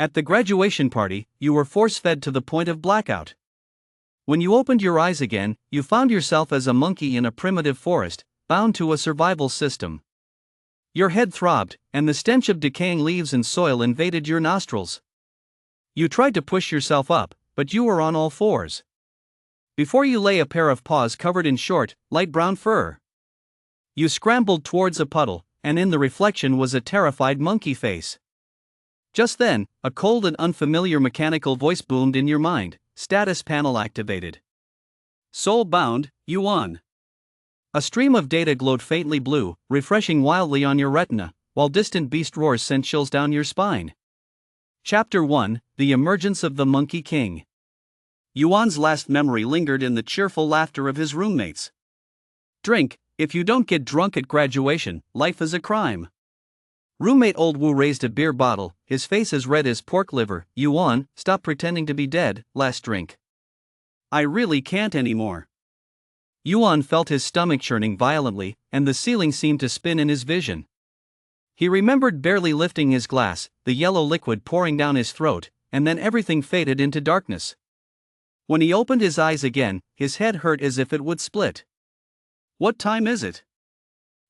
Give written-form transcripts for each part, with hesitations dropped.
At the graduation party, you were force-fed to the point of blackout. When you opened your eyes again, you found yourself as a monkey in a primitive forest, bound to a survival system. Your head throbbed, and the stench of decaying leaves and soil invaded your nostrils. You tried to push yourself up, but you were on all fours. Before you lay a pair of paws covered in short, light brown fur. You scrambled towards a puddle, and in the reflection was a terrified monkey face. Just then, a cold and unfamiliar mechanical voice boomed in your mind. Status panel activated. Soul-bound, you won. A stream of data glowed faintly blue, refreshing wildly on your retina, while distant beast roars sent chills down your spine. Chapter 1: The Emergence of the Monkey King. Yuan's last memory lingered in the cheerful laughter of his roommates. Drink, if you don't get drunk at graduation, life is a crime. Roommate Old Wu raised a beer bottle, his face as red as pork liver. Yuan, stop pretending to be dead, last drink. I really can't anymore. Yuan felt his stomach churning violently, and the ceiling seemed to spin in his vision. He remembered barely lifting his glass, the yellow liquid pouring down his throat, and then everything faded into darkness. When he opened his eyes again, his head hurt as if it would split. What time is it?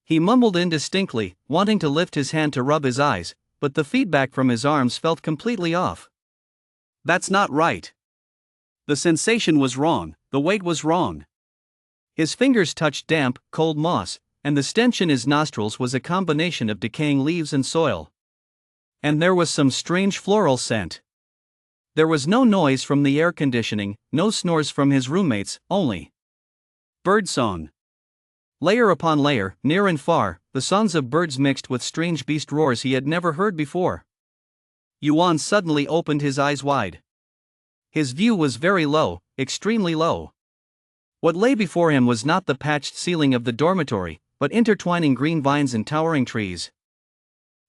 He mumbled indistinctly, wanting to lift his hand to rub his eyes, but the feedback from his arms felt completely off. That's not right. The sensation was wrong, the weight was wrong. His fingers touched damp, cold moss, and the stench in his nostrils was a combination of decaying leaves and soil. And there was some strange floral scent. There was no noise from the air conditioning, no snores from his roommates, only birdsong. Layer upon layer, near and far, the songs of birds mixed with strange beast roars he had never heard before. Yuan suddenly opened his eyes wide. His view was very low, extremely low. What lay before him was not the patched ceiling of the dormitory, but intertwining green vines and towering trees.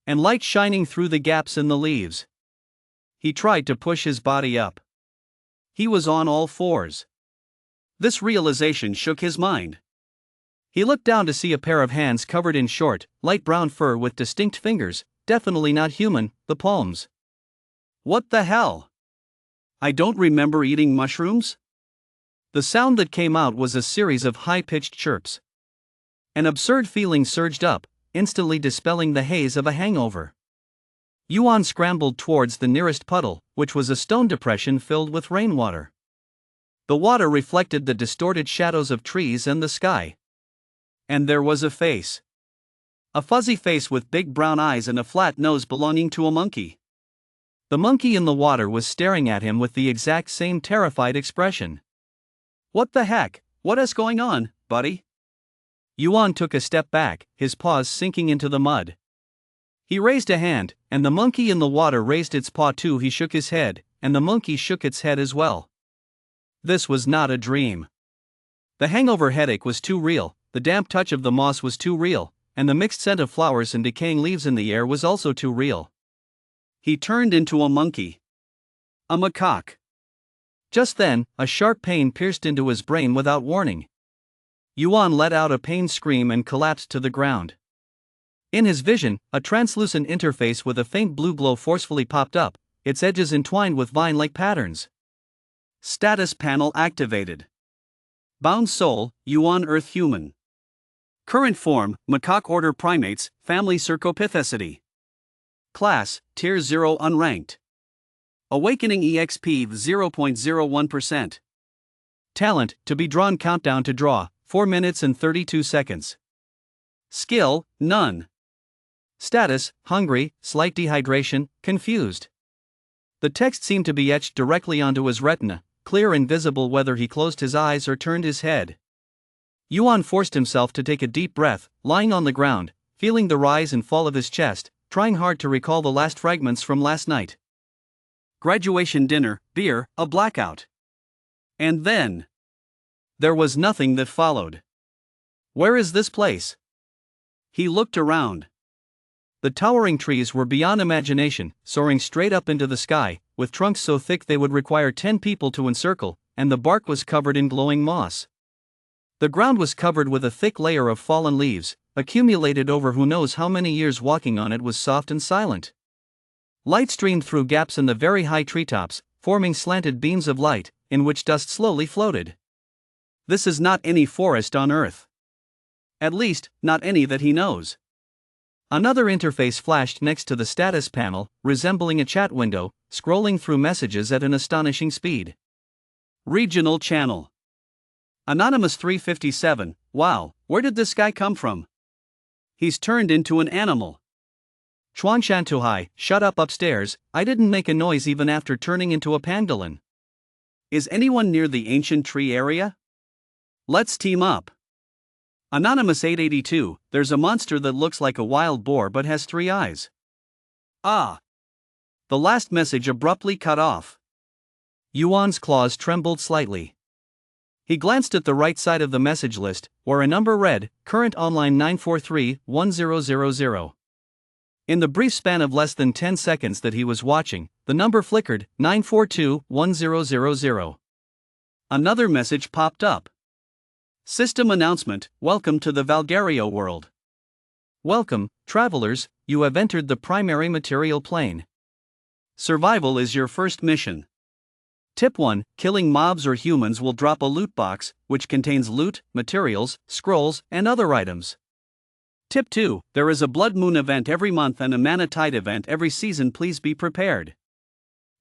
And light shining through the gaps in the leaves. He tried to push his body up. He was on all fours. This realization shook his mind. He looked down to see a pair of hands covered in short, light brown fur with distinct fingers, definitely not human, the palms. What the hell? I don't remember eating mushrooms? The sound that came out was a series of high-pitched chirps. An absurd feeling surged up, instantly dispelling the haze of a hangover. Yuan scrambled towards the nearest puddle, which was a stone depression filled with rainwater. The water reflected the distorted shadows of trees and the sky. And there was a face. A fuzzy face with big brown eyes and a flat nose belonging to a monkey. The monkey in the water was staring at him with the exact same terrified expression. What the heck? What is going on, buddy? Yuan took a step back, his paws sinking into the mud. He raised a hand, and the monkey in the water raised its paw too. He shook his head, and the monkey shook its head as well. This was not a dream. The hangover headache was too real. The damp touch of the moss was too real, and the mixed scent of flowers and decaying leaves in the air was also too real. He turned into a monkey. A macaque. Just then, a sharp pain pierced into his brain without warning. Yuan let out a pained scream and collapsed to the ground. In his vision, a translucent interface with a faint blue glow forcefully popped up, its edges entwined with vine-like patterns. Status panel activated. Bound soul, Yuan Earth human. Current form, macaque order primates, family Cercopithecidae. Class, Tier 0 unranked. Awakening EXP 0.01%. Talent, to be drawn countdown to draw, 4 minutes and 32 seconds. Skill, none. Status, hungry, slight dehydration, confused. The text seemed to be etched directly onto his retina, clear and visible whether he closed his eyes or turned his head. Yuan forced himself to take a deep breath, lying on the ground, feeling the rise and fall of his chest, trying hard to recall the last fragments from last night. Graduation dinner, beer, a blackout. And then there was nothing that followed. Where is this place? He looked around. The towering trees were beyond imagination, soaring straight up into the sky, with trunks so thick they would require 10 people to encircle, and the bark was covered in glowing moss. The ground was covered with a thick layer of fallen leaves, accumulated over who knows how many years. Walking on it was soft and silent. Light streamed through gaps in the very high treetops, forming slanted beams of light, in which dust slowly floated. This is not any forest on Earth. At least, not any that he knows. Another interface flashed next to the status panel, resembling a chat window, scrolling through messages at an astonishing speed. Regional channel. Anonymous 357, wow, where did this guy come from? He's turned into an animal. Chuan Shantuhai, shut up upstairs, I didn't make a noise even after turning into a pangolin. Is anyone near the ancient tree area? Let's team up. Anonymous 882, there's a monster that looks like a wild boar but has 3 eyes. Ah. The last message abruptly cut off. Yuan's claws trembled slightly. He glanced at the right side of the message list, where a number read, Current Online 943-1000. In the brief span of less than 10 seconds that he was watching, the number flickered, 942-1000. Another message popped up. System announcement, welcome to the Valgario world. Welcome, travelers, you have entered the primary material plane. Survival is your first mission. Tip 1, killing mobs or humans will drop a loot box, which contains loot, materials, scrolls, and other items. Tip 2, there is a blood moon event every month and a mana tide event every season, please be prepared.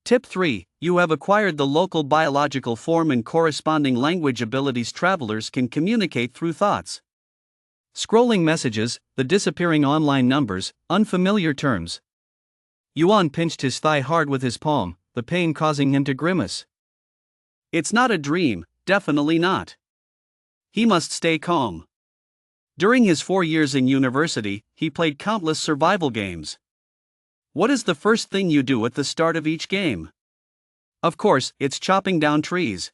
Tip 3, you have acquired the local biological form and corresponding language abilities. Travelers can communicate through thoughts. Scrolling messages, the disappearing online numbers, unfamiliar terms. Yuan pinched his thigh hard with his palm, the pain causing him to grimace. It's not a dream, definitely not. He must stay calm. During his 4 years in university, he played countless survival games. What is the first thing you do at the start of each game? Of course, it's chopping down trees.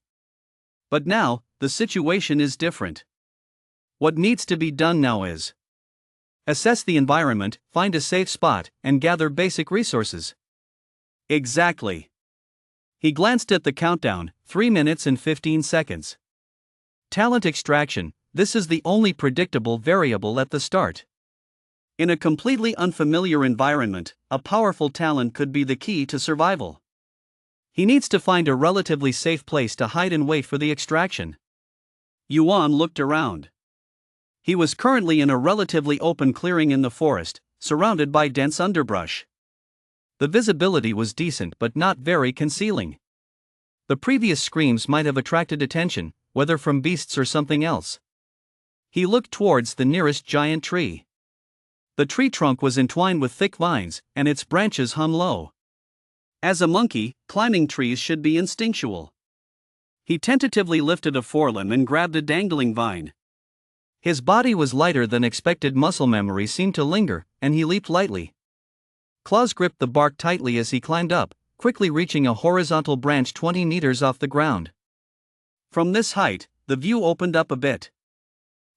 But now, the situation is different. What needs to be done now is assess the environment, find a safe spot, and gather basic resources. Exactly. He glanced at the countdown, 3 minutes and 15 seconds. Talent extraction, this is the only predictable variable at the start. In a completely unfamiliar environment, a powerful talent could be the key to survival. He needs to find a relatively safe place to hide and wait for the extraction. Yuan looked around. He was currently in a relatively open clearing in the forest, surrounded by dense underbrush. The visibility was decent but not very concealing. The previous screams might have attracted attention, whether from beasts or something else. He looked towards the nearest giant tree. The tree trunk was entwined with thick vines, and its branches hung low. As a monkey, climbing trees should be instinctual. He tentatively lifted a forelimb and grabbed a dangling vine. His body was lighter than expected, muscle memory seemed to linger, and he leaped lightly. Claws gripped the bark tightly as he climbed up, quickly reaching a horizontal branch 20 meters off the ground. From this height, the view opened up a bit.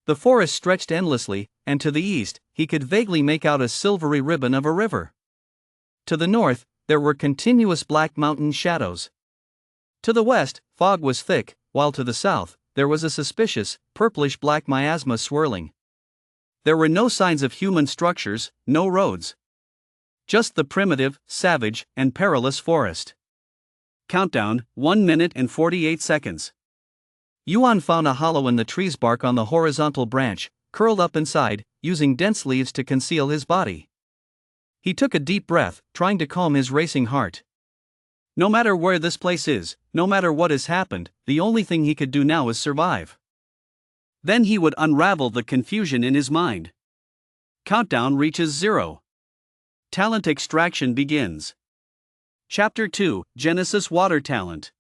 The forest stretched endlessly, and to the east, he could vaguely make out a silvery ribbon of a river. To the north, there were continuous black mountain shadows. To the west, fog was thick, while to the south, there was a suspicious, purplish-black miasma swirling. There were no signs of human structures, no roads. Just the primitive, savage, and perilous forest. Countdown, 1 minute and 48 seconds. Yuan found a hollow in the tree's bark on the horizontal branch, curled up inside, using dense leaves to conceal his body. He took a deep breath, trying to calm his racing heart. No matter where this place is, no matter what has happened, the only thing he could do now is survive. Then he would unravel the confusion in his mind. Countdown reaches 0. Talent extraction begins. Chapter 2, Genesis Water Talent.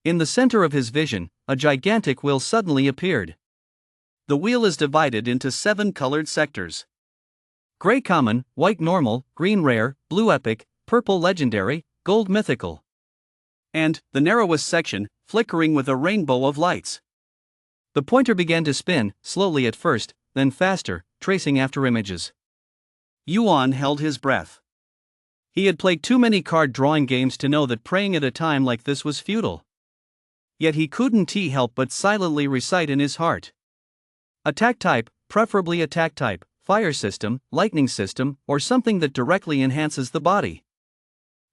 In the center of his vision, a gigantic wheel suddenly appeared. The wheel is divided into 7 colored sectors. Gray common, white normal, green rare, blue epic, purple legendary, gold mythical. And, the narrowest section, flickering with a rainbow of lights. The pointer began to spin, slowly at first, then faster, tracing after images. Yuan held his breath. He had played too many card drawing games to know that praying at a time like this was futile. Yet he couldn't help but silently recite in his heart. Attack type, preferably attack type, fire system, lightning system, or something that directly enhances the body.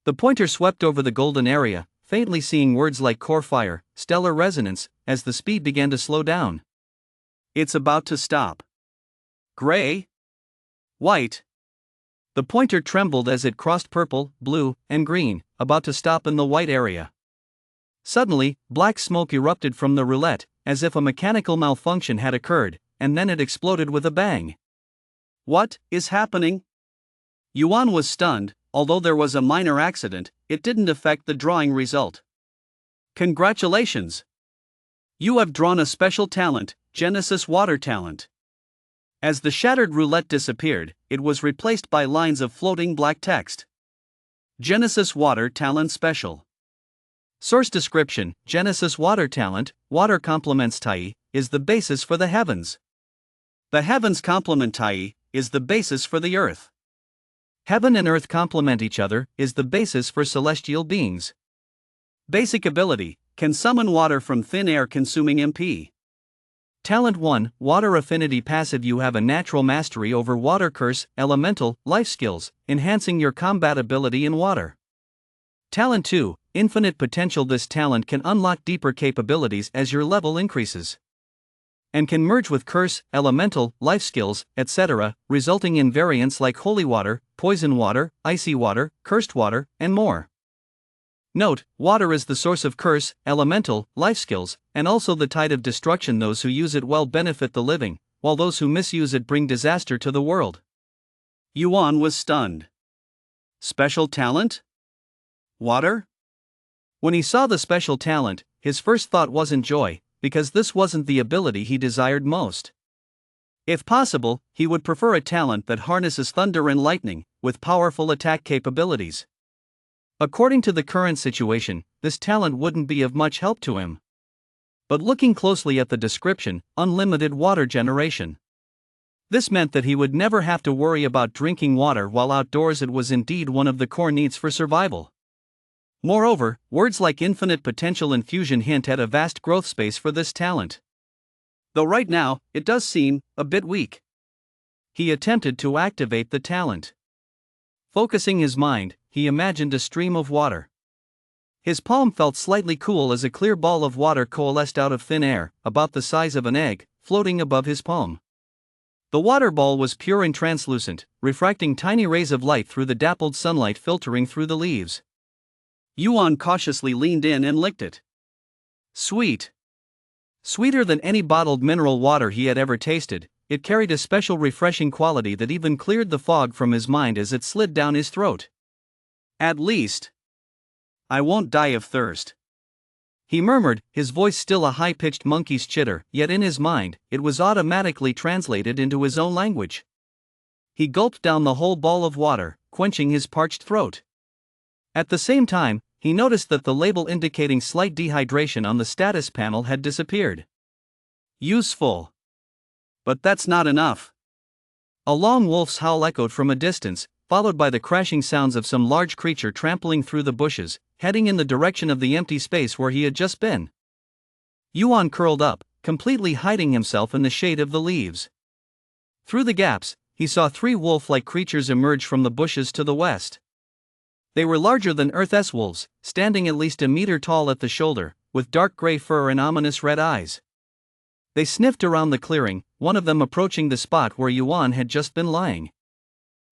The pointer swept over the golden area, faintly seeing words like core fire, stellar resonance, as the speed began to slow down. It's about to stop. Gray? White? The pointer trembled as it crossed purple, blue, and green, about to stop in the white area. Suddenly, black smoke erupted from the roulette, as if a mechanical malfunction had occurred, and then it exploded with a bang. What is happening? Yuan was stunned. Although there was a minor accident, it didn't affect the drawing result. Congratulations! You have drawn a special talent, Genesis Water Talent. As the shattered roulette disappeared, it was replaced by lines of floating black text. Genesis Water Talent Special. Source description: Genesis Water Talent, water complements Tai, is the basis for the heavens. The heavens complement Tai, is the basis for the earth. Heaven and earth complement each other, is the basis for celestial beings. Basic ability: can summon water from thin air consuming MP. Talent 1, Water Affinity Passive. You have a natural mastery over water curse, elemental, life skills, enhancing your combat ability in water. Talent 2, Infinite Potential. This talent can unlock deeper capabilities as your level increases, and can merge with curse, elemental, life skills, etc., resulting in variants like holy water, poison water, icy water, cursed water, and more. Note: water is the source of curse, elemental, life skills, and also the tide of destruction. Those who use it well benefit the living, while those who misuse it bring disaster to the world. Yuan was stunned. Special talent? Water? When he saw the special talent, his first thought wasn't joy, because this wasn't the ability he desired most. If possible, he would prefer a talent that harnesses thunder and lightning, with powerful attack capabilities. According to the current situation, this talent wouldn't be of much help to him. But looking closely at the description, unlimited water generation. This meant that he would never have to worry about drinking water while outdoors. It was indeed one of the core needs for survival. Moreover, words like infinite potential and fusion hint at a vast growth space for this talent. Though right now, it does seem a bit weak. He attempted to activate the talent. Focusing his mind, he imagined a stream of water. His palm felt slightly cool as a clear ball of water coalesced out of thin air, about the size of an egg, floating above his palm. The water ball was pure and translucent, refracting tiny rays of light through the dappled sunlight filtering through the leaves. Yuan cautiously leaned in and licked it. Sweet. Sweeter than any bottled mineral water he had ever tasted, it carried a special refreshing quality that even cleared the fog from his mind as it slid down his throat. At least I won't die of thirst, he murmured, his voice still a high-pitched monkey's chitter, yet in his mind, it was automatically translated into his own language. He gulped down the whole ball of water, quenching his parched throat. At the same time, he noticed that the label indicating slight dehydration on the status panel had disappeared. Useful. But that's not enough. A long wolf's howl echoed from a distance, followed by the crashing sounds of some large creature trampling through the bushes, heading in the direction of the empty space where he had just been. Yuan curled up, completely hiding himself in the shade of the leaves. Through the gaps, he saw 3 wolf-like creatures emerge from the bushes to the west. They were larger than Earth's wolves, standing at least a meter tall at the shoulder, with dark gray fur and ominous red eyes. They sniffed around the clearing, one of them approaching the spot where Yuan had just been lying.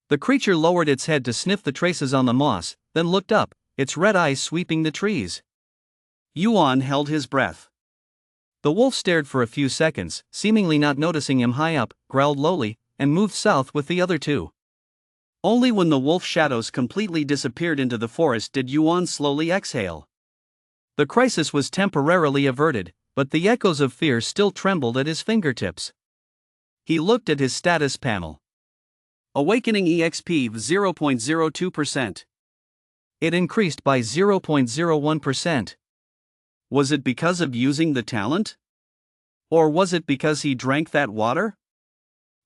The creature lowered its head to sniff the traces on the moss, then looked up, its red eyes sweeping the trees. Yuan held his breath. The wolf stared for a few seconds, seemingly not noticing him high up, growled lowly, and moved south with the other 2. Only when the wolf shadows completely disappeared into the forest did Yuan slowly exhale. The crisis was temporarily averted, but the echoes of fear still trembled at his fingertips. He looked at his status panel. Awakening EXP 0.02%. It increased by 0.01%. Was it because of using the talent? Or was it because he drank that water?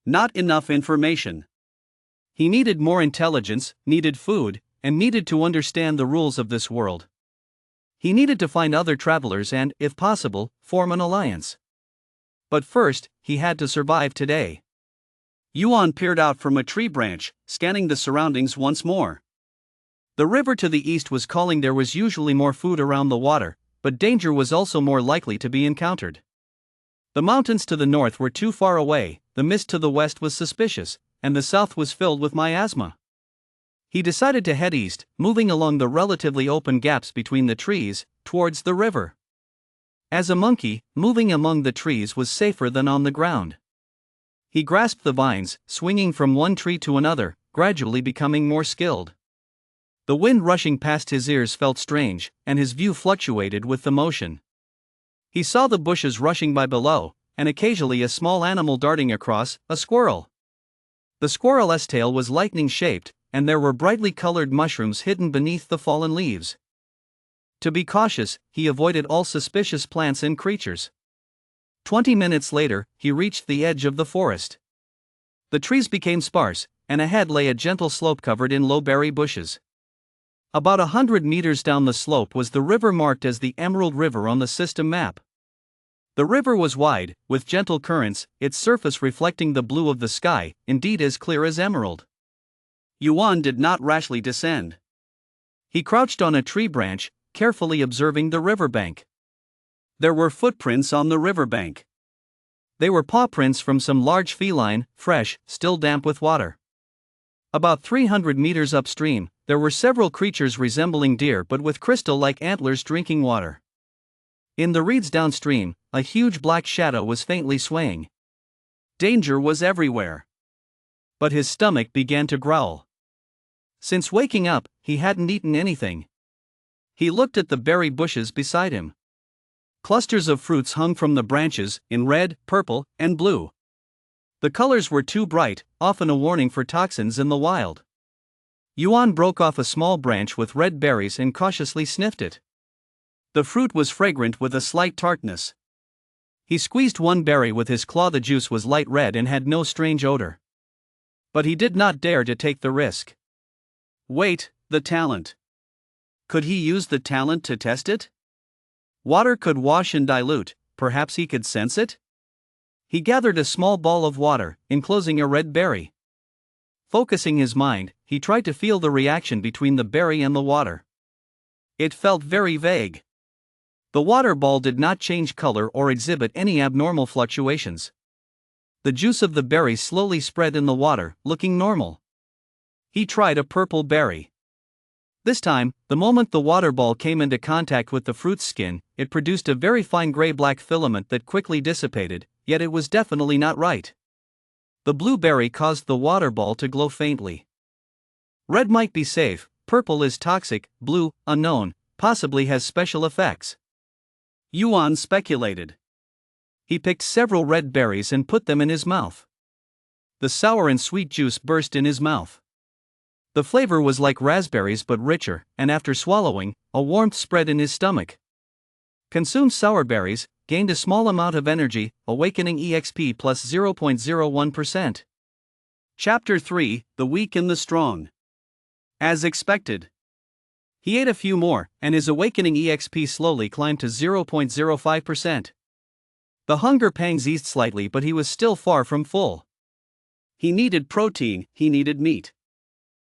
Not enough information. He needed more intelligence, needed food, and needed to understand the rules of this world. He needed to find other travelers and, if possible, form an alliance. But first, he had to survive today. Yuan peered out from a tree branch, scanning the surroundings once more. The river to the east was calling. There was usually more food around the water, but danger was also more likely to be encountered. The mountains to the north were too far away, the mist to the west was suspicious, and the south was filled with miasma. He decided to head east, moving along the relatively open gaps between the trees, towards the river. As a monkey, moving among the trees was safer than on the ground. He grasped the vines, swinging from one tree to another, gradually becoming more skilled. The wind rushing past his ears felt strange, and his view fluctuated with the motion. He saw the bushes rushing by below, and occasionally a small animal darting across, a squirrel. The squirrel's tail was lightning-shaped, and there were brightly colored mushrooms hidden beneath the fallen leaves. To be cautious, he avoided all suspicious plants and creatures. 20 minutes later, he reached the edge of the forest. The trees became sparse, and ahead lay a gentle slope covered in low berry bushes. About 100 meters down the slope was the river marked as the Emerald River on the system map. The river was wide, with gentle currents, its surface reflecting the blue of the sky, indeed as clear as emerald. Yuan did not rashly descend. He crouched on a tree branch, carefully observing the riverbank. There were footprints on the riverbank. They were paw prints from some large feline, fresh, still damp with water. About 300 meters upstream, there were several creatures resembling deer but with crystal-like antlers drinking water. In the reeds downstream, a huge black shadow was faintly swaying. Danger was everywhere. But his stomach began to growl. Since waking up, he hadn't eaten anything. He looked at the berry bushes beside him. Clusters of fruits hung from the branches, in red, purple, and blue. The colors were too bright, often a warning for toxins in the wild. Yuan broke off a small branch with red berries and cautiously sniffed it. The fruit was fragrant with a slight tartness. He squeezed one berry with his claw. The juice was light red and had no strange odor. But he did not dare to take the risk. Wait, the talent. Could he use the talent to test it? Water could wash and dilute, perhaps he could sense it? He gathered a small ball of water, enclosing a red berry. Focusing his mind, he tried to feel the reaction between the berry and the water. It felt very vague. The water ball did not change color or exhibit any abnormal fluctuations. The juice of the berry slowly spread in the water, looking normal. He tried a purple berry. This time, the moment the water ball came into contact with the fruit's skin, it produced a very fine gray-black filament that quickly dissipated, yet it was definitely not right. The blue berry caused the water ball to glow faintly. Red might be safe, purple is toxic, blue, unknown, possibly has special effects. Yuan speculated. He picked several red berries and put them in his mouth. The sour and sweet juice burst in his mouth. The flavor was like raspberries but richer, and after swallowing, a warmth spread in his stomach. Consumed sour berries, gained a small amount of energy, awakening EXP plus 0.01%. Chapter 3, The Weak and the Strong. As expected. He ate a few more, and his awakening EXP slowly climbed to 0.05%. The hunger pangs eased slightly, but he was still far from full. He needed protein, he needed meat.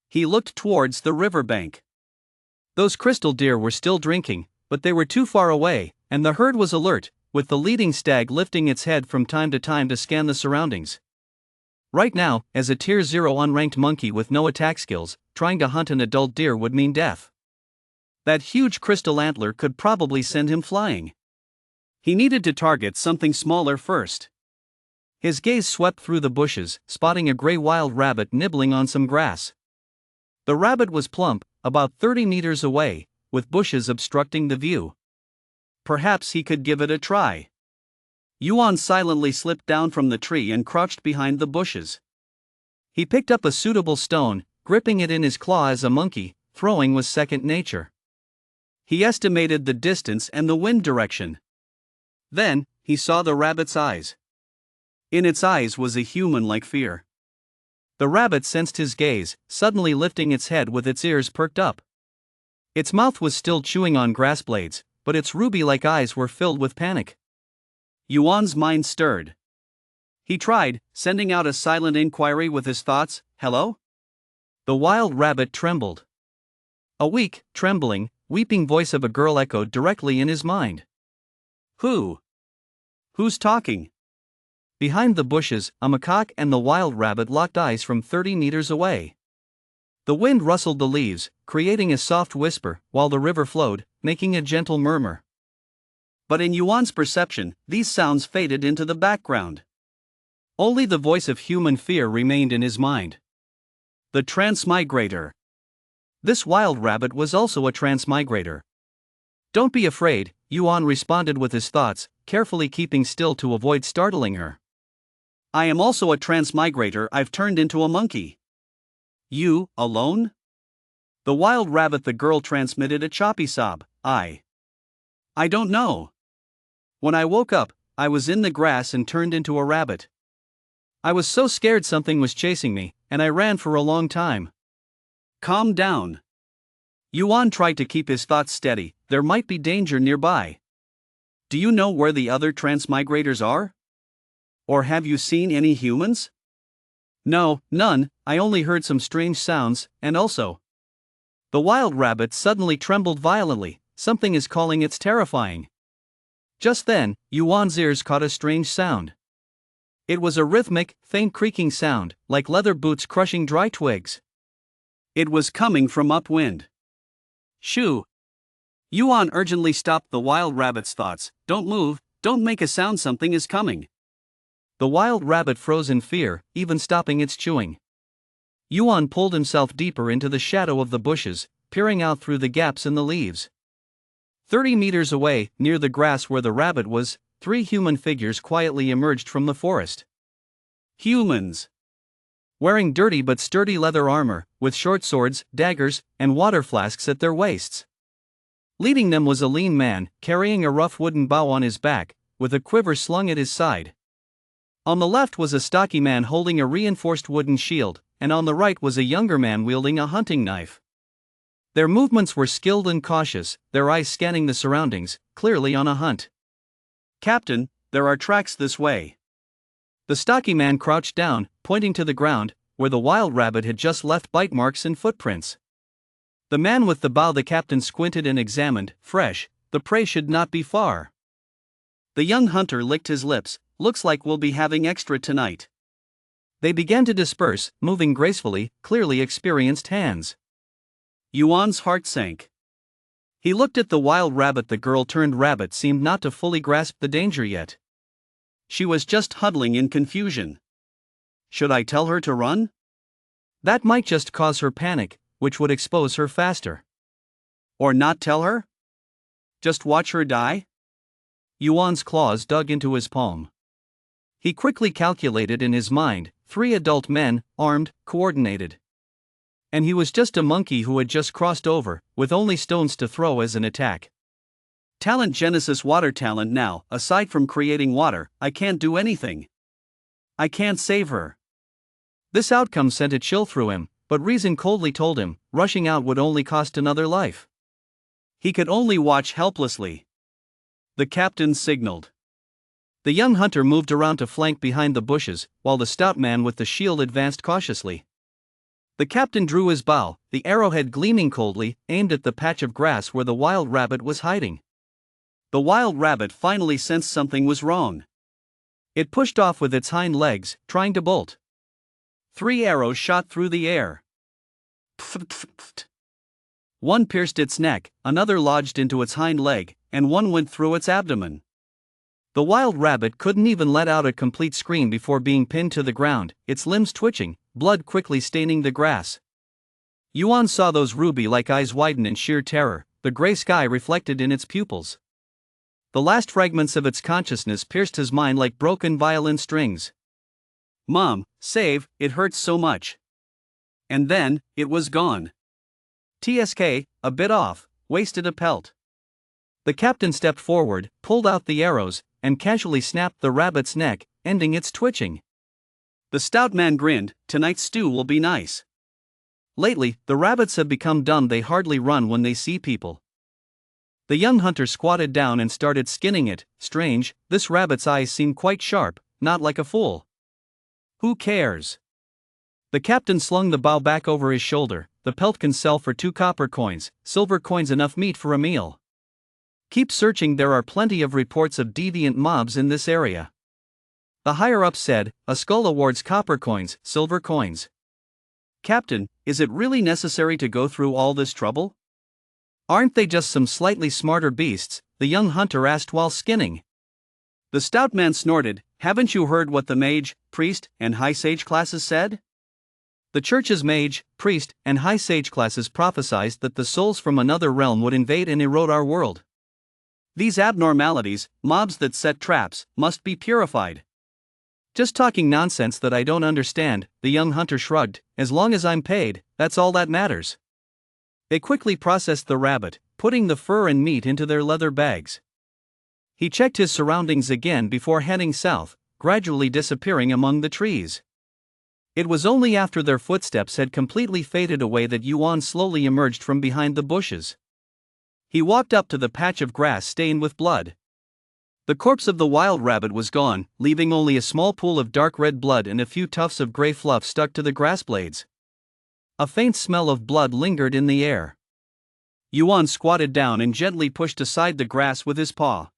He looked towards the riverbank. Those crystal deer were still drinking, but they were too far away, and the herd was alert, with the leading stag lifting its head from time to time to scan the surroundings. Right now, as a Tier 0 unranked monkey with no attack skills, trying to hunt an adult deer would mean death. That huge crystal antler could probably send him flying. He needed to target something smaller first. His gaze swept through the bushes, spotting a gray wild rabbit nibbling on some grass. The rabbit was plump, about 30 meters away, with bushes obstructing the view. Perhaps he could give it a try. Yuan silently slipped down from the tree and crouched behind the bushes. He picked up a suitable stone, gripping it in his claw as a monkey, throwing was second nature. He estimated the distance and the wind direction. Then, he saw the rabbit's eyes. In its eyes was a human-like fear. The rabbit sensed his gaze, suddenly lifting its head with its ears perked up. Its mouth was still chewing on grass blades, but its ruby-like eyes were filled with panic. Yuan's mind stirred. He tried, sending out a silent inquiry with his thoughts, "Hello?" The wild rabbit trembled. A weak, trembling, weeping voice of a girl echoed directly in his mind. Who? Who's talking? Behind the bushes, a macaque and the wild rabbit locked eyes from 30 meters away. The wind rustled the leaves, creating a soft whisper, while the river flowed, making a gentle murmur. But in Yuan's perception, these sounds faded into the background. Only the voice of human fear remained in his mind. The transmigrator. This wild rabbit was also a transmigrator. Don't be afraid, Yuan responded with his thoughts, carefully keeping still to avoid startling her. I am also a transmigrator. I've turned into a monkey. You, alone? The wild rabbit. The girl transmitted a choppy sob. I don't know. When I woke up, I was in the grass and turned into a rabbit. I was so scared something was chasing me, and I ran for a long time. Calm down. Yuan tried to keep his thoughts steady. There might be danger nearby. Do you know where the other transmigrators are? Or have you seen any humans? No, none. I only heard some strange sounds, and also. The wild rabbit suddenly trembled violently. Something is calling. It's terrifying. Just then, Yuan's ears caught a strange sound. It was a rhythmic, faint creaking sound, like leather boots crushing dry twigs. It was coming from upwind. Shoo! Yuan urgently stopped the wild rabbit's thoughts. Don't move, don't make a sound, something is coming. The wild rabbit froze in fear, even stopping its chewing. Yuan pulled himself deeper into the shadow of the bushes, peering out through the gaps in the leaves. 30 meters away, near the grass where the rabbit was, 3 human figures quietly emerged from the forest. Humans! Wearing dirty but sturdy leather armor, with short swords, daggers, and water flasks at their waists. Leading them was a lean man, carrying a rough wooden bow on his back, with a quiver slung at his side. On the left was a stocky man holding a reinforced wooden shield, and on the right was a younger man wielding a hunting knife. Their movements were skilled and cautious, their eyes scanning the surroundings, clearly on a hunt. Captain, there are tracks this way. The stocky man crouched down, pointing to the ground, where the wild rabbit had just left bite marks and footprints. The man with the bow. The captain squinted and examined. Fresh, the prey should not be far. The young hunter licked his lips. Looks like we'll be having extra tonight. They began to disperse, moving gracefully, clearly experienced hands. Yuan's heart sank. He looked at the wild rabbit. The girl turned rabbit seemed not to fully grasp the danger yet. She was just huddling in confusion. Should I tell her to run? That might just cause her panic, which would expose her faster. Or not tell her? Just watch her die? Yuan's claws dug into his palm. He quickly calculated in his mind, 3 adult men, armed, coordinated. And he was just a monkey who had just crossed over, with only stones to throw as an attack. Talent Genesis water talent. Now, aside from creating water, I can't do anything. I can't save her. This outcome sent a chill through him, but reason coldly told him, rushing out would only cost another life. He could only watch helplessly. The captain signaled. The young hunter moved around to flank behind the bushes, while the stout man with the shield advanced cautiously. The captain drew his bow, the arrowhead gleaming coldly, aimed at the patch of grass where the wild rabbit was hiding. The wild rabbit finally sensed something was wrong. It pushed off with its hind legs, trying to bolt. 3 arrows shot through the air. One pierced its neck, another lodged into its hind leg, and one went through its abdomen. The wild rabbit couldn't even let out a complete scream before being pinned to the ground, its limbs twitching, blood quickly staining the grass. Yuan saw those ruby-like eyes widen in sheer terror, the gray sky reflected in its pupils. The last fragments of its consciousness pierced his mind like broken violin strings. Mom, save, it hurts so much. And then, it was gone. TSK, a bit off, wasted a pelt. The captain stepped forward, pulled out the arrows, and casually snapped the rabbit's neck, ending its twitching. The stout man grinned. Tonight's stew will be nice. Lately, the rabbits have become dumb. They hardly run when they see people. The young hunter squatted down and started skinning it. Strange, this rabbit's eyes seemed quite sharp, not like a fool. Who cares? The captain slung the bow back over his shoulder. the pelt can sell for 2 copper coins, silver coins enough meat for a meal. Keep searching, there are plenty of reports of deviant mobs in this area. The higher-ups said, a skull awards copper coins, silver coins. Captain, is it really necessary to go through all this trouble? Aren't they just some slightly smarter beasts? The young hunter asked while skinning. The stout man snorted, haven't you heard what the mage, priest, and high sage classes said? The church's mage, priest, and high sage classes prophesied that the souls from another realm would invade and erode our world. These abnormalities, mobs that set traps, must be purified. Just talking nonsense that I don't understand, the young hunter shrugged. As long as I'm paid, that's all that matters. They quickly processed the rabbit, putting the fur and meat into their leather bags. He checked his surroundings again before heading south, gradually disappearing among the trees. It was only after their footsteps had completely faded away that Yuan slowly emerged from behind the bushes. He walked up to the patch of grass stained with blood. The corpse of the wild rabbit was gone, leaving only a small pool of dark red blood and a few tufts of gray fluff stuck to the grass blades. A faint smell of blood lingered in the air. Yuan squatted down and gently pushed aside the grass with his paw.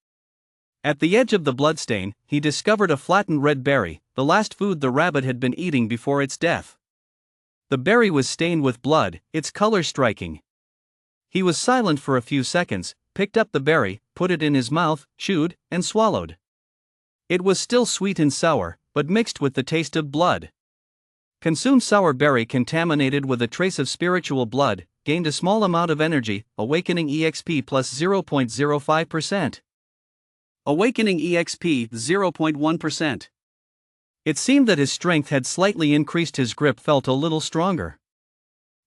At the edge of the bloodstain, he discovered a flattened red berry, the last food the rabbit had been eating before its death. The berry was stained with blood, its color striking. He was silent for a few seconds, picked up the berry, put it in his mouth, chewed, and swallowed. It was still sweet and sour, but mixed with the taste of blood. Consumed sour berry contaminated with a trace of spiritual blood, gained a small amount of energy, awakening EXP plus 0.05%. Awakening EXP 0.1%. It seemed that his strength had slightly increased, his grip felt a little stronger.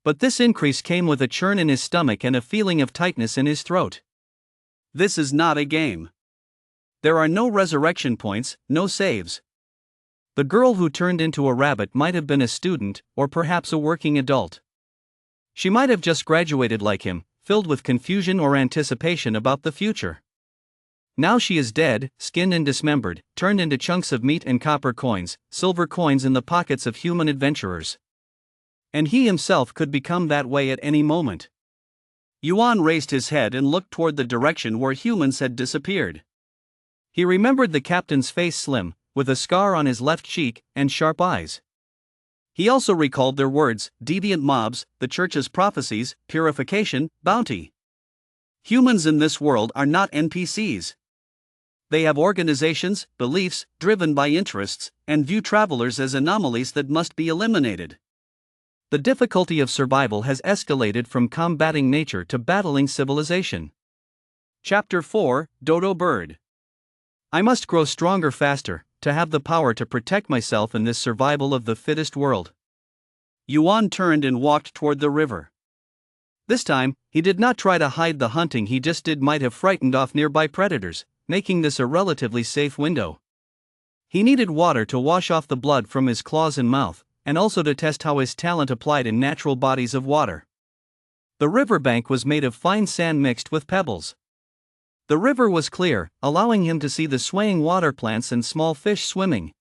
But this increase came with a churn in his stomach and a feeling of tightness in his throat. This is not a game. There are no resurrection points, no saves. The girl who turned into a rabbit might have been a student, or perhaps a working adult. She might have just graduated like him, filled with confusion or anticipation about the future. Now she is dead, skinned and dismembered, turned into chunks of meat and copper coins, silver coins in the pockets of human adventurers. And he himself could become that way at any moment. Yuan raised his head and looked toward the direction where humans had disappeared. He remembered the captain's face, slim, with a scar on his left cheek, and sharp eyes. He also recalled their words, deviant mobs, the church's prophecies, purification, bounty. Humans in this world are not NPCs. They have organizations, beliefs, driven by interests, and view travelers as anomalies that must be eliminated. The difficulty of survival has escalated from combating nature to battling civilization. Chapter 4, Dodo Bird. I must grow stronger faster, to have the power to protect myself in this survival of the fittest world. Yuan turned and walked toward the river. This time, he did not try to hide the hunting he just did might have frightened off nearby predators, making this a relatively safe window. He needed water to wash off the blood from his claws and mouth, and also to test how his talent applied in natural bodies of water. The riverbank was made of fine sand mixed with pebbles. The river was clear, allowing him to see the swaying water plants and small fish swimming.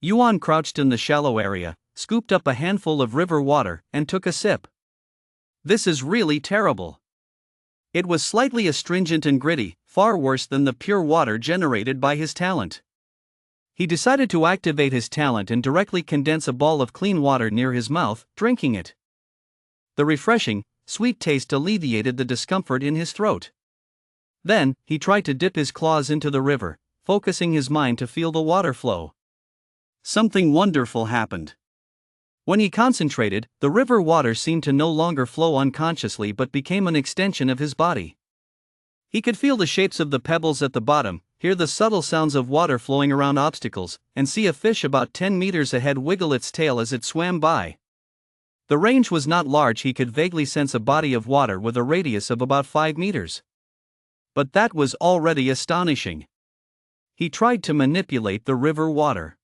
Yuan crouched in the shallow area, scooped up a handful of river water, and took a sip. This is really terrible. It was slightly astringent and gritty, far worse than the pure water generated by his talent. He decided to activate his talent and directly condense a ball of clean water near his mouth, drinking it. The refreshing, sweet taste alleviated the discomfort in his throat. Then, he tried to dip his claws into the river, focusing his mind to feel the water flow. Something wonderful happened. When he concentrated, the river water seemed to no longer flow unconsciously but became an extension of his body. He could feel the shapes of the pebbles at the bottom, hear the subtle sounds of water flowing around obstacles, and see a fish about 10 meters ahead wiggle its tail as it swam by. The range was not large, he could vaguely sense a body of water with a radius of about 5 meters. But that was already astonishing. He tried to manipulate the river water.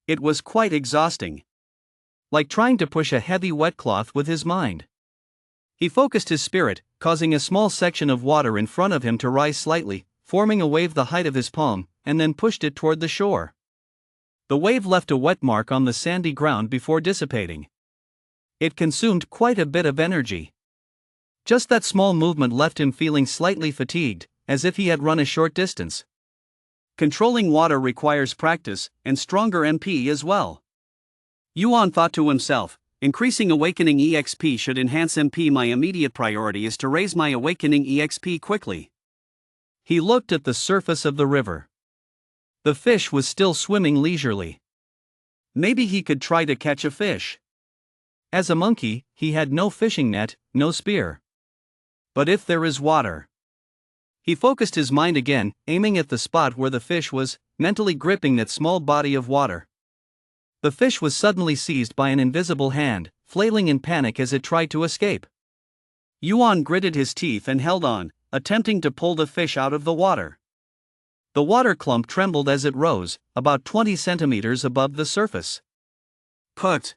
It was quite exhausting. Like trying to push a heavy wet cloth with his mind. He focused his spirit, causing a small section of water in front of him to rise slightly, forming a wave the height of his palm, and then pushed it toward the shore. The wave left a wet mark on the sandy ground before dissipating. It consumed quite a bit of energy. Just that small movement left him feeling slightly fatigued, as if he had run a short distance. Controlling water requires practice, and stronger MP as well. Yuan thought to himself, increasing awakening EXP should enhance MP. My immediate priority is to raise my awakening EXP quickly. He looked at the surface of the river. The fish was still swimming leisurely. Maybe he could try to catch a fish. As a monkey, he had no fishing net, no spear. But if there is water... He focused his mind again, aiming at the spot where the fish was, mentally gripping that small body of water. The fish was suddenly seized by an invisible hand, flailing in panic as it tried to escape. Yuan gritted his teeth and held on, attempting to pull the fish out of the water. The water clump trembled as it rose, about 20 centimeters above the surface. Put!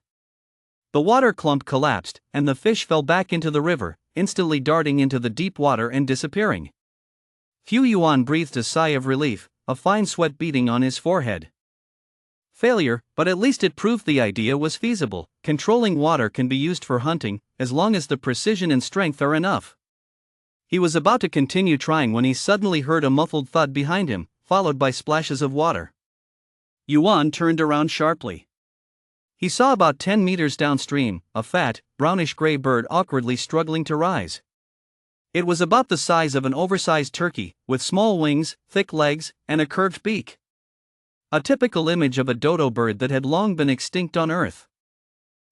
The water clump collapsed, and the fish fell back into the river, instantly darting into the deep water and disappearing. Yuan breathed a sigh of relief, a fine sweat beading on his forehead. Failure, but at least it proved the idea was feasible. Controlling water can be used for hunting, as long as the precision and strength are enough. He was about to continue trying when he suddenly heard a muffled thud behind him, followed by splashes of water. Yuan turned around sharply. He saw about 10 meters downstream, a fat, brownish-gray bird awkwardly struggling to rise. It was about the size of an oversized turkey, with small wings, thick legs, and a curved beak. A typical image of a dodo bird that had long been extinct on Earth.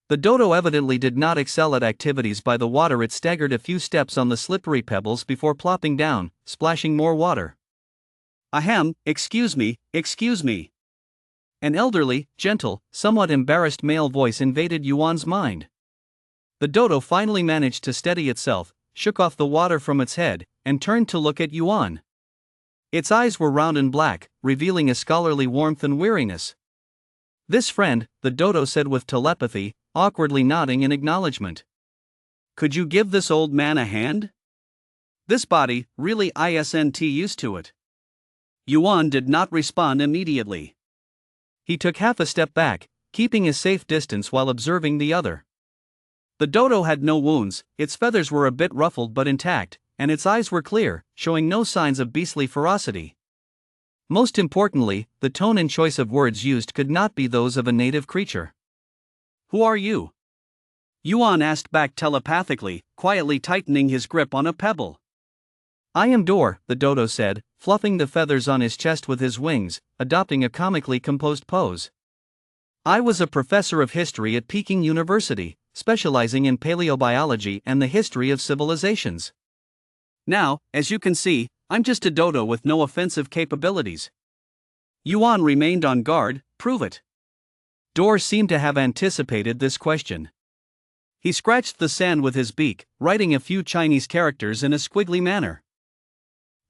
The dodo evidently did not excel at activities by the water. It staggered a few steps on the slippery pebbles before plopping down, splashing more water. Ahem, excuse me. An elderly, gentle, somewhat embarrassed male voice invaded Yuan's mind. The dodo finally managed to steady itself, shook off the water from its head, and turned to look at Yuan. Its eyes were round and black, revealing a scholarly warmth and weariness. "This friend," the dodo said with telepathy, awkwardly nodding in acknowledgement. "Could you give this old man a hand? This body really isn't used to it." Yuan did not respond immediately. He took half a step back, keeping a safe distance while observing the other. The dodo had no wounds, its feathers were a bit ruffled but intact, and its eyes were clear, showing no signs of beastly ferocity. Most importantly, the tone and choice of words used could not be those of a native creature. "Who are you?" Yuan asked back telepathically, quietly tightening his grip on a pebble. "I am Dor," the dodo said, fluffing the feathers on his chest with his wings, adopting a comically composed pose. "I was a professor of history at Peking University, specializing in paleobiology and the history of civilizations. Now, as you can see, I'm just a dodo with no offensive capabilities." Yuan remained on guard. "Prove it." Dor seemed to have anticipated this question. He scratched the sand with his beak, writing a few Chinese characters in a squiggly manner.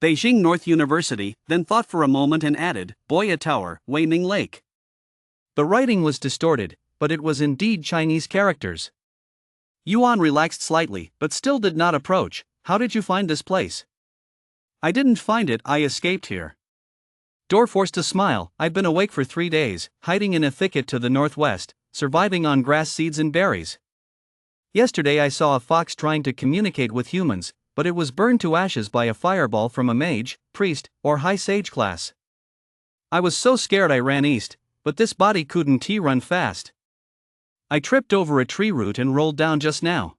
Beijing North University, then thought for a moment and added, Boya Tower, Weiming Lake. The writing was distorted, but it was indeed Chinese characters. Yuan relaxed slightly, but still did not approach. "How did you find this place?" "I didn't find it, I escaped here." Dor forced a smile. "I've been awake for 3 days, hiding in a thicket to the northwest, surviving on grass seeds and berries. Yesterday I saw a fox trying to communicate with humans, but it was burned to ashes by a fireball from a mage, priest, or high sage class. I was so scared I ran east, but this body couldn't run fast. I tripped over a tree root and rolled down just now."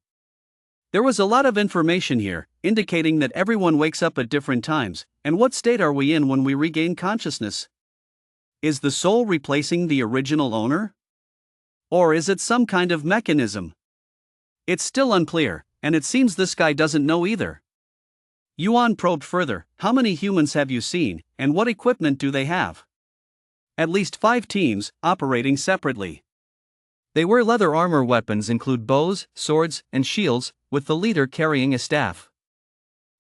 There was a lot of information here, indicating that everyone wakes up at different times. And what state are we in when we regain consciousness? Is the soul replacing the original owner? Or is it some kind of mechanism? It's still unclear, and it seems this guy doesn't know either. Yuan probed further. "How many humans have you seen, and what equipment do they have?" "At least 5 teams, operating separately. They wear leather armor. Weapons include bows, swords, and shields, with the leader carrying a staff."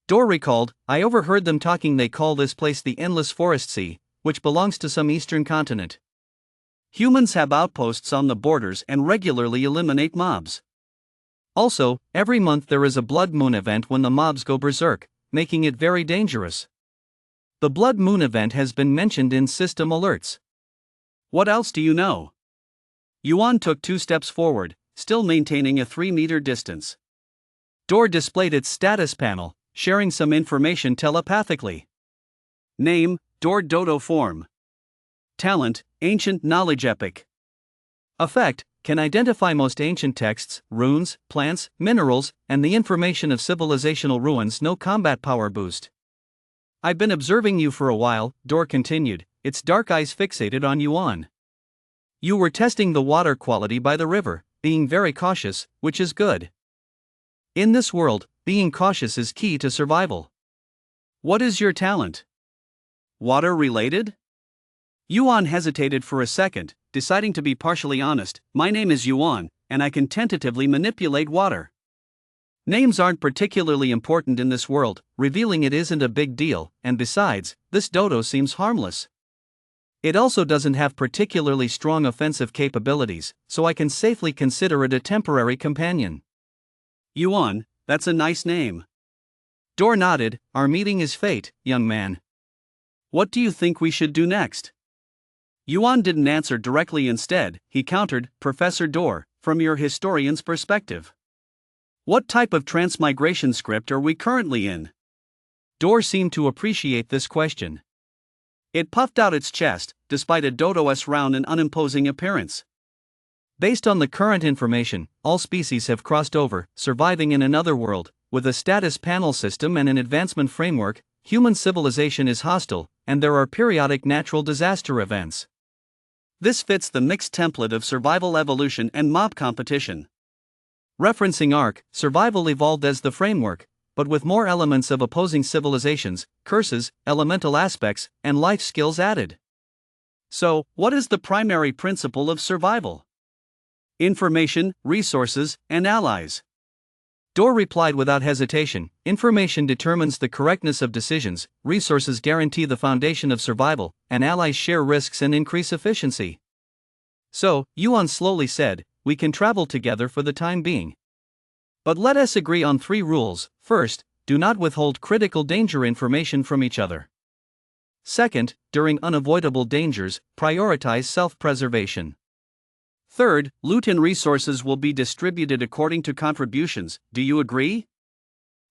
Dor recalled, "I overheard them talking. They call this place the Endless Forest Sea, which belongs to some eastern continent. Humans have outposts on the borders and regularly eliminate mobs. Also, every month there is a blood moon event when the mobs go berserk, making it very dangerous. The blood moon event has been mentioned in system alerts." "What else do you know?" Yuan took 2 steps forward, still maintaining a 3-meter distance. Door displayed its status panel, sharing some information telepathically. Name, Dodo form. Talent, ancient knowledge epic. Effect, can identify most ancient texts, runes, plants, minerals, and the information of civilizational ruins. No combat power boost. I've been observing you for a while, Door continued, its dark eyes fixated on Yuan. You were testing the water quality by the river, being very cautious, which is good. In this world, being cautious is key to survival. What is your talent? Water related? Yuan hesitated for a second, deciding to be partially honest. My name is Yuan, and I can tentatively manipulate water. Names aren't particularly important in this world, revealing it isn't a big deal, and besides, this Dodo seems harmless. It also doesn't have particularly strong offensive capabilities, so I can safely consider it a temporary companion. Yuan, that's a nice name. Door nodded. Our meeting is fate, young man. What do you think we should do next? Yuan didn't answer directly. Instead, he countered, Professor Door, from your historian's perspective. What type of transmigration script are we currently in? Door seemed to appreciate this question. It puffed out its chest, despite a Dodo's round and unimposing appearance. Based on the current information, all species have crossed over, surviving in another world. With a status panel system and an advancement framework, human civilization is hostile, and there are periodic natural disaster events. This fits the mixed template of survival evolution and mob competition. Referencing Ark, survival evolved as the framework, but with more elements of opposing civilizations, curses, elemental aspects, and life skills added. So, what is the primary principle of survival? Information, resources, and allies. Door replied without hesitation, information determines the correctness of decisions, resources guarantee the foundation of survival, and allies share risks and increase efficiency. So, Yuan slowly said, we can travel together for the time being. But let us agree on 3 rules. First, do not withhold critical danger information from each other. Second, during unavoidable dangers, prioritize self-preservation. Third, loot and resources will be distributed according to contributions. Do you agree?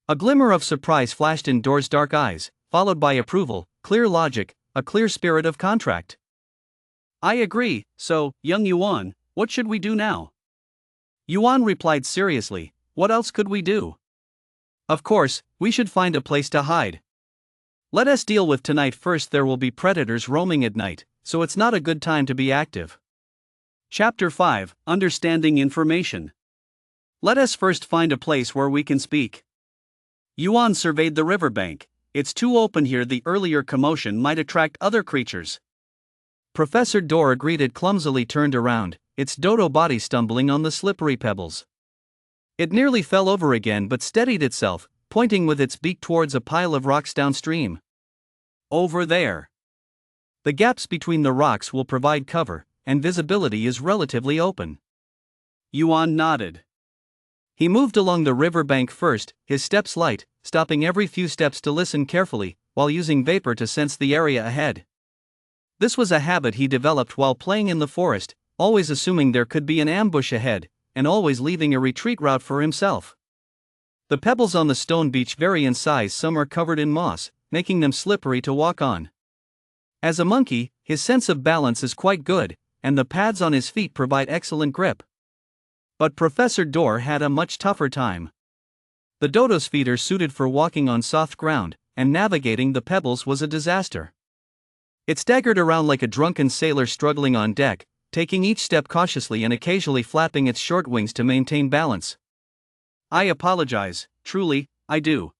A glimmer of surprise flashed in Door's dark eyes, followed by approval, clear logic, a clear spirit of contract. I agree. So, young Yuan, what should we do now? Yuan replied seriously, what else could we do? Of course, we should find a place to hide. Let us deal with tonight first. There will be predators roaming at night, so it's not a good time to be active. Chapter 5, Understanding Information. Let us first find a place where we can speak. Yuan surveyed the riverbank. It's too open here. The earlier commotion might attract other creatures. Professor Door agreed. It clumsily turned around, its Dodo body stumbling on the slippery pebbles. It nearly fell over again but steadied itself, pointing with its beak towards a pile of rocks downstream. Over there. The gaps between the rocks will provide cover, and visibility is relatively open. Yuan nodded. He moved along the riverbank first, his steps light, stopping every few steps to listen carefully, while using vapor to sense the area ahead. This was a habit he developed while playing in the forest, always assuming there could be an ambush ahead, and always leaving a retreat route for himself. The pebbles on the stone beach vary in size. Some are covered in moss, making them slippery to walk on. As a monkey, his sense of balance is quite good, and the pads on his feet provide excellent grip. But Professor Door had a much tougher time. The Dodo's feet are suited for walking on soft ground, and navigating the pebbles was a disaster. It staggered around like a drunken sailor struggling on deck, taking each step cautiously and occasionally flapping its short wings to maintain balance. I apologize, truly, I do.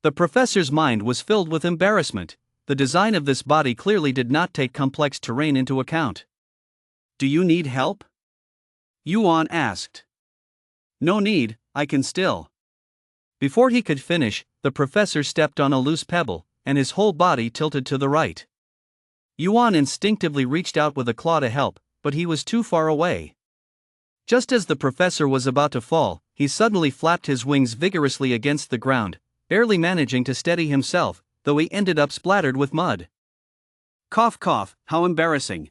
The professor's mind was filled with embarrassment. The design of this body clearly did not take complex terrain into account. Do you need help? Yuan asked. No need, I can still. Before he could finish, the professor stepped on a loose pebble, and his whole body tilted to the right. Yuan instinctively reached out with a claw to help, but he was too far away. Just as the professor was about to fall, he suddenly flapped his wings vigorously against the ground, barely managing to steady himself, though he ended up splattered with mud. Cough cough, how embarrassing.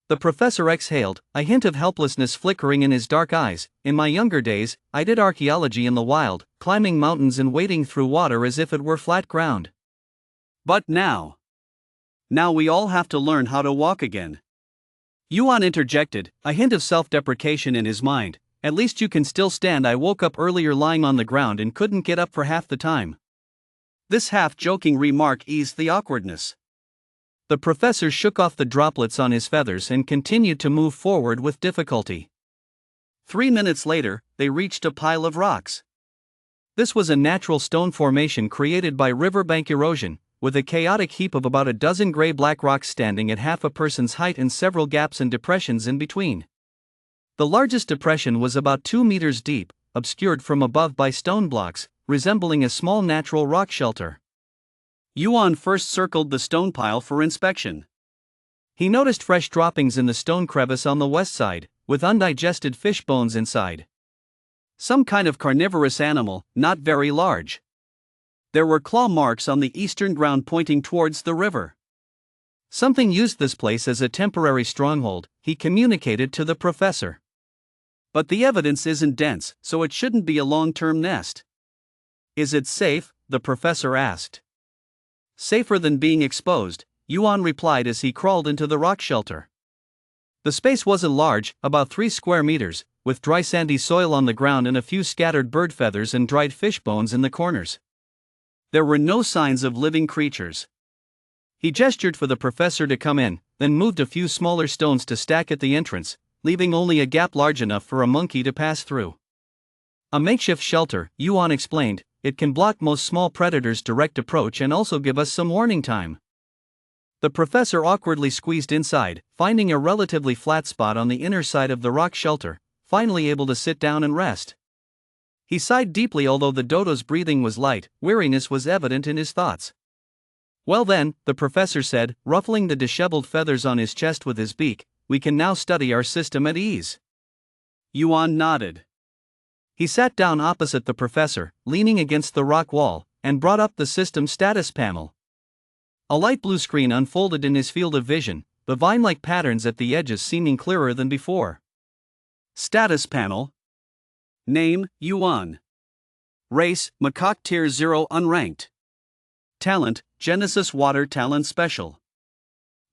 The professor exhaled, a hint of helplessness flickering in his dark eyes. In my younger days, I did archaeology in the wild, climbing mountains and wading through water as if it were flat ground. But now we all have to learn how to walk again. Yuan interjected, a hint of self-deprecation in his mind. At least you can still stand. I woke up earlier lying on the ground and couldn't get up for half the time. This half-joking remark eased the awkwardness. The professor shook off the droplets on his feathers and continued to move forward with difficulty. 3 minutes later, they reached a pile of rocks. This was a natural stone formation created by riverbank erosion, with a chaotic heap of about a dozen gray-black rocks standing at half a person's height and several gaps and depressions in between. The largest depression was about 2 meters deep, obscured from above by stone blocks, resembling a small natural rock shelter. Yuan first circled the stone pile for inspection. He noticed fresh droppings in the stone crevice on the west side, with undigested fish bones inside. Some kind of carnivorous animal, not very large. There were claw marks on the eastern ground pointing towards the river. Something used this place as a temporary stronghold, he communicated to the professor. But the evidence isn't dense, so it shouldn't be a long-term nest. Is it safe? The professor asked. Safer than being exposed, Yuan replied as he crawled into the rock shelter. The space wasn't large, about 3 square meters, with dry sandy soil on the ground and a few scattered bird feathers and dried fish bones in the corners. There were no signs of living creatures. He gestured for the professor to come in, then moved a few smaller stones to stack at the entrance, leaving only a gap large enough for a monkey to pass through. A makeshift shelter, Yuan explained. It can block most small predators' direct approach and also give us some warning time. The professor awkwardly squeezed inside, finding a relatively flat spot on the inner side of the rock shelter, finally able to sit down and rest. He sighed deeply. Although the dodo's breathing was light, weariness was evident in his thoughts. Well then, the professor said, ruffling the disheveled feathers on his chest with his beak, we can now study our system at ease. Yuan nodded. He sat down opposite the professor, leaning against the rock wall, and brought up the system status panel. A light blue screen unfolded in his field of vision, the vine-like patterns at the edges seeming clearer than before. Status panel. Name, Yuan. Race, Macaque Tier 0 unranked. Talent, Genesis Water Talent Special.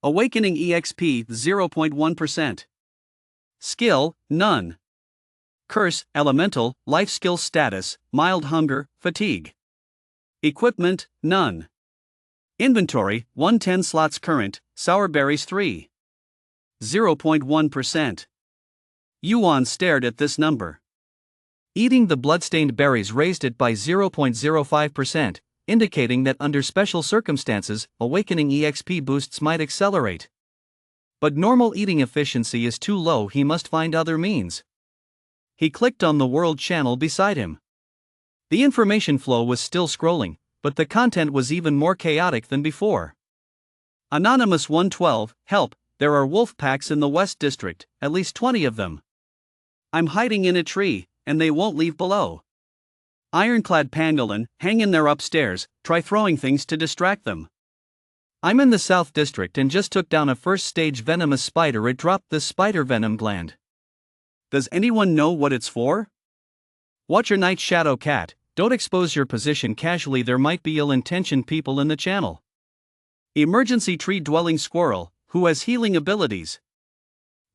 Awakening EXP 0.1%. Skill, none. Curse, Elemental, Life Skill Status, Mild Hunger, Fatigue. Equipment, none. Inventory, 110 slots current, Sour Berries 3. 0.1%. Yuan stared at this number. Eating the bloodstained berries raised it by 0.05%, indicating that under special circumstances, awakening EXP boosts might accelerate. But normal eating efficiency is too low. He must find other means. He clicked on the world channel beside him. The information flow was still scrolling, but the content was even more chaotic than before. Anonymous 112, help, there are wolf packs in the West District, at least 20 of them. I'm hiding in a tree, and they won't leave below. Ironclad pangolin, hang in there upstairs, try throwing things to distract them. I'm in the South District and just took down a first-stage venomous spider. It dropped the spider venom gland. Does anyone know what it's for? Watch your night, shadow cat. Don't expose your position casually. There might be ill-intentioned people in the channel. Emergency tree-dwelling squirrel, who has healing abilities.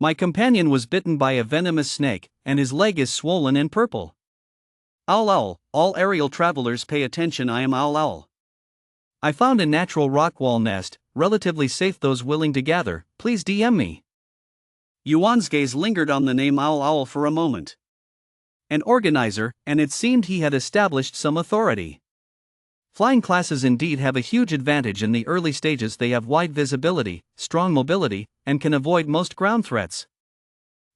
My companion was bitten by a venomous snake, and his leg is swollen and purple. Owl, all aerial travelers pay attention. I am Owl. I found a natural rock wall nest, relatively safe. Those willing to gather, please DM me. Yuan's gaze lingered on the name Owl for a moment. An organizer, and it seemed he had established some authority. Flying classes indeed have a huge advantage in the early stages. They have wide visibility, strong mobility, and can avoid most ground threats.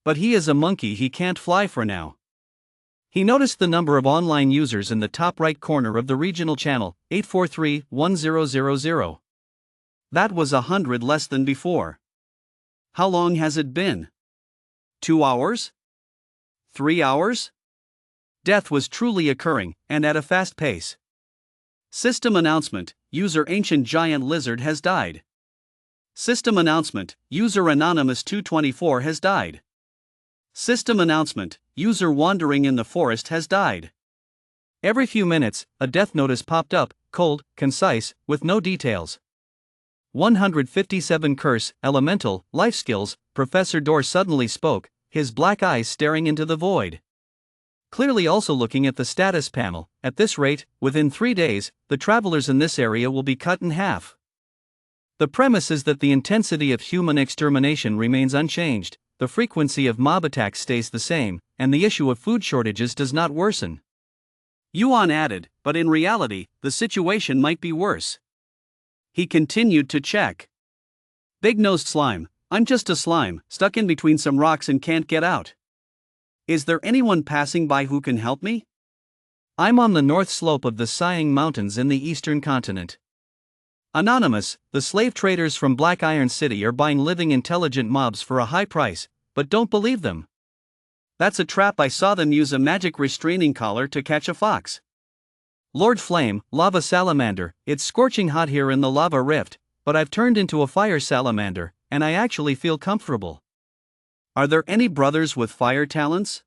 But he is a monkey. He can't fly for now. He noticed the number of online users in the top right corner of the regional channel, 843-1000. That was 100 less than before. How long has it been? 2 hours? 3 hours? Death was truly occurring, and at a fast pace. System announcement, user Ancient Giant Lizard has died. System announcement, user Anonymous 224 has died. System announcement, user wandering in the forest has died. Every few minutes, a death notice popped up, cold, concise, with no details. 157 Curse, Elemental, Life Skills. Professor Door suddenly spoke, his black eyes staring into the void. Clearly also looking at the status panel. At this rate, within 3 days, the travelers in this area will be cut in half. The premise is that the intensity of human extermination remains unchanged, the frequency of mob attacks stays the same, and the issue of food shortages does not worsen. Yuan added, but in reality, the situation might be worse. He continued to check. Big-nosed slime, I'm just a slime, stuck in between some rocks and can't get out. Is there anyone passing by who can help me? I'm on the north slope of the Sighing Mountains in the eastern continent. Anonymous, the slave traders from Black Iron City are buying living intelligent mobs for a high price, but don't believe them. That's a trap. I saw them use a magic restraining collar to catch a fox. Lord Flame, lava salamander, it's scorching hot here in the lava rift, but I've turned into a fire salamander, and I actually feel comfortable. Are there any brothers with fire talents?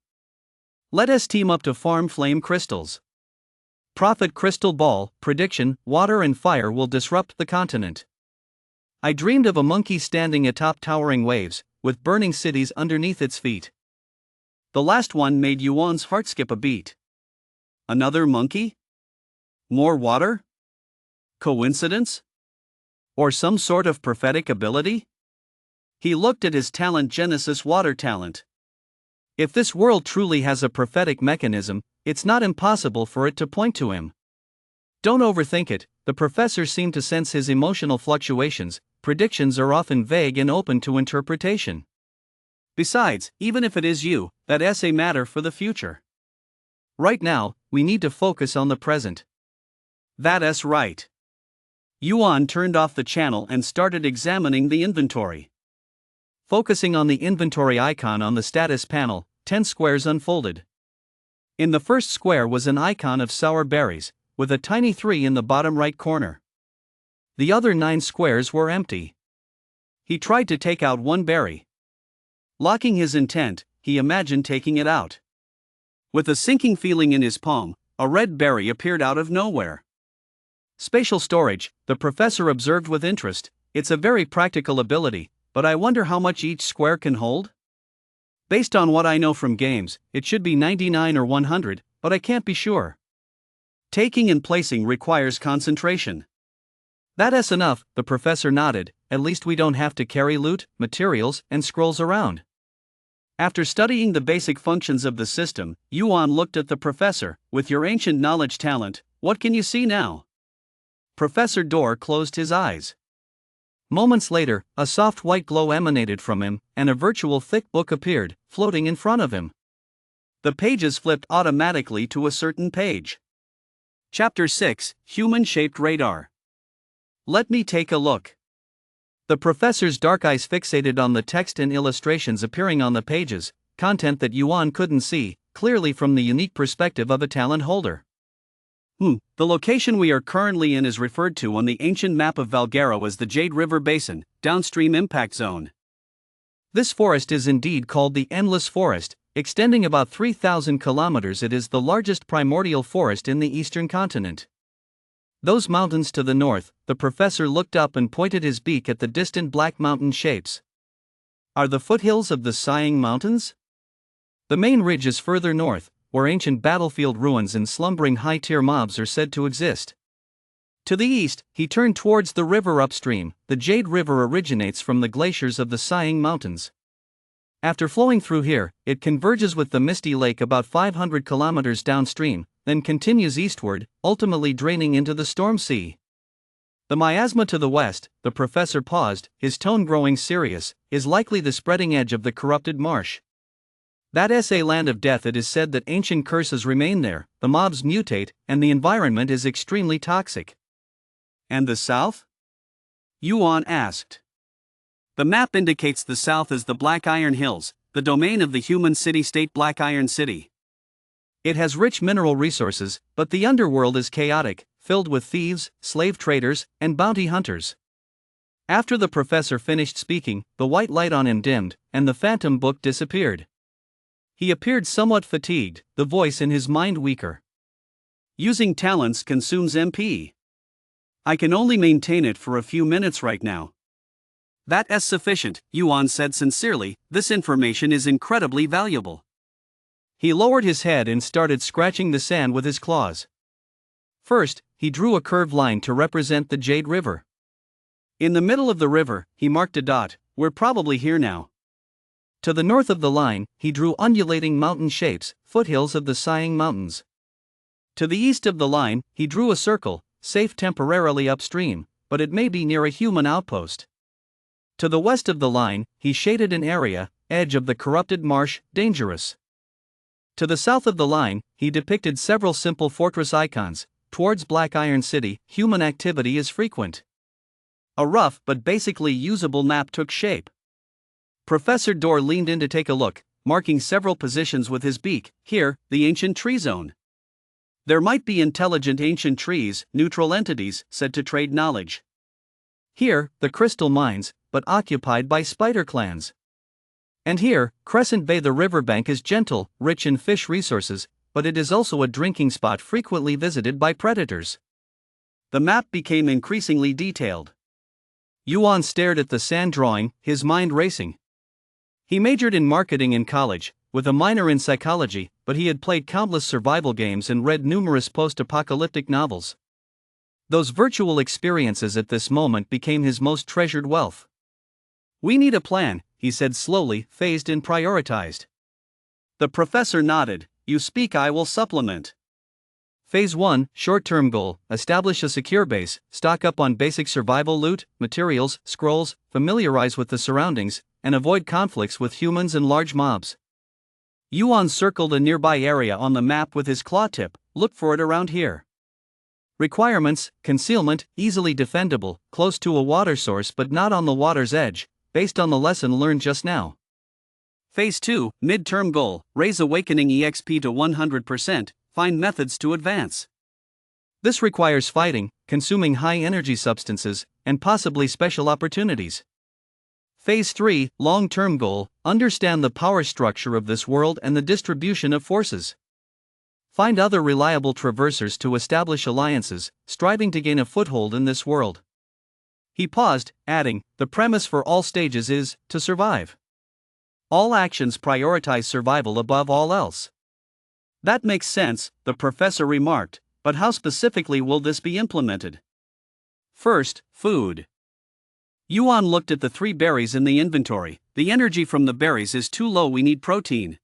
Let us team up to farm flame crystals. Prophet Crystal Ball, prediction, water and fire will disrupt the continent. I dreamed of a monkey standing atop towering waves, with burning cities underneath its feet. The last one made Yuan's heart skip a beat. Another monkey? More water? Coincidence? Or some sort of prophetic ability? He looked at his talent, Genesis water talent. If this world truly has a prophetic mechanism, it's not impossible for it to point to him. Don't overthink it, the professor seemed to sense his emotional fluctuations. Predictions are often vague and open to interpretation. Besides, even if it is you, that essay matter for the future. Right now, we need to focus on the present. That's right. Yuan turned off the channel and started examining the inventory. Focusing on the inventory icon on the status panel, 10 squares unfolded. In the first square was an icon of sour berries, with a tiny 3 in the bottom right corner. The other 9 squares were empty. He tried to take out one berry. Locking his intent, he imagined taking it out. With a sinking feeling in his palm, a red berry appeared out of nowhere. Spatial storage, the professor observed with interest. It's a very practical ability, but I wonder how much each square can hold? Based on what I know from games, it should be 99 or 100, but I can't be sure. Taking and placing requires concentration. That's enough, the professor nodded. At least we don't have to carry loot, materials, and scrolls around. After studying the basic functions of the system, Yuan looked at the professor. With your ancient knowledge talent, what can you see now? Professor Door closed his eyes. Moments later, a soft white glow emanated from him, and a virtual thick book appeared, floating in front of him. The pages flipped automatically to a certain page. Chapter 6, Human-Shaped Radar. Let me take a look. The professor's dark eyes fixated on the text and illustrations appearing on the pages, content that Yuan couldn't see, clearly from the unique perspective of a talent holder. The location we are currently in is referred to on the ancient map of Valguero as the Jade River Basin, downstream impact zone. This forest is indeed called the Endless Forest, extending about 3,000 kilometers. It is the largest primordial forest in the eastern continent. Those mountains to the north, the professor looked up and pointed his beak at the distant black mountain shapes. Are the foothills of the Sighing Mountains? The main ridge is further north, where ancient battlefield ruins and slumbering high-tier mobs are said to exist. To the east, he turned towards the river upstream. The Jade River originates from the glaciers of the Sighing Mountains. After flowing through here, it converges with the Misty Lake about 500 kilometers downstream, then continues eastward, ultimately draining into the Storm Sea. The miasma to the west, the professor paused, his tone growing serious, is likely the spreading edge of the corrupted marsh. That's a land of death. It is said that ancient curses remain there, the mobs mutate, and the environment is extremely toxic. And the south? Yuan asked. The map indicates the south as the Black Iron Hills, the domain of the human city-state Black Iron City. It has rich mineral resources, but the underworld is chaotic, filled with thieves, slave traders, and bounty hunters. After the professor finished speaking, the white light on him dimmed, and the phantom book disappeared. He appeared somewhat fatigued, the voice in his mind weaker. Using talents consumes MP. I can only maintain it for a few minutes right now. That is sufficient, Yuan said sincerely. This information is incredibly valuable. He lowered his head and started scratching the sand with his claws. First, he drew a curved line to represent the Jade River. In the middle of the river, he marked a dot. We're probably here now. To the north of the line, he drew undulating mountain shapes, foothills of the Sighing Mountains. To the east of the line, he drew a circle, safe temporarily upstream, but it may be near a human outpost. To the west of the line, he shaded an area, edge of the corrupted marsh, dangerous. To the south of the line, he depicted several simple fortress icons. Towards Black Iron City, human activity is frequent. A rough but basically usable map took shape. Professor Dorr leaned in to take a look, marking several positions with his beak. Here, the ancient tree zone. There might be intelligent ancient trees, neutral entities, said to trade knowledge. Here, the crystal mines, but occupied by spider clans. And here, Crescent Bay. The riverbank is gentle, rich in fish resources, but it is also a drinking spot frequently visited by predators. The map became increasingly detailed. Yuan stared at the sand drawing, his mind racing. He majored in marketing in college, with a minor in psychology, but he had played countless survival games and read numerous post-apocalyptic novels. Those virtual experiences at this moment became his most treasured wealth. We need a plan, he said slowly, phased and prioritized. The professor nodded. You speak, I will supplement. Phase 1, short-term goal, establish a secure base, stock up on basic survival loot, materials, scrolls, familiarize with the surroundings, and avoid conflicts with humans and large mobs. Yuan circled a nearby area on the map with his claw tip. Look for it around here. Requirements: concealment, easily defendable, close to a water source but not on the water's edge, based on the lesson learned just now. Phase 2, mid-term goal, raise awakening EXP to 100%, find methods to advance. This requires fighting, consuming high-energy substances, and possibly special opportunities. Phase 3, long-term goal, understand the power structure of this world and the distribution of forces. Find other reliable traversers to establish alliances, striving to gain a foothold in this world. He paused, adding, the premise for all stages is, to survive. All actions prioritize survival above all else. That makes sense, the professor remarked, but how specifically will this be implemented? First, food. Yuan looked at the 3 berries in the inventory. The energy from the berries is too low, we need protein.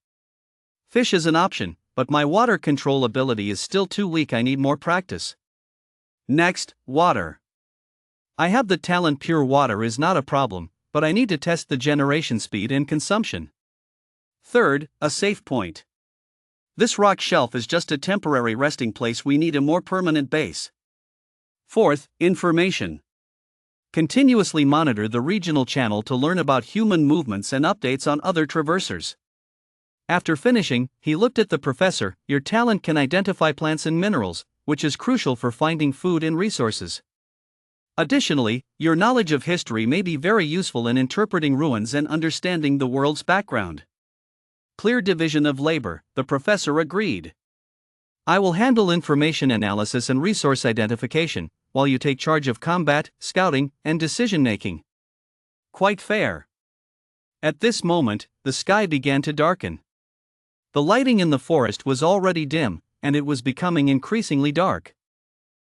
Fish is an option, but my water control ability is still too weak, I need more practice. Next, water. I have the talent, pure water is not a problem, but I need to test the generation speed and consumption. Third, a safe point. This rock shelf is just a temporary resting place, we need a more permanent base. Fourth, information. Continuously monitor the regional channel to learn about human movements and updates on other traversers. After finishing, he looked at the professor. Your talent can identify plants and minerals, which is crucial for finding food and resources. Additionally, your knowledge of history may be very useful in interpreting ruins and understanding the world's background. Clear division of labor, the professor agreed. I will handle information analysis and resource identification, while you take charge of combat, scouting, and decision-making. Quite fair. At this moment, the sky began to darken. The lighting in the forest was already dim, and it was becoming increasingly dark.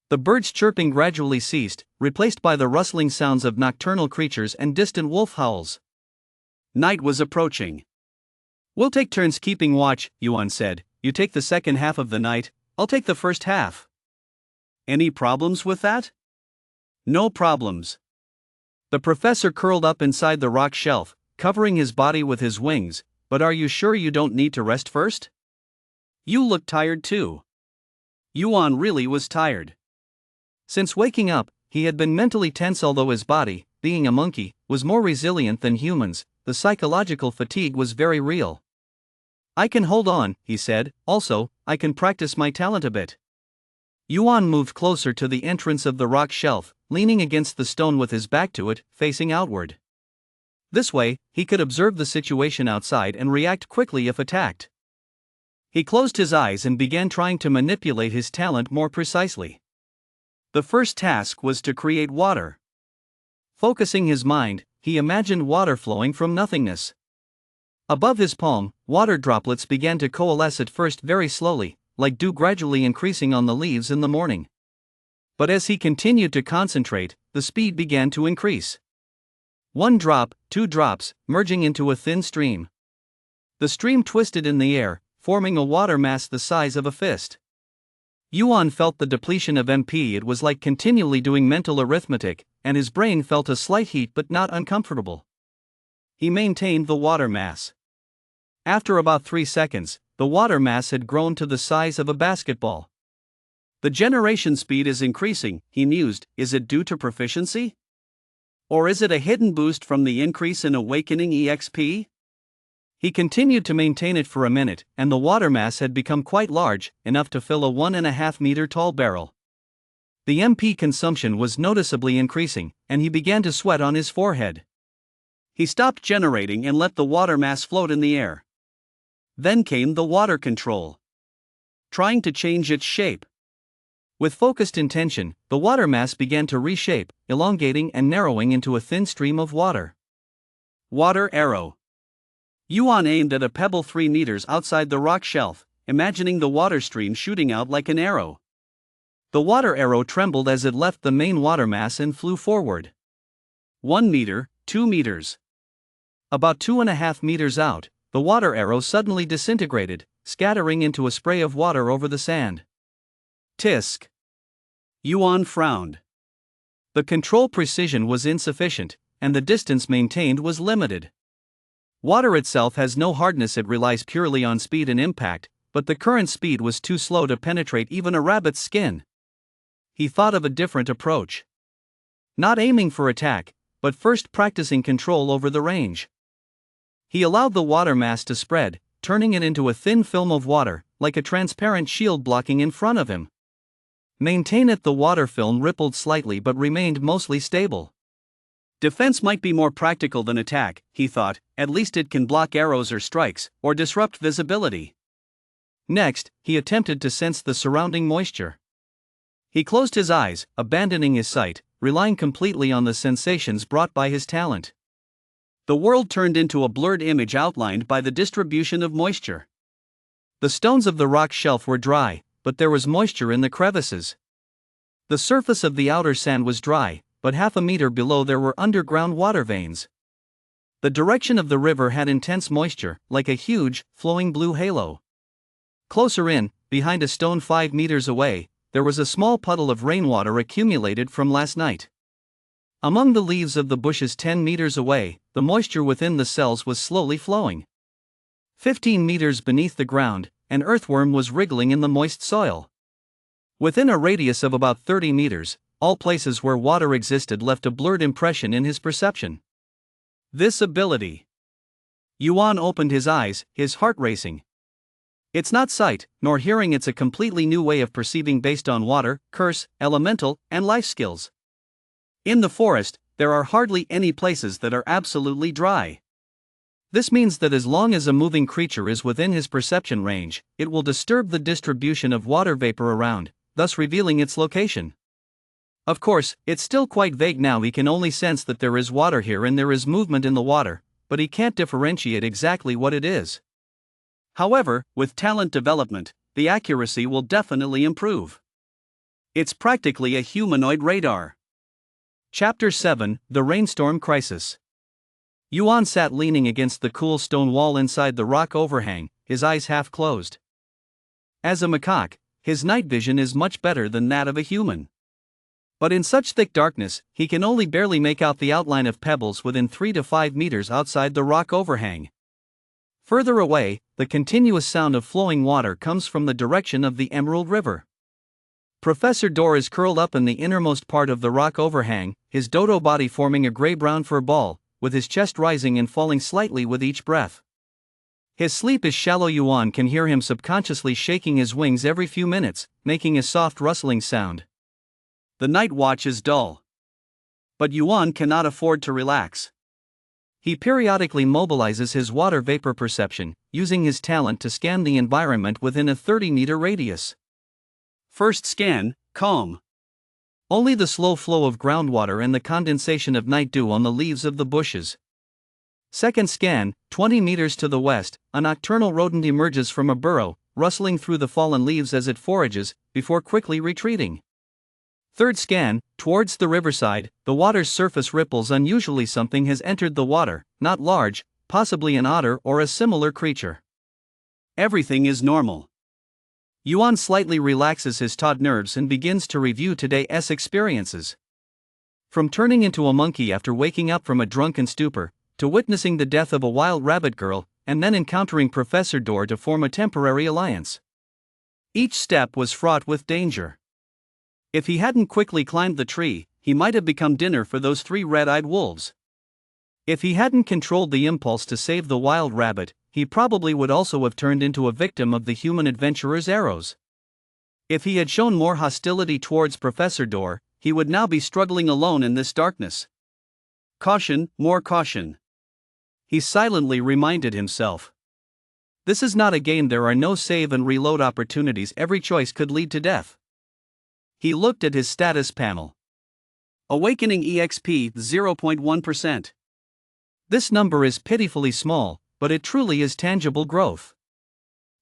The birds' chirping gradually ceased, replaced by the rustling sounds of nocturnal creatures and distant wolf howls. Night was approaching. We'll take turns keeping watch, Yuan said. You take the second half of the night, I'll take the first half. Any problems with that? No problems. The professor curled up inside the rock shelf, covering his body with his wings. But are you sure you don't need to rest first? You look tired too. Yuan really was tired. Since waking up, he had been mentally tense, although his body, being a monkey, was more resilient than humans. The psychological fatigue was very real. I can hold on, he said. Also, I can practice my talent a bit. Yuan moved closer to the entrance of the rock shelf, leaning against the stone with his back to it, facing outward. This way, he could observe the situation outside and react quickly if attacked. He closed his eyes and began trying to manipulate his talent more precisely. The first task was to create water. Focusing his mind, he imagined water flowing from nothingness. Above his palm, water droplets began to coalesce at first very slowly, like dew gradually increasing on the leaves in the morning. But as he continued to concentrate, the speed began to increase. 1 drop, 2 drops, merging into a thin stream. The stream twisted in the air, forming a water mass the size of a fist. Yuan felt the depletion of MP. It was like continually doing mental arithmetic, and his brain felt a slight heat but not uncomfortable. He maintained the water mass. After about 3 seconds, the water mass had grown to the size of a basketball. The generation speed is increasing, he mused. Is it due to proficiency? Or is it a hidden boost from the increase in awakening EXP? He continued to maintain it for a minute, and the water mass had become quite large, enough to fill a 1.5 meter tall barrel. The MP consumption was noticeably increasing, and he began to sweat on his forehead. He stopped generating and let the water mass float in the air. Then came the water control. Trying to change its shape. With focused intention, the water mass began to reshape, elongating and narrowing into a thin stream of water. Water arrow. Yuan aimed at a pebble 3 meters outside the rock shelf, imagining the water stream shooting out like an arrow. The water arrow trembled as it left the main water mass and flew forward. 1 meter, 2 meters. About 2.5 meters out, the water arrow suddenly disintegrated, scattering into a spray of water over the sand. Tisk. Yuan frowned. The control precision was insufficient, and the distance maintained was limited. Water itself has no hardness, it relies purely on speed and impact, but the current speed was too slow to penetrate even a rabbit's skin. He thought of a different approach. Not aiming for attack, but first practicing control over the range. He allowed the water mass to spread, turning it into a thin film of water, like a transparent shield blocking in front of him. Maintain it. The water film rippled slightly but remained mostly stable. Defense might be more practical than attack, he thought. At least it can block arrows or strikes, or disrupt visibility. Next, he attempted to sense the surrounding moisture. He closed his eyes, abandoning his sight, relying completely on the sensations brought by his talent. The world turned into a blurred image outlined by the distribution of moisture. The stones of the rock shelf were dry, but there was moisture in the crevices. The surface of the outer sand was dry, but 0.5 meter below there were underground water veins. The direction of the river had intense moisture, like a huge, flowing blue halo. Closer in, behind a stone 5 meters away, there was a small puddle of rainwater accumulated from last night. Among the leaves of the bushes 10 meters away, the moisture within the cells was slowly flowing. 15 meters beneath the ground, an earthworm was wriggling in the moist soil. Within a radius of about 30 meters, all places where water existed left a blurred impression in his perception. This ability. Yuan opened his eyes, his heart racing. It's not sight, nor hearing, it's a completely new way of perceiving based on water, curse, elemental, and life skills. In the forest, there are hardly any places that are absolutely dry. This means that as long as a moving creature is within his perception range, it will disturb the distribution of water vapor around, thus revealing its location. Of course, it's still quite vague now. He can only sense that there is water here and there is movement in the water, but he can't differentiate exactly what it is. However, with talent development, the accuracy will definitely improve. It's practically a humanoid radar. Chapter 7: The Rainstorm Crisis. Yuan sat leaning against the cool stone wall inside the rock overhang, his eyes half closed. As a macaque, his night vision is much better than that of a human. But in such thick darkness, he can only barely make out the outline of pebbles within 3 to 5 meters outside the rock overhang. Further away, the continuous sound of flowing water comes from the direction of the Emerald River. Professor Dodo is curled up in the innermost part of the rock overhang, his Dodo body forming a gray-brown fur ball, with his chest rising and falling slightly with each breath. His sleep is shallow. Yuan can hear him subconsciously shaking his wings every few minutes, making a soft rustling sound. The night watch is dull. But Yuan cannot afford to relax. He periodically mobilizes his water vapor perception, using his talent to scan the environment within a 30-meter radius. First scan, calm. Only the slow flow of groundwater and the condensation of night dew on the leaves of the bushes. Second scan, 20 meters to the west, a nocturnal rodent emerges from a burrow, rustling through the fallen leaves as it forages, before quickly retreating. Third scan, towards the riverside, the water's surface ripples unusually. Something has entered the water, not large, possibly an otter or a similar creature. Everything is normal. Yuan slightly relaxes his taut nerves and begins to review today's experiences. From turning into a monkey after waking up from a drunken stupor, to witnessing the death of a wild rabbit girl, and then encountering Professor Dodo to form a temporary alliance. Each step was fraught with danger. If he hadn't quickly climbed the tree, he might have become dinner for those 3 red-eyed wolves. If he hadn't controlled the impulse to save the wild rabbit, he probably would also have turned into a victim of the human adventurer's arrows. If he had shown more hostility towards Professor Dodo, he would now be struggling alone in this darkness. Caution, more caution. He silently reminded himself. This is not a game. There are no save and reload opportunities. Every choice could lead to death. He looked at his status panel. Awakening EXP 0.1%. This number is pitifully small, but it truly is tangible growth.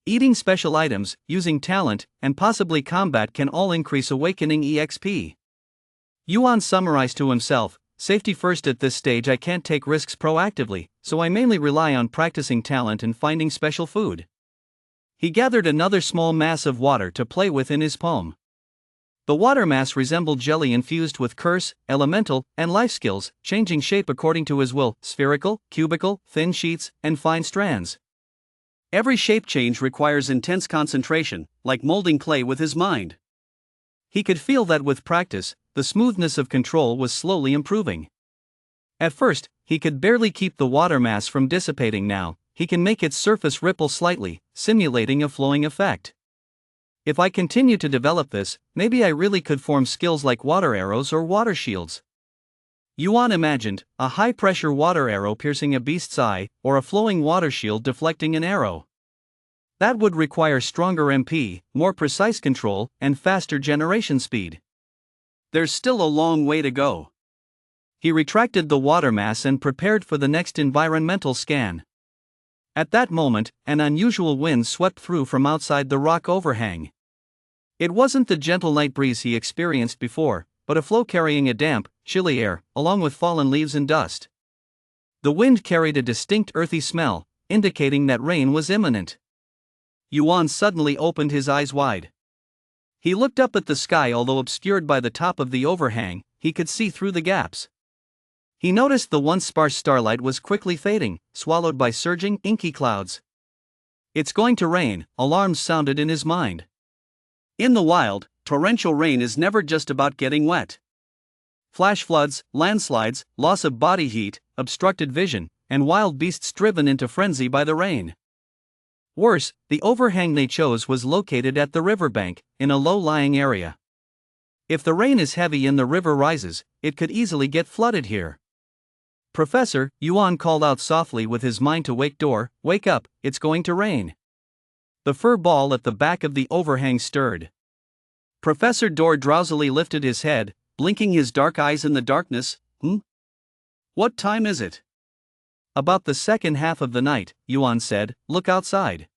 Eating special items, using talent, and possibly combat can all increase awakening EXP. Yuan summarized to himself, safety first at this stage. I can't take risks proactively, so I mainly rely on practicing talent and finding special food. He gathered another small mass of water to play with in his palm. The water mass resembled jelly infused with curse, elemental, and life skills, changing shape according to his will, spherical, cubical, thin sheets, and fine strands. Every shape change requires intense concentration, like molding clay with his mind. He could feel that with practice, the smoothness of control was slowly improving. At first, he could barely keep the water mass from dissipating. Now, he can make its surface ripple slightly, simulating a flowing effect. If I continue to develop this, maybe I really could form skills like water arrows or water shields. Yuan imagined, a high-pressure water arrow piercing a beast's eye, or a flowing water shield deflecting an arrow. That would require stronger MP, more precise control, and faster generation speed. There's still a long way to go. He retracted the water mass and prepared for the next environmental scan. At that moment, an unusual wind swept through from outside the rock overhang. It wasn't the gentle night breeze he experienced before, but a flow carrying a damp, chilly air, along with fallen leaves and dust. The wind carried a distinct earthy smell, indicating that rain was imminent. Yuan suddenly opened his eyes wide. He looked up at the sky. Although obscured by the top of the overhang, he could see through the gaps. He noticed the once sparse starlight was quickly fading, swallowed by surging, inky clouds. It's going to rain, alarms sounded in his mind. In the wild, torrential rain is never just about getting wet. Flash floods, landslides, loss of body heat, obstructed vision, and wild beasts driven into frenzy by the rain. Worse, the overhang they chose was located at the riverbank, in a low-lying area. If the rain is heavy and the river rises, it could easily get flooded here. Professor, Yuan called out softly with his mind to wake Dodo, wake up, it's going to rain. The fur ball at the back of the overhang stirred. Professor Dodo drowsily lifted his head, blinking his dark eyes in the darkness. What time is it? About the second half of the night, Yuan said, look outside.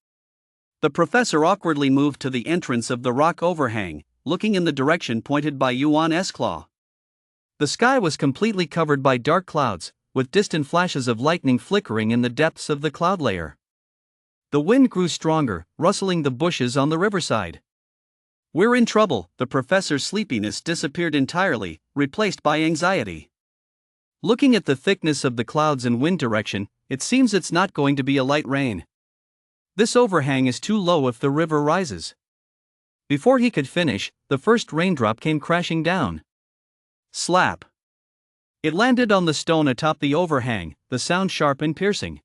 The professor awkwardly moved to the entrance of the rock overhang, looking in the direction pointed by Yuan's claw. The sky was completely covered by dark clouds, with distant flashes of lightning flickering in the depths of the cloud layer. The wind grew stronger, rustling the bushes on the riverside. We're in trouble. The professor's sleepiness disappeared entirely, replaced by anxiety. Looking at the thickness of the clouds and wind direction, it seems it's not going to be a light rain. This overhang is too low if the river rises. Before he could finish, the first raindrop came crashing down. Slap! It landed on the stone atop the overhang, the sound sharp and piercing.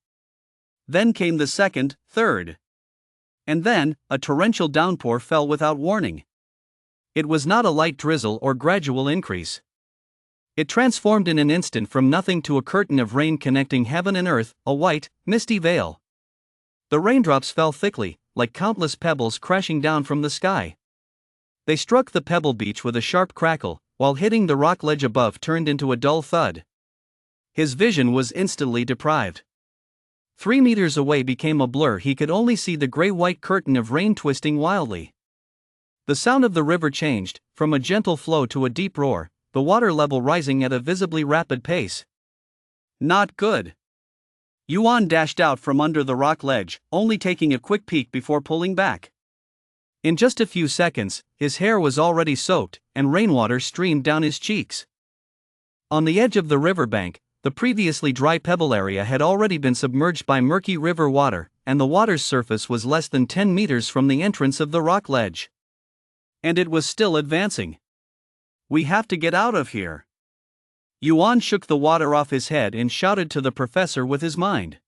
Then came the second, third. And then, a torrential downpour fell without warning. It was not a light drizzle or gradual increase. It transformed in an instant from nothing to a curtain of rain connecting heaven and earth, a white, misty veil. The raindrops fell thickly, like countless pebbles crashing down from the sky. They struck the pebble beach with a sharp crackle, while hitting the rock ledge above turned into a dull thud. His vision was instantly deprived. 3 meters away became a blur. He could only see the gray-white curtain of rain twisting wildly. The sound of the river changed, from a gentle flow to a deep roar, the water level rising at a visibly rapid pace. Not good. Yuan dashed out from under the rock ledge, only taking a quick peek before pulling back. In just a few seconds, his hair was already soaked, and rainwater streamed down his cheeks. On the edge of the riverbank, the previously dry pebble area had already been submerged by murky river water, and the water's surface was less than 10 meters from the entrance of the rock ledge. And it was still advancing. We have to get out of here. Yuan shook the water off his head and shouted to the professor with his mind.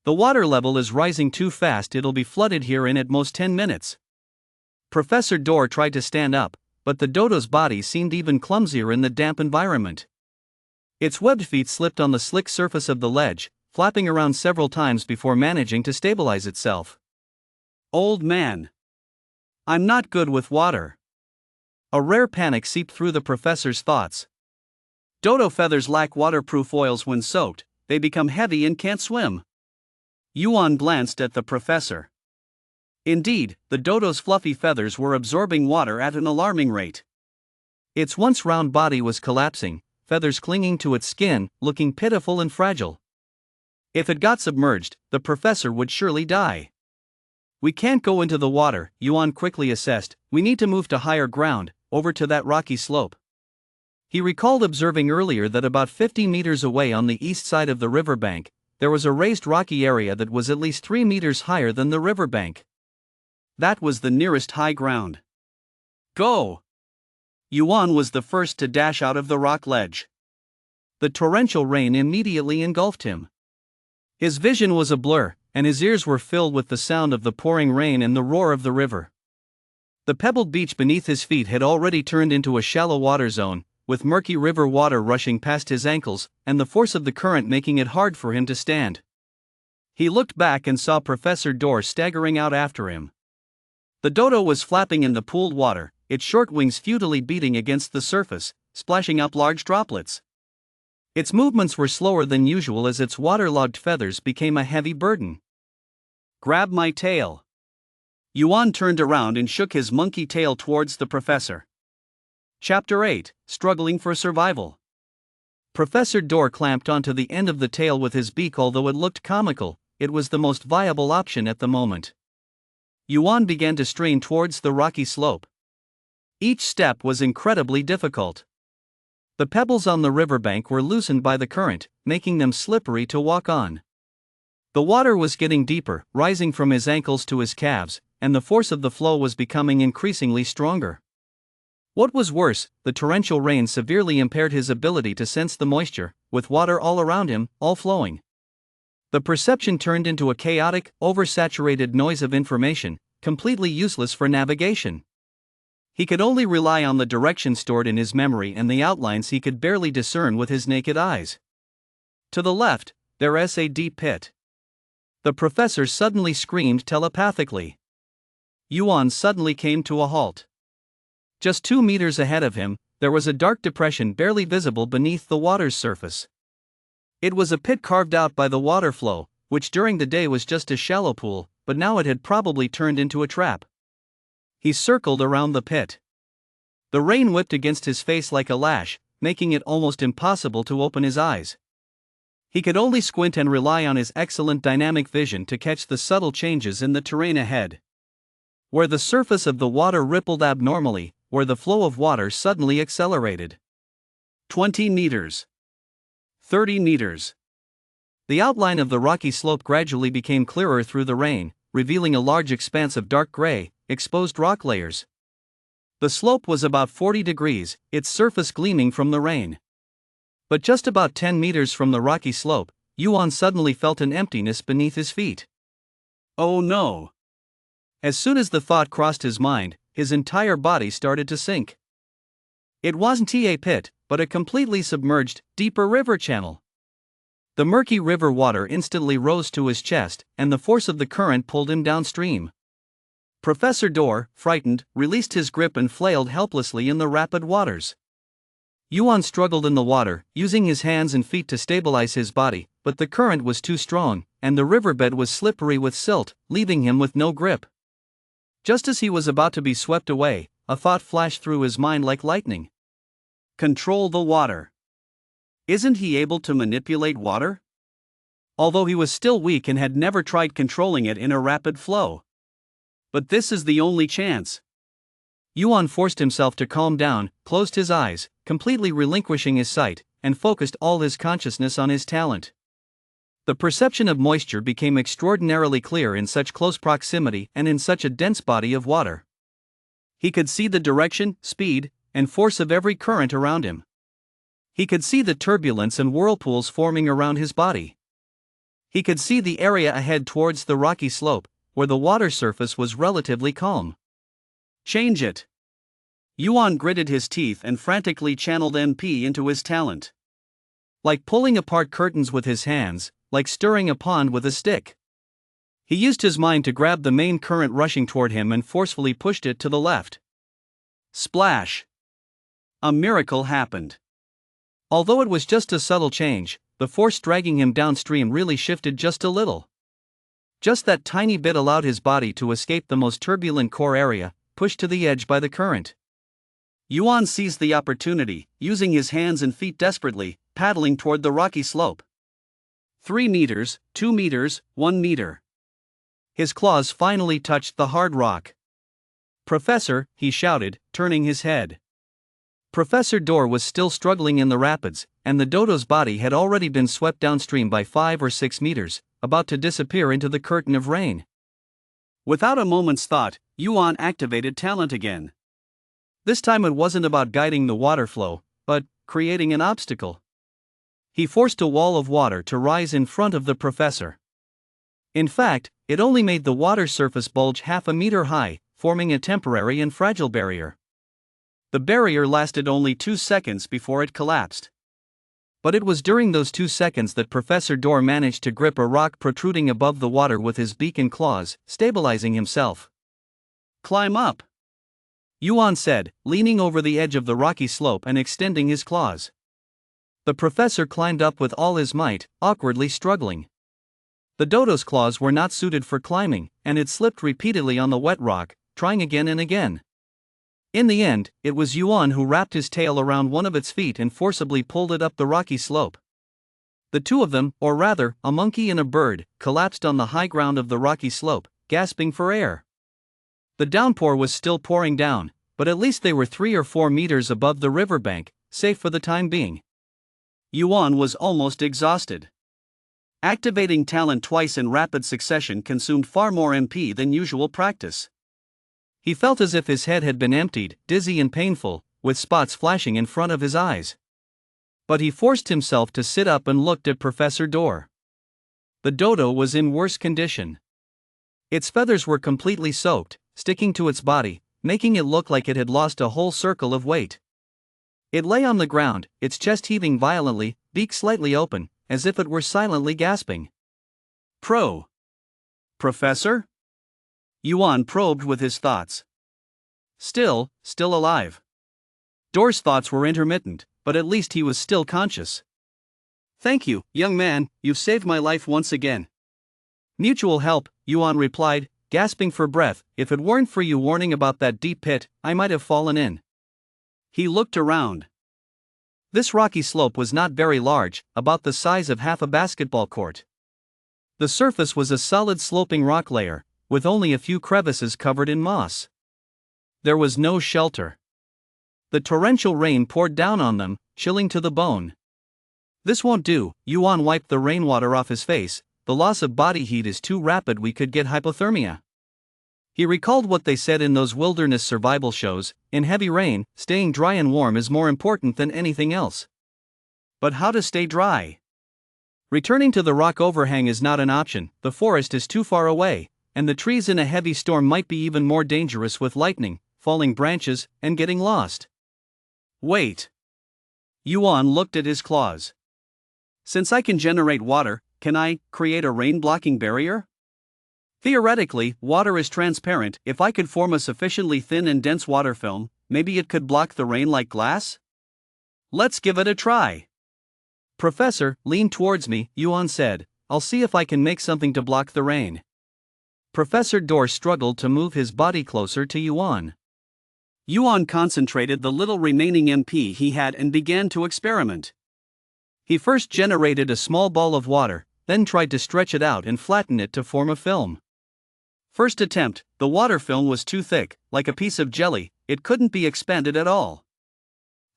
The water level is rising too fast. It'll be flooded here in at most 10 minutes. Professor Dor tried to stand up, but the dodo's body seemed even clumsier in the damp environment. Its webbed feet slipped on the slick surface of the ledge, flapping around several times before managing to stabilize itself. Old man. I'm not good with water. A rare panic seeped through the professor's thoughts. Dodo feathers lack waterproof oils when soaked, they become heavy and can't swim. Yuan glanced at the professor. Indeed, the dodo's fluffy feathers were absorbing water at an alarming rate. Its once round body was collapsing, feathers clinging to its skin, looking pitiful and fragile. If it got submerged, the professor would surely die. We can't go into the water, Yuan quickly assessed. We need to move to higher ground, over to that rocky slope. He recalled observing earlier that about 50 meters away on the east side of the riverbank, there was a raised rocky area that was at least 3 meters higher than the riverbank. That was the nearest high ground. Go! Yuan was the first to dash out of the rock ledge. The torrential rain immediately engulfed him. His vision was a blur, and his ears were filled with the sound of the pouring rain and the roar of the river. The pebbled beach beneath his feet had already turned into a shallow water zone, with murky river water rushing past his ankles, and the force of the current making it hard for him to stand. He looked back and saw Professor Dor staggering out after him. The dodo was flapping in the pooled water, its short wings futilely beating against the surface, splashing up large droplets. Its movements were slower than usual as its waterlogged feathers became a heavy burden. Grab my tail. Yuan turned around and shook his monkey tail towards the professor. Chapter 8, Struggling for Survival. Professor Dor clamped onto the end of the tail with his beak. Although it looked comical, it was the most viable option at the moment. Yuan began to strain towards the rocky slope. Each step was incredibly difficult. The pebbles on the riverbank were loosened by the current, making them slippery to walk on. The water was getting deeper, rising from his ankles to his calves, and the force of the flow was becoming increasingly stronger. What was worse, the torrential rain severely impaired his ability to sense the moisture, with water all around him, all flowing. The perception turned into a chaotic, oversaturated noise of information, completely useless for navigation. He could only rely on the direction stored in his memory and the outlines he could barely discern with his naked eyes. To the left, there's a deep pit. The professor suddenly screamed telepathically. Yuan suddenly came to a halt. Just 2 meters ahead of him, there was a dark depression barely visible beneath the water's surface. It was a pit carved out by the water flow, which during the day was just a shallow pool, but now it had probably turned into a trap. He circled around the pit. The rain whipped against his face like a lash, making it almost impossible to open his eyes. He could only squint and rely on his excellent dynamic vision to catch the subtle changes in the terrain ahead. Where the surface of the water rippled abnormally, where the flow of water suddenly accelerated. 20 meters. 30 meters. The outline of the rocky slope gradually became clearer through the rain, revealing a large expanse of dark gray, exposed rock layers. The slope was about 40 degrees, its surface gleaming from the rain. But just about 10 meters from the rocky slope, Yuan suddenly felt an emptiness beneath his feet. Oh no! As soon as the thought crossed his mind, his entire body started to sink. It wasn't a pit, but a completely submerged, deeper river channel. The murky river water instantly rose to his chest, and the force of the current pulled him downstream. Professor Dor, frightened, released his grip and flailed helplessly in the rapid waters. Yuan struggled in the water, using his hands and feet to stabilize his body, but the current was too strong, and the riverbed was slippery with silt, leaving him with no grip. Just as he was about to be swept away, a thought flashed through his mind like lightning. Control the water. Isn't he able to manipulate water? Although he was still weak and had never tried controlling it in a rapid flow. But this is the only chance. Yuan forced himself to calm down, closed his eyes, completely relinquishing his sight, and focused all his consciousness on his talent. The perception of moisture became extraordinarily clear in such close proximity and in such a dense body of water. He could see the direction, speed, and force of every current around him. He could see the turbulence and whirlpools forming around his body. He could see the area ahead towards the rocky slope, where the water surface was relatively calm. Change it. Yuan gritted his teeth and frantically channeled MP into his talent. Like pulling apart curtains with his hands, like stirring a pond with a stick. He used his mind to grab the main current rushing toward him and forcefully pushed it to the left. Splash! A miracle happened. Although it was just a subtle change, the force dragging him downstream really shifted just a little. Just that tiny bit allowed his body to escape the most turbulent core area, pushed to the edge by the current. Yuan seized the opportunity, using his hands and feet desperately, paddling toward the rocky slope. 3 meters, 2 meters, 1 meter. His claws finally touched the hard rock. "Professor," he shouted, turning his head. Professor Dor was still struggling in the rapids, and the Dodo's body had already been swept downstream by 5 or 6 meters, about to disappear into the curtain of rain. Without a moment's thought, Yuan activated talent again. This time it wasn't about guiding the water flow, but creating an obstacle. He forced a wall of water to rise in front of the professor. In fact, it only made the water surface bulge half a meter high, forming a temporary and fragile barrier. The barrier lasted only 2 seconds before it collapsed. But it was during those 2 seconds that Professor Dor managed to grip a rock protruding above the water with his beak and claws, stabilizing himself. "Climb up," Yuan said, leaning over the edge of the rocky slope and extending his claws. The professor climbed up with all his might, awkwardly struggling. The Dodo's claws were not suited for climbing, and it slipped repeatedly on the wet rock, trying again and again. In the end, it was Yuan who wrapped his tail around one of its feet and forcibly pulled it up the rocky slope. The two of them, or rather, a monkey and a bird, collapsed on the high ground of the rocky slope, gasping for air. The downpour was still pouring down, but at least they were 3 or 4 meters above the riverbank, safe for the time being. Yuan was almost exhausted. Activating talent twice in rapid succession consumed far more MP than usual practice. He felt as if his head had been emptied, dizzy and painful, with spots flashing in front of his eyes. But he forced himself to sit up and looked at Professor Dor. The Dodo was in worse condition. Its feathers were completely soaked, sticking to its body, making it look like it had lost a whole circle of weight. It lay on the ground, its chest heaving violently, beak slightly open, as if it were silently gasping. Professor? Yuan probed with his thoughts. Still alive. Dor's thoughts were intermittent, but at least he was still conscious. "Thank you, young man, you've saved my life once again." "Mutual help," Yuan replied, gasping for breath. "If it weren't for you warning about that deep pit, I might have fallen in." He looked around. This rocky slope was not very large, about the size of half a basketball court. The surface was a solid sloping rock layer, with only a few crevices covered in moss. There was no shelter. The torrential rain poured down on them, chilling to the bone. "This won't do," Yuan wiped the rainwater off his face. "The loss of body heat is too rapid, we could get hypothermia." He recalled what they said in those wilderness survival shows: in heavy rain, staying dry and warm is more important than anything else. But how to stay dry? Returning to the rock overhang is not an option, the forest is too far away, and the trees in a heavy storm might be even more dangerous with lightning, falling branches, and getting lost. Wait. Yuan looked at his claws. Since I can generate water, can I create a rain-blocking barrier? Theoretically, water is transparent. If I could form a sufficiently thin and dense water film, maybe it could block the rain like glass? Let's give it a try. Professor, lean towards me, Yuan said. I'll see if I can make something to block the rain. Professor Dor struggled to move his body closer to Yuan. Yuan concentrated the little remaining MP he had and began to experiment. He first generated a small ball of water, then tried to stretch it out and flatten it to form a film. First attempt, the water film was too thick, like a piece of jelly, it couldn't be expanded at all.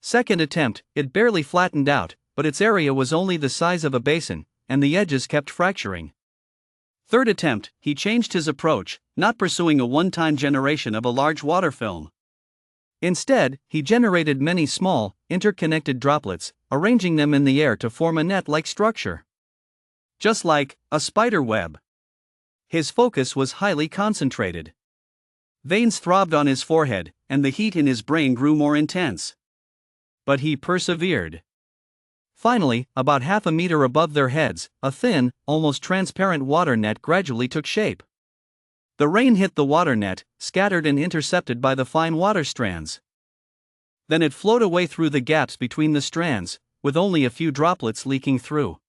Second attempt, it barely flattened out, but its area was only the size of a basin, and the edges kept fracturing. Third attempt, he changed his approach, not pursuing a one-time generation of a large water film. Instead, he generated many small, interconnected droplets, arranging them in the air to form a net-like structure. Just like a spider web. His focus was highly concentrated. Veins throbbed on his forehead, and the heat in his brain grew more intense. But he persevered. Finally, about half a meter above their heads, a thin, almost transparent water net gradually took shape. The rain hit the water net, scattered and intercepted by the fine water strands. Then it flowed away through the gaps between the strands, with only a few droplets leaking through.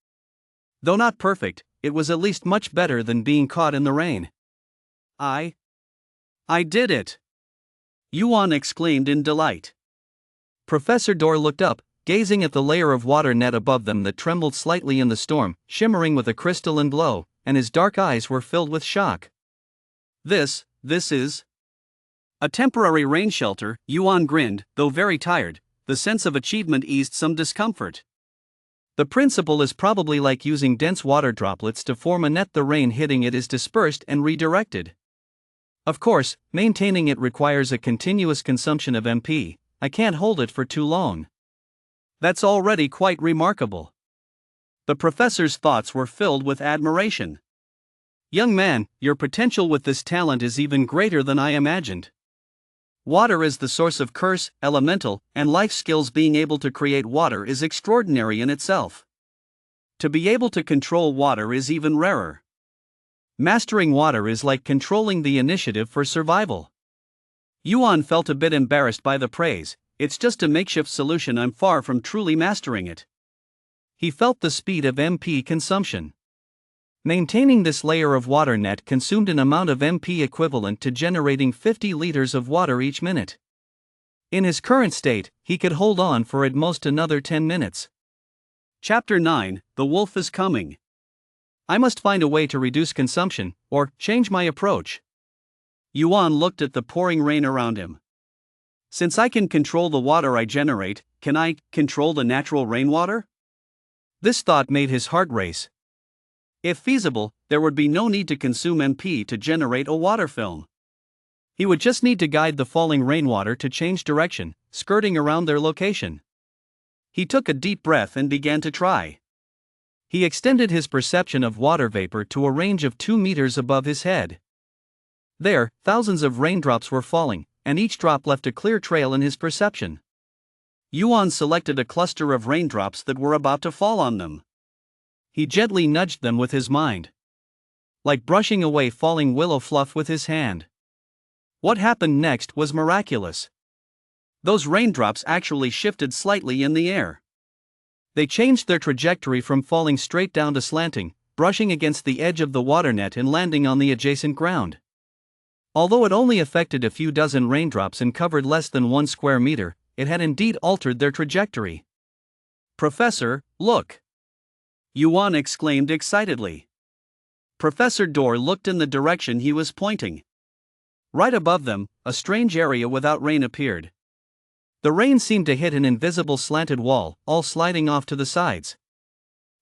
Though not perfect, it was at least much better than being caught in the rain. I did it! Yuan exclaimed in delight. Professor Dor looked up, gazing at the layer of water net above them that trembled slightly in the storm, shimmering with a crystalline glow, and his dark eyes were filled with shock. This is a temporary rain shelter, Yuan grinned, though very tired. The sense of achievement eased some discomfort. The principle is probably like using dense water droplets to form a net. The rain hitting it is dispersed and redirected. Of course, maintaining it requires a continuous consumption of MP. I can't hold it for too long. That's already quite remarkable. The professor's thoughts were filled with admiration. Young man, your potential with this talent is even greater than I imagined. Water is the source of curse, elemental, and life skills. Being able to create water is extraordinary in itself. To be able to control water is even rarer. Mastering water is like controlling the initiative for survival. Yuan felt a bit embarrassed by the praise. It's just a makeshift solution. I'm far from truly mastering it. He felt the speed of MP consumption. Maintaining this layer of water net consumed an amount of MP equivalent to generating 50 liters of water each minute. In his current state, he could hold on for at most another 10 minutes. Chapter 9, The Wolf is Coming. I must find a way to reduce consumption, or change my approach. Yuan looked at the pouring rain around him. Since I can control the water I generate, can I control the natural rainwater? This thought made his heart race. If feasible, there would be no need to consume MP to generate a water film. He would just need to guide the falling rainwater to change direction, skirting around their location. He took a deep breath and began to try. He extended his perception of water vapor to a range of 2 meters above his head. There, thousands of raindrops were falling, and each drop left a clear trail in his perception. Yuan selected a cluster of raindrops that were about to fall on them. He gently nudged them with his mind, like brushing away falling willow fluff with his hand. What happened next was miraculous. Those raindrops actually shifted slightly in the air. They changed their trajectory from falling straight down to slanting, brushing against the edge of the water net and landing on the adjacent ground. Although it only affected a few dozen raindrops and covered less than 1 square meter, it had indeed altered their trajectory. Professor, look! Yuan exclaimed excitedly. Professor Dor looked in the direction he was pointing. Right above them, a strange area without rain appeared. The rain seemed to hit an invisible slanted wall, all sliding off to the sides.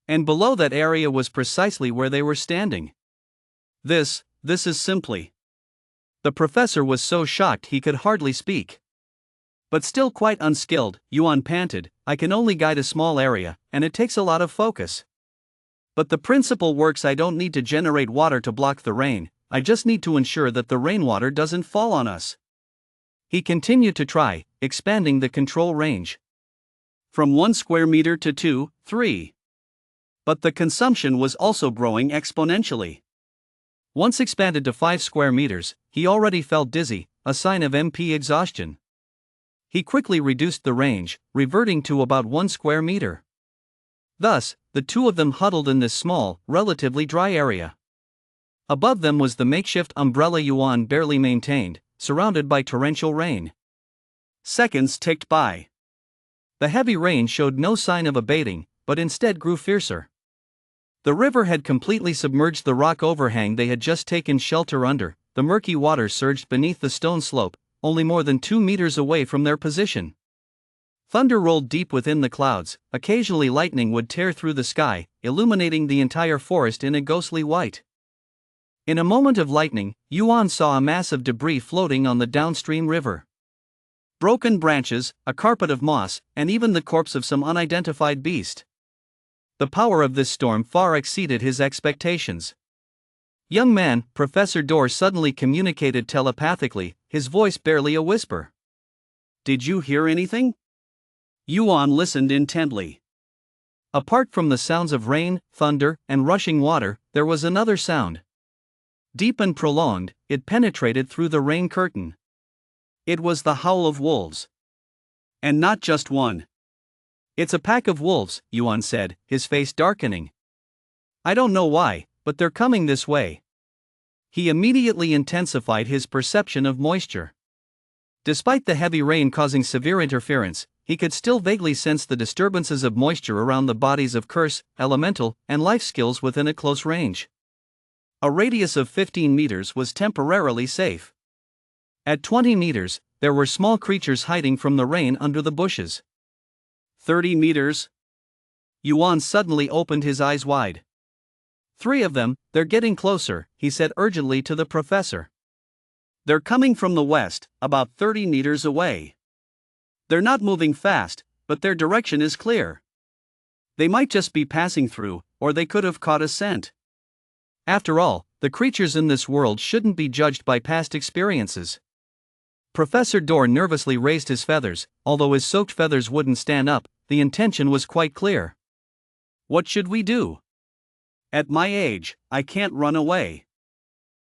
And below that area was precisely where they were standing. This is simply... The professor was so shocked he could hardly speak. But still quite unskilled, Yuan panted, I can only guide a small area, and it takes a lot of focus. But the principle works. I don't need to generate water to block the rain, I just need to ensure that the rainwater doesn't fall on us. He continued to try, expanding the control range from 1 square meter to 2, 3. But the consumption was also growing exponentially. Once expanded to 5 square meters, he already felt dizzy, a sign of MP exhaustion. He quickly reduced the range, reverting to about 1 square meter. Thus, the two of them huddled in this small, relatively dry area. Above them was the makeshift umbrella Yuan barely maintained, surrounded by torrential rain. Seconds ticked by. The heavy rain showed no sign of abating, but instead grew fiercer. The river had completely submerged the rock overhang they had just taken shelter under. The murky water surged beneath the stone slope, only more than 2 meters away from their position. Thunder rolled deep within the clouds. Occasionally lightning would tear through the sky, illuminating the entire forest in a ghostly white. In a moment of lightning, Yuan saw a mass of debris floating on the downstream river. Broken branches, a carpet of moss, and even the corpse of some unidentified beast. The power of this storm far exceeded his expectations. "Young man," Professor Dorr suddenly communicated telepathically, his voice barely a whisper. "Did you hear anything?" Yuan listened intently. Apart from the sounds of rain, thunder, and rushing water, there was another sound. Deep and prolonged, it penetrated through the rain curtain. It was the howl of wolves. And not just one. "It's a pack of wolves," Yuan said, his face darkening. "I don't know why, but they're coming this way." He immediately intensified his perception of moisture. Despite the heavy rain causing severe interference, he could still vaguely sense the disturbances of moisture around the bodies of curse, elemental, and life skills within a close range. A radius of 15 meters was temporarily safe. At 20 meters, there were small creatures hiding from the rain under the bushes. 30 meters? Yuan suddenly opened his eyes wide. 3 of them, they're getting closer, he said urgently to the professor. They're coming from the west, about 30 meters away. They're not moving fast, but their direction is clear. They might just be passing through, or they could have caught a scent. After all, the creatures in this world shouldn't be judged by past experiences. Professor Dorr nervously raised his feathers. Although his soaked feathers wouldn't stand up, the intention was quite clear. "What should we do?" "At my age, I can't run away."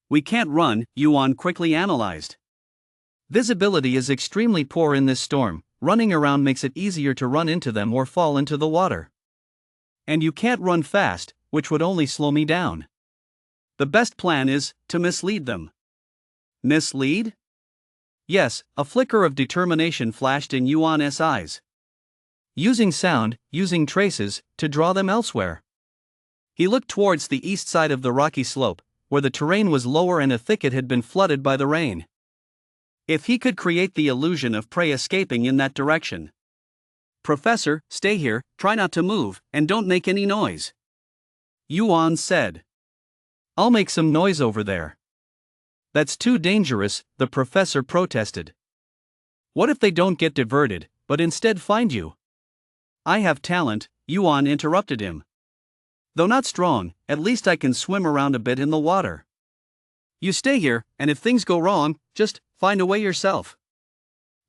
"We can't run," Yuan quickly analyzed. "Visibility is extremely poor in this storm. Running around makes it easier to run into them or fall into the water. And you can't run fast, which would only slow me down. The best plan is to mislead them." "Mislead?" Yes, a flicker of determination flashed in Yuan's eyes. Using sound, using traces, to draw them elsewhere. He looked towards the east side of the rocky slope, where the terrain was lower and a thicket had been flooded by the rain. If he could create the illusion of prey escaping in that direction. "Professor, stay here, try not to move, and don't make any noise," Yuan said. "I'll make some noise over there." "That's too dangerous," the professor protested. "What if they don't get diverted, but instead find you?" "I have talent," Yuan interrupted him. "Though not strong, at least I can swim around a bit in the water. You stay here, and if things go wrong, just find a way yourself."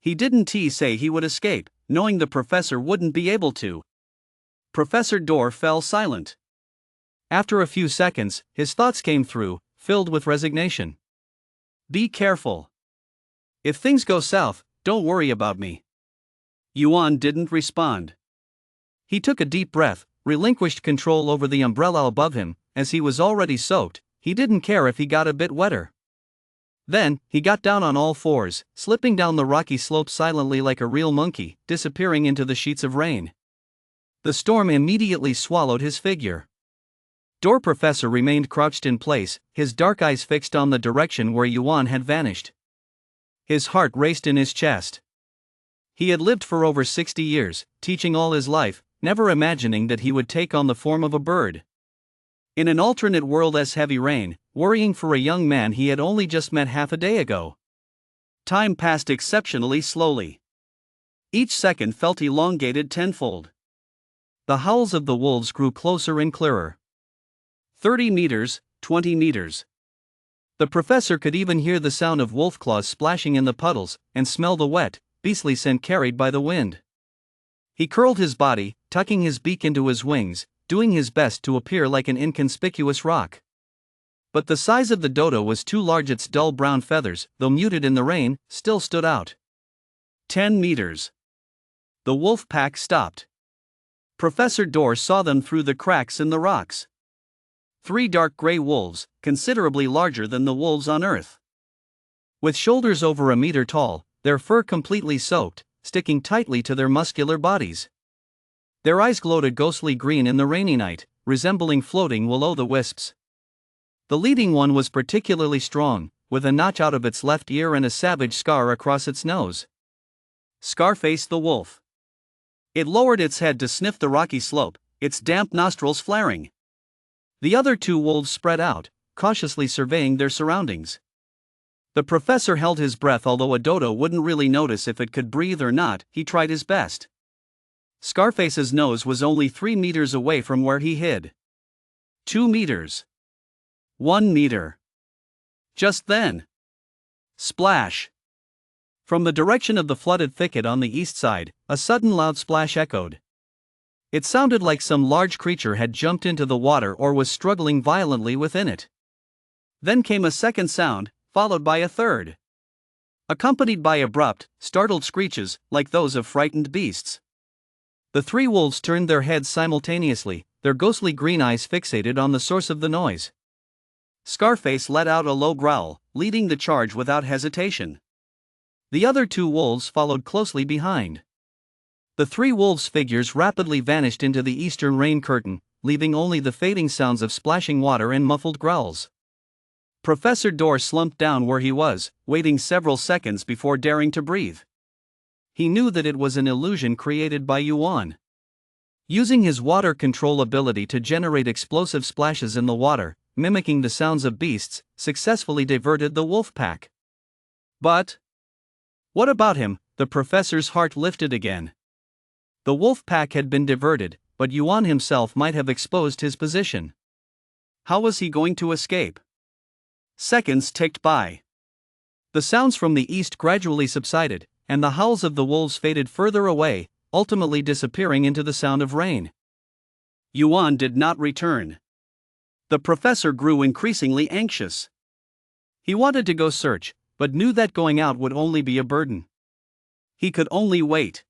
He didn't say he would escape, knowing the professor wouldn't be able to. Professor Dorr fell silent. After a few seconds, his thoughts came through, filled with resignation. "Be careful. If things go south, don't worry about me." Yuan didn't respond. He took a deep breath, relinquished control over the umbrella above him. As he was already soaked, he didn't care if he got a bit wetter. Then, he got down on all fours, slipping down the rocky slope silently like a real monkey, disappearing into the sheets of rain. The storm immediately swallowed his figure. Door Professor remained crouched in place, his dark eyes fixed on the direction where Yuan had vanished. His heart raced in his chest. He had lived for over 60 years, teaching all his life, never imagining that he would take on the form of a bird. In an alternate world as heavy rain, worrying for a young man he had only just met half a day ago. Time passed exceptionally slowly. Each second felt elongated tenfold. The howls of the wolves grew closer and clearer. 30 meters, 20 meters. The professor could even hear the sound of wolf claws splashing in the puddles, and smell the wet, beastly scent carried by the wind. He curled his body, tucking his beak into his wings, doing his best to appear like an inconspicuous rock. But the size of the dodo was too large. Its dull brown feathers, though muted in the rain, still stood out. 10 meters. The wolf pack stopped. Professor Dor saw them through the cracks in the rocks. 3 dark gray wolves, considerably larger than the wolves on Earth. With shoulders over a meter tall, their fur completely soaked, sticking tightly to their muscular bodies. Their eyes glowed a ghostly green in the rainy night, resembling floating will-o'-the-wisps. The leading one was particularly strong, with a notch out of its left ear and a savage scar across its nose. Scarface the wolf. It lowered its head to sniff the rocky slope, its damp nostrils flaring. The other 2 wolves spread out, cautiously surveying their surroundings. The professor held his breath. Although a dodo wouldn't really notice if it could breathe or not, he tried his best. Scarface's nose was only 3 meters away from where he hid. 2 meters. 1 meter. Just then. Splash. From the direction of the flooded thicket on the east side, a sudden loud splash echoed. It sounded like some large creature had jumped into the water or was struggling violently within it. Then came a second sound, followed by a third. Accompanied by abrupt, startled screeches, like those of frightened beasts. The 3 wolves turned their heads simultaneously, their ghostly green eyes fixated on the source of the noise. Scarface let out a low growl, leading the charge without hesitation. The other 2 wolves followed closely behind. The 3 wolves' figures rapidly vanished into the eastern rain curtain, leaving only the fading sounds of splashing water and muffled growls. Professor Dor slumped down where he was, waiting several seconds before daring to breathe. He knew that it was an illusion created by Yuan. Using his water control ability to generate explosive splashes in the water, mimicking the sounds of beasts, successfully diverted the wolf pack. But what about him? The professor's heart lifted again. The wolf pack had been diverted, but Yuan himself might have exposed his position. How was he going to escape? Seconds ticked by. The sounds from the east gradually subsided, and the howls of the wolves faded further away, ultimately disappearing into the sound of rain. Yuan did not return. The professor grew increasingly anxious. He wanted to go search, but knew that going out would only be a burden. He could only wait.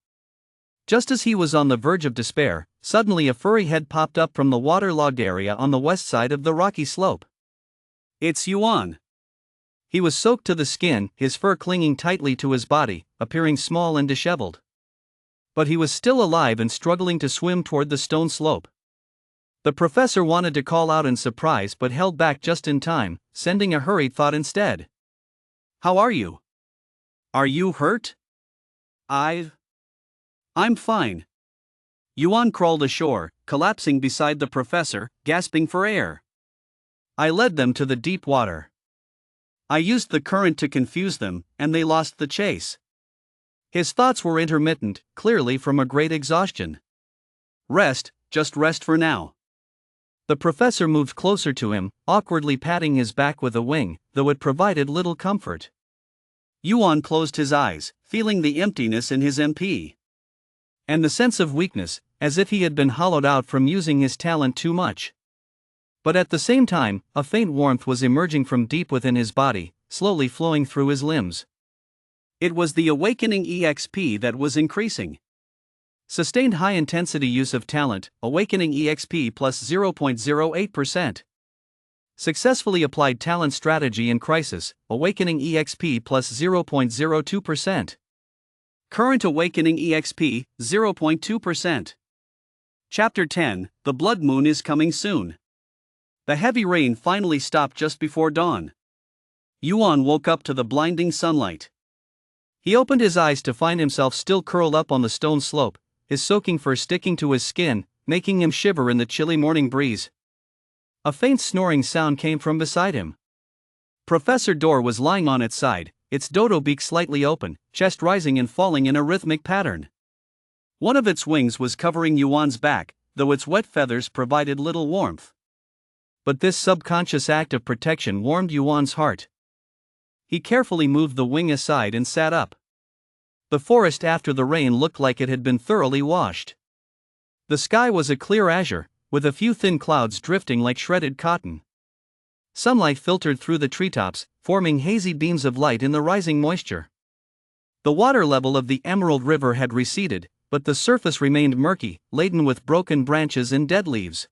Just as he was on the verge of despair, suddenly a furry head popped up from the waterlogged area on the west side of the rocky slope. It's Yuan. He was soaked to the skin, his fur clinging tightly to his body, appearing small and disheveled. But he was still alive and struggling to swim toward the stone slope. The professor wanted to call out in surprise but held back just in time, sending a hurried thought instead. How are you? Are you hurt? I'm fine. Yuan crawled ashore, collapsing beside the professor, gasping for air. I led them to the deep water. I used the current to confuse them, and they lost the chase. His thoughts were intermittent, clearly from a great exhaustion. Rest, just rest for now. The professor moved closer to him, awkwardly patting his back with a wing, though it provided little comfort. Yuan closed his eyes, feeling the emptiness in his MP. And the sense of weakness, as if he had been hollowed out from using his talent too much. But at the same time, a faint warmth was emerging from deep within his body, slowly flowing through his limbs. It was the awakening EXP that was increasing. Sustained high-intensity use of talent, awakening EXP plus 0.08%. Successfully applied talent strategy in crisis, awakening EXP plus 0.02%. Current awakening EXP, 0.2%. Chapter 10, The Blood Moon is coming soon. The heavy rain finally stopped just before dawn. Yuan woke up to the blinding sunlight. He opened his eyes to find himself still curled up on the stone slope, his soaking fur sticking to his skin, making him shiver in the chilly morning breeze. A faint snoring sound came from beside him. Professor Dor was lying on its side, its dodo beak slightly open, chest rising and falling in a rhythmic pattern. One of its wings was covering Yuan's back, though its wet feathers provided little warmth. but this subconscious act of protection warmed Yuan's heart. He carefully moved the wing aside and sat up. The forest after the rain looked like it had been thoroughly washed. The sky was a clear azure, with a few thin clouds drifting like shredded cotton. Sunlight filtered through the treetops, forming hazy beams of light in the rising moisture. The water level of the Emerald River had receded, but the surface remained murky, laden with broken branches and dead leaves.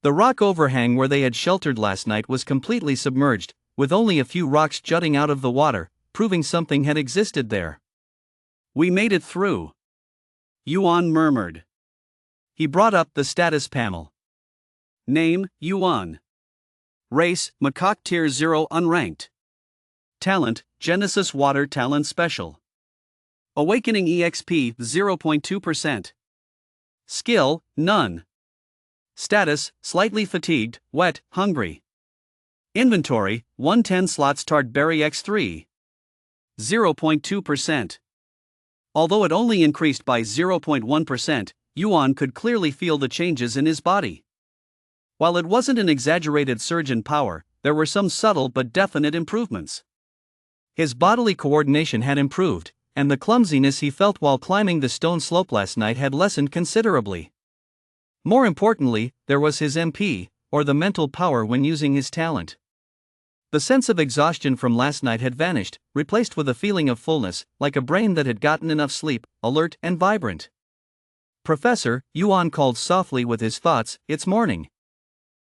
The rock overhang where they had sheltered last night was completely submerged, with only a few rocks jutting out of the water, proving something had existed there. "We made it through," Yuan murmured. He brought up the status panel. Name, Yuan. Race, Macaque Tier 0 unranked. Talent, Genesis Water Talent Special. Awakening EXP 0.2%. Skill, none. Status, slightly fatigued, wet, hungry. Inventory, 110 slots Tart Berry X3. 0.2%. Although it only increased by 0.1%, Yuan could clearly feel the changes in his body. While it wasn't an exaggerated surge in power, there were some subtle but definite improvements. His bodily coordination had improved, and the clumsiness he felt while climbing the stone slope last night had lessened considerably. More importantly, there was his MP, or the mental power when using his talent. The sense of exhaustion from last night had vanished, replaced with a feeling of fullness, like a brain that had gotten enough sleep, alert and vibrant. "Professor," Yuan called softly with his thoughts, "it's morning."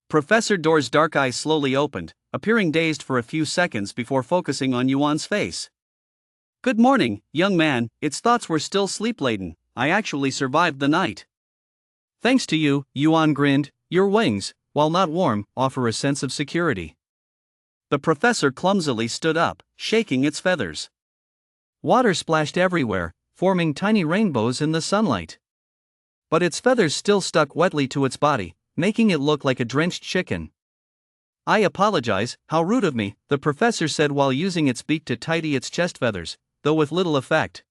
Professor Door's dark eyes slowly opened, appearing dazed for a few seconds before focusing on Yuan's face. "Good morning, young man." Its thoughts were still sleep-laden. "I actually survived the night." "Thanks to you," Yuan grinned. "Your wings, while not warm, offer a sense of security." The professor clumsily stood up, shaking its feathers. Water splashed everywhere, forming tiny rainbows in the sunlight. But its feathers still stuck wetly to its body, making it look like a drenched chicken. "I apologize, how rude of me," the professor said while using its beak to tidy its chest feathers, though with little effect.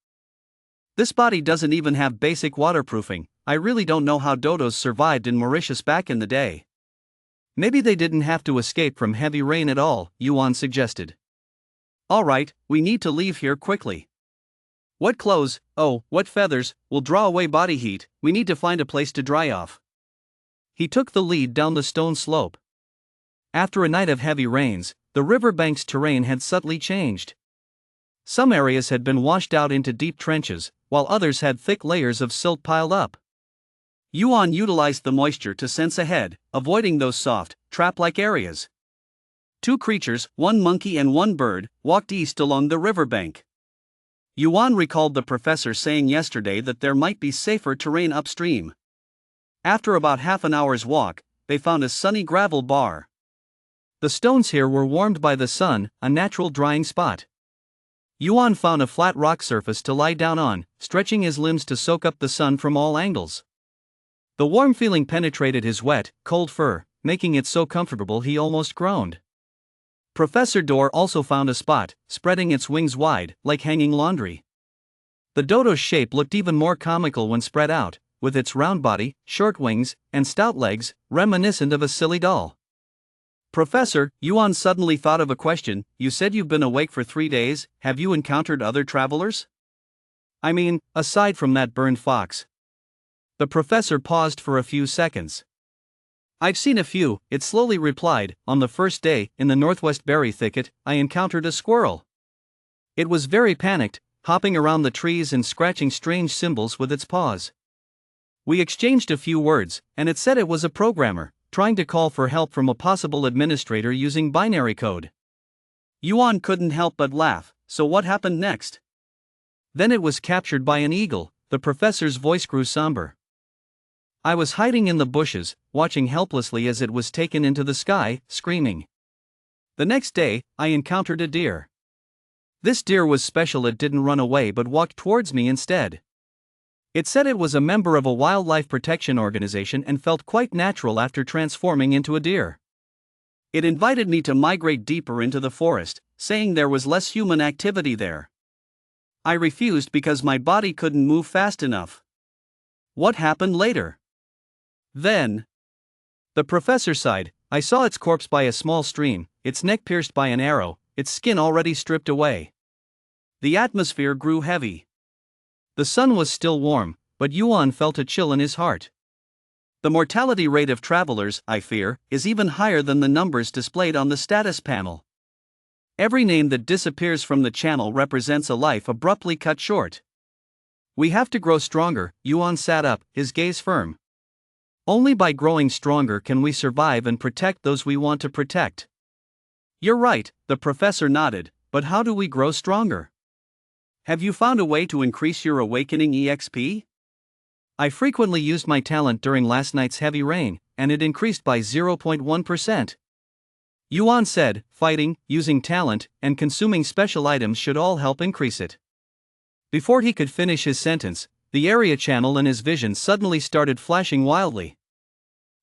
"This body doesn't even have basic waterproofing. I really don't know how dodos survived in Mauritius back in the day." "Maybe they didn't have to escape from heavy rain at all," Yuan suggested. "All right, we need to leave here quickly. Wet clothes, oh, wet feathers, will draw away body heat. We need to find a place to dry off." He took the lead down the stone slope. After a night of heavy rains, the riverbank's terrain had subtly changed. Some areas had been washed out into deep trenches, while others had thick layers of silt piled up. Yuan utilized the moisture to sense ahead, avoiding those soft, trap-like areas. Two creatures, one monkey and one bird, walked east along the riverbank. Yuan recalled the professor saying yesterday that there might be safer terrain upstream. After about half an hour's walk, they found a sunny gravel bar. The stones here were warmed by the sun, a natural drying spot. Yuan found a flat rock surface to lie down on, stretching his limbs to soak up the sun from all angles. The warm feeling penetrated his wet, cold fur, making it so comfortable he almost groaned. Professor Door also found a spot, spreading its wings wide, like hanging laundry. The dodo's shape looked even more comical when spread out, with its round body, short wings, and stout legs, reminiscent of a silly doll. "Professor," Yuan suddenly thought of a question. "You said you've been awake for 3 days, have you encountered other travelers? I mean, aside from that burned fox." The professor paused for a few seconds. "I've seen a few," it slowly replied. "On the first day, in the northwest berry thicket, I encountered a squirrel. It was very panicked, hopping around the trees and scratching strange symbols with its paws. We exchanged a few words, and it said it was a programmer, trying to call for help from a possible administrator using binary code." Yuan couldn't help but laugh. "So what happened next?" "Then it was captured by an eagle." The professor's voice grew somber. "I was hiding in the bushes, watching helplessly as it was taken into the sky, screaming. The next day, I encountered a deer. This deer was special. It didn't run away but walked towards me instead. It said it was a member of a wildlife protection organization and felt quite natural after transforming into a deer. It invited me to migrate deeper into the forest, saying there was less human activity there. I refused because my body couldn't move fast enough." "What happened later?" "Then," the professor sighed, I saw its corpse by a small stream, its neck pierced by an arrow, its skin already stripped away. The atmosphere grew heavy. The sun was still warm, but Yuan felt a chill in his heart. The mortality rate of travelers, I fear, is even higher than the numbers displayed on the status panel. Every name that disappears from the channel represents a life abruptly cut short. We have to grow stronger. Yuan sat up, his gaze firm. Only by growing stronger can we survive and protect those we want to protect. You're right, the professor nodded, but how do we grow stronger? Have you found a way to increase your awakening EXP? I frequently used my talent during last night's heavy rain, and it increased by 0.1%. Yuan said, fighting, using talent, and consuming special items should all help increase it. Before he could finish his sentence, the area channel in his vision suddenly started flashing wildly.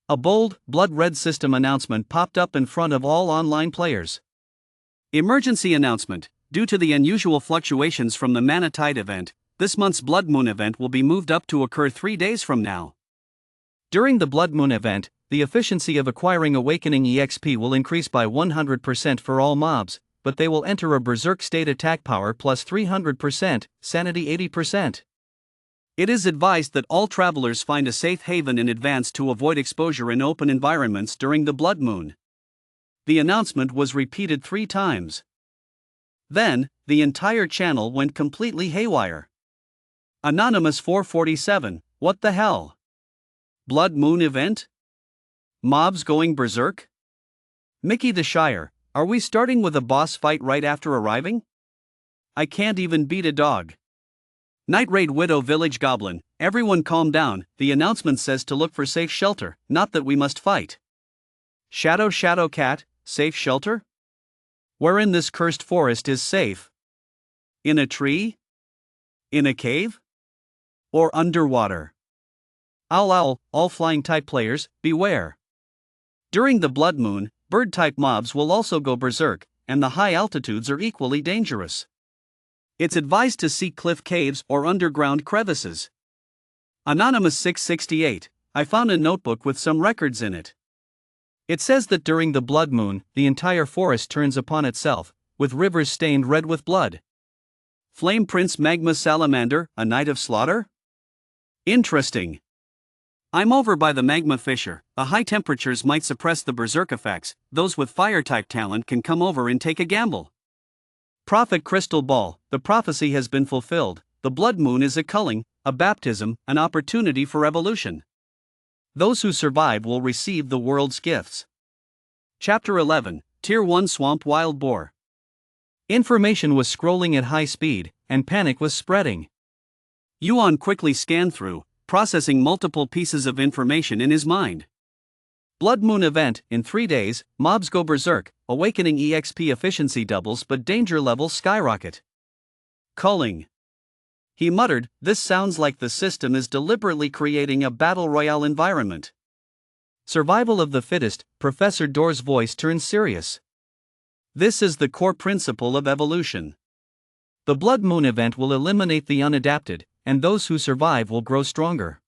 A bold, blood-red system announcement popped up in front of all online players. Emergency announcement. Due to the unusual fluctuations from the Mana Tide event, this month's Blood Moon event will be moved up to occur 3 days from now. During the Blood Moon event, the efficiency of acquiring Awakening EXP will increase by 100% for all mobs, but they will enter a Berserk state attack power plus 300%, sanity 80%. It is advised that all travelers find a safe haven in advance to avoid exposure in open environments during the Blood Moon. The announcement was repeated 3 times. Then, the entire channel went completely haywire. Anonymous 447, what the hell? Blood Moon event? Mobs going berserk? Mickey the Shire, are we starting with a boss fight right after arriving? I can't even beat a dog. Night Raid Widow Village Goblin, everyone calm down, the announcement says to look for safe shelter, not that we must fight. Shadow Cat, safe shelter? Where in this cursed forest is safe? In a tree? In a cave? Or underwater? Owl, all flying type players, beware. During the Blood Moon, bird type mobs will also go berserk, and the high altitudes are equally dangerous. It's advised to seek cliff caves or underground crevices. Anonymous 668, I found a notebook with some records in it. It says that during the Blood Moon, the entire forest turns upon itself, with rivers stained red with blood. Flame Prince Magma Salamander, a night of slaughter? Interesting. I'm over by the Magma Fissure. The high temperatures might suppress the berserk effects. Those with fire-type talent can come over and take a gamble. Prophet Crystal Ball, the prophecy has been fulfilled. The Blood Moon is a culling, a baptism, an opportunity for evolution. Those who survive will receive the world's gifts. Chapter 11, Tier 1 Swamp Wild Boar. Information was scrolling at high speed, and panic was spreading. Yuan quickly scanned through, processing multiple pieces of information in his mind. Blood Moon event, in 3 days, mobs go berserk, awakening EXP efficiency doubles but danger levels skyrocket. Culling. He muttered, this sounds like the system is deliberately creating a battle royale environment. Survival of the fittest, Professor Dor's voice turned serious. This is the core principle of evolution. The Blood Moon event will eliminate the unadapted, and those who survive will grow stronger.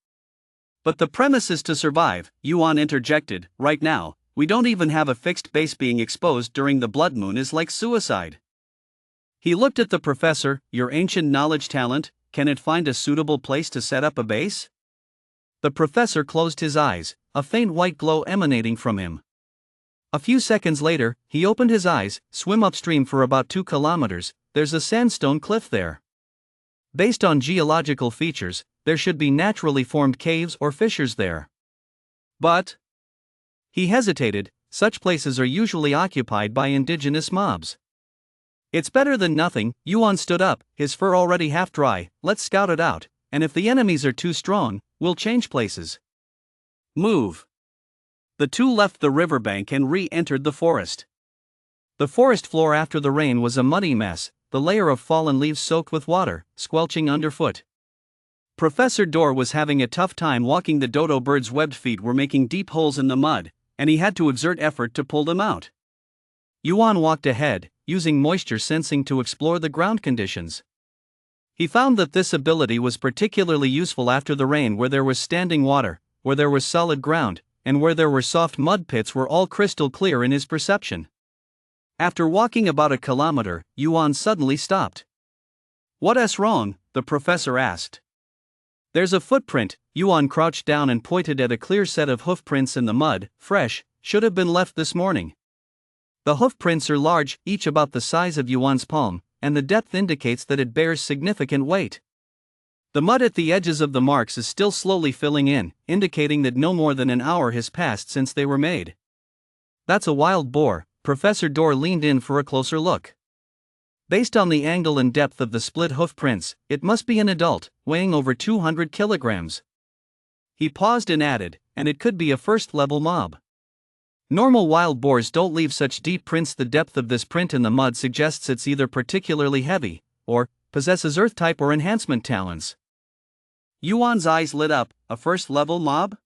But the premise is to survive, Yuan interjected. Right now, we don't even have a fixed base. Being exposed during the Blood Moon is like suicide. He looked at the professor, your ancient knowledge talent, can it find a suitable place to set up a base? The professor closed his eyes, a faint white glow emanating from him. A few seconds later, he opened his eyes, swim upstream for about 2 kilometers, there's a sandstone cliff there. Based on geological features, there should be naturally formed caves or fissures there. But he hesitated, such places are usually occupied by indigenous mobs. It's better than nothing, Yuan stood up, his fur already half dry, let's scout it out, and if the enemies are too strong, we'll change places. Move. The two left the riverbank and re-entered the forest. The forest floor after the rain was a muddy mess, the layer of fallen leaves soaked with water, squelching underfoot. Professor Dor was having a tough time walking. The dodo bird's webbed feet were making deep holes in the mud, and he had to exert effort to pull them out. Yuan walked ahead, using moisture sensing to explore the ground conditions. He found that this ability was particularly useful after the rain, where there was standing water, where there was solid ground, and where there were soft mud pits were all crystal clear in his perception. After walking about a kilometer, Yuan suddenly stopped. "What's wrong?" the professor asked. "There's a footprint." Yuan crouched down and pointed at a clear set of hoof prints in the mud, fresh, should have been left this morning. The hoof prints are large, each about the size of Yuan's palm, and the depth indicates that it bears significant weight. The mud at the edges of the marks is still slowly filling in, indicating that no more than an hour has passed since they were made. "That's a wild boar." Professor Dorr leaned in for a closer look. "Based on the angle and depth of the split hoof prints, it must be an adult, weighing over 200 kilograms. He paused and added, "and it could be a first-level mob." Normal wild boars don't leave such deep prints. The depth of this print in the mud suggests it's either particularly heavy, or possesses earth-type or enhancement talents. Yuan's eyes lit up. "A first-level mob?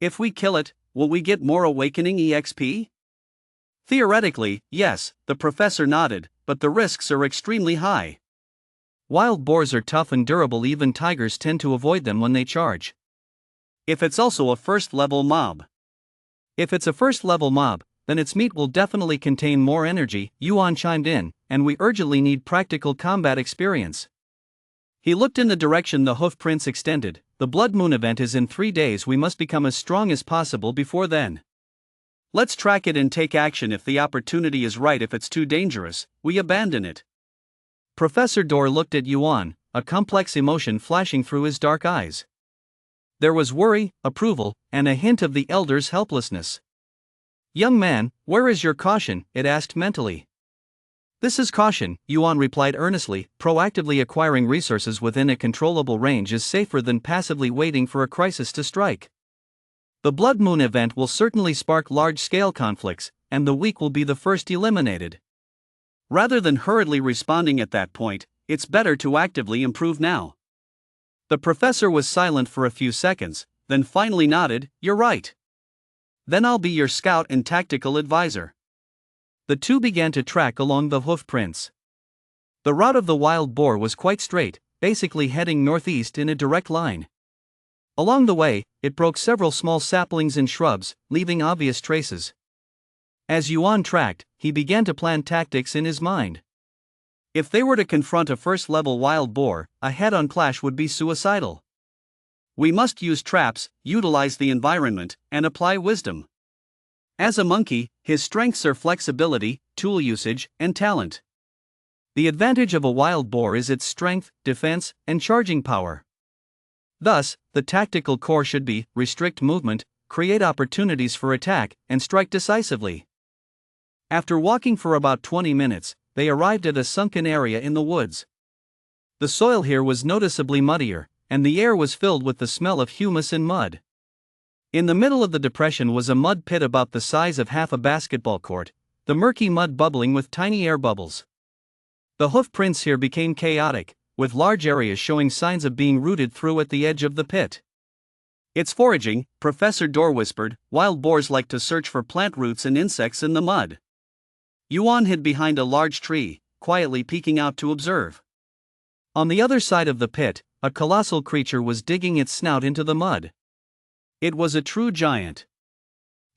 If we kill it, will we get more awakening EXP?" "Theoretically, yes," the professor nodded, "but the risks are extremely high." "Wild boars are tough and durable. Even tigers tend to avoid them when they charge." "If it's also a first-level mob?" "If it's a first-level mob, then its meat will definitely contain more energy," Yuan chimed in, "and we urgently need practical combat experience." He looked in the direction the hoof prints extended. "The blood moon event is in 3 days. We must become as strong as possible before then. "Let's track it and take action if the opportunity is right. If it's too dangerous, we abandon it." Professor Dorr looked at Yuan, a complex emotion flashing through his dark eyes. There was worry, approval, and a hint of the elder's helplessness. "Young man, where is your caution?" it asked mentally. "This is caution," Yuan replied earnestly. "Proactively acquiring resources within a controllable range is safer than passively waiting for a crisis to strike. The blood moon event will certainly spark large-scale conflicts, and the weak will be the first eliminated. Rather than hurriedly responding at that point, it's better to actively improve now." The professor was silent for a few seconds, then finally nodded. "You're right. Then I'll be your scout and tactical advisor." The two began to track along the hoof prints. The route of the wild boar was quite straight, basically heading northeast in a direct line. Along the way, it broke several small saplings and shrubs, leaving obvious traces. As Yuan tracked, he began to plan tactics in his mind. If they were to confront a first-level wild boar, a head-on clash would be suicidal. "We must use traps, utilize the environment, and apply wisdom." As a monkey, his strengths are flexibility, tool usage, and talent. The advantage of a wild boar is its strength, defense, and charging power. Thus, the tactical core should be restrict movement, create opportunities for attack, and strike decisively. After walking for about 20 minutes, they arrived at a sunken area in the woods. The soil here was noticeably muddier, and the air was filled with the smell of humus and mud. In the middle of the depression was a mud pit about the size of half a basketball court, the murky mud bubbling with tiny air bubbles. The hoof prints here became chaotic, with large areas showing signs of being rooted through at the edge of the pit. "It's foraging," Professor Dorr whispered. "Wild boars like to search for plant roots and insects in the mud." Yuan hid behind a large tree, quietly peeking out to observe. On the other side of the pit, a colossal creature was digging its snout into the mud. It was a true giant.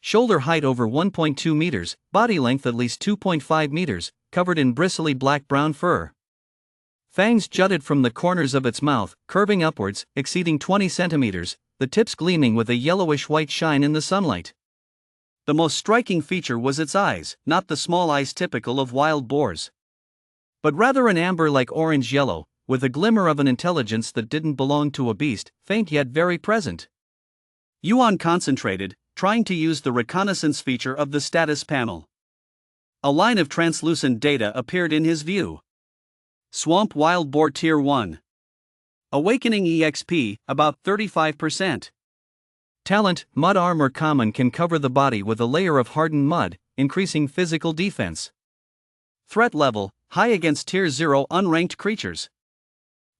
Shoulder height over 1.2 meters, body length at least 2.5 meters, covered in bristly black-brown fur. Fangs jutted from the corners of its mouth, curving upwards, exceeding 20 centimeters, the tips gleaming with a yellowish-white shine in the sunlight. The most striking feature was its eyes, not the small eyes typical of wild boars, but rather an amber-like orange-yellow, with a glimmer of an intelligence that didn't belong to a beast, faint yet very present. Yuan concentrated, trying to use the reconnaissance feature of the status panel. A line of translucent data appeared in his view. Swamp Wild Boar Tier 1. Awakening EXP, about 35%. Talent, mud armor common, can cover the body with a layer of hardened mud, increasing physical defense. Threat level, high against Tier 0 unranked creatures.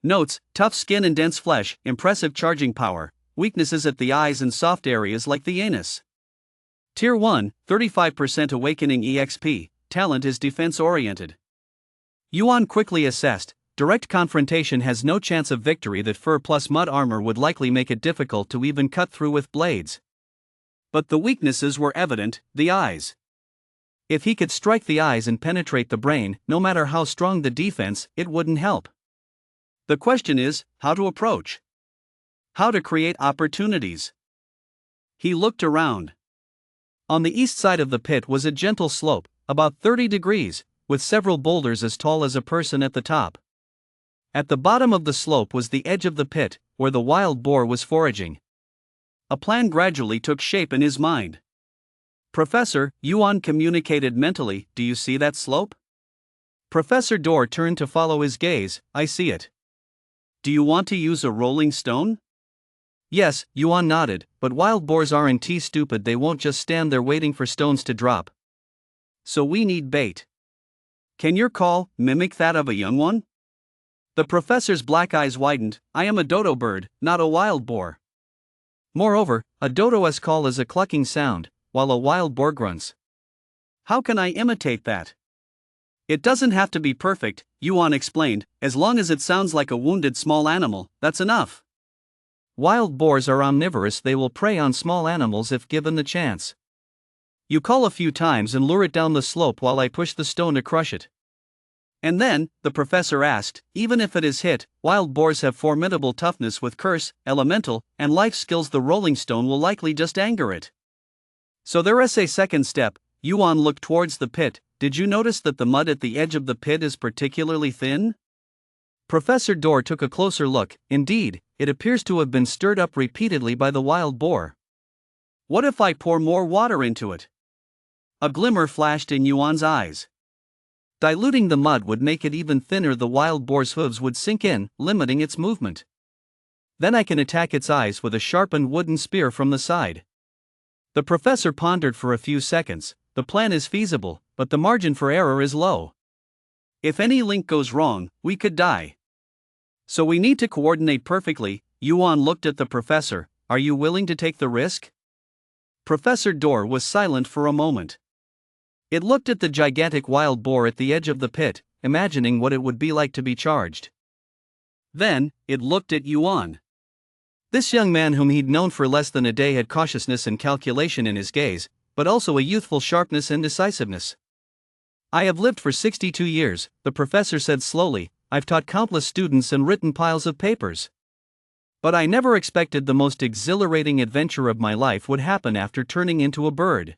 Notes, tough skin and dense flesh, impressive charging power, weaknesses at the eyes and soft areas like the anus. Tier 1, 35% awakening EXP, talent is defense-oriented. Yuan quickly assessed, direct confrontation has no chance of victory. That fur plus mud armor would likely make it difficult to even cut through with blades. But the weaknesses were evident: the eyes. If he could strike the eyes and penetrate the brain, no matter how strong the defense, it wouldn't help. The question is, how to approach? How to create opportunities? He looked around. On the east side of the pit was a gentle slope, about 30 degrees, with several boulders as tall as a person at the top. At the bottom of the slope was the edge of the pit, where the wild boar was foraging. A plan gradually took shape in his mind. Professor, Yuan communicated mentally, do you see that slope? Professor Dor turned to follow his gaze, I see it. Do you want to use a rolling stone? Yes, Yuan nodded, but wild boars aren't stupid, they won't just stand there waiting for stones to drop. So we need bait. Can your call mimic that of a young one? The professor's black eyes widened, I am a dodo bird, not a wild boar. Moreover, a dodo's call is a clucking sound, while a wild boar grunts. How can I imitate that? It doesn't have to be perfect, Yuan explained, as long as it sounds like a wounded small animal, that's enough. Wild boars are omnivorous, they will prey on small animals if given the chance. You call a few times and lure it down the slope while I push the stone to crush it. And then, the professor asked, even if it is hit, wild boars have formidable toughness with curse, elemental, and life skills, the rolling stone will likely just anger it. So there is a second step. Yuan looked towards the pit. Did you notice that the mud at the edge of the pit is particularly thin? Professor Dor took a closer look. Indeed, it appears to have been stirred up repeatedly by the wild boar. What if I pour more water into it? A glimmer flashed in Yuan's eyes. Diluting the mud would make it even thinner, the wild boar's hooves would sink in, limiting its movement. Then I can attack its eyes with a sharpened wooden spear from the side. The professor pondered for a few seconds. The plan is feasible, but the margin for error is low. If any link goes wrong, we could die. So we need to coordinate perfectly. Yuan looked at the professor. Are you willing to take the risk? Professor Dor was silent for a moment. It looked at the gigantic wild boar at the edge of the pit, imagining what it would be like to be charged. Then, it looked at Yuan. This young man whom he'd known for less than a day had cautiousness and calculation in his gaze, but also a youthful sharpness and decisiveness. I have lived for 62 years, the professor said slowly. I've taught countless students and written piles of papers. But I never expected the most exhilarating adventure of my life would happen after turning into a bird.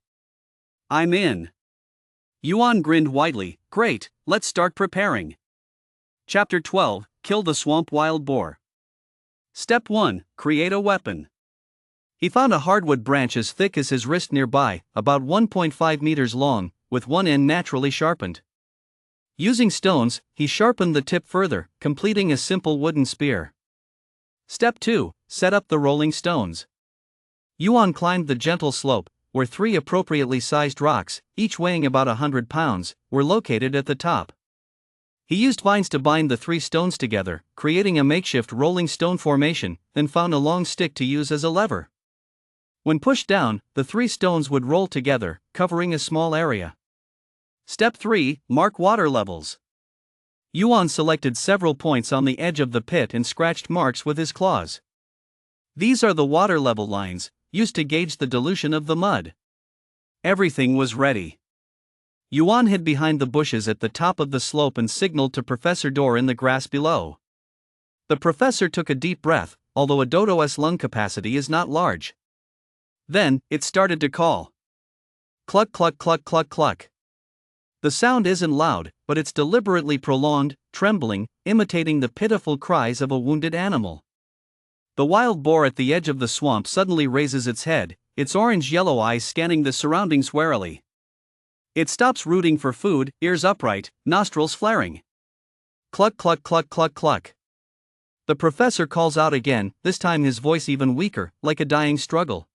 I'm in. Yuan grinned widely. Great, let's start preparing. Chapter 12, Kill the Swamp Wild Boar. Step 1, Create a weapon. He found a hardwood branch as thick as his wrist nearby, about 1.5 meters long, with one end naturally sharpened. Using stones, he sharpened the tip further, completing a simple wooden spear. Step 2, Set up the rolling stones. Yuan climbed the gentle slope, where 3 appropriately sized rocks, each weighing about 100 pounds, were located at the top. He used vines to bind the 3 stones together, creating a makeshift rolling stone formation, then found a long stick to use as a lever. When pushed down, the 3 stones would roll together, covering a small area. Step 3, Mark water levels. Yuan selected several points on the edge of the pit and scratched marks with his claws. These are the water level lines, used to gauge the dilution of the mud. Everything was ready. Yuan hid behind the bushes at the top of the slope and signaled to Professor Dor in the grass below. The professor took a deep breath, although a dodo's lung capacity is not large. Then, it started to call. Cluck cluck cluck cluck cluck. The sound isn't loud, but it's deliberately prolonged, trembling, imitating the pitiful cries of a wounded animal. The wild boar at the edge of the swamp suddenly raises its head, its orange-yellow eyes scanning the surroundings warily. It stops rooting for food, ears upright, nostrils flaring. Cluck cluck cluck cluck cluck. The professor calls out again, this time his voice even weaker, like a dying struggle.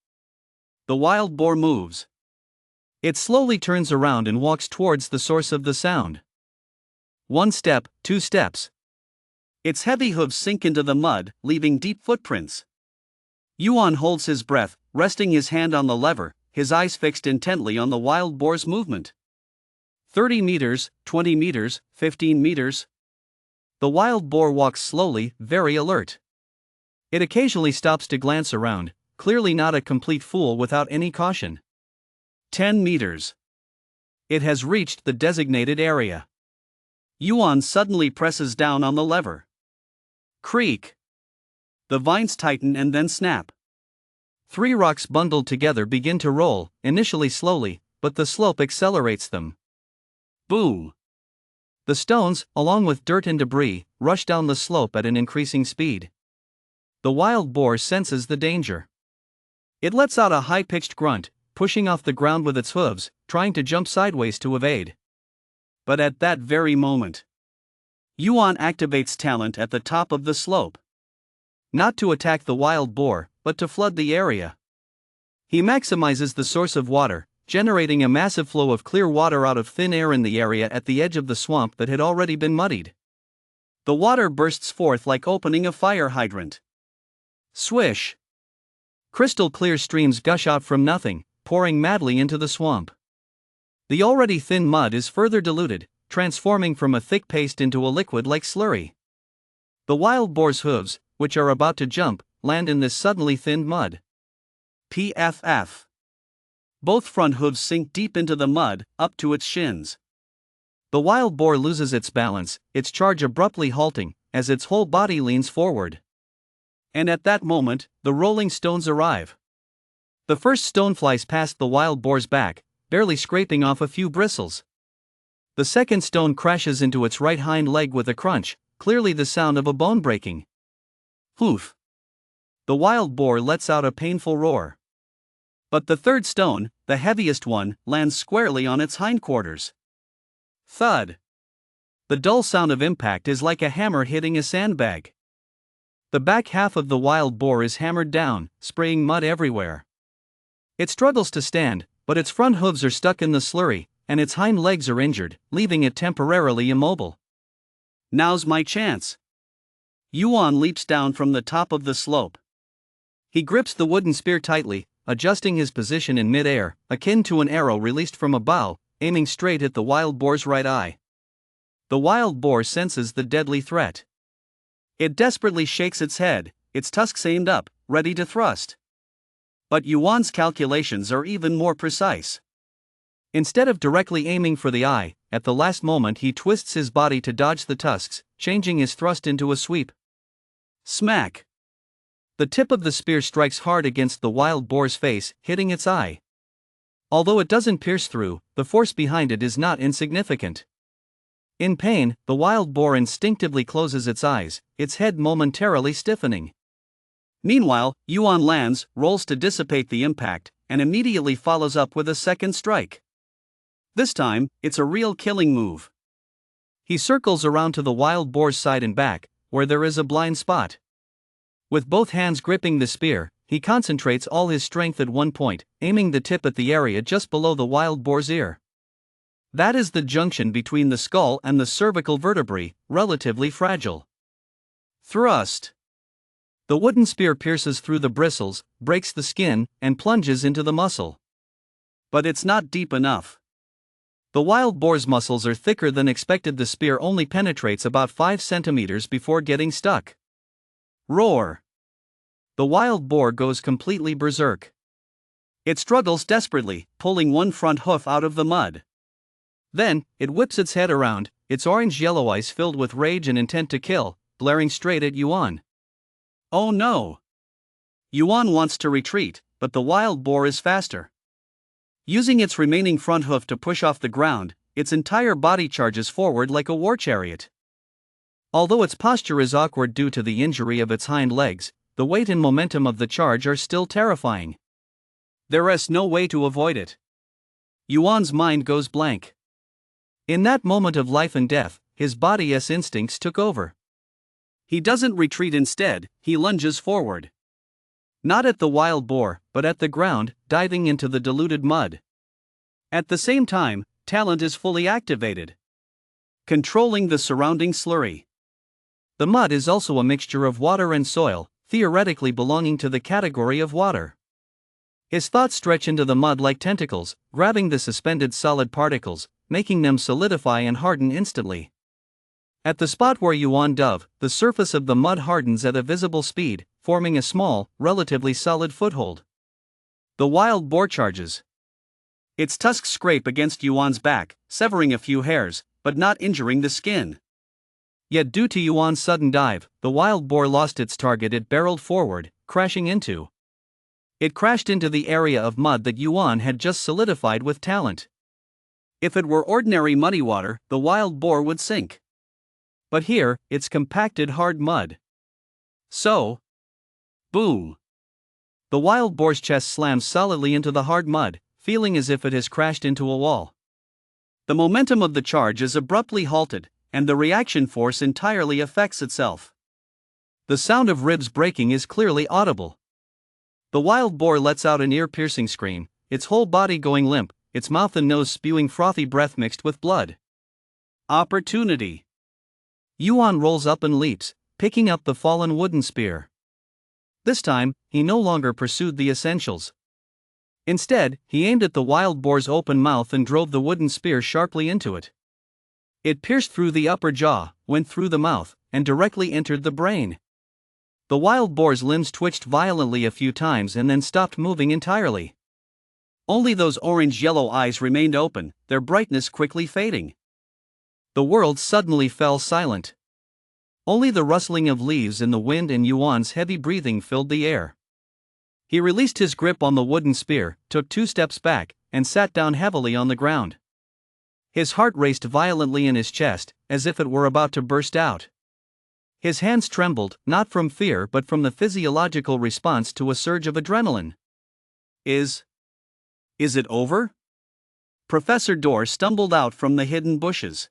The wild boar moves. It slowly turns around and walks towards the source of the sound. 1 step, 2 steps. Its heavy hooves sink into the mud, leaving deep footprints. Yuan holds his breath, resting his hand on the lever, his eyes fixed intently on the wild boar's movement. 30 meters, 20 meters, 15 meters. The wild boar walks slowly, very alert. It occasionally stops to glance around, clearly not a complete fool without any caution. 10 meters. It has reached the designated area. Yuan suddenly presses down on the lever. Creak. The vines tighten and then snap. 3 rocks bundled together begin to roll, initially slowly, but the slope accelerates them. Boom. The stones, along with dirt and debris, rush down the slope at an increasing speed. The wild boar senses the danger. It lets out a high-pitched grunt, pushing off the ground with its hooves, trying to jump sideways to evade. But at that very moment, Yuan activates talent at the top of the slope. Not to attack the wild boar, but to flood the area. He maximizes the source of water, generating a massive flow of clear water out of thin air in the area at the edge of the swamp that had already been muddied. The water bursts forth like opening a fire hydrant. Swish! Crystal clear streams gush out from nothing, pouring madly into the swamp. The already thin mud is further diluted, transforming from a thick paste into a liquid like slurry. The wild boar's hooves, which are about to jump, land in this suddenly thinned mud. PFF. Both front hooves sink deep into the mud, up to its shins. The wild boar loses its balance, its charge abruptly halting, as its whole body leans forward. And at that moment, the rolling stones arrive. The first stone flies past the wild boar's back, barely scraping off a few bristles. The second stone crashes into its right hind leg with a crunch, clearly the sound of a bone breaking. Hoof! The wild boar lets out a painful roar. But the third stone, the heaviest one, lands squarely on its hindquarters. Thud! The dull sound of impact is like a hammer hitting a sandbag. The back half of the wild boar is hammered down, spraying mud everywhere. It struggles to stand, but its front hooves are stuck in the slurry, and its hind legs are injured, leaving it temporarily immobile. Now's my chance. Yuan leaps down from the top of the slope. He grips the wooden spear tightly, adjusting his position in mid-air, akin to an arrow released from a bow, aiming straight at the wild boar's right eye. The wild boar senses the deadly threat. It desperately shakes its head, its tusks aimed up, ready to thrust. But Yuan's calculations are even more precise. Instead of directly aiming for the eye, at the last moment he twists his body to dodge the tusks, changing his thrust into a sweep. Smack! The tip of the spear strikes hard against the wild boar's face, hitting its eye. Although it doesn't pierce through, the force behind it is not insignificant. In pain, the wild boar instinctively closes its eyes, its head momentarily stiffening. Meanwhile, Yuan lands, rolls to dissipate the impact, and immediately follows up with a second strike. This time, it's a real killing move. He circles around to the wild boar's side and back, where there is a blind spot. With both hands gripping the spear, he concentrates all his strength at one point, aiming the tip at the area just below the wild boar's ear. That is the junction between the skull and the cervical vertebrae, relatively fragile. Thrust! The wooden spear pierces through the bristles, breaks the skin, and plunges into the muscle. But it's not deep enough. The wild boar's muscles are thicker than expected. The spear only penetrates about 5 centimeters before getting stuck. Roar! The wild boar goes completely berserk. It struggles desperately, pulling one front hoof out of the mud. Then, it whips its head around, its orange-yellow eyes filled with rage and intent to kill, glaring straight at Yuan. Oh no! Yuan wants to retreat, but the wild boar is faster. Using its remaining front hoof to push off the ground, its entire body charges forward like a war chariot. Although its posture is awkward due to the injury of its hind legs, the weight and momentum of the charge are still terrifying. There is no way to avoid it. Yuan's mind goes blank. In that moment of life and death, his body's instincts took over. He doesn't retreat, instead, he lunges forward. Not at the wild boar, but at the ground, diving into the diluted mud. At the same time, talent is fully activated, controlling the surrounding slurry. The mud is also a mixture of water and soil, theoretically belonging to the category of water. His thoughts stretch into the mud like tentacles, grabbing the suspended solid particles, making them solidify and harden instantly. At the spot where Yuan dove, the surface of the mud hardens at a visible speed, forming a small, relatively solid foothold. The wild boar charges. Its tusks scrape against Yuan's back, severing a few hairs, but not injuring the skin. Yet due to Yuan's sudden dive, the wild boar lost its target. It barreled forward, crashing into. It crashed into the area of mud that Yuan had just solidified with talent. If it were ordinary muddy water, the wild boar would sink. But here, it's compacted hard mud. So, boom! The wild boar's chest slams solidly into the hard mud, feeling as if it has crashed into a wall. The momentum of the charge is abruptly halted, and the reaction force entirely affects itself. The sound of ribs breaking is clearly audible. The wild boar lets out an ear-piercing scream, its whole body going limp, its mouth and nose spewing frothy breath mixed with blood. Opportunity. Yuan rolls up and leaps, picking up the fallen wooden spear. This time, he no longer pursued the essentials. Instead, he aimed at the wild boar's open mouth and drove the wooden spear sharply into it. It pierced through the upper jaw, went through the mouth, and directly entered the brain. The wild boar's limbs twitched violently a few times and then stopped moving entirely. Only those orange-yellow eyes remained open, their brightness quickly fading. The world suddenly fell silent. Only the rustling of leaves in the wind and Yuan's heavy breathing filled the air. He released his grip on the wooden spear, took 2 steps back, and sat down heavily on the ground. His heart raced violently in his chest, as if it were about to burst out. His hands trembled, not from fear but from the physiological response to a surge of adrenaline. Is it over? Professor Dor stumbled out from the hidden bushes.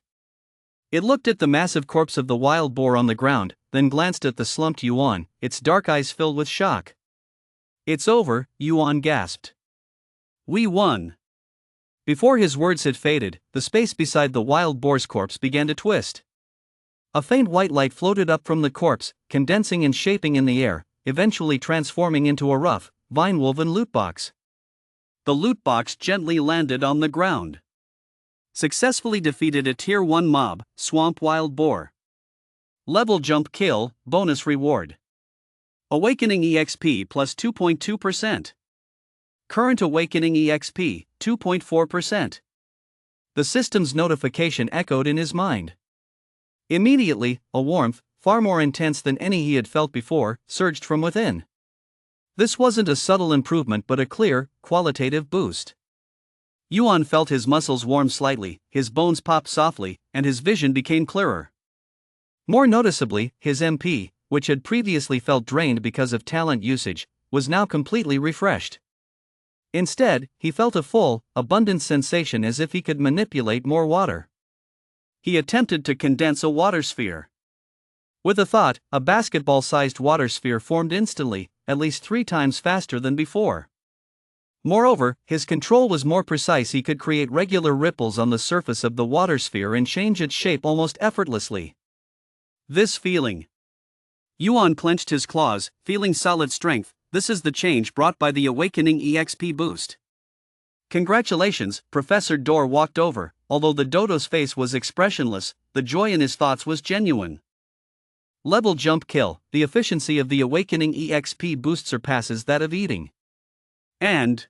It looked at the massive corpse of the wild boar on the ground, then glanced at the slumped Yuan, its dark eyes filled with shock. "It's over," Yuan gasped. "We won." Before his words had faded, the space beside the wild boar's corpse began to twist. A faint white light floated up from the corpse, condensing and shaping in the air, eventually transforming into a rough, vine-woven loot box. The loot box gently landed on the ground. Successfully defeated a Tier 1 mob, Swamp Wild Boar. Level jump kill, bonus reward. Awakening EXP plus 2.2%. Current Awakening EXP, 2.4%. The system's notification echoed in his mind. Immediately, a warmth, far more intense than any he had felt before, surged from within. This wasn't a subtle improvement but a clear, qualitative boost. Yuan felt his muscles warm slightly, his bones pop softly, and his vision became clearer. More noticeably, his MP, which had previously felt drained because of talent usage, was now completely refreshed. Instead, he felt a full, abundant sensation as if he could manipulate more water. He attempted to condense a water sphere. With a thought, a basketball-sized water sphere formed instantly, at least 3 times faster than before. Moreover, his control was more precise. He could create regular ripples on the surface of the water sphere and change its shape almost effortlessly. This feeling. Yuan clenched his claws, feeling solid strength. This is the change brought by the Awakening EXP boost. Congratulations, Professor Dor walked over. Although the Dodo's face was expressionless, the joy in his thoughts was genuine. Level jump kill, the efficiency of the Awakening EXP boost surpasses that of eating. And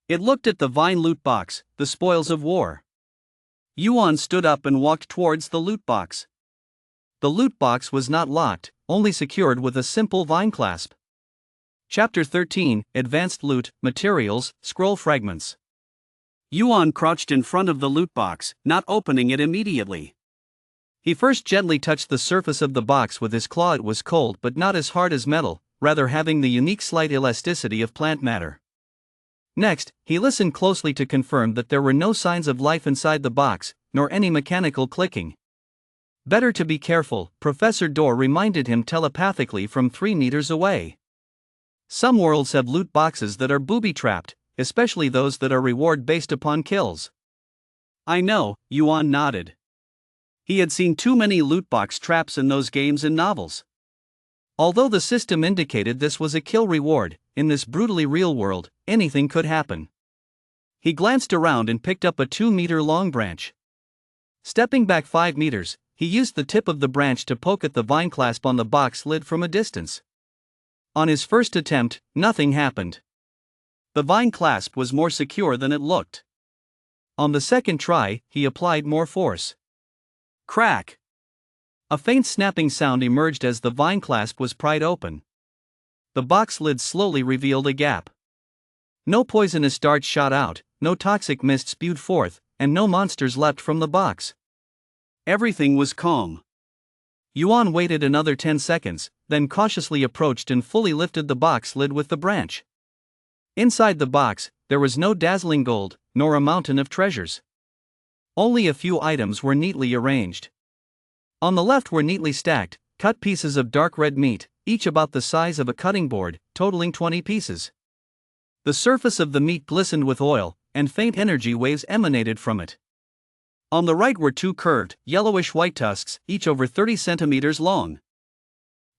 it looked at the vine loot box, the spoils of war. Yuan stood up and walked towards the loot box. The loot box was not locked, only secured with a simple vine clasp. Chapter 13, Advanced Loot, Materials, Scroll Fragments. Yuan crouched in front of the loot box, not opening it immediately. He first gently touched the surface of the box with his claw. It was cold but not as hard as metal, rather having the unique slight elasticity of plant matter. Next, he listened closely to confirm that there were no signs of life inside the box, nor any mechanical clicking. Better to be careful, Professor Dor reminded him telepathically from 3 meters away. Some worlds have loot boxes that are booby-trapped, especially those that are reward based upon kills. I know, Yuan nodded. He had seen too many loot box traps in those games and novels. Although the system indicated this was a kill reward, in this brutally real world, anything could happen. He glanced around and picked up a 2-meter-long branch. Stepping back 5 meters, he used the tip of the branch to poke at the vine clasp on the box lid from a distance. On his first attempt, nothing happened. The vine clasp was more secure than it looked. On the second try, he applied more force. Crack! A faint snapping sound emerged as the vine clasp was pried open. The box lid slowly revealed a gap. No poisonous darts shot out, no toxic mist spewed forth, and no monsters leapt from the box. Everything was calm. Yuan waited another 10 seconds, then cautiously approached and fully lifted the box lid with the branch. Inside the box, there was no dazzling gold, nor a mountain of treasures. Only a few items were neatly arranged. On the left were neatly stacked, cut pieces of dark red meat, each about the size of a cutting board, totaling 20 pieces. The surface of the meat glistened with oil, and faint energy waves emanated from it. On the right were 2 curved, yellowish-white tusks, each over 30 centimeters long.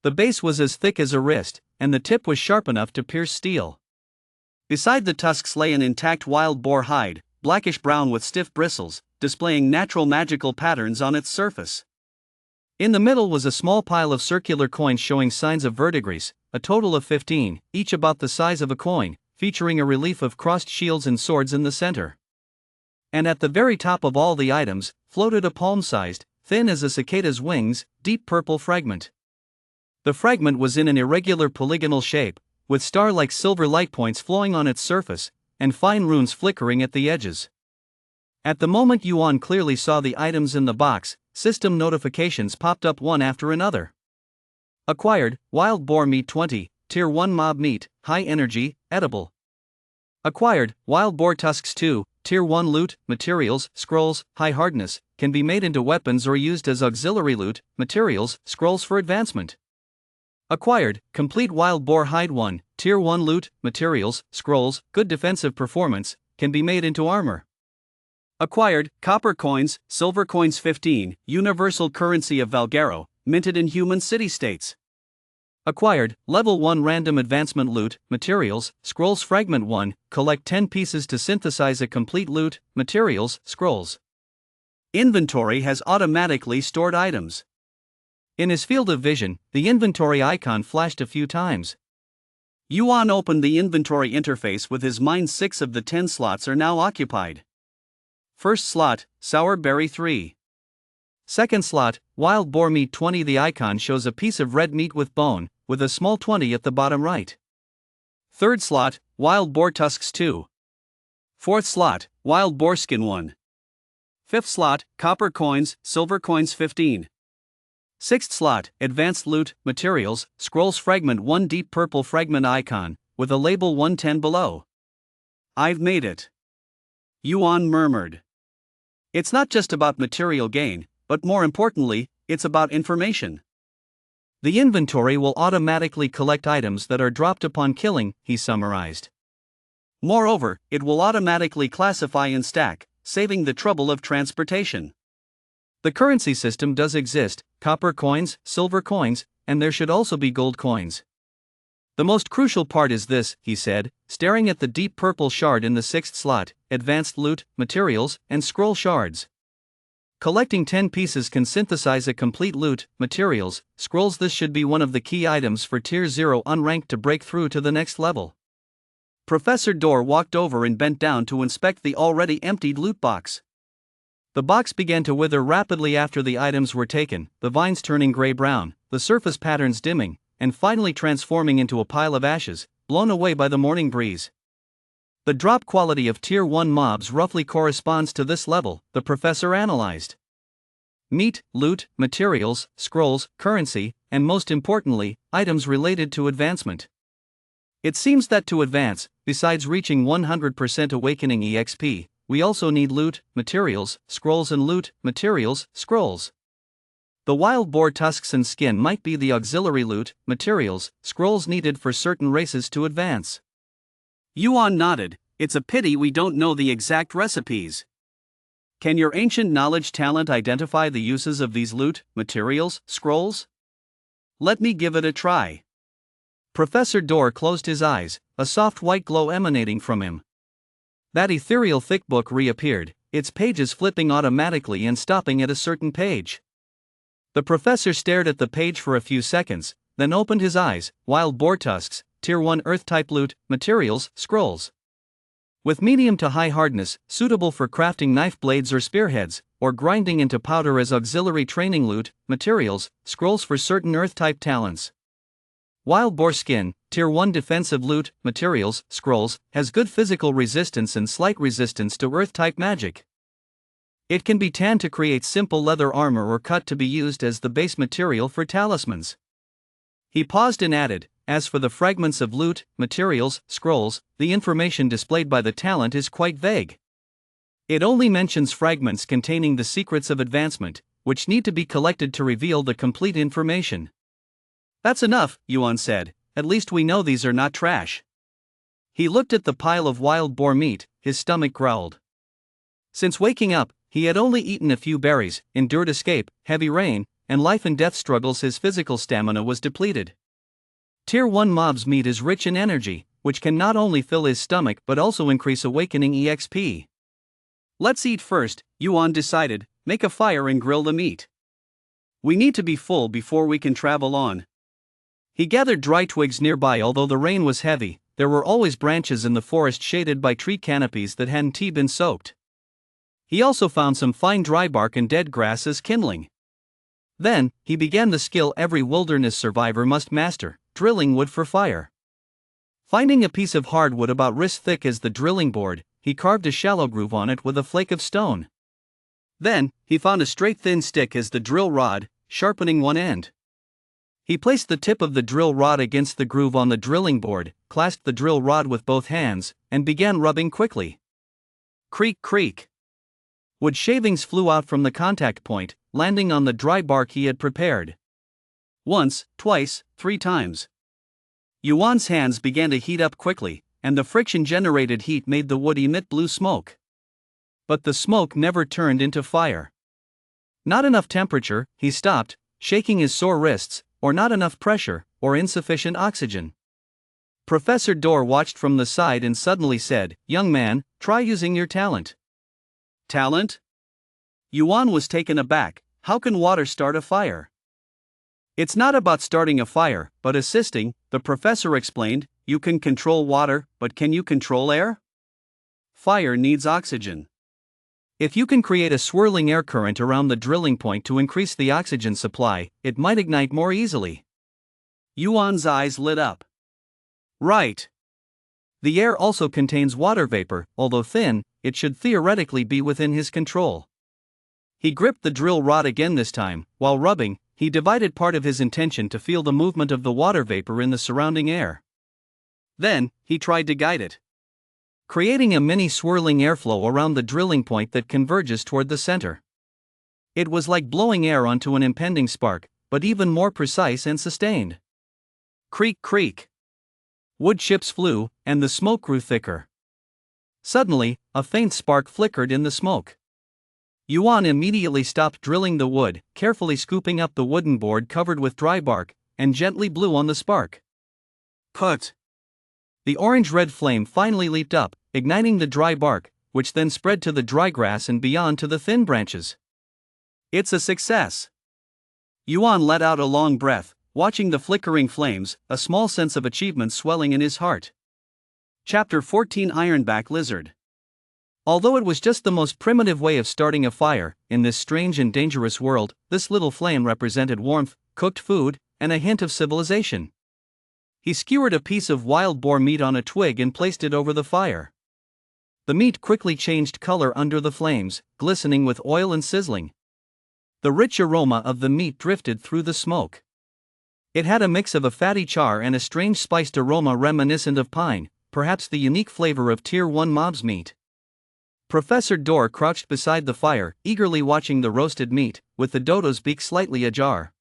The base was as thick as a wrist, and the tip was sharp enough to pierce steel. Beside the tusks lay an intact wild boar hide, blackish-brown with stiff bristles, displaying natural magical patterns on its surface. In the middle was a small pile of circular coins showing signs of verdigris, a total of 15, each about the size of a coin, featuring a relief of crossed shields and swords in the center. And at the very top of all the items, floated a palm-sized, thin as a cicada's wings, deep purple fragment. The fragment was in an irregular polygonal shape, with star-like silver light points flowing on its surface, and fine runes flickering at the edges. At the moment Yuan clearly saw the items in the box, system notifications popped up one after another. Acquired, wild boar meat 20, tier 1 mob meat, high energy, edible. Acquired, wild boar tusks 2, tier 1 loot, materials, scrolls, high hardness, can be made into weapons or used as auxiliary loot, materials, scrolls for advancement. Acquired, complete wild boar hide 1, tier 1 loot, materials, scrolls, good defensive performance, can be made into armor. Acquired, copper coins, silver coins 15, universal currency of Lv.0, minted in human city-states. Acquired, level 1 random advancement loot, materials, scrolls fragment 1, collect 10 pieces to synthesize a complete loot, materials, scrolls. Inventory has automatically stored items. In his field of vision, the inventory icon flashed a few times. Yuan opened the inventory interface with his mind. 6 of the 10 slots are now occupied. First slot, sour berry 3. Second slot, wild boar meat 20. The icon shows a piece of red meat with bone, with a small 20 at the bottom right. Third slot, wild boar tusks 2. Fourth slot, wild boar skin 1. Fifth slot, copper coins, silver coins 15. Sixth slot, advanced loot, materials, scrolls fragment 1 deep purple fragment icon, with a label 110 below. I've made it. Yuan murmured. It's not just about material gain, but more importantly, it's about information. The inventory will automatically collect items that are dropped upon killing, he summarized. Moreover, it will automatically classify and stack, saving the trouble of transportation. The currency system does exist, copper coins, silver coins, and there should also be gold coins. The most crucial part is this, he said, staring at the deep purple shard in the 6th slot, advanced loot, materials, and scroll shards. Collecting 10 pieces can synthesize a complete loot, materials, scrolls. This should be one of the key items for tier 0 unranked to break through to the next level. Professor Dor walked over and bent down to inspect the already emptied loot box. The box began to wither rapidly after the items were taken, the vines turning gray-brown, the surface patterns dimming, and finally transforming into a pile of ashes, blown away by the morning breeze. The drop quality of tier 1 mobs roughly corresponds to this level, the professor analyzed. Meat, loot, materials, scrolls, currency, and most importantly, items related to advancement. It seems that to advance, besides reaching 100% awakening EXP, we also need loot, materials, scrolls and loot, materials, scrolls. The wild boar tusks and skin might be the auxiliary loot, materials, scrolls needed for certain races to advance. Yuan nodded. It's a pity we don't know the exact recipes. Can your ancient knowledge talent identify the uses of these loot, materials, scrolls? Let me give it a try. Professor Dor closed his eyes, a soft white glow emanating from him. That ethereal thick book reappeared, its pages flipping automatically and stopping at a certain page. The professor stared at the page for a few seconds, then opened his eyes. Wild boar tusks, Tier 1 Earth-type loot, materials, scrolls. With medium to high hardness, suitable for crafting knife blades or spearheads, or grinding into powder as auxiliary training loot, materials, scrolls for certain Earth-type talents. Wild boar skin, Tier 1 defensive loot, materials, scrolls, has good physical resistance and slight resistance to Earth-type magic. It can be tanned to create simple leather armor or cut to be used as the base material for talismans. He paused and added, as for the fragments of loot, materials, scrolls, the information displayed by the talent is quite vague. It only mentions fragments containing the secrets of advancement, which need to be collected to reveal the complete information. That's enough, Yuan said, at least we know these are not trash. He looked at the pile of wild boar meat, his stomach growled. Since waking up, he had only eaten a few berries, endured escape, heavy rain, and life and death struggles. His physical stamina was depleted. Tier 1 mob's meat is rich in energy, which can not only fill his stomach but also increase awakening EXP. Let's eat first, Yuan decided, make a fire and grill the meat. We need to be full before we can travel on. He gathered dry twigs nearby. Although the rain was heavy, there were always branches in the forest shaded by tree canopies that hadn't been soaked. He also found some fine dry bark and dead grass as kindling. Then, he began the skill every wilderness survivor must master, drilling wood for fire. Finding a piece of hardwood about wrist thick as the drilling board, he carved a shallow groove on it with a flake of stone. Then, he found a straight thin stick as the drill rod, sharpening one end. He placed the tip of the drill rod against the groove on the drilling board, clasped the drill rod with both hands, and began rubbing quickly. Creak, creak. Wood shavings flew out from the contact point, landing on the dry bark he had prepared. Once, twice, 3 times. Yuan's hands began to heat up quickly, and the friction-generated heat made the wood emit blue smoke. But the smoke never turned into fire. Not enough temperature, he stopped, shaking his sore wrists, or not enough pressure, or insufficient oxygen. Professor Dorr watched from the side and suddenly said, "Young man, try using your talent." Talent? Yuan was taken aback. How can water start a fire? It's not about starting a fire, but assisting, the professor explained. You can control water, but can you control air? Fire needs oxygen. If you can create a swirling air current around the drilling point to increase the oxygen supply, it might ignite more easily. Yuan's eyes lit up. Right. The air also contains water vapor. Although thin, it should theoretically be within his control. He gripped the drill rod again this time. While rubbing, he divided part of his intention to feel the movement of the water vapor in the surrounding air. Then, he tried to guide it, creating a mini swirling airflow around the drilling point that converges toward the center. It was like blowing air onto an impending spark, but even more precise and sustained. Creak, creak. Wood chips flew, and the smoke grew thicker. Suddenly, a faint spark flickered in the smoke. Yuan immediately stopped drilling the wood, carefully scooping up the wooden board covered with dry bark, and gently blew on the spark. Put! The orange-red flame finally leaped up, igniting the dry bark, which then spread to the dry grass and beyond to the thin branches. It's a success! Yuan let out a long breath, watching the flickering flames, a small sense of achievement swelling in his heart. Chapter 14 Ironback Lizard. Although it was just the most primitive way of starting a fire, in this strange and dangerous world, this little flame represented warmth, cooked food, and a hint of civilization. He skewered a piece of wild boar meat on a twig and placed it over the fire. The meat quickly changed color under the flames, glistening with oil and sizzling. The rich aroma of the meat drifted through the smoke. It had a mix of a fatty char and a strange spiced aroma reminiscent of pine, perhaps the unique flavor of Tier 1 mob's meat. Professor Dorr crouched beside the fire, eagerly watching the roasted meat, with the Dodo's beak slightly ajar.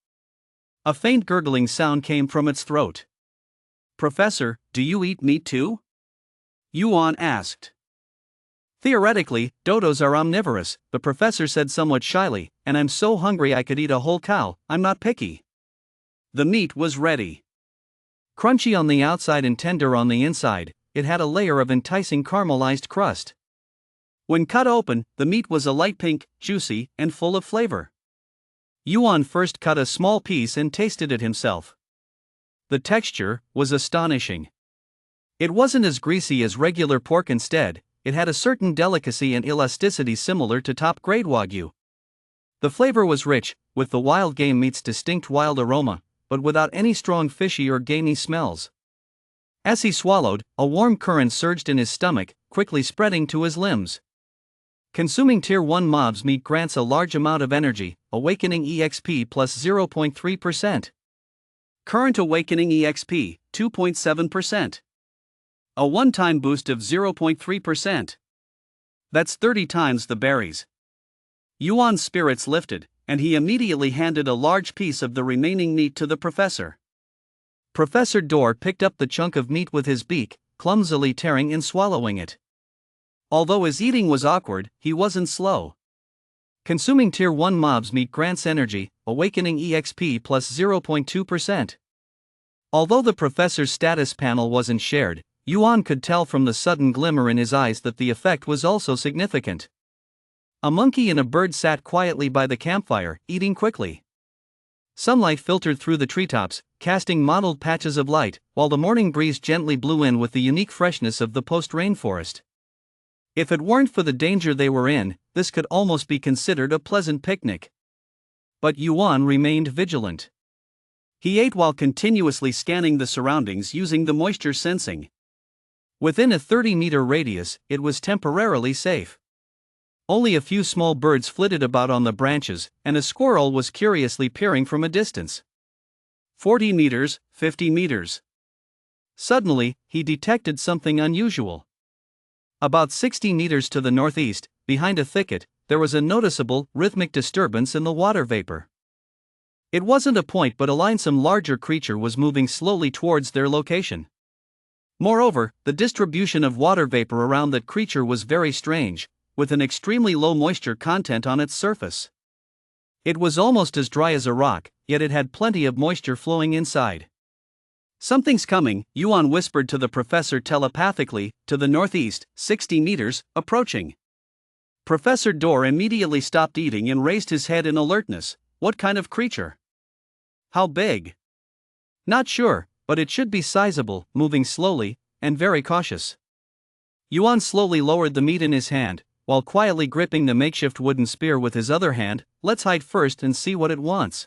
A faint gurgling sound came from its throat. "Professor, do you eat meat too?" Yuan asked. "Theoretically, Dodos are omnivorous," the professor said somewhat shyly, "and I'm so hungry I could eat a whole cow. I'm not picky." The meat was ready. Crunchy on the outside and tender on the inside, it had a layer of enticing caramelized crust. When cut open, the meat was a light pink, juicy, and full of flavor. Yuan first cut a small piece and tasted it himself. The texture was astonishing. It wasn't as greasy as regular pork, instead, it had a certain delicacy and elasticity similar to top-grade Wagyu. The flavor was rich, with the wild game meat's distinct wild aroma, but without any strong fishy or gamey smells. As he swallowed, a warm current surged in his stomach, quickly spreading to his limbs. Consuming Tier 1 mob's meat grants a large amount of energy, awakening EXP plus 0.3%. Current awakening EXP, 2.7%. A one-time boost of 0.3%. That's 30 times the berries. Yuan's spirits lifted, and he immediately handed a large piece of the remaining meat to the professor. Professor Dor picked up the chunk of meat with his beak, clumsily tearing and swallowing it. Although his eating was awkward, he wasn't slow. Consuming Tier 1 mob's meat grants energy, awakening EXP plus 0.2%. Although the professor's status panel wasn't shared, Yuan could tell from the sudden glimmer in his eyes that the effect was also significant. A monkey and a bird sat quietly by the campfire, eating quickly. Sunlight filtered through the treetops, casting mottled patches of light, while the morning breeze gently blew in with the unique freshness of the post-rainforest. If it weren't for the danger they were in, this could almost be considered a pleasant picnic. But Yuan remained vigilant. He ate while continuously scanning the surroundings using the moisture sensing. Within a 30-meter radius, it was temporarily safe. Only a few small birds flitted about on the branches, and a squirrel was curiously peering from a distance. 40 meters, 50 meters. Suddenly, he detected something unusual. About 60 meters to the northeast, behind a thicket, there was a noticeable, rhythmic disturbance in the water vapor. It wasn't a point but a line. Some larger creature was moving slowly towards their location. Moreover, the distribution of water vapor around that creature was very strange, with an extremely low moisture content on its surface. It was almost as dry as a rock, yet it had plenty of moisture flowing inside. Something's coming, Yuan whispered to the professor telepathically, to the northeast, 60 meters, approaching. Professor Dor immediately stopped eating and raised his head in alertness. What kind of creature? How big? Not sure, but it should be sizable, moving slowly, and very cautious. Yuan slowly lowered the meat in his hand, while quietly gripping the makeshift wooden spear with his other hand. Let's hide first and see what it wants.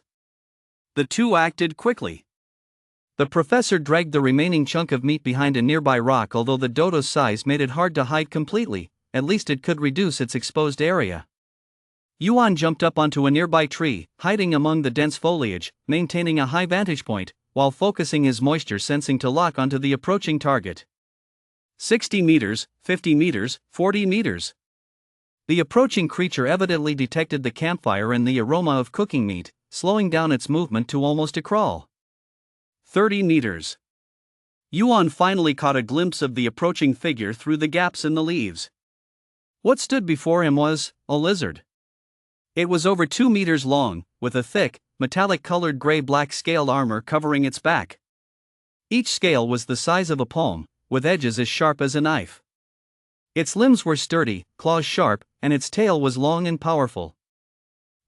The two acted quickly. The professor dragged the remaining chunk of meat behind a nearby rock. Although the dodo's size made it hard to hide completely, at least it could reduce its exposed area. Yuan jumped up onto a nearby tree, hiding among the dense foliage, maintaining a high vantage point, while focusing his moisture sensing to lock onto the approaching target. 60 meters, 50 meters, 40 meters. The approaching creature evidently detected the campfire and the aroma of cooking meat, slowing down its movement to almost a crawl. 30 meters. Yuan finally caught a glimpse of the approaching figure through the gaps in the leaves. What stood before him was a lizard. It was over 2 meters long, with a thick, metallic-colored gray-black scaled armor covering its back. Each scale was the size of a palm, with edges as sharp as a knife. Its limbs were sturdy, claws sharp, and its tail was long and powerful.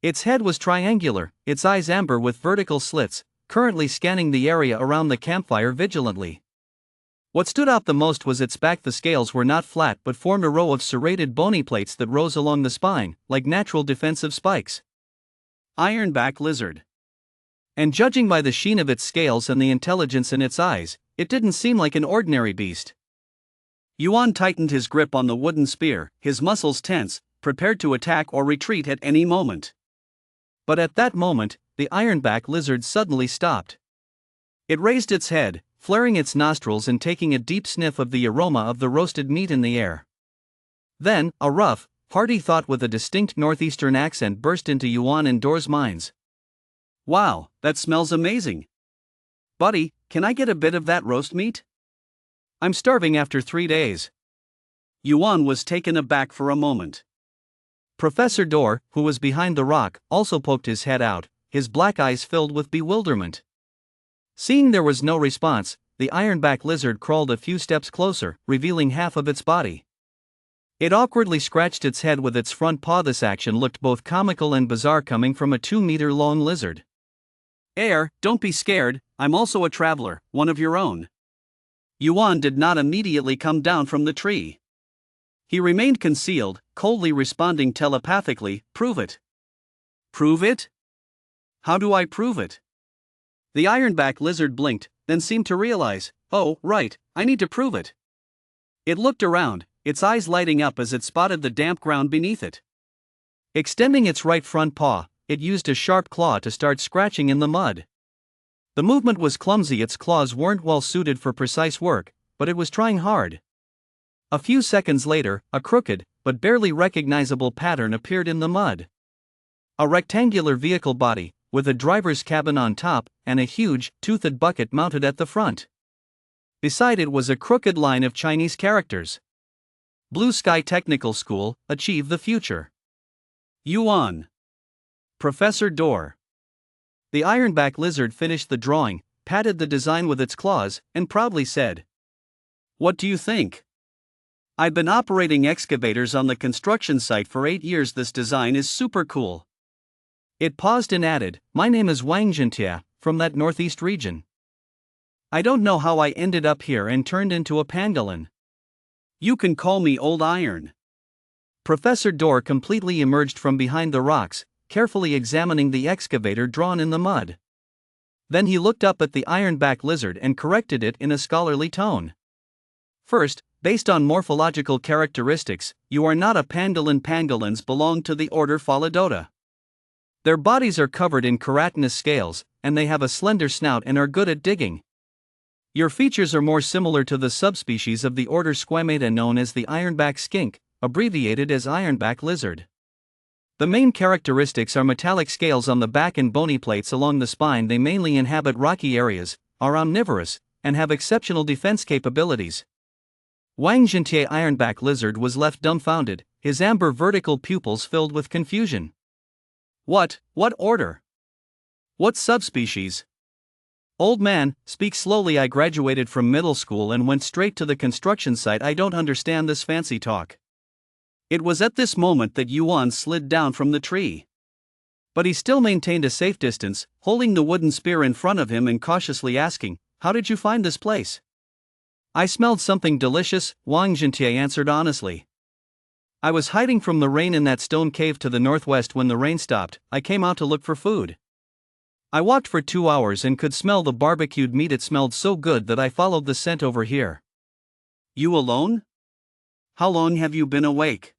Its head was triangular, its eyes amber with vertical slits, currently scanning the area around the campfire vigilantly. What stood out the most was its back. The scales were not flat but formed a row of serrated bony plates that rose along the spine, like natural defensive spikes. Ironback lizard. And judging by the sheen of its scales and the intelligence in its eyes, it didn't seem like an ordinary beast. Yuan tightened his grip on the wooden spear, his muscles tense, prepared to attack or retreat at any moment. But at that moment, the ironback lizard suddenly stopped. It raised its head, flaring its nostrils and taking a deep sniff of the aroma of the roasted meat in the air. Then, a rough, hearty thought with a distinct northeastern accent burst into Yuan and Dor's minds. Wow, that smells amazing. Buddy, can I get a bit of that roast meat? I'm starving after 3 days. Yuan was taken aback for a moment. Professor Dor, who was behind the rock, also poked his head out, his black eyes filled with bewilderment. Seeing there was no response, the ironback lizard crawled a few steps closer, revealing half of its body. It awkwardly scratched its head with its front paw. This action looked both comical and bizarre coming from a 2-meter-long lizard. Don't be scared, I'm also a traveler, one of your own. Yuan did not immediately come down from the tree. He remained concealed, coldly responding telepathically, "Prove it." "Prove it? How do I prove it?" The ironback lizard blinked, then seemed to realize, "Oh, right, I need to prove it." It looked around, its eyes lighting up as it spotted the damp ground beneath it. Extending its right front paw, it used a sharp claw to start scratching in the mud. The movement was clumsy, its claws weren't well suited for precise work, but it was trying hard. A few seconds later, a crooked, but barely recognizable pattern appeared in the mud. A rectangular vehicle body, with a driver's cabin on top, and a huge, toothed bucket mounted at the front. Beside it was a crooked line of Chinese characters. Blue Sky Technical School, achieve the future. Yuan. Professor Door. The ironback lizard finished the drawing, patted the design with its claws, and proudly said, "What do you think? I've been operating excavators on the construction site for 8 years. This design is super cool." It paused and added, "My name is Wang Jintia, from that northeast region. I don't know how I ended up here and turned into a pangolin. You can call me Old Iron." Professor Door completely emerged from behind the rocks, carefully examining the excavator drawn in the mud. Then he looked up at the ironback lizard and corrected it in a scholarly tone. "First, based on morphological characteristics, you are not a pangolin. Pangolins belong to the order Phalidota. Their bodies are covered in keratinous scales, and they have a slender snout and are good at digging. Your features are more similar to the subspecies of the order Squamata known as the ironback skink, abbreviated as ironback lizard. The main characteristics are metallic scales on the back and bony plates along the spine. They mainly inhabit rocky areas, are omnivorous, and have exceptional defense capabilities." Wang Jintie ironback lizard was left dumbfounded, his amber vertical pupils filled with confusion. What order? What subspecies? Old man, speak slowly. I graduated from middle school and went straight to the construction site. I don't understand this fancy talk. It was at this moment that Yuan slid down from the tree. But he still maintained a safe distance, holding the wooden spear in front of him and cautiously asking, "How did you find this place?" "I smelled something delicious," Wang Jintie answered honestly. "I was hiding from the rain in that stone cave to the northwest. When the rain stopped, I came out to look for food. I walked for 2 hours and could smell the barbecued meat. It smelled so good that I followed the scent over here." "You alone? How long have you been awake?"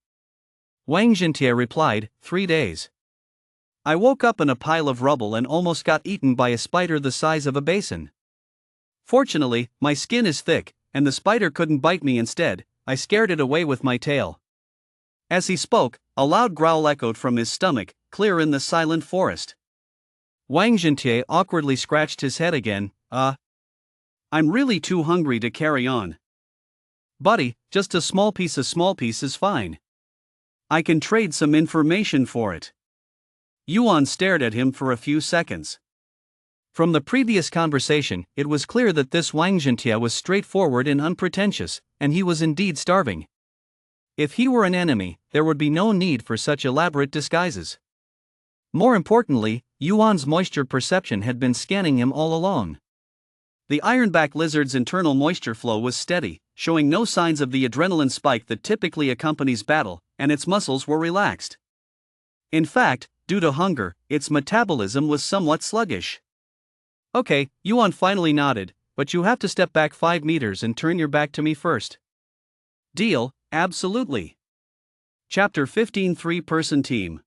Wang Jintie replied, 3 days. "I woke up in a pile of rubble and almost got eaten by a spider the size of a basin. Fortunately, my skin is thick, and the spider couldn't bite me. Instead, I scared it away with my tail." As he spoke, a loud growl echoed from his stomach, clear in the silent forest. Wang Jintie awkwardly scratched his head again. I'm really too hungry to carry on." "Buddy, just a small piece is fine. I can trade some information for it." Yuan stared at him for a few seconds. From the previous conversation, it was clear that this Wang Jintie was straightforward and unpretentious, and he was indeed starving. If he were an enemy, there would be no need for such elaborate disguises. More importantly, Yuan's moisture perception had been scanning him all along. The ironback lizard's internal moisture flow was steady, showing no signs of the adrenaline spike that typically accompanies battle, and its muscles were relaxed. In fact, due to hunger, its metabolism was somewhat sluggish. "Okay," Yuan finally nodded, "but you have to step back 5 meters and turn your back to me first." "Deal, absolutely." Chapter 15 3-Person Team.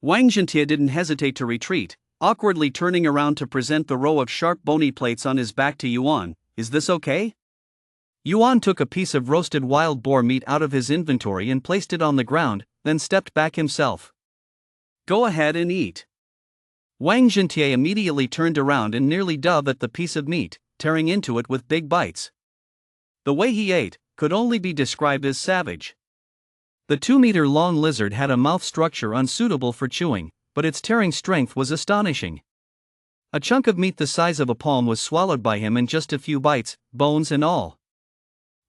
Wang Jintie didn't hesitate to retreat, awkwardly turning around to present the row of sharp bony plates on his back to Yuan. "Is this okay?" Yuan took a piece of roasted wild boar meat out of his inventory and placed it on the ground, then stepped back himself. "Go ahead and eat." Wang Jintie immediately turned around and nearly dove at the piece of meat, tearing into it with big bites. The way he ate could only be described as savage. The 2-meter-long lizard had a mouth structure unsuitable for chewing, but its tearing strength was astonishing. A chunk of meat the size of a palm was swallowed by him in just a few bites, bones and all.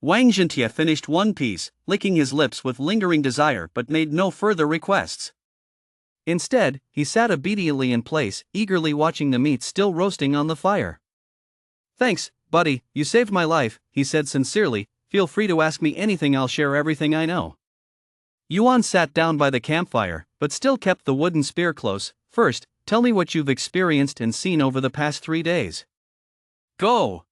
Wang Jintie finished one piece, licking his lips with lingering desire but made no further requests. Instead, he sat obediently in place, eagerly watching the meat still roasting on the fire. Thanks, buddy, you saved my life, he said sincerely. Feel free to ask me anything, I'll share everything I know. Yuan sat down by the campfire, but still kept the wooden spear close. First, tell me what you've experienced and seen over the past 3 days. Go!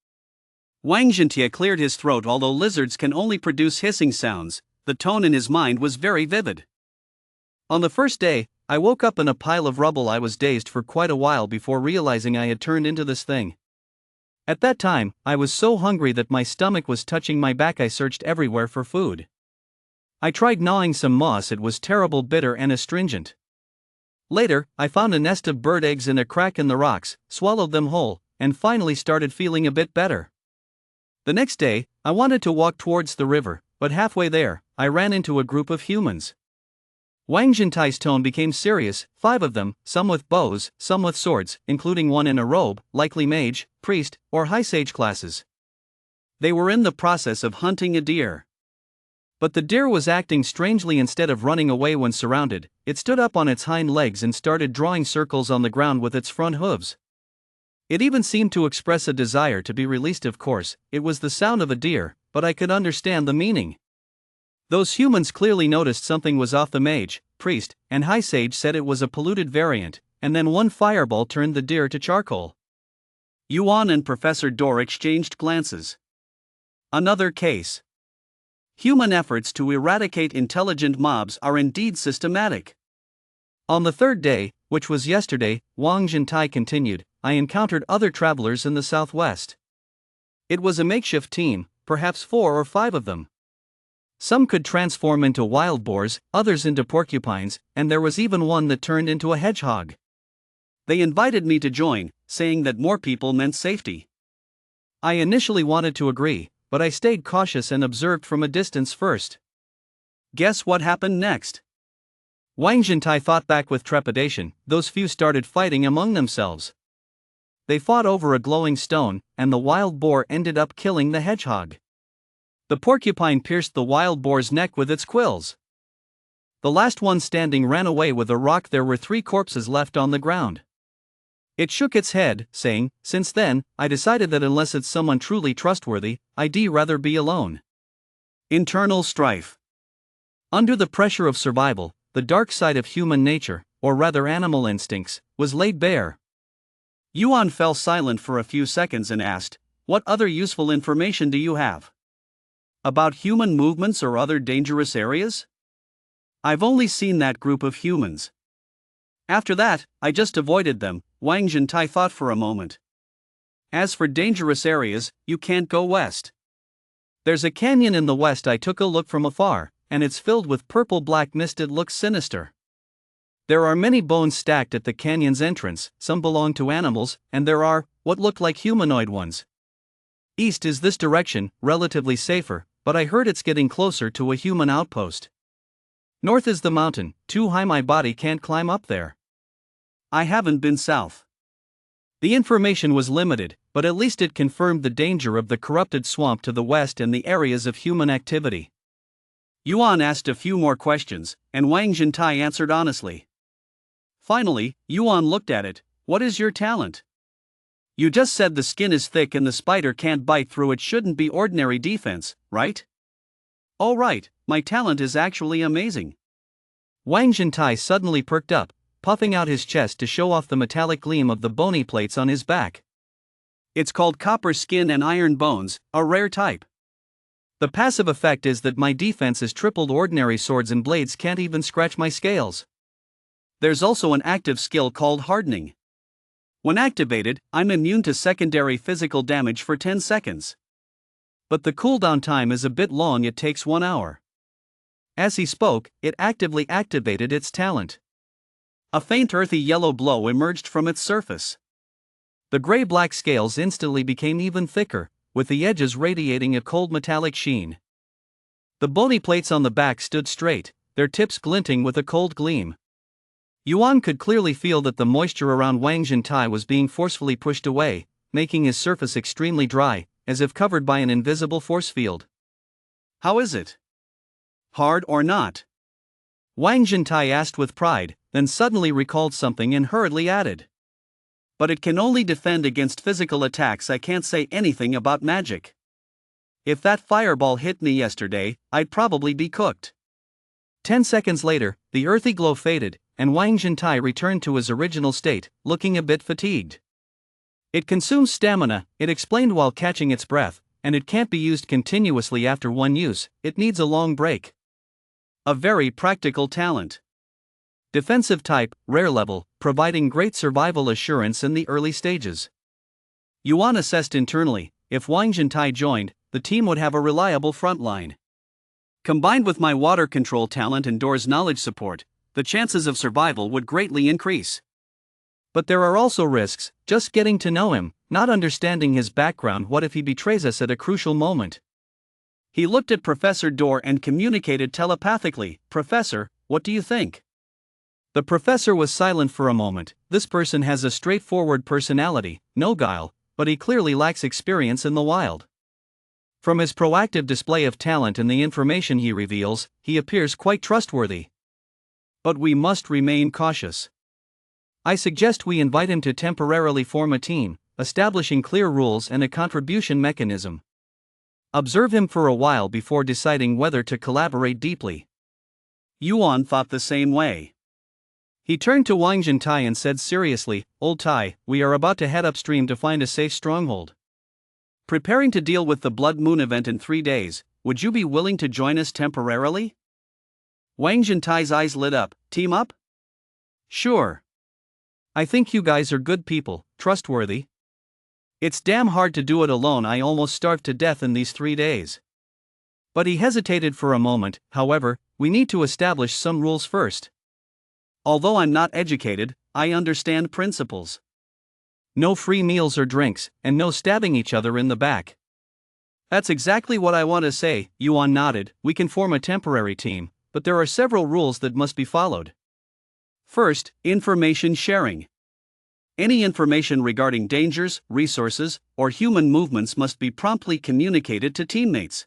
Wang Zhentai cleared his throat. Although lizards can only produce hissing sounds, the tone in his mind was very vivid. On the first day, I woke up in a pile of rubble. I was dazed for quite a while before realizing I had turned into this thing. At that time, I was so hungry that my stomach was touching my back. I searched everywhere for food. I tried gnawing some moss. It was terrible, bitter and astringent. Later, I found a nest of bird eggs in a crack in the rocks, swallowed them whole, and finally started feeling a bit better. The next day, I wanted to walk towards the river, but halfway there, I ran into a group of humans. Wang Zhentai's tone became serious. 5 of them, some with bows, some with swords, including one in a robe, likely mage, priest, or high sage classes. They were in the process of hunting a deer. But the deer was acting strangely. Instead of running away when surrounded, it stood up on its hind legs and started drawing circles on the ground with its front hooves. It even seemed to express a desire to be released. Of course, it was the sound of a deer, but I could understand the meaning. Those humans clearly noticed something was off. The mage, priest, and high sage said it was a polluted variant, and then one fireball turned the deer to charcoal. Yuan and Professor Dor exchanged glances. Another case. Human efforts to eradicate intelligent mobs are indeed systematic. On the 3rd day, which was yesterday, Wang Zhentai continued, I encountered other travelers in the southwest. It was a makeshift team, perhaps 4 or 5 of them. Some could transform into wild boars, others into porcupines, and there was even one that turned into a hedgehog. They invited me to join, saying that more people meant safety. I initially wanted to agree, but I stayed cautious and observed from a distance first. Guess what happened next? Wang Zhentai thought back with trepidation. Those few started fighting among themselves. They fought over a glowing stone, and the wild boar ended up killing the hedgehog. The porcupine pierced the wild boar's neck with its quills. The last one standing ran away with a rock. There were 3 corpses left on the ground. It shook its head, saying, since then, I decided that unless it's someone truly trustworthy, I'd rather be alone. Internal strife. Under the pressure of survival, the dark side of human nature, or rather animal instincts, was laid bare. Yuan fell silent for a few seconds and asked, what other useful information do you have? About human movements or other dangerous areas? I've only seen that group of humans. After that, I just avoided them. Wang Zhentai thought for a moment. As for dangerous areas, you can't go west. There's a canyon in the west. I took a look from afar, and it's filled with purple-black mist. It looks sinister. There are many bones stacked at the canyon's entrance. Some belong to animals, and there are what look like humanoid ones. East is this direction, relatively safer, but I heard it's getting closer to a human outpost. North is the mountain, too high, my body can't climb up there. I haven't been south. The information was limited, but at least it confirmed the danger of the corrupted swamp to the west and the areas of human activity. Yuan asked a few more questions, and Wang Zhentai answered honestly. Finally, Yuan looked at it. What is your talent? You just said the skin is thick and the spider can't bite through it. Shouldn't be ordinary defense, right? Oh right, my talent is actually amazing. Wang Zhentai suddenly perked up, puffing out his chest to show off the metallic gleam of the bony plates on his back. It's called copper skin and iron bones, a rare type. The passive effect is that my defense is tripled. Ordinary swords and blades can't even scratch my scales. There's also an active skill called hardening. When activated, I'm immune to secondary physical damage for 10 seconds. But the cooldown time is a bit long. It takes 1 hour. As he spoke, it actively activated its talent. A faint earthy yellow glow emerged from its surface. The gray-black scales instantly became even thicker, with the edges radiating a cold metallic sheen. The bony plates on the back stood straight, their tips glinting with a cold gleam. Yuan could clearly feel that the moisture around Wang Zhentai was being forcefully pushed away, making his surface extremely dry, as if covered by an invisible force field. How is it? Hard or not? Wang Zhentai asked with pride, then suddenly recalled something and hurriedly added. But it can only defend against physical attacks. I can't say anything about magic. If that fireball hit me yesterday, I'd probably be cooked. 10 seconds later, the earthy glow faded, and Wang Zhentai returned to his original state, looking a bit fatigued. It consumes stamina, it explained while catching its breath, and it can't be used continuously after one use, it needs a long break. A very practical talent. Defensive type, rare level, providing great survival assurance in the early stages. Yuan assessed internally, if Wang Zhentai joined, the team would have a reliable front line. Combined with my water control talent and Door's knowledge support, the chances of survival would greatly increase. But there are also risks, just getting to know him, not understanding his background. What if he betrays us at a crucial moment? He looked at Professor Door and communicated telepathically. Professor, what do you think? The professor was silent for a moment. This person has a straightforward personality, no guile, but he clearly lacks experience in the wild. From his proactive display of talent and the information he reveals, he appears quite trustworthy. But we must remain cautious. I suggest we invite him to temporarily form a team, establishing clear rules and a contribution mechanism. Observe him for a while before deciding whether to collaborate deeply. Yuan thought the same way. He turned to Wang Zhentai and said seriously, Old Tai, we are about to head upstream to find a safe stronghold. Preparing to deal with the Blood Moon event in 3 days, would you be willing to join us temporarily? Wang Zhentai's eyes lit up. Team up? Sure. I think you guys are good people, trustworthy. It's damn hard to do it alone. I almost starved to death in these 3 days. But he hesitated for a moment. However, we need to establish some rules first. Although I'm not educated, I understand principles. No free meals or drinks, and no stabbing each other in the back. That's exactly what I want to say. Yuan nodded. We can form a temporary team, but there are several rules that must be followed. First, information sharing. Any information regarding dangers, resources, or human movements must be promptly communicated to teammates.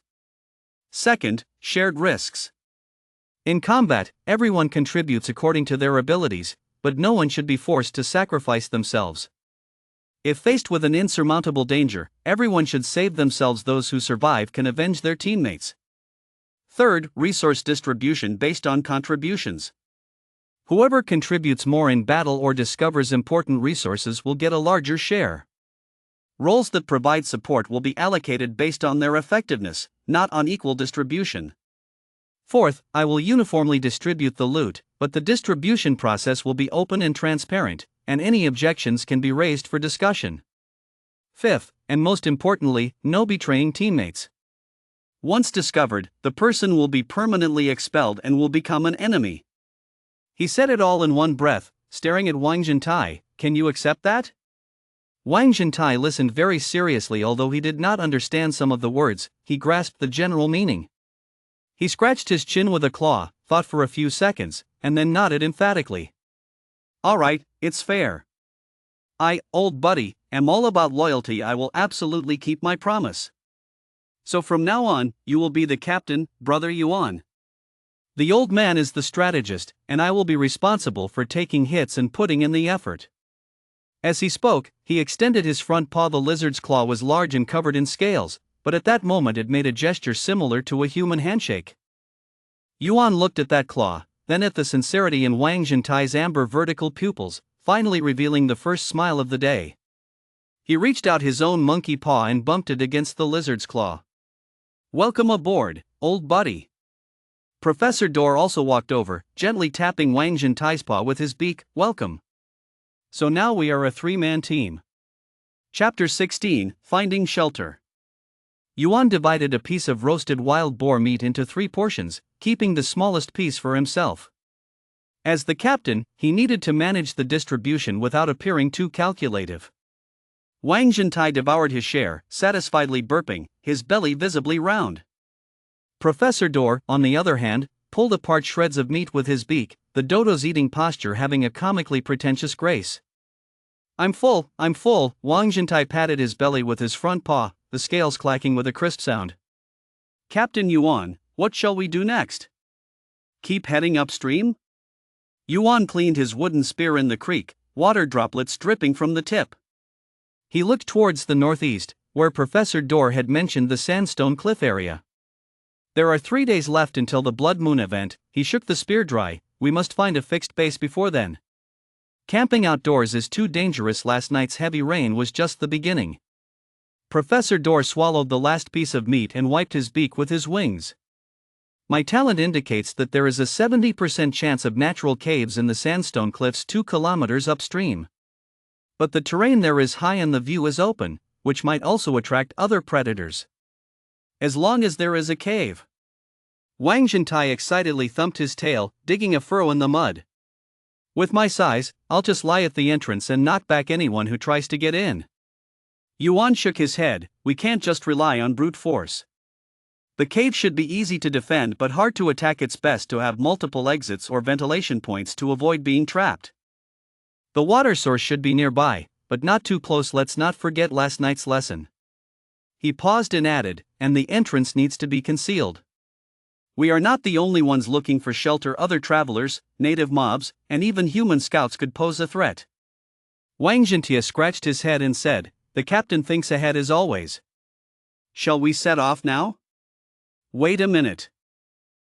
Second, shared risks. In combat, everyone contributes according to their abilities, but no one should be forced to sacrifice themselves. If faced with an insurmountable danger, everyone should save themselves. Those who survive can avenge their teammates. Third, resource distribution based on contributions. Whoever contributes more in battle or discovers important resources will get a larger share. Roles that provide support will be allocated based on their effectiveness, not on equal distribution. Fourth, I will uniformly distribute the loot, but the distribution process will be open and transparent, and any objections can be raised for discussion. Fifth, and most importantly, no betraying teammates. Once discovered, the person will be permanently expelled and will become an enemy. He said it all in one breath, staring at Wang Zhentai. Can you accept that? Wang Zhentai listened very seriously. Although he did not understand some of the words, he grasped the general meaning. He scratched his chin with a claw, thought for a few seconds, and then nodded emphatically. All right, it's fair. I, old buddy, am all about loyalty. I will absolutely keep my promise. So from now on, you will be the captain, Brother Yuan. The old man is the strategist, and I will be responsible for taking hits and putting in the effort. As he spoke, he extended his front paw. The lizard's claw was large and covered in scales, but at that moment it made a gesture similar to a human handshake. Yuan looked at that claw, then at the sincerity in Wang Zhentai's amber vertical pupils, finally revealing the first smile of the day. He reached out his own monkey paw and bumped it against the lizard's claw. Welcome aboard, old buddy. Professor Door also walked over, gently tapping Wang Zhentai's paw with his beak. Welcome. So now we are a 3-man team. Chapter 16, Finding Shelter. Yuan divided a piece of roasted wild boar meat into 3 portions, keeping the smallest piece for himself. As the captain, he needed to manage the distribution without appearing too calculative. Wang Zhentai devoured his share, satisfiedly burping, his belly visibly round. Professor Door, on the other hand, pulled apart shreds of meat with his beak, the Dodo's eating posture having a comically pretentious grace. I'm full. Wang Zhentai patted his belly with his front paw, the scales clacking with a crisp sound. Captain Yuan, what shall we do next? Keep heading upstream? Yuan cleaned his wooden spear in the creek, water droplets dripping from the tip. He looked towards the northeast, where Professor Dorr had mentioned the sandstone cliff area. There are 3 days left until the blood moon event. He shook the spear dry. We must find a fixed base before then. Camping outdoors is too dangerous. Last night's heavy rain was just the beginning. Professor Dorr swallowed the last piece of meat and wiped his beak with his wings. My talent indicates that there is a 70% chance of natural caves in the sandstone cliffs 2 kilometers upstream. But the terrain there is high and the view is open, which might also attract other predators. As long as there is a cave. Wang Zhentai excitedly thumped his tail, digging a furrow in the mud. With my size, I'll just lie at the entrance and knock back anyone who tries to get in. Yuan shook his head. We can't just rely on brute force. The cave should be easy to defend but hard to attack. It's best to have multiple exits or ventilation points to avoid being trapped. The water source should be nearby, but not too close. Let's not forget last night's lesson. He paused and added, and the entrance needs to be concealed. We are not the only ones looking for shelter. Other travelers, native mobs, and even human scouts could pose a threat. Wang Zhentai scratched his head and said, the captain thinks ahead as always. Shall we set off now? Wait a minute.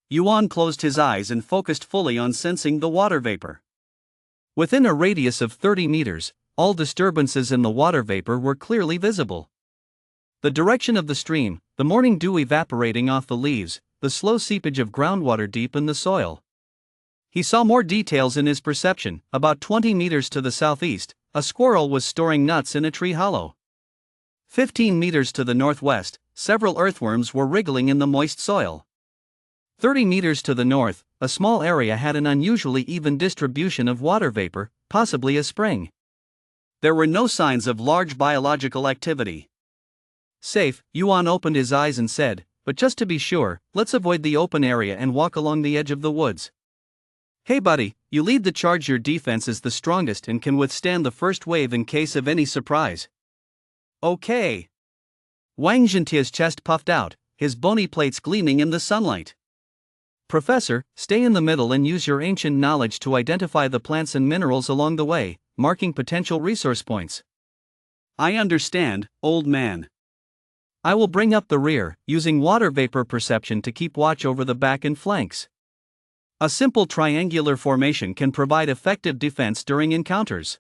Yuan closed his eyes and focused fully on sensing the water vapor. Within a radius of 30 meters, all disturbances in the water vapor were clearly visible. The direction of the stream, the morning dew evaporating off the leaves, the slow seepage of groundwater deep in the soil. He saw more details in his perception. About 20 meters to the southeast, a squirrel was storing nuts in a tree hollow. 15 meters to the northwest, several earthworms were wriggling in the moist soil. 30 meters to the north, a small area had an unusually even distribution of water vapor, possibly a spring. There were no signs of large biological activity. Safe, Yuan opened his eyes and said, but just to be sure, let's avoid the open area and walk along the edge of the woods. Hey buddy, you lead the charge. Your defense is the strongest and can withstand the first wave in case of any surprise. Okay. Wang Zhentai's chest puffed out, his bony plates gleaming in the sunlight. Professor, stay in the middle and use your ancient knowledge to identify the plants and minerals along the way, marking potential resource points. I understand, old man. I will bring up the rear, using water vapor perception to keep watch over the back and flanks. A simple triangular formation can provide effective defense during encounters.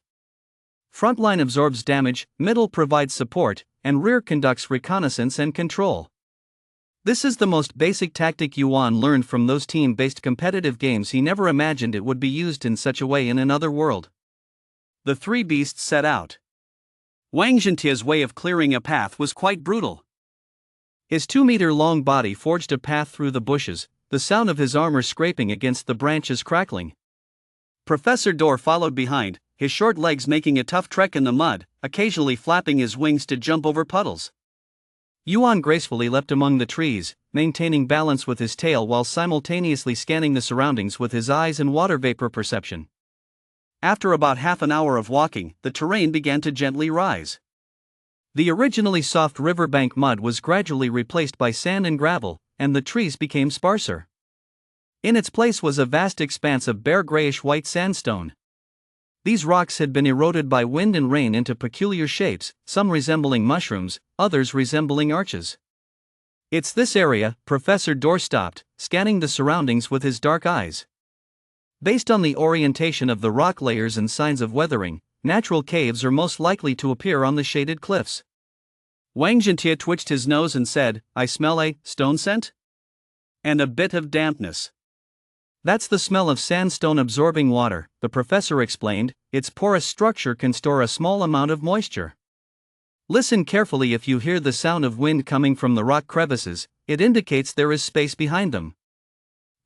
Front line absorbs damage, middle provides support, and rear conducts reconnaissance and control. This is the most basic tactic Yuan learned from those team-based competitive games. He never imagined it would be used in such a way in another world. The 3 beasts set out. Wang Zhentai's way of clearing a path was quite brutal. His 2-meter-long body forged a path through the bushes, the sound of his armor scraping against the branches crackling. Professor Dorr followed behind, his short legs making a tough trek in the mud, occasionally flapping his wings to jump over puddles. Yuan gracefully leapt among the trees, maintaining balance with his tail while simultaneously scanning the surroundings with his eyes and water vapor perception. After about half an hour of walking, the terrain began to gently rise. The originally soft riverbank mud was gradually replaced by sand and gravel, and the trees became sparser. In its place was a vast expanse of bare grayish-white sandstone. These rocks had been eroded by wind and rain into peculiar shapes, some resembling mushrooms, others resembling arches. It's this area, Professor Dorr stopped, scanning the surroundings with his dark eyes. Based on the orientation of the rock layers and signs of weathering, natural caves are most likely to appear on the shaded cliffs. Wang Zhentai twitched his nose and said, I smell a stone scent? And a bit of dampness. That's the smell of sandstone absorbing water, the professor explained. Its porous structure can store a small amount of moisture. Listen carefully. If you hear the sound of wind coming from the rock crevices, it indicates there is space behind them.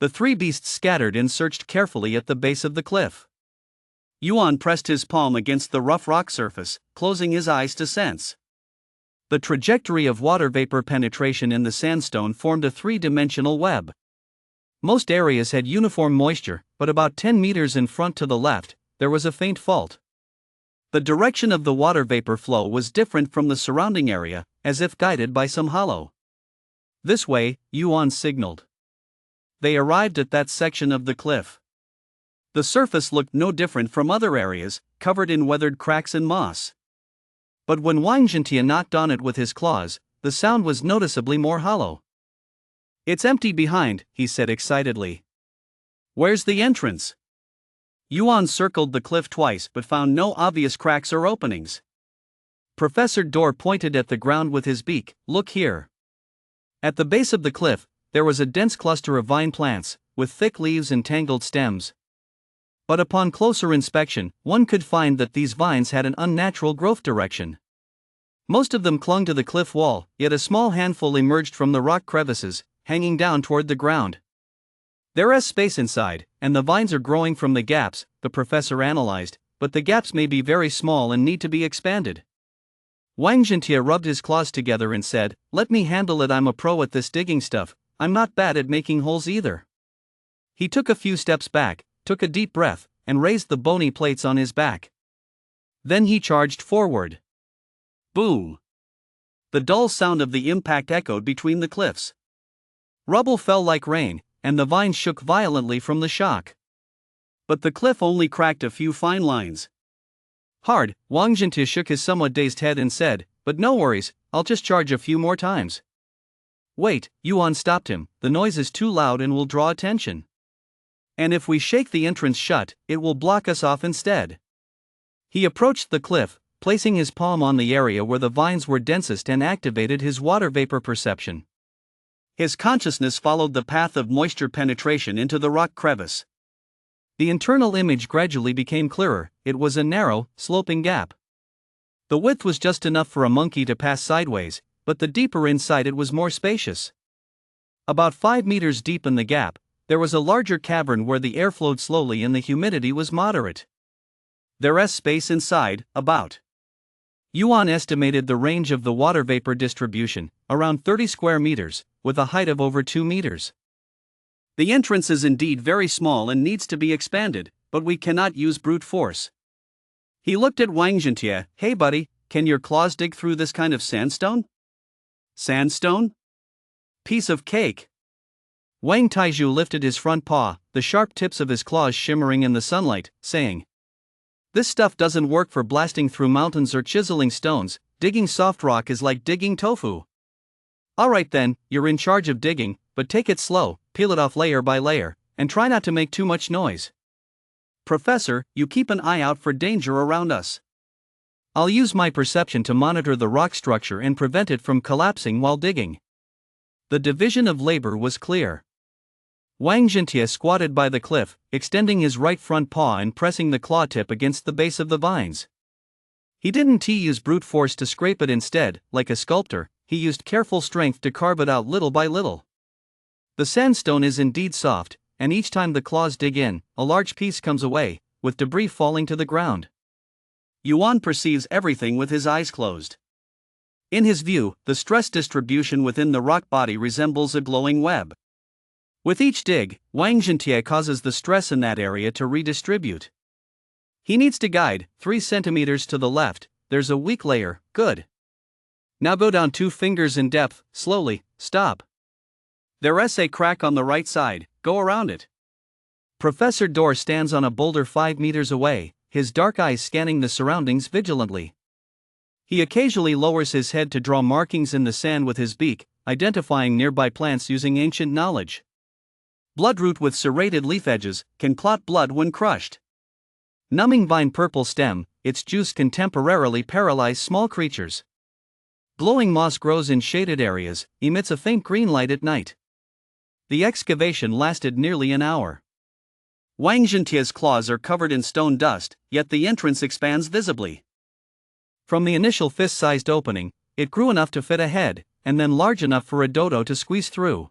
The 3 beasts scattered and searched carefully at the base of the cliff. Yuan pressed his palm against the rough rock surface, closing his eyes to sense. The trajectory of water vapor penetration in the sandstone formed a 3-dimensional web. Most areas had uniform moisture, but about 10 meters in front to the left, there was a faint fault. The direction of the water vapor flow was different from the surrounding area, as if guided by some hollow. This way, Yuan signaled. They arrived at that section of the cliff. The surface looked no different from other areas, covered in weathered cracks and moss. But when Wang Zhentia knocked on it with his claws, the sound was noticeably more hollow. "It's empty behind," he said excitedly. "Where's the entrance?" Yuan circled the cliff twice but found no obvious cracks or openings. Professor Dor pointed at the ground with his beak. "Look here." At the base of the cliff, there was a dense cluster of vine plants, with thick leaves and tangled stems. But upon closer inspection, one could find that these vines had an unnatural growth direction. Most of them clung to the cliff wall, yet a small handful emerged from the rock crevices, hanging down toward the ground. "There's space inside, and the vines are growing from the gaps," the professor analyzed, "but the gaps may be very small and need to be expanded." Wang Zhentia rubbed his claws together and said, "Let me handle it, I'm a pro at this digging stuff, I'm not bad at making holes either." He took a few steps back, took a deep breath, and raised the bony plates on his back. Then he charged forward. Boom! The dull sound of the impact echoed between the cliffs. Rubble fell like rain, and the vines shook violently from the shock. But the cliff only cracked a few fine lines. "Hard," Wang Zhentia shook his somewhat dazed head and said, "but no worries, I'll just charge a few more times." "Wait," Yuan stopped him, "the noise is too loud and will draw attention. And if we shake the entrance shut, it will block us off instead." He approached the cliff, placing his palm on the area where the vines were densest and activated his water vapor perception. His consciousness followed the path of moisture penetration into the rock crevice. The internal image gradually became clearer. It was a narrow, sloping gap. The width was just enough for a monkey to pass sideways, but the deeper inside it was more spacious. About 5 meters deep in the gap, there was a larger cavern where the air flowed slowly and the humidity was moderate. There's space inside, about. Yuan estimated the range of the water vapor distribution, around 30 square meters, with a height of over 2 meters. "The entrance is indeed very small and needs to be expanded, but we cannot use brute force." He looked at Wang Zhentia. "Hey buddy, can your claws dig through this kind of sandstone?" "Sandstone? Piece of cake." Wang Taizhu lifted his front paw, the sharp tips of his claws shimmering in the sunlight, saying, "This stuff doesn't work for blasting through mountains or chiseling stones. Digging soft rock is like digging tofu." "Alright then, you're in charge of digging, but take it slow, peel it off layer by layer, and try not to make too much noise. Professor, you keep an eye out for danger around us. I'll use my perception to monitor the rock structure and prevent it from collapsing while digging." The division of labor was clear. Wang Zhentia squatted by the cliff, extending his right front paw and pressing the claw tip against the base of the vines. He didn't use brute force to scrape it. Instead, like a sculptor, he used careful strength to carve it out little by little. The sandstone is indeed soft, and each time the claws dig in, a large piece comes away, with debris falling to the ground. Yuan perceives everything with his eyes closed. In his view, the stress distribution within the rock body resembles a glowing web. With each dig, Wang Zhentia causes the stress in that area to redistribute. He needs to guide, 3 centimeters to the left, there's a weak layer, good. Now go down 2 fingers in depth, slowly, stop. There's a crack on the right side, go around it. Professor Dor stands on a boulder 5 meters away, his dark eyes scanning the surroundings vigilantly. He occasionally lowers his head to draw markings in the sand with his beak, identifying nearby plants using ancient knowledge. Bloodroot with serrated leaf edges can clot blood when crushed. Numbing vine purple stem, its juice can temporarily paralyze small creatures. Glowing moss grows in shaded areas, emits a faint green light at night. The excavation lasted nearly an hour. Wang Zhentia's claws are covered in stone dust, yet the entrance expands visibly. From the initial fist-sized opening, it grew enough to fit a head, and then large enough for a dodo to squeeze through.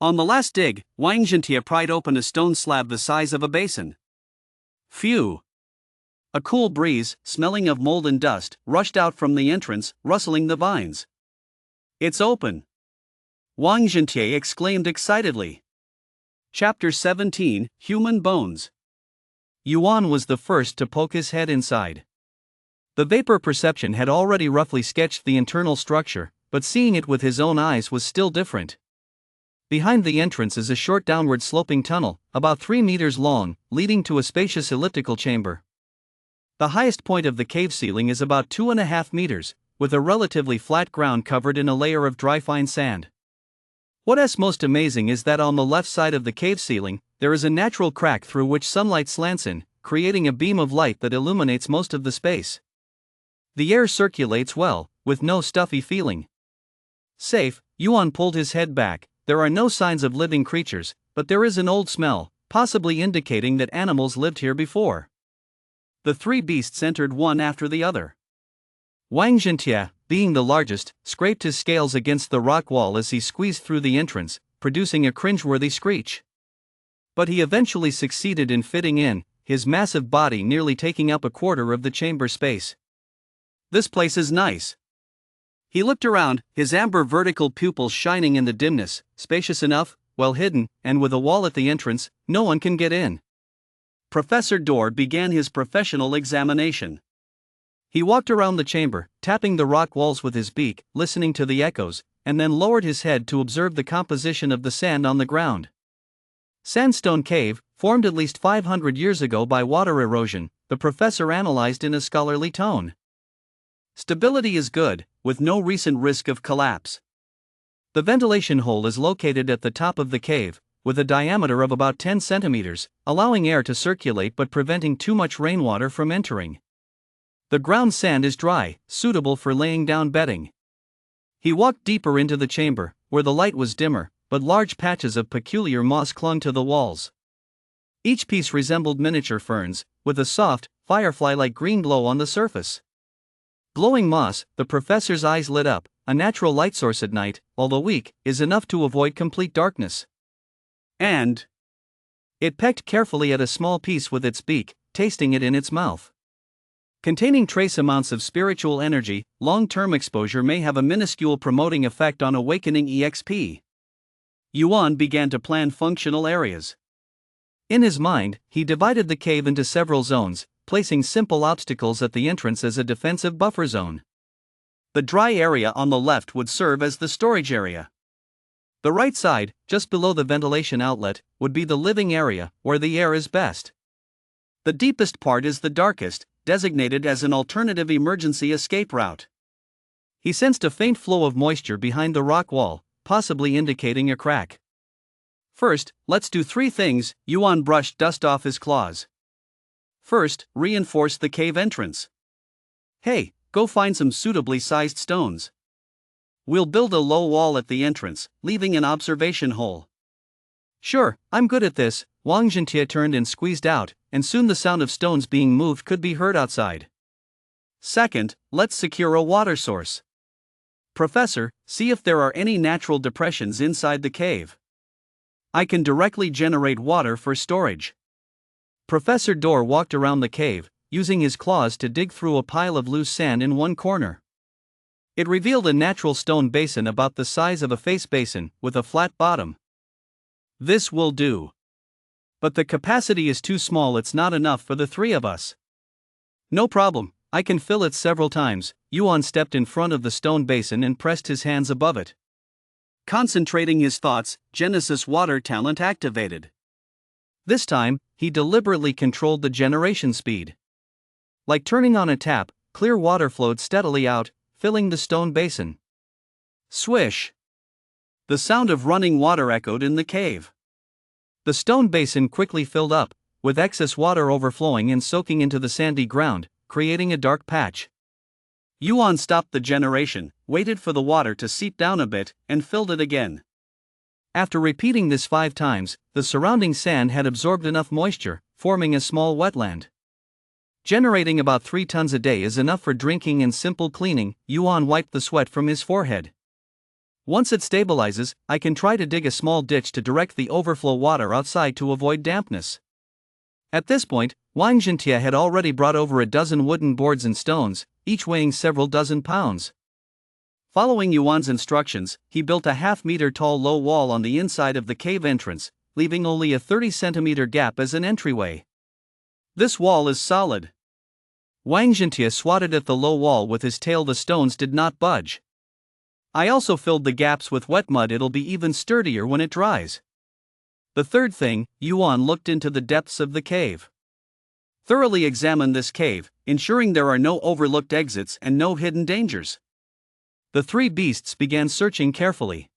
On the last dig, Wang Zhentia pried open a stone slab the size of a basin. Phew! A cool breeze, smelling of mold and dust, rushed out from the entrance, rustling the vines. "It's open!" Wang Zhentia exclaimed excitedly. Chapter 17, Human Bones. Yuan was the first to poke his head inside. The vapor perception had already roughly sketched the internal structure, but seeing it with his own eyes was still different. Behind the entrance is a short downward sloping tunnel, about 3 meters long, leading to a spacious elliptical chamber. The highest point of the cave ceiling is about 2.5 meters, with a relatively flat ground covered in a layer of dry fine sand. What's most amazing is that on the left side of the cave ceiling, there is a natural crack through which sunlight slants in, creating a beam of light that illuminates most of the space. The air circulates well, with no stuffy feeling. Safe, Yuan pulled his head back. There are no signs of living creatures, but there is an old smell, possibly indicating that animals lived here before. The three beasts entered one after the other. Wang Zhentia, being the largest, scraped his scales against the rock wall as he squeezed through the entrance, producing a cringeworthy screech. But he eventually succeeded in fitting in, his massive body nearly taking up a quarter of the chamber space. This place is nice. He looked around, his amber vertical pupils shining in the dimness, spacious enough, well hidden, and with a wall at the entrance, no one can get in. Professor Dodo began his professional examination. He walked around the chamber, tapping the rock walls with his beak, listening to the echoes, and then lowered his head to observe the composition of the sand on the ground. Sandstone cave, formed at least 500 years ago by water erosion, the professor analyzed in a scholarly tone. Stability is good, with no recent risk of collapse. The ventilation hole is located at the top of the cave, with a diameter of about 10 centimeters, allowing air to circulate but preventing too much rainwater from entering. The ground sand is dry, suitable for laying down bedding. He walked deeper into the chamber, where the light was dimmer, but large patches of peculiar moss clung to the walls. Each piece resembled miniature ferns, with a soft, firefly-like green glow on the surface. Glowing moss, the professor's eyes lit up. A natural light source at night, although weak, is enough to avoid complete darkness. And it pecked carefully at a small piece with its beak, tasting it in its mouth. Containing trace amounts of spiritual energy, long-term exposure may have a minuscule promoting effect on awakening EXP. Yuan began to plan functional areas. In his mind, he divided the cave into several zones, placing simple obstacles at the entrance as a defensive buffer zone. The dry area on the left would serve as the storage area. The right side, just below the ventilation outlet, would be the living area, where the air is best. The deepest part is the darkest, designated as an alternative emergency escape route. He sensed a faint flow of moisture behind the rock wall, possibly indicating a crack. First, let's do 3 things. Yuan brushed dust off his claws. First, reinforce the cave entrance. Hey, go find some suitably sized stones. We'll build a low wall at the entrance, leaving an observation hole. Sure, I'm good at this. Wang Zhentia turned and squeezed out, and soon the sound of stones being moved could be heard outside. Second, let's secure a water source. Professor, see if there are any natural depressions inside the cave. I can directly generate water for storage. Professor Dodo walked around the cave, using his claws to dig through a pile of loose sand in one corner. It revealed a natural stone basin about the size of a face basin, with a flat bottom. This will do. But the capacity is too small, it's not enough for the 3 of us. No problem, I can fill it several times. Yuan stepped in front of the stone basin and pressed his hands above it. Concentrating his thoughts, Genesis water talent activated. This time, he deliberately controlled the generation speed. Like turning on a tap, clear water flowed steadily out, filling the stone basin. Swish! The sound of running water echoed in the cave. The stone basin quickly filled up, with excess water overflowing and soaking into the sandy ground, creating a dark patch. Yuan stopped the generation, waited for the water to seep down a bit, and filled it again. After repeating this 5 times, the surrounding sand had absorbed enough moisture, forming a small wetland. Generating about 3 tons a day is enough for drinking and simple cleaning. Yuan wiped the sweat from his forehead. Once it stabilizes, I can try to dig a small ditch to direct the overflow water outside to avoid dampness. At this point, Wang Zhentia had already brought over a dozen wooden boards and stones, each weighing several dozen pounds. Following Yuan's instructions, he built a half-meter tall low wall on the inside of the cave entrance, leaving only a 30-centimeter gap as an entryway. This wall is solid. Wang Zhentia swatted at the low wall with his tail. The stones did not budge. I also filled the gaps with wet mud. It'll be even sturdier when it dries. The third thing, Yuan looked into the depths of the cave. Thoroughly examine this cave, ensuring there are no overlooked exits and no hidden dangers. The three beasts began searching carefully.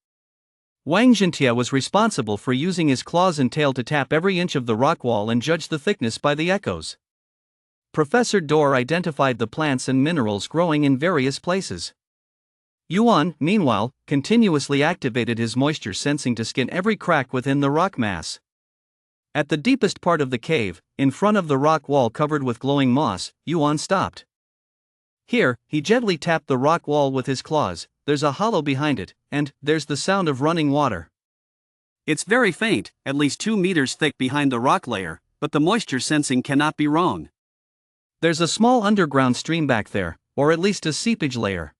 Wang Zhentia was responsible for using his claws and tail to tap every inch of the rock wall and judge the thickness by the echoes. Professor Dor identified the plants and minerals growing in various places. Yuan, meanwhile, continuously activated his moisture sensing to scan every crack within the rock mass. At the deepest part of the cave, in front of the rock wall covered with glowing moss, Yuan stopped. Here, he gently tapped the rock wall with his claws. There's a hollow behind it, and there's the sound of running water. It's very faint, at least 2 meters thick behind the rock layer, but the moisture sensing cannot be wrong. There's a small underground stream back there, or at least a seepage layer.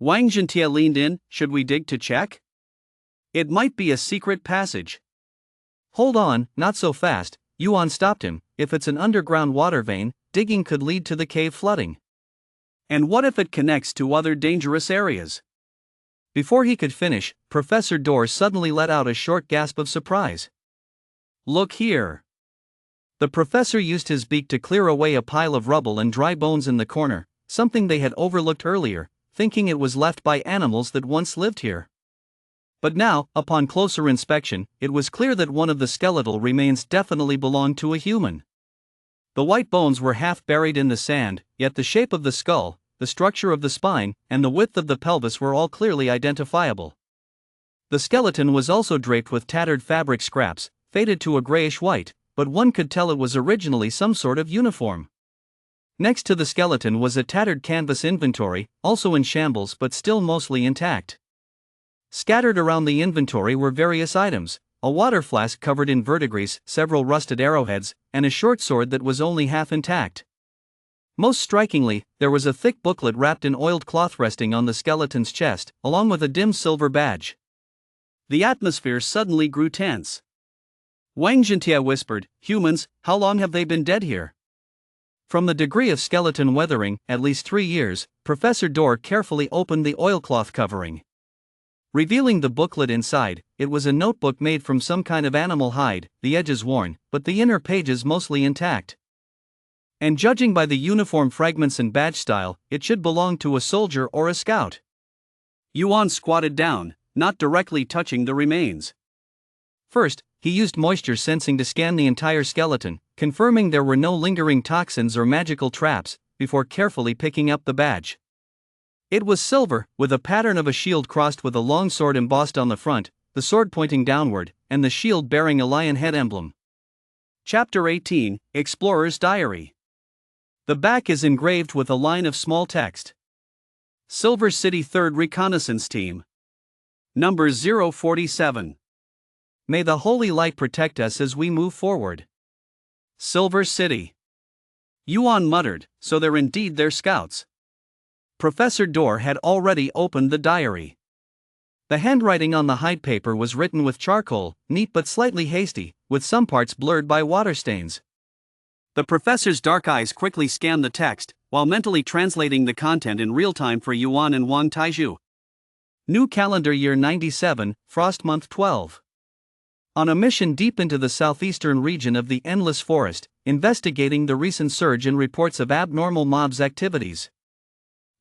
Wang Zhentia leaned in. Should we dig to check? It might be a secret passage. Hold on, not so fast, Yuan stopped him. If it's an underground water vein, digging could lead to the cave flooding. And what if it connects to other dangerous areas? Before he could finish, Professor Dor suddenly let out a short gasp of surprise. Look here. The professor used his beak to clear away a pile of rubble and dry bones in the corner, something they had overlooked earlier, thinking it was left by animals that once lived here. But now, upon closer inspection, it was clear that one of the skeletal remains definitely belonged to a human. The white bones were half buried in the sand, yet the shape of the skull, the structure of the spine, and the width of the pelvis were all clearly identifiable. The skeleton was also draped with tattered fabric scraps, faded to a grayish-white, but one could tell it was originally some sort of uniform. Next to the skeleton was a tattered canvas inventory, also in shambles but still mostly intact. Scattered around the inventory were various items: a water flask covered in verdigris, several rusted arrowheads, and a short sword that was only half intact. Most strikingly, there was a thick booklet wrapped in oiled cloth resting on the skeleton's chest, along with a dim silver badge. The atmosphere suddenly grew tense. Wang Zhentia whispered, "Humans, how long have they been dead here?" From the degree of skeleton weathering, at least 3 years, Professor Dor carefully opened the oilcloth covering. Revealing the booklet inside, it was a notebook made from some kind of animal hide, the edges worn, but the inner pages mostly intact. And judging by the uniform fragments and badge style, it should belong to a soldier or a scout. Yuan squatted down, not directly touching the remains. First, he used moisture sensing to scan the entire skeleton, confirming there were no lingering toxins or magical traps, before carefully picking up the badge. It was silver, with a pattern of a shield crossed with a long sword embossed on the front, the sword pointing downward, and the shield bearing a lion head emblem. Chapter 18, Explorer's Diary. The back is engraved with a line of small text. Silver City 3rd Reconnaissance Team. Number 047. May the holy light protect us as we move forward. Silver City. Yuan muttered, so they're indeed their scouts. Professor Dor had already opened the diary. The handwriting on the hide paper was written with charcoal, neat but slightly hasty, with some parts blurred by water stains. The professor's dark eyes quickly scanned the text, while mentally translating the content in real time for Yuan and Wang Taizhu. New calendar year 97, frost month 12. On a mission deep into the southeastern region of the Endless Forest, investigating the recent surge in reports of abnormal mobs activities.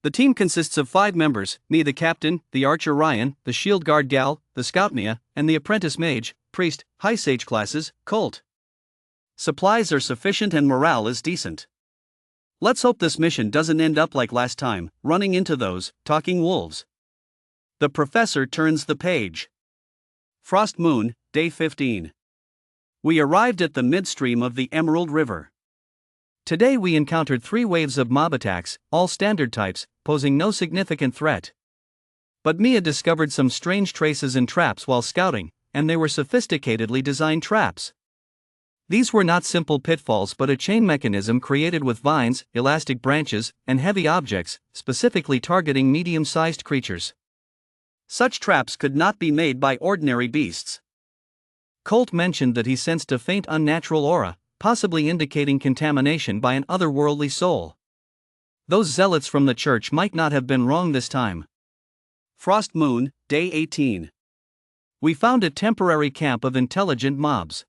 The team consists of 5 members: me the captain, the archer Ryan, the shield guard Gal, the scout Mia, and the apprentice mage, priest, high sage classes, Colt. Supplies are sufficient and morale is decent. Let's hope this mission doesn't end up like last time, running into those talking wolves. The professor turns the page. Frost Moon, Day 15. We arrived at the midstream of the Emerald River. Today we encountered 3 waves of mob attacks, all standard types, posing no significant threat. But Mia discovered some strange traces and traps while scouting, and they were sophisticatedly designed traps. These were not simple pitfalls but a chain mechanism created with vines, elastic branches, and heavy objects, specifically targeting medium-sized creatures. Such traps could not be made by ordinary beasts. Colt mentioned that he sensed a faint unnatural aura, possibly indicating contamination by an otherworldly soul. Those zealots from the church might not have been wrong this time. Frost Moon, Day 18. We found a temporary camp of intelligent mobs.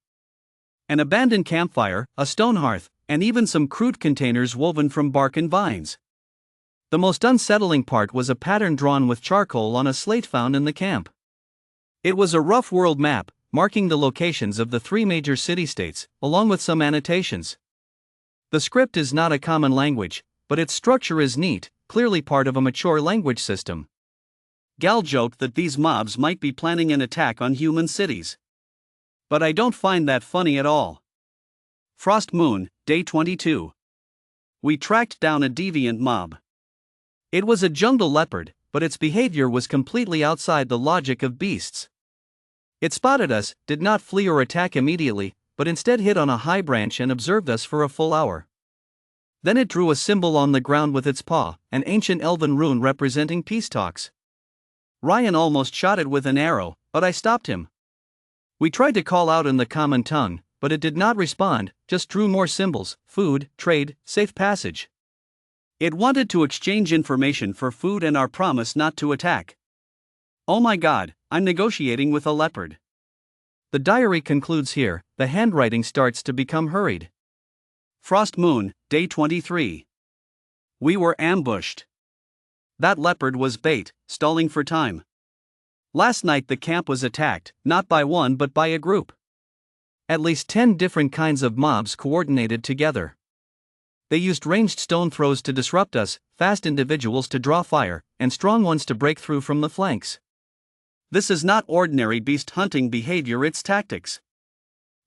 An abandoned campfire, a stone hearth, and even some crude containers woven from bark and vines. The most unsettling part was a pattern drawn with charcoal on a slate found in the camp. It was a rough world map, marking the locations of the 3 major city-states, along with some annotations. The script is not a common language, but its structure is neat, clearly part of a mature language system. Gal joked that these mobs might be planning an attack on human cities. But I don't find that funny at all. Frost Moon, Day 22. We tracked down a deviant mob. It was a jungle leopard, but its behavior was completely outside the logic of beasts. It spotted us, did not flee or attack immediately, but instead hid on a high branch and observed us for a full hour. Then it drew a symbol on the ground with its paw, an ancient elven rune representing peace talks. Ryan almost shot it with an arrow, but I stopped him. We tried to call out in the common tongue, but it did not respond, just drew more symbols: food, trade, safe passage. It wanted to exchange information for food and our promise not to attack. Oh my god, I'm negotiating with a leopard. The diary concludes here, the handwriting starts to become hurried. Frost Moon, Day 23. We were ambushed. That leopard was bait, stalling for time. Last night the camp was attacked, not by one but by a group. At least 10 different kinds of mobs coordinated together. They used ranged stone throws to disrupt us, fast individuals to draw fire, and strong ones to break through from the flanks. This is not ordinary beast hunting behavior, it's tactics.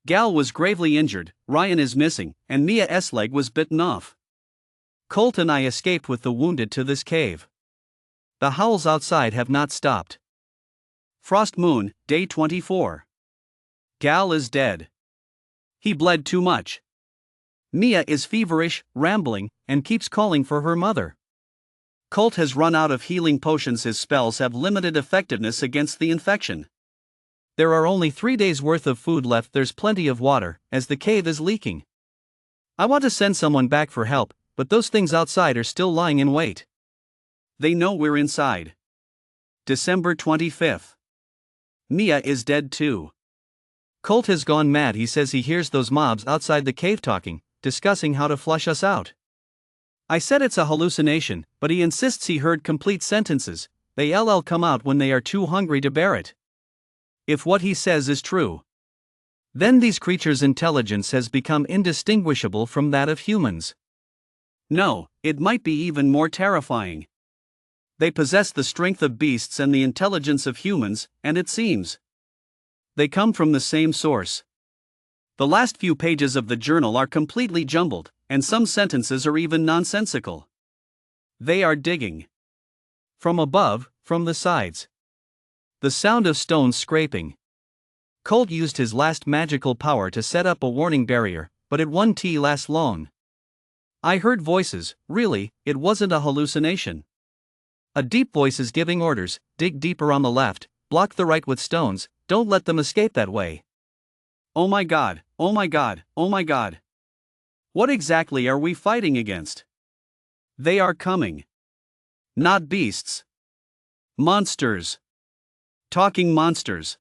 Gal was gravely injured, Ryan is missing, and Mia's leg was bitten off. Colt and I escaped with the wounded to this cave. The howls outside have not stopped. Frost Moon, Day 24. Gal is dead. He bled too much. Mia is feverish, rambling, and keeps calling for her mother. Colt has run out of healing potions. His spells have limited effectiveness against the infection. There are only 3 days worth of food left. There's plenty of water, as the cave is leaking. I want to send someone back for help, but those things outside are still lying in wait. They know we're inside. December 25th. Mia is dead too. Colt has gone mad. He says he hears those mobs outside the cave talking, discussing how to flush us out. I said it's a hallucination, but he insists he heard complete sentences. They come out when they are too hungry to bear it. If what he says is true, then these creatures' intelligence has become indistinguishable from that of humans. No, it might be even more terrifying. They possess the strength of beasts and the intelligence of humans, and it seems they come from the same source. The last few pages of the journal are completely jumbled, and some sentences are even nonsensical. They are digging. From above, from the sides. The sound of stones scraping. Colt used his last magical power to set up a warning barrier, but it won't last long. I heard voices. Really, it wasn't a hallucination. A deep voice is giving orders: dig deeper on the left, block the right with stones, don't let them escape that way. Oh my god, oh my god, oh my god. What exactly are we fighting against? They are coming. Not beasts. Monsters. Talking monsters.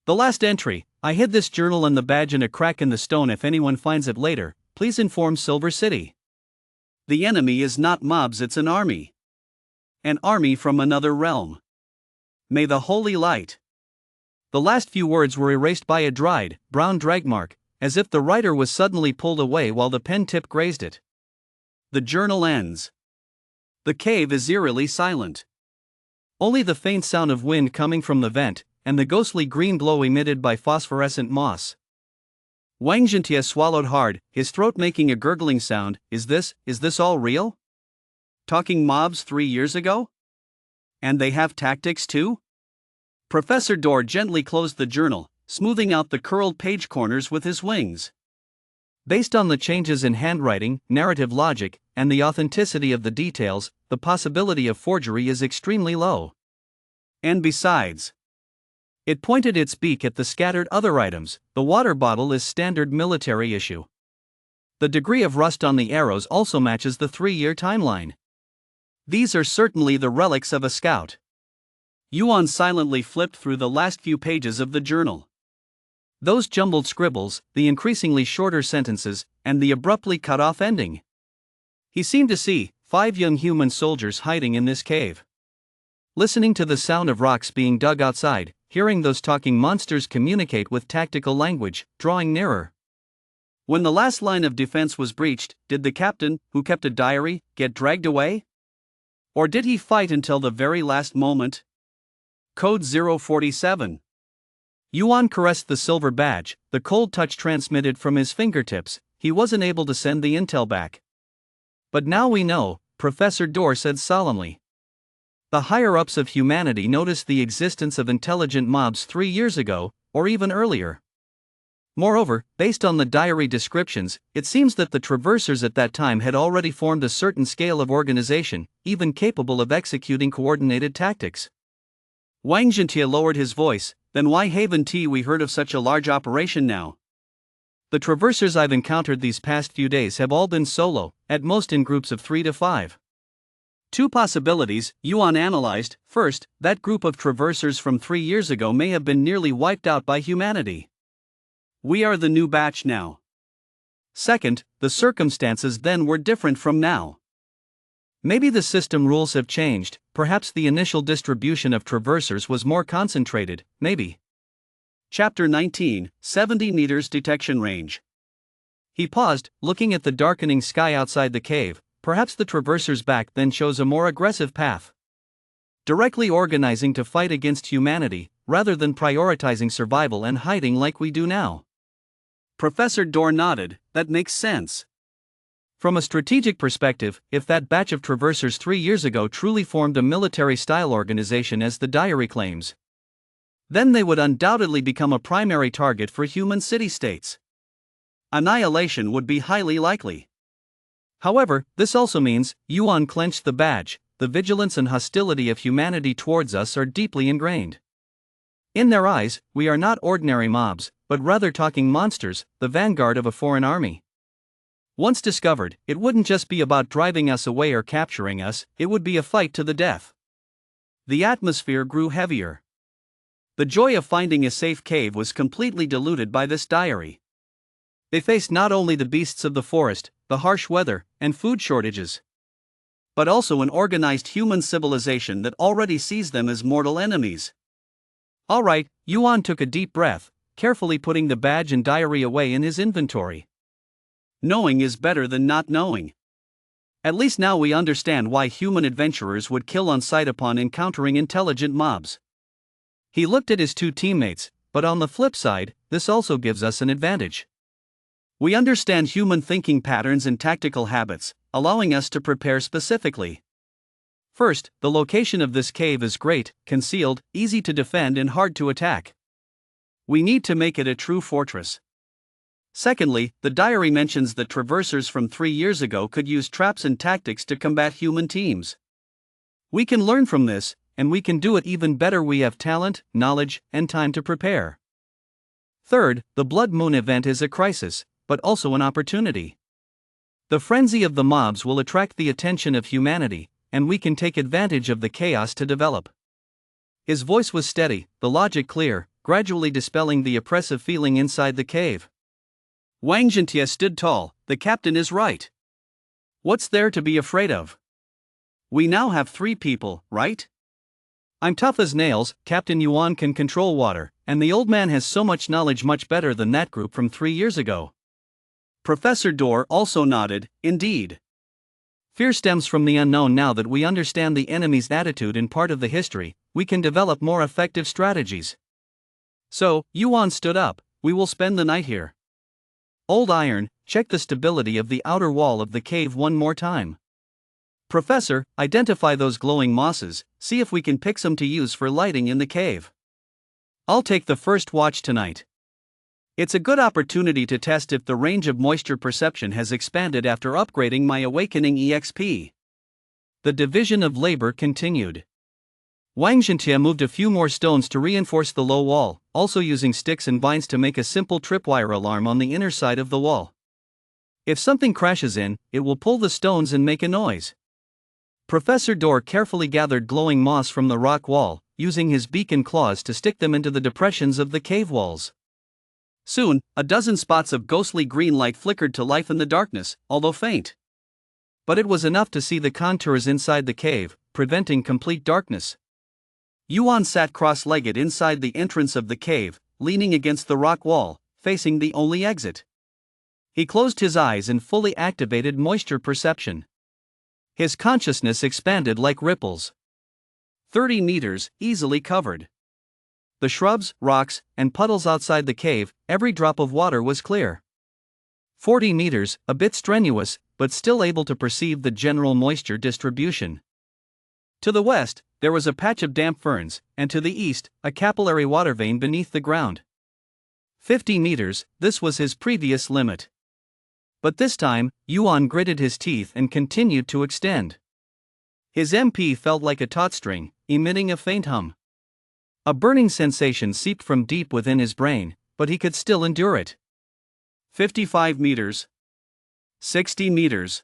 The last entry: I hid this journal and the badge in a crack in the stone. If anyone finds it later, please inform Silver City. The enemy is not mobs, it's an army. An army from another realm. May the holy light. The last few words were erased by a dried, brown drag mark, as if the writer was suddenly pulled away while the pen tip grazed it. The journal ends. The cave is eerily silent. Only the faint sound of wind coming from the vent, and the ghostly green glow emitted by phosphorescent moss. Wang Zhentia swallowed hard, his throat making a gurgling sound. Is this all real? Talking mobs 3 years ago? And they have tactics too? Professor Dorr gently closed the journal, smoothing out the curled page corners with his wings. Based on the changes in handwriting, narrative logic, and the authenticity of the details, the possibility of forgery is extremely low. And besides, it pointed its beak at the scattered other items. The water bottle is standard military issue. The degree of rust on the arrows also matches the 3-year timeline. These are certainly the relics of a scout. Yuan silently flipped through the last few pages of the journal. Those jumbled scribbles, the increasingly shorter sentences, and the abruptly cut off ending. He seemed to see 5 young human soldiers hiding in this cave. Listening to the sound of rocks being dug outside, hearing those talking monsters communicate with tactical language, drawing nearer. When the last line of defense was breached, did the captain, who kept a diary, get dragged away? Or did he fight until the very last moment? Code 047. Yuan caressed the silver badge, the cold touch transmitted from his fingertips. He wasn't able to send the intel back. But now we know, Professor Dorr said solemnly. The higher-ups of humanity noticed the existence of intelligent mobs 3 years ago, or even earlier. Moreover, based on the diary descriptions, it seems that the traversers at that time had already formed a certain scale of organization, even capable of executing coordinated tactics. Wang Zhentia lowered his voice. Then why haven't we heard of such a large operation now? The traversers I've encountered these past few days have all been solo, at most in groups of 3 to 5. 2 possibilities, Yuan analyzed. First, that group of traversers from 3 years ago may have been nearly wiped out by humanity. We are the new batch now. Second, the circumstances then were different from now. Maybe the system rules have changed, perhaps the initial distribution of traversers was more concentrated, maybe. Chapter 19, 70 meters detection range. He paused, looking at the darkening sky outside the cave. Perhaps the traversers back then chose a more aggressive path. Directly organizing to fight against humanity, rather than prioritizing survival and hiding like we do now. Professor Dorr nodded. That makes sense. From a strategic perspective, if that batch of traversers 3 years ago truly formed a military-style organization as the diary claims, then they would undoubtedly become a primary target for human city-states. Annihilation would be highly likely. However, this also means, Yuan clenched the badge, the vigilance and hostility of humanity towards us are deeply ingrained. In their eyes, we are not ordinary mobs, but rather talking monsters, the vanguard of a foreign army. Once discovered, it wouldn't just be about driving us away or capturing us, it would be a fight to the death. The atmosphere grew heavier. The joy of finding a safe cave was completely diluted by this diary. They faced not only the beasts of the forest, the harsh weather, and food shortages, but also an organized human civilization that already sees them as mortal enemies. All right, Yuan took a deep breath, carefully putting the badge and diary away in his inventory. Knowing is better than not knowing. At least now we understand why human adventurers would kill on sight upon encountering intelligent mobs. He looked at his 2 teammates, but on the flip side, this also gives us an advantage. We understand human thinking patterns and tactical habits, allowing us to prepare specifically. First, the location of this cave is great, concealed, easy to defend and hard to attack. We need to make it a true fortress. Secondly, the diary mentions that traversers from 3 years ago could use traps and tactics to combat human teams. We can learn from this, and we can do it even better. We have talent, knowledge, and time to prepare. Third, the Blood Moon event is a crisis, but also an opportunity. The frenzy of the mobs will attract the attention of humanity, and we can take advantage of the chaos to develop. His voice was steady, the logic clear, gradually dispelling the oppressive feeling inside the cave. Wang Zhentia stood tall. The captain is right. What's there to be afraid of? We now have 3 people, right? I'm tough as nails. Captain Yuan can control water, and the old man has so much knowledge, much better than that group from 3 years ago. Professor Dorr also nodded. Indeed. Fear stems from the unknown. Now that we understand the enemy's attitude and part of the history, we can develop more effective strategies. So, Yuan stood up. We will spend the night here. Old Iron, check the stability of the outer wall of the cave one more time. Professor, identify those glowing mosses, see if we can pick some to use for lighting in the cave. I'll take the first watch tonight. It's a good opportunity to test if the range of moisture perception has expanded after upgrading my awakening EXP. The division of labor continued. Wang Zhentia moved a few more stones to reinforce the low wall, also using sticks and vines to make a simple tripwire alarm on the inner side of the wall. If something crashes in, it will pull the stones and make a noise. Professor Dorr carefully gathered glowing moss from the rock wall, using his beak and claws to stick them into the depressions of the cave walls. Soon, a dozen spots of ghostly green light flickered to life in the darkness, although faint. But it was enough to see the contours inside the cave, preventing complete darkness. Yuan sat cross-legged inside the entrance of the cave, leaning against the rock wall, facing the only exit. He closed his eyes and fully activated moisture perception. His consciousness expanded like ripples. 30 meters, easily covered. The shrubs, rocks, and puddles outside the cave, every drop of water was clear. 40 meters, a bit strenuous, but still able to perceive the general moisture distribution. To the west, there was a patch of damp ferns, and to the east, a capillary water vein beneath the ground. 50 meters, this was his previous limit. But this time, Yuan gritted his teeth and continued to extend. His MP felt like a taut string, emitting a faint hum. A burning sensation seeped from deep within his brain, but he could still endure it. 55 meters. 60 meters.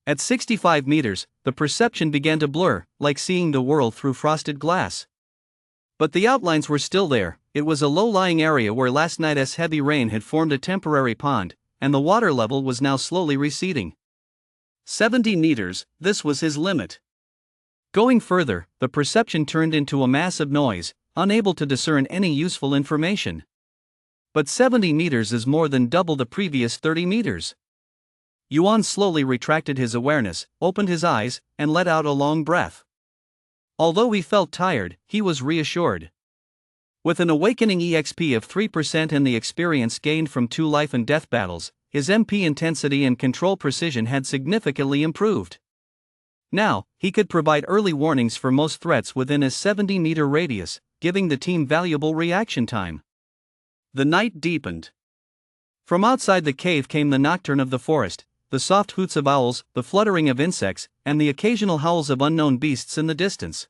At 65 meters, the perception began to blur, like seeing the world through frosted glass. But the outlines were still there. It was a low-lying area where last night's heavy rain had formed a temporary pond, and the water level was now slowly receding. 70 meters, this was his limit. Going further, the perception turned into a mass of noise, unable to discern any useful information. But 70 meters is more than double the previous 30 meters. Yuan slowly retracted his awareness, opened his eyes, and let out a long breath. Although he felt tired, he was reassured. With an awakening EXP of 3% and the experience gained from 2 life and death battles, his MP intensity and control precision had significantly improved. Now, he could provide early warnings for most threats within a 70-meter radius, giving the team valuable reaction time. The night deepened. From outside the cave came the nocturne of the forest, the soft hoots of owls, the fluttering of insects, and the occasional howls of unknown beasts in the distance.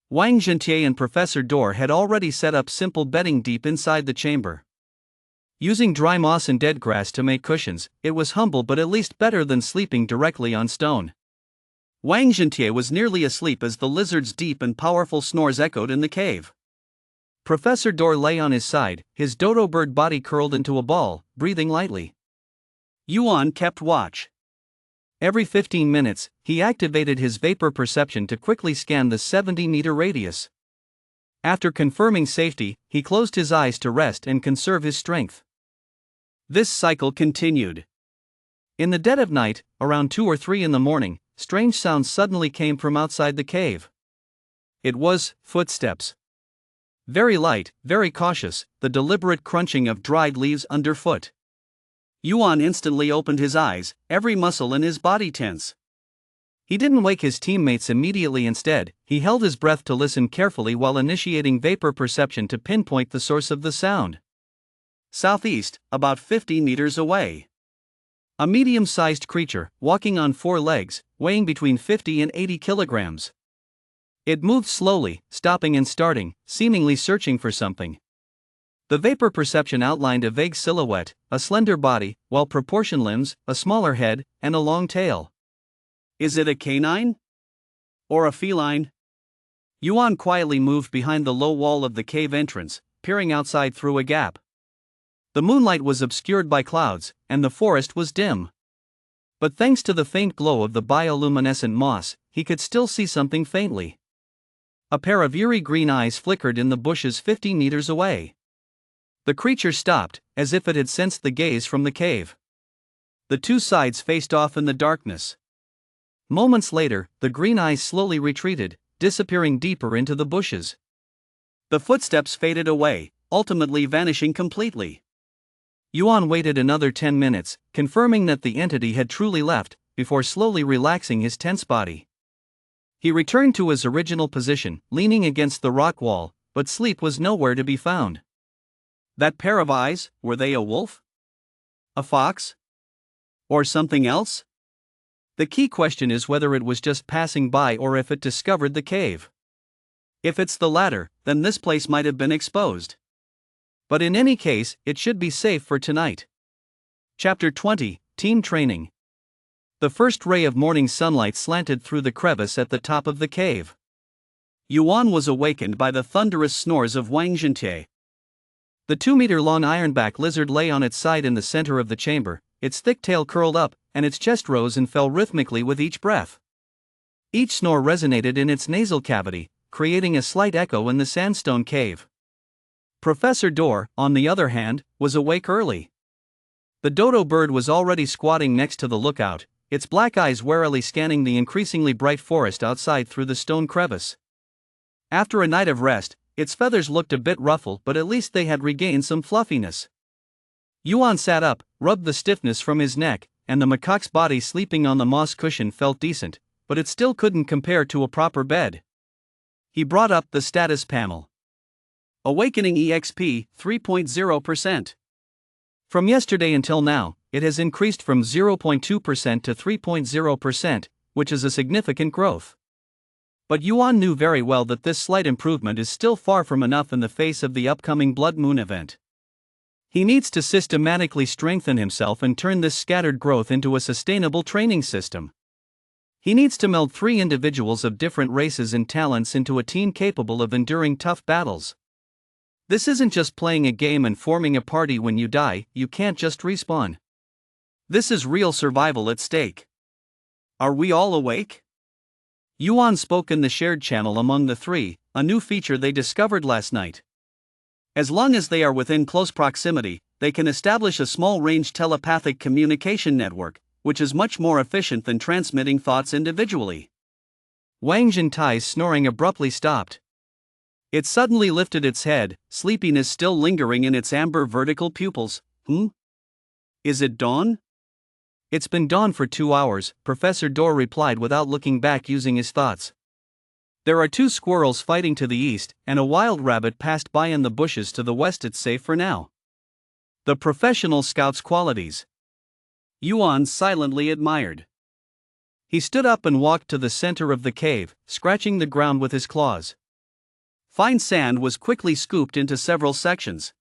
Wang Zhentian and Professor Dor had already set up simple bedding deep inside the chamber. Using dry moss and dead grass to make cushions, it was humble but at least better than sleeping directly on stone. Wang Zhentian was nearly asleep as the lizard's deep and powerful snores echoed in the cave. Professor Dor lay on his side, his dodo bird body curled into a ball, breathing lightly. Yuan kept watch. Every 15 minutes, he activated his vapor perception to quickly scan the 70-meter radius. After confirming safety, he closed his eyes to rest and conserve his strength. This cycle continued. In the dead of night, around 2 or 3 in the morning, strange sounds suddenly came from outside the cave. It was footsteps. Very light, very cautious, the deliberate crunching of dried leaves underfoot. Yuan instantly opened his eyes, every muscle in his body tense. He didn't wake his teammates immediately. Instead, he held his breath to listen carefully while initiating vapor perception to pinpoint the source of the sound. Southeast, about 50 meters away. A medium-sized creature, walking on 4 legs, weighing between 50 and 80 kilograms. It moved slowly, stopping and starting, seemingly searching for something. The vapor perception outlined a vague silhouette, a slender body, well-proportioned limbs, a smaller head, and a long tail. Is it a canine? Or a feline? Yuan quietly moved behind the low wall of the cave entrance, peering outside through a gap. The moonlight was obscured by clouds, and the forest was dim. But thanks to the faint glow of the bioluminescent moss, he could still see something faintly. A pair of eerie green eyes flickered in the bushes 50 meters away. The creature stopped, as if it had sensed the gaze from the cave. The two sides faced off in the darkness. Moments later, the green eyes slowly retreated, disappearing deeper into the bushes. The footsteps faded away, ultimately vanishing completely. Yuan waited another 10 minutes, confirming that the entity had truly left, before slowly relaxing his tense body. He returned to his original position, leaning against the rock wall, but sleep was nowhere to be found. That pair of eyes, were they a wolf? A fox? Or something else? The key question is whether it was just passing by or if it discovered the cave. If it's the latter, then this place might have been exposed. But in any case, it should be safe for tonight. Chapter 20, Team Training. The first ray of morning sunlight slanted through the crevice at the top of the cave. Yuan was awakened by the thunderous snores of Wang Zhentai. The 2-meter-long ironback lizard lay on its side in the center of the chamber, its thick tail curled up, and its chest rose and fell rhythmically with each breath. Each snore resonated in its nasal cavity, creating a slight echo in the sandstone cave. Professor Dor, on the other hand, was awake early. The dodo bird was already squatting next to the lookout, its black eyes warily scanning the increasingly bright forest outside through the stone crevice. After a night of rest, its feathers looked a bit ruffled, but at least they had regained some fluffiness. Yuan sat up, rubbed the stiffness from his neck, and the macaque's body sleeping on the moss cushion felt decent, but it still couldn't compare to a proper bed. He brought up the status panel. Awakening EXP, 3.0%. From yesterday until now, it has increased from 0.2% to 3.0%, which is a significant growth. But Yuan knew very well that this slight improvement is still far from enough in the face of the upcoming Blood Moon event. He needs to systematically strengthen himself and turn this scattered growth into a sustainable training system. He needs to meld 3 individuals of different races and talents into a team capable of enduring tough battles. This isn't just playing a game and forming a party. When you die, you can't just respawn. This is real survival at stake. Are we all awake? Yuan spoke in the shared channel among the 3, a new feature they discovered last night. As long as they are within close proximity, they can establish a small-range telepathic communication network, which is much more efficient than transmitting thoughts individually. Wang Zhentai's snoring abruptly stopped. It suddenly lifted its head, sleepiness still lingering in its amber vertical pupils. Is it dawn? It's been dawn for 2 hours, Professor Dor replied without looking back, using his thoughts. There are 2 squirrels fighting to the east, and a wild rabbit passed by in the bushes to the west. It's safe for now. The professional scout's qualities. Yuan silently admired. He stood up and walked to the center of the cave, scratching the ground with his claws. Fine sand was quickly scooped into several sections.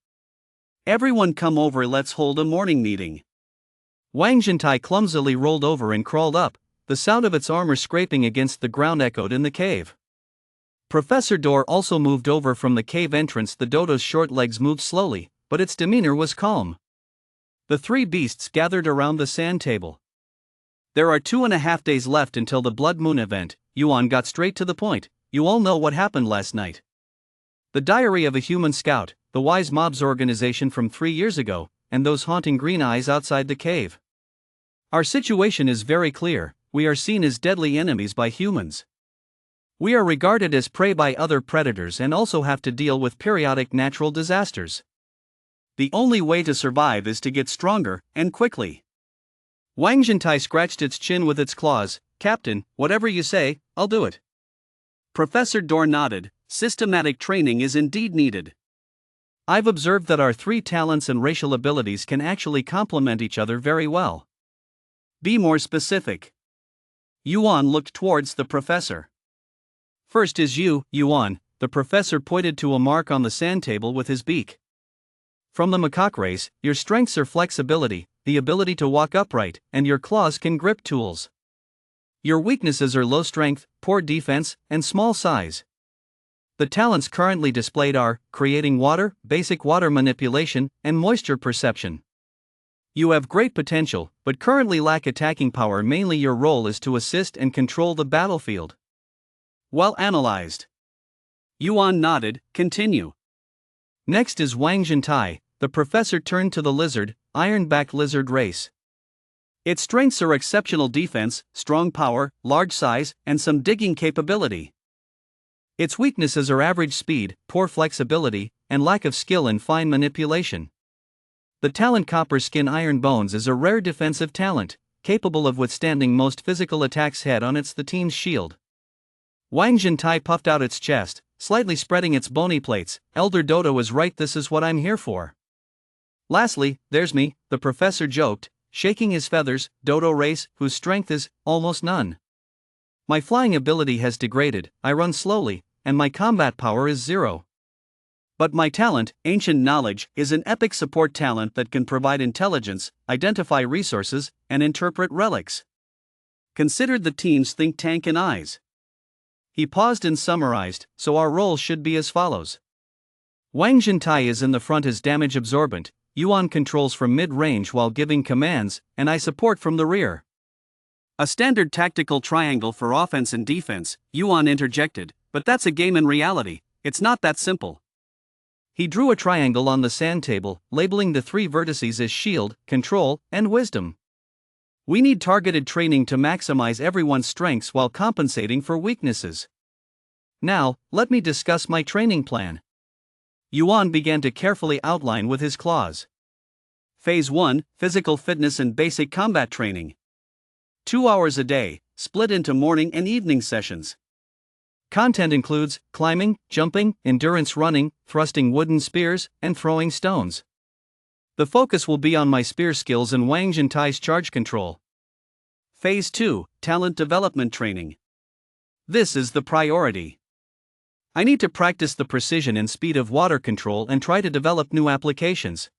Everyone come over, let's hold a morning meeting. Wang Zhentai clumsily rolled over and crawled up, the sound of its armor scraping against the ground echoed in the cave. Professor Dor also moved over from the cave entrance. The dodo's short legs moved slowly, but its demeanor was calm. The 3 beasts gathered around the sand table. There are 2.5 days left until the Blood Moon event. Yuan got straight to the point. You all know what happened last night. The Diary of a Human Scout, the Wise Mobs organization from 3 years ago, and those haunting green eyes outside the cave. Our situation is very clear. We are seen as deadly enemies by humans. We are regarded as prey by other predators and also have to deal with periodic natural disasters. The only way to survive is to get stronger, and quickly. Wang Zhentai scratched its chin with its claws. Captain, whatever you say, I'll do it. Professor Dor nodded. Systematic training is indeed needed. I've observed that our 3 talents and racial abilities can actually complement each other very well. Be more specific. Yuan looked towards the professor. First is you, Yuan. The professor pointed to a mark on the sand table with his beak. From the macaque race, your strengths are flexibility, the ability to walk upright, and your claws can grip tools. Your weaknesses are low strength, poor defense, and small size. The talents currently displayed are creating water, basic water manipulation, and moisture perception. You have great potential, but currently lack attacking power. Mainly your role is to assist and control the battlefield. Well analyzed. Yuan nodded. Continue. Next is Wang Zhentai. The professor turned to the lizard, ironback lizard race. Its strengths are exceptional defense, strong power, large size, and some digging capability. Its weaknesses are average speed, poor flexibility, and lack of skill in fine manipulation. The talent Copper Skin Iron Bones is a rare defensive talent, capable of withstanding most physical attacks head on. It's the team's shield. Wang Zhentai puffed out its chest, slightly spreading its bony plates. Elder Dodo is right, this is what I'm here for. Lastly, there's me, the professor joked, shaking his feathers. Dodo race, whose strength is almost none. My flying ability has degraded, I run slowly, and my combat power is 0. But my talent, Ancient Knowledge, is an epic support talent that can provide intelligence, identify resources, and interpret relics. Consider the team's think tank and eyes. He paused and summarized, so our roles should be as follows. Wang Jintai is in the front as damage absorbent, Yuan controls from mid-range while giving commands, and I support from the rear. A standard tactical triangle for offense and defense, Yuan interjected, but that's a game in reality, it's not that simple. He drew a triangle on the sand table, labeling the 3 vertices as shield, control, and wisdom. We need targeted training to maximize everyone's strengths while compensating for weaknesses. Now, let me discuss my training plan. Yuan began to carefully outline with his claws. Phase 1, Physical Fitness and Basic Combat Training. 2 hours a day, split into morning and evening sessions. Content includes climbing, jumping, endurance running, thrusting wooden spears, and throwing stones. The focus will be on my spear skills and Wang Jintai's charge control. Phase 2, Talent Development Training. This is the priority. I need to practice the precision and speed of water control and try to develop new applications.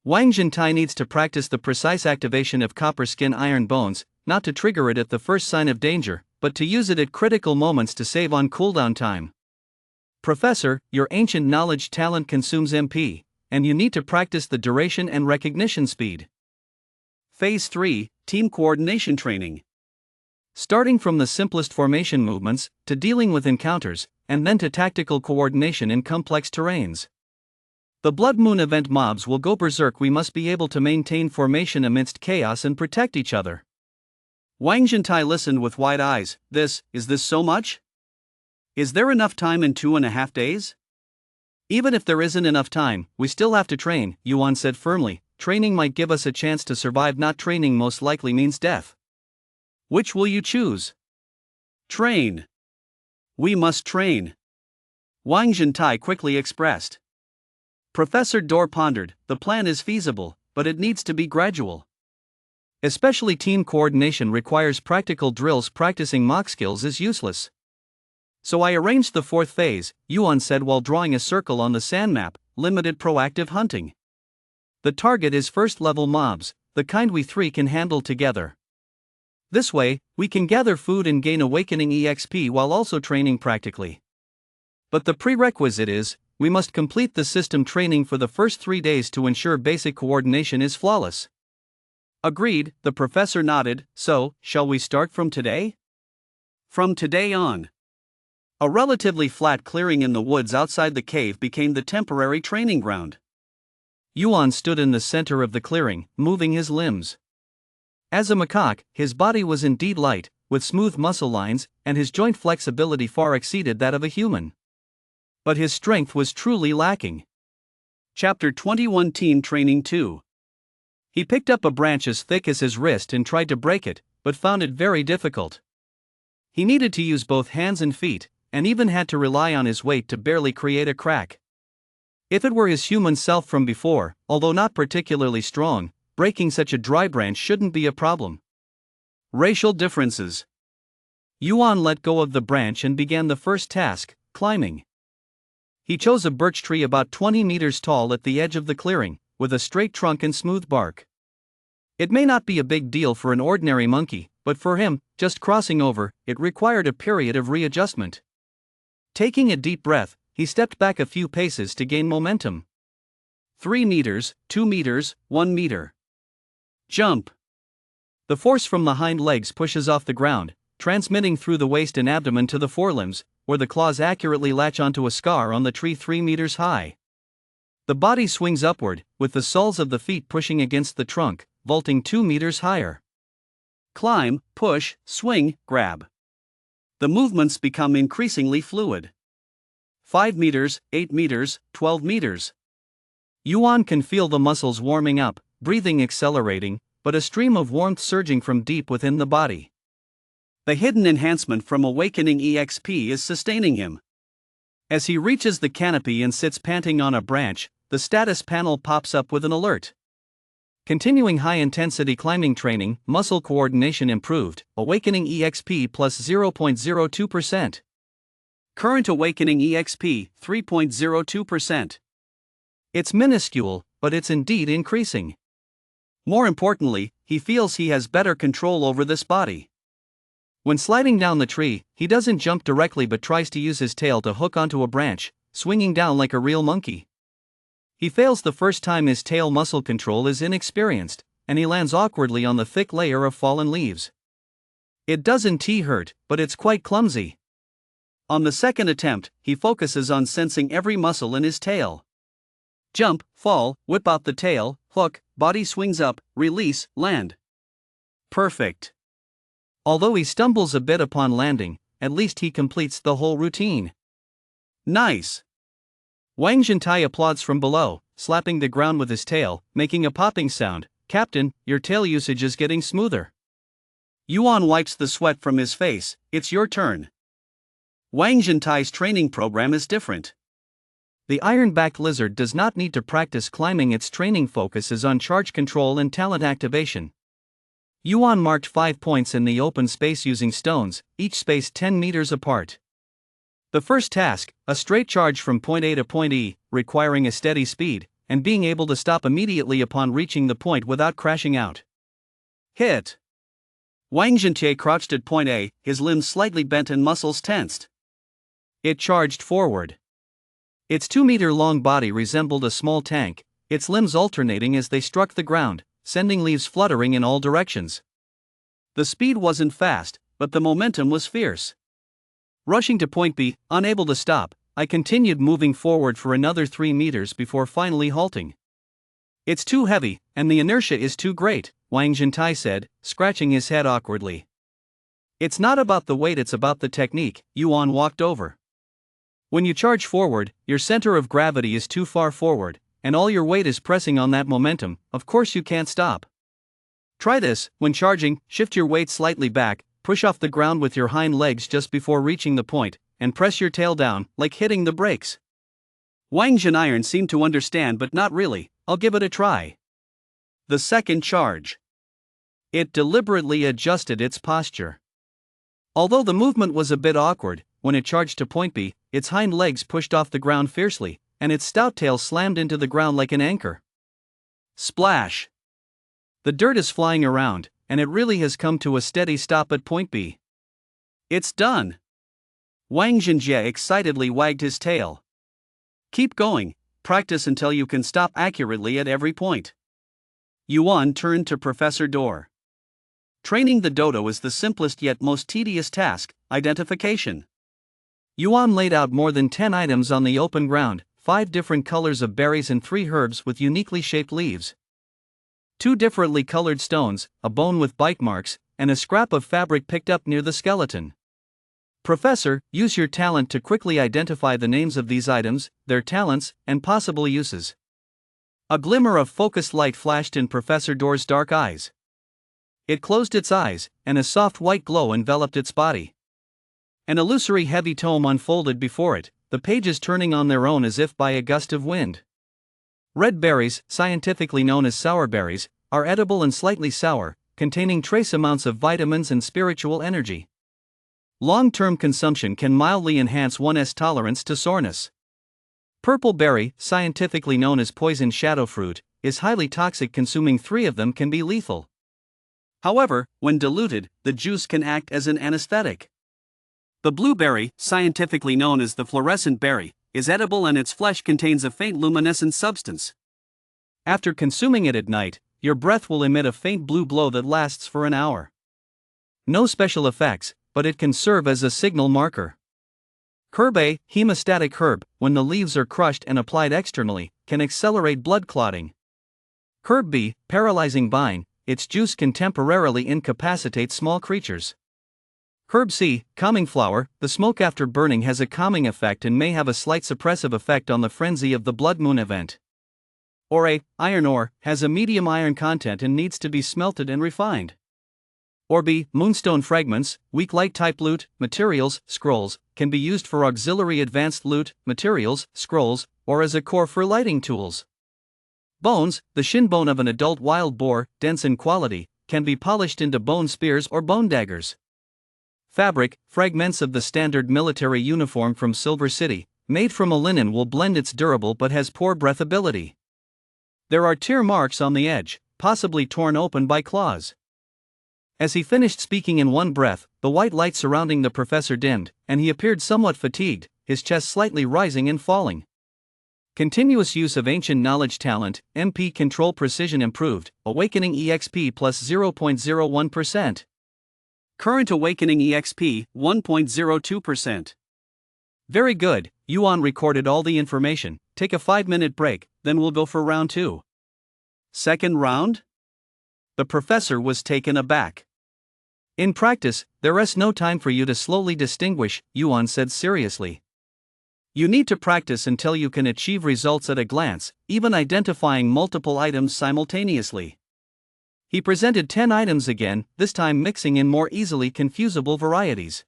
Wang Jintai needs to practice the precise activation of copper skin iron bones, not to trigger it at the first sign of danger, but to use it at critical moments to save on cooldown time. Professor, your ancient knowledge talent consumes MP, and you need to practice the duration and recognition speed. Phase 3, Team Coordination Training. Starting from the simplest formation movements, to dealing with encounters, and then to tactical coordination in complex terrains. The Blood Moon event mobs will go berserk. We must be able to maintain formation amidst chaos and protect each other. Wang Jintai listened with wide eyes. Is this so much? Is there enough time in 2.5 days? Even if there isn't enough time, we still have to train, Yuan said firmly. Training might give us a chance to survive, not training most likely means death. Which will you choose? Train. We must train. Wang Jintai quickly expressed. Professor Dor pondered, the plan is feasible, but it needs to be gradual. Especially team coordination requires practical drills. Practicing mock skills is useless. So I arranged the 4th phase, Yuan said while drawing a circle on the sand map, limited proactive hunting. The target is first-level mobs, the kind we 3 can handle together. This way, we can gather food and gain awakening EXP while also training practically. But the prerequisite is, we must complete the system training for the first 3 days to ensure basic coordination is flawless. Agreed, the professor nodded. So, shall we start from today? From today on. A relatively flat clearing in the woods outside the cave became the temporary training ground. Yuan stood in the center of the clearing, moving his limbs. As a macaque, his body was indeed light, with smooth muscle lines, and his joint flexibility far exceeded that of a human. But his strength was truly lacking. Chapter 21 Team Training 2. He picked up a branch as thick as his wrist and tried to break it, but found it very difficult. He needed to use both hands and feet, and even had to rely on his weight to barely create a crack. If it were his human self from before, although not particularly strong, breaking such a dry branch shouldn't be a problem. Racial differences. Yuan let go of the branch and began the first task, climbing. He chose a birch tree about 20 meters tall at the edge of the clearing, with a straight trunk and smooth bark. It may not be a big deal for an ordinary monkey, but for him, just crossing over, it required a period of readjustment. Taking a deep breath, he stepped back a few paces to gain momentum. 3 meters, 2 meters, 1 meter. Jump. The force from the hind legs pushes off the ground, transmitting through the waist and abdomen to the forelimbs, where the claws accurately latch onto a scar on the tree 3 meters high. The body swings upward, with the soles of the feet pushing against the trunk, vaulting 2 meters higher. Climb, push, swing, grab. The movements become increasingly fluid. 5 meters, 8 meters, 12 meters. Yuan can feel the muscles warming up, breathing accelerating, but a stream of warmth surging from deep within the body. The hidden enhancement from awakening EXP is sustaining him. As he reaches the canopy and sits panting on a branch, the status panel pops up with an alert. Continuing high-intensity climbing training, muscle coordination improved, awakening EXP plus 0.02%. Current awakening EXP, 3.02%. It's minuscule, but it's indeed increasing. More importantly, he feels he has better control over this body. When sliding down the tree, he doesn't jump directly but tries to use his tail to hook onto a branch, swinging down like a real monkey. He fails the first time. His tail muscle control is inexperienced, and he lands awkwardly on the thick layer of fallen leaves. It doesn't hurt, but it's quite clumsy. On the second attempt, he focuses on sensing every muscle in his tail. Jump, fall, whip out the tail, hook, body swings up, release, land. Perfect. Although he stumbles a bit upon landing, at least he completes the whole routine. Nice. Wang Zhentai applauds from below, slapping the ground with his tail, making a popping sound. Captain, your tail usage is getting smoother. Yuan wipes the sweat from his face. It's your turn. Wang Zhentai's training program is different. The iron-backed lizard does not need to practice climbing. Its training focuses on charge control and talent activation. Yuan marked 5 points in the open space using stones, each spaced 10 meters apart. The first task, a straight charge from point A to point E, requiring a steady speed, and being able to stop immediately upon reaching the point without crashing out. Hit! Wang Zhentai crouched at point A, his limbs slightly bent and muscles tensed. It charged forward. Its 2-meter-long body resembled a small tank, its limbs alternating as they struck the ground, sending leaves fluttering in all directions. The speed wasn't fast, but the momentum was fierce. Rushing to point B, unable to stop, I continued moving forward for another 3 meters before finally halting. It's too heavy, and the inertia is too great, Wang Zhentai said, scratching his head awkwardly. It's not about the weight, it's about the technique, Yuan walked over. When you charge forward, your center of gravity is too far forward, and all your weight is pressing on that momentum. Of course you can't stop. Try this. When charging, shift your weight slightly back, push off the ground with your hind legs just before reaching the point, and press your tail down, like hitting the brakes. Wang Zhentai seemed to understand, but not really. I'll give it a try. The second charge. It deliberately adjusted its posture. Although the movement was a bit awkward, when it charged to point B, its hind legs pushed off the ground fiercely, and its stout tail slammed into the ground like an anchor. Splash! The dirt is flying around, and it really has come to a steady stop at point B. It's done! Wang Zhentai excitedly wagged his tail. Keep going, practice until you can stop accurately at every point. Yuan turned to Professor Dor. Training the Dodo is the simplest yet most tedious task, identification. Yuan laid out more than 10 items on the open ground, 5 different colors of berries and 3 herbs with uniquely shaped leaves. 2 differently colored stones, a bone with bite marks, and a scrap of fabric picked up near the skeleton. Professor, use your talent to quickly identify the names of these items, their talents, and possible uses. A glimmer of focused light flashed in Professor Dor's dark eyes. It closed its eyes, and a soft white glow enveloped its body. An illusory heavy tome unfolded before it, the pages turning on their own as if by a gust of wind. Red berries, scientifically known as sour berries, are edible and slightly sour, containing trace amounts of vitamins and spiritual energy. Long-term consumption can mildly enhance one's tolerance to soreness. Purple berry, scientifically known as poison shadow fruit, is highly toxic. Consuming 3 of them can be lethal. However, when diluted, the juice can act as an anesthetic. The blueberry, scientifically known as the fluorescent berry, is edible and its flesh contains a faint luminescent substance. After consuming it at night, your breath will emit a faint blue glow that lasts for an hour. No special effects, but it can serve as a signal marker. Herb A, hemostatic herb, when the leaves are crushed and applied externally, can accelerate blood clotting. Herb B, paralyzing vine, its juice can temporarily incapacitate small creatures. Herb C, calming flower, the smoke after burning has a calming effect and may have a slight suppressive effect on the frenzy of the blood moon event. Or A, iron ore, has a medium iron content and needs to be smelted and refined. Or B, moonstone fragments, weak light-type loot, materials, scrolls, can be used for auxiliary advanced loot, materials, scrolls, or as a core for lighting tools. Bones, the shin bone of an adult wild boar, dense in quality, can be polished into bone spears or bone daggers. Fabric, fragments of the standard military uniform from Silver City, made from a linen will blend. It's durable but has poor breathability. There are tear marks on the edge, possibly torn open by claws. As he finished speaking in one breath, the white light surrounding the professor dimmed, and he appeared somewhat fatigued, his chest slightly rising and falling. Continuous use of ancient knowledge talent, MP control precision improved, awakening EXP plus 0.01%. Current awakening EXP 1.02%. Very good, Yuan recorded all the information. Take a 5-minute break, then we'll go for round 2. Second round? The professor was taken aback. In practice, there is no time for you to slowly distinguish, Yuan said seriously. You need to practice until you can achieve results at a glance, even identifying multiple items simultaneously. He presented 10 items again, this time mixing in more easily confusable varieties.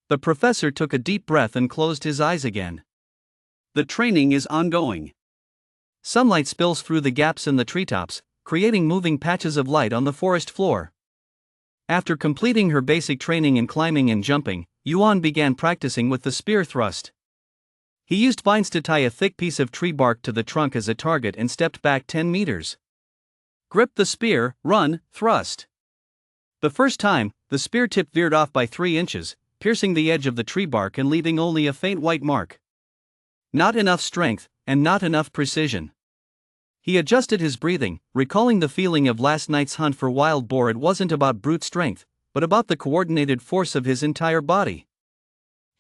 The professor took a deep breath and closed his eyes again. The training is ongoing. Sunlight spills through the gaps in the treetops, creating moving patches of light on the forest floor. After completing her basic training in climbing and jumping, Yuan began practicing with the spear thrust. He used vines to tie a thick piece of tree bark to the trunk as a target and stepped back 10 meters. Grip the spear, run, thrust. The first time, the spear tip veered off by 3 inches, piercing the edge of the tree bark and leaving only a faint white mark. Not enough strength, and not enough precision. He adjusted his breathing, recalling the feeling of last night's hunt for wild boar. It wasn't about brute strength, but about the coordinated force of his entire body.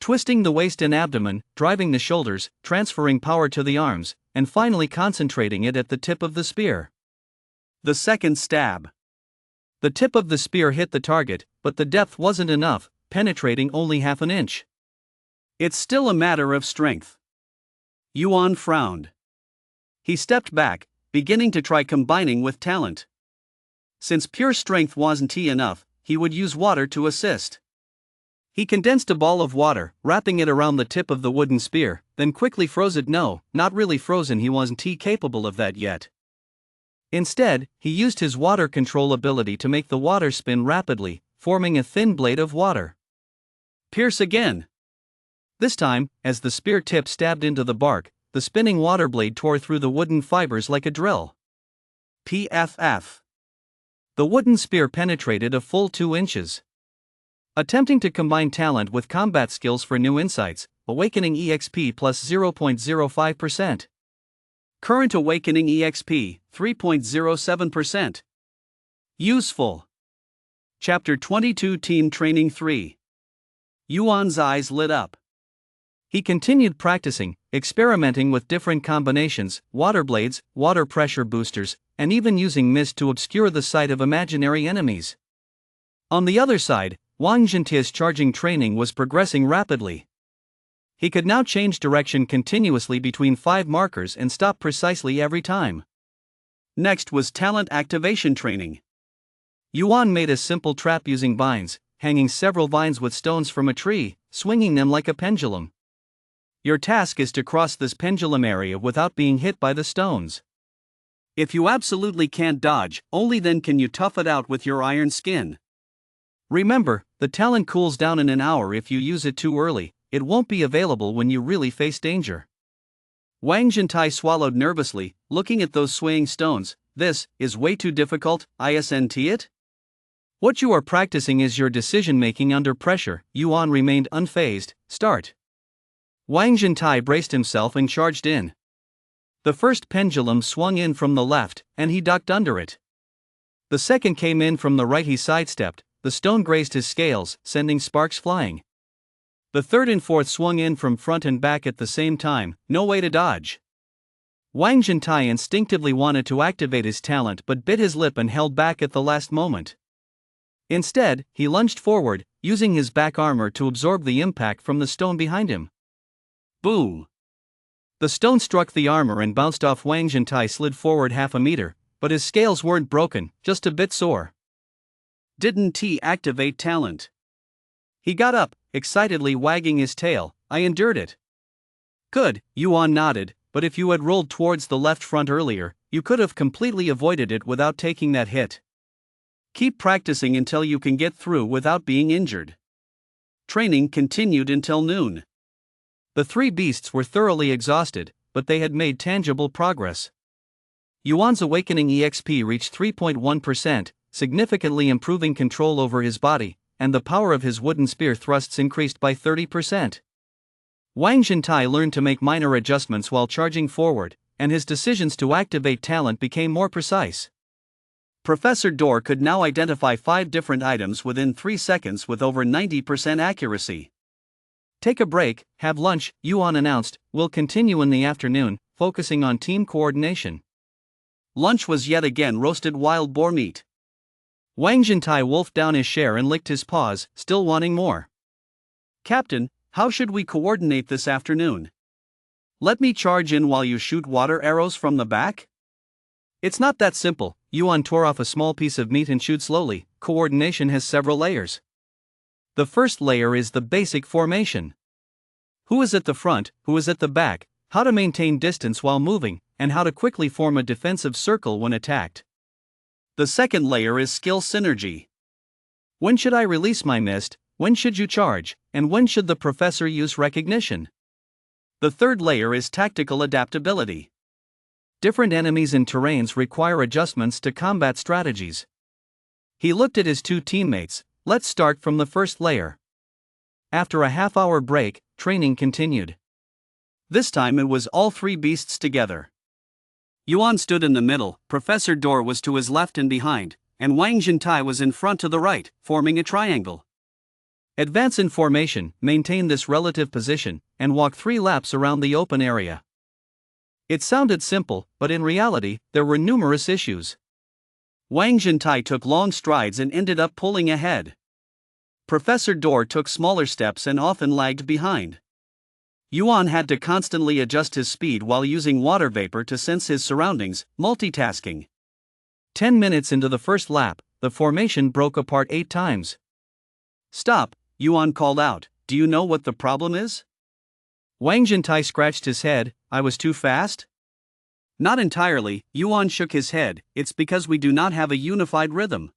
Twisting the waist and abdomen, driving the shoulders, transferring power to the arms, and finally concentrating it at the tip of the spear. The second stab. The tip of the spear hit the target, but the depth wasn't enough, penetrating only half an inch. It's still a matter of strength. Yuan frowned. He stepped back, beginning to try combining with talent. Since pure strength wasn't enough, he would use water to assist. He condensed a ball of water, wrapping it around the tip of the wooden spear, then quickly froze it. No, not really frozen, he wasn't capable of that yet. Instead, he used his water control ability to make the water spin rapidly, forming a thin blade of water. Pierce again. This time, as the spear tip stabbed into the bark, the spinning water blade tore through the wooden fibers like a drill. PFF. The wooden spear penetrated a full 2 inches. Attempting to combine talent with combat skills for new insights, awakening EXP plus 0.05%. Current awakening EXP 3.07%. Useful. Chapter 22 Team Training 3. Yuan's eyes lit up. He continued practicing, experimenting with different combinations, water blades, water pressure boosters, and even using mist to obscure the sight of imaginary enemies. On the other side, Wang Jintia's charging training was progressing rapidly. He could now change direction continuously between 5 markers and stop precisely every time. Next was talent activation training. Yuan made a simple trap using vines, hanging several vines with stones from a tree, swinging them like a pendulum. Your task is to cross this pendulum area without being hit by the stones. If you absolutely can't dodge, only then can you tough it out with your iron skin. Remember, the talent cools down in an hour. If you use it too early, it won't be available when you really face danger. Wang Jintai swallowed nervously, looking at those swaying stones. This is way too difficult, isn't it? What you are practicing is your decision-making under pressure. Yuan remained unfazed. Start. Wang Jintai braced himself and charged in. The first pendulum swung in from the left, and he ducked under it. The second came in from the right. He sidestepped. The stone grazed his scales, sending sparks flying. The third and fourth swung in from front and back at the same time, no way to dodge. Wang Jintai instinctively wanted to activate his talent but bit his lip and held back at the last moment. Instead, he lunged forward, using his back armor to absorb the impact from the stone behind him. Boom! The stone struck the armor and bounced off. Wang Jintai slid forward half a meter, but his scales weren't broken, just a bit sore. Didn't he activate talent? He got up, excitedly wagging his tail. I endured it. Good, Yuan nodded, but if you had rolled towards the left front earlier, you could have completely avoided it without taking that hit. Keep practicing until you can get through without being injured. Training continued until noon. The 3 beasts were thoroughly exhausted, but they had made tangible progress. Yuan's awakening EXP reached 3.1%, significantly improving control over his body, and the power of his wooden spear thrusts increased by 30%. Wang Jintai learned to make minor adjustments while charging forward, and his decisions to activate talent became more precise. Professor Dor could now identify 5 different items within 3 seconds with over 90% accuracy. Take a break, have lunch, Yuan announced. We'll continue in the afternoon, focusing on team coordination. Lunch was yet again roasted wild boar meat. Wang Jintai wolfed down his share and licked his paws, still wanting more. Captain, how should we coordinate this afternoon? Let me charge in while you shoot water arrows from the back? It's not that simple. Yuan tore off a small piece of meat and chewed slowly. Coordination has several layers. The first layer is the basic formation. Who is at the front, who is at the back, how to maintain distance while moving, and how to quickly form a defensive circle when attacked. The second layer is skill synergy. When should I release my mist, when should you charge, and when should the professor use recognition? The third layer is tactical adaptability. Different enemies and terrains require adjustments to combat strategies. He looked at his 2 teammates. Let's start from the first layer. After a half-hour break, training continued. This time it was all 3 beasts together. Yuan stood in the middle, Professor Dor was to his left and behind, and Wang Jintai was in front to the right, forming a triangle. Advance in formation, maintain this relative position, and walk 3 laps around the open area. It sounded simple, but in reality, there were numerous issues. Wang Jintai took long strides and ended up pulling ahead. Professor Dor took smaller steps and often lagged behind. Yuan had to constantly adjust his speed while using water vapor to sense his surroundings, multitasking. 10 minutes into the first lap, the formation broke apart 8 times. Stop, Yuan called out. Do you know what the problem is? Wang Jintai scratched his head. I was too fast? Not entirely, Yuan shook his head. It's because we do not have a unified rhythm.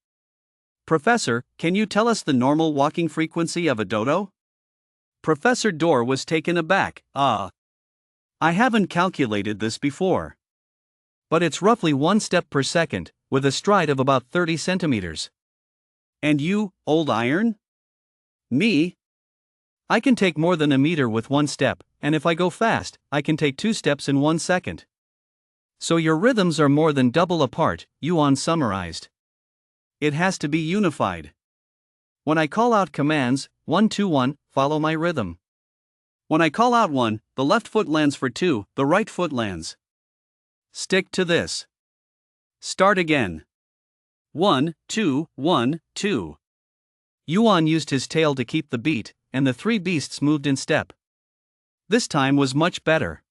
Professor, can you tell us the normal walking frequency of a dodo? Professor Dor was taken aback. I haven't calculated this before. But it's roughly 1 step per second, with a stride of about 30 centimeters. And you, old iron? Me? I can take more than a meter with 1 step, and if I go fast, I can take 2 steps in 1 second. So your rhythms are more than double apart, Yuan summarized. It has to be unified. When I call out commands, 1 2 1, follow my rhythm. When I call out 1, the left foot lands for 2, the right foot lands. Stick to this. Start again. 1 2 1 2. Yuan used his tail to keep the beat, and the 3 beasts moved in step. This time was much better.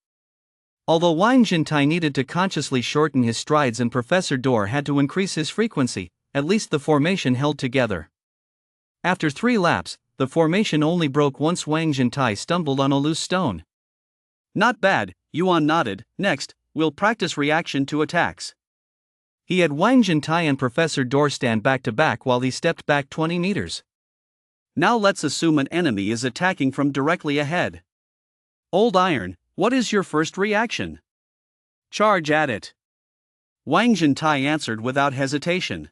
Although Wang Jintai needed to consciously shorten his strides and Professor Dor had to increase his frequency, at least the formation held together. After 3 laps, the formation only broke once Wang Jintai stumbled on a loose stone. Not bad, Yuan nodded. Next, we'll practice reaction to attacks. He had Wang Jintai and Professor Dor stand back to back while he stepped back 20 meters. Now let's assume an enemy is attacking from directly ahead. Old Iron, what is your first reaction? Charge at it. Wang Jintai answered without hesitation.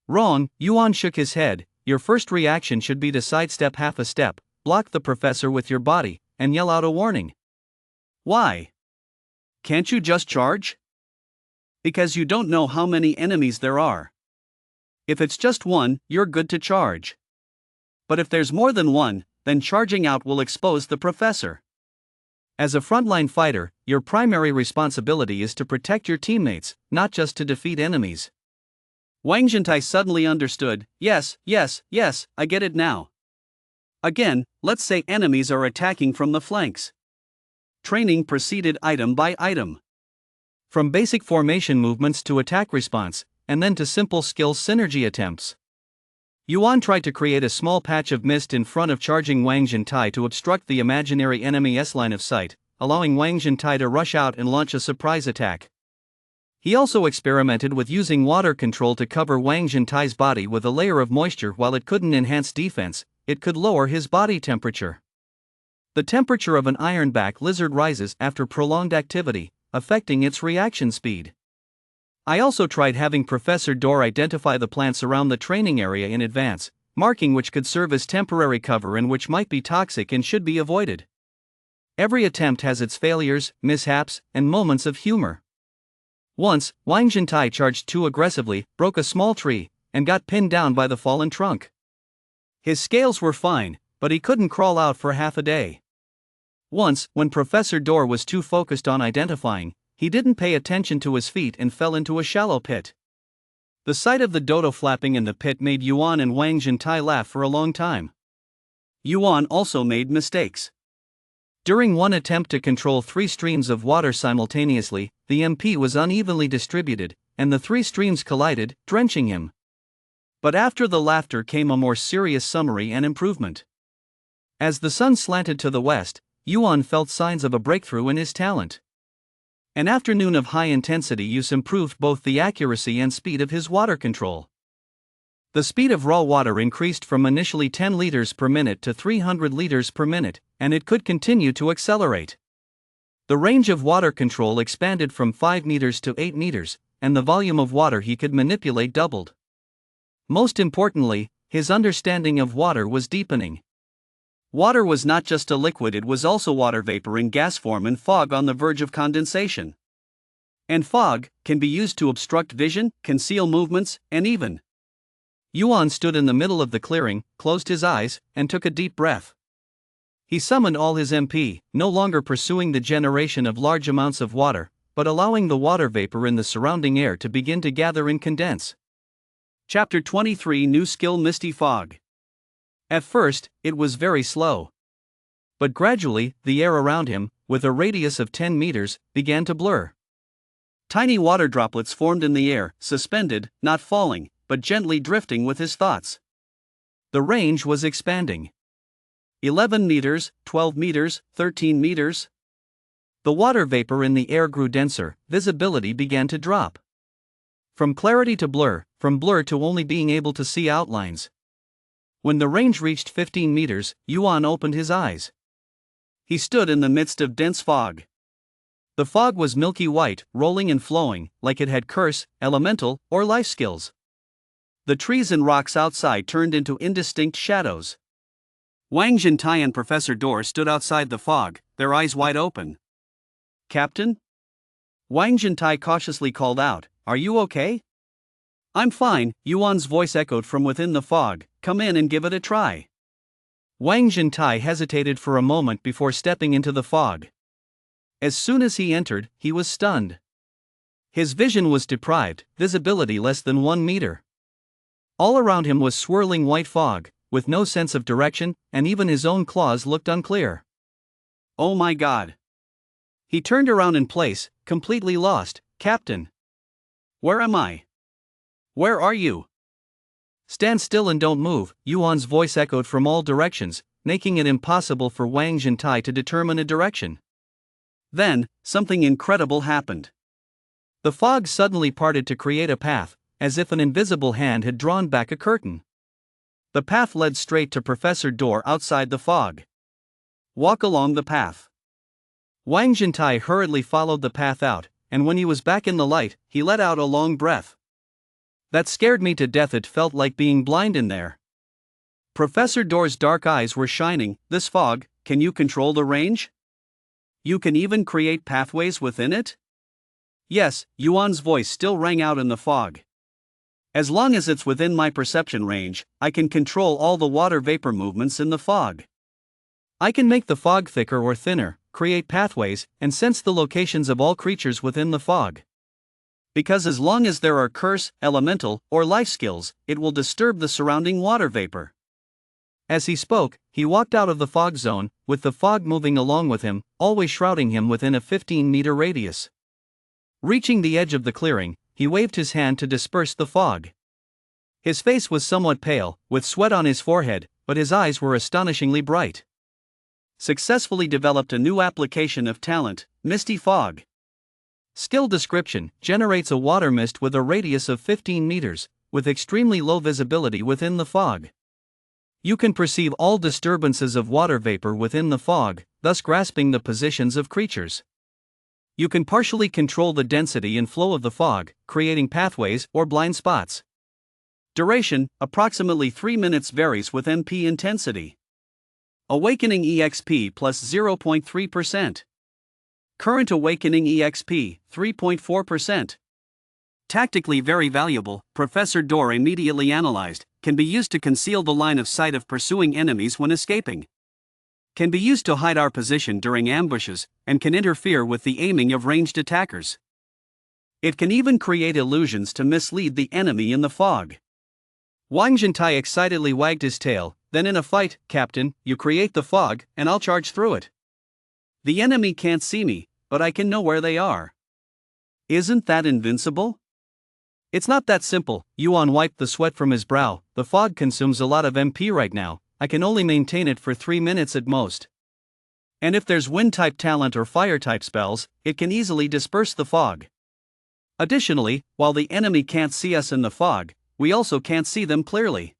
Wrong, Yuan shook his head. Your first reaction should be to sidestep half a step, block the professor with your body, and yell out a warning. Why? Can't you just charge? Because you don't know how many enemies there are. If it's just 1, you're good to charge. But if there's more than 1, then charging out will expose the professor. As a frontline fighter, your primary responsibility is to protect your teammates, not just to defeat enemies. Wang Jintai suddenly understood. Yes, I get it now. Again, let's say enemies are attacking from the flanks. Training proceeded item by item. From basic formation movements to attack response, and then to simple skill synergy attempts. Yuan tried to create a small patch of mist in front of charging Wang Jintai to obstruct the imaginary enemy's line of sight, allowing Wang Jintai to rush out and launch a surprise attack. He also experimented with using water control to cover Wang Jintai's body with a layer of moisture. While it couldn't enhance defense, it could lower his body temperature. The temperature of an ironback lizard rises after prolonged activity, affecting its reaction speed. I also tried having Professor Dor identify the plants around the training area in advance, marking which could serve as temporary cover and which might be toxic and should be avoided. Every attempt has its failures, mishaps, and moments of humor. Once, Wang Jintai charged too aggressively, broke a small tree, and got pinned down by the fallen trunk. His scales were fine, but he couldn't crawl out for half a day. Once, when Professor Dor was too focused on identifying, he didn't pay attention to his feet and fell into a shallow pit. The sight of the dodo flapping in the pit made Yuan and Wang Jintai laugh for a long time. Yuan also made mistakes. During one attempt to control 3 streams of water simultaneously, the MP was unevenly distributed, and the 3 streams collided, drenching him. But after the laughter came a more serious summary and improvement. As the sun slanted to the west, Yuan felt signs of a breakthrough in his talent. An afternoon of high-intensity use improved both the accuracy and speed of his water control. The speed of raw water increased from initially 10 liters per minute to 300 liters per minute, and it could continue to accelerate. The range of water control expanded from 5 meters to 8 meters, and the volume of water he could manipulate doubled. Most importantly, his understanding of water was deepening. Water was not just a liquid, it was also water vapor in gas form and fog on the verge of condensation. And fog can be used to obstruct vision, conceal movements, and even. Yuan stood in the middle of the clearing, closed his eyes, and took a deep breath. He summoned all his MP, no longer pursuing the generation of large amounts of water, but allowing the water vapor in the surrounding air to begin to gather and condense. Chapter 23 New Skill Misty Fog. At first, it was very slow. But gradually, the air around him, with a radius of 10 meters, began to blur. Tiny water droplets formed in the air, suspended, not falling, but gently drifting with his thoughts. The range was expanding. 11 meters, 12 meters, 13 meters. The water vapor in the air grew denser, visibility began to drop. From clarity to blur, from blur to only being able to see outlines. When the range reached 15 meters, Yuan opened his eyes. He stood in the midst of dense fog. The fog was milky white, rolling and flowing, like it had curse, elemental, or life skills. The trees and rocks outside turned into indistinct shadows. Wang Jintai and Professor Dor stood outside the fog, their eyes wide open. "Captain?" Wang Jintai cautiously called out, "Are you okay?" "I'm fine," Yuan's voice echoed from within the fog. "Come in and give it a try." Wang Jintai hesitated for a moment before stepping into the fog. As soon as he entered, he was stunned. His vision was deprived, visibility less than 1 meter. All around him was swirling white fog, with no sense of direction, and even his own claws looked unclear. "Oh my God!" He turned around in place, completely lost. "Captain! Where am I? Where are you?" "Stand still and don't move," Yuan's voice echoed from all directions, making it impossible for Wang Jintai to determine a direction. Then, something incredible happened. The fog suddenly parted to create a path, as if an invisible hand had drawn back a curtain. The path led straight to Professor Dor outside the fog. "Walk along the path." Wang Jintai hurriedly followed the path out, and when he was back in the light, he let out a long breath. "That scared me to death, it felt like being blind in there." Professor Dor's dark eyes were shining. "This fog, can you control the range? You can even create pathways within it?" "Yes," Yuan's voice still rang out in the fog. "As long as it's within my perception range, I can control all the water vapor movements in the fog. I can make the fog thicker or thinner, create pathways, and sense the locations of all creatures within the fog. Because as long as there are curse, elemental, or life skills, it will disturb the surrounding water vapor." As he spoke, he walked out of the fog zone, with the fog moving along with him, always shrouding him within a 15-meter radius. Reaching the edge of the clearing, he waved his hand to disperse the fog. His face was somewhat pale, with sweat on his forehead, but his eyes were astonishingly bright. Successfully developed a new application of talent, Misty Fog. Skill description: generates a water mist with a radius of 15 meters, with extremely low visibility within the fog. You can perceive all disturbances of water vapor within the fog, thus grasping the positions of creatures. You can partially control the density and flow of the fog, creating pathways or blind spots. Duration, approximately 3 minutes, varies with MP intensity. Awakening EXP plus 0.3%. Current awakening EXP, 3.4%. Tactically very valuable, Professor Door immediately analyzed, can be used to conceal the line of sight of pursuing enemies when escaping. Can be used to hide our position during ambushes, and can interfere with the aiming of ranged attackers. It can even create illusions to mislead the enemy in the fog. Wang Zhentai excitedly wagged his tail. Then in a fight, Captain, you create the fog, and I'll charge through it. The enemy can't see me, but I can know where they are. Isn't that invincible? It's not that simple. Yuan wiped the sweat from his brow. The fog consumes a lot of MP right now. I can only maintain it for 3 minutes at most. And if there's wind-type talent or fire-type spells, it can easily disperse the fog. Additionally, while the enemy can't see us in the fog, we also can't see them clearly.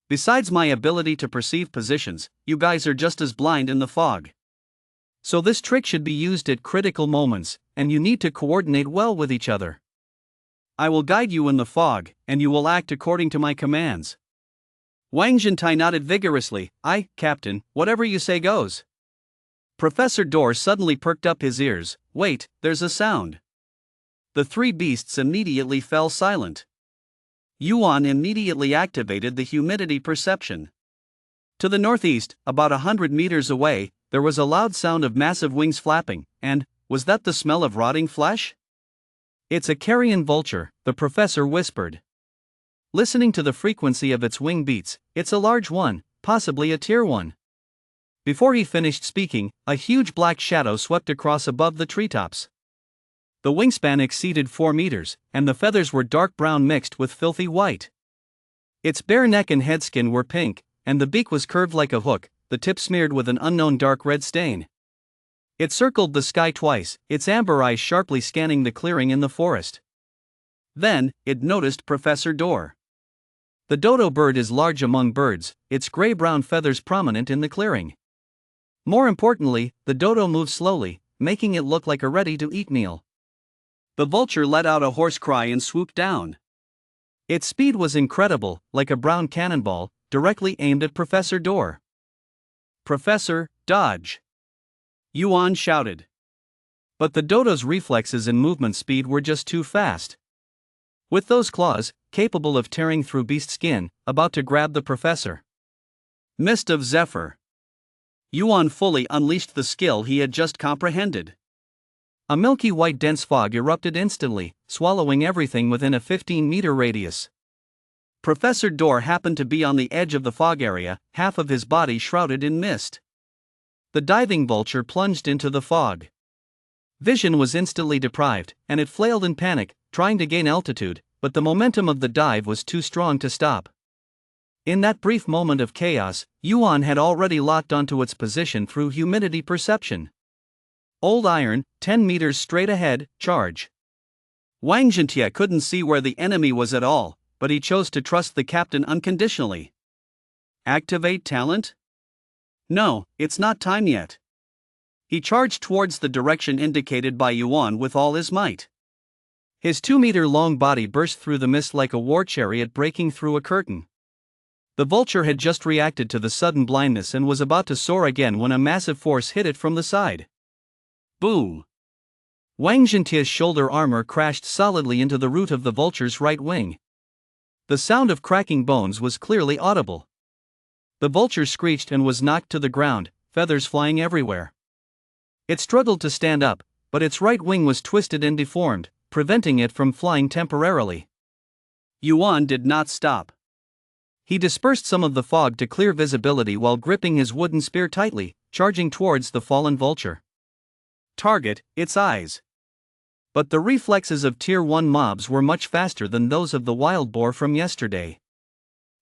Besides my ability to perceive positions, you guys are just as blind in the fog. So this trick should be used at critical moments, and you need to coordinate well with each other. I will guide you in the fog, and you will act according to my commands. Wang Zhentai nodded vigorously. Aye, Captain, whatever you say goes. Professor Door suddenly perked up his ears. Wait, there's a sound. The three beasts immediately fell silent. Yuan immediately activated the humidity perception. To the northeast, about 100 meters away, there was a loud sound of massive wings flapping, and, was that the smell of rotting flesh? It's a carrion vulture, the professor whispered. Listening to the frequency of its wing beats, it's a large one, possibly a tier 1. Before he finished speaking, a huge black shadow swept across above the treetops. The wingspan exceeded 4 meters, and the feathers were dark brown mixed with filthy white. Its bare neck and head skin were pink, and the beak was curved like a hook, the tip smeared with an unknown dark red stain. It circled the sky twice, its amber eyes sharply scanning the clearing in the forest. Then, it noticed Professor Door. The dodo bird is large among birds, its gray-brown feathers prominent in the clearing. More importantly, the dodo moves slowly, making it look like a ready-to-eat meal. The vulture let out a hoarse cry and swooped down. Its speed was incredible, like a brown cannonball, directly aimed at Professor Door. Professor, dodge! Yuan shouted. But the dodo's reflexes and movement speed were just too fast. With those claws, capable of tearing through beast skin, about to grab the professor. Mist of Zephyr. Yuan fully unleashed the skill he had just comprehended. A milky white dense fog erupted instantly, swallowing everything within a 15-meter radius. Professor Door happened to be on the edge of the fog area, half of his body shrouded in mist. The diving vulture plunged into the fog. Vision was instantly deprived, and it flailed in panic, trying to gain altitude, but the momentum of the dive was too strong to stop. In that brief moment of chaos, Yuan had already locked onto its position through humidity perception. Old iron, 10 meters straight ahead, charge. Wang Zhentai couldn't see where the enemy was at all, but he chose to trust the captain unconditionally. Activate talent? No, it's not time yet. He charged towards the direction indicated by Yuan with all his might. His 2-meter-long body burst through the mist like a war chariot breaking through a curtain. The vulture had just reacted to the sudden blindness and was about to soar again when a massive force hit it from the side. Boom! Wang Zhentai's shoulder armor crashed solidly into the root of the vulture's right wing. The sound of cracking bones was clearly audible. The vulture screeched and was knocked to the ground, feathers flying everywhere. It struggled to stand up, but its right wing was twisted and deformed, preventing it from flying temporarily. Yuan did not stop. He dispersed some of the fog to clear visibility while gripping his wooden spear tightly, charging towards the fallen vulture. Target, its eyes. But the reflexes of Tier 1 mobs were much faster than those of the wild boar from yesterday.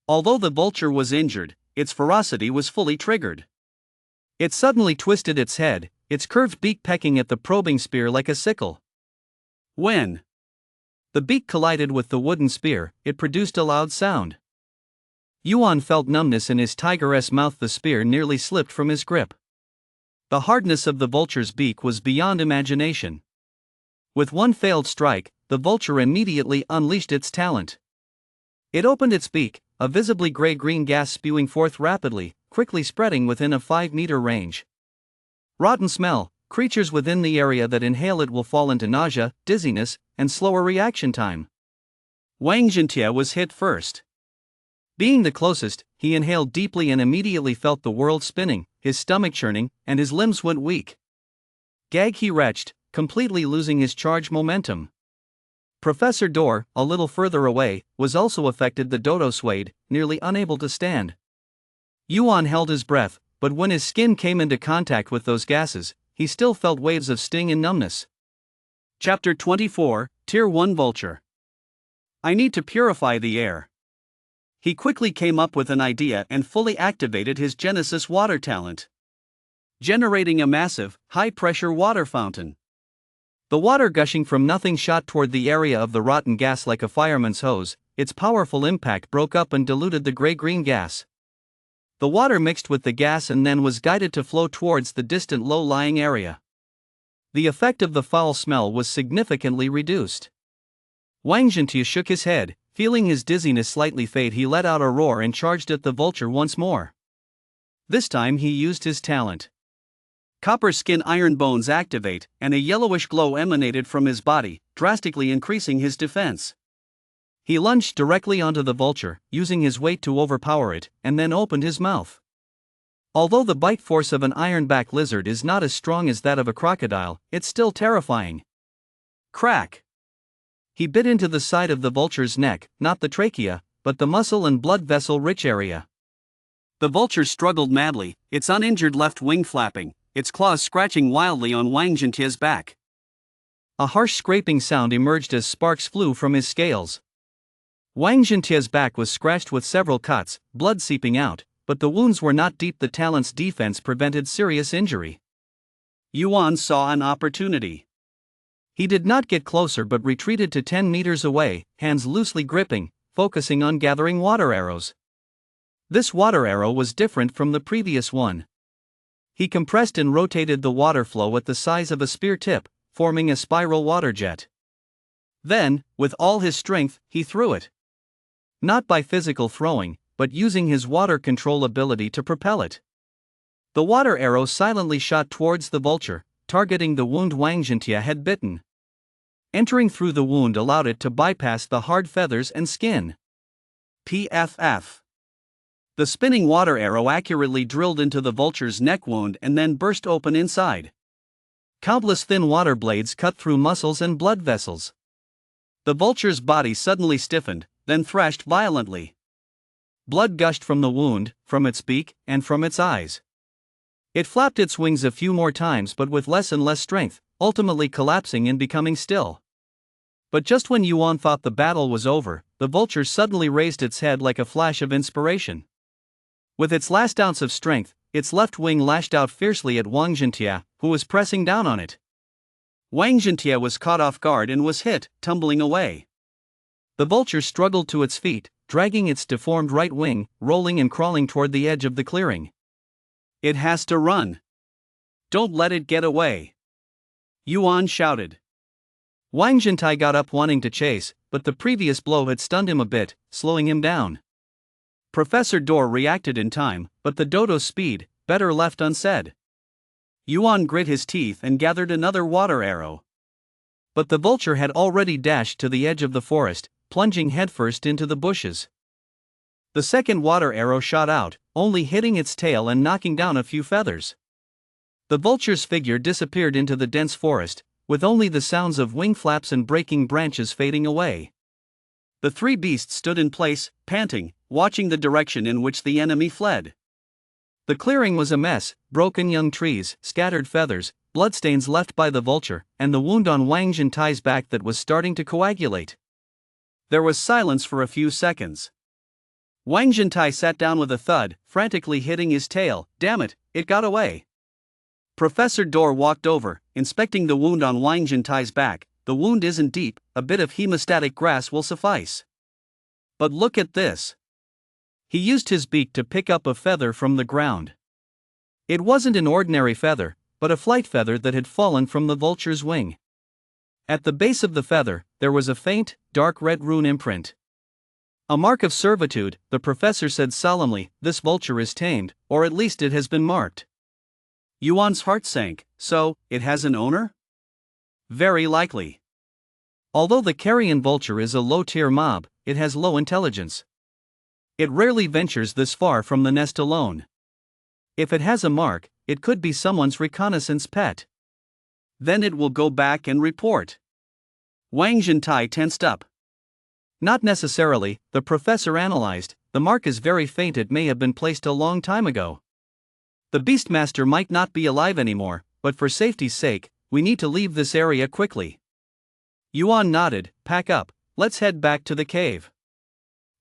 Although the vulture was injured, its ferocity was fully triggered. It suddenly twisted its head, its curved beak pecking at the probing spear like a sickle. When the beak collided with the wooden spear, it produced a loud sound. Yuan felt numbness in his tigeress mouth. The spear nearly slipped from his grip. The hardness of the vulture's beak was beyond imagination. With one failed strike, the vulture immediately unleashed its talent. It opened its beak, a visibly gray-green gas spewing forth rapidly, quickly spreading within a 5-meter range. Rotten smell. Creatures within the area that inhale it will fall into nausea, dizziness, and slower reaction time. Wang Zhentia was hit first. Being the closest, he inhaled deeply and immediately felt the world spinning, his stomach churning, and his limbs went weak. Gag, he retched, completely losing his charge momentum. Professor Dor, a little further away, was also affected. The Dodo swayed, nearly unable to stand. Yuan held his breath, but when his skin came into contact with those gases, he still felt waves of sting and numbness. Chapter 24, Tier 1 Vulture. I need to purify the air. He quickly came up with an idea and fully activated his Genesis water talent, generating a massive, high-pressure water fountain. The water gushing from nothing shot toward the area of the rotten gas like a fireman's hose. Its powerful impact broke up and diluted the gray-green gas. The water mixed with the gas and then was guided to flow towards the distant low-lying area. The effect of the foul smell was significantly reduced. Wang Zhentia shook his head, feeling his dizziness slightly fade. He let out a roar and charged at the vulture once more. This time he used his talent. Copper skin iron bones activate, and a yellowish glow emanated from his body, drastically increasing his defense. He lunged directly onto the vulture, using his weight to overpower it, and then opened his mouth. Although the bite force of an ironback lizard is not as strong as that of a crocodile, it's still terrifying. Crack! He bit into the side of the vulture's neck, not the trachea, but the muscle and blood vessel-rich area. The vulture struggled madly, its uninjured left wing flapping, its claws scratching wildly on Wang Zhentia's back. A harsh scraping sound emerged as sparks flew from his scales. Wang Zhentia's back was scratched with several cuts, blood seeping out, but the wounds were not deep. The talent's defense prevented serious injury. Yuan saw an opportunity. He did not get closer but retreated to 10 meters away, hands loosely gripping, focusing on gathering water arrows. This water arrow was different from the previous one. He compressed and rotated the water flow at the size of a spear tip, forming a spiral water jet. Then, with all his strength, he threw it. Not by physical throwing, but using his water control ability to propel it. The water arrow silently shot towards the vulture, targeting the wound Wang Zhentia had bitten. Entering through the wound allowed it to bypass the hard feathers and skin. PFF. The spinning water arrow accurately drilled into the vulture's neck wound and then burst open inside. Countless thin water blades cut through muscles and blood vessels. The vulture's body suddenly stiffened, then thrashed violently. Blood gushed from the wound, from its beak, and from its eyes. It flapped its wings a few more times but with less and less strength, ultimately collapsing and becoming still. But just when Yuan thought the battle was over, the vulture suddenly raised its head like a flash of inspiration. With its last ounce of strength, its left wing lashed out fiercely at Wang Zhentia, who was pressing down on it. Wang Zhentia was caught off guard and was hit, tumbling away. The vulture struggled to its feet, dragging its deformed right wing, rolling and crawling toward the edge of the clearing. It has to run. Don't let it get away, Yuan shouted. Wang Zhentia got up wanting to chase, but the previous blow had stunned him a bit, slowing him down. Professor Dor reacted in time, but the Dodo's speed, better left unsaid. Yuan grit his teeth and gathered another water arrow. But the vulture had already dashed to the edge of the forest, plunging headfirst into the bushes. The second water arrow shot out, only hitting its tail and knocking down a few feathers. The vulture's figure disappeared into the dense forest, with only the sounds of wing flaps and breaking branches fading away. The three beasts stood in place, panting, watching the direction in which the enemy fled. The clearing was a mess: broken young trees, scattered feathers, bloodstains left by the vulture, and the wound on Wang Zhentia's back that was starting to coagulate. There was silence for a few seconds. Wang Zhentia sat down with a thud, frantically hitting his tail. Damn it, it got away. Professor Dor walked over, inspecting the wound on Wang Zhentia's back. The wound isn't deep, a bit of hemostatic grass will suffice. But look at this. He used his beak to pick up a feather from the ground. It wasn't an ordinary feather, but a flight feather that had fallen from the vulture's wing. At the base of the feather, there was a faint, dark red rune imprint. A mark of servitude, the professor said solemnly. This vulture is tamed, or at least it has been marked. Yuan's heart sank. So, it has an owner? Very likely. Although the carrion vulture is a low-tier mob, it has low intelligence. It rarely ventures this far from the nest alone. If it has a mark, it could be someone's reconnaissance pet. Then it will go back and report. Wang Zhentai tensed up. Not necessarily, the professor analyzed. The mark is very faint. It may have been placed a long time ago. The Beastmaster might not be alive anymore, but for safety's sake, we need to leave this area quickly. Yuan nodded. Pack up, let's head back to the cave.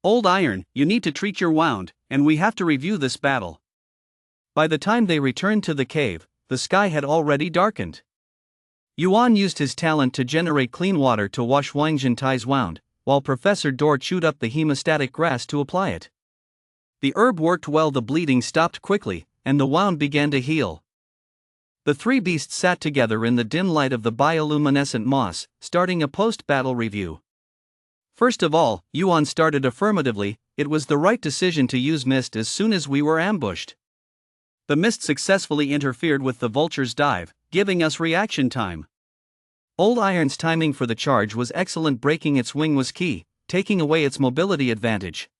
Old Iron, you need to treat your wound, and we have to review this battle. By the time they returned to the cave, the sky had already darkened. Yuan used his talent to generate clean water to wash Wang Zhentai's wound, while Professor Dor chewed up the hemostatic grass to apply it. The herb worked well. The bleeding stopped quickly, and the wound began to heal. The three beasts sat together in the dim light of the bioluminescent moss, starting a post-battle review. First of all, Yuan started affirmatively. It was the right decision to use mist as soon as we were ambushed. The mist successfully interfered with the vulture's dive, giving us reaction time. Old Iron's timing for the charge was excellent. Breaking its wing was key, taking away its mobility advantage.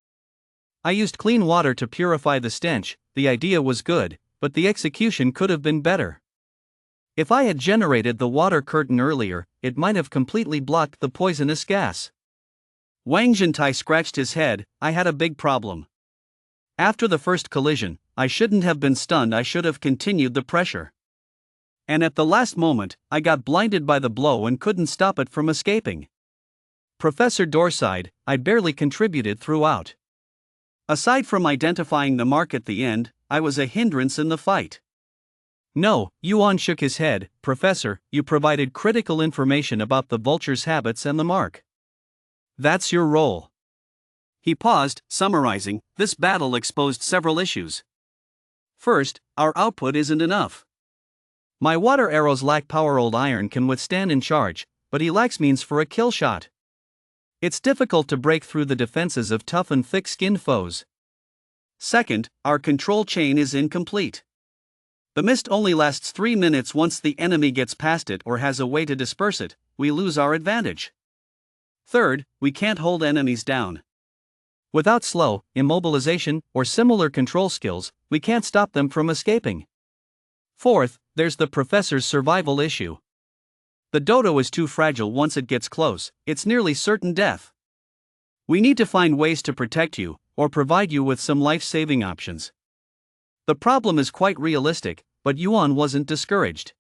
I used clean water to purify the stench. The idea was good, but the execution could have been better. If I had generated the water curtain earlier, it might have completely blocked the poisonous gas. Wang Zhentai scratched his head. I had a big problem. After the first collision, I shouldn't have been stunned. I should have continued the pressure. And at the last moment, I got blinded by the blow and couldn't stop it from escaping. Professor Dor sighed. I barely contributed throughout. Aside from identifying the mark at the end, I was a hindrance in the fight. No, Yuan shook his head. Professor, you provided critical information about the vulture's habits and the mark. That's your role. He paused, summarizing. This battle exposed several issues. First, our output isn't enough. My water arrows lack power. Old Iron can withstand in charge, but he lacks means for a kill shot. It's difficult to break through the defenses of tough and thick-skinned foes. Second, our control chain is incomplete. The mist only lasts 3 minutes. Once the enemy gets past it or has a way to disperse it, we lose our advantage. Third, we can't hold enemies down. Without slow, immobilization, or similar control skills, we can't stop them from escaping. Fourth, there's the professor's survival issue. The Dodo is too fragile. Once it gets close, it's nearly certain death. We need to find ways to protect you, or provide you with some life-saving options. The problem is quite realistic, but Yuan wasn't discouraged.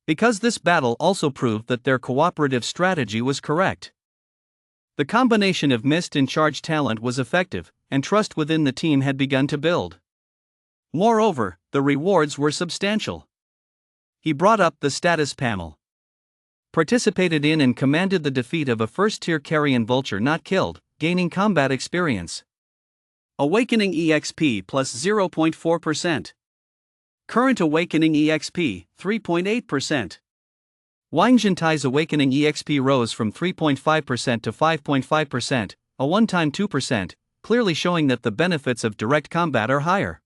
Because this battle also proved that their cooperative strategy was correct. The combination of mist and charge talent was effective, and trust within the team had begun to build. Moreover, the rewards were substantial. He brought up the status panel. Participated in and commanded the defeat of a first-tier carrion vulture not killed, gaining combat experience. Awakening EXP plus 0.4%. Current Awakening EXP, 3.8%. Wang Zhentai's Awakening EXP rose from 3.5% to 5.5%, a one-time 2%, clearly showing that the benefits of direct combat are higher.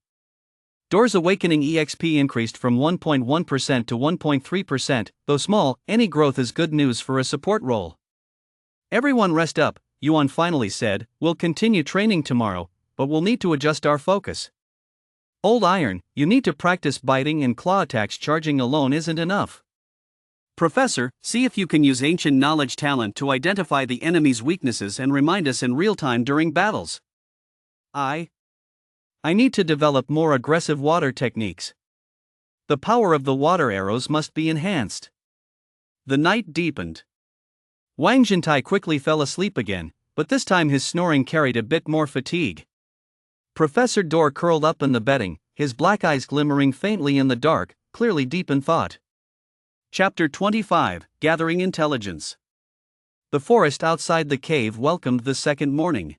Dor's Awakening EXP increased from 1.1% to 1.3%, though small, any growth is good news for a support role. Everyone rest up, Yuan finally said. We'll continue training tomorrow, but we'll need to adjust our focus. Old Iron, you need to practice biting and claw attacks. Charging alone isn't enough. Professor, see if you can use ancient knowledge talent to identify the enemy's weaknesses and remind us in real time during battles. I need to develop more aggressive water techniques. The power of the water arrows must be enhanced. The night deepened. Wang Zhentai quickly fell asleep again, but this time his snoring carried a bit more fatigue. Professor Dor curled up in the bedding, his black eyes glimmering faintly in the dark, clearly deep in thought. Chapter 25, Gathering Intelligence. The forest outside the cave welcomed the second morning.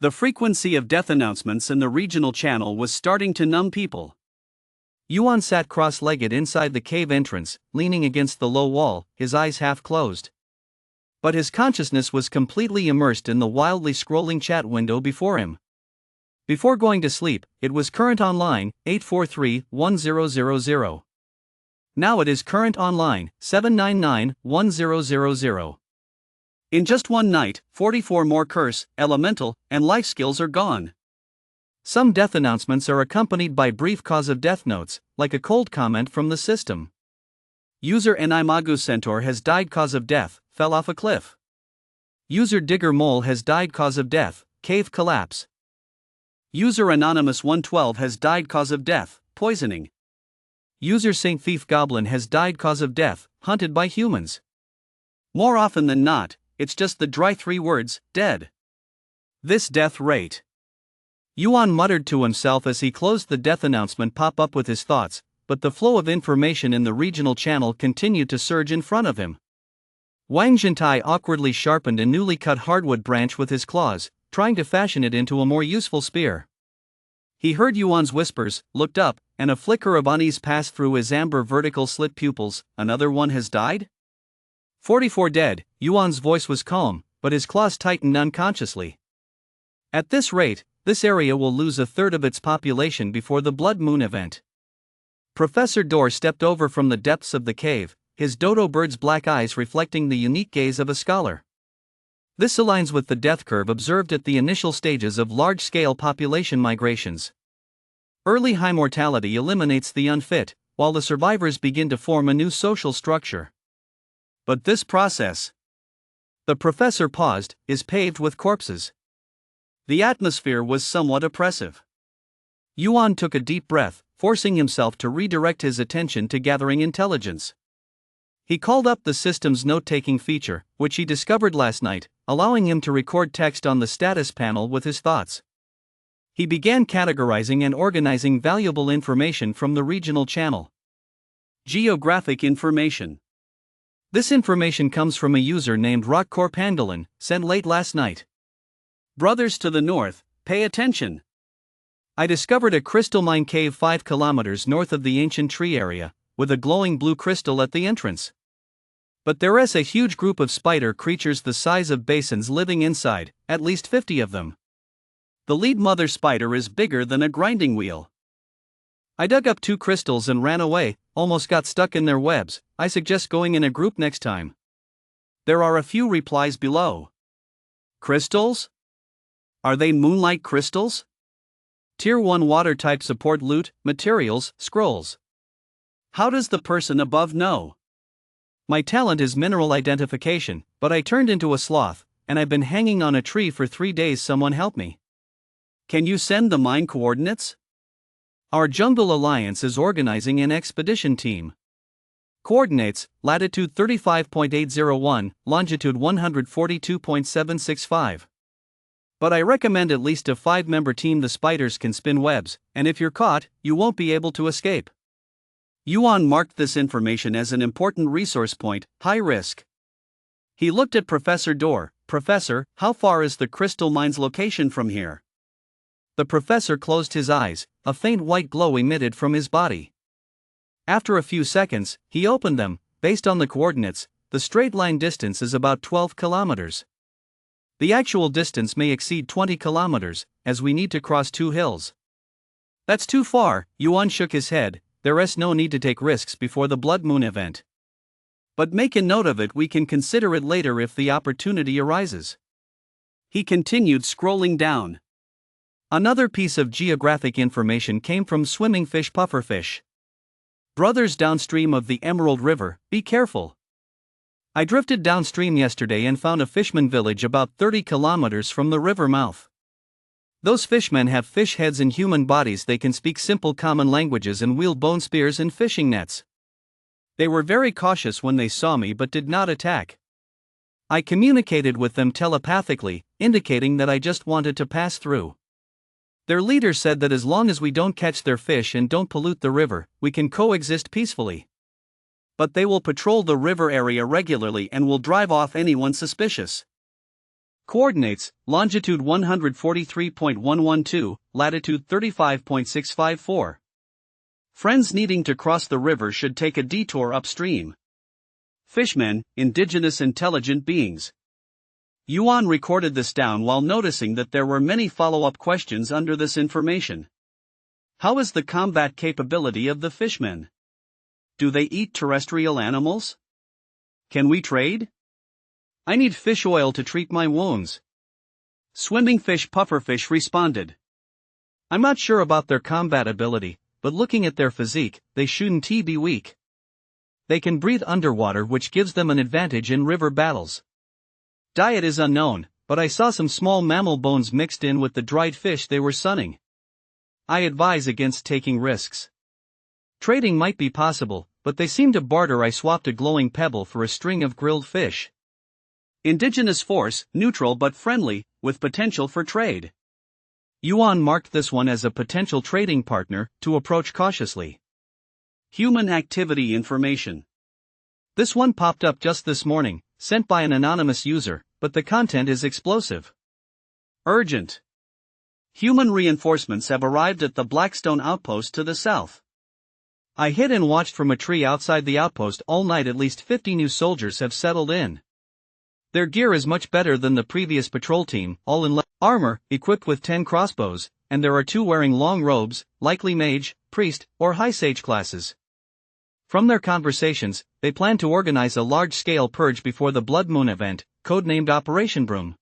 The frequency of death announcements in the regional channel was starting to numb people. Yuan sat cross-legged inside the cave entrance, leaning against the low wall, his eyes half closed. But his consciousness was completely immersed in the wildly scrolling chat window before him. Before going to sleep, it was current online, 843-1000. Now it is current online, 799-1000. In just one night, 44 more curse, elemental, and life skills are gone. Some death announcements are accompanied by brief cause of death notes, like a cold comment from the system. User Nimagu Centaur has died cause of death, fell off a cliff. User Digger Mole has died cause of death, cave collapse. User Anonymous 112 has died cause of death, poisoning. User Saint Thief Goblin has died cause of death, hunted by humans. More often than not, it's just the dry 3 words, dead. This death rate. Yuan muttered to himself as he closed the death announcement pop-up with his thoughts, but the flow of information in the regional channel continued to surge in front of him. Wang Jintai awkwardly sharpened a newly cut hardwood branch with his claws, trying to fashion it into a more useful spear. He heard Yuan's whispers, looked up, and a flicker of unease passed through his amber vertical slit pupils. Another one has died? 44 dead. Yuan's voice was calm, but his claws tightened unconsciously. At this rate, this area will lose a third of its population before the Blood Moon event. Professor Dorr stepped over from the depths of the cave, his dodo bird's black eyes reflecting the unique gaze of a scholar. This aligns with the death curve observed at the initial stages of large-scale population migrations. Early high mortality eliminates the unfit, while the survivors begin to form a new social structure. But this process, the professor paused, is paved with corpses. The atmosphere was somewhat oppressive. Yuan took a deep breath, forcing himself to redirect his attention to gathering intelligence. He called up the system's note-taking feature, which he discovered last night, allowing him to record text on the status panel with his thoughts. He began categorizing and organizing valuable information from the regional channel. Geographic information. This information comes from a user named Rockcore Pangolin, sent late last night. Brothers to the north, pay attention. I discovered a crystal mine cave 5 kilometers north of the ancient tree area, with a glowing blue crystal at the entrance. But there is a huge group of spider creatures the size of basins living inside, at least 50 of them. The lead mother spider is bigger than a grinding wheel. I dug up 2 crystals and ran away, almost got stuck in their webs. I suggest going in a group next time. There are a few replies below. Crystals? Are they moonlight crystals? Tier 1 water type support loot, materials, scrolls. How does the person above know? My talent is mineral identification, but I turned into a sloth, and I've been hanging on a tree for 3 days. Someone help me. Can you send the mine coordinates? Our Jungle Alliance is organizing an expedition team. Coordinates, latitude 35.801, longitude 142.765. But I recommend at least a 5-member team. The spiders can spin webs, and if you're caught, you won't be able to escape. Yuan marked this information as an important resource point, high risk. He looked at Professor Dorr. Professor, how far is the crystal mine's location from here? The professor closed his eyes, a faint white glow emitted from his body. After a few seconds, he opened them. Based on the coordinates, the straight line distance is about 12 kilometers. The actual distance may exceed 20 kilometers, as we need to cross 2 hills. That's too far. Yuan shook his head. There is no need to take risks before the Blood Moon event. But make a note of it. We can consider it later if the opportunity arises. He continued scrolling down. Another piece of geographic information came from swimming fish pufferfish. Brothers downstream of the Emerald River, be careful. I drifted downstream yesterday and found a fishman village about 30 kilometers from the river mouth. Those fishmen have fish heads and human bodies. They can speak simple common languages and wield bone spears and fishing nets. They were very cautious when they saw me but did not attack. I communicated with them telepathically, indicating that I just wanted to pass through. Their leader said that as long as we don't catch their fish and don't pollute the river, we can coexist peacefully. But they will patrol the river area regularly and will drive off anyone suspicious. Coordinates, longitude 143.112, latitude 35.654. Friends needing to cross the river should take a detour upstream. Fishmen, indigenous intelligent beings. Yuan recorded this down while noticing that there were many follow-up questions under this information. How is the combat capability of the fishmen? Do they eat terrestrial animals? Can we trade? I need fish oil to treat my wounds. Swimming fish pufferfish responded. I'm not sure about their combat ability, but looking at their physique, they shouldn't be weak. They can breathe underwater, which gives them an advantage in river battles. Diet is unknown, but I saw some small mammal bones mixed in with the dried fish they were sunning. I advise against taking risks. Trading might be possible, but they seem to barter. I swapped a glowing pebble for a string of grilled fish. Indigenous force, neutral but friendly, with potential for trade. Yuan marked this one as a potential trading partner, to approach cautiously. Human activity information. This one popped up just this morning, sent by an anonymous user, but the content is explosive. Urgent. Human reinforcements have arrived at the Blackstone outpost to the south. I hid and watched from a tree outside the outpost all night. At least 50 new soldiers have settled in. Their gear is much better than the previous patrol team, all in armor, equipped with 10 crossbows, and there are 2 wearing long robes, likely mage, priest, or high sage classes. From their conversations, they plan to organize a large-scale purge before the Blood Moon event, codenamed Operation Broom.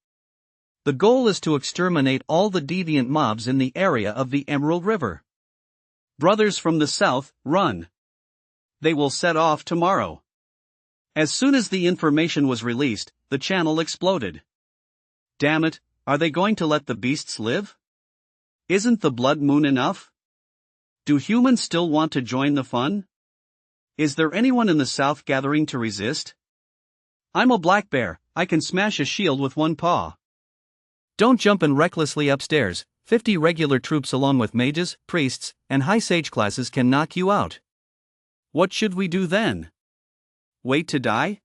The goal is to exterminate all the deviant mobs in the area of the Emerald River. Brothers from the south, run. They will set off tomorrow. As soon as the information was released, the channel exploded. Damn it, are they going to let the beasts live? Isn't the Blood Moon enough? Do humans still want to join the fun? Is there anyone in the south gathering to resist? I'm a black bear, I can smash a shield with one paw. Don't jump in recklessly upstairs. 50 regular troops along with mages, priests, and high sage classes can knock you out. What should we do then? Wait to die?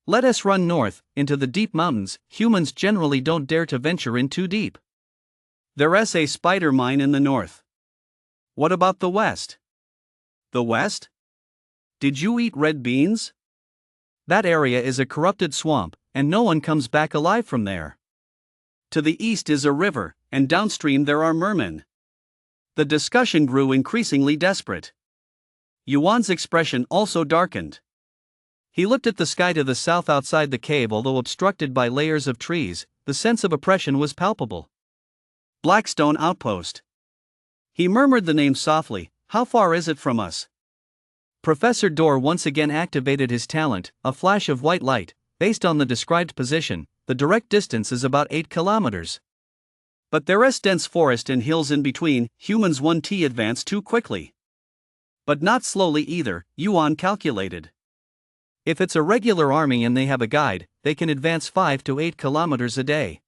Let us run north, into the deep mountains. Humans generally don't dare to venture in too deep. There's a spider mine in the north. What about the west? The west? Did you eat red beans? That area is a corrupted swamp, and no one comes back alive from there. To the east is a river, and downstream there are mermen. The discussion grew increasingly desperate. Yuan's expression also darkened. He looked at the sky to the south outside the cave. Although obstructed by layers of trees, the sense of oppression was palpable. Blackstone Outpost. He murmured the name softly. How far is it from us? Professor Dorr once again activated his talent, a flash of white light. Based on the described position, the direct distance is about 8 kilometers. But there is dense forest and hills in between. Humans won't advance too quickly. But not slowly either, Yuan calculated. If it's a regular army and they have a guide, they can advance 5 to 8 kilometers a day.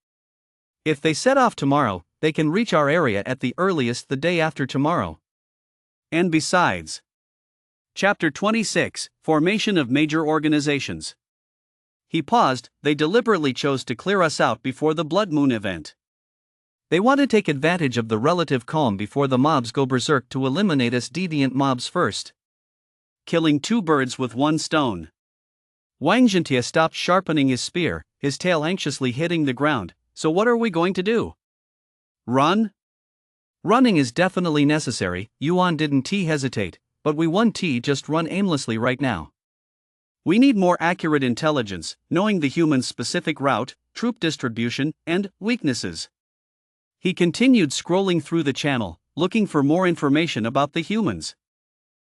If they set off tomorrow, they can reach our area at the earliest the day after tomorrow. And besides. Chapter 26, Formation of Major Organizations. He paused. They deliberately chose to clear us out before the Blood Moon event. They want to take advantage of the relative calm before the mobs go berserk to eliminate us deviant mobs first. Killing 2 birds with 1 stone. Wang Zhentia stopped sharpening his spear, his tail anxiously hitting the ground. So what are we going to do? Run? Running is definitely necessary. Yuan didn't hesitate, but we won't just run aimlessly right now. We need more accurate intelligence, knowing the human's specific route, troop distribution, and weaknesses. He continued scrolling through the channel, looking for more information about the humans.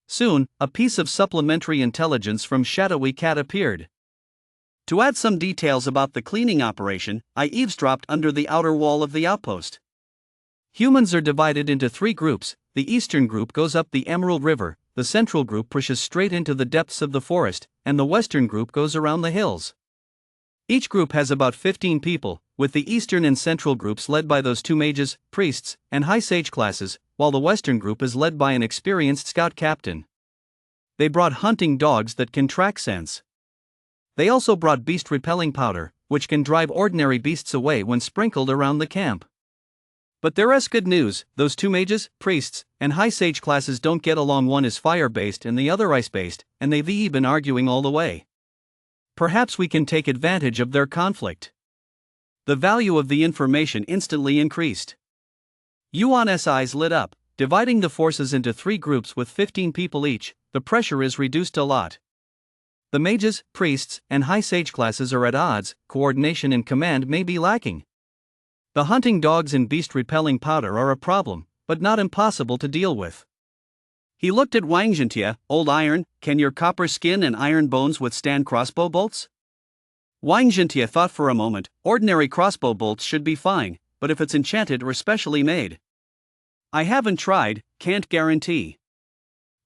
Soon, a piece of supplementary intelligence from Shadowy Cat appeared. To add some details about the cleaning operation, I eavesdropped under the outer wall of the outpost. Humans are divided into 3 groups. The eastern group goes up the Emerald River, the central group pushes straight into the depths of the forest, and the western group goes around the hills. Each group has about 15 people, with the eastern and central groups led by those 2 mages, priests, and high sage classes, while the western group is led by an experienced scout captain. They brought hunting dogs that can track scents. They also brought beast-repelling powder, which can drive ordinary beasts away when sprinkled around the camp. But there's good news: those two mages, priests, and high sage classes don't get along. One is fire-based and the other ice-based, and they've been arguing all the way. Perhaps we can take advantage of their conflict. The value of the information instantly increased. Yuan's eyes lit up. Dividing the forces into 3 groups with 15 people each, the pressure is reduced a lot. The mages, priests, and high sage classes are at odds. Coordination and command may be lacking. The hunting dogs and beast-repelling powder are a problem, but not impossible to deal with. He looked at Wang Zhentia. Old iron, can your copper skin and iron bones withstand crossbow bolts? Wang Zhentia thought for a moment. Ordinary crossbow bolts should be fine, but if it's enchanted or specially made. I haven't tried, can't guarantee.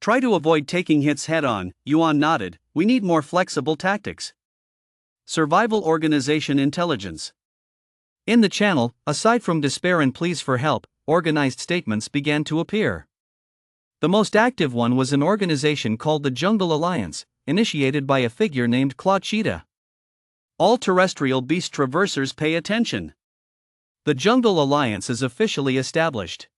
Try to avoid taking hits head-on, Yuan nodded. We need more flexible tactics. Survival Organization Intelligence. In the channel, aside from despair and pleas for help, organized statements began to appear. The most active one was an organization called the Jungle Alliance, initiated by a figure named Claw Cheetah. All terrestrial beast traversers pay attention. The Jungle Alliance is officially established.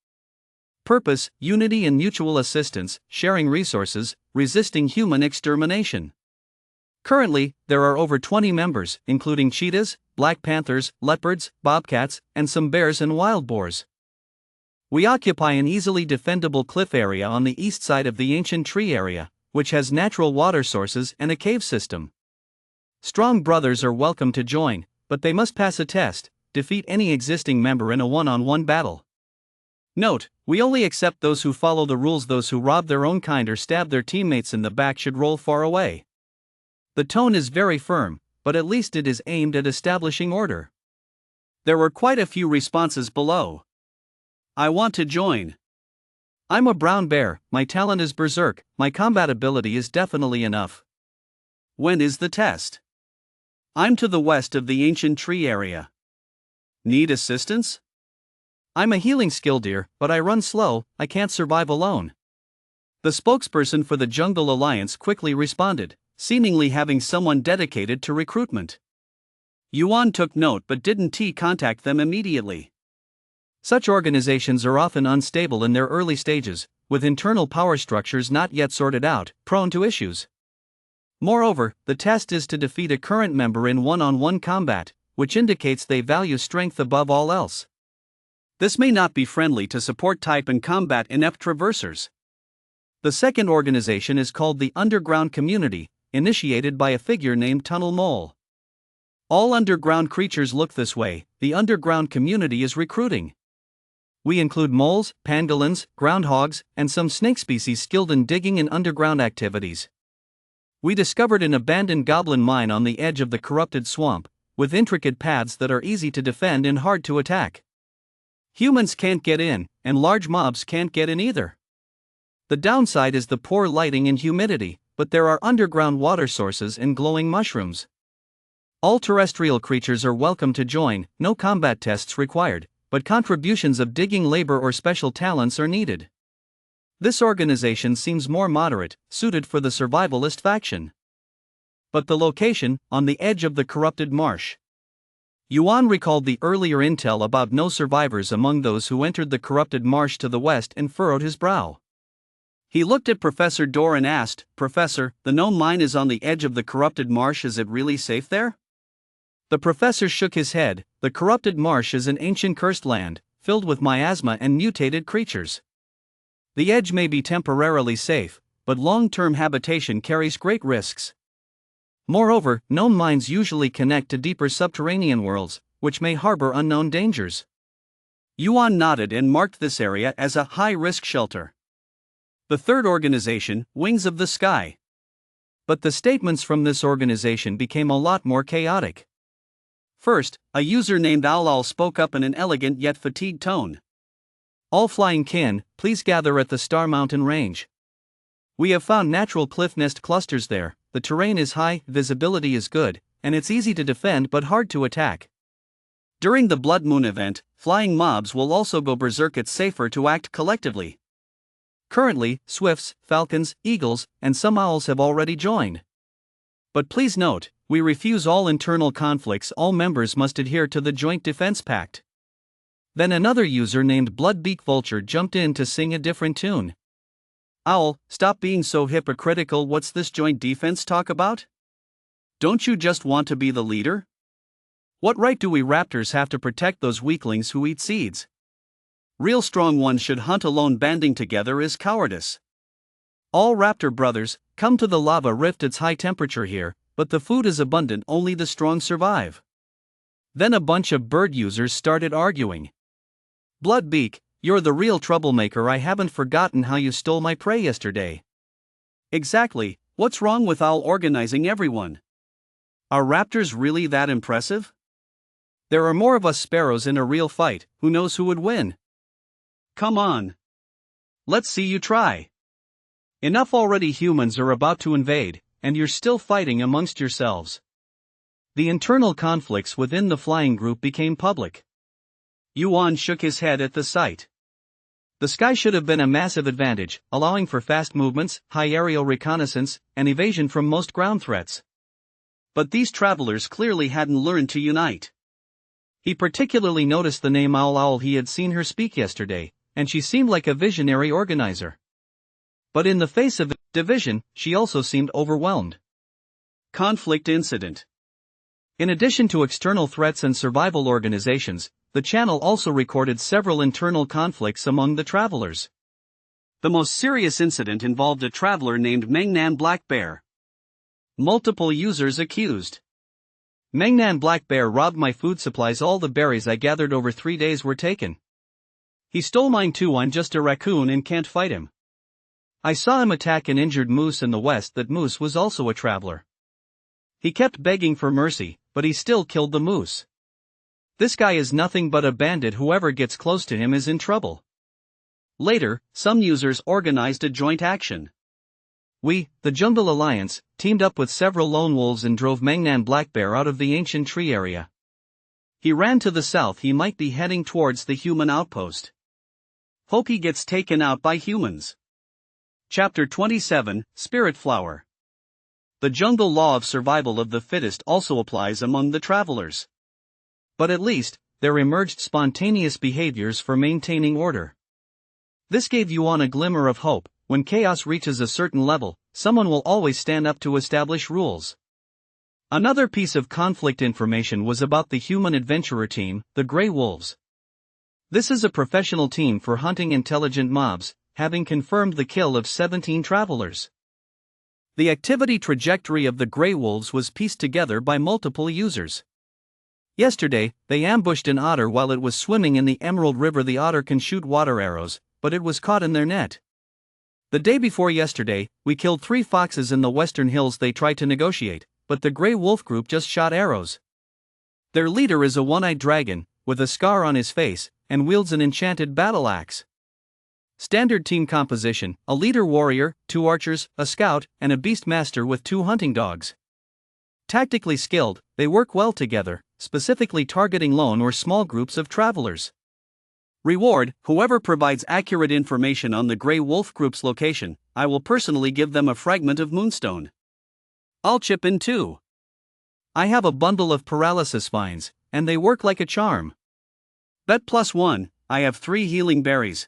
Purpose: unity and mutual assistance, sharing resources, resisting human extermination. Currently, there are over 20 members, including cheetahs, black panthers, leopards, bobcats, and some bears and wild boars. We occupy an easily defendable cliff area on the east side of the ancient tree area, which has natural water sources and a cave system. Strong brothers are welcome to join, but they must pass a test: defeat any existing member in a one-on-one battle. Note, we only accept those who follow the rules. Those who rob their own kind or stab their teammates in the back should roll far away. The tone is very firm, but at least it is aimed at establishing order. There were quite a few responses below. I want to join. I'm a brown bear, my talent is berserk, my combat ability is definitely enough. When is the test? I'm to the west of the ancient tree area. Need assistance? I'm a healing skill deer, but I run slow, I can't survive alone. The spokesperson for the Jungle Alliance quickly responded, seemingly having someone dedicated to recruitment. Yuan took note but didn't contact them immediately. Such organizations are often unstable in their early stages, with internal power structures not yet sorted out, prone to issues. Moreover, the test is to defeat a current member in one-on-one combat, which indicates they value strength above all else. This may not be friendly to support type and combat inept traversers. The second organization is called the Underground Community, initiated by a figure named Tunnel Mole. All underground creatures look this way. The underground community is recruiting. We include moles, pangolins, groundhogs, and some snake species skilled in digging and underground activities. We discovered an abandoned goblin mine on the edge of the corrupted swamp, with intricate paths that are easy to defend and hard to attack. Humans can't get in, and large mobs can't get in either. The downside is the poor lighting and humidity, but there are underground water sources and glowing mushrooms. All terrestrial creatures are welcome to join, no combat tests required, but contributions of digging labor or special talents are needed. This organization seems more moderate, suited for the survivalist faction. But the location, on the edge of the corrupted marsh. Yuan recalled the earlier intel about no survivors among those who entered the corrupted marsh to the west and furrowed his brow. He looked at Professor Dorr and asked, "Professor, the gnome mine is on the edge of the corrupted marsh, is it really safe there?" The professor shook his head. The corrupted marsh is an ancient cursed land, filled with miasma and mutated creatures. The edge may be temporarily safe, but long-term habitation carries great risks. Moreover, gnome mines usually connect to deeper subterranean worlds, which may harbor unknown dangers. Yuan nodded and marked this area as a high-risk shelter. The third organization, Wings of the Sky. But the statements from this organization became a lot more chaotic. First, a user named Owl spoke up in an elegant yet fatigued tone. "All flying kin, please gather at the Star Mountain Range. We have found natural cliff nest clusters there. The terrain is high, visibility is good, and it's easy to defend but hard to attack. During the Blood Moon event, flying mobs will also go berserk. It's safer to act collectively. Currently, swifts, falcons, eagles, and some owls have already joined. But please note, we refuse all internal conflicts. All members must adhere to the Joint Defense Pact. Then another user named Bloodbeak Vulture jumped in to sing a different tune. Owl, stop being so hypocritical. What's this joint defense talk about? Don't you just want to be the leader? What right do we raptors have to protect those weaklings who eat seeds? Real strong ones should hunt alone. Banding together is cowardice. All raptor brothers, come to the lava rift. It's high temperature here, but the food is abundant, only the strong survive. Then a bunch of bird users started arguing. Bloodbeak, you're the real troublemaker. I haven't forgotten how you stole my prey yesterday. Exactly, what's wrong with Owl organizing everyone? Are raptors really that impressive? There are more of us sparrows in a real fight, who knows who would win? Come on. Let's see you try. Enough already. Humans are about to invade, and you're still fighting amongst yourselves. The internal conflicts within the flying group became public. Yuan shook his head at the sight. The sky should have been a massive advantage, allowing for fast movements, high aerial reconnaissance, and evasion from most ground threats. But these travelers clearly hadn't learned to unite. He particularly noticed the name Owl. He had seen her speak yesterday, and she seemed like a visionary organizer. But in the face of division, she also seemed overwhelmed. Conflict incident. In addition to external threats and survival organizations, the channel also recorded several internal conflicts among the travelers. The most serious incident involved a traveler named Mengnan Black Bear. Multiple users accused. Mengnan Black Bear robbed my food supplies. All the berries I gathered over 3 days were taken. He stole mine too. I'm just a raccoon and can't fight him. I saw him attack an injured moose in the west. That moose was also a traveler. He kept begging for mercy, but he still killed the moose. This guy is nothing but a bandit. Whoever gets close to him is in trouble. Later, some users organized a joint action. We, the Jungle Alliance, teamed up with several lone wolves and drove Mengnan Black Bear out of the ancient tree area. He ran to the south. He might be heading towards the human outpost. Hope he gets taken out by humans. Chapter 27, Spirit Flower. The jungle law of survival of the fittest also applies among the travelers. But at least, there emerged spontaneous behaviors for maintaining order. This gave Yuan a glimmer of hope. When chaos reaches a certain level, someone will always stand up to establish rules. Another piece of conflict information was about the human adventurer team, the Grey Wolves. This is a professional team for hunting intelligent mobs, having confirmed the kill of 17 travelers. The activity trajectory of the Grey Wolves was pieced together by multiple users. Yesterday, they ambushed an otter while it was swimming in the Emerald River. The otter can shoot water arrows, but it was caught in their net. The day before yesterday, we killed 3 foxes in the western hills. They tried to negotiate, but the Grey Wolf group just shot arrows. Their leader is a one-eyed dragon, with a scar on his face, and wields an enchanted battle axe. Standard team composition: a leader warrior, 2 archers, a scout, and a beast master with 2 hunting dogs. Tactically skilled, they work well together, specifically targeting lone or small groups of travelers. Reward: whoever provides accurate information on the Grey Wolf group's location, I will personally give them a fragment of moonstone. I'll chip in too. I have a bundle of paralysis vines, and they work like a charm. Bet +1, I have 3 healing berries.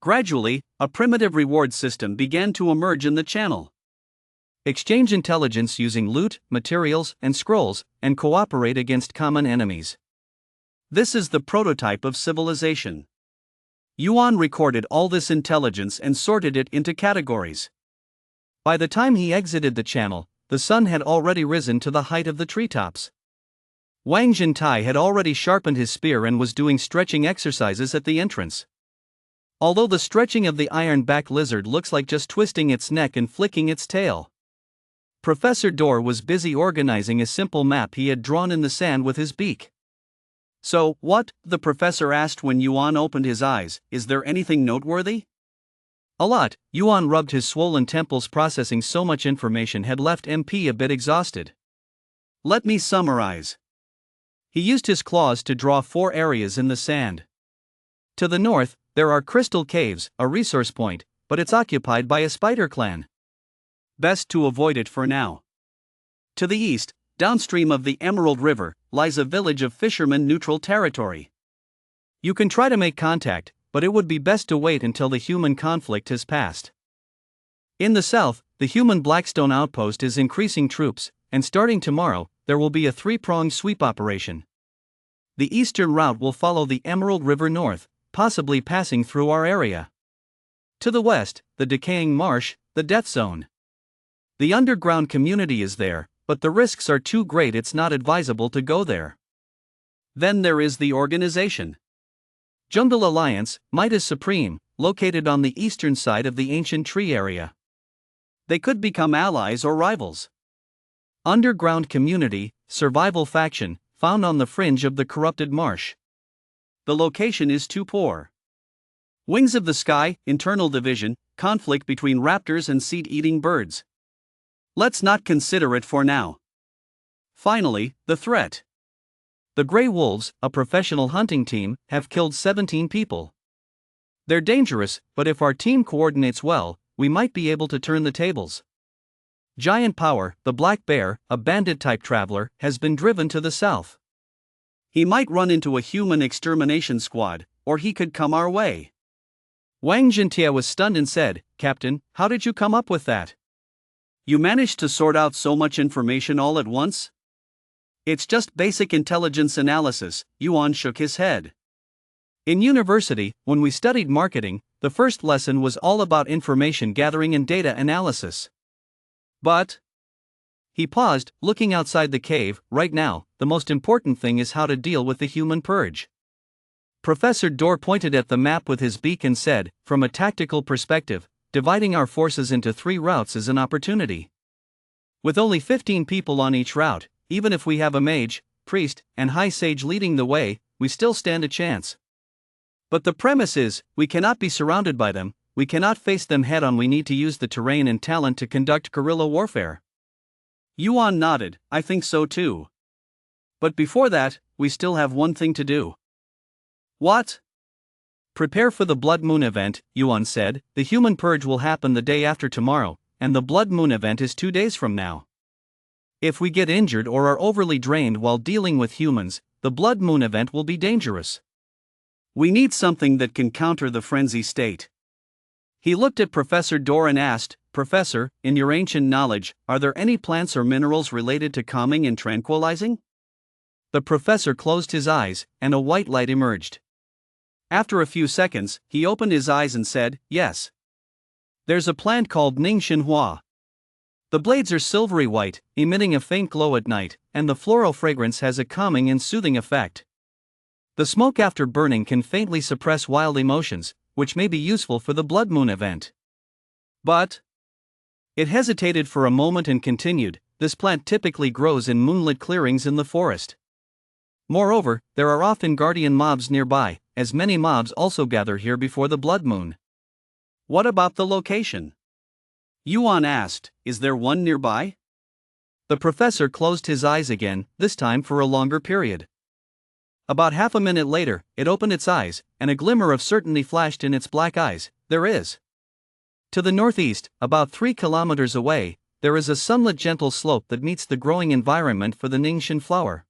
Gradually, a primitive reward system began to emerge in the channel. Exchange intelligence using loot, materials, and scrolls, and cooperate against common enemies. This is the prototype of civilization. Yuan recorded all this intelligence and sorted it into categories. By the time he exited the channel, the sun had already risen to the height of the treetops. Wang Jintai had already sharpened his spear and was doing stretching exercises at the entrance. Although the stretching of the iron-back lizard looks like just twisting its neck and flicking its tail. Professor Dor was busy organizing a simple map he had drawn in the sand with his beak. So, what? The professor asked when Yuan opened his eyes. Is there anything noteworthy? A lot. Yuan rubbed his swollen temples. Processing so much information had left MP a bit exhausted. Let me summarize. He used his claws to draw 4 areas in the sand. To the north, there are crystal caves, a resource point, but it's occupied by a spider clan. Best to avoid it for now. To the east, downstream of the Emerald River, lies a village of fishermen. Neutral territory. You can try to make contact, but it would be best to wait until the human conflict has passed. In the south, the human Blackstone outpost is increasing troops, and starting tomorrow, there will be a three-pronged sweep operation. The eastern route will follow the Emerald River north, possibly passing through our area. To the west, the decaying marsh, the death zone. The underground community is there, but the risks are too great, it's not advisable to go there. Then there is the organization. Jungle Alliance, might is supreme, located on the eastern side of the ancient tree area. They could become allies or rivals. Underground community, survival faction, found on the fringe of the corrupted marsh. The location is too poor. Wings of the Sky, internal division, conflict between raptors and seed-eating birds. Let's not consider it for now. Finally, the threat. The Grey Wolves, a professional hunting team, have killed 17 people. They're dangerous, but if our team coordinates well, we might be able to turn the tables. Giant Power, the Black Bear, a bandit-type traveler, has been driven to the south. He might run into a human extermination squad, or he could come our way. Wang Jintia was stunned and said, "Captain, how did you come up with that? You managed to sort out so much information all at once?" "It's just basic intelligence analysis," Yuan shook his head. In university, when we studied marketing, the first lesson was all about information gathering and data analysis. But he paused, looking outside the cave. Right now, the most important thing is how to deal with the human purge. Professor Dorr pointed at the map with his beak and said, "From a tactical perspective, dividing our forces into 3 routes is an opportunity. With only 15 people on each route, even if we have a mage, priest, and high sage leading the way, we still stand a chance. But the premise is, we cannot be surrounded by them, we cannot face them head on, we need to use the terrain and talent to conduct guerrilla warfare." Yuan nodded, "I think so too. But before that, we still have one thing to do." "What?" "Prepare for the Blood Moon event," Yuan said. "The human purge will happen the day after tomorrow, and the Blood Moon event is 2 days from now. If we get injured or are overly drained while dealing with humans, the Blood Moon event will be dangerous. We need something that can counter the frenzy state." He looked at Professor Dorr and asked, "Professor, in your ancient knowledge, are there any plants or minerals related to calming and tranquilizing?" The professor closed his eyes, and a white light emerged. After a few seconds, he opened his eyes and said, "Yes. There's a plant called Ningxinhua. The blades are silvery white, emitting a faint glow at night, and the floral fragrance has a calming and soothing effect. The smoke after burning can faintly suppress wild emotions, which may be useful for the Blood Moon event." But it hesitated for a moment and continued, "This plant typically grows in moonlit clearings in the forest. Moreover, there are often guardian mobs nearby, as many mobs also gather here before the Blood Moon." "What about the location?" Yuan asked, "Is there one nearby?" The professor closed his eyes again, this time for a longer period. About half a minute later, it opened its eyes, and a glimmer of certainty flashed in its black eyes. "There is. To the northeast, about 3 kilometers away, there is a sunlit gentle slope that meets the growing environment for the Ningxin flower.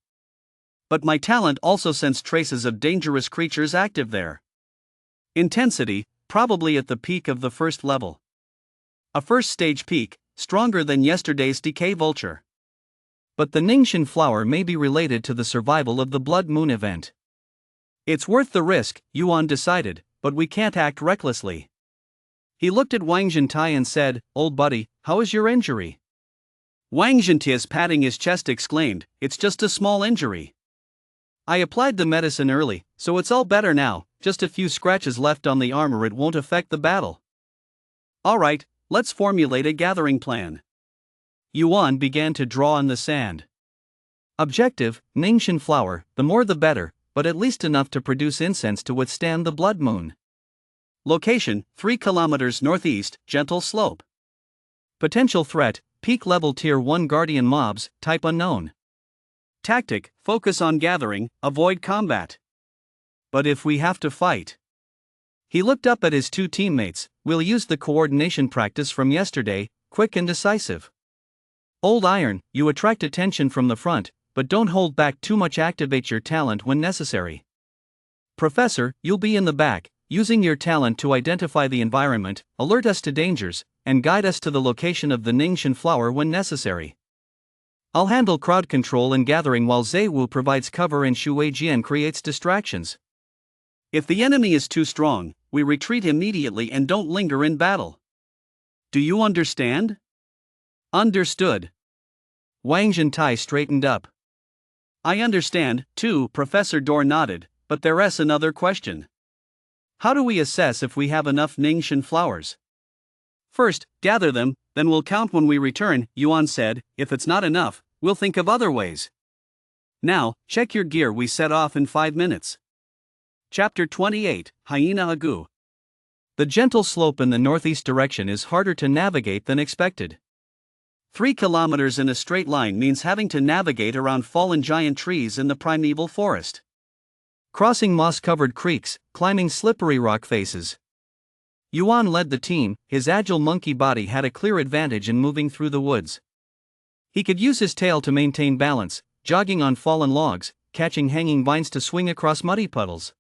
But my talent also sensed traces of dangerous creatures active there. Intensity, probably at the peak of the first level. A first stage peak, stronger than yesterday's decay vulture. But the Ningxin flower may be related to the survival of the Blood Moon event. It's worth the risk," Yuan decided, "but we can't act recklessly." He looked at Wang Jintai and said, "Old buddy, how is your injury?" Wang Jintai, patting his chest, exclaimed, "It's just a small injury. I applied the medicine early, so it's all better now, just a few scratches left on the armor, it won't affect the battle." "Alright, let's formulate a gathering plan." Yuan began to draw on the sand. Objective, Ningxin flower, the more the better, but at least enough to produce incense to withstand the Blood Moon. Location, 3 kilometers northeast, gentle slope. Potential threat, peak level tier 1 guardian mobs, type unknown. Tactic, focus on gathering, avoid combat. But if we have to fight? He looked up at his 2 teammates. "We'll use the coordination practice from yesterday, quick and decisive. Old Iron, you attract attention from the front, but don't hold back too much, activate your talent when necessary. Professor, you'll be in the back, using your talent to identify the environment, alert us to dangers, and guide us to the location of the Ningxian flower when necessary. I'll handle crowd control and gathering while Ziwu provides cover and Shu Weijian creates distractions. If the enemy is too strong, we retreat immediately and don't linger in battle. Do you understand? Understood. Wang Zhentai straightened up. I understand, too, Professor Dor nodded, but there's another question. How do we assess if we have enough Ningxian flowers? First, gather them, then we'll count when we return, Yuan said. If it's not enough, we'll think of other ways. Now, check your gear, we set off in 5 minutes. Chapter 28, Hyena Agu. The gentle slope in the northeast direction is harder to navigate than expected. 3 kilometers in a straight line means having to navigate around fallen giant trees in the primeval forest. Crossing moss-covered creeks, climbing slippery rock faces. Yuan led the team. His agile monkey body had a clear advantage in moving through the woods. He could use his tail to maintain balance, jogging on fallen logs, catching hanging vines to swing across muddy puddles.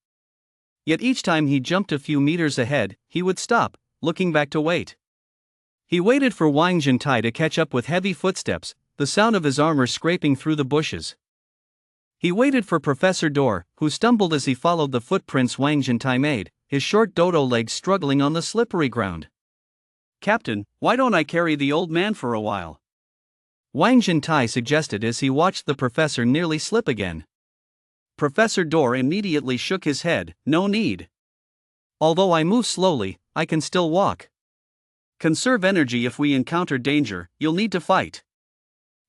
Yet each time he jumped a few meters ahead, he would stop, looking back to wait. He waited for Wang Zhentai to catch up with heavy footsteps, the sound of his armor scraping through the bushes. He waited for Professor Dor, who stumbled as he followed the footprints Wang Zhentai made, his short dodo legs struggling on the slippery ground. Captain, why don't I carry the old man for a while? Wang Zhentai suggested as he watched the professor nearly slip again. Professor Dor immediately shook his head. No need. Although I move slowly, I can still walk. Conserve energy. If we encounter danger, you'll need to fight.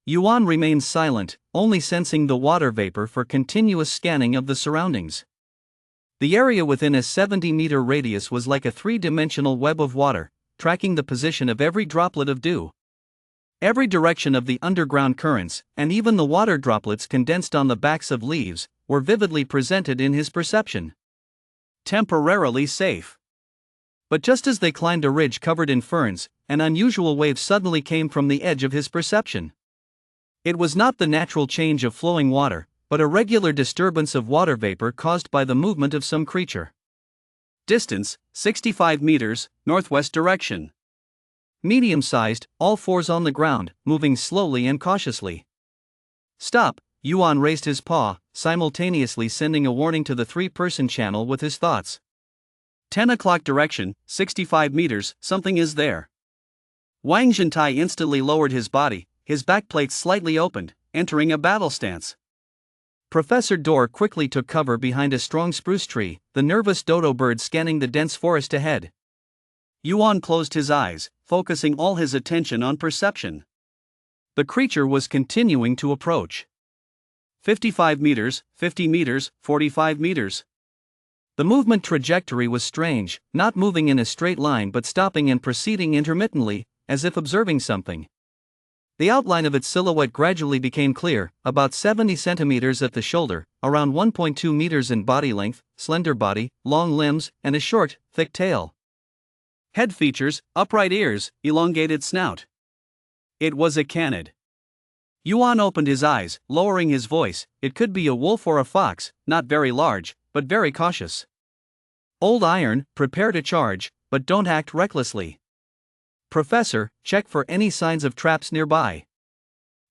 Yuan remained silent, only sensing the water vapor for continuous scanning of the surroundings. The area within a 70-meter radius was like a 3-dimensional web of water, tracking the position of every droplet of dew. Every direction of the underground currents, and even the water droplets condensed on the backs of leaves, were vividly presented in his perception. Temporarily safe. But just as they climbed a ridge covered in ferns, an unusual wave suddenly came from the edge of his perception. It was not the natural change of flowing water, but a regular disturbance of water vapor caused by the movement of some creature. Distance, 65 meters, northwest direction. Medium-sized, all fours on the ground, moving slowly and cautiously. Stop, Yuan raised his paw, simultaneously sending a warning to the 3-person channel with his thoughts. 10 o'clock direction, 65 meters, something is there. Wang Zhentai instantly lowered his body, his backplates slightly opened, entering a battle stance. Professor Dor quickly took cover behind a strong spruce tree, the nervous dodo bird scanning the dense forest ahead. Yuan closed his eyes, focusing all his attention on perception. The creature was continuing to approach. 55 meters, 50 meters, 45 meters. The movement trajectory was strange, not moving in a straight line but stopping and proceeding intermittently, as if observing something. The outline of its silhouette gradually became clear, about 70 centimeters at the shoulder, around 1.2 meters in body length, slender body, long limbs, and a short, thick tail. Head features, upright ears, elongated snout. It was a canid. Yuan opened his eyes, lowering his voice. It could be a wolf or a fox, not very large, but very cautious. Old Iron, prepare to charge, but don't act recklessly. Professor, check for any signs of traps nearby.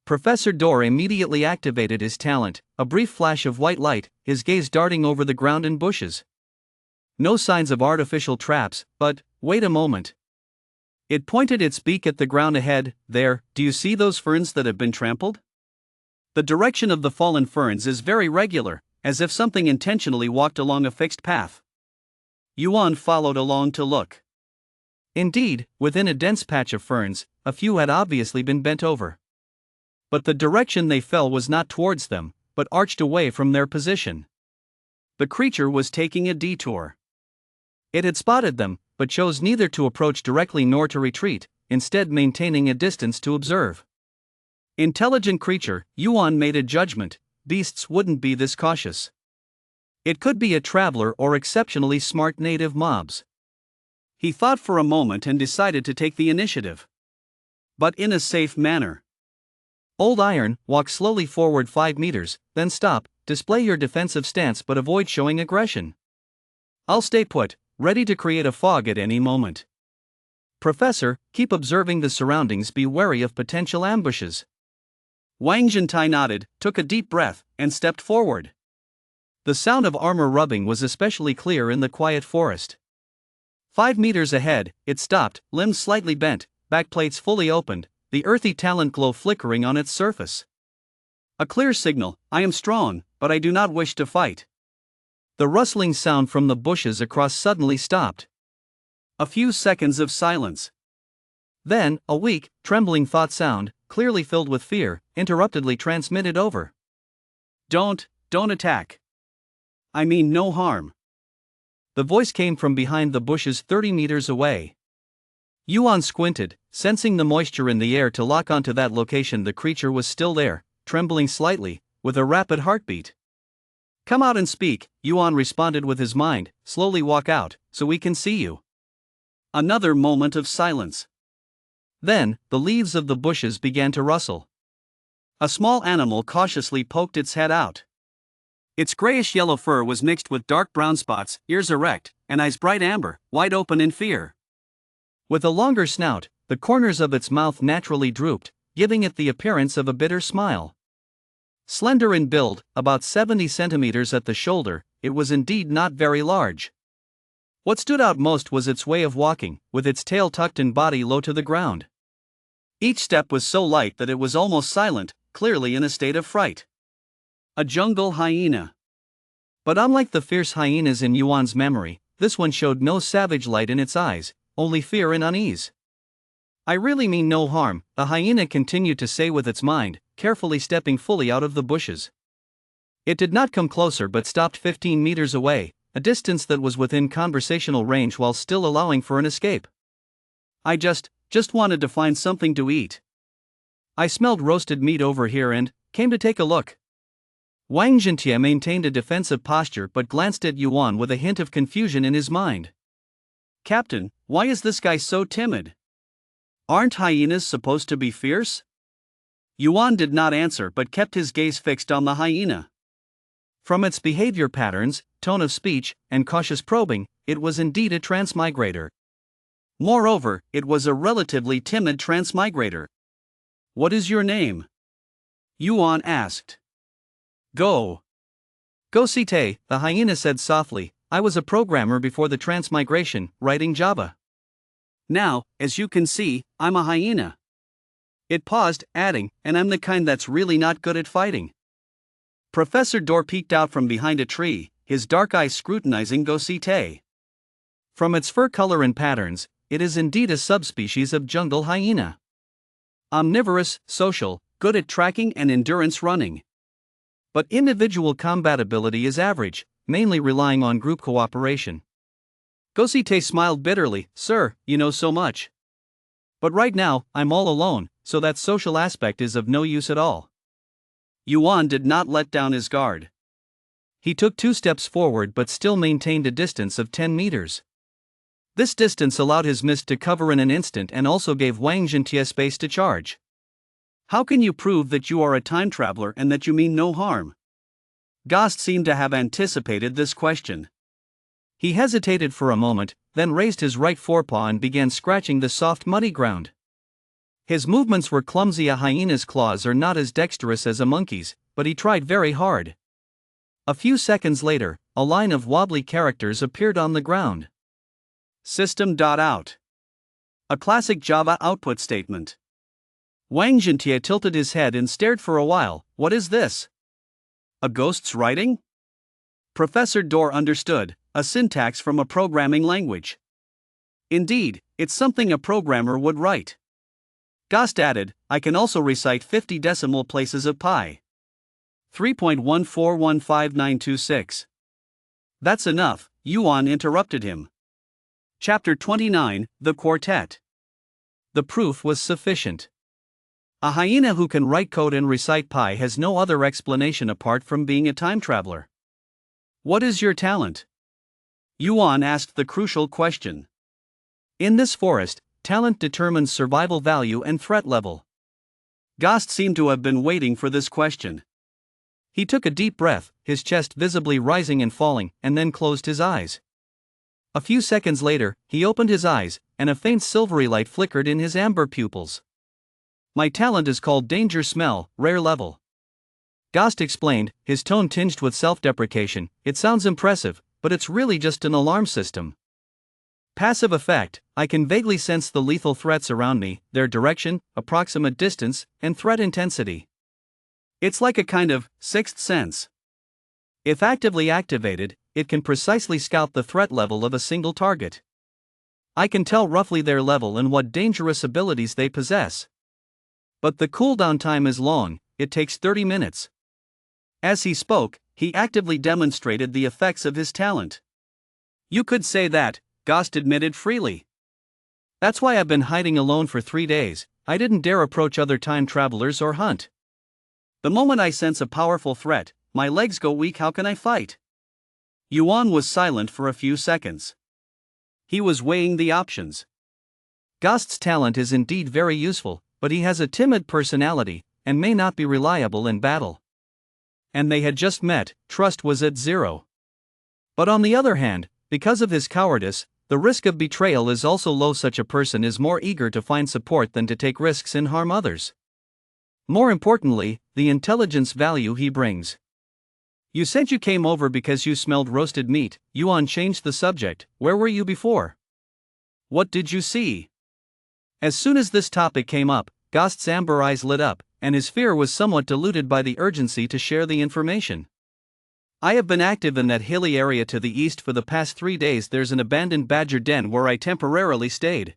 Professor Dor immediately activated his talent, a brief flash of white light, his gaze darting over the ground and bushes. No signs of artificial traps, but, wait a moment. It pointed its beak at the ground ahead. There, do you see those ferns that have been trampled? The direction of the fallen ferns is very regular, as if something intentionally walked along a fixed path. Yuan followed along to look. Indeed, within a dense patch of ferns, a few had obviously been bent over. But the direction they fell was not towards them, but arched away from their position. The creature was taking a detour. It had spotted them, but chose neither to approach directly nor to retreat, instead maintaining a distance to observe. Intelligent creature, Yuan made a judgment, beasts wouldn't be this cautious. It could be a traveler or exceptionally smart native mobs. He thought for a moment and decided to take the initiative. But in a safe manner. Old Iron, walk slowly forward 5 meters, then stop, display your defensive stance but avoid showing aggression. I'll stay put, ready to create a fog at any moment. Professor, keep observing the surroundings, be wary of potential ambushes. Wang Zhentai nodded, took a deep breath, and stepped forward. The sound of armor rubbing was especially clear in the quiet forest. 5 meters ahead, it stopped, limbs slightly bent, backplates fully opened, the earthy talent glow flickering on its surface. A clear signal, I am strong, but I do not wish to fight. The rustling sound from the bushes across suddenly stopped. A few seconds of silence. Then, a weak, trembling thought sound, clearly filled with fear, interruptedly transmitted over. Don't attack. I mean no harm. The voice came from behind the bushes 30 meters away. Yuan squinted, sensing the moisture in the air to lock onto that location. The creature was still there, trembling slightly, with a rapid heartbeat. Come out and speak, Yuan responded with his mind. Slowly walk out, so we can see you. Another moment of silence. Then, the leaves of the bushes began to rustle. A small animal cautiously poked its head out. Its grayish-yellow fur was mixed with dark brown spots, ears erect, and eyes bright amber, wide open in fear. With a longer snout, the corners of its mouth naturally drooped, giving it the appearance of a bitter smile. Slender in build, about 70 centimeters at the shoulder, it was indeed not very large. What stood out most was its way of walking, with its tail tucked and body low to the ground. Each step was so light that it was almost silent, clearly in a state of fright. A jungle hyena. But unlike the fierce hyenas in Yuan's memory, this one showed no savage light in its eyes, only fear and unease. I really mean no harm, the hyena continued to say with its mind, carefully stepping fully out of the bushes. It did not come closer but stopped 15 meters away, a distance that was within conversational range while still allowing for an escape. I just wanted to find something to eat. I smelled roasted meat over here and came to take a look. Wang Zhentai maintained a defensive posture but glanced at Yuan with a hint of confusion in his mind. Captain, why is this guy so timid? Aren't hyenas supposed to be fierce? Yuan did not answer but kept his gaze fixed on the hyena. From its behavior patterns, tone of speech, and cautious probing, it was indeed a transmigrator. Moreover, it was a relatively timid transmigrator. What is your name? Yuan asked. Go Site, the hyena said softly. I was a programmer before the transmigration, writing Java. Now, as you can see, I'm a hyena. It paused, adding, and I'm the kind that's really not good at fighting. Professor Dor peeked out from behind a tree, his dark eyes scrutinizing Go Site. From its fur color and patterns, it is indeed a subspecies of jungle hyena. Omnivorous, social, good at tracking and endurance running. But individual combatability is average, mainly relying on group cooperation. Go Site smiled bitterly. Sir, you know so much. But right now, I'm all alone, so that social aspect is of no use at all. Yuan did not let down his guard. He took 2 steps forward but still maintained a distance of 10 meters. This distance allowed his mist to cover in an instant and also gave Wang Zhentai space to charge. How can you prove that you are a time traveler and that you mean no harm? Gast seemed to have anticipated this question. He hesitated for a moment, then raised his right forepaw and began scratching the soft muddy ground. His movements were clumsy. A hyena's claws are not as dexterous as a monkey's, but he tried very hard. A few seconds later, a line of wobbly characters appeared on the ground. System.out. A classic Java output statement. Wang Zhentai tilted his head and stared for a while. What is this? A ghost's writing? Professor Dor understood, a syntax from a programming language. Indeed, it's something a programmer would write. Gast added, I can also recite 50 decimal places of pi. 3.1415926. That's enough, Yuan interrupted him. Chapter 29, The Quartet. The proof was sufficient. A hyena who can write code and recite pi has no other explanation apart from being a time traveler. What is your talent? Yuan asked the crucial question. In this forest, talent determines survival value and threat level. Gast seemed to have been waiting for this question. He took a deep breath, his chest visibly rising and falling, and then closed his eyes. A few seconds later, he opened his eyes, and a faint silvery light flickered in his amber pupils. My talent is called Danger Smell, rare level. Ghost explained, his tone tinged with self-deprecation. It sounds impressive, but it's really just an alarm system. Passive effect, I can vaguely sense the lethal threats around me, their direction, approximate distance, and threat intensity. It's like a kind of sixth sense. If actively activated, it can precisely scout the threat level of a single target. I can tell roughly their level and what dangerous abilities they possess. But the cooldown time is long, it takes 30 minutes. As he spoke, he actively demonstrated the effects of his talent. You could say that, Ghost admitted freely. That's why I've been hiding alone for 3 days. I didn't dare approach other time travelers or hunt. The moment I sense a powerful threat, my legs go weak. How can I fight? Yuan was silent for a few seconds. He was weighing the options. Ghost's talent is indeed very useful, but he has a timid personality, and may not be reliable in battle. And they had just met, trust was at 0. But on the other hand, because of his cowardice, the risk of betrayal is also low. Such a person is more eager to find support than to take risks and harm others. More importantly, the intelligence value he brings. You said you came over because you smelled roasted meat. Yuan changed the subject. Where were you before? What did you see? As soon as this topic came up, Ghost's amber eyes lit up, and his fear was somewhat diluted by the urgency to share the information. I have been active in that hilly area to the east for the past 3 days. There's an abandoned badger den where I temporarily stayed.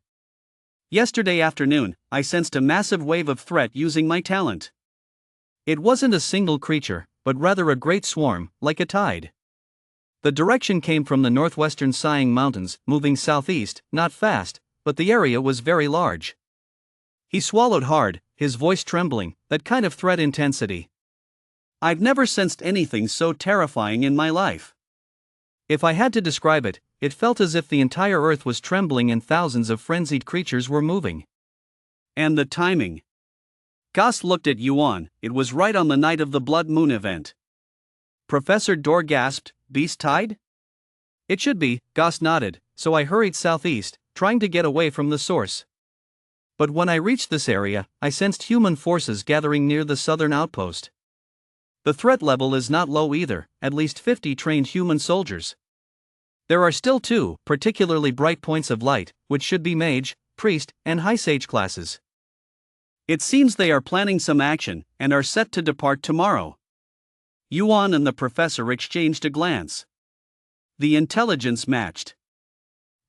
Yesterday afternoon, I sensed a massive wave of threat using my talent. It wasn't a single creature, but rather a great swarm, like a tide. The direction came from the northwestern Siang Mountains, moving southeast, not fast, but the area was very large. He swallowed hard, his voice trembling. That kind of threat intensity. I've never sensed anything so terrifying in my life. If I had to describe it, it felt as if the entire earth was trembling and thousands of frenzied creatures were moving. And the timing. Ghost looked at Yuan. It was right on the night of the blood moon event. Professor Dor gasped, Beast Tide? It should be, Ghost nodded, so I hurried southeast, trying to get away from the source. But when I reached this area, I sensed human forces gathering near the southern outpost. The threat level is not low either, at least 50 trained human soldiers. There are still 2 particularly bright points of light, which should be mage, priest, and high sage classes. It seems they are planning some action, and are set to depart tomorrow. Yuan and the professor exchanged a glance. The intelligence matched.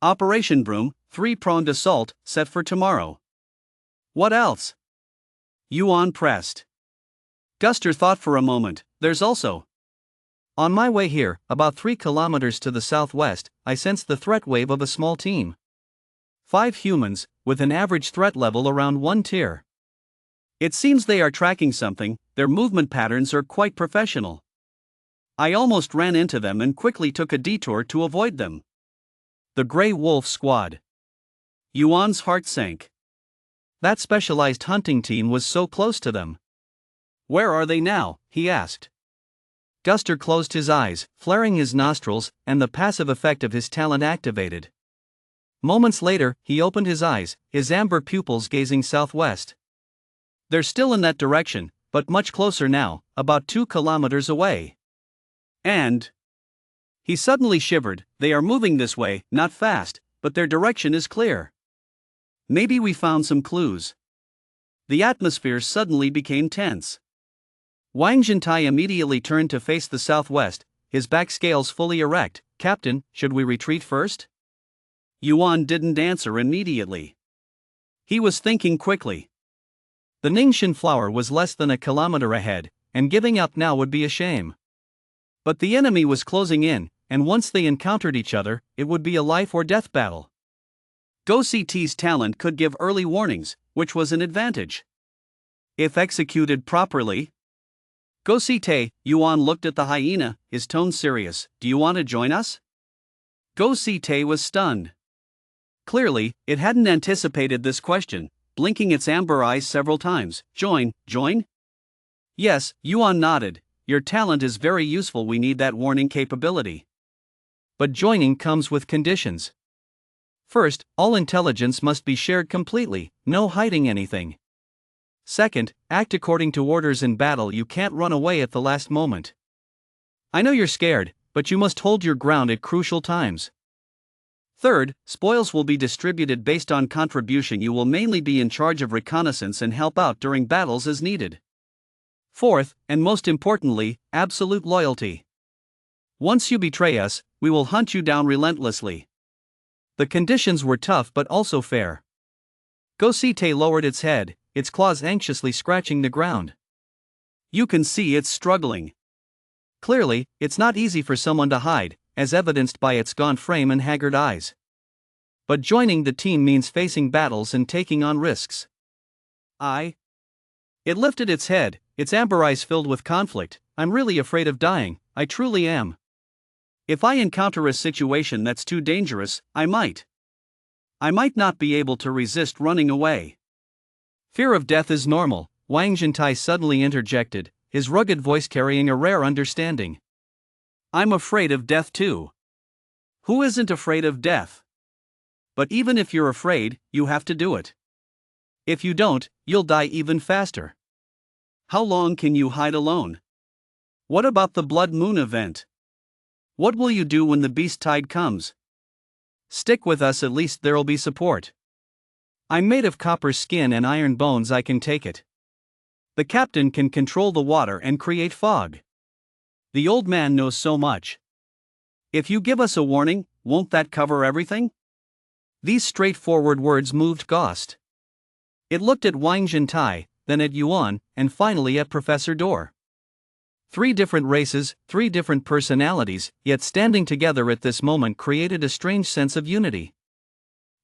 Operation Broom, 3-pronged assault, set for tomorrow. What else? Yuan pressed. Guster thought for a moment. There's also. On my way here, about 3 kilometers to the southwest, I sensed the threat wave of a small team. 5 humans, with an average threat level around 1 tier. It seems they are tracking something. Their movement patterns are quite professional. I almost ran into them and quickly took a detour to avoid them. The Grey Wolf Squad. Yuan's heart sank. That specialized hunting team was so close to them. Where are they now? He asked. Guster closed his eyes, flaring his nostrils, and the passive effect of his talent activated. Moments later, he opened his eyes, his amber pupils gazing southwest. They're still in that direction, but much closer now, about 2 kilometers away. And he suddenly shivered. They are moving this way, not fast, but their direction is clear. Maybe we found some clues. The atmosphere suddenly became tense. Wang Jintai immediately turned to face the southwest, his back scales fully erect. Captain, should we retreat first? Yuan didn't answer immediately. He was thinking quickly. The Ningxin flower was less than a kilometer ahead, and giving up now would be a shame. But the enemy was closing in, and once they encountered each other, it would be a life or death battle. Go CT's talent could give early warnings, which was an advantage. If executed properly. Go CT, Yuan looked at the hyena, his tone serious. Do you want to join us? Go CT was stunned. Clearly, it hadn't anticipated this question, blinking its amber eyes several times. Join? Yes, Yuan nodded. Your talent is very useful. We need that warning capability. But joining comes with conditions. First, all intelligence must be shared completely, no hiding anything. Second, act according to orders in battle. You can't run away at the last moment. I know you're scared, but you must hold your ground at crucial times. Third, spoils will be distributed based on contribution. You will mainly be in charge of reconnaissance and help out during battles as needed. Fourth, and most importantly, absolute loyalty. Once you betray us, we will hunt you down relentlessly. The conditions were tough but also fair. Gosite lowered its head, its claws anxiously scratching the ground. You can see it's struggling. Clearly, it's not easy for someone to hide, as evidenced by its gaunt frame and haggard eyes. But joining the team means facing battles and taking on risks. It lifted its head, its amber eyes filled with conflict. I'm really afraid of dying, I truly am. If I encounter a situation that's too dangerous, I might not be able to resist running away. Fear of death is normal, Wang Zhentai suddenly interjected, his rugged voice carrying a rare understanding. I'm afraid of death too. Who isn't afraid of death? But even if you're afraid, you have to do it. If you don't, you'll die even faster. How long can you hide alone? What about the blood moon event? What will you do when the beast tide comes? Stick with us, at least there'll be support. I'm made of copper skin and iron bones, I can take it. The captain can control the water and create fog. The old man knows so much. If you give us a warning, won't that cover everything? These straightforward words moved Ghost. It looked at Wang Zhentai, then at Yuan, and finally at Professor Dor. 3 different races, 3 different personalities, yet standing together at this moment created a strange sense of unity.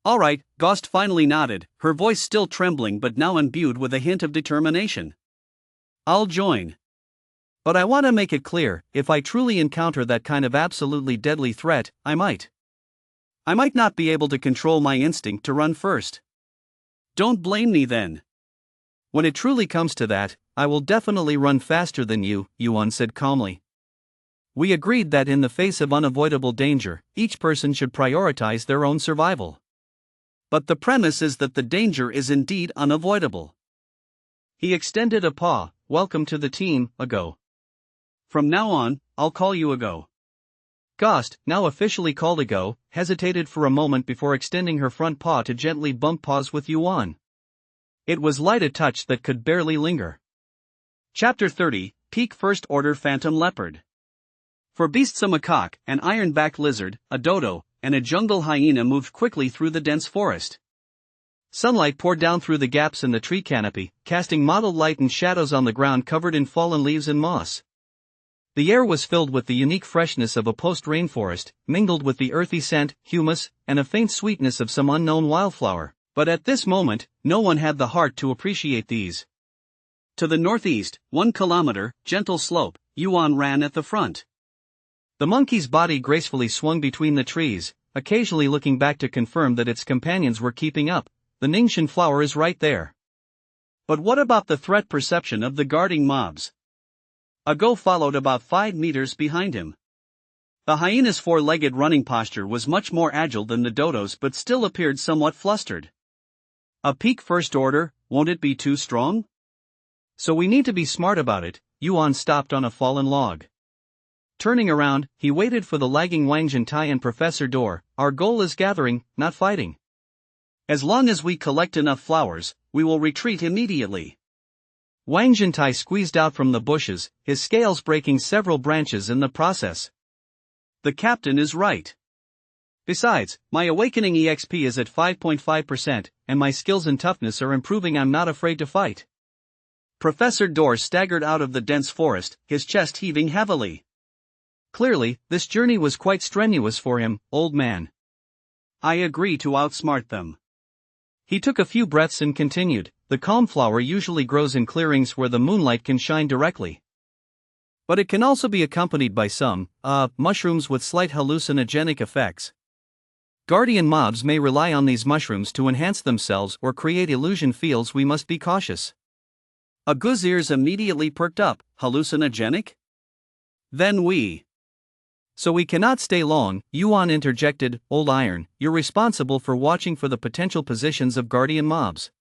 All right, Ghost finally nodded, her voice still trembling but now imbued with a hint of determination. I'll join. But I want to make it clear, if I truly encounter that kind of absolutely deadly threat, I might not be able to control my instinct to run first. Don't blame me then. When it truly comes to that, I will definitely run faster than you, Yuan said calmly. We agreed that in the face of unavoidable danger, each person should prioritize their own survival. But the premise is that the danger is indeed unavoidable. He extended a paw. Welcome to the team, Ago. From now on, I'll call you Ago. Ghost, now officially called Ago, hesitated for a moment before extending her front paw to gently bump paws with Yuan. It was light, a touch that could barely linger. Chapter 30, Peak First Order Phantom Leopard. For beasts, a macaque, an iron-backed lizard, a dodo, and a jungle hyena moved quickly through the dense forest. Sunlight poured down through the gaps in the tree canopy, casting mottled light and shadows on the ground covered in fallen leaves and moss. The air was filled with the unique freshness of a post-rainforest, mingled with the earthy scent, humus, and a faint sweetness of some unknown wildflower, but at this moment, no one had the heart to appreciate these. To the northeast, 1 kilometer, gentle slope, Yuan ran at the front. The monkey's body gracefully swung between the trees, occasionally looking back to confirm that its companions were keeping up. The Ningxian flower is right there. But what about the threat perception of the guarding mobs? Ago followed about 5 meters behind him. The hyena's 4-legged running posture was much more agile than the dodo's but still appeared somewhat flustered. A peak first order, won't it be too strong? So we need to be smart about it. Yuan stopped on a fallen log. Turning around, he waited for the lagging Wang Zhentai and Professor Dor. Our goal is gathering, not fighting. As long as we collect enough flowers, we will retreat immediately. Wang Zhentai squeezed out from the bushes, his scales breaking several branches in the process. The captain is right. Besides, my awakening EXP is at 5.5%, and my skills and toughness are improving. I'm not afraid to fight. Professor Dor staggered out of the dense forest, his chest heaving heavily. Clearly, this journey was quite strenuous for him, old man. I agree to outsmart them. He took a few breaths and continued. The calm flower usually grows in clearings where the moonlight can shine directly. But it can also be accompanied by some, mushrooms with slight hallucinogenic effects. Guardian mobs may rely on these mushrooms to enhance themselves or create illusion fields. We must be cautious. Ago's ears immediately perked up. Hallucinogenic? Then we So we cannot stay long, Yuan interjected. Old Iron, you're responsible for watching for the potential positions of guardian mobs.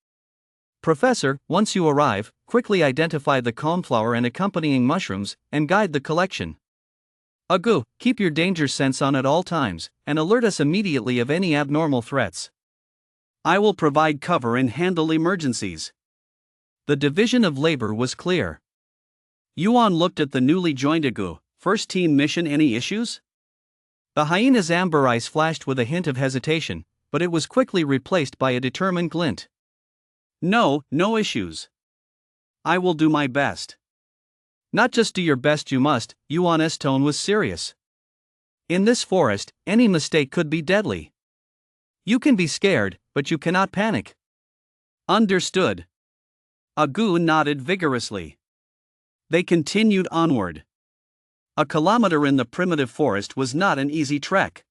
Professor, once you arrive, quickly identify the coneflower and accompanying mushrooms, and guide the collection. Agu, keep your danger sense on at all times, and alert us immediately of any abnormal threats. I will provide cover and handle emergencies. The division of labor was clear. Yuan looked at the newly joined Agu. First team mission, any issues? The hyena's amber eyes flashed with a hint of hesitation, but it was quickly replaced by a determined glint. No issues. I will do my best. Not just do your best, you must. Yuan's tone was serious. In this forest, any mistake could be deadly. You can be scared, but you cannot panic. Understood. Agu nodded vigorously. They continued onward. A kilometer in the primitive forest was not an easy trek.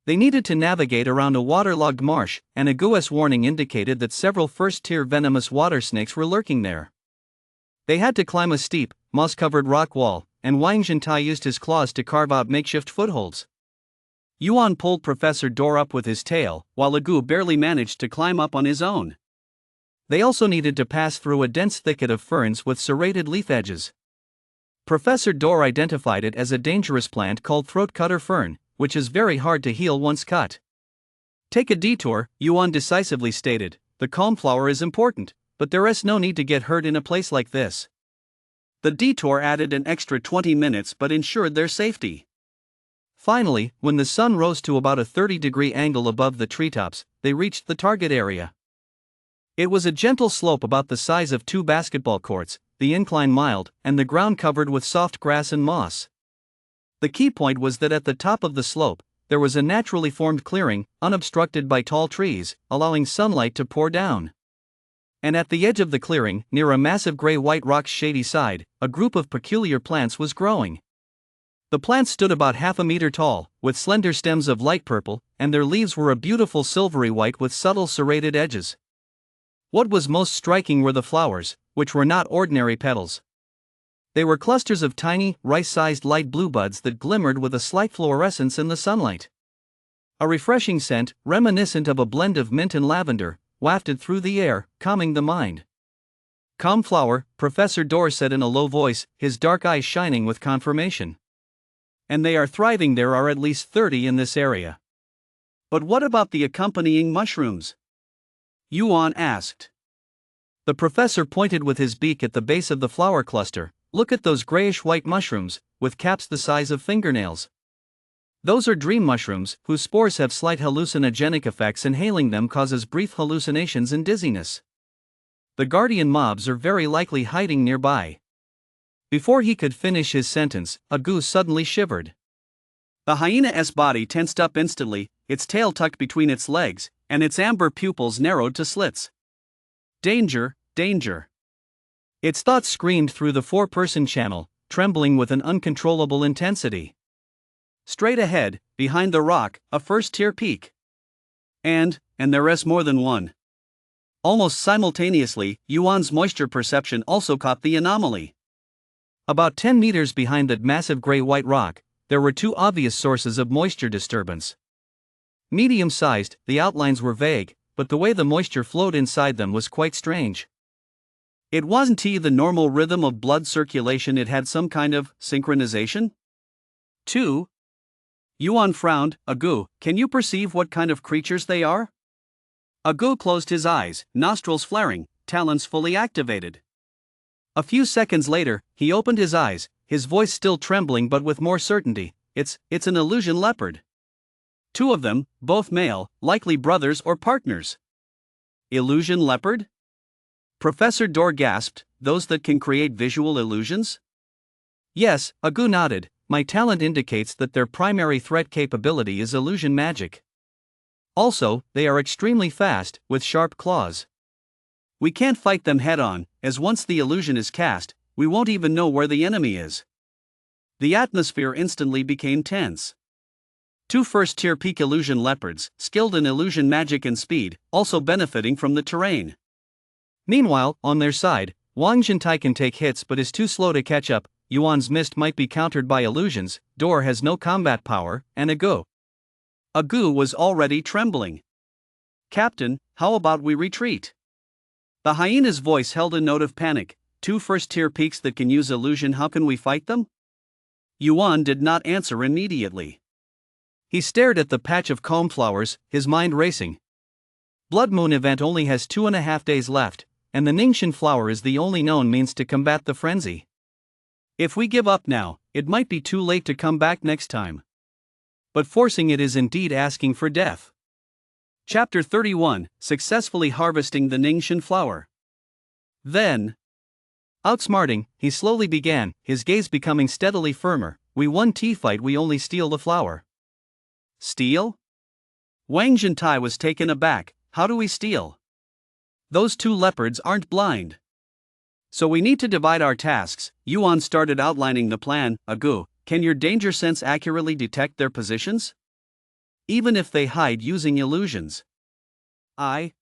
They needed to navigate around a waterlogged marsh, and Agu's warning indicated that several first-tier venomous water snakes were lurking there. They had to climb a steep, moss-covered rock wall, and Wang Zhentai used his claws to carve out makeshift footholds. Yuan pulled Professor Dor up with his tail, while Agu barely managed to climb up on his own. They also needed to pass through a dense thicket of ferns with serrated leaf edges. Professor Dor identified it as a dangerous plant called throat-cutter fern, which is very hard to heal once cut. Take a detour, Yuan decisively stated. The coneflower is important, but there is no need to get hurt in a place like this. The detour added an extra 20 minutes but ensured their safety. Finally, when the sun rose to about a 30-degree angle above the treetops, they reached the target area. It was a gentle slope about the size of 2 basketball courts, the incline mild, and the ground covered with soft grass and moss. The key point was that at the top of the slope, there was a naturally formed clearing, unobstructed by tall trees, allowing sunlight to pour down. And at the edge of the clearing, near a massive gray-white rock's shady side, a group of peculiar plants was growing. The plants stood about half a meter tall, with slender stems of light purple, and their leaves were a beautiful silvery white with subtle serrated edges. What was most striking were the flowers, which were not ordinary petals. They were clusters of tiny, rice-sized light blue buds that glimmered with a slight fluorescence in the sunlight. A refreshing scent, reminiscent of a blend of mint and lavender, wafted through the air, calming the mind. Coneflower, Professor Dor said in a low voice, his dark eyes shining with confirmation. And they are thriving. There are at least 30 in this area. But what about the accompanying mushrooms? Yuan asked. The professor pointed with his beak at the base of the flower cluster. Look at those grayish-white mushrooms, with caps the size of fingernails. Those are dream mushrooms, whose spores have slight hallucinogenic effects. Inhaling them causes brief hallucinations and dizziness. The guardian mobs are very likely hiding nearby. Before he could finish his sentence, Agu suddenly shivered. The hyena's body tensed up instantly, its tail tucked between its legs, and its amber pupils narrowed to slits. Danger, danger. Its thoughts screamed through the 4-person channel, trembling with an uncontrollable intensity. Straight ahead, behind the rock, a first-tier peak. And there is more than one. Almost simultaneously, Yuan's moisture perception also caught the anomaly. About 10 meters behind that massive gray-white rock, there were 2 obvious sources of moisture disturbance. Medium-sized, the outlines were vague, but the way the moisture flowed inside them was quite strange. It wasn't the normal rhythm of blood circulation, it had some kind of synchronization? 2. Yuan frowned. Agu, can you perceive what kind of creatures they are? Agu closed his eyes, nostrils flaring, talons fully activated. A few seconds later, he opened his eyes, his voice still trembling but with more certainty. It's an illusion leopard. 2 of them, both male, likely brothers or partners. Illusion leopard? Professor Dor gasped. Those that can create visual illusions? Yes, Agu nodded. My talent indicates that their primary threat capability is illusion magic. Also, they are extremely fast, with sharp claws. We can't fight them head-on, as once the illusion is cast, we won't even know where the enemy is. The atmosphere instantly became tense. 2 first-tier peak illusion leopards, skilled in illusion magic and speed, also benefiting from the terrain. Meanwhile, on their side, Wang Zhentai can take hits but is too slow to catch up. Yuan's mist might be countered by illusions, Door has no combat power, and Agu was already trembling. Captain, how about we retreat? The hyena's voice held a note of panic. 2 first-tier peaks that can use illusion, how can we fight them? Yuan did not answer immediately. He stared at the patch of calm flowers, his mind racing. Blood Moon event only has 2.5 days left, and the Ningxian flower is the only known means to combat the frenzy. If we give up now, it might be too late to come back next time. But forcing it is indeed asking for death. Chapter 31, Successfully Harvesting the Ningxian Flower. Then, outsmarting, he slowly began, his gaze becoming steadily firmer. We won fight, we only steal the flower. Steal? Wang Zhentai was taken aback. How do we steal? Those 2 leopards aren't blind. So we need to divide our tasks. Yuan started outlining the plan. Agu, can your danger sense accurately detect their positions? Even if they hide using illusions. I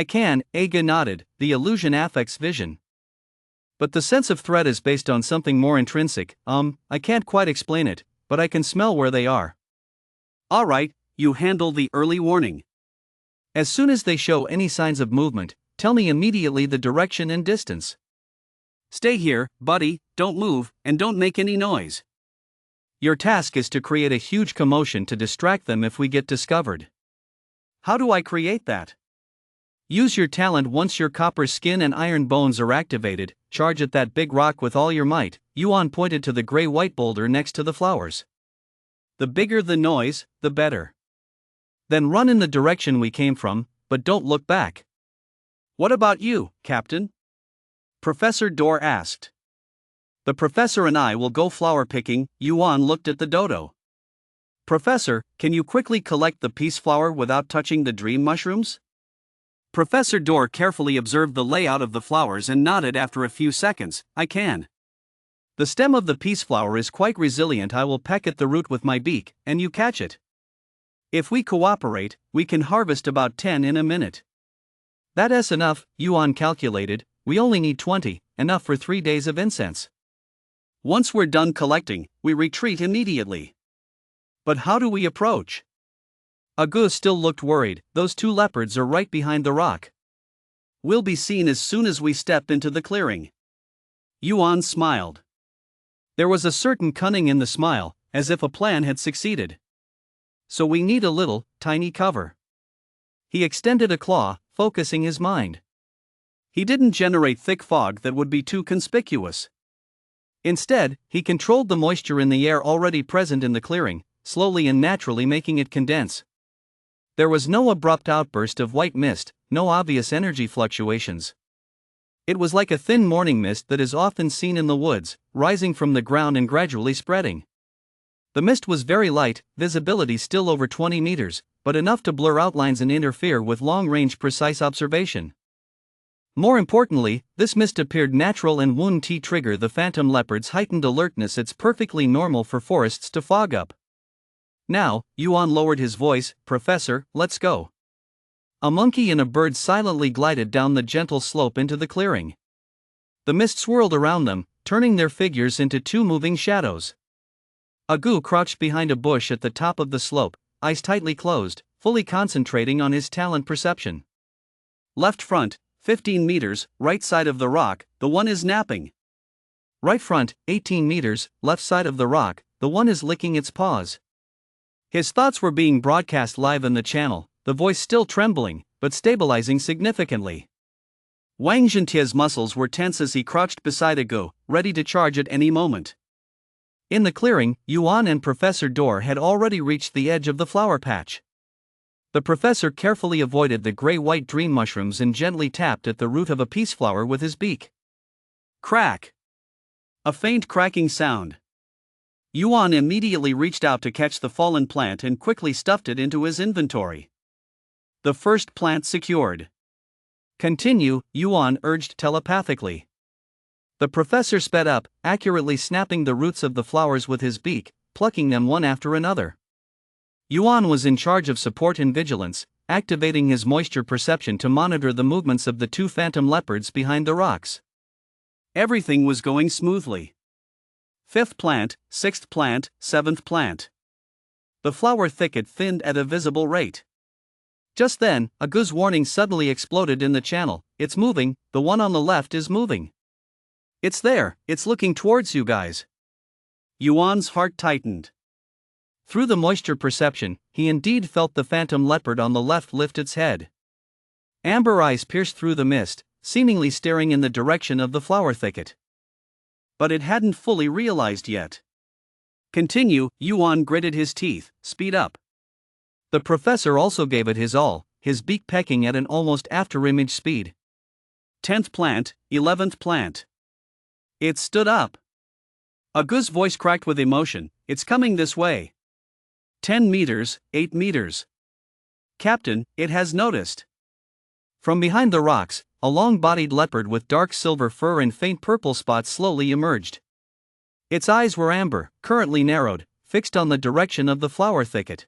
can, Aga nodded, the illusion affects vision. But the sense of threat is based on something more intrinsic. I can't quite explain it, but I can smell where they are. Alright, you handle the early warning. As soon as they show any signs of movement, tell me immediately the direction and distance. Stay here, buddy, don't move, and don't make any noise. Your task is to create a huge commotion to distract them if we get discovered. How do I create that? Use your talent. Once your copper skin and iron bones are activated, charge at that big rock with all your might. Yuan pointed to the gray-white boulder next to the flowers. The bigger the noise, the better. Then run in the direction we came from, but don't look back. What about you, Captain? Professor Door asked. The professor and I will go flower picking. Yuan looked at the Dodo. Professor, can you quickly collect the peace flower without touching the dream mushrooms? Professor Door carefully observed the layout of the flowers and nodded after a few seconds. I can. The stem of the peace flower is quite resilient. I will peck at the root with my beak, and you catch it. If we cooperate, we can harvest about 10 in a minute. That's enough, Yuan calculated. We only need 20, enough for 3 days of incense. Once we're done collecting, we retreat immediately. But how do we approach? Agu still looked worried. Those 2 leopards are right behind the rock. We'll be seen as soon as we step into the clearing. Yuan smiled. There was a certain cunning in the smile, as if a plan had succeeded. So we need a little, tiny cover. He extended a claw, focusing his mind. He didn't generate thick fog that would be too conspicuous. Instead, he controlled the moisture in the air already present in the clearing, slowly and naturally making it condense. There was no abrupt outburst of white mist, no obvious energy fluctuations. It was like a thin morning mist that is often seen in the woods, rising from the ground and gradually spreading. The mist was very light, visibility still over 20 meters, but enough to blur outlines and interfere with long-range precise observation. More importantly, this mist appeared natural and wouldn't trigger the phantom leopard's heightened alertness. It's perfectly normal for forests to fog up. Now, Yuan lowered his voice, Professor, let's go. A monkey and a bird silently glided down the gentle slope into the clearing. The mist swirled around them, turning their figures into 2 moving shadows. Agu crouched behind a bush at the top of the slope, eyes tightly closed, fully concentrating on his talent perception. Left front, 15 meters, right side of the rock, the one is napping. Right front, 18 meters, left side of the rock, the one is licking its paws. His thoughts were being broadcast live in the channel, the voice still trembling, but stabilizing significantly. Wang Zhentai's muscles were tense as he crouched beside Agu, ready to charge at any moment. In the clearing, Yuan and Professor Door had already reached the edge of the flower patch. The professor carefully avoided the gray-white dream mushrooms and gently tapped at the root of a peace flower with his beak. Crack! A faint cracking sound. Yuan immediately reached out to catch the fallen plant and quickly stuffed it into his inventory. The first plant secured. Continue, Yuan urged telepathically. The professor sped up, accurately snapping the roots of the flowers with his beak, plucking them one after another. Yuan was in charge of support and vigilance, activating his moisture perception to monitor the movements of the 2 phantom leopards behind the rocks. Everything was going smoothly. Fifth plant, sixth plant, seventh plant. The flower thicket thinned at a visible rate. Just then, a goose warning suddenly exploded in the channel. It's moving, the one on the left is moving. It's there, it's looking towards you guys. Yuan's heart tightened. Through the moisture perception, he indeed felt the phantom leopard on the left lift its head. Amber eyes pierced through the mist, seemingly staring in the direction of the flower thicket. But it hadn't fully realized yet. Continue, Yuan gritted his teeth, speed up. The professor also gave it his all, his beak pecking at an almost afterimage speed. 10th plant, 11th plant. It stood up. A goose voice cracked with emotion, it's coming this way. 10 meters, 8 meters. Captain, it has noticed. From behind the rocks, a long-bodied leopard with dark silver fur and faint purple spots slowly emerged. Its eyes were amber, currently narrowed, fixed on the direction of the flower thicket.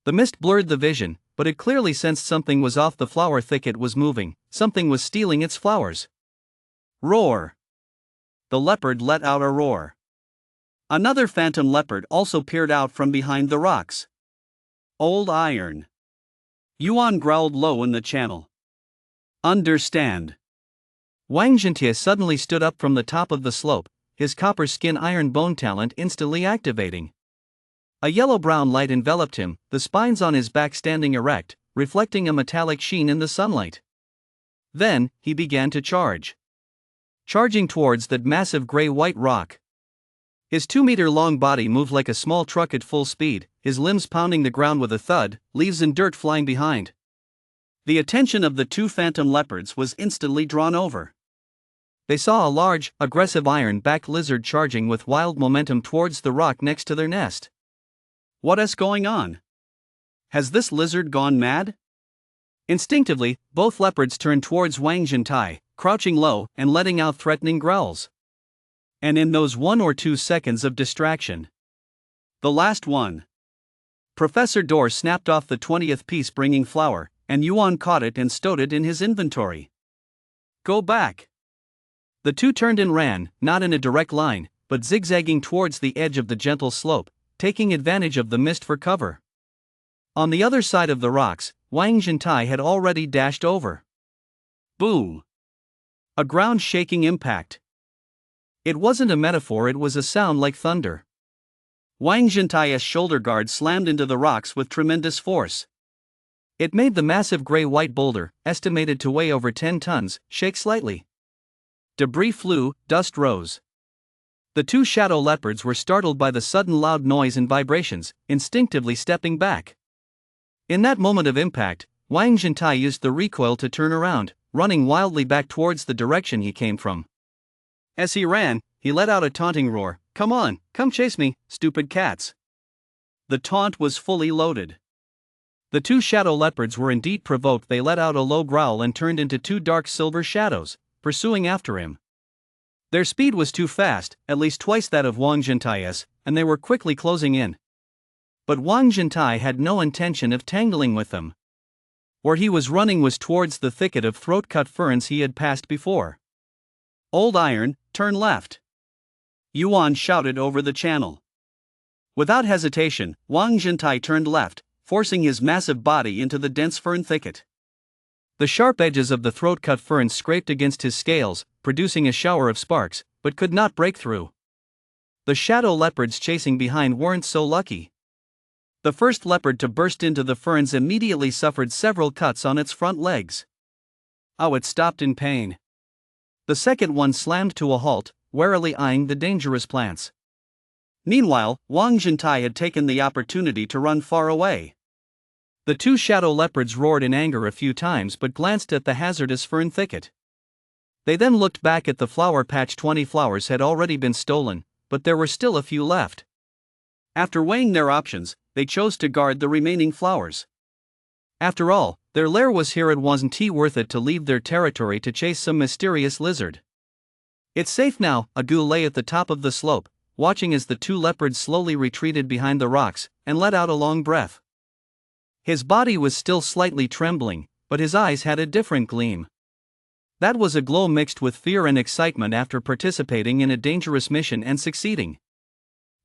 The mist blurred the vision, but it clearly sensed something was off. The flower thicket was moving, something was stealing its flowers. Roar! The leopard let out a roar. Another phantom leopard also peered out from behind the rocks. Old iron. Yuan growled low in the channel. Understand. Wang Zhentie suddenly stood up from the top of the slope, his copper skin iron bone talent instantly activating. A yellow-brown light enveloped him, the spines on his back standing erect, reflecting a metallic sheen in the sunlight. Then, he began to charge. Charging towards that massive gray-white rock. His 2-meter-long body moved like a small truck at full speed, his limbs pounding the ground with a thud, leaves and dirt flying behind. The attention of the two phantom leopards was instantly drawn over. They saw a large, aggressive iron-backed lizard charging with wild momentum towards the rock next to their nest. What is going on? Has this lizard gone mad? Instinctively, both leopards turned towards Wang Zhentie, crouching low and letting out threatening growls. And in those 1 or 2 seconds of distraction, the last one, Professor Dor snapped off the 20th peace-bringing flower, and Yuan caught it and stowed it in his inventory. Go back. The two turned and ran, not in a direct line, but zigzagging towards the edge of the gentle slope, taking advantage of the mist for cover. On the other side of the rocks, Wang Zhentie had already dashed over. Boom! A ground-shaking impact. It wasn't a metaphor, it was a sound like thunder. Wang Zhentie's shoulder guard slammed into the rocks with tremendous force. It made the massive gray-white boulder, estimated to weigh over 10 tons, shake slightly. Debris flew, dust rose. The two shadow leopards were startled by the sudden loud noise and vibrations, instinctively stepping back. In that moment of impact, Wang Zhentie used the recoil to turn around, running wildly back towards the direction he came from. As he ran, he let out a taunting roar, "Come on, come chase me, stupid cats." The taunt was fully loaded. The two shadow leopards were indeed provoked. They let out a low growl and turned into two dark silver shadows, pursuing after him. Their speed was too fast, at least twice that of Wang Zhentie's, and they were quickly closing in. But Wang Zhentie had no intention of tangling with them. Where he was running was towards the thicket of throat-cut ferns he had passed before. Old iron, turn left. Yuan shouted over the channel. Without hesitation, Wang Zhentie turned left, forcing his massive body into the dense fern thicket. The sharp edges of the throat-cut ferns scraped against his scales, producing a shower of sparks, but could not break through. The shadow leopards chasing behind weren't so lucky. The first leopard to burst into the ferns immediately suffered several cuts on its front legs. Oh, it stopped in pain. The second one slammed to a halt, warily eyeing the dangerous plants. Meanwhile, Wang Zhentie had taken the opportunity to run far away. The two shadow leopards roared in anger a few times but glanced at the hazardous fern thicket. They then looked back at the flower patch. 20 flowers had already been stolen, but there were still a few left. After weighing their options, they chose to guard the remaining flowers. After all, their lair was here. It wasn't worth it to leave their territory to chase some mysterious lizard. It's safe now. Agu lay at the top of the slope, watching as the two leopards slowly retreated behind the rocks, and let out a long breath. His body was still slightly trembling, but his eyes had a different gleam. That was a glow mixed with fear and excitement after participating in a dangerous mission and succeeding.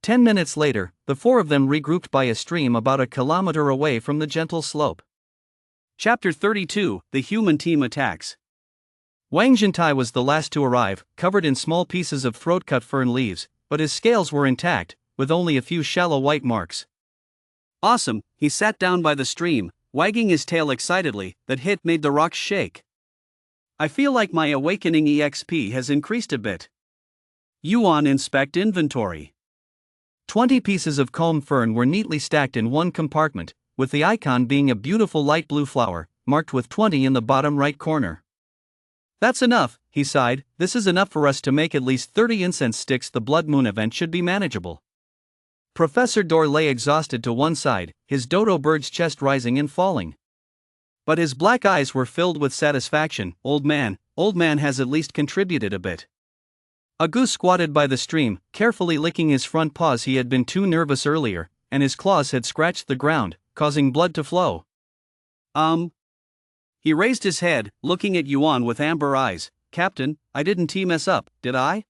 10 minutes later, the four of them regrouped by a stream about a kilometer away from the gentle slope. Chapter 32: The Human Team Attacks. Wang Zhentai was the last to arrive, covered in small pieces of throat-cut fern leaves, but his scales were intact, with only a few shallow white marks. Awesome, he sat down by the stream, wagging his tail excitedly. That hit made the rocks shake. I feel like my awakening EXP has increased a bit. Yuan inspect inventory. 20 pieces of comb fern were neatly stacked in one compartment, with the icon being a beautiful light blue flower, marked with 20 in the bottom right corner. That's enough, he sighed. This is enough for us to make at least 30 incense sticks. The blood moon event should be manageable. Professor Dor lay exhausted to one side, his dodo bird's chest rising and falling. But his black eyes were filled with satisfaction. Old man has at least contributed a bit. A goose squatted by the stream, carefully licking his front paws. He had been too nervous earlier, and his claws had scratched the ground, causing blood to flow. He raised his head, looking at Yuan with amber eyes. Captain, I didn't mess up, did I?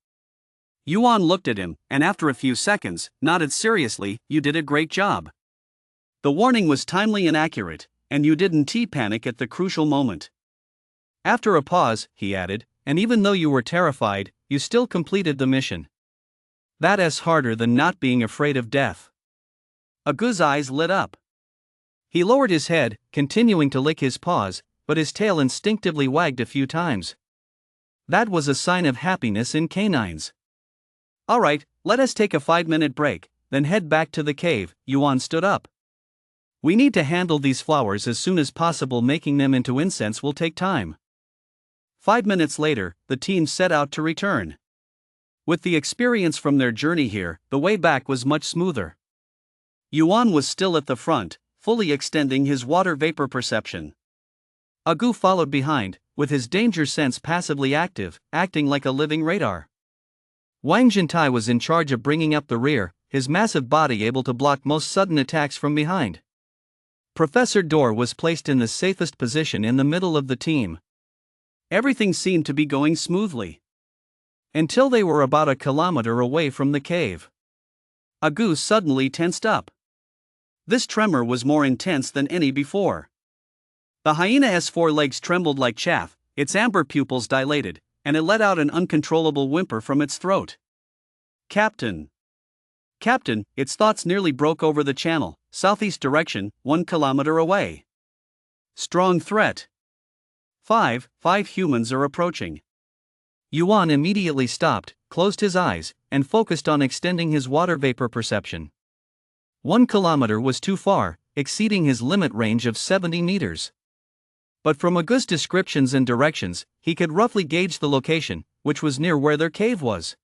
Yuan looked at him, and after a few seconds, nodded seriously. You did a great job. The warning was timely and accurate, and you didn't panic at the crucial moment. After a pause, he added, and even though you were terrified, you still completed the mission. That's harder than not being afraid of death. Agu's eyes lit up. He lowered his head, continuing to lick his paws, but his tail instinctively wagged a few times. That was a sign of happiness in canines. All right, let us take a 5-minute break, then head back to the cave. Yuan stood up. We need to handle these flowers as soon as possible. Making them into incense will take time. 5 minutes later, the team set out to return. With the experience from their journey here, the way back was much smoother. Yuan was still at the front, fully extending his water vapor perception. Agu followed behind, with his danger sense passively active, acting like a living radar. Wang Zhentai was in charge of bringing up the rear, his massive body able to block most sudden attacks from behind. Professor Dor was placed in the safest position in the middle of the team. Everything seemed to be going smoothly. Until they were about a kilometer away from the cave. Agu suddenly tensed up. This tremor was more intense than any before. The hyena's 4 legs trembled like chaff, its amber pupils dilated, and it let out an uncontrollable whimper from its throat. Captain! Captain, its thoughts nearly broke over the channel, southeast direction, 1 kilometer away. Strong threat. 5 humans are approaching. Yuan immediately stopped, closed his eyes, and focused on extending his water vapor perception. 1 kilometer was too far, exceeding his limit range of 70 meters. But from Agu's descriptions and directions, he could roughly gauge the location, which was near where their cave was.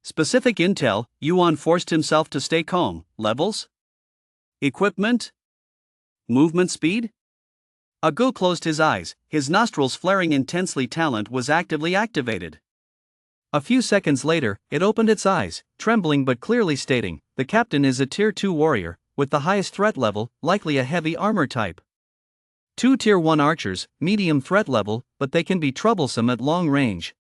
Specific intel. Yuan forced himself to stay calm. Levels? Equipment? Movement speed? Agu closed his eyes, his nostrils flaring intensely. Talent was actively activated. A few seconds later, it opened its eyes, trembling but clearly stating, the captain is a Tier 2 warrior, with the highest threat level, likely a heavy armor type. 2 Tier 1 archers, medium threat level, but they can be troublesome at long range.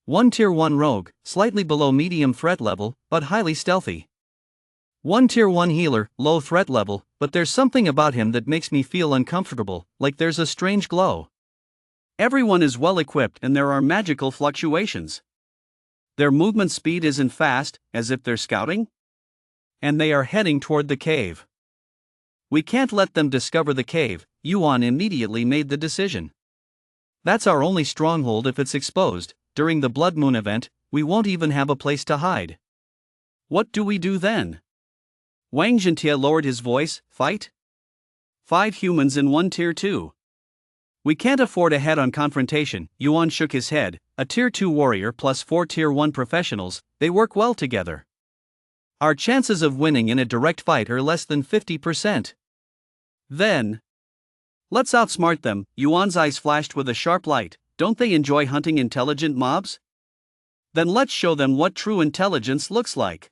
1 Tier 1 rogue, slightly below medium threat level, but highly stealthy. 1 Tier 1 healer, low threat level, but there's something about him that makes me feel uncomfortable, like there's a strange glow. Everyone is well equipped and there are magical fluctuations. Their movement speed isn't fast, as if they're scouting. And they are heading toward the cave. We can't let them discover the cave. Yuan immediately made the decision. That's our only stronghold. If it's exposed, during the blood moon event, we won't even have a place to hide. What do we do then? Wang Zhentai lowered his voice. Fight? 5 humans and 1 Tier 2. We can't afford a head-on confrontation. Yuan shook his head. A Tier 2 warrior plus 4 Tier 1 professionals, they work well together. Our chances of winning in a direct fight are less than 50%. Then, let's outsmart them. Yuan's eyes flashed with a sharp light. Don't they enjoy hunting intelligent mobs? Then let's show them what true intelligence looks like.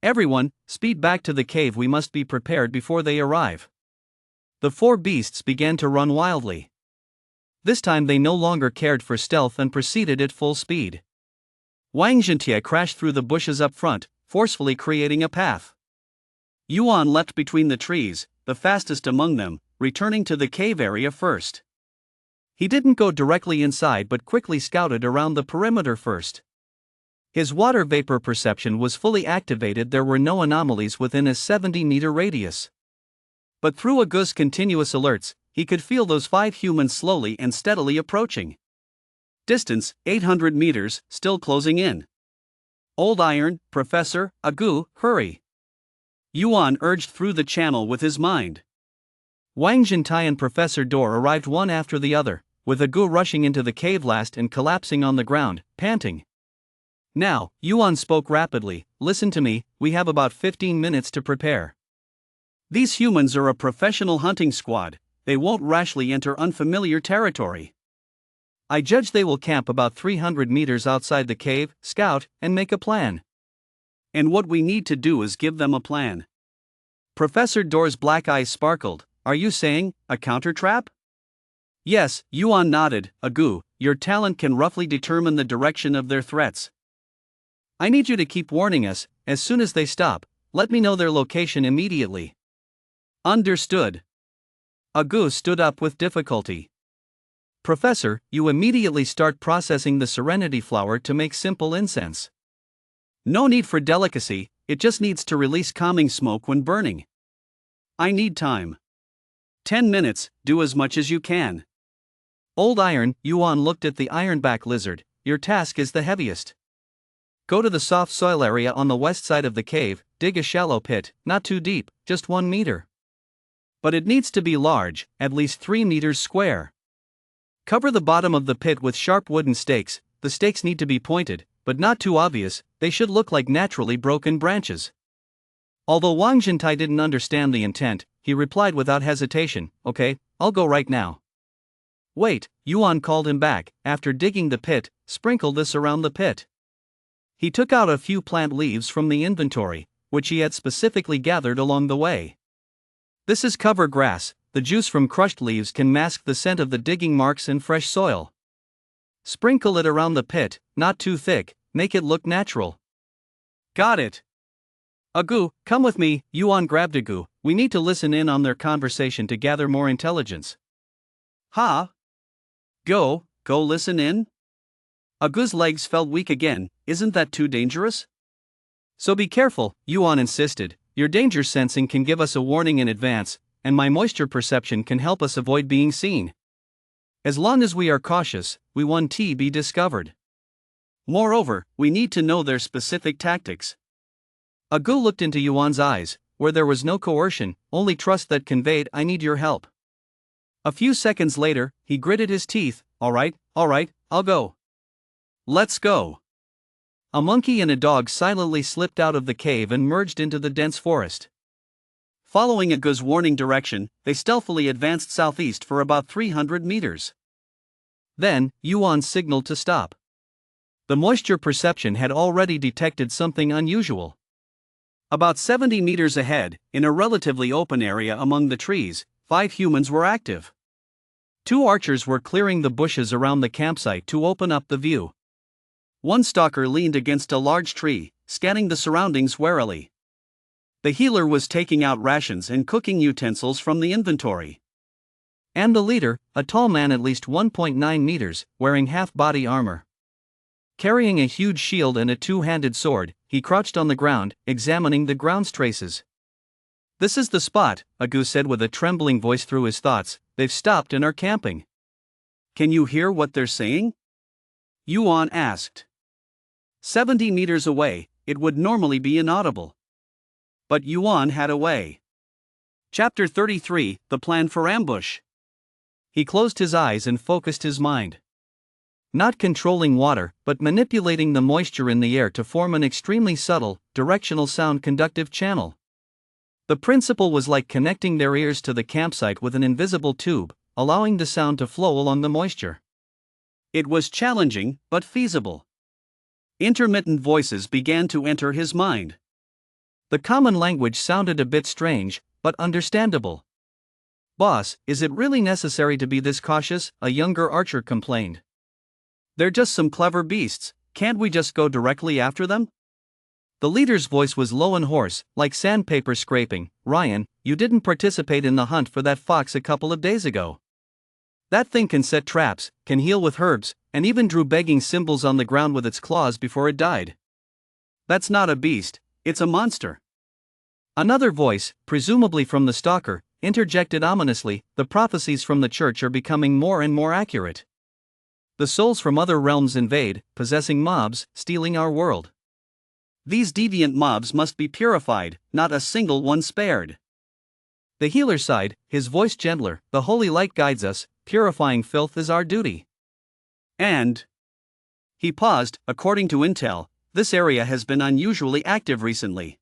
Everyone, speed back to the cave. We must be prepared before they arrive. The 4 beasts began to run wildly. This time they no longer cared for stealth and proceeded at full speed. Wang Zhentia crashed through the bushes up front, forcefully creating a path. Yuan leapt between the trees, the fastest among them, returning to the cave area first. He didn't go directly inside but quickly scouted around the perimeter first. His water vapor perception was fully activated. There were no anomalies within a 70-meter radius. But through Agu's continuous alerts, he could feel those 5 humans slowly and steadily approaching. Distance, 800 meters, still closing in. Old Iron, Professor, Agu, hurry! Yuan urged through the channel with his mind. Wang Zhentai and Professor Dor arrived one after the other, with Agu rushing into the cave last and collapsing on the ground, panting. Now, Yuan spoke rapidly, listen to me, we have about 15 minutes to prepare. These humans are a professional hunting squad, they won't rashly enter unfamiliar territory. I judge they will camp about 300 meters outside the cave, scout, and make a plan. And what we need to do is give them a plan. Professor Dor's black eyes sparkled. Are you saying, a counter-trap? Yes, Yuan nodded. Agu, your talent can roughly determine the direction of their threats. I need you to keep warning us, as soon as they stop, let me know their location immediately. Understood. Agu stood up with difficulty. Professor, you immediately start processing the serenity flower to make simple incense. No need for delicacy, it just needs to release calming smoke when burning. I need time. 10 minutes, do as much as you can. Old Iron, Yuan looked at the ironback lizard, your task is the heaviest. Go to the soft soil area on the west side of the cave, dig a shallow pit, not too deep, just 1 meter. But it needs to be large, at least 3 meters square. Cover the bottom of the pit with sharp wooden stakes, the stakes need to be pointed, but not too obvious, they should look like naturally broken branches. Although Wang Zhentai didn't understand the intent, he replied without hesitation, okay, I'll go right now. Wait, Yuan called him back, after digging the pit, sprinkle this around the pit. He took out a few plant leaves from the inventory, which he had specifically gathered along the way. This is cover grass, the juice from crushed leaves can mask the scent of the digging marks in fresh soil. Sprinkle it around the pit, not too thick, make it look natural. Got it. Agu, come with me, Yuan grabbed Agu, we need to listen in on their conversation to gather more intelligence. Ha? Go listen in? Agu's legs felt weak again, isn't that too dangerous? So be careful, Yuan insisted, your danger sensing can give us a warning in advance, and my moisture perception can help us avoid being seen. As long as we are cautious, we won't be discovered. Moreover, we need to know their specific tactics. Agu looked into Yuan's eyes, where there was no coercion, only trust that conveyed I need your help. A few seconds later, he gritted his teeth, alright, I'll go. Let's go. A monkey and a dog silently slipped out of the cave and merged into the dense forest. Following Agu's warning direction, they stealthily advanced southeast for about 300 meters. Then, Yuan signaled to stop. The moisture perception had already detected something unusual. About 70 meters ahead, in a relatively open area among the trees, 5 humans were active. 2 archers were clearing the bushes around the campsite to open up the view. One stalker leaned against a large tree, scanning the surroundings warily. The healer was taking out rations and cooking utensils from the inventory. And the leader, a tall man at least 1.9 meters, wearing half-body armor. Carrying a huge shield and a 2-handed sword, he crouched on the ground, examining the ground's traces. This is the spot, Agu said with a trembling voice through his thoughts, they've stopped and are camping. Can you hear what they're saying? Yuan asked. 70 meters away, it would normally be inaudible. But Yuan had a way. Chapter 33, The Plan for Ambush. He closed his eyes and focused his mind. Not controlling water, but manipulating the moisture in the air to form an extremely subtle, directional sound conductive channel. The principle was like connecting their ears to the campsite with an invisible tube, allowing the sound to flow along the moisture. It was challenging, but feasible. Intermittent voices began to enter his mind. The common language sounded a bit strange, but understandable. Boss, is it really necessary to be this cautious? A younger archer complained. They're just some clever beasts, can't we just go directly after them? The leader's voice was low and hoarse, like sandpaper scraping. Ryan, you didn't participate in the hunt for that fox a couple of days ago. That thing can set traps, can heal with herbs, and even drew begging symbols on the ground with its claws before it died. That's not a beast, it's a monster. Another voice, presumably from the stalker, interjected ominously. The prophecies from the church are becoming more and more accurate. The souls from other realms invade, possessing mobs, stealing our world. These deviant mobs must be purified, not a single one spared. The healer sighed, his voice gentler. The holy light guides us, purifying filth is our duty. And he paused. According to intel, this area has been unusually active recently.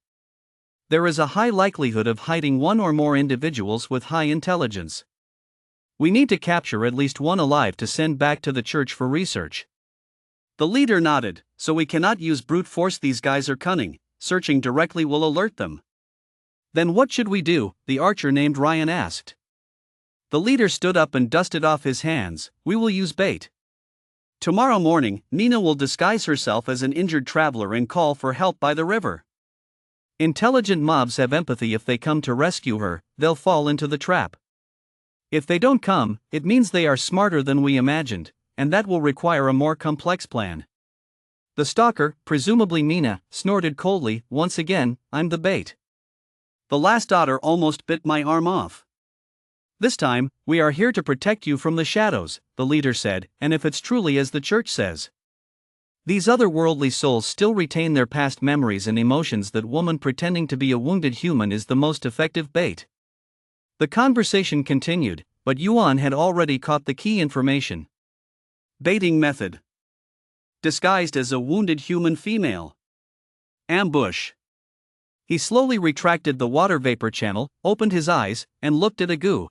There is a high likelihood of hiding one or more individuals with high intelligence. We need to capture at least one alive to send back to the church for research. The leader nodded. So we cannot use brute force. These guys are cunning. Searching directly will alert them. Then what should we do? The archer named Ryan asked. The leader stood up and dusted off his hands. We will use bait. Tomorrow morning, Nina will disguise herself as an injured traveler and call for help by the river. Intelligent mobs have empathy. If they come to rescue her, they'll fall into the trap. If they don't come, it means they are smarter than we imagined, and that will require a more complex plan. The stalker, presumably Nina, snorted coldly. Once again, I'm the bait. The last otter almost bit my arm off. This time, we are here to protect you from the shadows, the leader said, and if it's truly as the church says. These otherworldly souls still retain their past memories and emotions. That woman pretending to be a wounded human is the most effective bait. The conversation continued, but Yuan had already caught the key information. Baiting method. Disguised as a wounded human female. Ambush. He slowly retracted the water vapor channel, opened his eyes, and looked at Agu.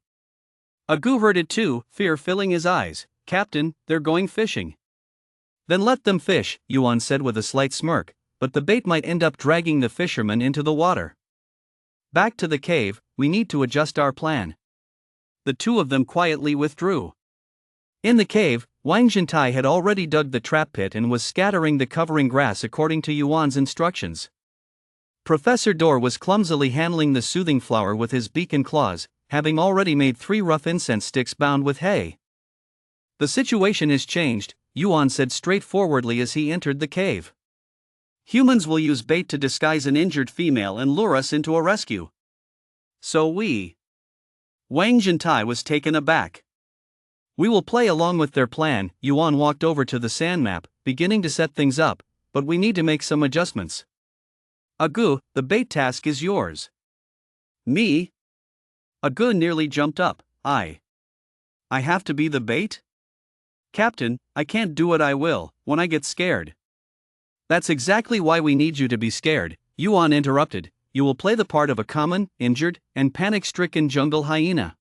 Agu heard it too, fear filling his eyes. Captain, they're going fishing. Then let them fish, Yuan said with a slight smirk, but the bait might end up dragging the fishermen into the water. Back to the cave, we need to adjust our plan. The two of them quietly withdrew. In the cave, Wang Jintai had already dug the trap pit and was scattering the covering grass according to Yuan's instructions. Professor Dor was clumsily handling the soothing flower with his beak and claws, having already made 3 rough incense sticks bound with hay. The situation is changed, Yuan said straightforwardly as he entered the cave. Humans will use bait to disguise an injured female and lure us into a rescue. So Wang Jintai was taken aback. We will play along with their plan. Yuan walked over to the sand map, beginning to set things up, but we need to make some adjustments. Agu, the bait task is yours. Me? Agu nearly jumped up. I have to be the bait? Captain, I can't do it. I will, when I get scared. That's exactly why we need you to be scared, Yuan interrupted. You will play the part of a common, injured, and panic-stricken jungle hyena.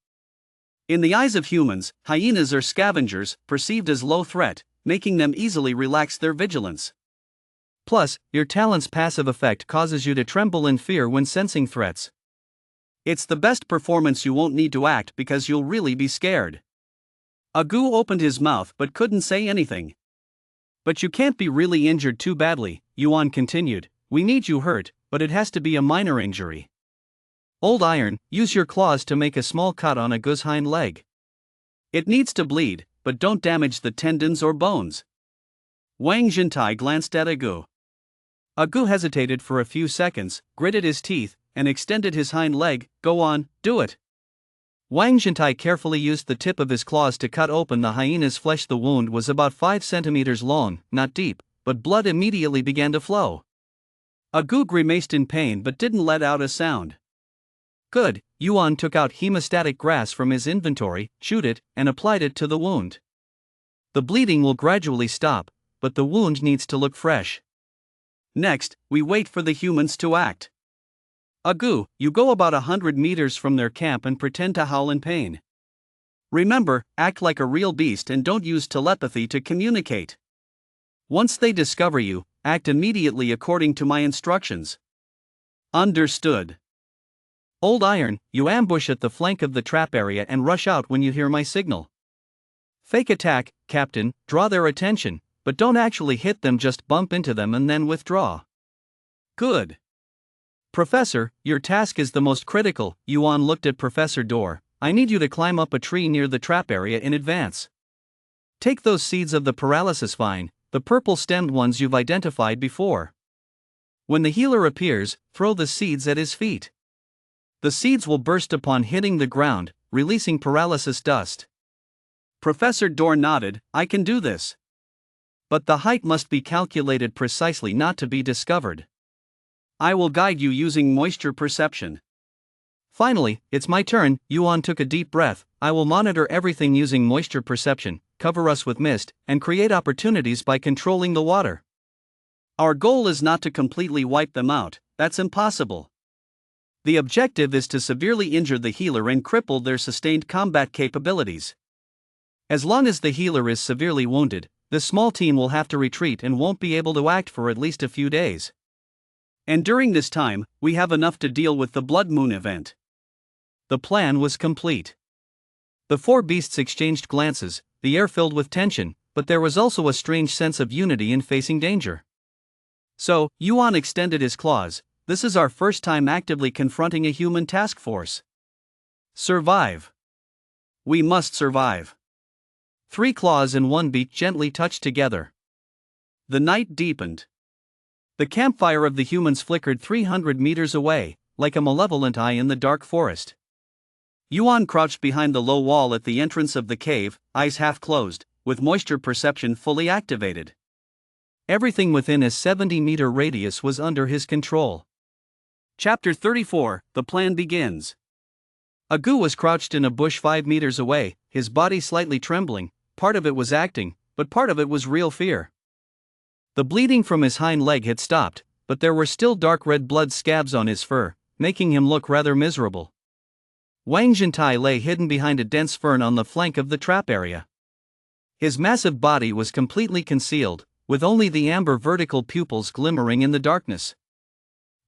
In the eyes of humans, hyenas are scavengers, perceived as low threat, making them easily relax their vigilance. Plus, your talent's passive effect causes you to tremble in fear when sensing threats. It's the best performance. You won't need to act because you'll really be scared. Agu opened his mouth but couldn't say anything. But you can't be really injured too badly, Yuan continued. We need you hurt, but it has to be a minor injury. Old Iron, use your claws to make a small cut on Agu's hind leg. It needs to bleed, but don't damage the tendons or bones. Wang Jintai glanced at Agu. Agu hesitated for a few seconds, gritted his teeth, and extended his hind leg. Go on, do it. Wang Jintai carefully used the tip of his claws to cut open the hyena's flesh. The wound was about 5 centimeters long, not deep, but blood immediately began to flow. Agu grimaced in pain but didn't let out a sound. Good, Yuan took out hemostatic grass from his inventory, chewed it, and applied it to the wound. The bleeding will gradually stop, but the wound needs to look fresh. Next, we wait for the humans to act. Agu, you go about 100 meters from their camp and pretend to howl in pain. Remember, act like a real beast and don't use telepathy to communicate. Once they discover you, act immediately according to my instructions. Understood. Old Iron, you ambush at the flank of the trap area and rush out when you hear my signal. Fake attack, Captain, draw their attention, but don't actually hit them, just bump into them and then withdraw. Good. Professor, your task is the most critical. Yuan looked at Professor Dor. I need you to climb up a tree near the trap area in advance. Take those seeds of the paralysis vine, the purple-stemmed ones you've identified before. When the healer appears, throw the seeds at his feet. The seeds will burst upon hitting the ground, releasing paralysis dust. Professor Dor nodded. I can do this. But the height must be calculated precisely not to be discovered. I will guide you using moisture perception. Finally, it's my turn. Yuan took a deep breath. I will monitor everything using moisture perception, cover us with mist, and create opportunities by controlling the water. Our goal is not to completely wipe them out, that's impossible. The objective is to severely injure the healer and cripple their sustained combat capabilities. As long as the healer is severely wounded, the small team will have to retreat and won't be able to act for at least a few days. And during this time, we have enough to deal with the Blood Moon event. The plan was complete. The four beasts exchanged glances, the air filled with tension, but there was also a strange sense of unity in facing danger. So, Yuan extended his claws. This is our first time actively confronting a human task force. Survive. We must survive. 3 claws and 1 beak gently touched together. The night deepened. The campfire of the humans flickered 300 meters away, like a malevolent eye in the dark forest. Yuan crouched behind the low wall at the entrance of the cave, eyes half closed, with moisture perception fully activated. Everything within a 70-meter radius was under his control. Chapter 34, The Plan Begins. Agu was crouched in a bush 5 meters away, his body slightly trembling. Part of it was acting, but part of it was real fear. The bleeding from his hind leg had stopped, but there were still dark red blood scabs on his fur, making him look rather miserable. Wang Jintai lay hidden behind a dense fern on the flank of the trap area. His massive body was completely concealed, with only the amber vertical pupils glimmering in the darkness.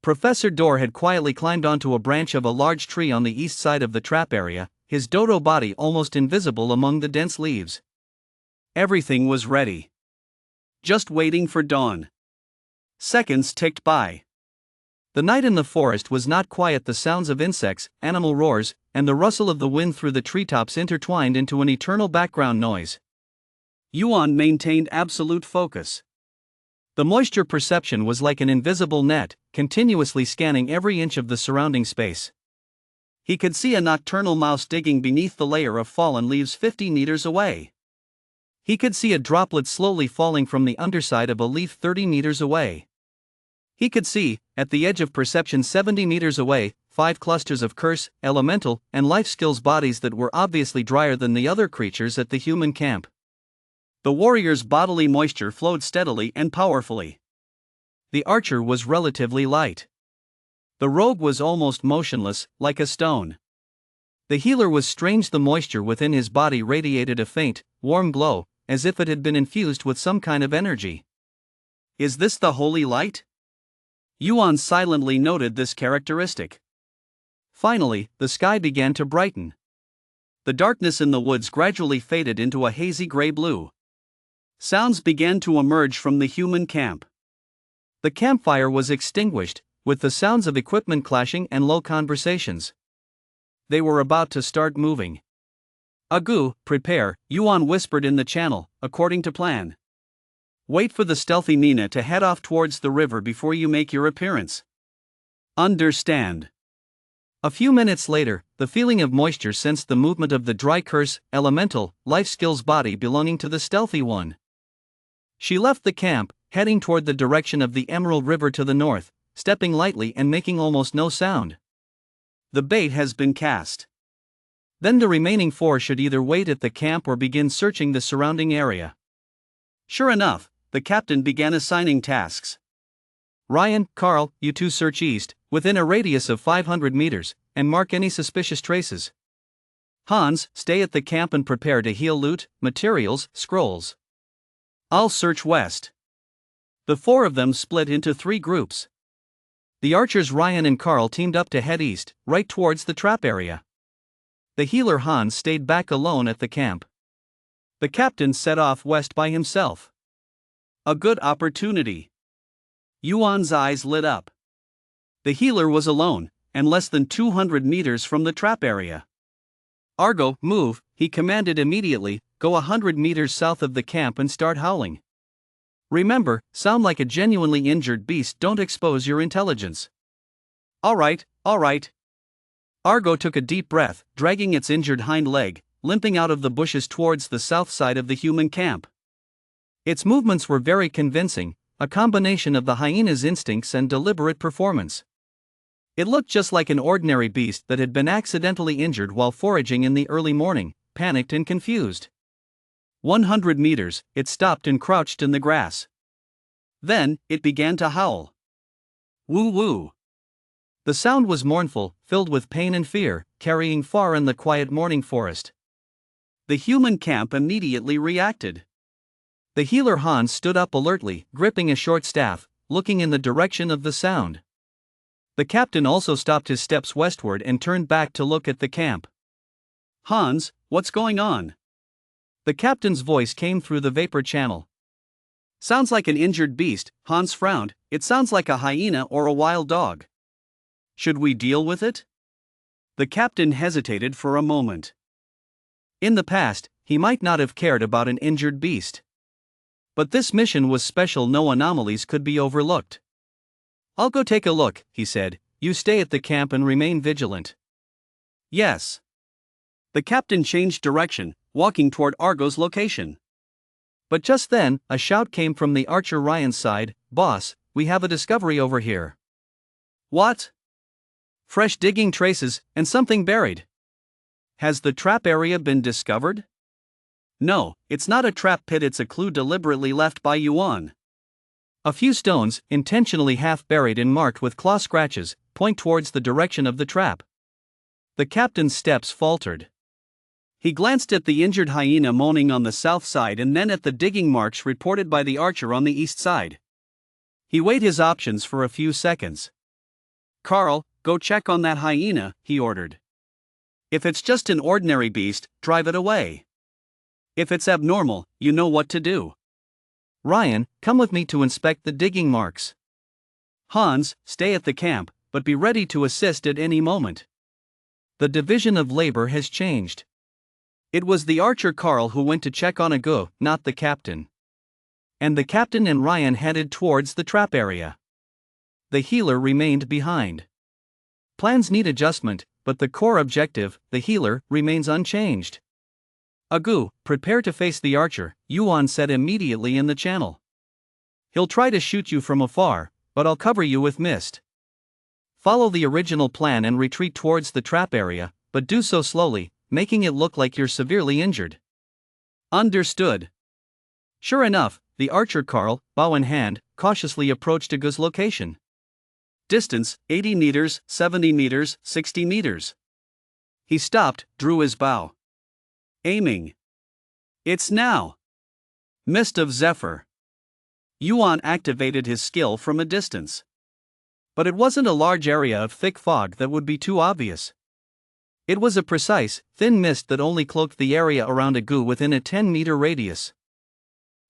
Professor Dor had quietly climbed onto a branch of a large tree on the east side of the trap area, his dodo body almost invisible among the dense leaves. Everything was ready. Just waiting for dawn. Seconds ticked by. The night in the forest was not quiet. The sounds of insects, animal roars, and the rustle of the wind through the treetops intertwined into an eternal background noise. Yuan maintained absolute focus. The moisture perception was like an invisible net, continuously scanning every inch of the surrounding space. He could see a nocturnal mouse digging beneath the layer of fallen leaves 50 meters away. He could see a droplet slowly falling from the underside of a leaf 30 meters away. He could see, at the edge of perception 70 meters away, 5 clusters of curse, elemental, and life skills bodies that were obviously drier than the other creatures at the human camp. The warrior's bodily moisture flowed steadily and powerfully. The archer was relatively light. The rogue was almost motionless, like a stone. The healer was strange. The moisture within his body radiated a faint, warm glow, as if it had been infused with some kind of energy. Is this the holy light? Yuan silently noted this characteristic. Finally, the sky began to brighten. The darkness in the woods gradually faded into a hazy gray-blue. Sounds began to emerge from the human camp. The campfire was extinguished, with the sounds of equipment clashing and low conversations. They were about to start moving. Agu, prepare, Yuan whispered in the channel, according to plan. Wait for the stealthy Nina to head off towards the river before you make your appearance. Understand. A few minutes later, the feeling of moisture sensed the movement of the dry curse, elemental, life skills body belonging to the stealthy one. She left the camp, heading toward the direction of the Emerald River to the north, stepping lightly and making almost no sound. The bait has been cast. Then the remaining 4 should either wait at the camp or begin searching the surrounding area. Sure enough, the captain began assigning tasks. Ryan, Carl, you 2 search east, within a radius of 500 meters, and mark any suspicious traces. Hans, stay at the camp and prepare to heal loot, materials, scrolls. I'll search west. The 4 of them split into 3 groups. The archers Ryan and Carl teamed up to head east, right towards the trap area. The healer Hans stayed back alone at the camp. The captain set off west by himself. A good opportunity. Yuan's eyes lit up. The healer was alone, and less than 200 meters from the trap area. Argo, move, he commanded immediately, go 100 meters south of the camp and start howling. Remember, sound like a genuinely injured beast, don't expose your intelligence. All right. Argo took a deep breath, dragging its injured hind leg, limping out of the bushes towards the south side of the human camp. Its movements were very convincing, a combination of the hyena's instincts and deliberate performance. It looked just like an ordinary beast that had been accidentally injured while foraging in the early morning, panicked and confused. 100 meters, it stopped and crouched in the grass. Then, it began to howl. Woo woo. The sound was mournful, filled with pain and fear, carrying far in the quiet morning forest. The human camp immediately reacted. The healer Hans stood up alertly, gripping a short staff, looking in the direction of the sound. The captain also stopped his steps westward and turned back to look at the camp. Hans, what's going on? The captain's voice came through the vapor channel. Sounds like an injured beast, Hans frowned. It sounds like a hyena or a wild dog. Should we deal with it? The captain hesitated for a moment. In the past, he might not have cared about an injured beast. But this mission was special, no anomalies could be overlooked. I'll go take a look, he said. You stay at the camp and remain vigilant. Yes. The captain changed direction, walking toward Argo's location. But just then, a shout came from the archer Ryan's side. Boss, we have a discovery over here. What? Fresh digging traces, and something buried. Has the trap area been discovered? No, it's not a trap pit, it's a clue deliberately left by Yuan. A few stones, intentionally half buried and marked with claw scratches, point towards the direction of the trap. The captain's steps faltered. He glanced at the injured hyena moaning on the south side and then at the digging marks reported by the archer on the east side. He weighed his options for a few seconds. Carl, go check on that hyena, he ordered. If it's just an ordinary beast, drive it away. If it's abnormal, you know what to do. Ryan, come with me to inspect the digging marks. Hans, stay at the camp, but be ready to assist at any moment. The division of labor has changed. It was the archer Carl who went to check on Agu, not the captain. And the captain and Ryan headed towards the trap area. The healer remained behind. Plans need adjustment, but the core objective, the healer, remains unchanged. Agu, prepare to face the archer, Yuan said immediately in the channel. He'll try to shoot you from afar, but I'll cover you with mist. Follow the original plan and retreat towards the trap area, but do so slowly, making it look like you're severely injured. Understood. Sure enough, the archer Carl, bow in hand, cautiously approached Agu's location. Distance, 80 meters, 70 meters, 60 meters. He stopped, drew his bow. Aiming. It's now. Mist of Zephyr. Yuan activated his skill from a distance. But it wasn't a large area of thick fog that would be too obvious. It was a precise, thin mist that only cloaked the area around Agu within a 10-meter radius.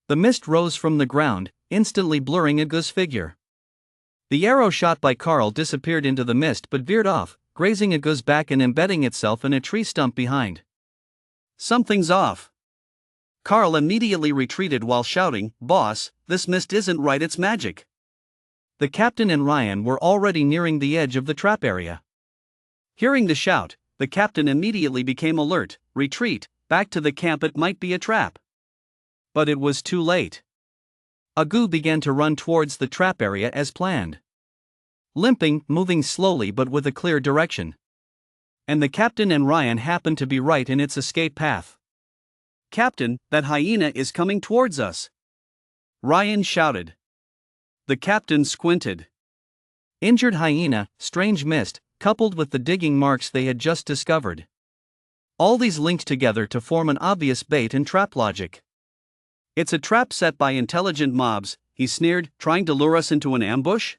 The mist rose from the ground, instantly blurring Agu's figure. The arrow shot by Carl disappeared into the mist but veered off, grazing Agu's back and embedding itself in a tree stump behind. Something's off. Carl immediately retreated while shouting, "Boss, this mist isn't right, it's magic." The captain and Ryan were already nearing the edge of the trap area. Hearing the shout, the captain immediately became alert. Retreat, back to the camp, it might be a trap. But it was too late. Agu began to run towards the trap area as planned. Limping, moving slowly but with a clear direction. And the captain and Ryan happened to be right in its escape path. "Captain, that hyena is coming towards us," Ryan shouted. The captain squinted. Injured hyena, strange mist, coupled with the digging marks they had just discovered. All these linked together to form an obvious bait and trap logic. "It's a trap set by intelligent mobs," he sneered, "trying to lure us into an ambush?"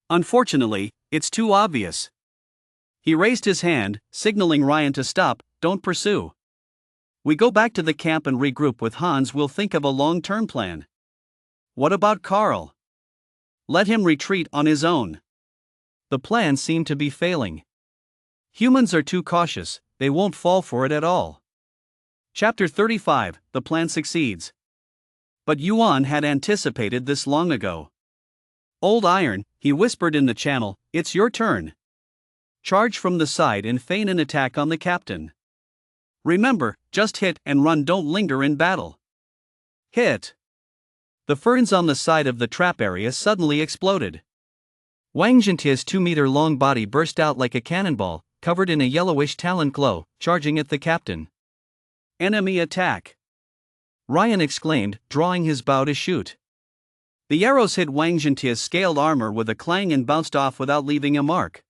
Unfortunately, it's too obvious. He raised his hand, signaling Ryan to stop. Don't pursue. We go back to the camp and regroup with Hans. We'll think of a long-term plan. What about Carl? Let him retreat on his own. The plan seemed to be failing. Humans are too cautious, they won't fall for it at all. Chapter 35, the plan succeeds. But Yuan had anticipated this long ago. Old Iron, he whispered in the channel, it's your turn. Charge from the side and feign an attack on the captain. Remember, just hit and run, don't linger in battle. Hit! The ferns on the side of the trap area suddenly exploded. Wang Jintia's 2-meter-long body burst out like a cannonball, covered in a yellowish talon glow, charging at the captain. Enemy attack! Ryan exclaimed, drawing his bow to shoot. The arrows hit Wang Jintia's scaled armor with a clang and bounced off without leaving a mark.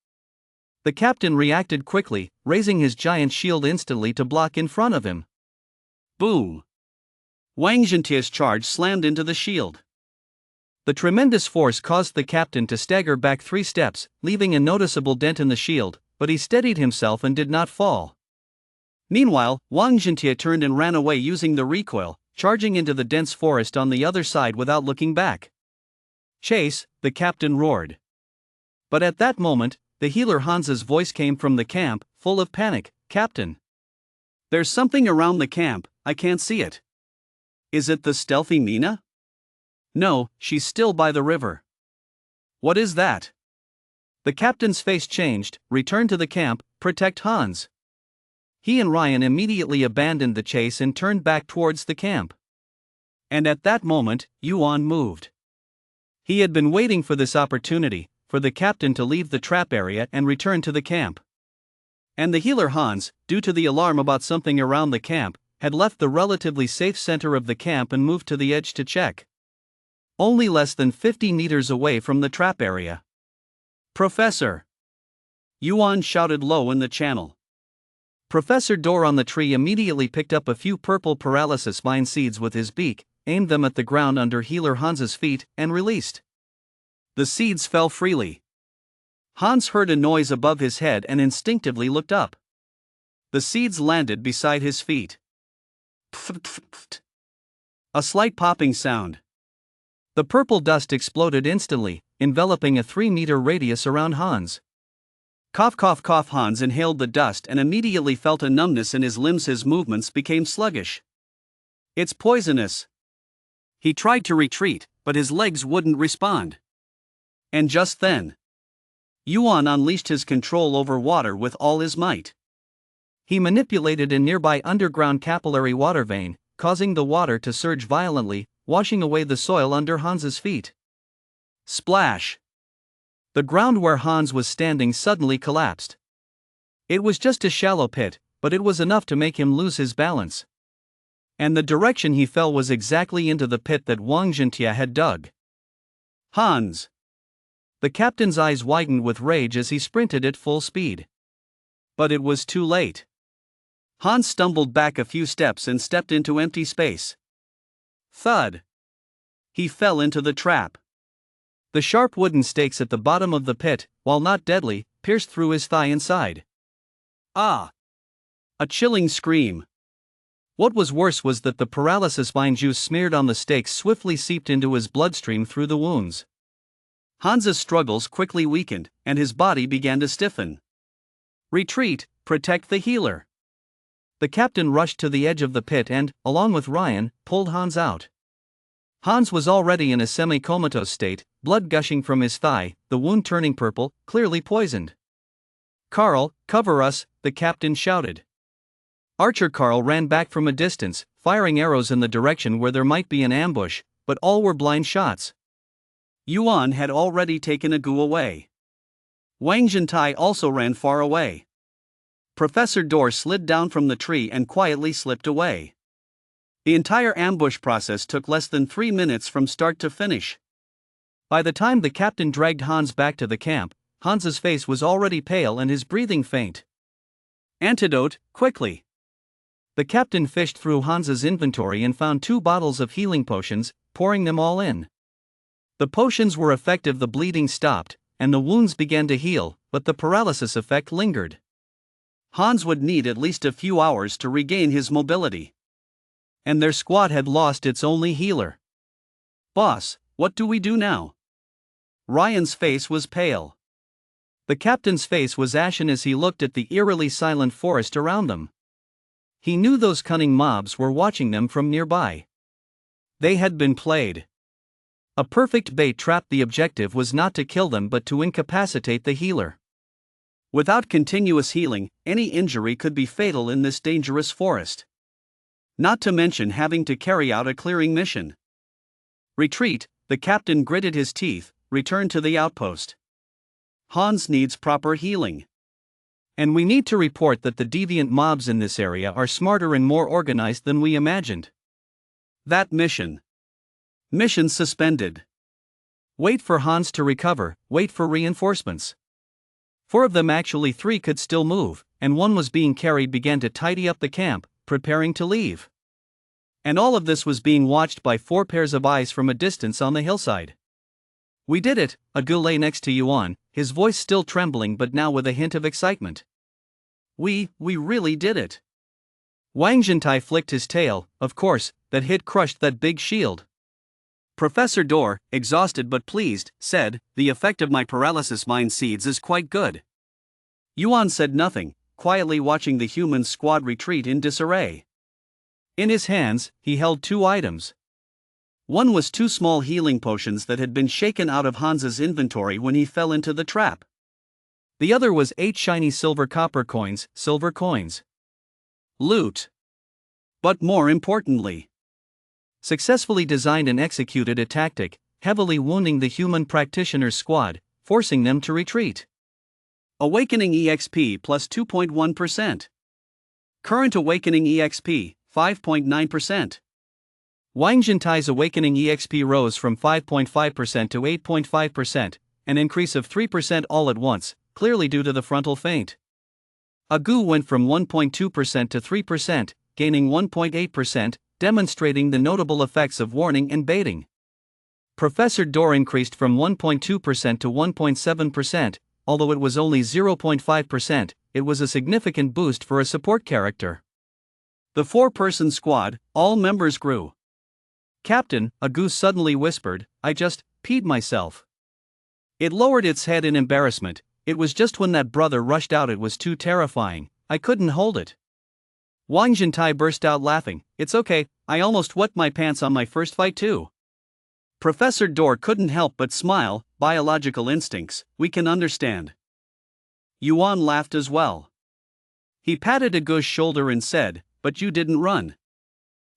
The captain reacted quickly, raising his giant shield instantly to block in front of him. Boom! Wang Jintia's charge slammed into the shield. The tremendous force caused the captain to stagger back 3 steps, leaving a noticeable dent in the shield, but he steadied himself and did not fall. Meanwhile, Wang Jintia turned and ran away using the recoil, charging into the dense forest on the other side without looking back. Chase, the captain roared. But at that moment, the healer Hans's voice came from the camp, full of panic. Captain! There's something around the camp, I can't see it. Is it the stealthy Mina? No, she's still by the river. What is that? The captain's face changed. Return to the camp, protect Hans. He and Ryan immediately abandoned the chase and turned back towards the camp. And at that moment, Yuan moved. He had been waiting for this opportunity, for the captain to leave the trap area and return to the camp. And the healer Hans, due to the alarm about something around the camp, had left the relatively safe center of the camp and moved to the edge to check. Only less than 50 meters away from the trap area. Professor! Yuan shouted low in the channel. Professor Dor on the tree immediately picked up a few purple paralysis vine seeds with his beak, aimed them at the ground under healer Hans's feet, and released. The seeds fell freely. Hans heard a noise above his head and instinctively looked up. The seeds landed beside his feet. A slight popping sound. The purple dust exploded instantly, enveloping a 3-meter radius around Hans. Cough cough cough. Hans inhaled the dust and immediately felt a numbness in his limbs. His movements became sluggish. It's poisonous. He tried to retreat, but his legs wouldn't respond. And just then, Yuan unleashed his control over water with all his might. He manipulated a nearby underground capillary water vein, causing the water to surge violently, washing away the soil under Hans's feet. Splash! The ground where Hans was standing suddenly collapsed. It was just a shallow pit, but it was enough to make him lose his balance. And the direction he fell was exactly into the pit that Wang Jintia had dug. Hans! The captain's eyes widened with rage as he sprinted at full speed. But it was too late. Hans stumbled back a few steps and stepped into empty space. Thud! He fell into the trap. The sharp wooden stakes at the bottom of the pit, while not deadly, pierced through his thigh inside. Ah! A chilling scream. What was worse was that the paralysis vine juice smeared on the stakes swiftly seeped into his bloodstream through the wounds. Hans's struggles quickly weakened, and his body began to stiffen. Retreat, protect the healer. The captain rushed to the edge of the pit and, along with Ryan, pulled Hans out. Hans was already in a semi-comatose state, blood gushing from his thigh, the wound turning purple, clearly poisoned. "Carl, cover us," the captain shouted. Archer Carl ran back from a distance, firing arrows in the direction where there might be an ambush, but all were blind shots. Yuan had already taken a gu away. Wang Jintai also ran far away. Professor Dor slid down from the tree and quietly slipped away. The entire ambush process took less than 3 minutes from start to finish. By the time the captain dragged Hans back to the camp, Hans's face was already pale and his breathing faint. Antidote, quickly! The captain fished through Hans's inventory and found 2 bottles of healing potions, pouring them all in. The potions were effective. The bleeding stopped, and the wounds began to heal, but the paralysis effect lingered. Hans would need at least a few hours to regain his mobility. And their squad had lost its only healer. Boss, what do we do now? Ryan's face was pale. The captain's face was ashen as he looked at the eerily silent forest around them. He knew those cunning mobs were watching them from nearby. They had been played. A perfect bait trap. The objective was not to kill them but to incapacitate the healer. Without continuous healing, any injury could be fatal in this dangerous forest. Not to mention having to carry out a clearing mission. Retreat, the captain gritted his teeth, return to the outpost. Hans needs proper healing. And we need to report that the deviant mobs in this area are smarter and more organized than we imagined. That mission. Mission suspended. Wait for Hans to recover, wait for reinforcements. 4 of them, actually 3, could still move, and 1 was being carried, began to tidy up the camp, preparing to leave. And all of this was being watched by 4 pairs of eyes from a distance on the hillside. We did it, Agu lay next to Yuan, his voice still trembling but now with a hint of excitement. We really did it. Wang Zhentai flicked his tail. Of course, that hit crushed that big shield. Professor Dor, exhausted but pleased, said, the effect of my paralysis mind seeds is quite good. Yuan said nothing, quietly watching the human squad retreat in disarray. In his hands, he held 2 items. One was 2 small healing potions that had been shaken out of Hans's inventory when he fell into the trap. The other was 8 shiny silver coins. Loot. But more importantly, successfully designed and executed a tactic, heavily wounding the human practitioner's squad, forcing them to retreat. Awakening EXP plus 2.1%. Current Awakening EXP, 5.9%. Wang Zhentai's Awakening EXP rose from 5.5% to 8.5%, an increase of 3% all at once, clearly due to the frontal feint. Agu went from 1.2% to 3%, gaining 1.8%, demonstrating the notable effects of warning and baiting. Professor Dor increased from 1.2% to 1.7%, although it was only 0.5%, it was a significant boost for a support character. The 4-person squad, all members grew. Captain, Agu suddenly whispered, I just peed myself. It lowered its head in embarrassment. It was just when that brother rushed out it was too terrifying, I couldn't hold it. Wang Zhentai burst out laughing, it's okay, I almost wet my pants on my first fight too. Professor Dor couldn't help but smile, biological instincts, we can understand. Yuan laughed as well. He patted Agu's shoulder and said, but you didn't run.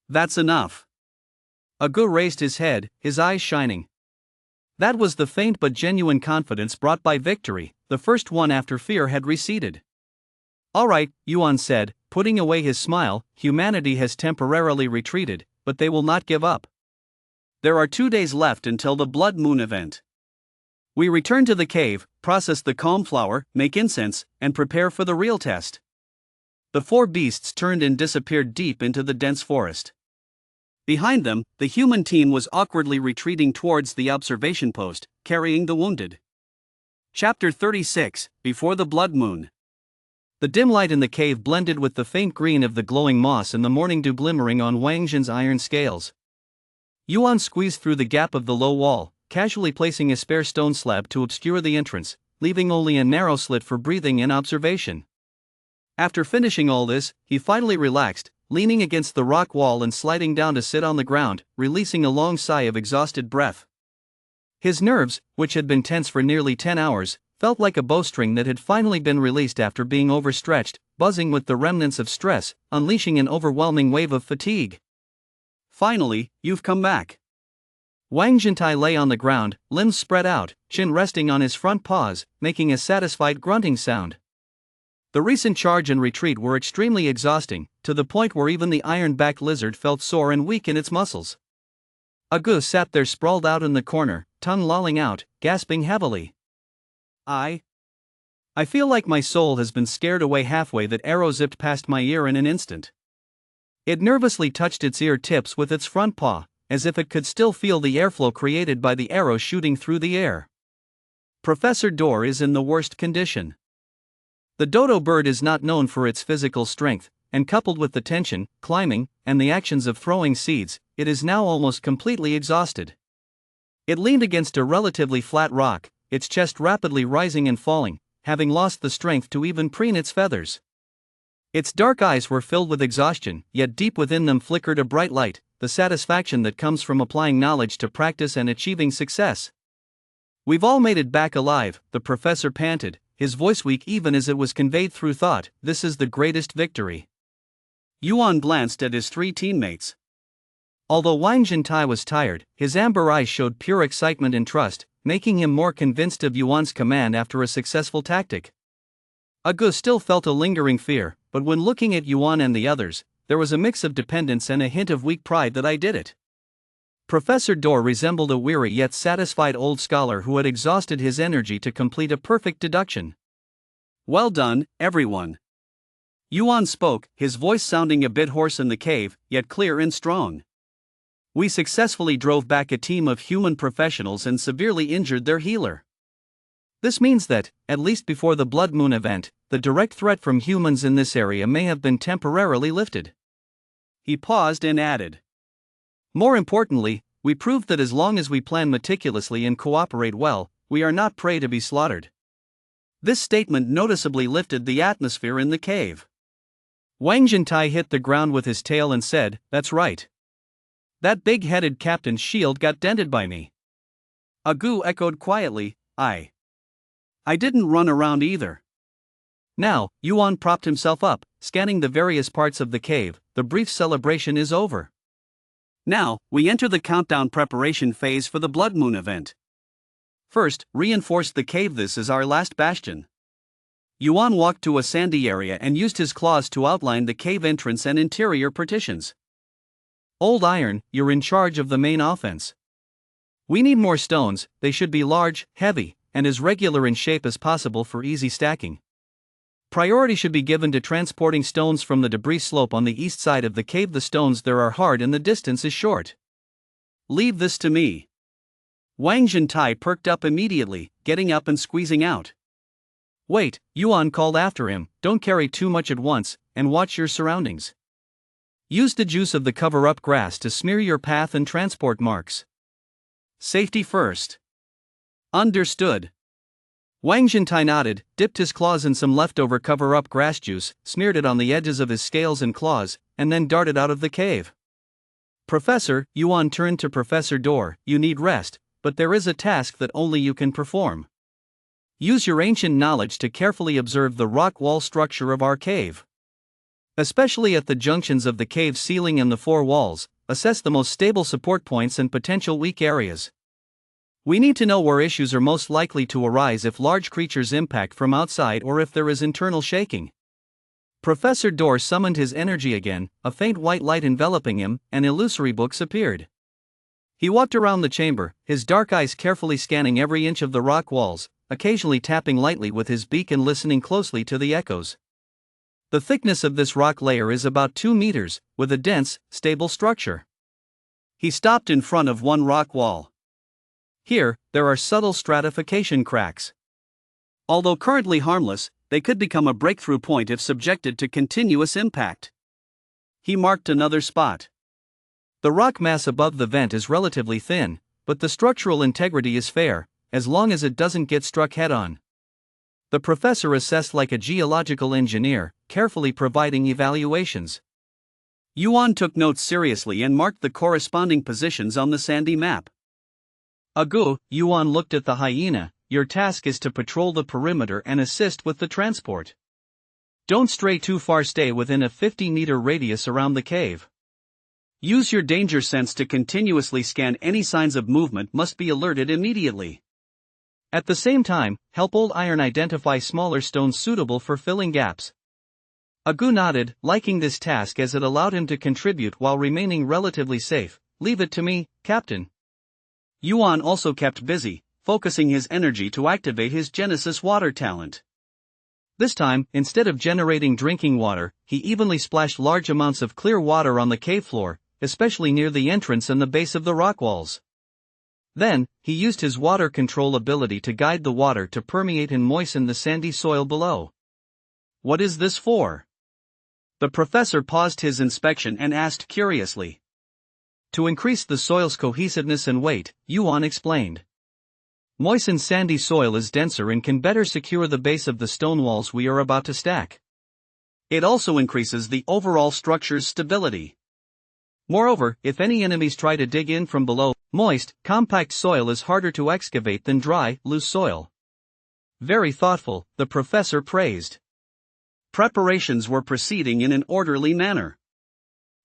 That's enough. Agu raised his head, his eyes shining. That was the faint but genuine confidence brought by victory, the first one after fear had receded. All right, Yuan said, putting away his smile, humanity has temporarily retreated, but they will not give up. There are 2 days left until the Blood Moon event. We return to the cave, process the calm flower, make incense, and prepare for the real test. The 4 beasts turned and disappeared deep into the dense forest. Behind them, the human team was awkwardly retreating towards the observation post, carrying the wounded. Chapter 36, Before the Blood Moon. The dim light in the cave blended with the faint green of the glowing moss and the morning dew glimmering on Wang Zhen's iron scales. Yuan squeezed through the gap of the low wall, casually placing a spare stone slab to obscure the entrance, leaving only a narrow slit for breathing and observation. After finishing all this, he finally relaxed, leaning against the rock wall and sliding down to sit on the ground, releasing a long sigh of exhausted breath. His nerves, which had been tense for nearly 10 hours, felt like a bowstring that had finally been released after being overstretched, buzzing with the remnants of stress, unleashing an overwhelming wave of fatigue. Finally, you've come back. Wang Zhentai lay on the ground, limbs spread out, chin resting on his front paws, making a satisfied grunting sound. The recent charge and retreat were extremely exhausting, to the point where even the iron-backed lizard felt sore and weak in its muscles. Agu sat there sprawled out in the corner, tongue lolling out, gasping heavily. I feel like my soul has been scared away halfway. That arrow zipped past my ear in an instant. It nervously touched its ear tips with its front paw, as if it could still feel the airflow created by the arrow shooting through the air. Professor Dor is in the worst condition. The dodo bird is not known for its physical strength, and coupled with the tension, climbing, and the actions of throwing seeds, it is now almost completely exhausted. It leaned against a relatively flat rock, its chest rapidly rising and falling, having lost the strength to even preen its feathers. Its dark eyes were filled with exhaustion, yet deep within them flickered a bright light, the satisfaction that comes from applying knowledge to practice and achieving success. "We've all made it back alive," the professor panted, his voice weak even as it was conveyed through thought. "This is the greatest victory." Yuan glanced at his three teammates. Although Wang Jintai was tired, his amber eyes showed pure excitement and trust, making him more convinced of Yuan's command after a successful tactic. Agu still felt a lingering fear, but when looking at Yuan and the others, there was a mix of dependence and a hint of weak pride that I did it. Professor Dor resembled a weary yet satisfied old scholar who had exhausted his energy to complete a perfect deduction. "Well done, everyone." Yuan spoke, his voice sounding a bit hoarse in the cave, yet clear and strong. "We successfully drove back a team of human professionals and severely injured their healer. This means that, at least before the Blood Moon event, the direct threat from humans in this area may have been temporarily lifted." He paused and added, "More importantly, we proved that as long as we plan meticulously and cooperate well, we are not prey to be slaughtered." This statement noticeably lifted the atmosphere in the cave. Wang Jintai hit the ground with his tail and said, "That's right. That big-headed captain's shield got dented by me." Agu echoed quietly, I didn't run around either." Now, Yuan propped himself up, scanning the various parts of the cave. "The brief celebration is over. Now, we enter the countdown preparation phase for the Blood Moon event. First, reinforce the cave. This is our last bastion." Yuan walked to a sandy area and used his claws to outline the cave entrance and interior partitions. "Old Iron, you're in charge of the main offense. We need more stones. They should be large, heavy, and as regular in shape as possible for easy stacking. Priority should be given to transporting stones from the debris slope on the east side of the cave. The stones there are hard and the distance is short. Leave this to me." Wang Jintai perked up immediately, getting up and squeezing out. "Wait," Yuan called after him, "don't carry too much at once, and watch your surroundings. Use the juice of the cover-up grass to smear your path and transport marks. Safety first." "Understood." Wang Jintai nodded, dipped his claws in some leftover cover-up grass juice, smeared it on the edges of his scales and claws, and then darted out of the cave. "Professor," Yuan turned to Professor Dor, "you need rest, but there is a task that only you can perform. Use your ancient knowledge to carefully observe the rock wall structure of our cave. Especially at the junctions of the cave ceiling and the four walls, assess the most stable support points and potential weak areas. We need to know where issues are most likely to arise if large creatures impact from outside or if there is internal shaking." Professor Dor summoned his energy again, a faint white light enveloping him, and illusory books appeared. He walked around the chamber, his dark eyes carefully scanning every inch of the rock walls, occasionally tapping lightly with his beak and listening closely to the echoes. The thickness of this rock layer is about 2 meters, with a dense, stable structure. He stopped in front of one rock wall. Here, there are subtle stratification cracks. Although currently harmless, they could become a breakthrough point if subjected to continuous impact. He marked another spot. The rock mass above the vent is relatively thin, but the structural integrity is fair, as long as it doesn't get struck head-on. The professor assessed like a geological engineer, carefully providing evaluations. Yuan took notes seriously and marked the corresponding positions on the sandy map. "Agu," Yuan looked at the hyena, "your task is to patrol the perimeter and assist with the transport. Don't stray too far. Stay within a 50-meter radius around the cave. Use your danger sense to continuously scan. Any signs of movement must be alerted immediately. At the same time, help Old Iron identify smaller stones suitable for filling gaps." Agu nodded, liking this task as it allowed him to contribute while remaining relatively safe. "Leave it to me, Captain." Yuan also kept busy, focusing his energy to activate his Genesis water talent. This time, instead of generating drinking water, he evenly splashed large amounts of clear water on the cave floor, especially near the entrance and the base of the rock walls. Then, he used his water control ability to guide the water to permeate and moisten the sandy soil below. What is this for? The professor paused his inspection and asked curiously. To increase the soil's cohesiveness and weight, Yuan explained. Moistened sandy soil is denser and can better secure the base of the stone walls we are about to stack. It also increases the overall structure's stability. Moreover, if any enemies try to dig in from below, moist, compact soil is harder to excavate than dry, loose soil. Very thoughtful, the professor praised. Preparations were proceeding in an orderly manner.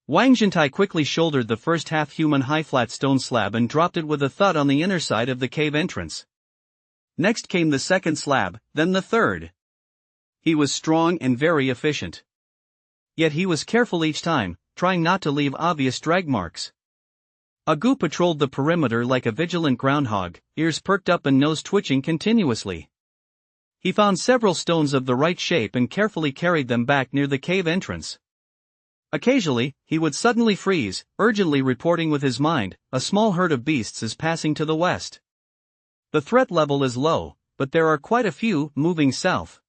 Wang Zhentai quickly shouldered the first half-human high-flat stone slab and dropped it with a thud on the inner side of the cave entrance. Next came the second slab, then the third. He was strong and very efficient. Yet he was careful each time, trying not to leave obvious drag marks. Agu patrolled the perimeter like a vigilant groundhog, ears perked up and nose twitching continuously. He found several stones of the right shape and carefully carried them back near the cave entrance. Occasionally, he would suddenly freeze, urgently reporting with his mind, a small herd of beasts is passing to the west. The threat level is low, but there are quite a few moving south.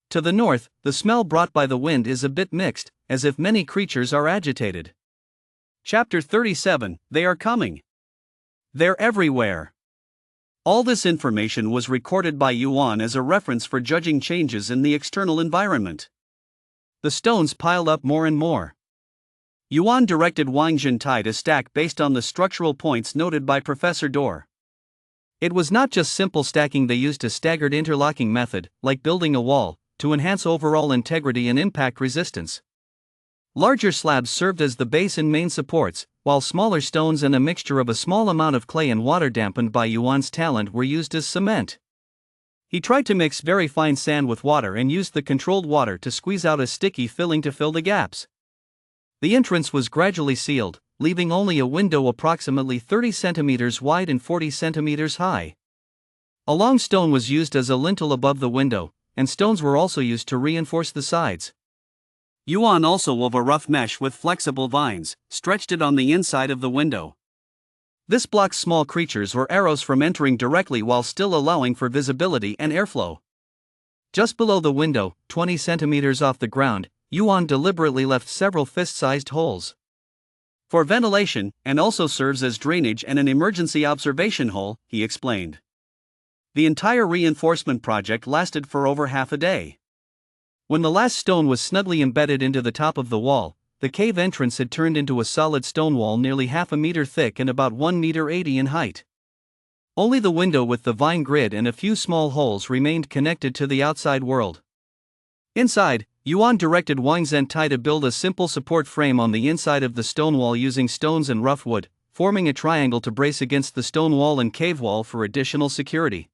To the north, the smell brought by the wind is a bit mixed, as if many creatures are agitated. Chapter 37, They are coming. They're everywhere. All this information was recorded by Yuan as a reference for judging changes in the external environment. The stones piled up more and more. Yuan directed Wang Zhentai to stack based on the structural points noted by Professor Dor. It was not just simple stacking, they used a staggered interlocking method, like building a wall, to enhance overall integrity and impact resistance. Larger slabs served as the base and main supports, while smaller stones and a mixture of a small amount of clay and water dampened by Yuan's talent were used as cement. He tried to mix very fine sand with water and used the controlled water to squeeze out a sticky filling to fill the gaps. The entrance was gradually sealed, leaving only a window approximately 30 centimeters wide and 40 centimeters high. A long stone was used as a lintel above the window, and stones were also used to reinforce the sides. Yuan also wove a rough mesh with flexible vines, stretched it on the inside of the window. This blocks small creatures or arrows from entering directly while still allowing for visibility and airflow. Just below the window, 20 centimeters off the ground, Yuan deliberately left several fist-sized holes. For ventilation, and also serves as drainage and an emergency observation hole, he explained. The entire reinforcement project lasted for over half a day. When the last stone was snugly embedded into the top of the wall, the cave entrance had turned into a solid stone wall nearly half a meter thick and about 1.80 meters in height. Only the window with the vine grid and a few small holes remained connected to the outside world. Inside, Yuan directed Wang Zhentai to build a simple support frame on the inside of the stone wall using stones and rough wood, forming a triangle to brace against the stone wall and cave wall for additional security.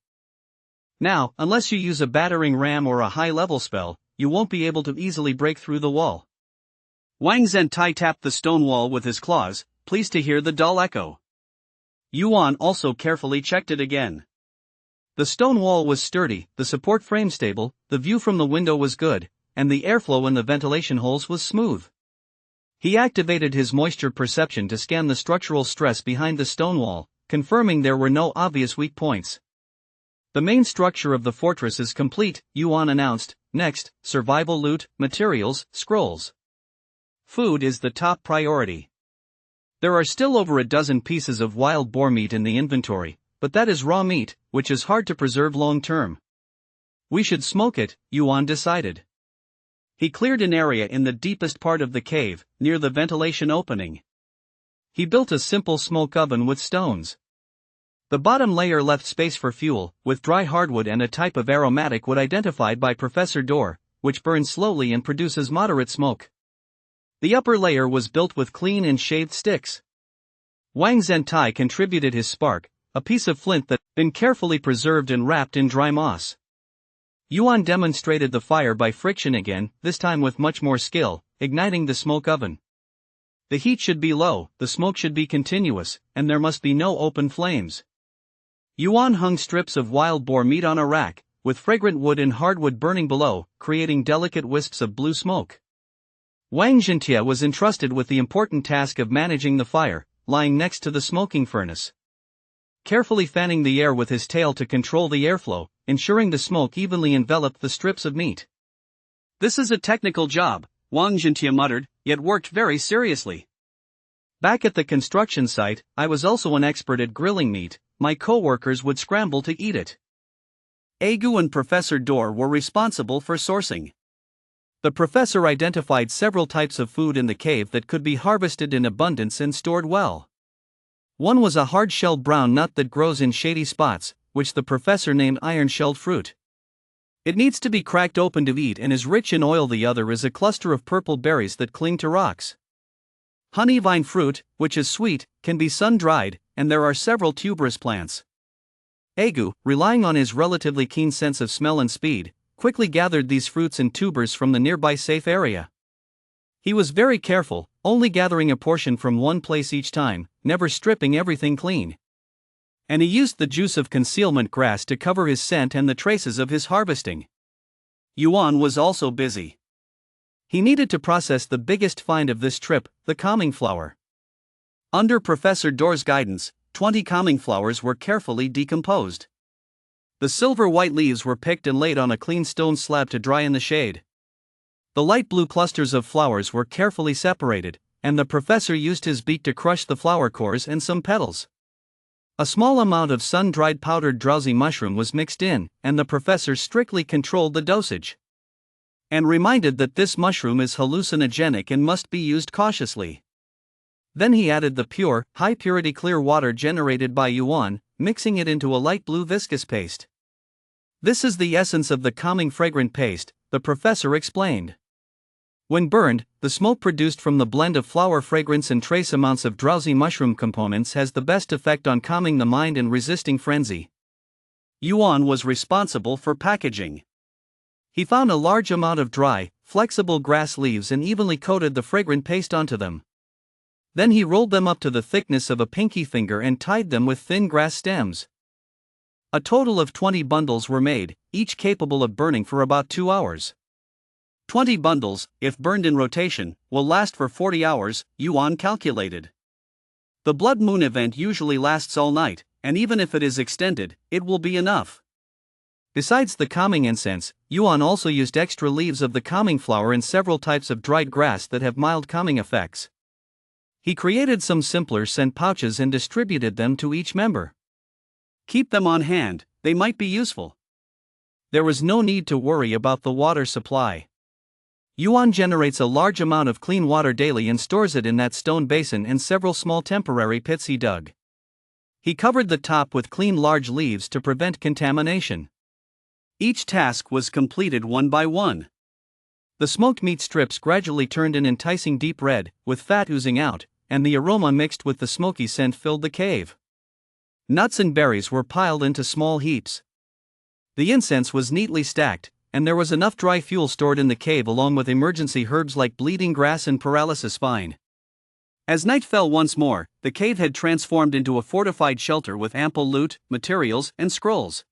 Now, unless you use a battering ram or a high-level spell, you won't be able to easily break through the wall. Wang Zhentai tapped the stone wall with his claws, pleased to hear the dull echo. Yuan also carefully checked it again. The stone wall was sturdy, the support frame stable, the view from the window was good, and the airflow in the ventilation holes was smooth. He activated his moisture perception to scan the structural stress behind the stone wall, confirming there were no obvious weak points. The main structure of the fortress is complete, Yuan announced. Next, survival loot, materials, scrolls. Food is the top priority. There are still over a dozen pieces of wild boar meat in the inventory, but that is raw meat, which is hard to preserve long term. We should smoke it, Yuan decided. He cleared an area in the deepest part of the cave, near the ventilation opening. He built a simple smoke oven with stones. The bottom layer left space for fuel, with dry hardwood and a type of aromatic wood identified by Professor Dor, which burns slowly and produces moderate smoke. The upper layer was built with clean and shaved sticks. Wang Zhentai contributed his spark, a piece of flint that had been carefully preserved and wrapped in dry moss. Yuan demonstrated the fire by friction again, this time with much more skill, igniting the smoke oven. The heat should be low, the smoke should be continuous, and there must be no open flames. Yuan hung strips of wild boar meat on a rack, with fragrant wood and hardwood burning below, creating delicate wisps of blue smoke. Wang Zhentai was entrusted with the important task of managing the fire, lying next to the smoking furnace. carefully fanning the air with his tail to control the airflow, ensuring the smoke evenly enveloped the strips of meat. This is a technical job, Wang Jintia muttered, yet worked very seriously. Back at the construction site, I was also an expert at grilling meat. My co-workers would scramble to eat it. Agu and Professor Dor were responsible for sourcing. The professor identified several types of food in the cave that could be harvested in abundance and stored well. One was a hard-shelled brown nut that grows in shady spots, which the professor named iron-shelled fruit. It needs to be cracked open to eat and is rich in oil. The other is a cluster of purple berries that cling to rocks. Honey vine fruit, which is sweet, can be sun-dried, and there are several tuberous plants. Agu, relying on his relatively keen sense of smell and speed, quickly gathered these fruits and tubers from the nearby safe area. He was very careful, only gathering a portion from one place each time, never stripping everything clean. And he used the juice of concealment grass to cover his scent and the traces of his harvesting. Yuan was also busy. He needed to process the biggest find of this trip, the calming flower. Under Professor Dor's guidance, 20 calming flowers were carefully decomposed. The silver-white leaves were picked and laid on a clean stone slab to dry in the shade. The light blue clusters of flowers were carefully separated, and the professor used his beak to crush the flower cores and some petals. A small amount of sun-dried powdered drowsy mushroom was mixed in, and the professor strictly controlled the dosage. And reminded that this mushroom is hallucinogenic and must be used cautiously. Then he added the pure, high-purity clear water generated by Yuan, mixing it into a light blue viscous paste. This is the essence of the calming fragrant paste, the professor explained. When burned, the smoke produced from the blend of flower fragrance and trace amounts of drowsy mushroom components has the best effect on calming the mind and resisting frenzy. Yuan was responsible for packaging. He found a large amount of dry, flexible grass leaves and evenly coated the fragrant paste onto them. Then he rolled them up to the thickness of a pinky finger and tied them with thin grass stems. A total of 20 bundles were made, each capable of burning for about 2 hours. 20 bundles, if burned in rotation, will last for 40 hours, Yuan calculated. The blood moon event usually lasts all night, and even if it is extended, it will be enough. Besides the calming incense, Yuan also used extra leaves of the calming flower and several types of dried grass that have mild calming effects. He created some simpler scent pouches and distributed them to each member. Keep them on hand, they might be useful. There was no need to worry about the water supply. Yuan generates a large amount of clean water daily and stores it in that stone basin and several small temporary pits he dug. He covered the top with clean large leaves to prevent contamination. Each task was completed one by one. The smoked meat strips gradually turned an enticing deep red, with fat oozing out, and the aroma mixed with the smoky scent filled the cave. Nuts and berries were piled into small heaps. The incense was neatly stacked, and there was enough dry fuel stored in the cave along with emergency herbs like bleeding grass and paralysis vine. As night fell once more, the cave had transformed into a fortified shelter with ample loot, materials, and scrolls.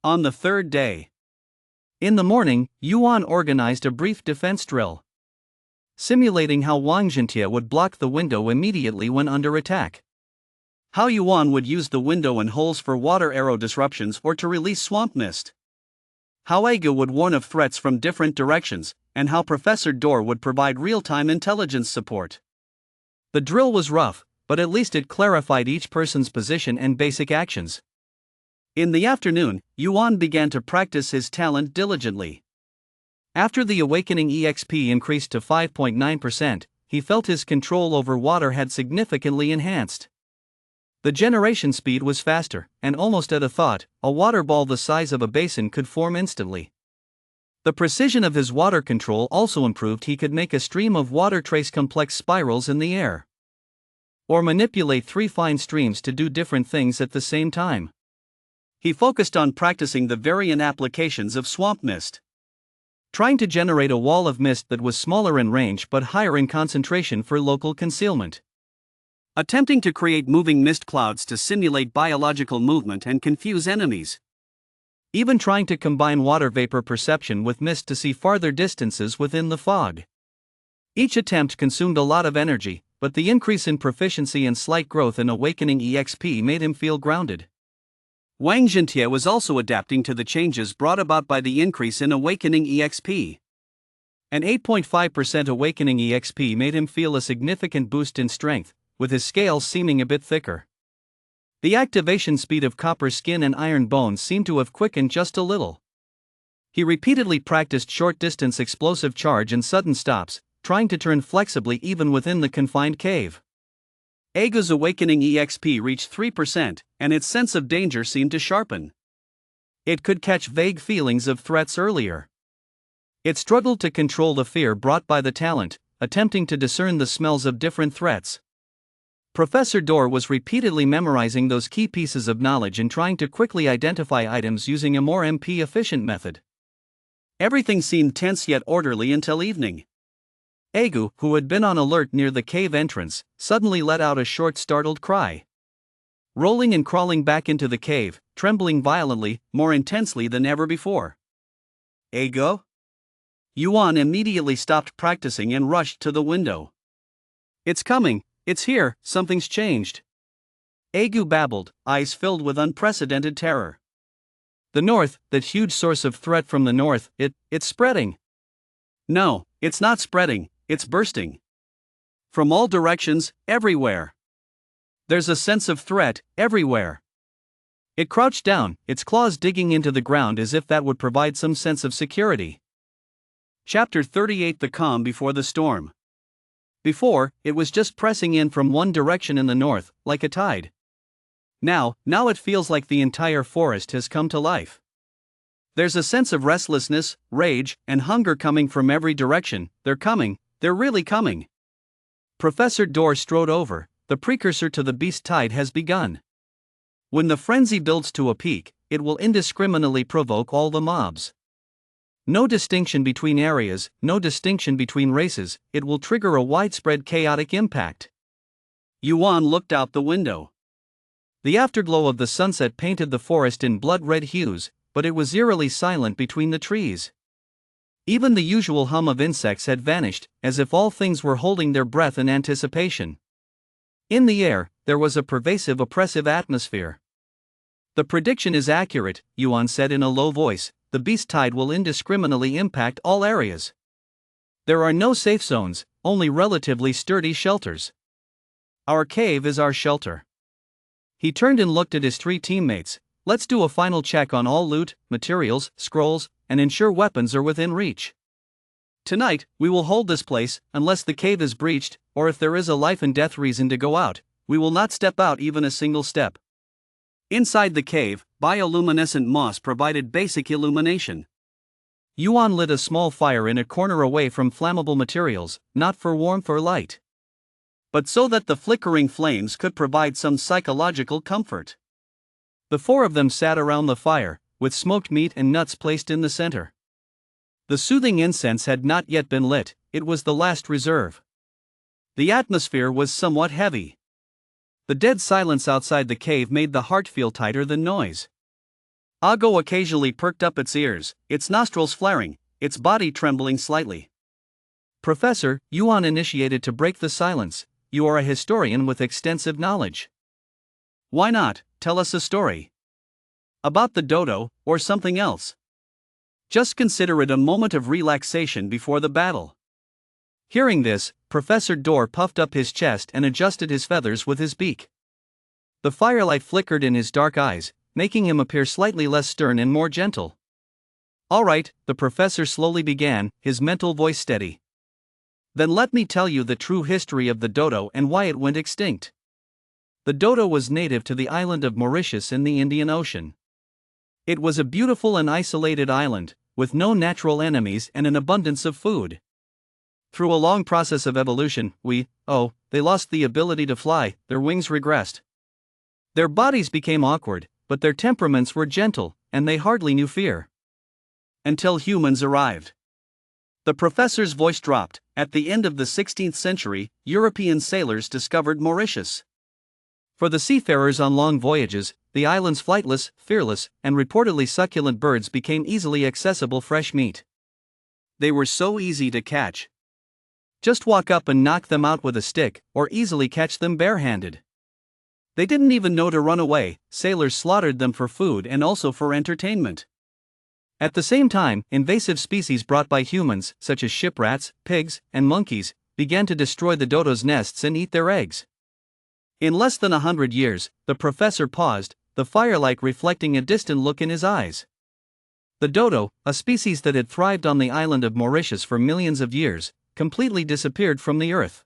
On the third day. In the morning, Yuan organized a brief defense drill, simulating how Wang Jintia would block the window immediately when under attack. How Yuan would use the window and holes for water arrow disruptions or to release swamp mist. How Agu would warn of threats from different directions, and how Professor Dor would provide real-time intelligence support. The drill was rough, but at least it clarified each person's position and basic actions. In the afternoon, Yuan began to practice his talent diligently. After the awakening EXP increased to 5.9%, he felt his control over water had significantly enhanced. The generation speed was faster, and almost at a thought, a water ball the size of a basin could form instantly. The precision of his water control also improved. He could make a stream of water trace complex spirals in the air, or manipulate 3 fine streams to do different things at the same time. He focused on practicing the variant applications of swamp mist, trying to generate a wall of mist that was smaller in range but higher in concentration for local concealment. Attempting to create moving mist clouds to simulate biological movement and confuse enemies. Even trying to combine water vapor perception with mist to see farther distances within the fog. Each attempt consumed a lot of energy, but the increase in proficiency and slight growth in awakening EXP made him feel grounded. Wang Zhentie was also adapting to the changes brought about by the increase in awakening EXP. An 8.5% awakening EXP made him feel a significant boost in strength, with his scales seeming a bit thicker. The activation speed of copper skin and iron bones seemed to have quickened just a little. He repeatedly practiced short-distance explosive charge and sudden stops, trying to turn flexibly even within the confined cave. Agu's awakening EXP reached 3%, and its sense of danger seemed to sharpen. It could catch vague feelings of threats earlier. It struggled to control the fear brought by the talent, attempting to discern the smells of different threats. Professor Dor was repeatedly memorizing those key pieces of knowledge and trying to quickly identify items using a more MP-efficient method. Everything seemed tense yet orderly until evening. Agu, who had been on alert near the cave entrance, suddenly let out a short startled cry. Rolling and crawling back into the cave, trembling violently, more intensely than ever before. Agu? Yuan immediately stopped practicing and rushed to the window. It's coming, it's here, something's changed. Agu babbled, eyes filled with unprecedented terror. The north, that huge source of threat from the north, it's spreading. No, it's not spreading, it's bursting. From all directions, everywhere. There's a sense of threat, everywhere. It crouched down, its claws digging into the ground as if that would provide some sense of security. Chapter 38: The Calm Before the Storm. Before, it was just pressing in from one direction in the north, like a tide. Now it feels like the entire forest has come to life. There's a sense of restlessness, rage, and hunger coming from every direction. They're really coming. Professor Dor strode over. The precursor to the beast tide has begun. When the frenzy builds to a peak, it will indiscriminately provoke all the mobs. No distinction between areas, no distinction between races, it will trigger a widespread chaotic impact. Yuan looked out the window. The afterglow of the sunset painted the forest in blood-red hues, but it was eerily silent between the trees. Even the usual hum of insects had vanished, as if all things were holding their breath in anticipation. In the air, there was a pervasive oppressive atmosphere. The prediction is accurate, Yuan said in a low voice. The beast tide will indiscriminately impact all areas. There are no safe zones, only relatively sturdy shelters. Our cave is our shelter. He turned and looked at his three teammates. Let's do a final check on all loot, materials, scrolls, and ensure weapons are within reach. Tonight, we will hold this place, unless the cave is breached, or if there is a life and death reason to go out, we will not step out even a single step. Inside the cave, bioluminescent moss provided basic illumination. Yuan lit a small fire in a corner away from flammable materials, not for warmth or light, but so that the flickering flames could provide some psychological comfort. The four of them sat around the fire, with smoked meat and nuts placed in the center. The soothing incense had not yet been lit, it was the last reserve. The atmosphere was somewhat heavy. The dead silence outside the cave made the heart feel tighter than noise. Agu occasionally perked up its ears, its nostrils flaring, its body trembling slightly. Professor, Yuan initiated to break the silence. You are a historian with extensive knowledge. Why not, tell us a story. About the Dodo, or something else. Just consider it a moment of relaxation before the battle. Hearing this, Professor Dor puffed up his chest and adjusted his feathers with his beak. The firelight flickered in his dark eyes, making him appear slightly less stern and more gentle. All right, the professor slowly began, his mental voice steady. Then let me tell you the true history of the Dodo and why it went extinct. The Dodo was native to the island of Mauritius in the Indian Ocean. It was a beautiful and isolated island, with no natural enemies and an abundance of food. Through a long process of evolution, they lost the ability to fly, their wings regressed. Their bodies became awkward, but their temperaments were gentle, and they hardly knew fear. Until humans arrived. The professor's voice dropped. At the end of the 16th century, European sailors discovered Mauritius. For the seafarers on long voyages, the island's flightless, fearless, and reportedly succulent birds became easily accessible fresh meat. They were so easy to catch. Just walk up and knock them out with a stick, or easily catch them barehanded. They didn't even know to run away, sailors slaughtered them for food and also for entertainment. At the same time, invasive species brought by humans, such as ship rats, pigs, and monkeys, began to destroy the dodo's nests and eat their eggs. In less than 100 years, the professor paused, the firelight reflecting a distant look in his eyes. The dodo, a species that had thrived on the island of Mauritius for millions of years, completely disappeared from the earth.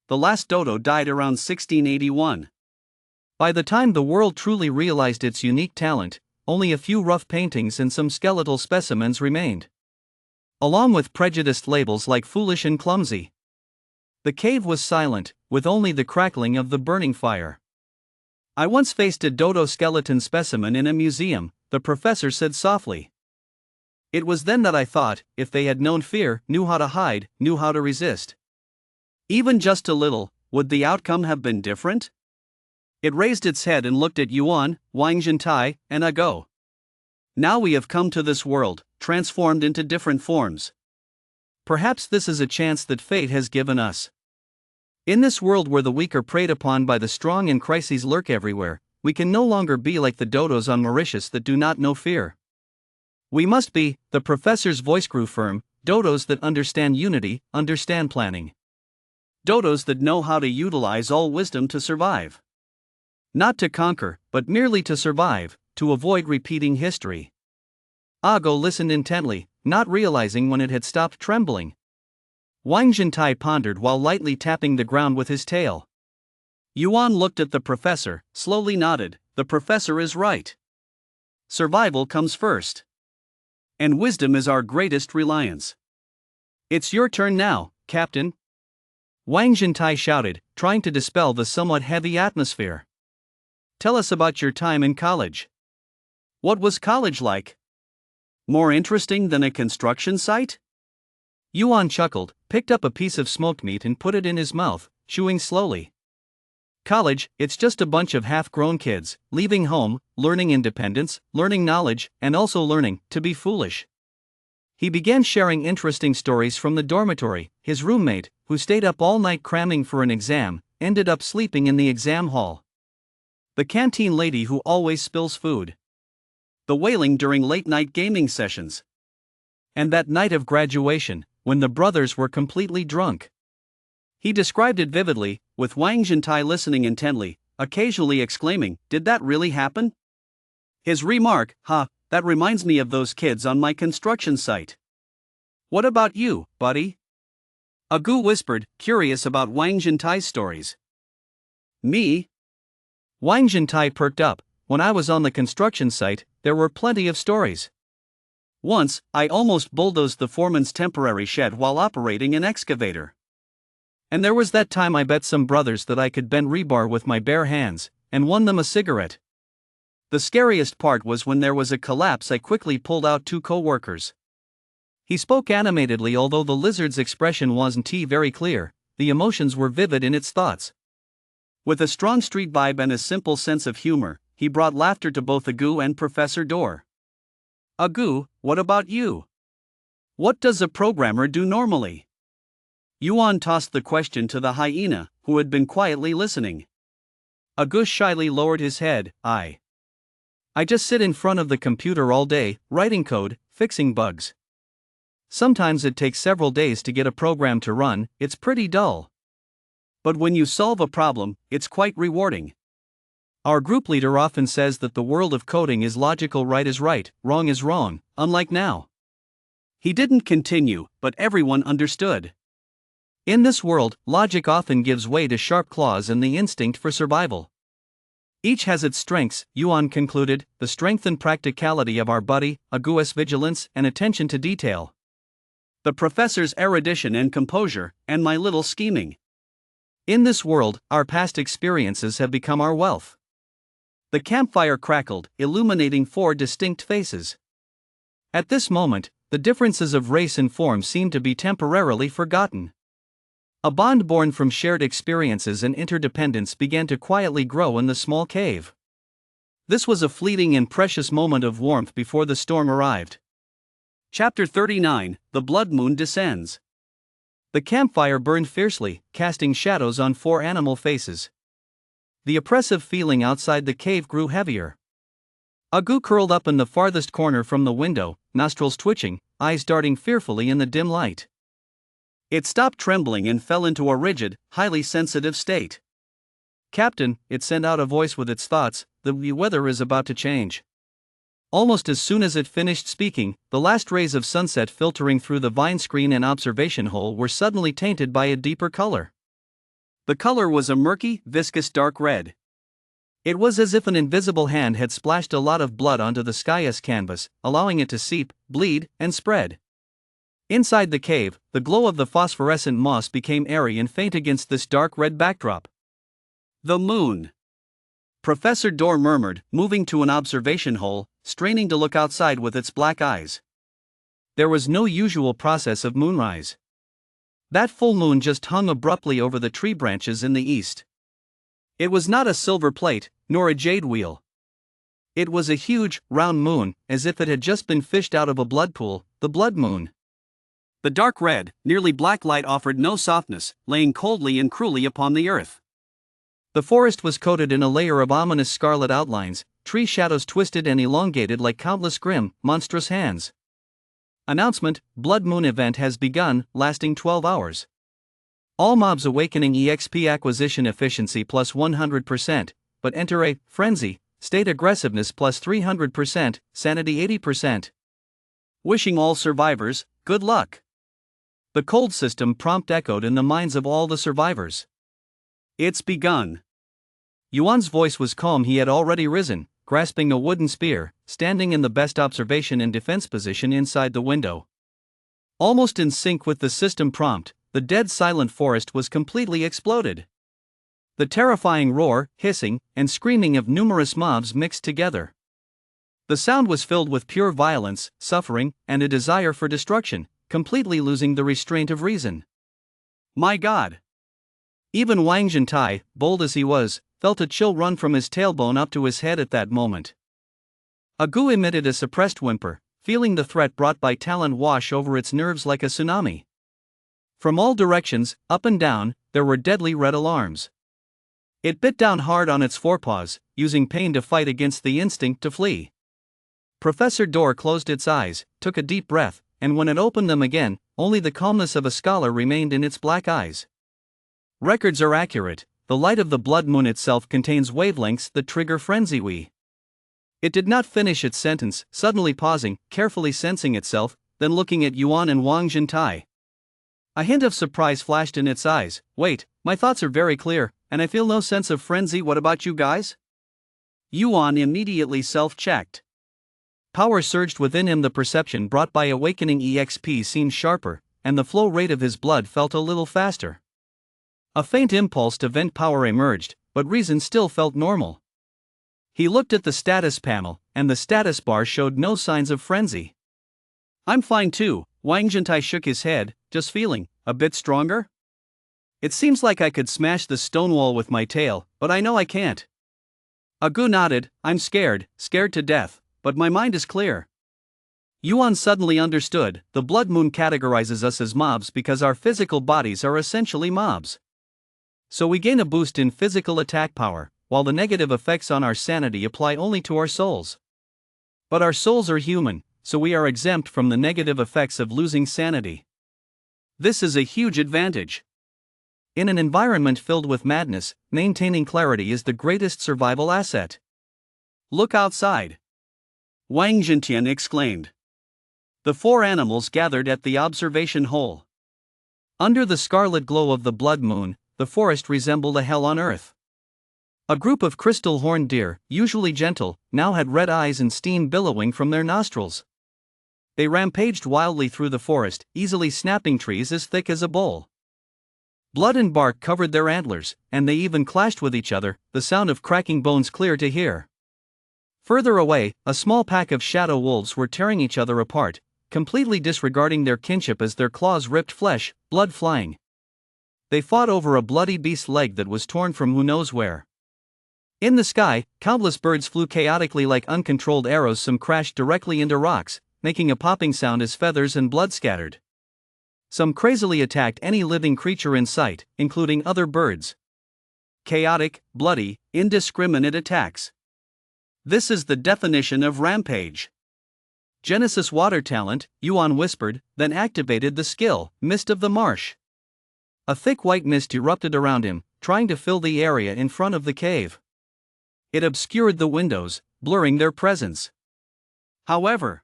The last dodo died around 1681. By the time the world truly realized its unique talent, only a few rough paintings and some skeletal specimens remained, along with prejudiced labels like foolish and clumsy. The cave was silent, with only the crackling of the burning fire. I once faced a dodo skeleton specimen in a museum, the professor said softly. It was then that I thought, if they had known fear, knew how to hide, knew how to resist, even just a little, would the outcome have been different? It raised its head and looked at Yuan, Wang Jintai, and Ago. Now we have come to this world, transformed into different forms. Perhaps this is a chance that fate has given us. In this world where the weak are preyed upon by the strong and crises lurk everywhere, we can no longer be like the dodos on Mauritius that do not know fear. We must be, the professor's voice grew firm, dodos that understand unity, understand planning. Dodos that know how to utilize all wisdom to survive. Not to conquer, but merely to survive, to avoid repeating history. Ago listened intently, not realizing when it had stopped trembling. Wang Jintai pondered while lightly tapping the ground with his tail. Yuan looked at the professor, slowly nodded. The professor is right. Survival comes first. And wisdom is our greatest reliance. It's your turn now, Captain. Wang Jintai shouted, trying to dispel the somewhat heavy atmosphere. Tell us about your time in college. What was college like? More interesting than a construction site? Yuan chuckled, picked up a piece of smoked meat and put it in his mouth, chewing slowly. College, it's just a bunch of half-grown kids, leaving home, learning independence, learning knowledge, and also learning to be foolish. He began sharing interesting stories from the dormitory. His roommate, who stayed up all night cramming for an exam, ended up sleeping in the exam hall. The canteen lady who always spills food. The wailing during late-night gaming sessions. And that night of graduation, when the brothers were completely drunk. He described it vividly, with Wang Jintai listening intently, occasionally exclaiming, "Did that really happen?" His remark, that reminds me of those kids on my construction site." "What about you, buddy?" Agu whispered, curious about Wang Jintai's stories. "Me?" Wang Jintai perked up. "When I was on the construction site, there were plenty of stories. Once, I almost bulldozed the foreman's temporary shed while operating an excavator. And there was that time I bet some brothers that I could bend rebar with my bare hands, and won them a cigarette. The scariest part was when there was a collapse. I quickly pulled out 2 co-workers." He spoke animatedly, although the lizard's expression wasn't very clear. The emotions were vivid in its thoughts. With a strong street vibe and a simple sense of humor, he brought laughter to both Agu and Professor Dor. "Agu, what about you? What does a programmer do normally?" Yuan tossed the question to the hyena, who had been quietly listening. Agu shyly lowered his head. I just sit in front of the computer all day, writing code, fixing bugs. Sometimes it takes several days to get a program to run. It's pretty dull. But when you solve a problem, it's quite rewarding. Our group leader often says that the world of coding is logical, right is right, wrong is wrong, unlike now." He didn't continue, but everyone understood. In this world, logic often gives way to sharp claws and the instinct for survival. Each has its strengths, Yuan concluded, the strength and practicality of our buddy, Agu's vigilance and attention to detail. The professor's erudition and composure, and my little scheming. In this world, our past experiences have become our wealth. The campfire crackled, illuminating 4 distinct faces. At this moment, the differences of race and form seemed to be temporarily forgotten. A bond born from shared experiences and interdependence began to quietly grow in the small cave. This was a fleeting and precious moment of warmth before the storm arrived. Chapter 39, The Blood Moon Descends. The campfire burned fiercely, casting shadows on 4 animal faces. The oppressive feeling outside the cave grew heavier. Agu curled up in the farthest corner from the window, nostrils twitching, eyes darting fearfully in the dim light. It stopped trembling and fell into a rigid, highly sensitive state. "Captain," it sent out a voice with its thoughts, "the weather is about to change." Almost as soon as it finished speaking, the last rays of sunset filtering through the vine screen and observation hole were suddenly tainted by a deeper color. The color was a murky, viscous dark red. It was as if an invisible hand had splashed a lot of blood onto the sky's canvas, allowing it to seep, bleed, and spread. Inside the cave, the glow of the phosphorescent moss became airy and faint against this dark red backdrop. "The moon," Professor Dorr murmured, moving to an observation hole, straining to look outside with its black eyes. There was no usual process of moonrise. That full moon just hung abruptly over the tree branches in the east. It was not a silver plate, nor a jade wheel. It was a huge, round moon, as if it had just been fished out of a blood pool, the blood moon. The dark red, nearly black light offered no softness, laying coldly and cruelly upon the earth. The forest was coated in a layer of ominous scarlet outlines, tree shadows twisted and elongated like countless grim, monstrous hands. Announcement: Blood Moon event has begun, lasting 12 hours. All mobs awakening EXP acquisition efficiency plus 100%, but enter a frenzy, state aggressiveness plus 300%, sanity 80%. Wishing all survivors good luck. The cold system prompt echoed in the minds of all the survivors. It's begun. Yuan's voice was calm. He had already risen, grasping a wooden spear, standing in the best observation and defense position inside the window. Almost in sync with the system prompt, the dead silent forest was completely exploded. The terrifying roar, hissing, and screaming of numerous mobs mixed together. The sound was filled with pure violence, suffering, and a desire for destruction, completely losing the restraint of reason. My God! Even Wang Zhentai, bold as he was, felt a chill run from his tailbone up to his head at that moment. Agu emitted a suppressed whimper, feeling the threat brought by Talon wash over its nerves like a tsunami. From all directions, up and down, there were deadly red alarms. It bit down hard on its forepaws, using pain to fight against the instinct to flee. Professor Dorr closed its eyes, took a deep breath, and when it opened them again, only the calmness of a scholar remained in its black eyes. Records are accurate. The light of the blood moon itself contains wavelengths that trigger frenzy. It did not finish its sentence, suddenly pausing, carefully sensing itself, then looking at Yuan and Wang Zhentai. A hint of surprise flashed in its eyes. "Wait, my thoughts are very clear, and I feel no sense of frenzy. What about you guys?" Yuan immediately self-checked. Power surged within him. The perception brought by awakening EXP seemed sharper, and the flow rate of his blood felt a little faster. A faint impulse to vent power emerged, but reason still felt normal. He looked at the status panel, and the status bar showed no signs of frenzy. "I'm fine too," Wang Zhentai shook his head, "just feeling a bit stronger. It seems like I could smash the stone wall with my tail, but I know I can't." Agu nodded. "I'm scared to death, but my mind is clear." Yuan suddenly understood. The blood moon categorizes us as mobs because our physical bodies are essentially mobs. So we gain a boost in physical attack power, while the negative effects on our sanity apply only to our souls. But our souls are human, so we are exempt from the negative effects of losing sanity. This is a huge advantage. In an environment filled with madness, maintaining clarity is the greatest survival asset. "Look outside," Wang Zhentian exclaimed. The 4 animals gathered at the observation hole. Under the scarlet glow of the blood moon, the forest resembled a hell on earth. A group of crystal horned deer, usually gentle, now had red eyes and steam billowing from their nostrils. They rampaged wildly through the forest, easily snapping trees as thick as a bowl. Blood and bark covered their antlers, and they even clashed with each other, the sound of cracking bones clear to hear. Further away, a small pack of shadow wolves were tearing each other apart, completely disregarding their kinship as their claws ripped flesh, blood flying. They fought over a bloody beast's leg that was torn from who knows where. In the sky, countless birds flew chaotically like uncontrolled arrows. Some crashed directly into rocks, making a popping sound as feathers and blood scattered. Some crazily attacked any living creature in sight, including other birds. Chaotic, bloody, indiscriminate attacks. This is the definition of rampage. Genesis water talent, Yuan whispered, then activated the skill, Mist of the Marsh. A thick white mist erupted around him, trying to fill the area in front of the cave. It obscured the windows, blurring their presence. However,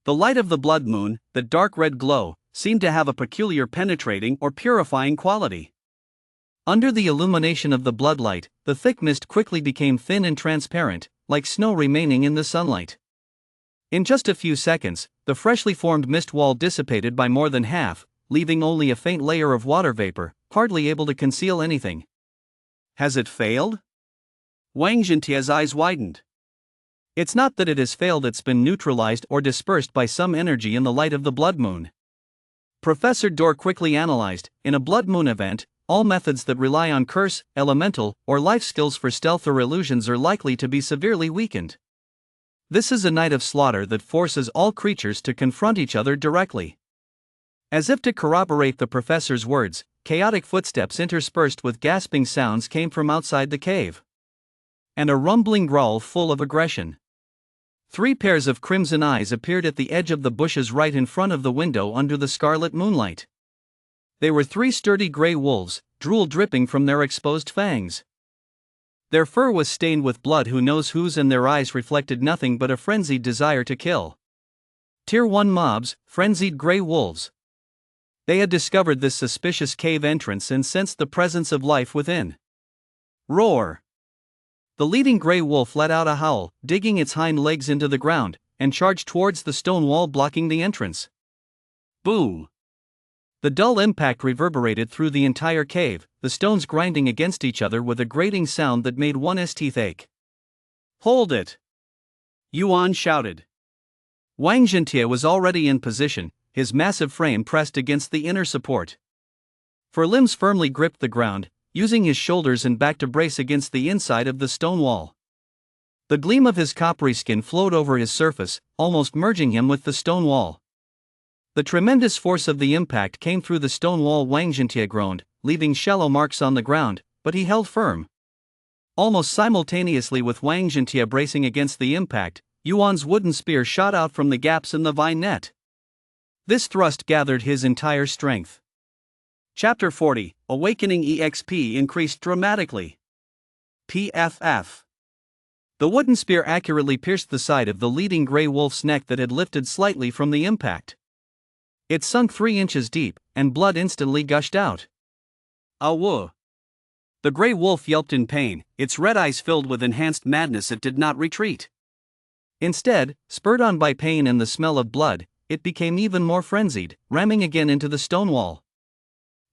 the light of the blood moon, the dark red glow, seemed to have a peculiar penetrating or purifying quality. Under the illumination of the bloodlight, the thick mist quickly became thin and transparent, like snow remaining in the sunlight. In just a few seconds, the freshly formed mist wall dissipated by more than half, leaving only a faint layer of water vapor, hardly able to conceal anything. Has it failed? Wang Zhentia's eyes widened. It's not that it has failed, it's been neutralized or dispersed by some energy in the light of the blood moon. Professor Dor quickly analyzed, in a blood moon event, all methods that rely on curse, elemental, or life skills for stealth or illusions are likely to be severely weakened. This is a night of slaughter that forces all creatures to confront each other directly. As if to corroborate the professor's words, chaotic footsteps interspersed with gasping sounds came from outside the cave. And a rumbling growl full of aggression. 3 pairs of crimson eyes appeared at the edge of the bushes right in front of the window under the scarlet moonlight. They were 3 sturdy gray wolves, drool dripping from their exposed fangs. Their fur was stained with blood who knows whose, and their eyes reflected nothing but a frenzied desire to kill. Tier 1 mobs, frenzied gray wolves. They had discovered this suspicious cave entrance and sensed the presence of life within. Roar! The leading gray wolf let out a howl, digging its hind legs into the ground, and charged towards the stone wall blocking the entrance. Boom! The dull impact reverberated through the entire cave, the stones grinding against each other with a grating sound that made one's teeth ache. Hold it! Yuan shouted. Wang Zhentia was already in position, his massive frame pressed against the inner support. For limbs firmly gripped the ground, using his shoulders and back to brace against the inside of the stone wall. The gleam of his coppery skin flowed over his surface, almost merging him with the stone wall. The tremendous force of the impact came through the stone wall. Wang Zhentia groaned, leaving shallow marks on the ground, but he held firm. Almost simultaneously with Wang Zhentia bracing against the impact, Yuan's wooden spear shot out from the gaps in the vine net. This thrust gathered his entire strength. Chapter 40, Awakening EXP increased dramatically. PFF. The wooden spear accurately pierced the side of the leading gray wolf's neck that had lifted slightly from the impact. It sunk 3 inches deep, and blood instantly gushed out. Awoo! The gray wolf yelped in pain, its red eyes filled with enhanced madness. It did not retreat. Instead, spurred on by pain and the smell of blood, it became even more frenzied, ramming again into the stone wall.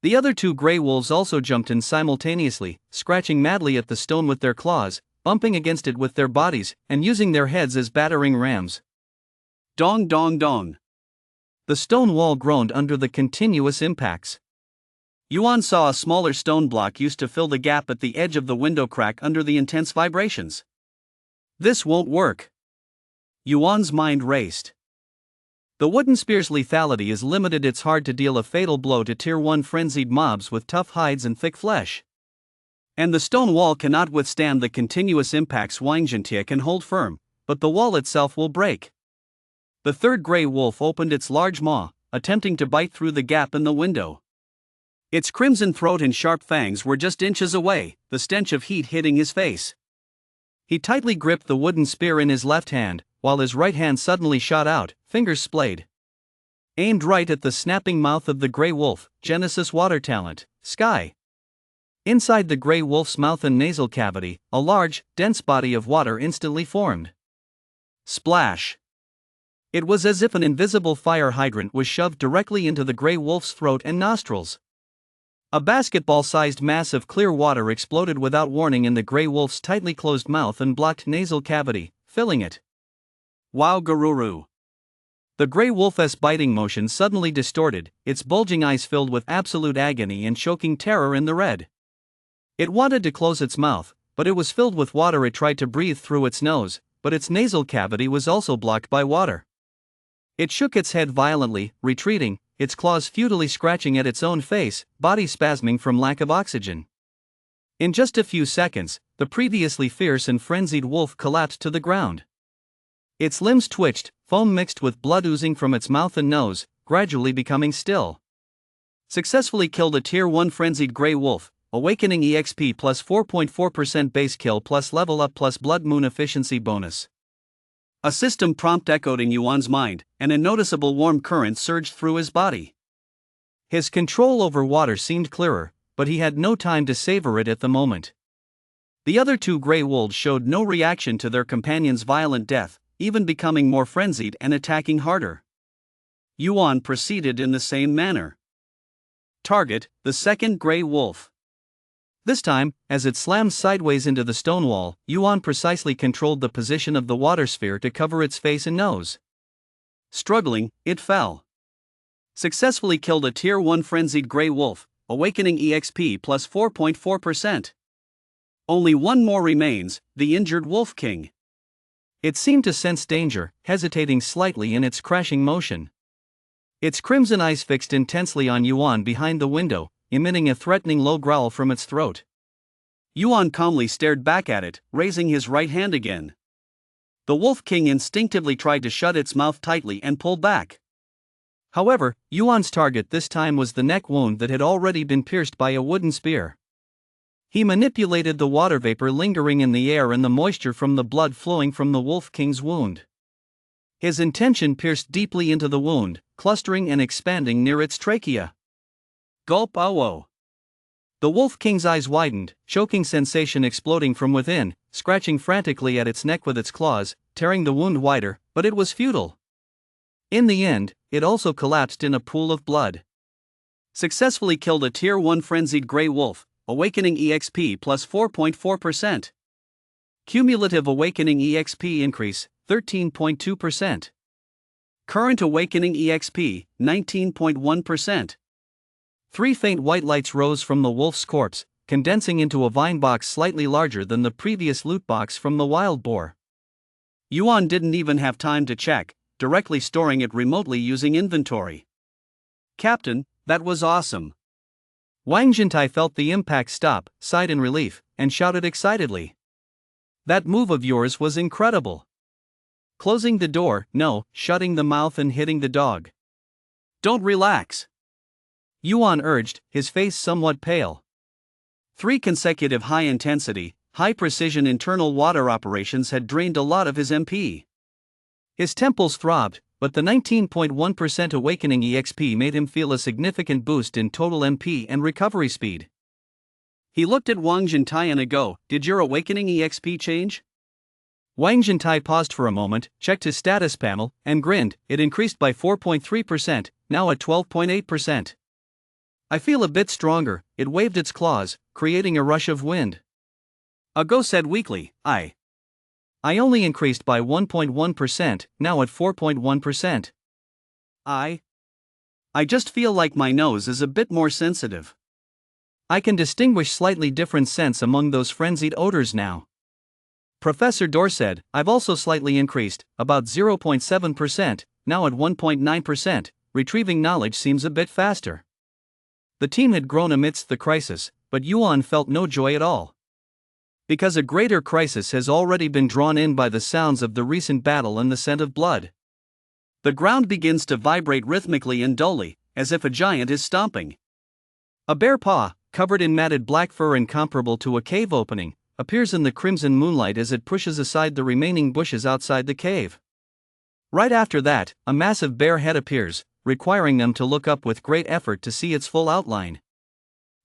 The other 2 gray wolves also jumped in simultaneously, scratching madly at the stone with their claws, bumping against it with their bodies, and using their heads as battering rams. Dong dong dong. The stone wall groaned under the continuous impacts. Yuan saw a smaller stone block used to fill the gap at the edge of the window crack under the intense vibrations. This won't work. Yuan's mind raced. The wooden spear's lethality is limited. It's hard to deal a fatal blow to Tier 1 frenzied mobs with tough hides and thick flesh. And the stone wall cannot withstand the continuous impacts. Wang Zhentia can hold firm, but the wall itself will break. The 3rd gray wolf opened its large maw, attempting to bite through the gap in the window. Its crimson throat and sharp fangs were just inches away, the stench of heat hitting his face. He tightly gripped the wooden spear in his left hand, while his right hand suddenly shot out, fingers splayed. Aimed right at the snapping mouth of the gray wolf. Genesis water talent, Sky. Inside the gray wolf's mouth and nasal cavity, a large, dense body of water instantly formed. Splash! It was as if an invisible fire hydrant was shoved directly into the gray wolf's throat and nostrils. A basketball-sized mass of clear water exploded without warning in the gray wolf's tightly closed mouth and blocked nasal cavity, filling it. Wow Garuru! The gray wolf's biting motion suddenly distorted, its bulging eyes filled with absolute agony and choking terror in the red. It wanted to close its mouth, but it was filled with water. It tried to breathe through its nose, but its nasal cavity was also blocked by water. It shook its head violently, retreating, its claws futilely scratching at its own face, body spasming from lack of oxygen. In just a few seconds, the previously fierce and frenzied wolf collapsed to the ground. Its limbs twitched, foam mixed with blood oozing from its mouth and nose, gradually becoming still. Successfully killed a Tier 1 frenzied gray wolf, awakening EXP plus 4.4% base kill plus level up plus blood moon efficiency bonus. A system prompt echoed in Yuan's mind, and a noticeable warm current surged through his body. His control over water seemed clearer, but he had no time to savor it at the moment. The other two gray wolves showed no reaction to their companion's violent death, even becoming more frenzied and attacking harder. Yuan proceeded in the same manner. Target, the second gray wolf. This time, as it slammed sideways into the stone wall, Yuan precisely controlled the position of the water sphere to cover its face and nose. Struggling, it fell. Successfully killed a Tier 1 frenzied gray wolf, awakening EXP plus 4.4%. Only one more remains, the injured Wolf King. It seemed to sense danger, hesitating slightly in its crashing motion. Its crimson eyes fixed intensely on Yuan behind the window, emitting a threatening low growl from its throat. Yuan calmly stared back at it, raising his right hand again. The Wolf King instinctively tried to shut its mouth tightly and pull back. However, Yuan's target this time was the neck wound that had already been pierced by a wooden spear. He manipulated the water vapor lingering in the air and the moisture from the blood flowing from the Wolf King's wound. His intention pierced deeply into the wound, clustering and expanding near its trachea. Gulp ow. The Wolf King's eyes widened, choking sensation exploding from within, scratching frantically at its neck with its claws, tearing the wound wider, but it was futile. In the end, it also collapsed in a pool of blood. Successfully killed a Tier 1 frenzied gray wolf, awakening EXP plus 4.4%. Cumulative awakening EXP increase, 13.2%. Current awakening EXP, 19.1%. 3 faint white lights rose from the wolf's corpse, condensing into a vine box slightly larger than the previous loot box from the wild boar. Yuan didn't even have time to check, directly storing it remotely using inventory. Captain, that was awesome. Wang Jintai felt the impact stop, sighed in relief, and shouted excitedly. That move of yours was incredible. Closing the door, no, shutting the mouth and hitting the dog. Don't relax. Yuan urged, his face somewhat pale. 3 consecutive high-intensity, high-precision internal water operations had drained a lot of his MP. His temples throbbed, but the 19.1% awakening EXP made him feel a significant boost in total MP and recovery speed. He looked at Wang Jintai and ago, did your awakening EXP change? Wang Jintai paused for a moment, checked his status panel, and grinned. It increased by 4.3%, now at 12.8%. I feel a bit stronger, it waved its claws, creating a rush of wind. Ago said weakly, I only increased by 1.1%, now at 4.1%. I just feel like my nose is a bit more sensitive. I can distinguish slightly different scents among those frenzied odors now. Professor Dor said, I've also slightly increased, about 0.7%, now at 1.9%, retrieving knowledge seems a bit faster. The team had grown amidst the crisis, but Yuan felt no joy at all. Because a greater crisis has already been drawn in by the sounds of the recent battle and the scent of blood. The ground begins to vibrate rhythmically and dully, as if a giant is stomping. A bare paw, covered in matted black fur and comparable to a cave opening, appears in the crimson moonlight as it pushes aside the remaining bushes outside the cave. Right after that, a massive bare head appears, requiring them to look up with great effort to see its full outline.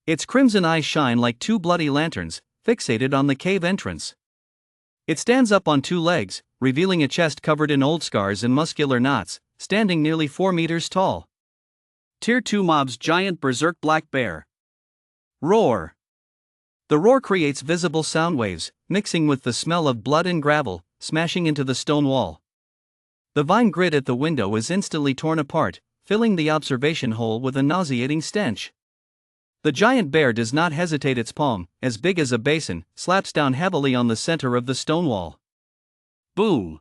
Its crimson eyes shine like 2 bloody lanterns, fixated on the cave entrance. It stands up on 2 legs, revealing a chest covered in old scars and muscular knots, standing nearly 4 meters tall. Tier 2 mob's giant berserk black bear. Roar. The roar creates visible sound waves, mixing with the smell of blood and gravel, smashing into the stone wall. The vine grid at the window is instantly torn apart, filling the observation hole with a nauseating stench. The giant bear does not hesitate. Its palm, as big as a basin, slaps down heavily on the center of the stone wall. Boom!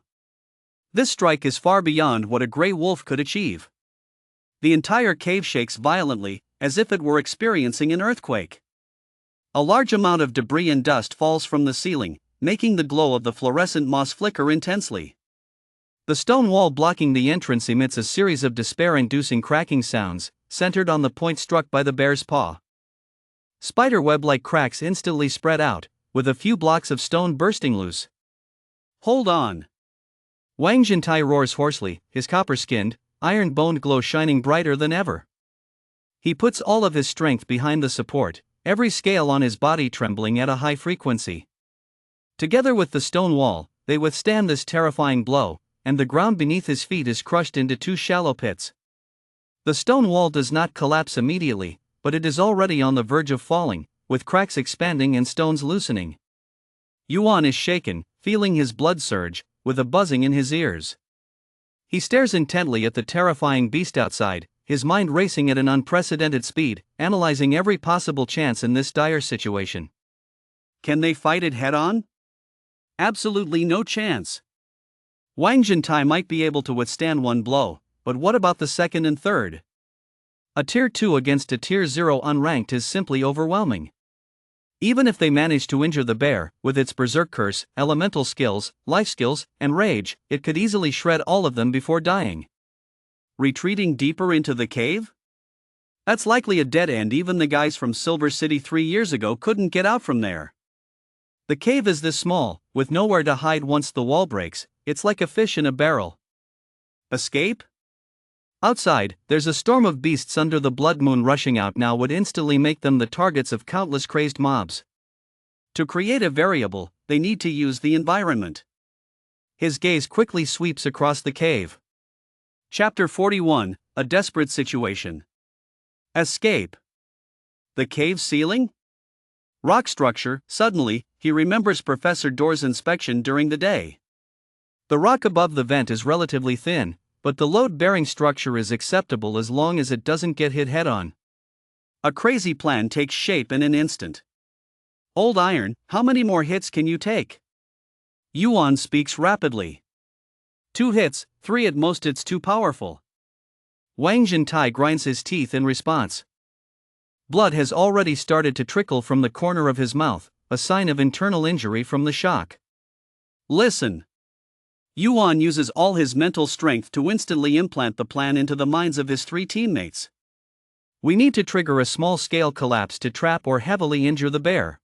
This strike is far beyond what a gray wolf could achieve. The entire cave shakes violently, as if it were experiencing an earthquake. A large amount of debris and dust falls from the ceiling, making the glow of the fluorescent moss flicker intensely. The stone wall blocking the entrance emits a series of despair-inducing cracking sounds, centered on the point struck by the bear's paw. Spiderweb-like cracks instantly spread out, with a few blocks of stone bursting loose. Hold on! Wang Jintai roars hoarsely, his copper-skinned, iron-boned glow shining brighter than ever. He puts all of his strength behind the support, every scale on his body trembling at a high frequency. Together with the stone wall, they withstand this terrifying blow, and the ground beneath his feet is crushed into two shallow pits. The stone wall does not collapse immediately, but it is already on the verge of falling, with cracks expanding and stones loosening. Yuan is shaken, feeling his blood surge, with a buzzing in his ears. He stares intently at the terrifying beast outside, his mind racing at an unprecedented speed, analyzing every possible chance in this dire situation. Can they fight it head-on? Absolutely no chance. Wang Jintai might be able to withstand one blow, but what about the second and third? A Tier 2 against a Tier 0 unranked is simply overwhelming. Even if they manage to injure the bear, with its berserk curse, elemental skills, life skills, and rage, it could easily shred all of them before dying. Retreating deeper into the cave? That's likely a dead end. Even the guys from Silver City 3 years ago couldn't get out from there. The cave is this small, with nowhere to hide once the wall breaks. It's like a fish in a barrel. Escape? Outside, there's a storm of beasts under the blood moon. Rushing out now would instantly make them the targets of countless crazed mobs. To create a variable, they need to use the environment. His gaze quickly sweeps across the cave. Chapter 41, A Desperate Situation. Escape. The cave ceiling? Rock structure. Suddenly, he remembers Professor Dor's inspection during the day. The rock above the vent is relatively thin, but the load-bearing structure is acceptable as long as it doesn't get hit head-on. A crazy plan takes shape in an instant. Old Iron, how many more hits can you take? Yuan speaks rapidly. 2 hits, 3 at most. It's too powerful. Wang Jintai grinds his teeth in response. Blood has already started to trickle from the corner of his mouth, a sign of internal injury from the shock. Listen. Yuan uses all his mental strength to instantly implant the plan into the minds of his 3 teammates. We need to trigger a small-scale collapse to trap or heavily injure the bear.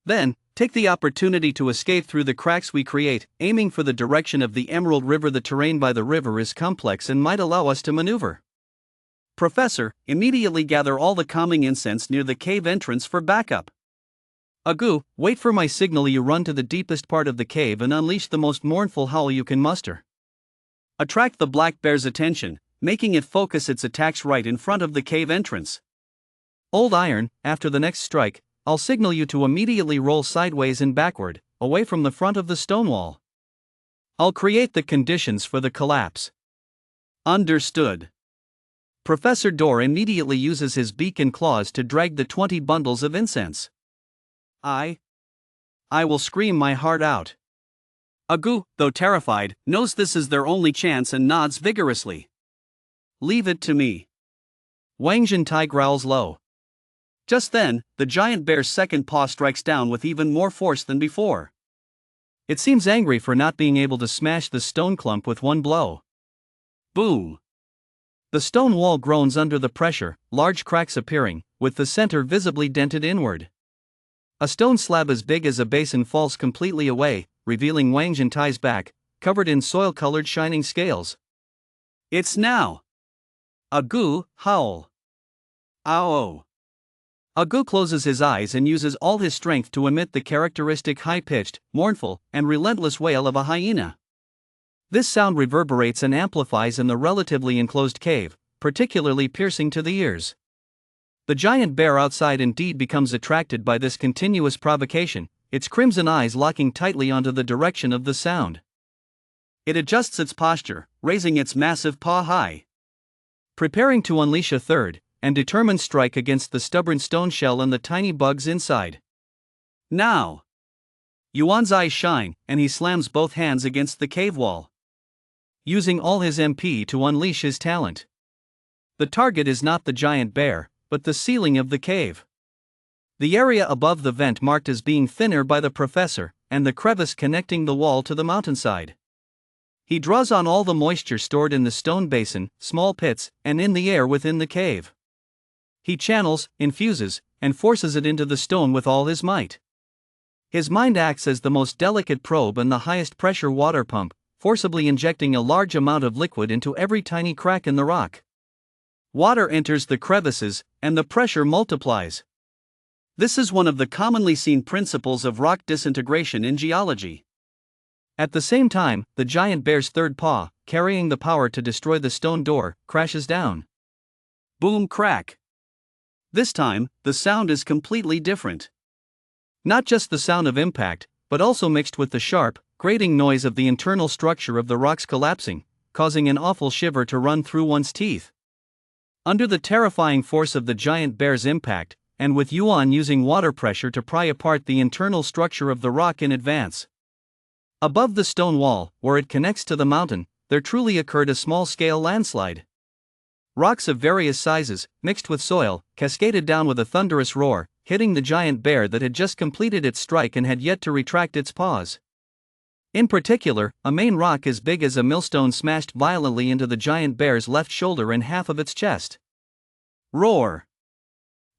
Then, take the opportunity to escape through the cracks we create, aiming for the direction of the Emerald River. The terrain by the river is complex and might allow us to maneuver. Professor, immediately gather all the calming incense near the cave entrance for backup. Agu, wait for my signal. You run to the deepest part of the cave and unleash the most mournful howl you can muster. Attract the black bear's attention, making it focus its attacks right in front of the cave entrance. Old Iron, after the next strike, I'll signal you to immediately roll sideways and backward, away from the front of the stone wall. I'll create the conditions for the collapse. Understood. Professor Dor immediately uses his beak and claws to drag the 20 bundles of incense. I will scream my heart out. Agu, though terrified, knows this is their only chance and nods vigorously. Leave it to me. Wang Jintai growls low. Just then, the giant bear's second paw strikes down with even more force than before. It seems angry for not being able to smash the stone clump with one blow. Boom! The stone wall groans under the pressure, large cracks appearing, with the center visibly dented inward. A stone slab as big as a basin falls completely away, revealing Wang Jintai's back, covered in soil-colored shining scales. It's now! Agu, howl. Ow! Agu closes his eyes and uses all his strength to emit the characteristic high-pitched, mournful, and relentless wail of a hyena. This sound reverberates and amplifies in the relatively enclosed cave, particularly piercing to the ears. The giant bear outside indeed becomes attracted by this continuous provocation, its crimson eyes locking tightly onto the direction of the sound. It adjusts its posture, raising its massive paw high. Preparing to unleash a third, and determined strike against the stubborn stone shell and the tiny bugs inside. Now! Yuan's eyes shine, and he slams both hands against the cave wall. Using all his MP to unleash his talent. The target is not the giant bear, but the ceiling of the cave. The area above the vent marked as being thinner by the professor, and the crevice connecting the wall to the mountainside. He draws on all the moisture stored in the stone basin, small pits, and in the air within the cave. He channels, infuses, and forces it into the stone with all his might. His mind acts as the most delicate probe and the highest pressure water pump, forcibly injecting a large amount of liquid into every tiny crack in the rock. Water enters the crevices, and the pressure multiplies. This is one of the commonly seen principles of rock disintegration in geology. At the same time, the giant bear's third paw, carrying the power to destroy the stone door, crashes down. Boom, crack. This time, the sound is completely different. Not just the sound of impact, but also mixed with the sharp, grating noise of the internal structure of the rocks collapsing, causing an awful shiver to run through one's teeth. Under the terrifying force of the giant bear's impact, and with Yuan using water pressure to pry apart the internal structure of the rock in advance. Above the stone wall, where it connects to the mountain, there truly occurred a small-scale landslide. Rocks of various sizes, mixed with soil, cascaded down with a thunderous roar, hitting the giant bear that had just completed its strike and had yet to retract its paws. In particular, a main rock as big as a millstone smashed violently into the giant bear's left shoulder and half of its chest. Roar!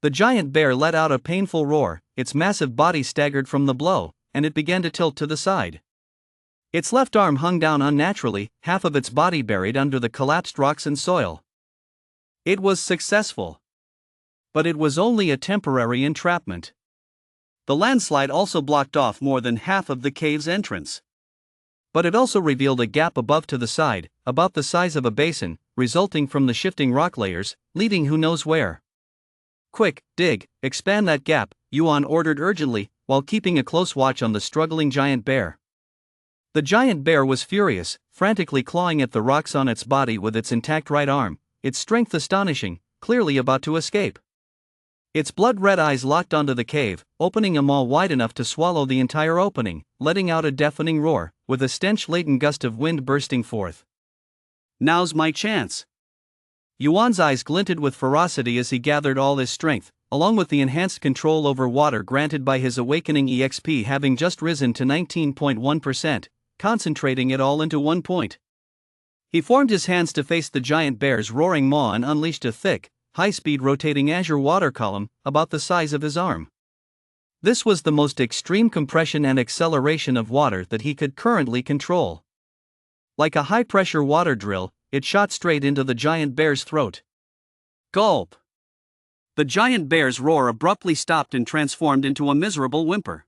The giant bear let out a painful roar, its massive body staggered from the blow, and it began to tilt to the side. Its left arm hung down unnaturally, half of its body buried under the collapsed rocks and soil. It was successful. But it was only a temporary entrapment. The landslide also blocked off more than half of the cave's entrance. But it also revealed a gap above to the side, about the size of a basin, resulting from the shifting rock layers, leading who knows where. Quick, dig, expand that gap, Yuan ordered urgently, while keeping a close watch on the struggling giant bear. The giant bear was furious, frantically clawing at the rocks on its body with its intact right arm, its strength astonishing, clearly about to escape. Its blood-red eyes locked onto the cave, opening a maw wide enough to swallow the entire opening, letting out a deafening roar, with a stench-laden gust of wind bursting forth. Now's my chance. Yuan's eyes glinted with ferocity as he gathered all his strength, along with the enhanced control over water granted by his awakening EXP having just risen to 19.1%, concentrating it all into one point. He formed his hands to face the giant bear's roaring maw and unleashed a thick, high-speed rotating azure water column, about the size of his arm. This was the most extreme compression and acceleration of water that he could currently control. Like a high-pressure water drill, it shot straight into the giant bear's throat. Gulp! The giant bear's roar abruptly stopped and transformed into a miserable whimper.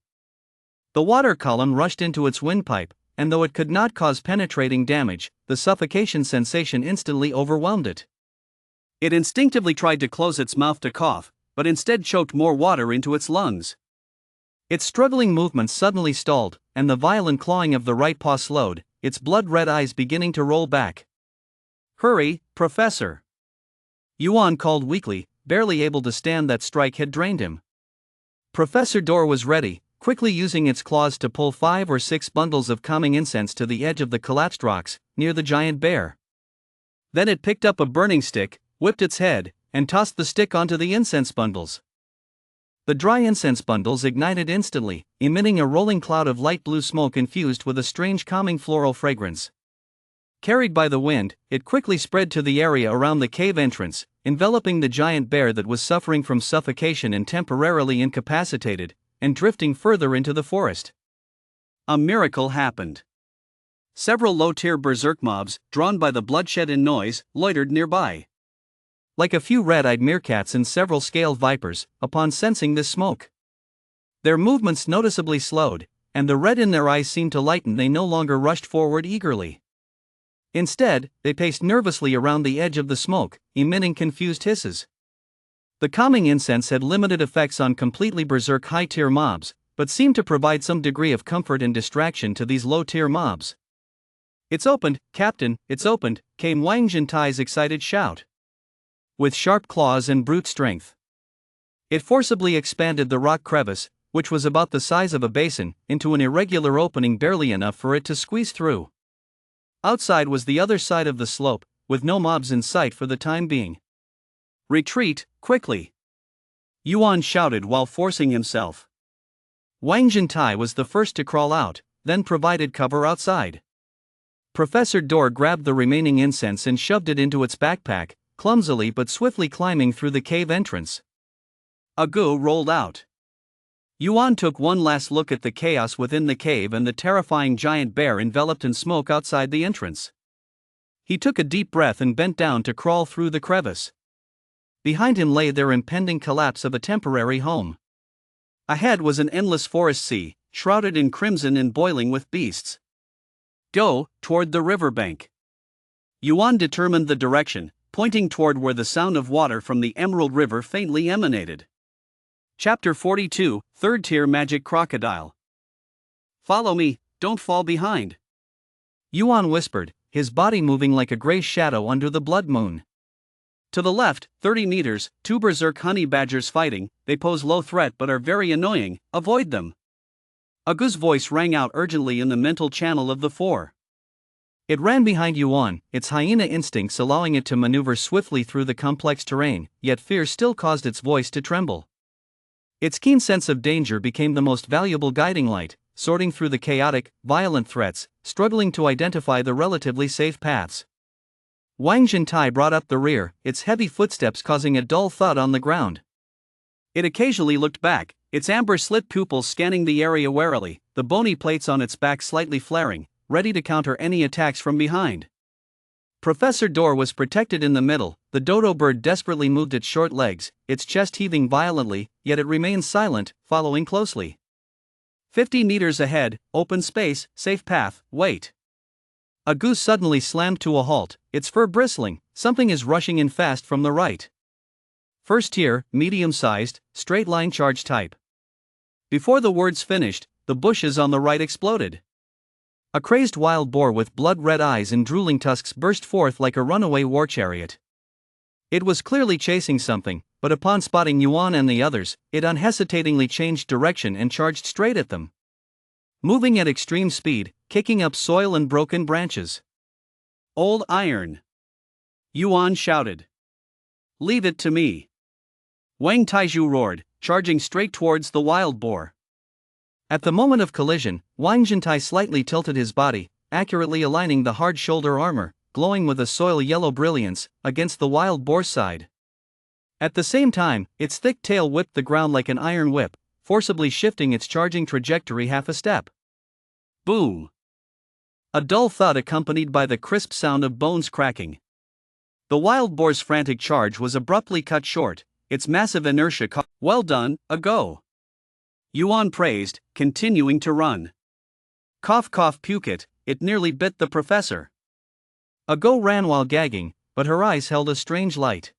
The water column rushed into its windpipe, and though it could not cause penetrating damage, the suffocation sensation instantly overwhelmed it. It instinctively tried to close its mouth to cough, but instead choked more water into its lungs. Its struggling movements suddenly stalled, and the violent clawing of the right paw slowed, its blood-red eyes beginning to roll back. "Hurry, Professor!" Yuan called weakly, barely able to stand that strike had drained him. Professor Dor was ready, quickly using its claws to pull 5 or 6 bundles of calming incense to the edge of the collapsed rocks, near the giant bear. Then it picked up a burning stick, whipped its head, and tossed the stick onto the incense bundles. The dry incense bundles ignited instantly, emitting a rolling cloud of light blue smoke infused with a strange calming floral fragrance. Carried by the wind, it quickly spread to the area around the cave entrance, enveloping the giant bear that was suffering from suffocation and temporarily incapacitated, and drifting further into the forest. A miracle happened. Several low-tier berserk mobs, drawn by the bloodshed and noise, loitered nearby. Like a few red-eyed meerkats and several scaled vipers, upon sensing this smoke. Their movements noticeably slowed, and the red in their eyes seemed to lighten. They no longer rushed forward eagerly. Instead, they paced nervously around the edge of the smoke, emitting confused hisses. The calming incense had limited effects on completely berserk high-tier mobs, but seemed to provide some degree of comfort and distraction to these low-tier mobs. "It's opened, Captain, it's opened," came Wang Jintai's excited shout. With sharp claws and brute strength, it forcibly expanded the rock crevice, which was about the size of a basin, into an irregular opening barely enough for it to squeeze through. Outside was the other side of the slope, with no mobs in sight for the time being. Retreat, quickly! Yuan shouted while forcing himself. Wang Jintai was the first to crawl out, then provided cover outside. Professor Dor grabbed the remaining incense and shoved it into its backpack, clumsily but swiftly climbing through the cave entrance. Agu rolled out. Yuan took one last look at the chaos within the cave and the terrifying giant bear enveloped in smoke outside the entrance. He took a deep breath and bent down to crawl through the crevice. Behind him lay their impending collapse of a temporary home. Ahead was an endless forest sea, shrouded in crimson and boiling with beasts. Go, toward the riverbank. Yuan determined the direction, pointing toward where the sound of water from the Emerald River faintly emanated. Chapter 42, Third Tier Magic Crocodile. Follow me, don't fall behind. Yuan whispered, his body moving like a gray shadow under the blood moon. To the left, 30 meters, two berserk honey badgers fighting. They pose low threat but are very annoying, avoid them. Agu's voice rang out urgently in the mental channel of the four. It ran behind Yuan, its hyena instincts allowing it to maneuver swiftly through the complex terrain, yet fear still caused its voice to tremble. Its keen sense of danger became the most valuable guiding light, sorting through the chaotic, violent threats, struggling to identify the relatively safe paths. Wang Jintai brought up the rear, its heavy footsteps causing a dull thud on the ground. It occasionally looked back, its amber-slit pupils scanning the area warily, the bony plates on its back slightly flaring, ready to counter any attacks from behind. Professor Dor was protected in the middle. The dodo bird desperately moved its short legs, its chest heaving violently, yet it remained silent, following closely. 50 meters ahead, open space, safe path, wait. A goose suddenly slammed to a halt, its fur bristling. Something is rushing in fast from the right. First tier, medium-sized, straight-line charge type. Before the words finished, the bushes on the right exploded. A crazed wild boar with blood-red eyes and drooling tusks burst forth like a runaway war chariot. It was clearly chasing something, but upon spotting Yuan and the others, it unhesitatingly changed direction and charged straight at them. Moving at extreme speed, kicking up soil and broken branches. Old iron! Yuan shouted. Leave it to me. Wang Taizhu roared, charging straight towards the wild boar. At the moment of collision, Wang Jintai slightly tilted his body, accurately aligning the hard shoulder armor, glowing with a soil-yellow brilliance, against the wild boar's side. At the same time, its thick tail whipped the ground like an iron whip, forcibly shifting its charging trajectory half a step. Boom! A dull thud accompanied by the crisp sound of bones cracking. The wild boar's frantic charge was abruptly cut short, its massive inertia well done, a go! Yuan praised, continuing to run. Cough cough puke it nearly bit the professor. A go ran while gagging, but her eyes held a strange light.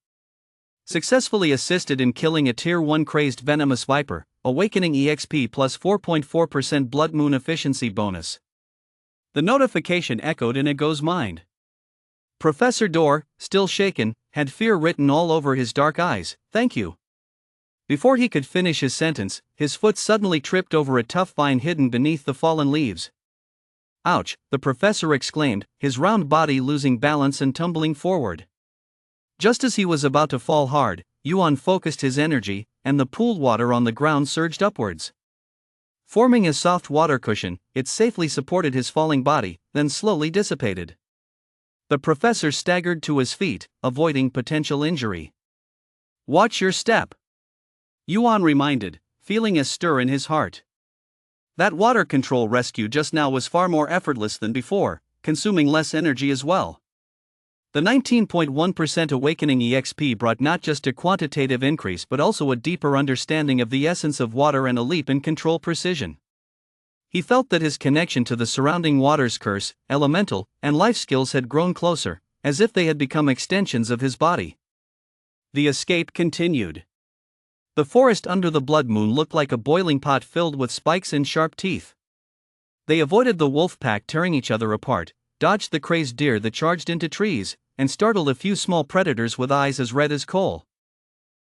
Successfully assisted in killing a Tier 1 crazed venomous viper, awakening EXP plus 4.4% blood moon efficiency bonus. The notification echoed in Ago's mind. Professor Dor, still shaken, had fear written all over his dark eyes. Thank you. Before he could finish his sentence, his foot suddenly tripped over a tough vine hidden beneath the fallen leaves. Ouch, the professor exclaimed, his round body losing balance and tumbling forward. Just as he was about to fall hard, Yuan focused his energy, and the pooled water on the ground surged upwards. Forming a soft water cushion, it safely supported his falling body, then slowly dissipated. The professor staggered to his feet, avoiding potential injury. Watch your step, Yuan reminded, feeling a stir in his heart. That water control rescue just now was far more effortless than before, consuming less energy as well. The 19.1% awakening EXP brought not just a quantitative increase but also a deeper understanding of the essence of water and a leap in control precision. He felt that his connection to the surrounding water's curse, elemental, and life skills had grown closer, as if they had become extensions of his body. The escape continued. The forest under the blood moon looked like a boiling pot filled with spikes and sharp teeth. They avoided the wolf pack tearing each other apart, dodged the crazed deer that charged into trees, and startled a few small predators with eyes as red as coal.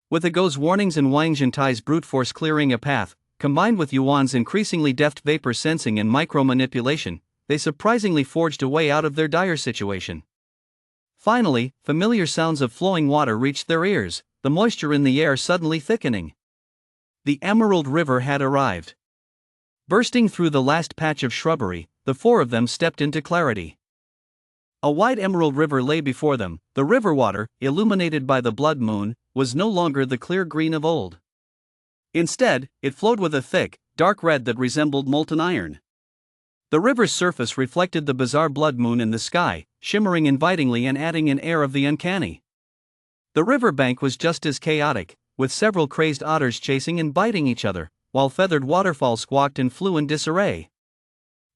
With Ago's warnings and Wang Jintai's brute force clearing a path, combined with Yuan's increasingly deft vapor sensing and micro-manipulation, they surprisingly forged a way out of their dire situation. Finally, familiar sounds of flowing water reached their ears, the moisture in the air suddenly thickening. The Emerald River had arrived. Bursting through the last patch of shrubbery, the four of them stepped into clarity. A wide emerald river lay before them. The river water, illuminated by the blood moon, was no longer the clear green of old. Instead, it flowed with a thick, dark red that resembled molten iron. The river's surface reflected the bizarre blood moon in the sky, shimmering invitingly and adding an air of the uncanny. The riverbank was just as chaotic, with several crazed otters chasing and biting each other, while feathered waterfalls squawked and flew in disarray.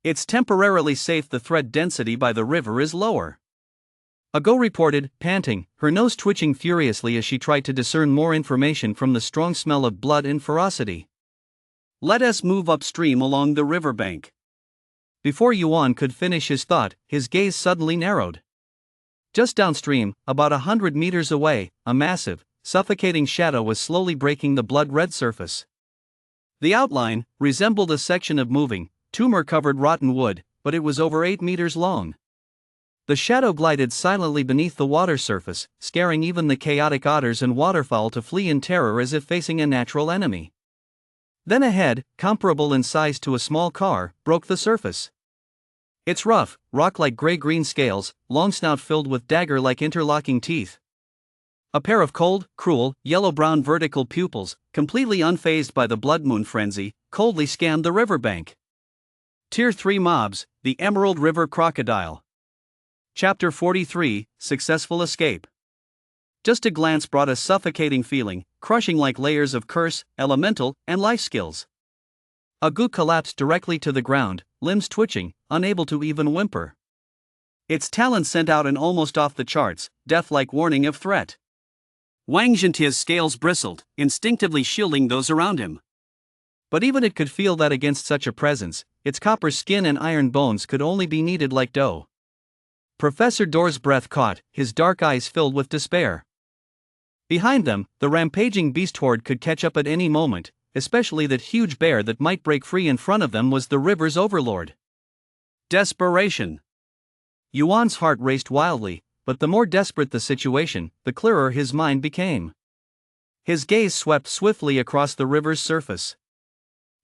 "It's temporarily safe. The threat density by the river is lower," Ago reported, panting, her nose twitching furiously as she tried to discern more information from the strong smell of blood and ferocity. "Let us move upstream along the riverbank." Before Yuan could finish his thought, his gaze suddenly narrowed. Just downstream, about 100 meters away, a massive, suffocating shadow was slowly breaking the blood-red surface. The outline resembled a section of moving, tumor-covered rotten wood, but it was over 8 meters long. The shadow glided silently beneath the water surface, scaring even the chaotic otters and waterfowl to flee in terror as if facing a natural enemy. Then a head, comparable in size to a small car, broke the surface. Its rough, rock-like gray-green scales, long snout filled with dagger-like interlocking teeth. A pair of cold, cruel, yellow-brown vertical pupils, completely unfazed by the blood moon frenzy, coldly scanned the riverbank. Tier 3 mobs, the Emerald River Crocodile. Chapter 43, Successful Escape. Just a glance brought a suffocating feeling, crushing like layers of curse, elemental, and life skills. Agu collapsed directly to the ground, limbs twitching, unable to even whimper. Its talons sent out an almost off-the-charts, death-like warning of threat. Wang Zhentia's scales bristled, instinctively shielding those around him. But even it could feel that against such a presence, its copper skin and iron bones could only be kneaded like dough. Professor Dor's breath caught, his dark eyes filled with despair. Behind them, the rampaging beast horde could catch up at any moment, especially that huge bear that might break free in front of them was the river's overlord. Desperation. Yuan's heart raced wildly, but the more desperate the situation, the clearer his mind became. His gaze swept swiftly across the river's surface.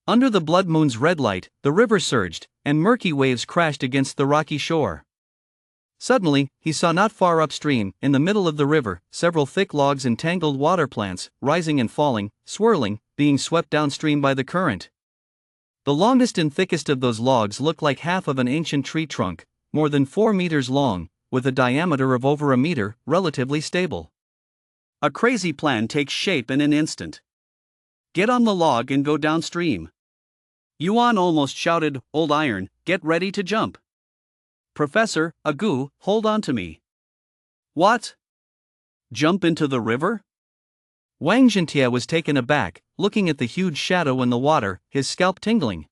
Under the blood moon's red light, the river surged, and murky waves crashed against the rocky shore. Suddenly, he saw not far upstream, in the middle of the river, several thick logs and tangled water plants, rising and falling, swirling, being swept downstream by the current. The longest and thickest of those logs looked like half of an ancient tree trunk, more than 4 meters long, with a diameter of over a meter, relatively stable. A crazy plan takes shape in an instant. Get on the log and go downstream. Yuan almost shouted, "Old Iron, get ready to jump." "Professor, Agu, hold on to me." "What? Jump into the river?" Wang Zhentia was taken aback, looking at the huge shadow in the water, his scalp tingling.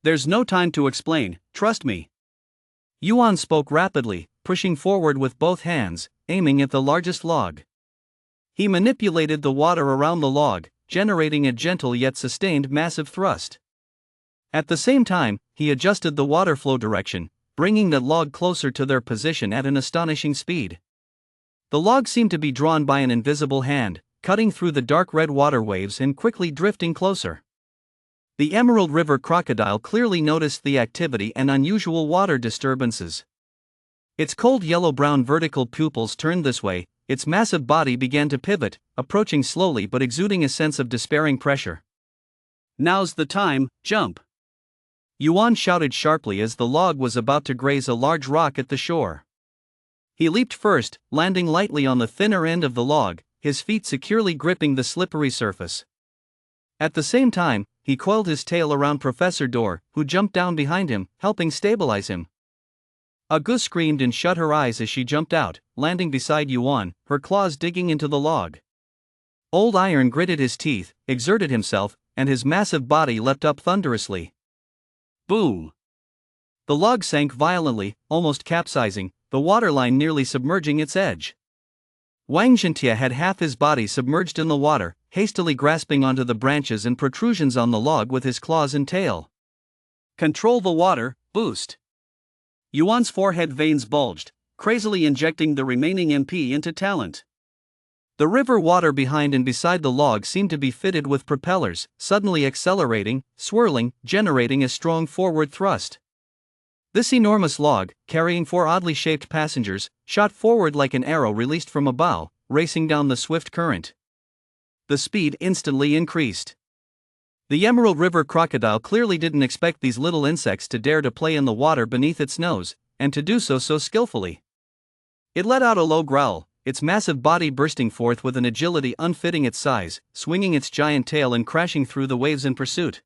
"There's no time to explain, trust me." Yuan spoke rapidly, pushing forward with both hands, aiming at the largest log. He manipulated the water around the log, generating a gentle yet sustained massive thrust. At the same time, he adjusted the water flow direction, bringing the log closer to their position at an astonishing speed. The log seemed to be drawn by an invisible hand, cutting through the dark red water waves and quickly drifting closer. The Emerald River Crocodile clearly noticed the activity and unusual water disturbances. Its cold yellow-brown vertical pupils turned this way, its massive body began to pivot, approaching slowly but exuding a sense of despairing pressure. "Now's the time, jump!" Yuan shouted sharply as the log was about to graze a large rock at the shore. He leaped first, landing lightly on the thinner end of the log, his feet securely gripping the slippery surface. At the same time, he coiled his tail around Professor Dor, who jumped down behind him, helping stabilize him. Agu screamed and shut her eyes as she jumped out, landing beside Yuan, her claws digging into the log. Old Iron gritted his teeth, exerted himself, and his massive body leapt up thunderously. Boom! The log sank violently, almost capsizing, the waterline nearly submerging its edge. Wang Zhentia had half his body submerged in the water, hastily grasping onto the branches and protrusions on the log with his claws and tail. "Control the water, boost." Yuan's forehead veins bulged, crazily injecting the remaining MP into talent. The river water behind and beside the log seemed to be fitted with propellers, suddenly accelerating, swirling, generating a strong forward thrust. This enormous log, carrying 4 oddly shaped passengers, shot forward like an arrow released from a bow, racing down the swift current. The speed instantly increased. The Emerald River crocodile clearly didn't expect these little insects to dare to play in the water beneath its nose, and to do so skillfully. It let out a low growl, its massive body bursting forth with an agility unfitting its size, swinging its giant tail and crashing through the waves in pursuit.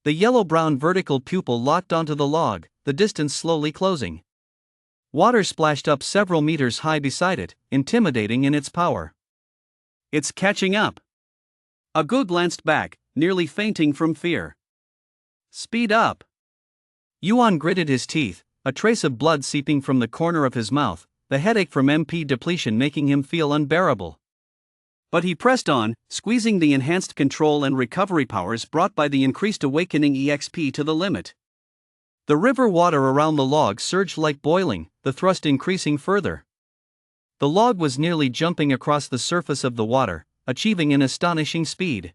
The yellow-brown vertical pupil locked onto the log, the distance slowly closing. Water splashed up several meters high beside it, intimidating in its power. It's catching up. Agu glanced back, nearly fainting from fear. Speed up. Yuan gritted his teeth, a trace of blood seeping from the corner of his mouth, the headache from MP depletion making him feel unbearable. But he pressed on, squeezing the enhanced control and recovery powers brought by the increased awakening EXP to the limit. The river water around the log surged like boiling, the thrust increasing further. The log was nearly jumping across the surface of the water, achieving an astonishing speed.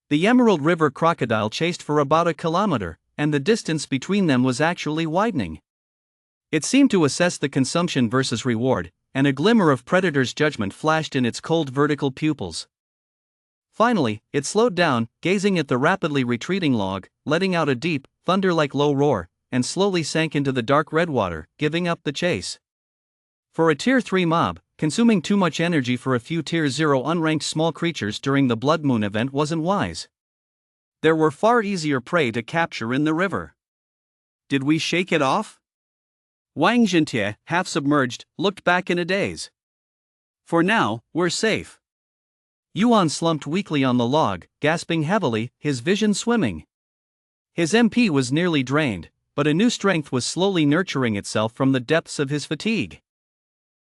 The Emerald River crocodile chased for about a kilometer, and the distance between them was actually widening. It seemed to assess the consumption versus reward, and a glimmer of predator's judgment flashed in its cold vertical pupils. Finally, it slowed down, gazing at the rapidly retreating log, letting out a deep, thunder-like low roar, and slowly sank into the dark red water, giving up the chase. For a Tier 3 mob, consuming too much energy for a few Tier 0 unranked small creatures during the Blood Moon event wasn't wise. There were far easier prey to capture in the river. Did we shake it off? Wang Jintie, half submerged, looked back in a daze. For now, we're safe. Yuan slumped weakly on the log, gasping heavily, his vision swimming. His MP was nearly drained, but a new strength was slowly nurturing itself from the depths of his fatigue.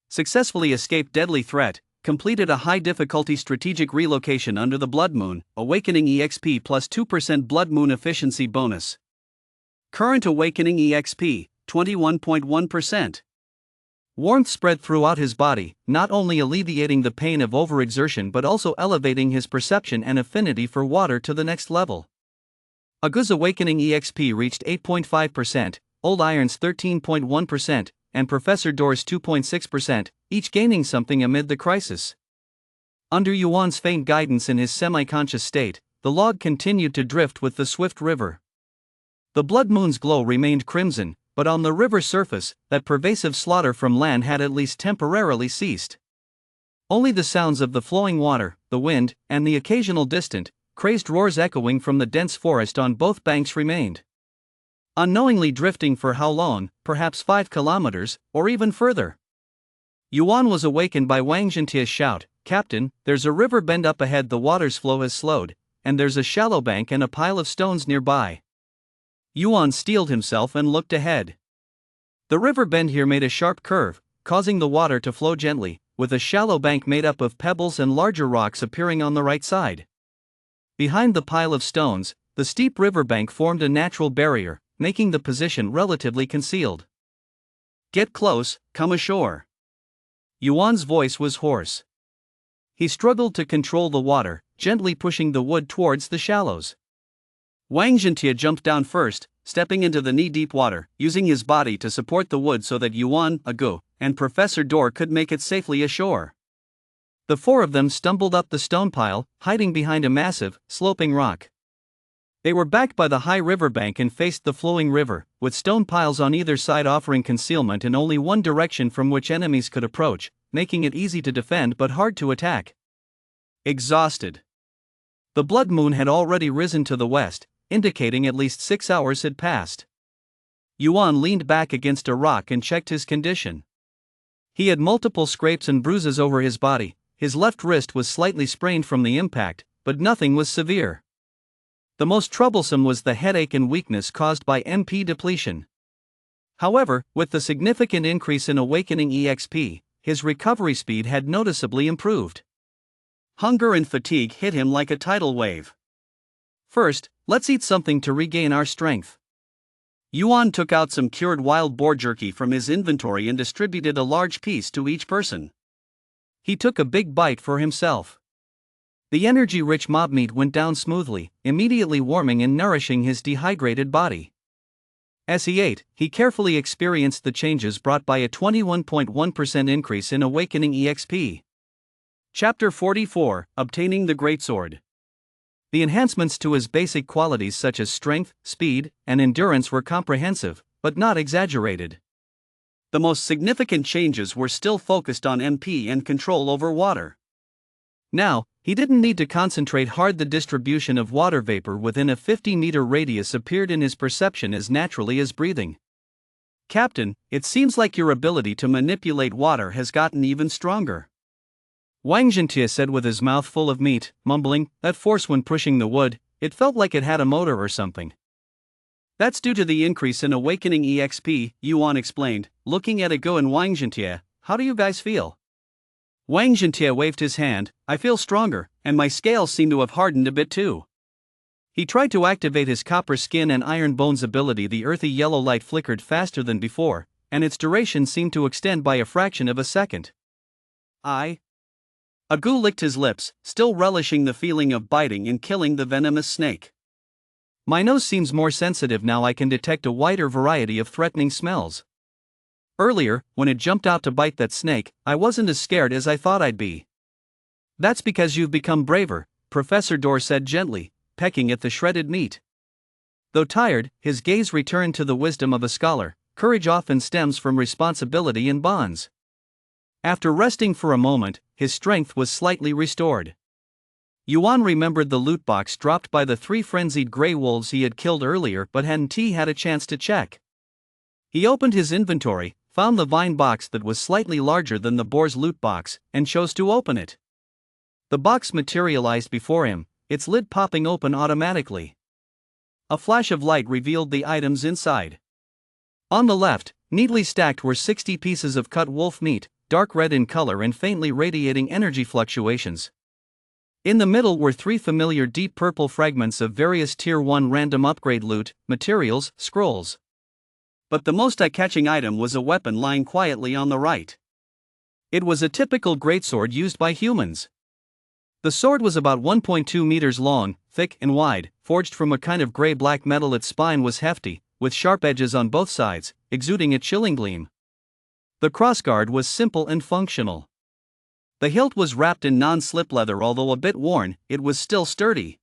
Successfully escaped deadly threat, completed a high-difficulty strategic relocation under the Blood Moon, awakening EXP plus 2% Blood Moon efficiency bonus. Current awakening EXP, 21.1%. Warmth spread throughout his body, not only alleviating the pain of overexertion but also elevating his perception and affinity for water to the next level. Agu's awakening EXP reached 8.5%, Old Iron's 13.1%, and Professor Door's 2.6%, each gaining something amid the crisis. Under Yuan's faint guidance in his semi-conscious state, the log continued to drift with the swift river. The Blood Moon's glow remained crimson, but on the river surface, that pervasive slaughter from land had at least temporarily ceased. Only the sounds of the flowing water, the wind, and the occasional distant, crazed roars echoing from the dense forest on both banks remained. Unknowingly drifting for how long, perhaps 5 kilometers, or even further. Yuan was awakened by Wang Jintie's shout, "Captain, there's a river bend up ahead, the water's flow has slowed, and there's a shallow bank and a pile of stones nearby." Yuan steeled himself and looked ahead. The river bend here made a sharp curve, causing the water to flow gently, with a shallow bank made up of pebbles and larger rocks appearing on the right side. Behind the pile of stones, the steep riverbank formed a natural barrier, making the position relatively concealed. "Get close, come ashore." Yuan's voice was hoarse. He struggled to control the water, gently pushing the wood towards the shallows. Wang Jintie jumped down first, stepping into the knee-deep water, using his body to support the wood so that Yuan, Agu, and Professor Door could make it safely ashore. The 4 of them stumbled up the stone pile, hiding behind a massive, sloping rock. They were backed by the high riverbank and faced the flowing river, with stone piles on either side offering concealment in only one direction from which enemies could approach, making it easy to defend but hard to attack. Exhausted. The Blood Moon had already risen to the west, indicating at least 6 hours had passed. Yuan leaned back against a rock and checked his condition. He had multiple scrapes and bruises over his body, his left wrist was slightly sprained from the impact, but nothing was severe. The most troublesome was the headache and weakness caused by MP depletion. However, with the significant increase in awakening EXP, his recovery speed had noticeably improved. Hunger and fatigue hit him like a tidal wave. "First, let's eat something to regain our strength." Yuan took out some cured wild boar jerky from his inventory and distributed a large piece to each person. He took a big bite for himself. The energy-rich mob meat went down smoothly, immediately warming and nourishing his dehydrated body. As he ate, he carefully experienced the changes brought by a 21.1% increase in Awakening EXP. Chapter 44, Obtaining the Greatsword. The enhancements to his basic qualities such as strength, speed, and endurance were comprehensive, but not exaggerated. The most significant changes were still focused on MP and control over water. Now, he didn't need to concentrate hard. The distribution of water vapor within a 50-meter radius appeared in his perception as naturally as breathing. Captain, it seems like your ability to manipulate water has gotten even stronger. Wang Zhentie said with his mouth full of meat, mumbling, "That force when pushing the wood, it felt like it had a motor or something." That's due to the increase in Awakening EXP, Yuan explained, looking at Agu and Wang Zhentie. How do you guys feel? Wang Zhentie waved his hand. I feel stronger, and my scales seem to have hardened a bit too. He tried to activate his copper skin and iron bones ability. The earthy yellow light flickered faster than before, and its duration seemed to extend by a fraction of a second. Agu licked his lips, still relishing the feeling of biting and killing the venomous snake. My nose seems more sensitive now. I can detect a wider variety of threatening smells. Earlier, when it jumped out to bite that snake, I wasn't as scared as I thought I'd be. That's because you've become braver, Professor Dor said gently, pecking at the shredded meat. Though tired, his gaze returned to the wisdom of a scholar. Courage often stems from responsibility and bonds. After resting for a moment, his strength was slightly restored. Yuan remembered the loot box dropped by the 3 frenzied gray wolves he had killed earlier but hadn't had a chance to check. He opened his inventory, found the vine box that was slightly larger than the boar's loot box, and chose to open it. The box materialized before him, its lid popping open automatically. A flash of light revealed the items inside. On the left, neatly stacked were 60 pieces of cut wolf meat, dark red in color and faintly radiating energy fluctuations. In the middle were 3 familiar deep purple fragments of various Tier 1 random upgrade loot, materials, scrolls. But the most eye-catching item was a weapon lying quietly on the right. It was a typical greatsword used by humans. The sword was about 1.2 meters long, thick and wide, forged from a kind of gray-black metal. Its spine was hefty, with sharp edges on both sides, exuding a chilling gleam. The crossguard was simple and functional. The hilt was wrapped in non-slip leather. Although a bit worn, it was still sturdy.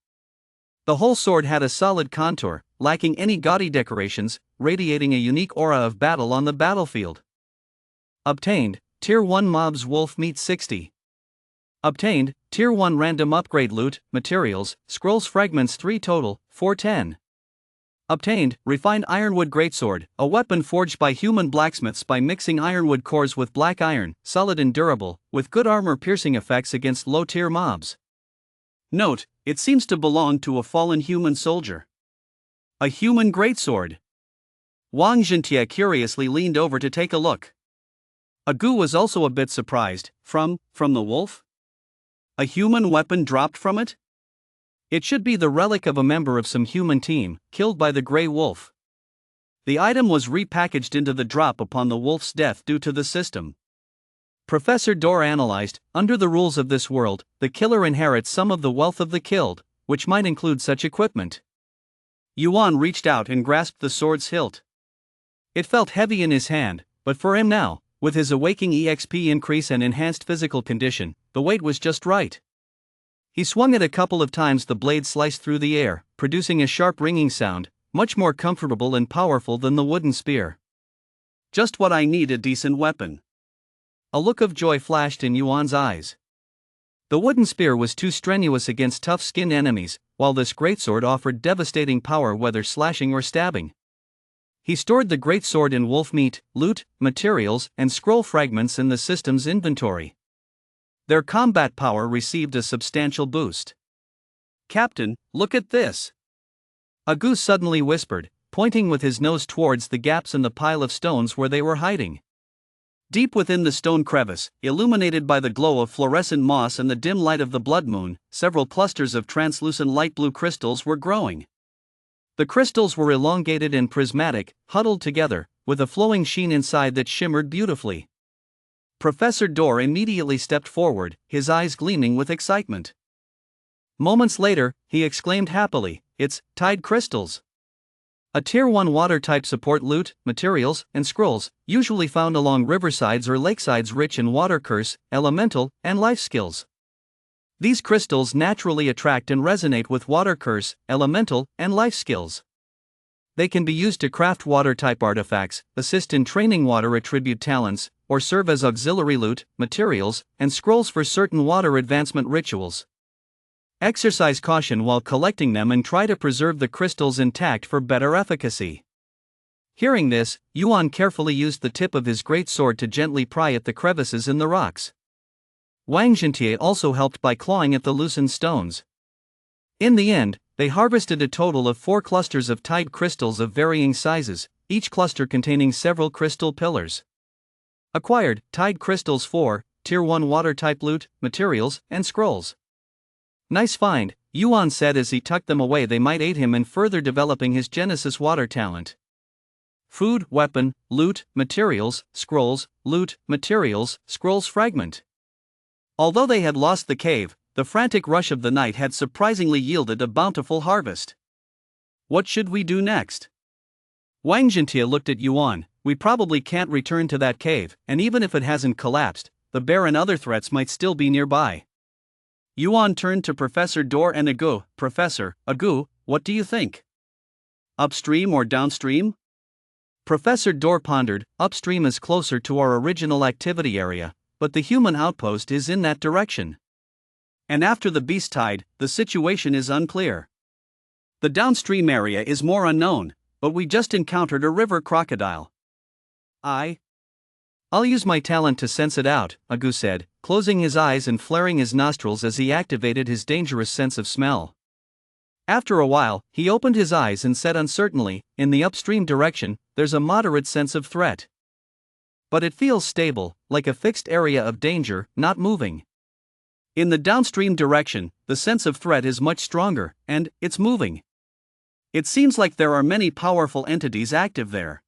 The whole sword had a solid contour, lacking any gaudy decorations, radiating a unique aura of battle on the battlefield. Obtained, Tier 1 mobs wolf meat 60. Obtained, Tier 1 random upgrade loot, materials, scrolls fragments 3 total, 410. Obtained, refined ironwood greatsword, a weapon forged by human blacksmiths by mixing ironwood cores with black iron, solid and durable, with good armor-piercing effects against low-tier mobs. Note, it seems to belong to a fallen human soldier. A human greatsword. Wang Zhentie curiously leaned over to take a look. Agu was also a bit surprised. From the wolf? A human weapon dropped from it? It should be the relic of a member of some human team, killed by the Grey Wolf. The item was repackaged into the drop upon the wolf's death due to the system. Professor Dor analyzed. Under the rules of this world, the killer inherits some of the wealth of the killed, which might include such equipment. Yuan reached out and grasped the sword's hilt. It felt heavy in his hand, but for him now, with his awakening EXP increase and enhanced physical condition, the weight was just right. He swung it a couple of times. The blade sliced through the air, producing a sharp ringing sound, much more comfortable and powerful than the wooden spear. Just what I need, a decent weapon. A look of joy flashed in Yuan's eyes. The wooden spear was too strenuous against tough-skinned enemies, while this greatsword offered devastating power whether slashing or stabbing. He stored the greatsword in wolf meat, loot, materials, and scroll fragments in the system's inventory. Their combat power received a substantial boost. Captain, look at this! Agu suddenly whispered, pointing with his nose towards the gaps in the pile of stones where they were hiding. Deep within the stone crevice, illuminated by the glow of fluorescent moss and the dim light of the blood moon, several clusters of translucent light blue crystals were growing. The crystals were elongated and prismatic, huddled together, with a flowing sheen inside that shimmered beautifully. Professor Dor immediately stepped forward, his eyes gleaming with excitement. Moments later, he exclaimed happily, "It's tide crystals! A Tier 1 water-type support loot, materials, and scrolls, usually found along riversides or lakesides rich in water curse, elemental, and life skills. These crystals naturally attract and resonate with water curse, elemental, and life skills. They can be used to craft water-type artifacts, assist in training water attribute talents, or serve as auxiliary loot, materials, and scrolls for certain water advancement rituals. Exercise caution while collecting them and try to preserve the crystals intact for better efficacy." Hearing this, Yuan carefully used the tip of his great sword to gently pry at the crevices in the rocks. Wang Zhentie also helped by clawing at the loosened stones. In the end, they harvested a total of 4 clusters of tide crystals of varying sizes, each cluster containing several crystal pillars. Acquired, tide crystals 4, Tier 1 water-type loot, materials, and scrolls. "Nice find," Yuan said as he tucked them away. They might aid him in further developing his Genesis water talent. Food, weapon, loot, materials, scrolls, loot, materials, scrolls fragment. Although they had lost the cave, the frantic rush of the night had surprisingly yielded a bountiful harvest. "What should we do next?" Wang Zhentie looked at Yuan. "We probably can't return to that cave, and even if it hasn't collapsed, the bear and other threats might still be nearby." Yuan turned to Professor Dor and Agu. "Professor Agu, what do you think? Upstream or downstream?" Professor Dor pondered. "Upstream is closer to our original activity area, but the human outpost is in that direction. And after the beast tide, the situation is unclear. The downstream area is more unknown, but we just encountered a river crocodile." "I'll use my talent to sense it out," Agu said, closing his eyes and flaring his nostrils as he activated his dangerous sense of smell. After a while, he opened his eyes and said uncertainly, "In the upstream direction, there's a moderate sense of threat. But it feels stable, like a fixed area of danger, not moving. In the downstream direction, the sense of threat is much stronger, and it's moving. It seems like there are many powerful entities active there."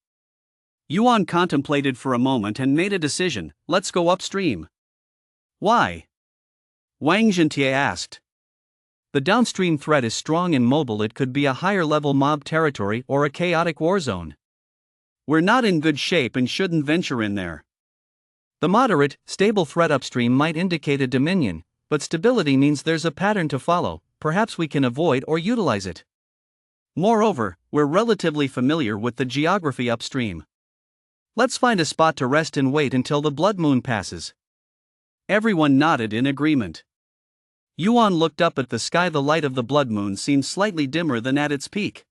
Yuan contemplated for a moment and made a decision. "Let's go upstream." "Why?" Wang Zhentie asked. "The downstream threat is strong and mobile. It could be a higher-level mob territory or a chaotic war zone. We're not in good shape and shouldn't venture in there. The moderate, stable threat upstream might indicate a dominion, but stability means there's a pattern to follow. Perhaps we can avoid or utilize it. Moreover, we're relatively familiar with the geography upstream. Let's find a spot to rest and wait until the blood moon passes." Everyone nodded in agreement. Yuan looked up at the sky. The light of the blood moon seemed slightly dimmer than at its peak.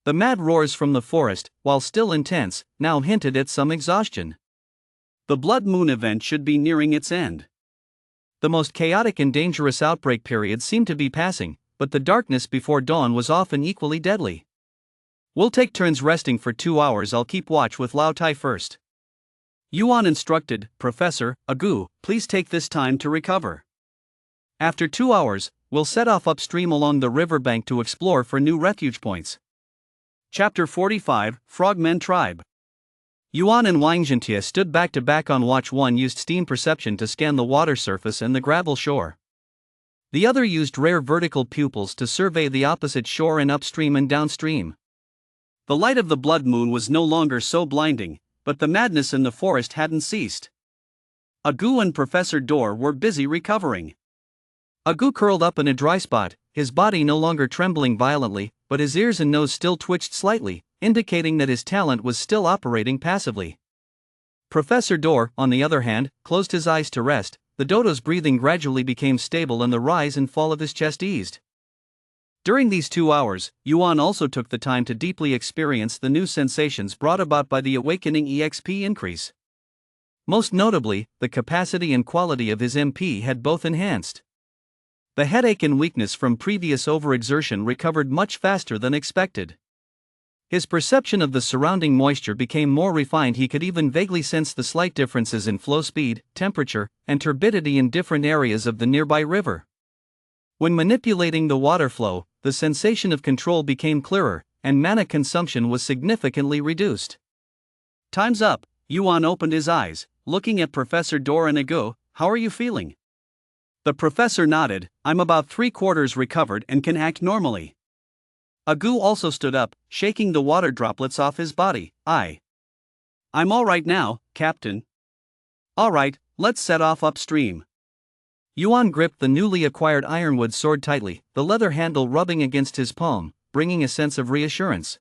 The mad roars from the forest, while still intense, now hinted at some exhaustion. The blood moon event should be nearing its end. The most chaotic and dangerous outbreak period seemed to be passing, but the darkness before dawn was often equally deadly. "We'll take turns resting for 2 hours. I'll keep watch with Lao Tai first." Yuan instructed. "Professor Agu, please take this time to recover. After 2 hours, we'll set off upstream along the riverbank to explore for new refuge points." Chapter 45, Frogmen Tribe. Yuan and Wang Zhentie stood back to back on watch. One used steam perception to scan the water surface and the gravel shore. The other used rare vertical pupils to survey the opposite shore and upstream and downstream. The light of the blood moon was no longer so blinding, but the madness in the forest hadn't ceased. Agu and Professor Dor were busy recovering. Agu curled up in a dry spot, his body no longer trembling violently, but his ears and nose still twitched slightly, indicating that his talent was still operating passively. Professor Dor, on the other hand, closed his eyes to rest. The Dodo's breathing gradually became stable and the rise and fall of his chest eased. During these 2 hours, Yuan also took the time to deeply experience the new sensations brought about by the awakening EXP increase. Most notably, the capacity and quality of his MP had both enhanced. The headache and weakness from previous overexertion recovered much faster than expected. His perception of the surrounding moisture became more refined. He could even vaguely sense the slight differences in flow speed, temperature, and turbidity in different areas of the nearby river. When manipulating the water flow, the sensation of control became clearer, and mana consumption was significantly reduced. "Time's up," Yuan opened his eyes, looking at Professor Dor and Agu. How are you feeling? The professor nodded. I'm about 3/4 recovered and can act normally. Agu also stood up, shaking the water droplets off his body. I'm all right now, Captain. All right, let's set off upstream. Yuan gripped the newly acquired ironwood sword tightly, the leather handle rubbing against his palm, bringing a sense of reassurance.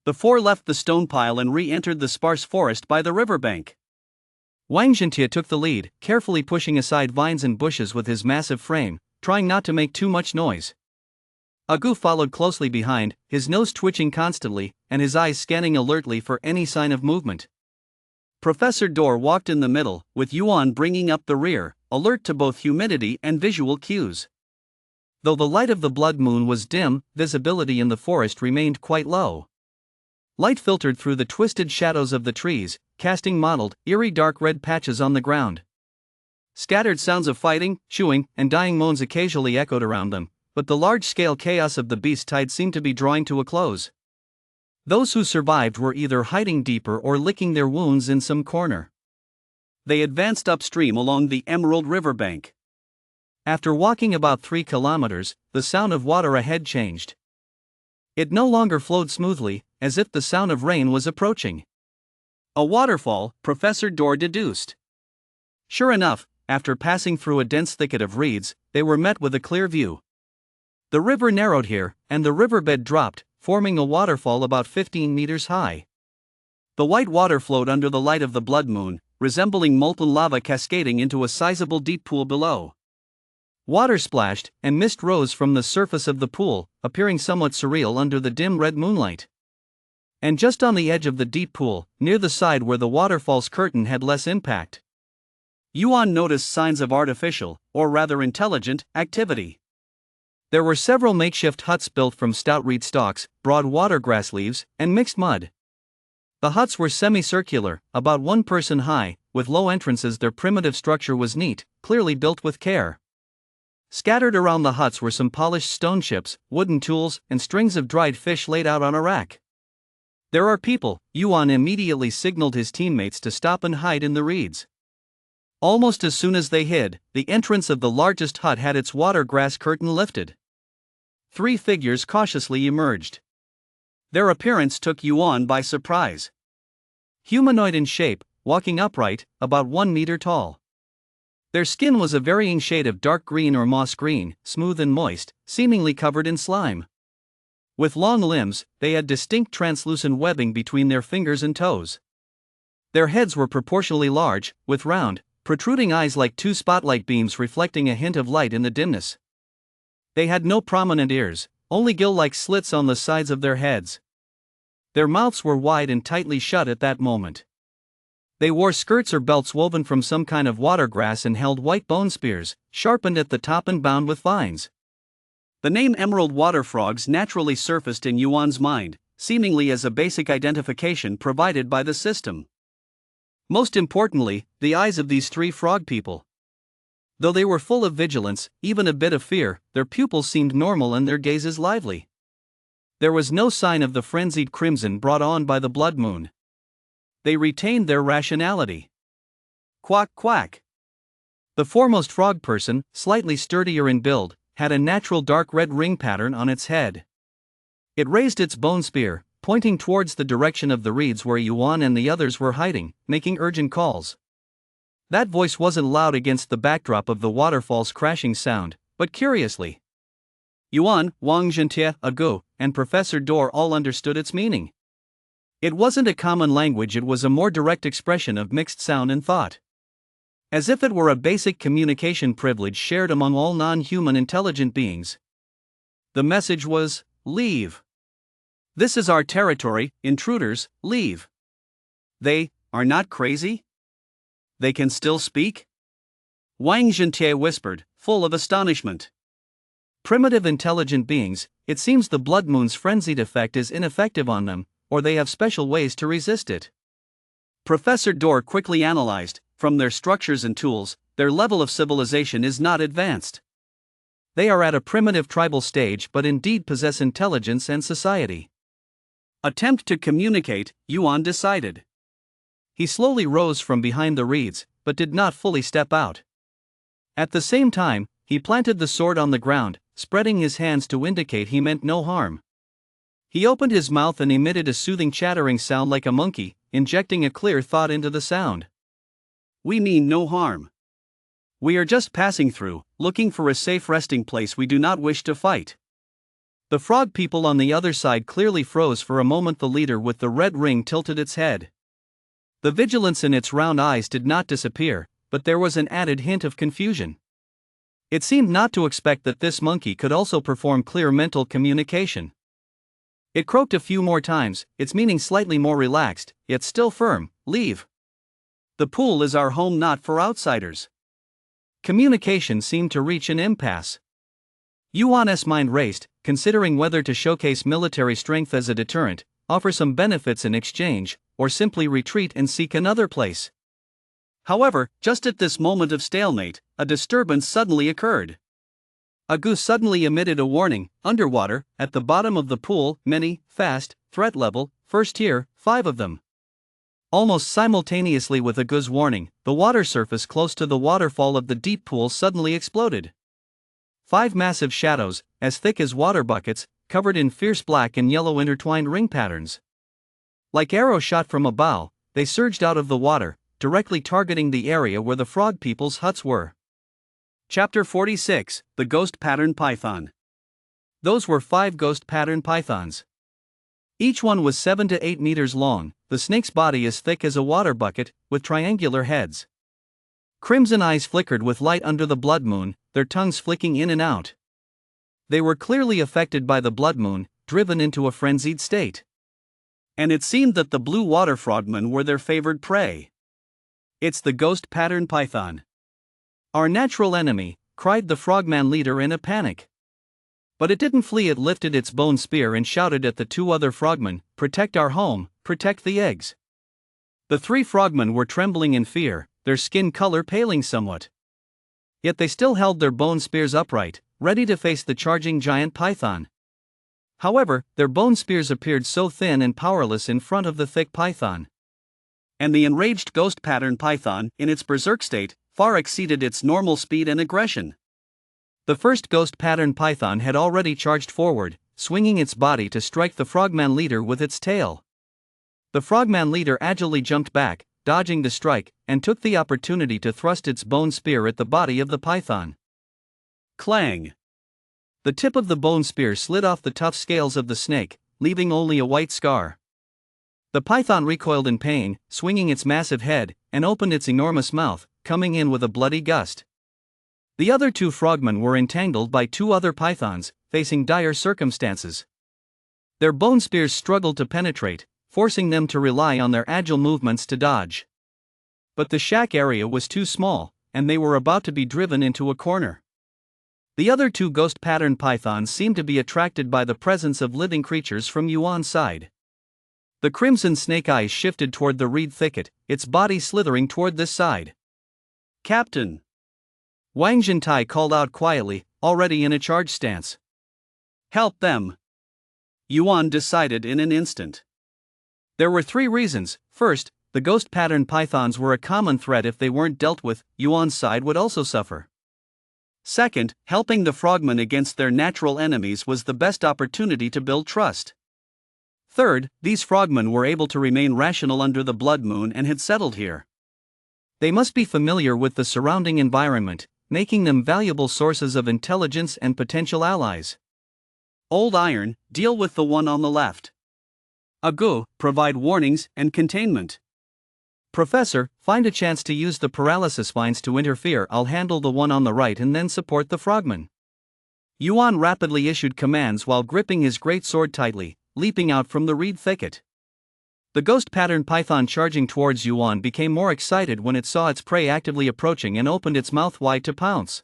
The four left the stone pile and re-entered the sparse forest by the riverbank. Wang Zhentie took the lead, carefully pushing aside vines and bushes with his massive frame, trying not to make too much noise. Agu followed closely behind, his nose twitching constantly, and his eyes scanning alertly for any sign of movement. Professor Dor walked in the middle, with Yuan bringing up the rear, alert to both humidity and visual cues. Though the light of the blood moon was dim, visibility in the forest remained quite low. Light filtered through the twisted shadows of the trees, casting mottled, eerie dark red patches on the ground. Scattered sounds of fighting, chewing, and dying moans occasionally echoed around them, but the large-scale chaos of the beast tide seemed to be drawing to a close. Those who survived were either hiding deeper or licking their wounds in some corner. They advanced upstream along the Emerald River bank. After walking about 3 kilometers, the sound of water ahead changed. It no longer flowed smoothly, as if the sound of rain was approaching. A waterfall, Professor Dor deduced. Sure enough, after passing through a dense thicket of reeds, they were met with a clear view. The river narrowed here, and the riverbed dropped, forming a waterfall about 15 meters high. The white water flowed under the light of the blood moon, resembling molten lava cascading into a sizable deep pool below. Water splashed, and mist rose from the surface of the pool, appearing somewhat surreal under the dim red moonlight. And just on the edge of the deep pool, near the side where the waterfall's curtain had less impact, Yuan noticed signs of artificial, or rather intelligent, activity. There were several makeshift huts built from stout reed stalks, broad watergrass leaves, and mixed mud. The huts were semicircular, about 1 person high, with low entrances. Their primitive structure was neat, clearly built with care. Scattered around the huts were some polished stone chips, wooden tools, and strings of dried fish laid out on a rack. There are people. Yuan immediately signaled his teammates to stop and hide in the reeds. Almost as soon as they hid, the entrance of the largest hut had its watergrass curtain lifted. 3 figures cautiously emerged. Their appearance took Yuan by surprise. Humanoid in shape, walking upright, about 1 meter tall. Their skin was a varying shade of dark green or moss green, smooth and moist, seemingly covered in slime. With long limbs, they had distinct translucent webbing between their fingers and toes. Their heads were proportionally large, with round, protruding eyes like 2 spotlight beams reflecting a hint of light in the dimness. They had no prominent ears, only gill-like slits on the sides of their heads. Their mouths were wide and tightly shut at that moment. They wore skirts or belts woven from some kind of watergrass and held white bone spears, sharpened at the top and bound with vines. The name Emerald Water Frogs naturally surfaced in Yuan's mind, seemingly as a basic identification provided by the system. Most importantly, the eyes of these 3 frog people. Though they were full of vigilance, even a bit of fear, their pupils seemed normal and their gazes lively. There was no sign of the frenzied crimson brought on by the blood moon. They retained their rationality. Quack quack. The foremost frog person, slightly sturdier in build, had a natural dark red ring pattern on its head. It raised its bone spear, pointing towards the direction of the reeds where Yuan and the others were hiding, making urgent calls. That voice wasn't loud against the backdrop of the waterfall's crashing sound, but curiously, Yuan, Wang Zhentie, Agu, and Professor Dor all understood its meaning. It wasn't a common language, it was a more direct expression of mixed sound and thought. As if it were a basic communication privilege shared among all non-human intelligent beings. The message was, leave. This is our territory, intruders, leave. They are not crazy? They can still speak? Wang Zhentie whispered, full of astonishment. Primitive intelligent beings, it seems the blood moon's frenzied effect is ineffective on them, or they have special ways to resist it. Professor Dor quickly analyzed, from their structures and tools, their level of civilization is not advanced. They are at a primitive tribal stage but indeed possess intelligence and society. Attempt to communicate, Yuan decided. He slowly rose from behind the reeds, but did not fully step out. At the same time, he planted the sword on the ground, spreading his hands to indicate he meant no harm. He opened his mouth and emitted a soothing chattering sound like a monkey, injecting a clear thought into the sound. We mean no harm. We are just passing through, looking for a safe resting place. We do not wish to fight. The frog people on the other side clearly froze for a moment. The leader with the red ring tilted its head. The vigilance in its round eyes did not disappear, but there was an added hint of confusion. It seemed not to expect that this monkey could also perform clear mental communication. It croaked a few more times, its meaning slightly more relaxed, yet still firm. Leave. The pool is our home, not for outsiders. Communication seemed to reach an impasse. Yuan's mind raced, considering whether to showcase military strength as a deterrent, offer some benefits in exchange, or simply retreat and seek another place. However, just at this moment of stalemate, a disturbance suddenly occurred. A goose suddenly emitted a warning, underwater, at the bottom of the pool, many, fast, threat level, first tier, 5 of them. Almost simultaneously with a goose warning, the water surface close to the waterfall of the deep pool suddenly exploded. 5 massive shadows, as thick as water buckets, covered in fierce black and yellow intertwined ring patterns. Like arrows shot from a bow, they surged out of the water, directly targeting the area where the frog people's huts were. Chapter 46, The Ghost Pattern Python. Those were 5 ghost pattern pythons. Each one was 7 to 8 meters long, the snake's body as thick as a water bucket, with triangular heads. Crimson eyes flickered with light under the blood moon, their tongues flicking in and out. They were clearly affected by the blood moon, driven into a frenzied state. And it seemed that the blue water frogmen were their favored prey. It's the ghost pattern python. Our natural enemy, cried the frogman leader in a panic. But it didn't flee. It lifted its bone spear and shouted at the 2 other frogmen, "Protect our home, protect the eggs." The 3 frogmen were trembling in fear, their skin color paling somewhat. Yet they still held their bone spears upright, ready to face the charging giant python. However, their bone spears appeared so thin and powerless in front of the thick python. And the enraged ghost pattern python, in its berserk state, far exceeded its normal speed and aggression. The first ghost pattern python had already charged forward, swinging its body to strike the frogman leader with its tail. The frogman leader agilely jumped back, dodging the strike, and took the opportunity to thrust its bone spear at the body of the python. Clang! The tip of the bone spear slid off the tough scales of the snake, leaving only a white scar. The python recoiled in pain, swinging its massive head, and opened its enormous mouth, coming in with a bloody gust. The other 2 frogmen were entangled by 2 other pythons, facing dire circumstances. Their bone spears struggled to penetrate, forcing them to rely on their agile movements to dodge. But the shack area was too small, and they were about to be driven into a corner. The other 2 ghost pattern pythons seemed to be attracted by the presence of living creatures from Yuan's side. The crimson snake eyes shifted toward the reed thicket, its body slithering toward this side. "Captain!" Wang Jintai called out quietly, already in a charge stance. "Help them!" Yuan decided in an instant. There were 3 reasons. First, the ghost pattern pythons were a common threat. If they weren't dealt with, Yuan's side would also suffer. Second, helping the frogmen against their natural enemies was the best opportunity to build trust. Third, these frogmen were able to remain rational under the blood moon and had settled here. They must be familiar with the surrounding environment, making them valuable sources of intelligence and potential allies. Old Iron, deal with the one on the left. Agu, provide warnings and containment. Professor, find a chance to use the paralysis vines to interfere. I'll handle the one on the right and then support the frogman. Yuan rapidly issued commands while gripping his great sword tightly, leaping out from the reed thicket. The ghost pattern python charging towards Yuan became more excited when it saw its prey actively approaching and opened its mouth wide to pounce.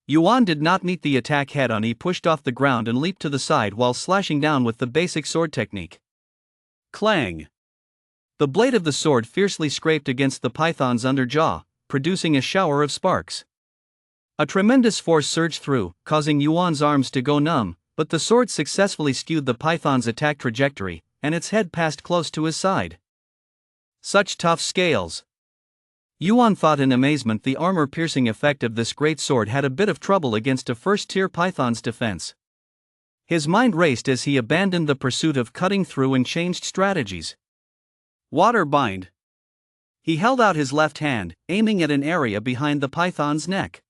Yuan did not meet the attack head-on. He pushed off the ground and leaped to the side while slashing down with the basic sword technique. Clang! The blade of the sword fiercely scraped against the python's underjaw, producing a shower of sparks. A tremendous force surged through, causing Yuan's arms to go numb, but the sword successfully skewed the python's attack trajectory, and its head passed close to his side. Such tough scales. Yuan thought in amazement the armor-piercing effect of this great sword had a bit of trouble against a first-tier python's defense. His mind raced as he abandoned the pursuit of cutting through and changed strategies. Water bind. He held out his left hand, aiming at an area behind the python's neck.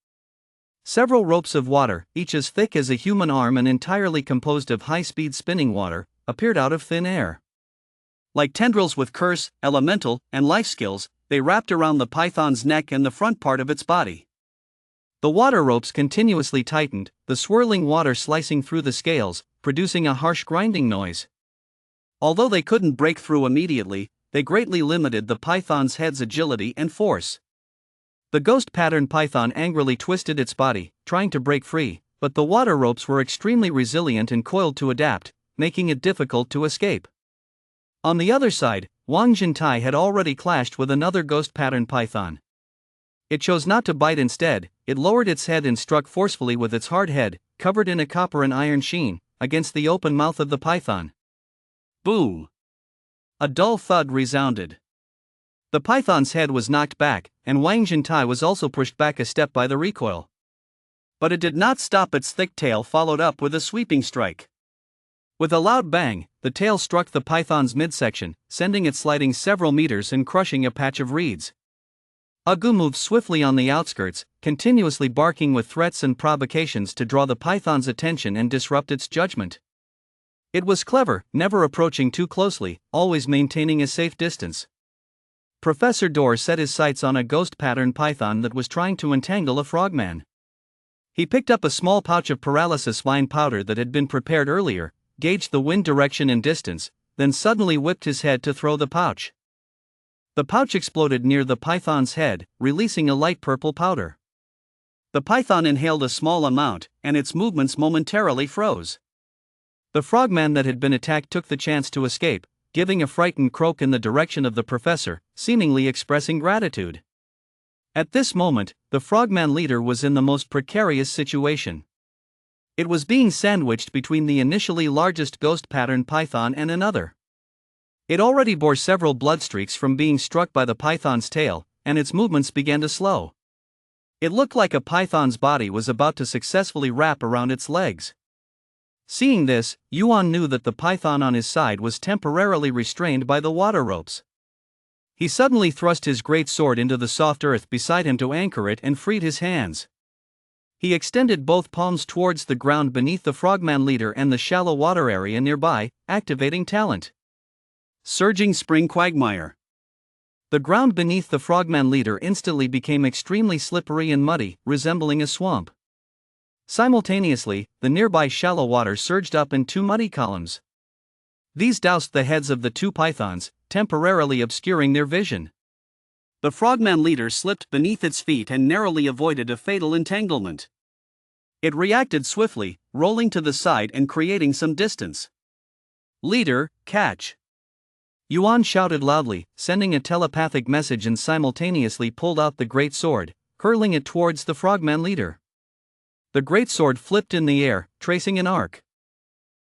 Several ropes of water, each as thick as a human arm and entirely composed of high-speed spinning water, appeared out of thin air. Like tendrils with curse, elemental, and life skills, they wrapped around the python's neck and the front part of its body. The water ropes continuously tightened, the swirling water slicing through the scales, producing a harsh grinding noise. Although they couldn't break through immediately, they greatly limited the python's head's agility and force. The ghost-patterned python angrily twisted its body, trying to break free, but the water ropes were extremely resilient and coiled to adapt, making it difficult to escape. On the other side, Wang Jintai had already clashed with another ghost-patterned python. It chose not to bite instead, it lowered its head and struck forcefully with its hard head, covered in a copper and iron sheen, against the open mouth of the python. Boom! A dull thud resounded. The python's head was knocked back, and Wang Jintai was also pushed back a step by the recoil. But it did not stop. Its thick tail followed up with a sweeping strike. With a loud bang, the tail struck the python's midsection, sending it sliding several meters and crushing a patch of reeds. Agu moved swiftly on the outskirts, continuously barking with threats and provocations to draw the python's attention and disrupt its judgment. It was clever, never approaching too closely, always maintaining a safe distance. Professor Dor set his sights on a ghost-patterned python that was trying to entangle a frogman. He picked up a small pouch of paralysis vine powder that had been prepared earlier, gauged the wind direction and distance, then suddenly whipped his head to throw the pouch. The pouch exploded near the python's head, releasing a light purple powder. The python inhaled a small amount, and its movements momentarily froze. The frogman that had been attacked took the chance to escape, giving a frightened croak in the direction of the professor, seemingly expressing gratitude. At this moment, the frogman leader was in the most precarious situation. It was being sandwiched between the initially largest ghost-patterned python and another. It already bore several bloodstreaks from being struck by the python's tail, and its movements began to slow. It looked like a python's body was about to successfully wrap around its legs. Seeing this, Yuan knew that the python on his side was temporarily restrained by the water ropes. He suddenly thrust his great sword into the soft earth beside him to anchor it and freed his hands. He extended both palms towards the ground beneath the frogman leader and the shallow water area nearby, activating talent. Surging spring quagmire. The ground beneath the frogman leader instantly became extremely slippery and muddy, resembling a swamp. Simultaneously, the nearby shallow water surged up in two muddy columns. These doused the heads of the two pythons, temporarily obscuring their vision. The frogman leader slipped beneath its feet and narrowly avoided a fatal entanglement. It reacted swiftly, rolling to the side and creating some distance. Leader, catch! Yuan shouted loudly, sending a telepathic message, and simultaneously pulled out the great sword, hurling it towards the frogman leader. The great sword flipped in the air, tracing an arc.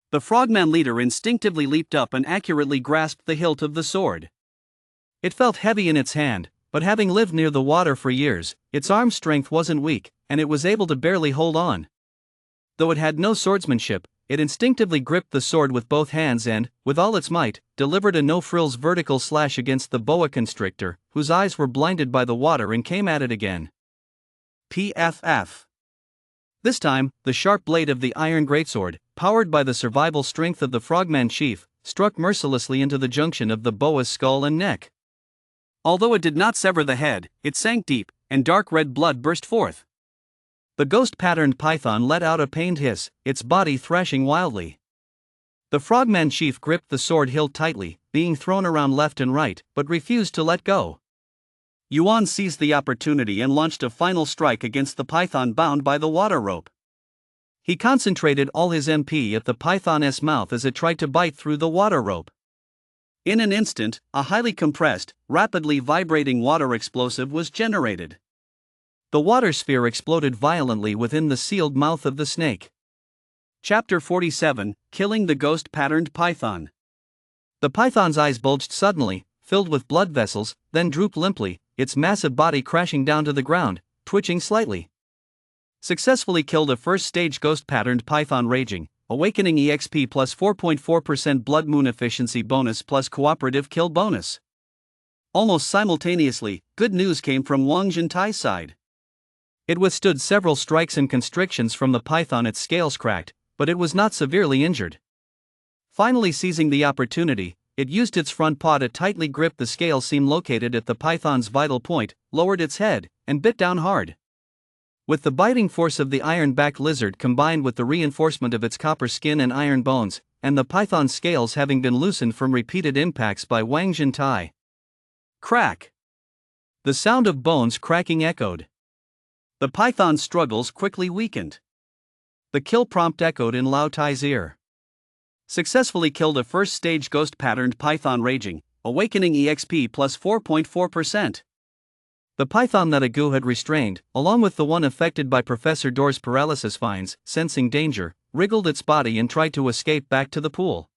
The frogman leader instinctively leaped up and accurately grasped the hilt of the sword. It felt heavy in its hand, but having lived near the water for years, its arm strength wasn't weak, and it was able to barely hold on. Though it had no swordsmanship, it instinctively gripped the sword with both hands and, with all its might, delivered a no-frills vertical slash against the boa constrictor, whose eyes were blinded by the water, and came at it again. PFF. This time, the sharp blade of the iron greatsword, powered by the survival strength of the frogman chief, struck mercilessly into the junction of the boa's skull and neck. Although it did not sever the head, it sank deep, and dark red blood burst forth. The ghost-patterned python let out a pained hiss, its body thrashing wildly. The frogman chief gripped the sword hilt tightly, being thrown around left and right, but refused to let go. Yuan seized the opportunity and launched a final strike against the python bound by the water rope. He concentrated all his MP at the python's mouth as it tried to bite through the water rope. In an instant, a highly compressed, rapidly vibrating water explosive was generated. The water sphere exploded violently within the sealed mouth of the snake. Chapter 47, Killing the Ghost-Patterned Python. The python's eyes bulged suddenly, filled with blood vessels, then drooped limply, its massive body crashing down to the ground, twitching slightly. Successfully killed a first-stage ghost-patterned python raging, awakening EXP plus 4.4% blood moon efficiency bonus plus cooperative kill bonus. Almost simultaneously, good news came from Wang Jintai's side. It withstood several strikes and constrictions from the python, its scales cracked, but it was not severely injured. Finally seizing the opportunity, it used its front paw to tightly grip the scale seam located at the python's vital point, lowered its head, and bit down hard. With the biting force of the iron-backed lizard combined with the reinforcement of its copper skin and iron bones, and the python's scales having been loosened from repeated impacts by Wang Jintai. Crack! The sound of bones cracking echoed. The python's struggles quickly weakened. The kill prompt echoed in Lao Tai's ear. Successfully killed a first-stage ghost-patterned python raging, awakening EXP plus 4.4%. The python that Agu had restrained, along with the one affected by Professor Dor's paralysis vines, sensing danger, wriggled its body and tried to escape back to the pool.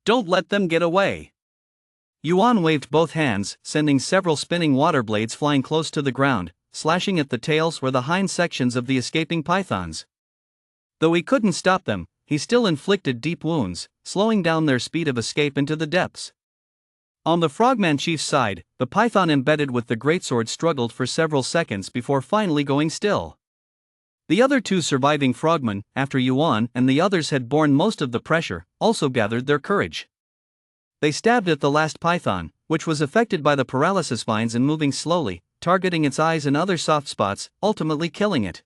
Don't let them get away. Yuan waved both hands, sending several spinning water blades flying close to the ground, slashing at the tails or the hind sections of the escaping pythons. Though he couldn't stop them, he still inflicted deep wounds, slowing down their speed of escape into the depths. On the Frogman Chief's side, the python embedded with the greatsword struggled for several seconds before finally going still. The other two surviving frogmen, after Yuan and the others had borne most of the pressure, also gathered their courage. They stabbed at the last python, which was affected by the paralysis vines and moving slowly, targeting its eyes and other soft spots, ultimately killing it.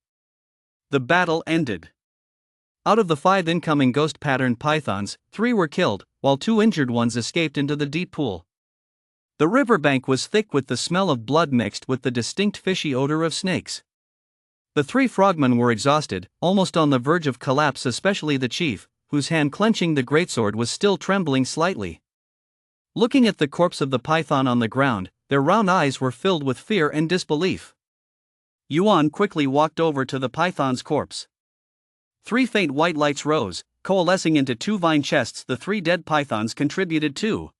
The battle ended. Out of the 5 incoming ghost-patterned pythons, 3 were killed, while 2 injured ones escaped into the deep pool. The riverbank was thick with the smell of blood mixed with the distinct fishy odor of snakes. The 3 frogmen were exhausted, almost on the verge of collapse, especially the chief, whose hand clenching the greatsword was still trembling slightly. Looking at the corpse of the python on the ground, their round eyes were filled with fear and disbelief. Yuan quickly walked over to the python's corpse. 3 faint white lights rose, coalescing into 2 vine chests the 3 dead pythons contributed to.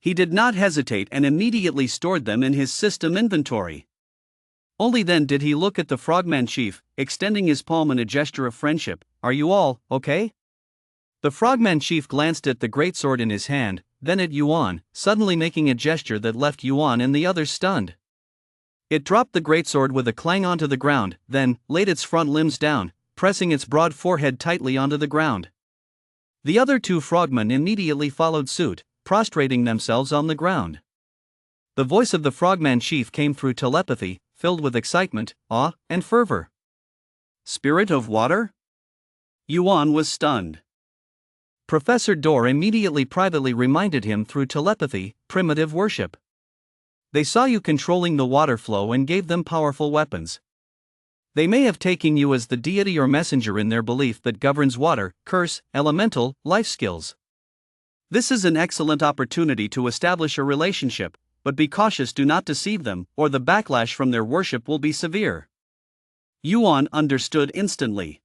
He did not hesitate and immediately stored them in his system inventory. Only then did he look at the Frogman Chief, extending his palm in a gesture of friendship. "Are you all okay?" The Frogman Chief glanced at the greatsword in his hand, then at Yuan, suddenly making a gesture that left Yuan and the others stunned. It dropped the greatsword with a clang onto the ground, then laid its front limbs down, pressing its broad forehead tightly onto the ground. The other 2 frogmen immediately followed suit, prostrating themselves on the ground. The voice of the Frogman Chief came through telepathy, filled with excitement, awe, and fervor. "Spirit of water?" Yuan was stunned. Professor Dor immediately privately reminded him through telepathy, primitive worship. They saw you controlling the water flow and gave them powerful weapons. They may have taken you as the deity or messenger in their belief that governs water, curse, elemental, life skills. This is an excellent opportunity to establish a relationship, but be cautious, do not deceive them, or the backlash from their worship will be severe. Yuan understood instantly.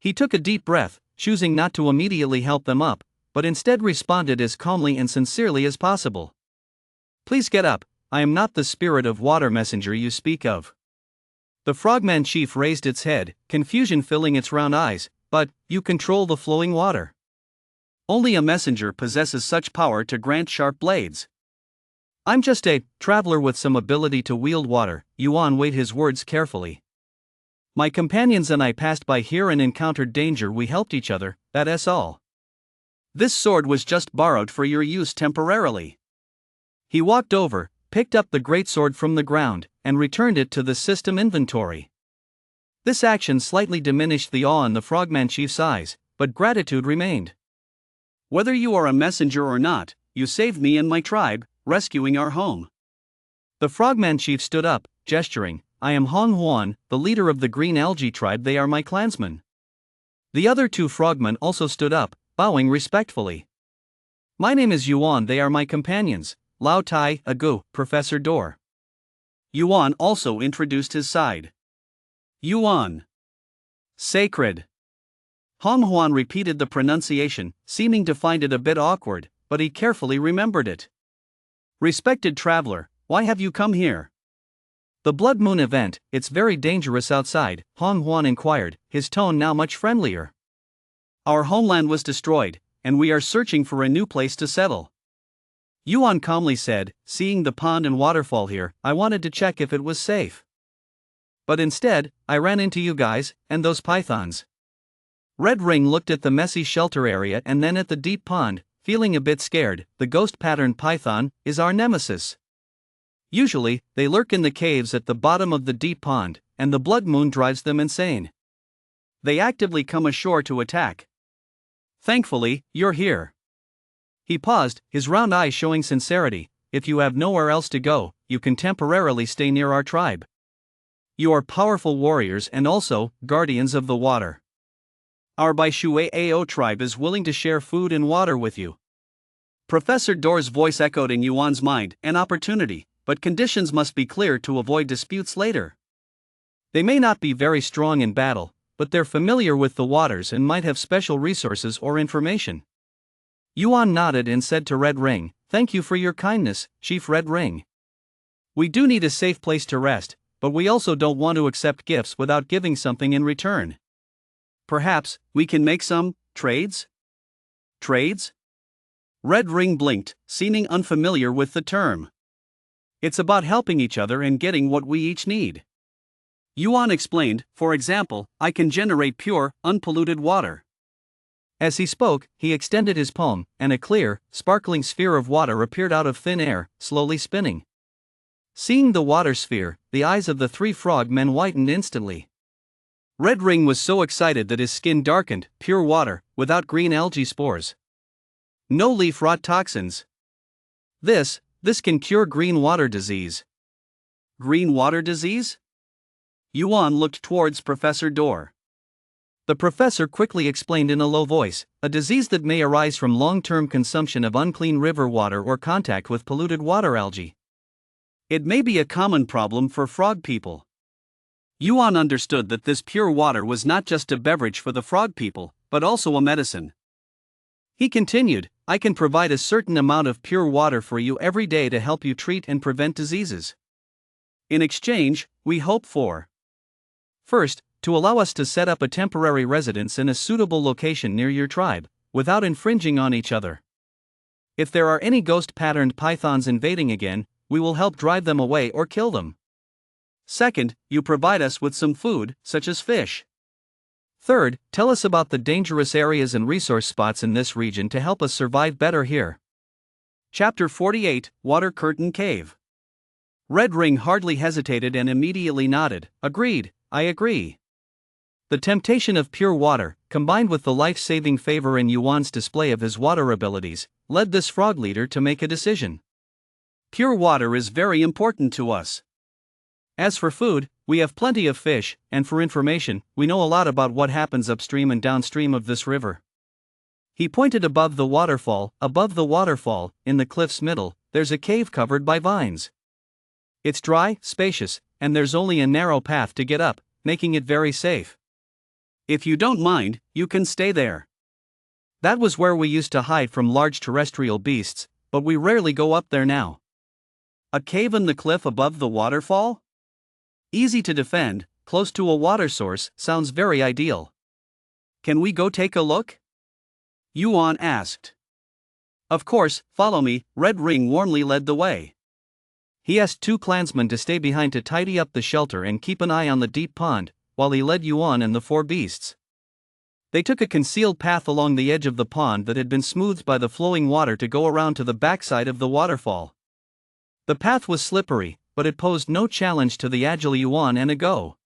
He took a deep breath, choosing not to immediately help them up, but instead responded as calmly and sincerely as possible. "Please get up, I am not the spirit of water messenger you speak of." The Frogman Chief raised its head, confusion filling its round eyes. "But, you control the flowing water. Only a messenger possesses such power to grant sharp blades." "I'm just a traveler with some ability to wield water." Yuan weighed his words carefully. "My companions and I passed by here and encountered danger. We helped each other, that's all. This sword was just borrowed for your use temporarily." He walked over, picked up the greatsword from the ground, and returned it to the system inventory. This action slightly diminished the awe in the Frogman Chief's eyes, but gratitude remained. "Whether you are a messenger or not, you saved me and my tribe, rescuing our home." The Frogman Chief stood up, gesturing. "I am Hong Huan, the leader of the Green Algae tribe. They are my clansmen." The other 2 frogmen also stood up, bowing respectfully. "My name is Yuan. They are my companions, Lao Tai, Agu, Professor Dor." Yuan also introduced his side. "Yuan. Sacred." Hong Huan repeated the pronunciation, seeming to find it a bit awkward, but he carefully remembered it. Respected traveler, why have you come here? The blood moon event, it's very dangerous outside, Hong Huan inquired, his tone now much friendlier. Our homeland was destroyed, and we are searching for a new place to settle. Yuan calmly said, seeing the pond and waterfall here, I wanted to check if it was safe. But instead, I ran into you guys, and those pythons. Red Ring looked at the messy shelter area and then at the deep pond, feeling a bit scared. The ghost-patterned python is our nemesis. Usually, they lurk in the caves at the bottom of the deep pond, and the blood moon drives them insane. They actively come ashore to attack. Thankfully, you're here. He paused, his round eyes showing sincerity. If you have nowhere else to go, you can temporarily stay near our tribe. You are powerful warriors and also guardians of the water. Our binge-worthy tribe is willing to share food and water with you. Professor Door's voice echoed in Yuan's mind, an opportunity, but conditions must be clear to avoid disputes later. They may not be very strong in battle, but they're familiar with the waters and might have special resources or information. Yuan nodded and said to Red Ring, Thank you for your kindness, Chief Red Ring. We do need a safe place to rest, but we also don't want to accept gifts without giving something in return. Perhaps we can make some trades? Trades? Red Ring blinked, seeming unfamiliar with the term. It's about helping each other and getting what we each need. Yuan explained, for example, I can generate pure, unpolluted water. As he spoke, he extended his palm, and a clear, sparkling sphere of water appeared out of thin air, slowly spinning. Seeing the water sphere, the eyes of the three frogmen whitened instantly. Red Ring was so excited that his skin darkened. Pure water, without green algae spores. No leaf rot toxins. This can cure green water disease. Green water disease? Yuan looked towards Professor Door. The professor quickly explained in a low voice, a disease that may arise from long-term consumption of unclean river water or contact with polluted water algae. It may be a common problem for frog people. Yuan understood that this pure water was not just a beverage for the frog people, but also a medicine. He continued, I can provide a certain amount of pure water for you every day to help you treat and prevent diseases. In exchange, we hope for: first, to allow us to set up a temporary residence in a suitable location near your tribe, without infringing on each other. If there are any ghost-patterned pythons invading again, we will help drive them away or kill them. Second, you provide us with some food, such as fish. Third, tell us about the dangerous areas and resource spots in this region to help us survive better here. Chapter 48, Water Curtain Cave. Red Ring hardly hesitated and immediately nodded. Agreed, I agree. The temptation of pure water, combined with the life-saving favor in Yuan's display of his water abilities, led this frog leader to make a decision. Pure water is very important to us. As for food, we have plenty of fish, and for information, we know a lot about what happens upstream and downstream of this river. He pointed above the waterfall, in the cliff's middle, there's a cave covered by vines. It's dry, spacious, and there's only a narrow path to get up, making it very safe. If you don't mind, you can stay there. That was where we used to hide from large terrestrial beasts, but we rarely go up there now. A cave in the cliff above the waterfall? Easy to defend, close to a water source, sounds very ideal. Can we go take a look? Yuan asked. Of course, follow me. Red Ring warmly led the way. He asked two clansmen to stay behind to tidy up the shelter and keep an eye on the deep pond, while he led Yuan and the four beasts. They took a concealed path along the edge of the pond that had been smoothed by the flowing water to go around to the backside of the waterfall. The path was slippery, but it posed no challenge to the agile Yuan and a go.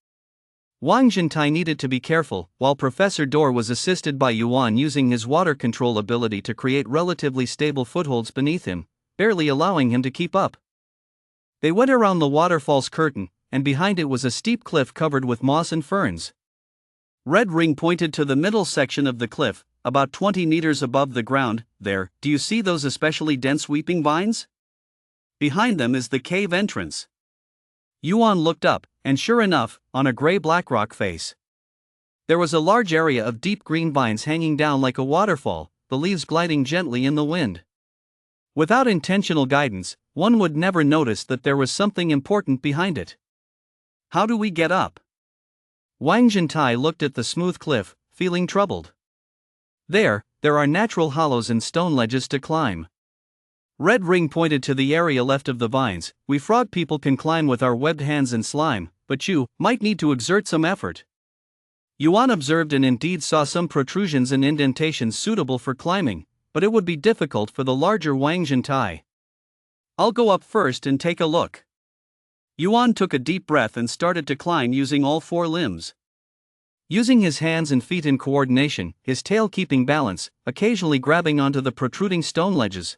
Wang Jintai needed to be careful, while Professor Door was assisted by Yuan using his water control ability to create relatively stable footholds beneath him, barely allowing him to keep up. They went around the waterfall's curtain, and behind it was a steep cliff covered with moss and ferns. Red Ring pointed to the middle section of the cliff, about 20 meters above the ground. There, do you see those especially dense weeping vines? Behind them is the cave entrance. Yuan looked up, and sure enough, on a gray-black rock face, there was a large area of deep green vines hanging down like a waterfall, the leaves gliding gently in the wind. Without intentional guidance, one would never notice that there was something important behind it. How do we get up? Wang Zhentai looked at the smooth cliff, feeling troubled. There are natural hollows and stone ledges to climb. Red Ring pointed to the area left of the vines. We frog people can climb with our webbed hands and slime, but you might need to exert some effort. Yuan observed and indeed saw some protrusions and indentations suitable for climbing, but it would be difficult for the larger Wang Zhentai. I'll go up first and take a look. Yuan took a deep breath and started to climb using all 4 limbs. Using his hands and feet in coordination, his tail keeping balance, occasionally grabbing onto the protruding stone ledges.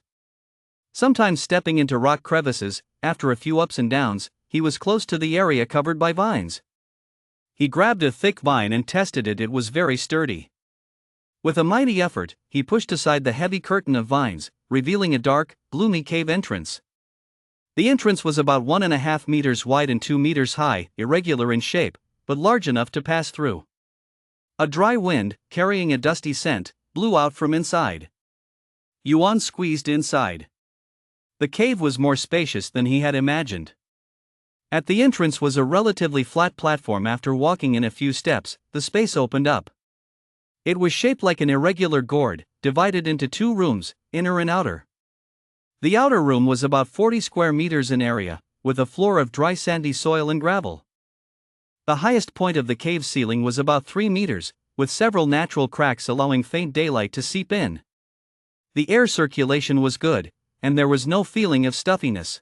Sometimes stepping into rock crevices. After a few ups and downs, he was close to the area covered by vines. He grabbed a thick vine and tested it. It was very sturdy. With a mighty effort, he pushed aside the heavy curtain of vines, revealing a dark, gloomy cave entrance. The entrance was about 1.5 meters wide and 2 meters high, irregular in shape, but large enough to pass through. A dry wind, carrying a dusty scent, blew out from inside. Yuan squeezed inside. The cave was more spacious than he had imagined. At the entrance was a relatively flat platform. After walking in a few steps, the space opened up. It was shaped like an irregular gourd, divided into 2 rooms, inner and outer. The outer room was about 40 square meters in area, with a floor of dry sandy soil and gravel. The highest point of the cave ceiling was about 3 meters, with several natural cracks allowing faint daylight to seep in. The air circulation was good, and there was no feeling of stuffiness.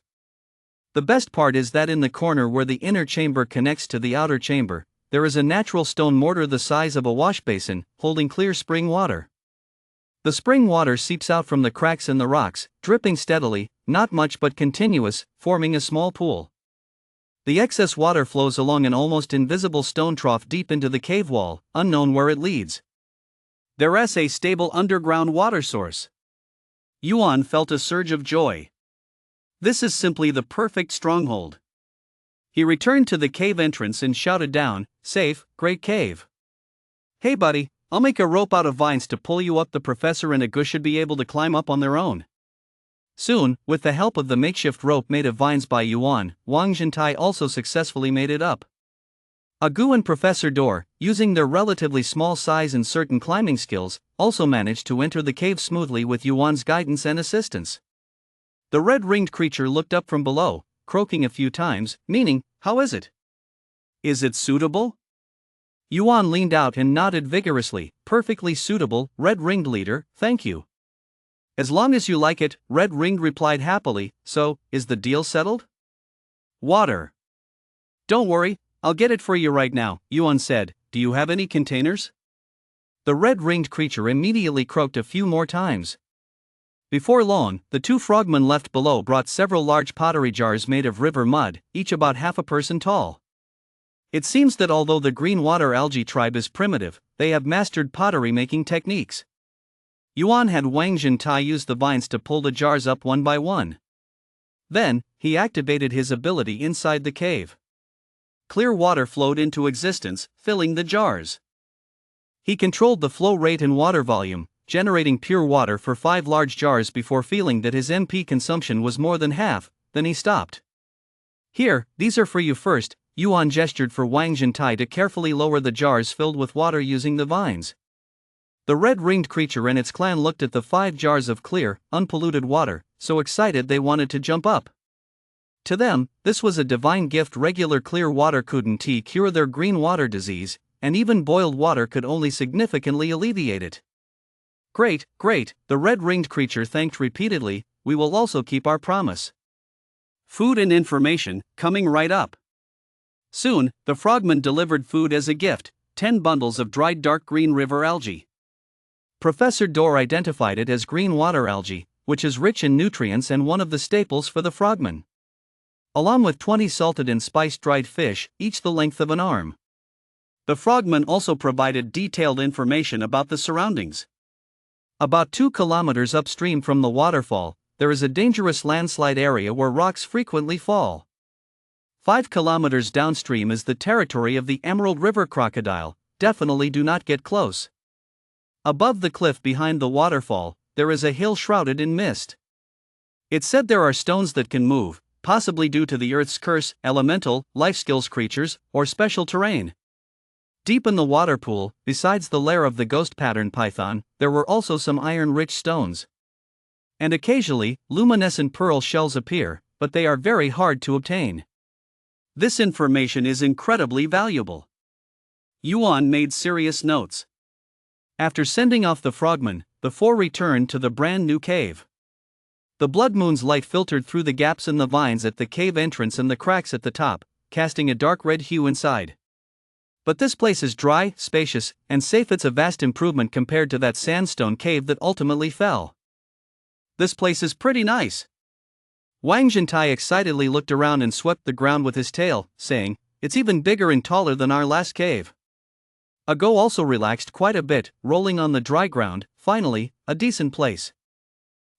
The best part is that in the corner where the inner chamber connects to the outer chamber, there is a natural stone mortar the size of a wash basin, holding clear spring water. The spring water seeps out from the cracks in the rocks, dripping steadily, not much but continuous, forming a small pool. The excess water flows along an almost invisible stone trough deep into the cave wall, unknown where it leads. There's a stable underground water source. Yuan felt a surge of joy. This is simply the perfect stronghold. He returned to the cave entrance and shouted down, "Safe, great cave. Hey buddy, I'll make a rope out of vines to pull you up." The professor and Agu should be able to climb up on their own. Soon, with the help of the makeshift rope made of vines by Yuan, Wang Zhentai also successfully made it up. Agu and Professor Dor, using their relatively small size and certain climbing skills, also managed to enter the cave smoothly with Yuan's guidance and assistance. The red-ringed creature looked up from below, croaking a few times, meaning, "How is it? Is it suitable?" Yuan leaned out and nodded vigorously, "Perfectly suitable, red-ringed leader, thank you." "As long as you like it," Red-ringed replied happily. "So, is the deal settled?" "Water. Don't worry, I'll get it for you right now," Yuan said. "Do you have any containers?" The red-ringed creature immediately croaked a few more times. Before long, the 2 frogmen left below brought several large pottery jars made of river mud, each about half a person tall. It seems that although the green water algae tribe is primitive, they have mastered pottery making techniques. Yuan had Wang Zhentai use the vines to pull the jars up one by one. Then, he activated his ability inside the cave. Clear water flowed into existence, filling the jars. He controlled the flow rate and water volume, generating pure water for 5 large jars before feeling that his MP consumption was more than half. Then he stopped. "Here, these are for you first," Yuan gestured for Wang Zhentai to carefully lower the jars filled with water using the vines. The red-ringed creature and its clan looked at the 5 jars of clear, unpolluted water, so excited they wanted to jump up. To them, this was a divine gift. Regular clear water couldn't cure their green water disease, and even boiled water could only significantly alleviate it. "Great, great," the red-ringed creature thanked repeatedly. "We will also keep our promise." Food and information, coming right up. Soon, the frogmen delivered food as a gift, 10 bundles of dried dark green river algae. Professor Dor identified it as green water algae, which is rich in nutrients and one of the staples for the frogmen. Along with 20 salted and spiced dried fish, each the length of an arm. The frogmen also provided detailed information about the surroundings. About 2 kilometers upstream from the waterfall, there is a dangerous landslide area where rocks frequently fall. 5 kilometers downstream is the territory of the Emerald River crocodile. Definitely do not get close. Above the cliff behind the waterfall, there is a hill shrouded in mist. It's said there are stones that can move, possibly due to the Earth's curse, elemental, life skills creatures, or special terrain. Deep in the water pool, besides the lair of the ghost pattern python, there were also some iron-rich stones. And occasionally, luminescent pearl shells appear, but they are very hard to obtain. This information is incredibly valuable. Yuan made serious notes. After sending off the frogmen, the four returned to the brand new cave. The blood moon's light filtered through the gaps in the vines at the cave entrance and the cracks at the top, casting a dark red hue inside. But this place is dry, spacious, and safe. It's a vast improvement compared to that sandstone cave that ultimately fell. This place is pretty nice. Wang Zhentai excitedly looked around and swept the ground with his tail, saying, "It's even bigger and taller than our last cave." Ago also relaxed quite a bit, rolling on the dry ground. Finally, a decent place.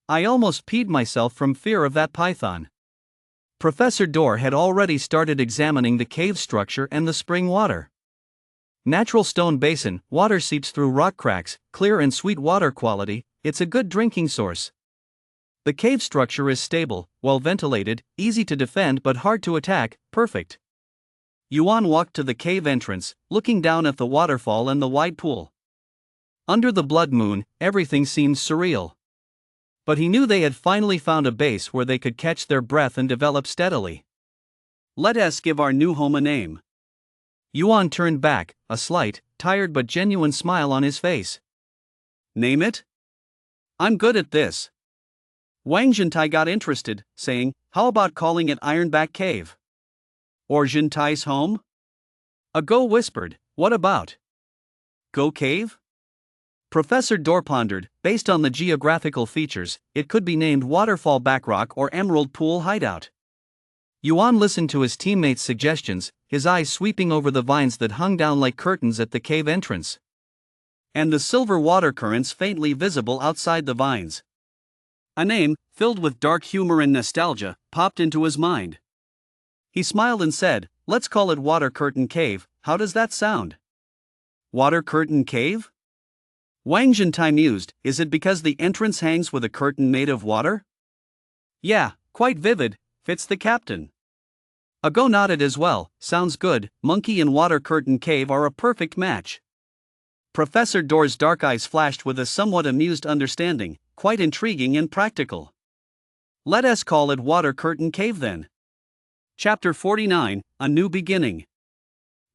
I almost peed myself from fear of that python. Professor Dor had already started examining the cave structure and the spring water. Natural stone basin, water seeps through rock cracks, clear and sweet water quality. It's a good drinking source. The cave structure is stable, well ventilated, easy to defend but hard to attack, perfect. Yuan walked to the cave entrance, looking down at the waterfall and the wide pool. Under the blood moon, everything seemed surreal. But he knew they had finally found a base where they could catch their breath and develop steadily. "Let us give our new home a name." Yuan turned back, a slight, tired but genuine smile on his face. "Name it? I'm good at this." Wang Zhentai got interested, saying, "How about calling it Ironback Cave? Or Zhentai's home?" Ago whispered, "What about Go Cave?" Professor Dor pondered, based on the geographical features, it could be named Waterfall Backrock or Emerald Pool Hideout. Yuan listened to his teammates' suggestions, his eyes sweeping over the vines that hung down like curtains at the cave entrance. And the silver water currents faintly visible outside the vines. A name, filled with dark humor and nostalgia, popped into his mind. He smiled and said, "Let's call it Water Curtain Cave. How does that sound?" Water Curtain Cave? Wang Zhentai mused, is it because the entrance hangs with a curtain made of water? Yeah, quite vivid, fits the captain. Ago nodded as well, sounds good, monkey and water curtain cave are a perfect match. Professor Dor's dark eyes flashed with a somewhat amused understanding, quite intriguing and practical. Let us call it Water Curtain Cave then. Chapter 49, A New Beginning.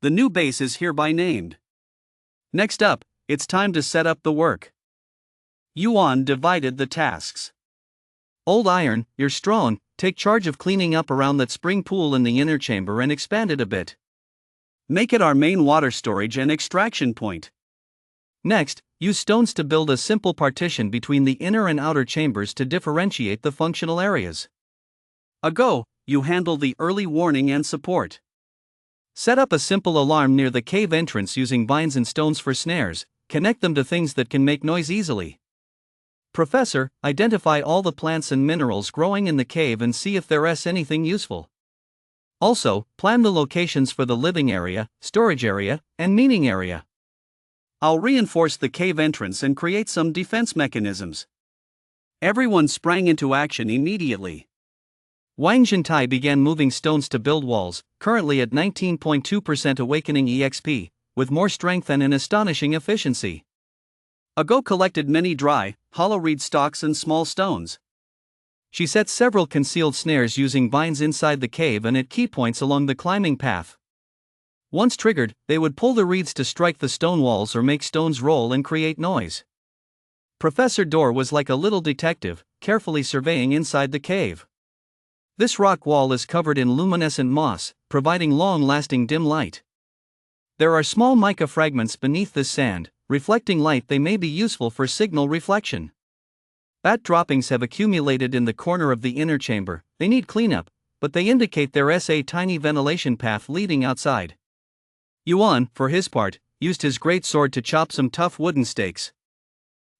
The new base is hereby named. Next up, it's time to set up the work. Yuan divided the tasks. Old Iron, you're strong, take charge of cleaning up around that spring pool in the inner chamber and expand it a bit. Make it our main water storage and extraction point. Next, use stones to build a simple partition between the inner and outer chambers to differentiate the functional areas. Ago, you handle the early warning and support. Set up a simple alarm near the cave entrance using vines and stones for snares, connect them to things that can make noise easily. Professor, identify all the plants and minerals growing in the cave and see if there's anything useful. Also, plan the locations for the living area, storage area, and meeting area. I'll reinforce the cave entrance and create some defense mechanisms. Everyone sprang into action immediately. Wang Zhentai began moving stones to build walls, currently at 19.2% awakening EXP, with more strength and an astonishing efficiency. Ago collected many dry, hollow reed stalks and small stones. She set several concealed snares using vines inside the cave and at key points along the climbing path. Once triggered, they would pull the reeds to strike the stone walls or make stones roll and create noise. Professor Dor was like a little detective, carefully surveying inside the cave. This rock wall is covered in luminescent moss, providing long-lasting dim light. There are small mica fragments beneath this sand, reflecting light. They may be useful for signal reflection. Bat droppings have accumulated in the corner of the inner chamber. They need cleanup, but they indicate there's a tiny ventilation path leading outside. Yuan, for his part, used his great sword to chop some tough wooden stakes.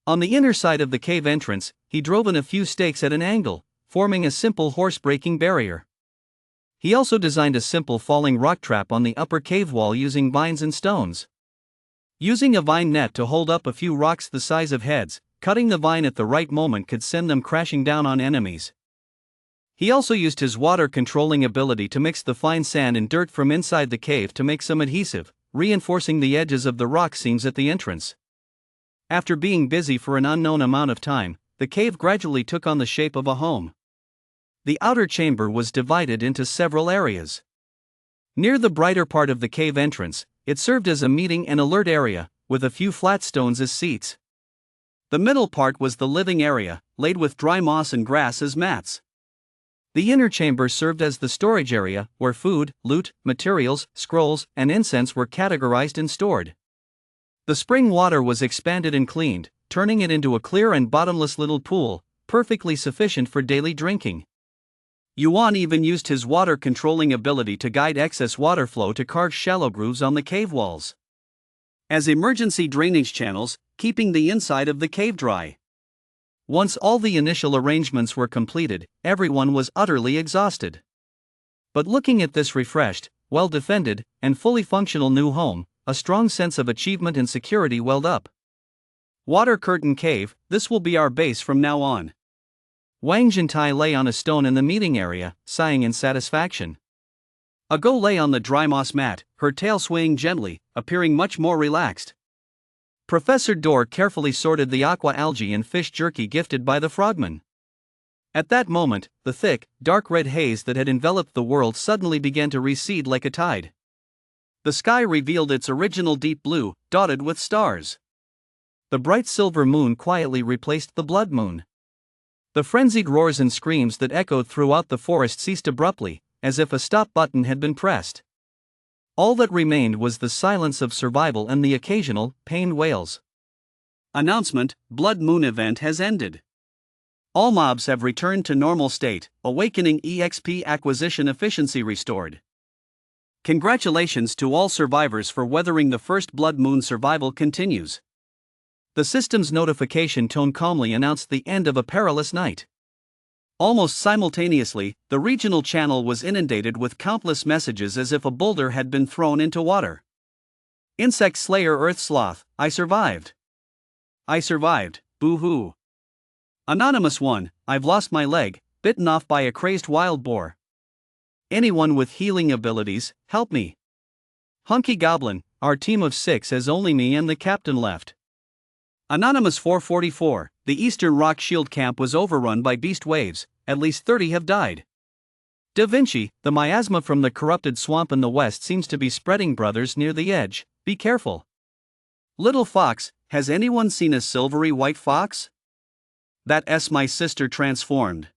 On the inner side of the cave entrance, he drove in a few stakes at an angle, forming a simple horse-breaking barrier. He also designed a simple falling rock trap on the upper cave wall using vines and stones. Using a vine net to hold up a few rocks the size of heads, cutting the vine at the right moment could send them crashing down on enemies. He also used his water-controlling ability to mix the fine sand and dirt from inside the cave to make some adhesive, reinforcing the edges of the rock seams at the entrance. After being busy for an unknown amount of time, the cave gradually took on the shape of a home. The outer chamber was divided into several areas. Near the brighter part of the cave entrance, it served as a meeting and alert area, with a few flat stones as seats. The middle part was the living area, laid with dry moss and grass as mats. The inner chamber served as the storage area, where food, loot, materials, scrolls, and incense were categorized and stored. The spring water was expanded and cleaned, turning it into a clear and bottomless little pool, perfectly sufficient for daily drinking. Yuan even used his water-controlling ability to guide excess water flow to carve shallow grooves on the cave walls as emergency drainage channels, keeping the inside of the cave dry. Once all the initial arrangements were completed, everyone was utterly exhausted. But looking at this refreshed, well-defended, and fully functional new home, a strong sense of achievement and security welled up. Water Curtain Cave, this will be our base from now on. Wang Jintai lay on a stone in the meeting area, sighing in satisfaction. Ago lay on the dry moss mat, her tail swaying gently, appearing much more relaxed. Professor Dor carefully sorted the aqua algae and fish jerky gifted by the frogman. At that moment, the thick, dark red haze that had enveloped the world suddenly began to recede like a tide. The sky revealed its original deep blue, dotted with stars. The bright silver moon quietly replaced the blood moon. The frenzied roars and screams that echoed throughout the forest ceased abruptly, as if a stop button had been pressed. All that remained was the silence of survival and the occasional, pained wails. Announcement: Blood Moon event has ended. All mobs have returned to normal state, awakening EXP acquisition efficiency restored. Congratulations to all survivors for weathering the first Blood Moon. Survival continues. The system's notification tone calmly announced the end of a perilous night. Almost simultaneously, the regional channel was inundated with countless messages as if a boulder had been thrown into water. Insect Slayer Earth Sloth, I survived. I survived, boo-hoo. Anonymous 1, I've lost my leg, bitten off by a crazed wild boar. Anyone with healing abilities, help me. Hunky Goblin, our team of 6 has only me and the captain left. Anonymous 444, the Eastern Rock Shield camp was overrun by beast waves, at least 30 have died. Da Vinci, the miasma from the corrupted swamp in the west seems to be spreading. Brothers near the edge, be careful. Little Fox, has anyone seen a silvery white fox? That's my sister transformed.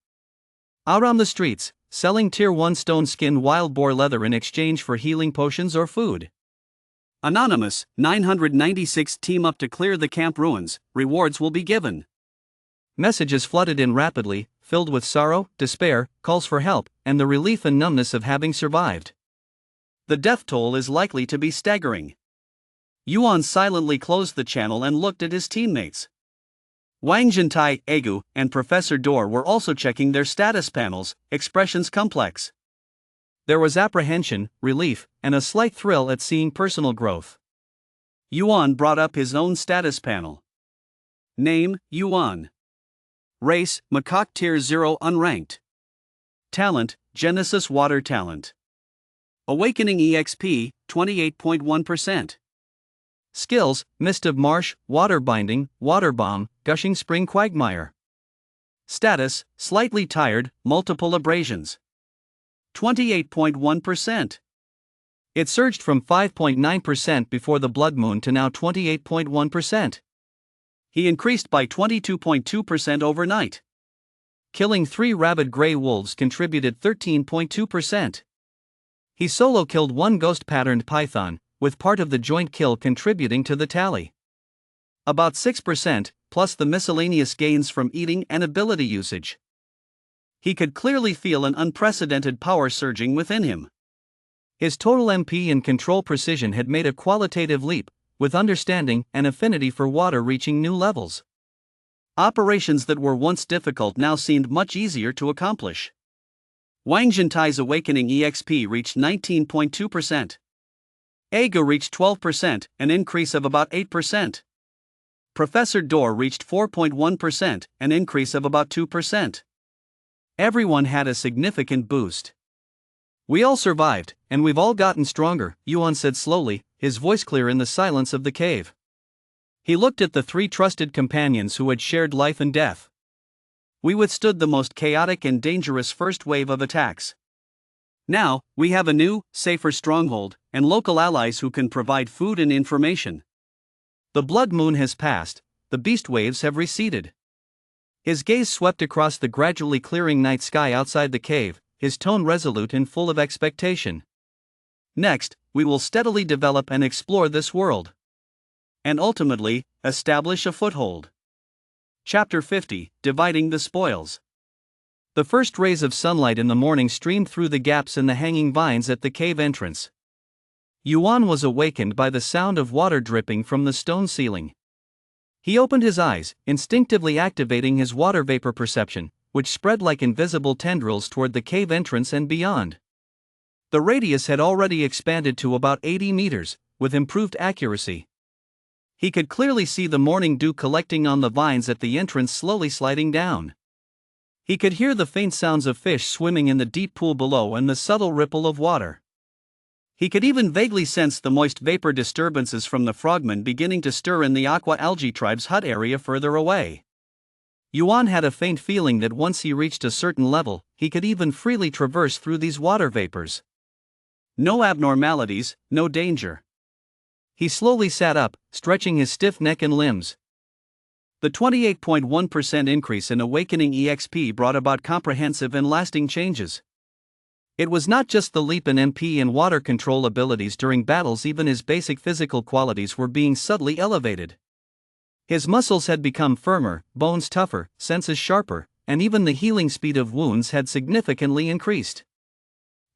Out on the streets, selling tier 1 stone-skinned wild boar leather in exchange for healing potions or food. Anonymous, 996 team up to clear the camp ruins, rewards will be given. Messages flooded in rapidly, filled with sorrow, despair, calls for help, and the relief and numbness of having survived. The death toll is likely to be staggering. Yuan silently closed the channel and looked at his teammates. Wang Jintai, Egu, and Professor Dor were also checking their status panels, expressions complex. There was apprehension, relief, and a slight thrill at seeing personal growth. Yuan brought up his own status panel. Name, Yuan. Race, Macaque Tier 0 unranked. Talent, Genesis Water Talent. Awakening EXP, 28.1%. Skills, Mist of Marsh, Water Binding, Water Bomb, Gushing Spring Quagmire. Status, Slightly Tired, Multiple Abrasions. 28.1%. It surged from 5.9% before the blood moon to now 28.1%. He increased by 22.2% overnight. Killing 3 rabid gray wolves contributed 13.2%. He solo killed 1 ghost-patterned python, with part of the joint kill contributing to the tally. About 6%, plus the miscellaneous gains from eating and ability usage. He could clearly feel an unprecedented power surging within him. His total MP and control precision had made a qualitative leap, with understanding and affinity for water reaching new levels. Operations that were once difficult now seemed much easier to accomplish. Wang Jintai's awakening EXP reached 19.2%. Ego reached 12%, an increase of about 8%. Professor Dor reached 4.1%, an increase of about 2%. Everyone had a significant boost. We all survived, and we've all gotten stronger, Yuan said slowly, his voice clear in the silence of the cave. He looked at the three trusted companions who had shared life and death. We withstood the most chaotic and dangerous first wave of attacks. Now, we have a new, safer stronghold, and local allies who can provide food and information. The blood moon has passed, the beast waves have receded. His gaze swept across the gradually clearing night sky outside the cave, his tone resolute and full of expectation. Next, we will steadily develop and explore this world. And ultimately, establish a foothold. Chapter 50, Dividing the Spoils. The first rays of sunlight in the morning streamed through the gaps in the hanging vines at the cave entrance. Yuan was awakened by the sound of water dripping from the stone ceiling. He opened his eyes, instinctively activating his water vapor perception, which spread like invisible tendrils toward the cave entrance and beyond. The radius had already expanded to about 80 meters, with improved accuracy. He could clearly see the morning dew collecting on the vines at the entrance slowly sliding down. He could hear the faint sounds of fish swimming in the deep pool below and the subtle ripple of water. He could even vaguely sense the moist vapor disturbances from the frogmen beginning to stir in the aqua algae tribe's hut area further away. Yuan had a faint feeling that once he reached a certain level, he could even freely traverse through these water vapors. No abnormalities, no danger. He slowly sat up, stretching his stiff neck and limbs. The 28.1% increase in awakening EXP brought about comprehensive and lasting changes. It was not just the leap in MP and water control abilities during battles, even his basic physical qualities were being subtly elevated. His muscles had become firmer, bones tougher, senses sharper, and even the healing speed of wounds had significantly increased.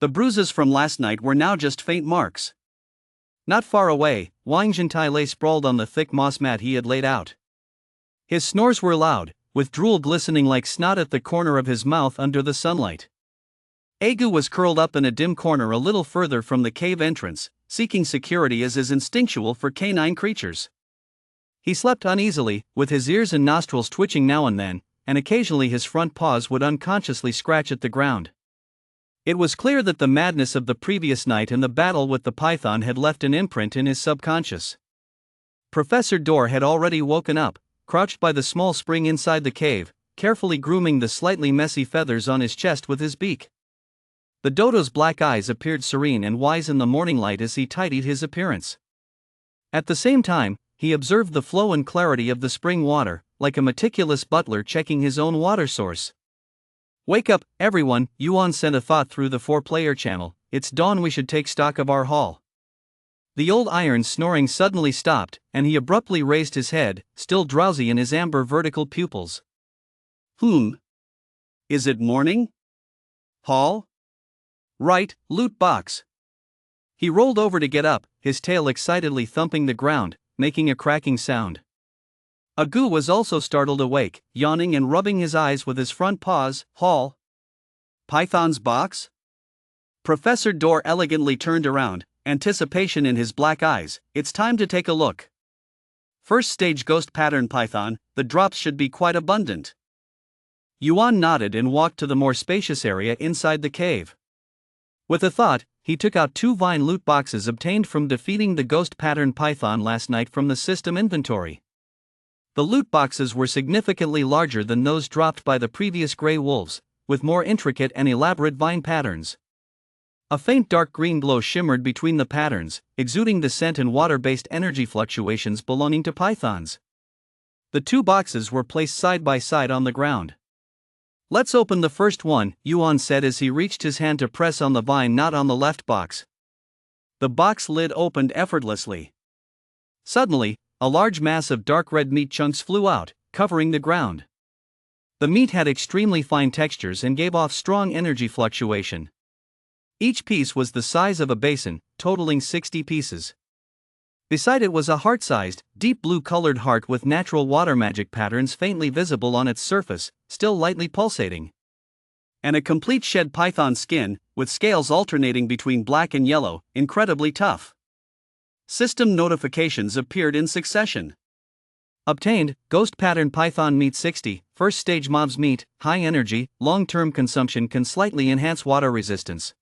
The bruises from last night were now just faint marks. Not far away, Wang Zhentai lay sprawled on the thick moss mat he had laid out. His snores were loud, with drool glistening like snot at the corner of his mouth under the sunlight. Agu was curled up in a dim corner a little further from the cave entrance, seeking security as is instinctual for canine creatures. He slept uneasily, with his ears and nostrils twitching now and then, and occasionally his front paws would unconsciously scratch at the ground. It was clear that the madness of the previous night and the battle with the python had left an imprint in his subconscious. Professor Dor had already woken up, crouched by the small spring inside the cave, carefully grooming the slightly messy feathers on his chest with his beak. The dodo's black eyes appeared serene and wise in the morning light as he tidied his appearance. At the same time, he observed the flow and clarity of the spring water, like a meticulous butler checking his own water source. "Wake up, everyone," Yuan sent a thought through the four-player channel. "It's dawn, we should take stock of our haul." The old iron's snoring suddenly stopped, and he abruptly raised his head, still drowsy in his amber vertical pupils. Is it morning? Haul? Right, loot box." He rolled over to get up, his tail excitedly thumping the ground, making a cracking sound. Agu was also startled awake, yawning and rubbing his eyes with his front paws. "Haul? Python's box?" Professor Dor elegantly turned around, anticipation in his black eyes. "It's time to take a look. First stage ghost pattern python, the drops should be quite abundant." Yuan nodded and walked to the more spacious area inside the cave. With a thought, he took out 2 vine loot boxes obtained from defeating the ghost pattern python last night from the system inventory. The loot boxes were significantly larger than those dropped by the previous gray wolves, with more intricate and elaborate vine patterns. A faint dark green glow shimmered between the patterns, exuding the scent and water-based energy fluctuations belonging to pythons. The 2 boxes were placed side by side on the ground. "Let's open the first one," Yuan said as he reached his hand to press on the vine knot on the left box. The box lid opened effortlessly. Suddenly, a large mass of dark red meat chunks flew out, covering the ground. The meat had extremely fine textures and gave off strong energy fluctuation. Each piece was the size of a basin, totaling 60 pieces. Beside it was a heart-sized, deep blue-colored heart with natural water magic patterns faintly visible on its surface, still lightly pulsating. And a complete shed python skin, with scales alternating between black and yellow, incredibly tough. System notifications appeared in succession. Obtained, Ghost Pattern Python Meat 60, first stage mobs meat, high energy, long-term consumption can slightly enhance water resistance.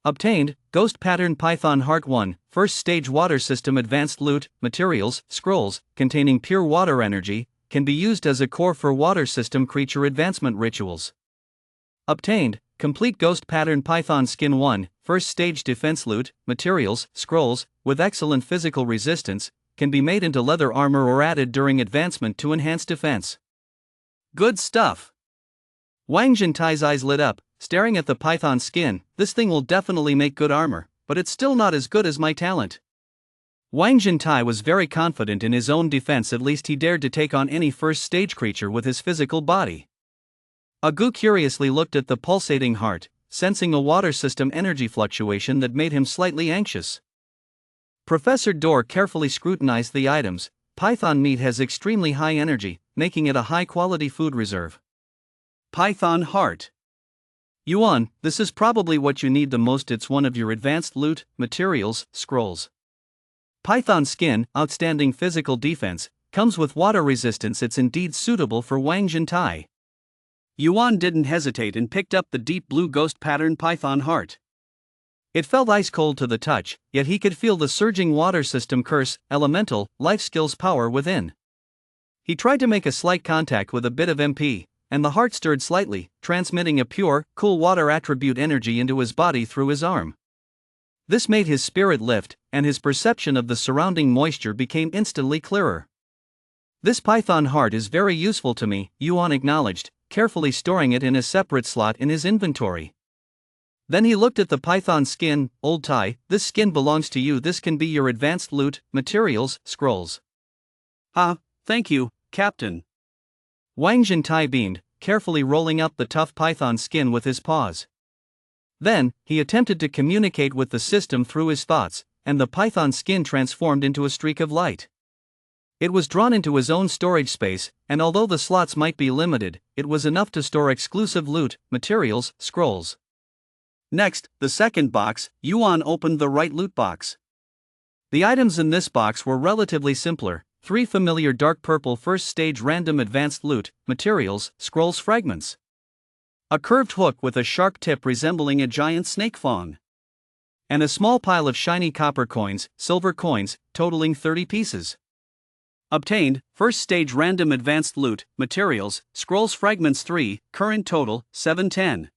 Obtained, Ghost Pattern Python Heart 1, first stage water system advanced loot, materials, scrolls, containing pure water energy, can be used as a core for water system creature advancement rituals. Obtained, complete Ghost Pattern Python Skin 1, first stage defense loot, materials, scrolls, with excellent physical resistance, can be made into leather armor or added during advancement to enhance defense. Good stuff. Wang Jintai's eyes lit up, staring at the python skin. This thing will definitely make good armor, but it's still not as good as my talent. Wang Jintai was very confident in his own defense, at least he dared to take on any first stage creature with his physical body. Agu curiously looked at the pulsating heart, sensing a water system energy fluctuation that made him slightly anxious. Professor Dor carefully scrutinized the items. Python meat has extremely high energy, making it a high-quality food reserve. Python heart. Yuan, this is probably what you need the most. It's one of your advanced loot, materials, scrolls. Python skin, outstanding physical defense, comes with water resistance. It's indeed suitable for Wang Jintai. Yuan didn't hesitate and picked up the deep blue ghost pattern python heart. It felt ice cold to the touch, yet he could feel the surging water system curse, elemental, life skills power within. He tried to make a slight contact with a bit of MP, and the heart stirred slightly, transmitting a pure, cool water attribute energy into his body through his arm. This made his spirit lift, and his perception of the surrounding moisture became instantly clearer. This python heart is very useful to me, Yuan acknowledged, carefully storing it in a separate slot in his inventory. Then he looked at the python skin. Old Tai, this skin belongs to you. This can be your advanced loot, materials, scrolls. Thank you, Captain. Wang Jintai beamed, carefully rolling up the tough python skin with his paws. Then, he attempted to communicate with the system through his thoughts, and the python skin transformed into a streak of light. It was drawn into his own storage space, and although the slots might be limited, it was enough to store exclusive loot, materials, scrolls. Next, the second box. Yuan opened the right loot box. The items in this box were relatively simpler. 3 familiar dark purple first stage random advanced loot, materials, scrolls fragments. A curved hook with a sharp tip resembling a giant snake fang. And a small pile of shiny copper coins, silver coins, totaling 30 pieces. Obtained, first stage random advanced loot, materials, scrolls fragments 3, current total, 710.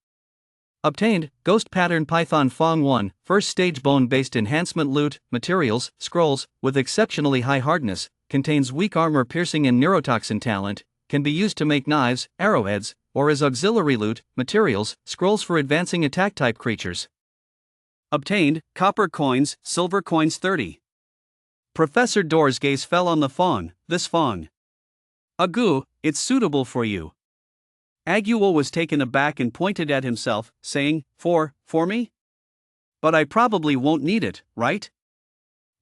Obtained, Ghost Pattern Python Fang 1, first stage bone-based enhancement loot, materials, scrolls, with exceptionally high hardness, contains weak armor piercing and neurotoxin talent, can be used to make knives, arrowheads, or as auxiliary loot, materials, scrolls for advancing attack type creatures. Obtained, copper coins, silver coins 30. Professor Dor's gaze fell on the fang. This fang. Agu, it's suitable for you. Aguo was taken aback and pointed at himself, saying, For me? But I probably won't need it, right?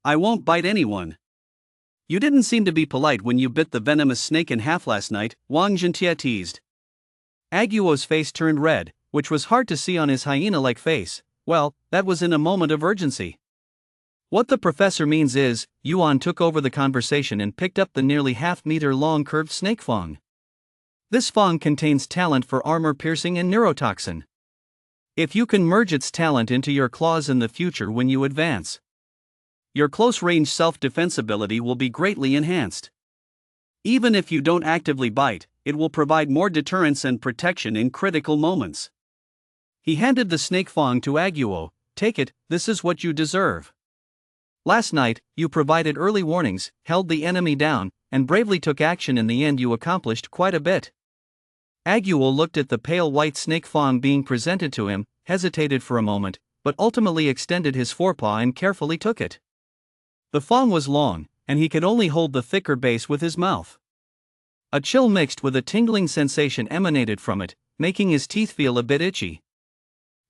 I won't bite anyone. You didn't seem to be polite when you bit the venomous snake in half last night, Wang Jintia teased. Aguo's face turned red, which was hard to see on his hyena-like face. Well, that was in a moment of urgency. What the professor means is, Yuan took over the conversation and picked up the nearly half-meter-long curved snake fang. This fang contains talent for armor piercing and neurotoxin. If you can merge its talent into your claws in the future when you advance, your close-range self-defense ability will be greatly enhanced. Even if you don't actively bite, it will provide more deterrence and protection in critical moments. He handed the snake fang to Aguo. Take it, this is what you deserve. Last night, you provided early warnings, held the enemy down, and bravely took action. In the end you accomplished quite a bit. Aguo looked at the pale white snake fang being presented to him, hesitated for a moment, but ultimately extended his forepaw and carefully took it. The fang was long, and he could only hold the thicker base with his mouth. A chill mixed with a tingling sensation emanated from it, making his teeth feel a bit itchy.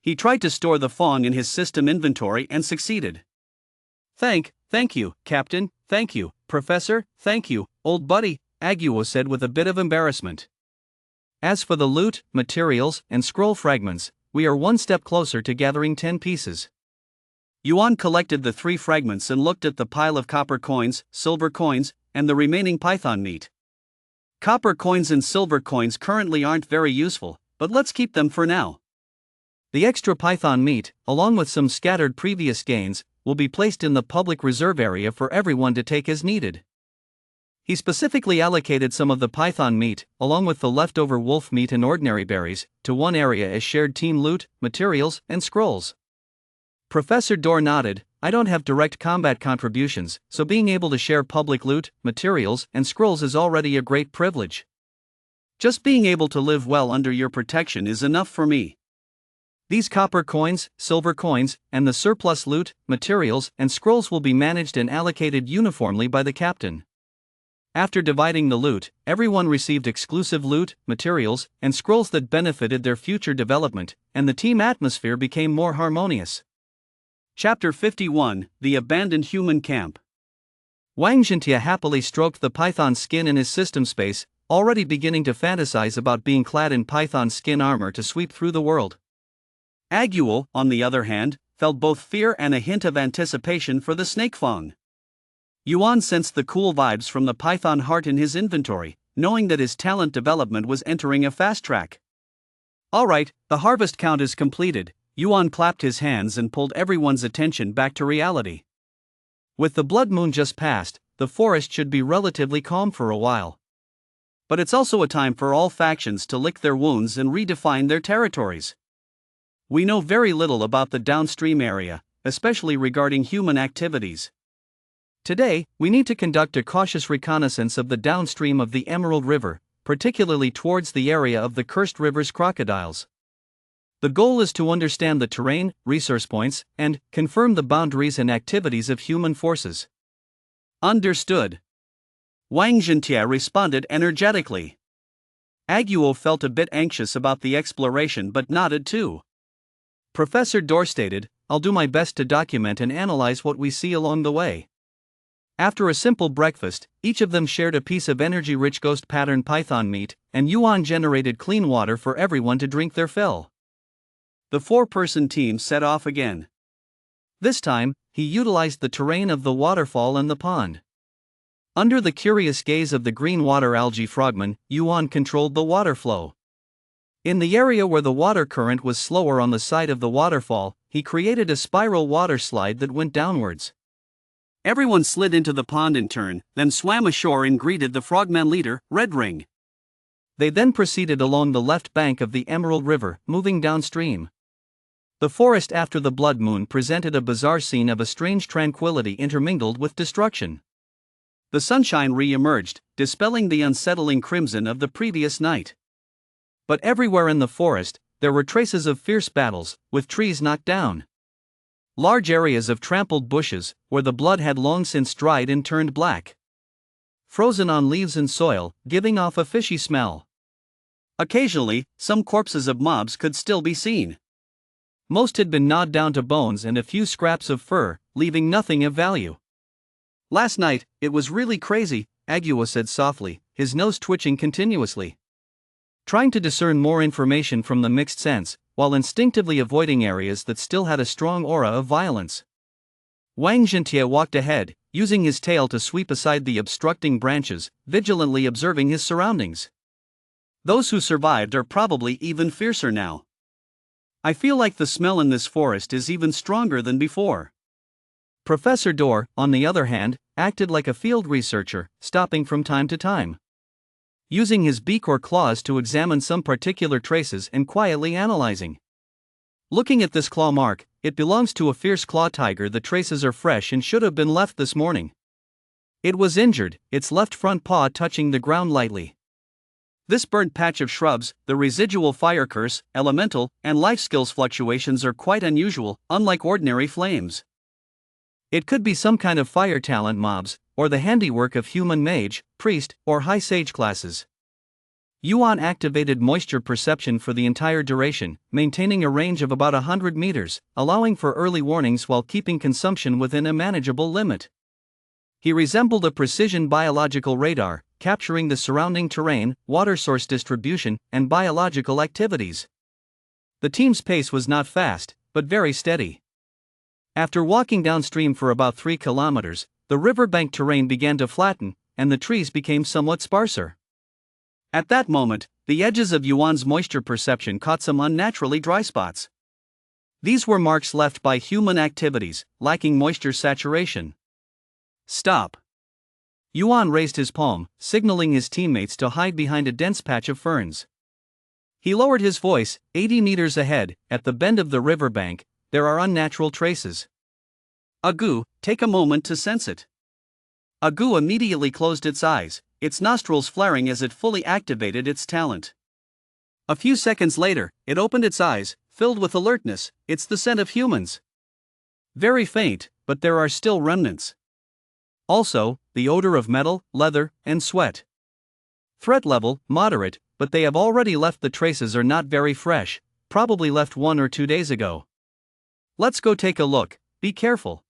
He tried to store the fang in his system inventory and succeeded. Thank you, Captain, thank you, Professor, thank you, old buddy, Aguo said with a bit of embarrassment. As for the loot, materials, and scroll fragments, we are one step closer to gathering 10 pieces. Yuan collected the 3 fragments and looked at the pile of copper coins, silver coins, and the remaining python meat. Copper coins and silver coins currently aren't very useful, but let's keep them for now. The extra python meat, along with some scattered previous gains, will be placed in the public reserve area for everyone to take as needed. He specifically allocated some of the python meat, along with the leftover wolf meat and ordinary berries, to one area as shared team loot, materials, and scrolls. Professor Dorr nodded. I don't have direct combat contributions, so being able to share public loot, materials, and scrolls is already a great privilege. Just being able to live well under your protection is enough for me. These copper coins, silver coins, and the surplus loot, materials, and scrolls will be managed and allocated uniformly by the captain. After dividing the loot, everyone received exclusive loot, materials, and scrolls that benefited their future development, and the team atmosphere became more harmonious. Chapter 51, The Abandoned Human Camp. Wang Zhentia happily stroked the python skin in his system space, already beginning to fantasize about being clad in python skin armor to sweep through the world. Aguo, on the other hand, felt both fear and a hint of anticipation for the snake fang. Yuan sensed the cool vibes from the python heart in his inventory, knowing that his talent development was entering a fast track. Alright, the harvest count is completed. Yuan clapped his hands and pulled everyone's attention back to reality. With the blood moon just past, the forest should be relatively calm for a while. But it's also a time for all factions to lick their wounds and redefine their territories. We know very little about the downstream area, especially regarding human activities. Today, we need to conduct a cautious reconnaissance of the downstream of the Emerald River, particularly towards the area of the Cursed River's crocodiles. The goal is to understand the terrain, resource points, and confirm the boundaries and activities of human forces. Understood. Wang Zhentia responded energetically. Aguo felt a bit anxious about the exploration but nodded too. Professor Dorr stated, I'll do my best to document and analyze what we see along the way. After a simple breakfast, each of them shared a piece of energy-rich ghost pattern python meat, and Yuan generated clean water for everyone to drink their fill. The 4-person team set off again. This time, he utilized the terrain of the waterfall and the pond. Under the curious gaze of the green water algae frogman, Yuan controlled the water flow. In the area where the water current was slower on the side of the waterfall, he created a spiral water slide that went downwards. Everyone slid into the pond in turn, then swam ashore and greeted the frogman leader, Red Ring. They then proceeded along the left bank of the Emerald River, moving downstream. The forest after the blood moon presented a bizarre scene of a strange tranquility intermingled with destruction. The sunshine re-emerged, dispelling the unsettling crimson of the previous night. But everywhere in the forest, there were traces of fierce battles, with trees knocked down. Large areas of trampled bushes, where the blood had long since dried and turned black. Frozen on leaves and soil, giving off a fishy smell. Occasionally, some corpses of mobs could still be seen. Most had been gnawed down to bones and a few scraps of fur, leaving nothing of value. Last night, it was really crazy, Aguo said softly, his nose twitching continuously. Trying to discern more information from the mixed sense, while instinctively avoiding areas that still had a strong aura of violence. Wang Zhentia walked ahead, using his tail to sweep aside the obstructing branches, vigilantly observing his surroundings. Those who survived are probably even fiercer now. I feel like the smell in this forest is even stronger than before. Professor Dorr, on the other hand, acted like a field researcher, stopping from time to time. Using his beak or claws to examine some particular traces and quietly analyzing. Looking at this claw mark, it belongs to a fierce claw tiger. The traces are fresh and should have been left this morning. It was injured, its left front paw touching the ground lightly. This burnt patch of shrubs, the residual fire curse, elemental, and life skills fluctuations are quite unusual, unlike ordinary flames. It could be some kind of fire talent mobs, or the handiwork of human mage, priest, or high sage classes. Yuan activated moisture perception for the entire duration, maintaining a range of about 100 meters, allowing for early warnings while keeping consumption within a manageable limit. He resembled a precision biological radar, capturing the surrounding terrain, water source distribution, and biological activities. The team's pace was not fast, but very steady. After walking downstream for about 3 kilometers, the riverbank terrain began to flatten, and the trees became somewhat sparser. At that moment, the edges of Yuan's moisture perception caught some unnaturally dry spots. These were marks left by human activities, lacking moisture saturation. Stop! Yuan raised his palm, signaling his teammates to hide behind a dense patch of ferns. He lowered his voice. 80 meters ahead, at the bend of the riverbank, there are unnatural traces. Agu, take a moment to sense it. Agu immediately closed its eyes, its nostrils flaring as it fully activated its talent. A few seconds later, it opened its eyes, filled with alertness. It's the scent of humans. Very faint, but there are still remnants. Also, the odor of metal, leather, and sweat. Threat level, moderate, but they have already left. The traces are not very fresh, probably left 1 or 2 days ago. Let's go take a look, be careful.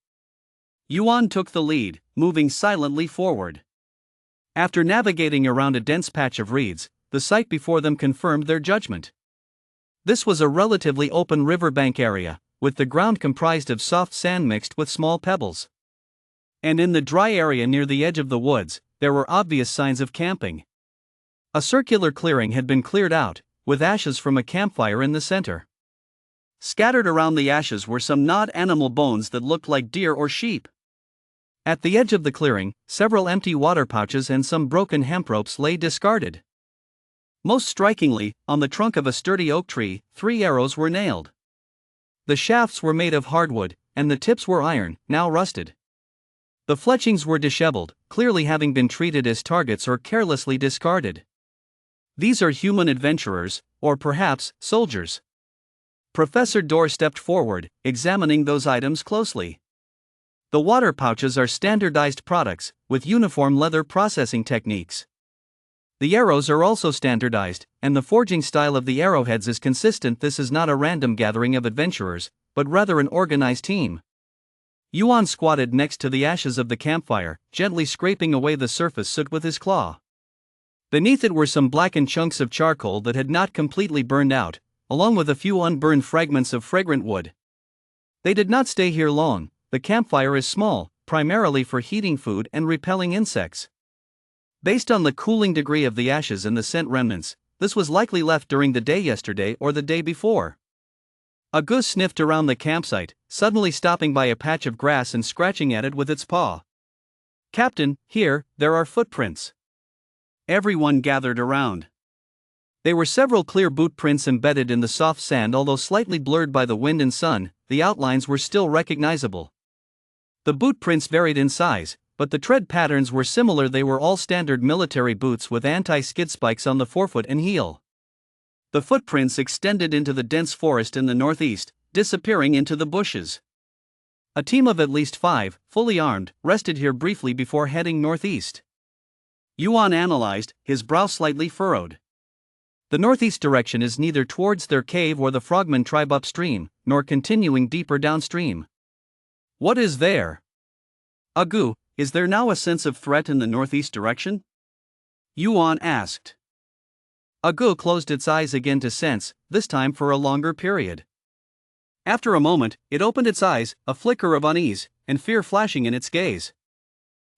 Yuan took the lead, moving silently forward. After navigating around a dense patch of reeds, the sight before them confirmed their judgment. This was a relatively open riverbank area, with the ground comprised of soft sand mixed with small pebbles. And in the dry area near the edge of the woods, there were obvious signs of camping. A circular clearing had been cleared out, with ashes from a campfire in the center. Scattered around the ashes were some gnawed animal bones that looked like deer or sheep. At the edge of the clearing, several empty water pouches and some broken hemp ropes lay discarded. Most strikingly, on the trunk of a sturdy oak tree, 3 arrows were nailed. The shafts were made of hardwood, and the tips were iron, now rusted. The fletchings were disheveled, clearly having been treated as targets or carelessly discarded. These are human adventurers, or perhaps soldiers. Professor Dorr stepped forward, examining those items closely. The water pouches are standardized products, with uniform leather processing techniques. The arrows are also standardized, and the forging style of the arrowheads is consistent. This is not a random gathering of adventurers, but rather an organized team. Yuan squatted next to the ashes of the campfire, gently scraping away the surface soot with his claw. Beneath it were some blackened chunks of charcoal that had not completely burned out, along with a few unburned fragments of fragrant wood. They did not stay here long. The campfire is small, primarily for heating food and repelling insects. Based on the cooling degree of the ashes and the scent remnants, this was likely left during the day yesterday or the day before. A goose sniffed around the campsite, suddenly stopping by a patch of grass and scratching at it with its paw. "Captain, here, there are footprints." Everyone gathered around. There were several clear boot prints embedded in the soft sand. Although slightly blurred by the wind and sun, the outlines were still recognizable. The boot prints varied in size, but the tread patterns were similar. They were all standard military boots with anti-skid spikes on the forefoot and heel. The footprints extended into the dense forest in the northeast, disappearing into the bushes. A team of at least 5, fully armed, rested here briefly before heading northeast. Yuan analyzed, his brow slightly furrowed. The northeast direction is neither towards their cave or the frogman tribe upstream, nor continuing deeper downstream. What is there? Agu, is there now a sense of threat in the northeast direction? Yuan asked. Agu closed its eyes again to sense, this time for a longer period. After a moment, it opened its eyes, a flicker of unease and fear flashing in its gaze.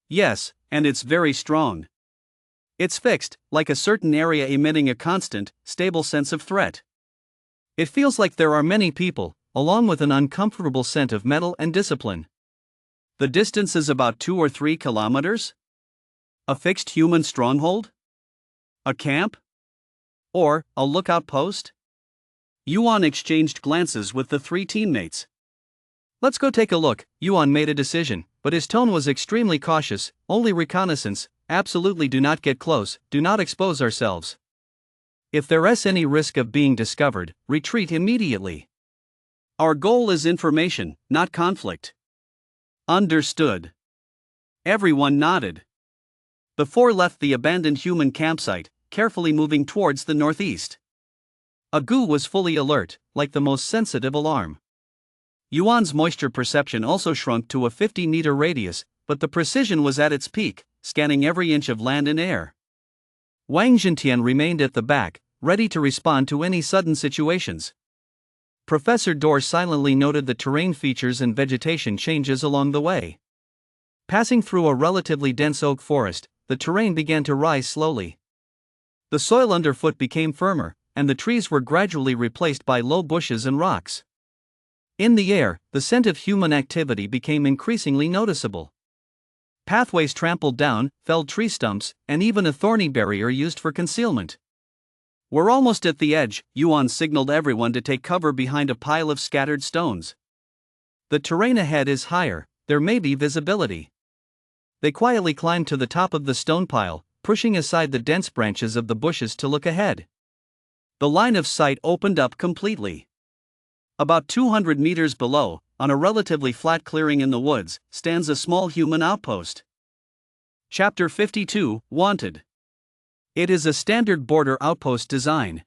Yes, and it's very strong. It's fixed, like a certain area emitting a constant, stable sense of threat. It feels like there are many people, along with an uncomfortable scent of metal and discipline. The distance is about 2 or 3 kilometers? A fixed human stronghold? A camp? Or a lookout post? Yuan exchanged glances with the 3 teammates. Let's go take a look. Yuan made a decision, but his tone was extremely cautious. Only reconnaissance. Absolutely do not get close, do not expose ourselves. If there is any risk of being discovered, retreat immediately. Our goal is information, not conflict. Understood. Everyone nodded. The 4 left the abandoned human campsite, carefully moving towards the northeast. Agu was fully alert, like the most sensitive alarm. Yuan's moisture perception also shrunk to a 50-meter radius, but the precision was at its peak, scanning every inch of land and air. Wang Zhentian remained at the back, ready to respond to any sudden situations. Professor Dorr silently noted the terrain features and vegetation changes along the way. Passing through a relatively dense oak forest, the terrain began to rise slowly. The soil underfoot became firmer, and the trees were gradually replaced by low bushes and rocks. In the air, the scent of human activity became increasingly noticeable. Pathways trampled down, felled tree stumps, and even a thorny barrier used for concealment. We're almost at the edge, Yuan signaled everyone to take cover behind a pile of scattered stones. The terrain ahead is higher, there may be visibility. They quietly climbed to the top of the stone pile, pushing aside the dense branches of the bushes to look ahead. The line of sight opened up completely. About 200 meters below, on a relatively flat clearing in the woods, stands a small human outpost. Chapter 52, Wanted. It is a standard border outpost design.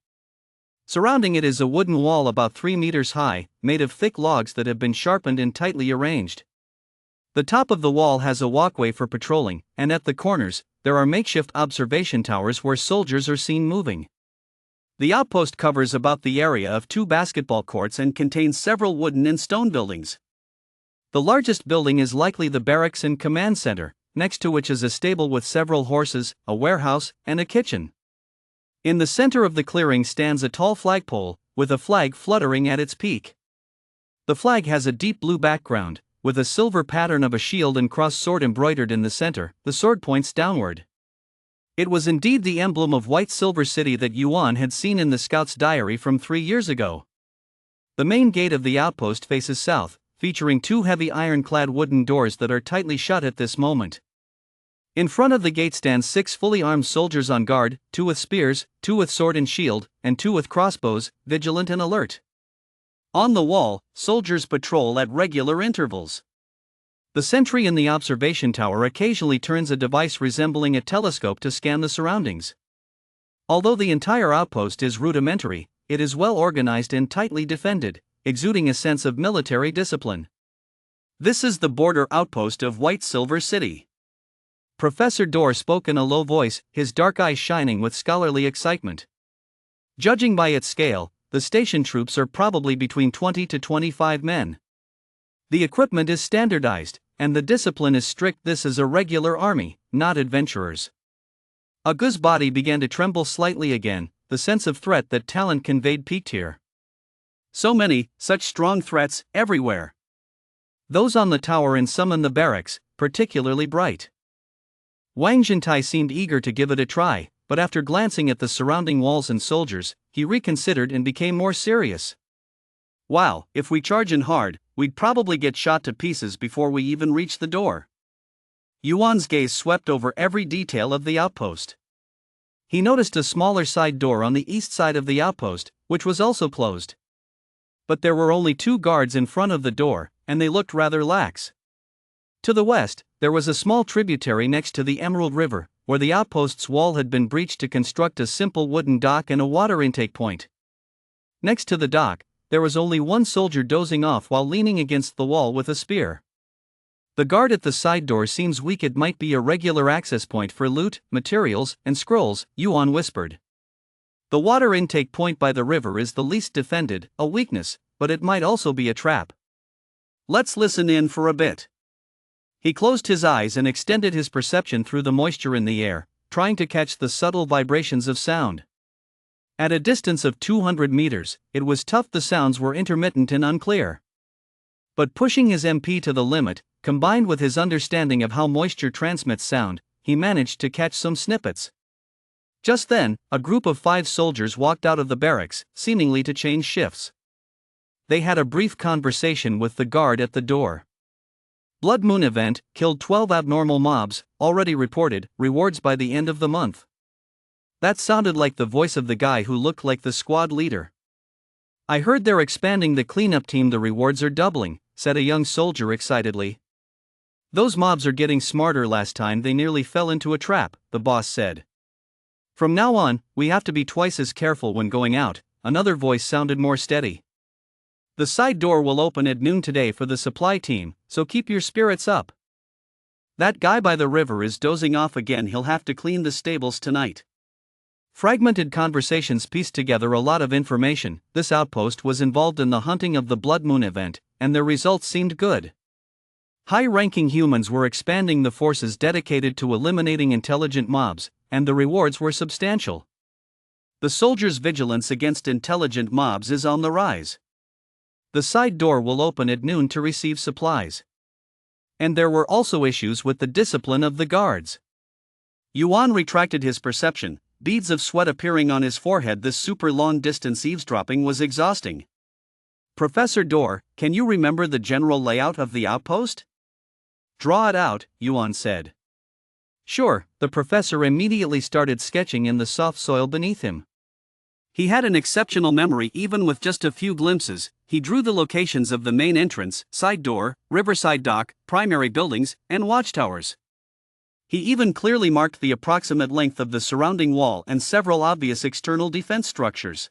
Surrounding it is a wooden wall about 3 meters high, made of thick logs that have been sharpened and tightly arranged. The top of the wall has a walkway for patrolling, and at the corners, there are makeshift observation towers where soldiers are seen moving. The outpost covers about the area of 2 basketball courts and contains several wooden and stone buildings. The largest building is likely the barracks and command center, next to which is a stable with several horses, a warehouse, and a kitchen. In the center of the clearing stands a tall flagpole, with a flag fluttering at its peak. The flag has a deep blue background, with a silver pattern of a shield and cross sword embroidered in the center. The sword points downward. It was indeed the emblem of White Silver City that Yuan had seen in the scout's diary from 3 years ago. The main gate of the outpost faces south, featuring 2 heavy ironclad wooden doors that are tightly shut at this moment. In front of the gate stand 6 fully armed soldiers on guard, 2 with spears, 2 with sword and shield, and 2 with crossbows, vigilant and alert. On the wall, soldiers patrol at regular intervals. The sentry in the observation tower occasionally turns a device resembling a telescope to scan the surroundings. Although the entire outpost is rudimentary, it is well organized and tightly defended, exuding a sense of military discipline. This is the border outpost of White Silver City. Professor Dorr spoke in a low voice, his dark eyes shining with scholarly excitement. Judging by its scale, the station troops are probably between 20 to 25 men. The equipment is standardized, and the discipline is strict. This is a regular army, not adventurers. Agu's body began to tremble slightly again, the sense of threat that talent conveyed peaked here. So many, such strong threats, everywhere. Those on the tower and some in the barracks, particularly bright. Wang Jintai seemed eager to give it a try, but after glancing at the surrounding walls and soldiers, he reconsidered and became more serious. Wow, if we charge in hard, we'd probably get shot to pieces before we even reach the door. Yuan's gaze swept over every detail of the outpost. He noticed a smaller side door on the east side of the outpost, which was also closed. But there were only 2 guards in front of the door, and they looked rather lax. To the west, there was a small tributary next to the Emerald River, where the outpost's wall had been breached to construct a simple wooden dock and a water intake point. Next to the dock, there was only 1 soldier dozing off while leaning against the wall with a spear. The guard at the side door seems weak. It might be a regular access point for loot, materials, and scrolls, Yuan whispered. The water intake point by the river is the least defended, a weakness, but it might also be a trap. Let's listen in for a bit. He closed his eyes and extended his perception through the moisture in the air, trying to catch the subtle vibrations of sound. At a distance of 200 meters, it was tough. The sounds were intermittent and unclear. But pushing his MP to the limit, combined with his understanding of how moisture transmits sound, he managed to catch some snippets. Just then, a group of 5 soldiers walked out of the barracks, seemingly to change shifts. They had a brief conversation with the guard at the door. Blood Moon event, killed 12 abnormal mobs, already reported, rewards by the end of the month. That sounded like the voice of the guy who looked like the squad leader. I heard they're expanding the cleanup team. The rewards are doubling, said a young soldier excitedly. Those mobs are getting smarter. Last time they nearly fell into a trap, the boss said. From now on, we have to be twice as careful when going out, another voice sounded more steady. The side door will open at noon today for the supply team, so keep your spirits up. That guy by the river is dozing off again. He'll have to clean the stables tonight. Fragmented conversations pieced together a lot of information. This outpost was involved in the hunting of the Blood Moon event, and their results seemed good. High-ranking humans were expanding the forces dedicated to eliminating intelligent mobs, and the rewards were substantial. The soldiers' vigilance against intelligent mobs is on the rise. The side door will open at noon to receive supplies. And there were also issues with the discipline of the guards. Yuan retracted his perception, beads of sweat appearing on his forehead. This super long-distance eavesdropping was exhausting. Professor Dor, can you remember the general layout of the outpost? Draw it out, Yuan said. Sure, the professor immediately started sketching in the soft soil beneath him. He had an exceptional memory. Even with just a few glimpses, he drew the locations of the main entrance, side door, riverside dock, primary buildings, and watchtowers. He even clearly marked the approximate length of the surrounding wall and several obvious external defense structures.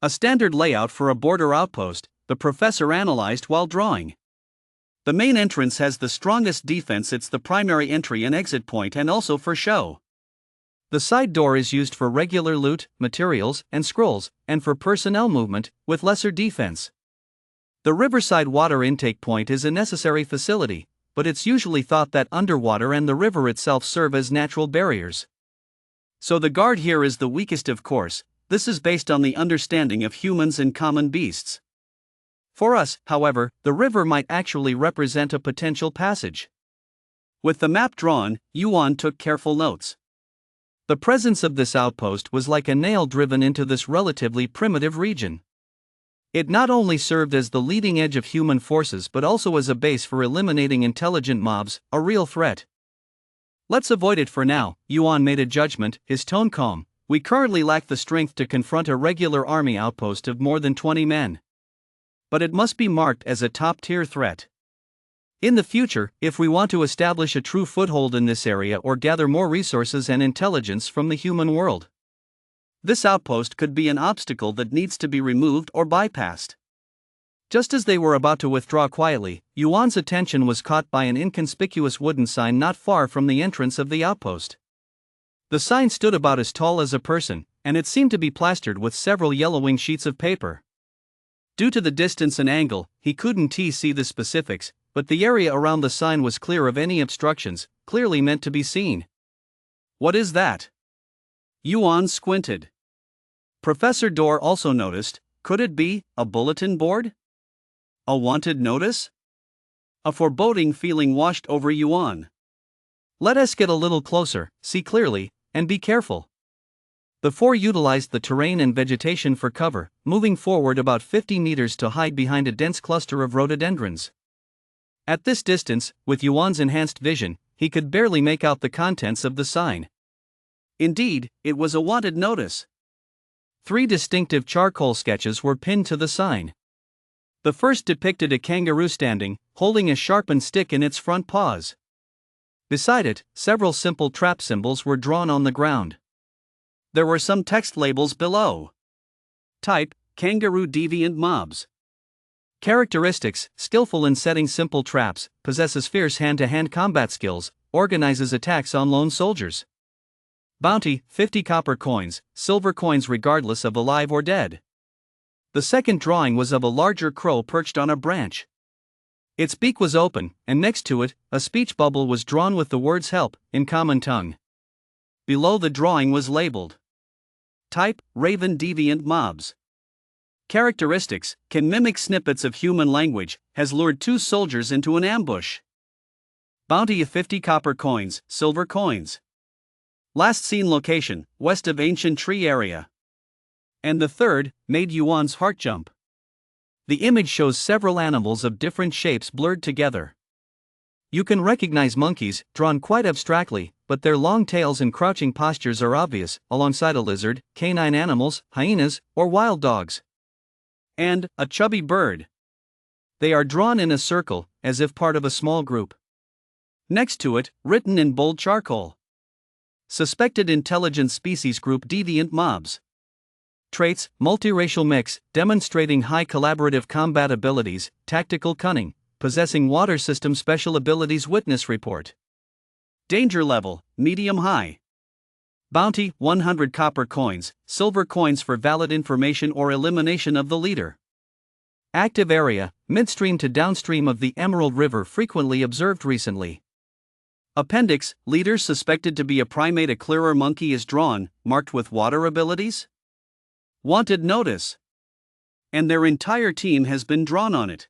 A standard layout for a border outpost, the professor analyzed while drawing. The main entrance has the strongest defense. It's the primary entry and exit point, and also for show. The side door is used for regular loot, materials, and scrolls, and for personnel movement, with lesser defense. The riverside water intake point is a necessary facility, but it's usually thought that underwater and the river itself serve as natural barriers. So the guard here is the weakest, of course. This is based on the understanding of humans and common beasts. For us, however, the river might actually represent a potential passage. With the map drawn, Yuan took careful notes. The presence of this outpost was like a nail driven into this relatively primitive region. It not only served as the leading edge of human forces but also as a base for eliminating intelligent mobs, a real threat. Let's avoid it for now, Yuan made a judgment, his tone calm. We currently lack the strength to confront a regular army outpost of more than 20 men. But it must be marked as a top-tier threat. In the future, if we want to establish a true foothold in this area or gather more resources and intelligence from the human world, this outpost could be an obstacle that needs to be removed or bypassed. Just as they were about to withdraw quietly, Yuan's attention was caught by an inconspicuous wooden sign not far from the entrance of the outpost. The sign stood about as tall as a person, and it seemed to be plastered with several yellowing sheets of paper. Due to the distance and angle, he couldn't see the specifics, but the area around the sign was clear of any obstructions, clearly meant to be seen. What is that? Yuan squinted. Professor Dor also noticed. Could it be a bulletin board? A wanted notice? A foreboding feeling washed over Yuan. Let us get a little closer, see clearly, and be careful. The four utilized the terrain and vegetation for cover, moving forward about 50 meters to hide behind a dense cluster of rhododendrons. At this distance, with Yuan's enhanced vision, he could barely make out the contents of the sign. Indeed, it was a wanted notice. 3 distinctive charcoal sketches were pinned to the sign. The first depicted a kangaroo standing, holding a sharpened stick in its front paws. Beside it, several simple trap symbols were drawn on the ground. There were some text labels below. Type: kangaroo deviant mobs. Characteristics: skillful in setting simple traps, possesses fierce hand-to-hand combat skills, organizes attacks on lone soldiers. Bounty: 50 copper coins, silver coins regardless of alive or dead. The second drawing was of a larger crow perched on a branch. Its beak was open, and next to it, a speech bubble was drawn with the words "help" in common tongue. Below the drawing was labeled. Type: raven deviant mobs. Characteristics: can mimic snippets of human language, has lured 2 soldiers into an ambush. Bounty of 50 copper coins, silver coins. Last seen location: west of ancient tree area. And the third made Yuan's heart jump. The image shows several animals of different shapes blurred together. You can recognize monkeys, drawn quite abstractly, but their long tails and crouching postures are obvious, alongside a lizard, canine animals, hyenas, or wild dogs. And a chubby bird. They are drawn in a circle, as if part of a small group. Next to it, written in bold charcoal: suspected intelligent species group deviant mobs. Traits: multiracial mix, demonstrating high collaborative combat abilities, tactical cunning, possessing water system special abilities. Witness report. Danger level: medium-high. Bounty: 100 copper coins, silver coins for valid information or elimination of the leader. Active area, midstream to downstream of the Emerald River, frequently observed recently. Appendix: leader suspected to be a primate. A clearer monkey is drawn, marked with water abilities. Wanted notice. And their entire team has been drawn on it.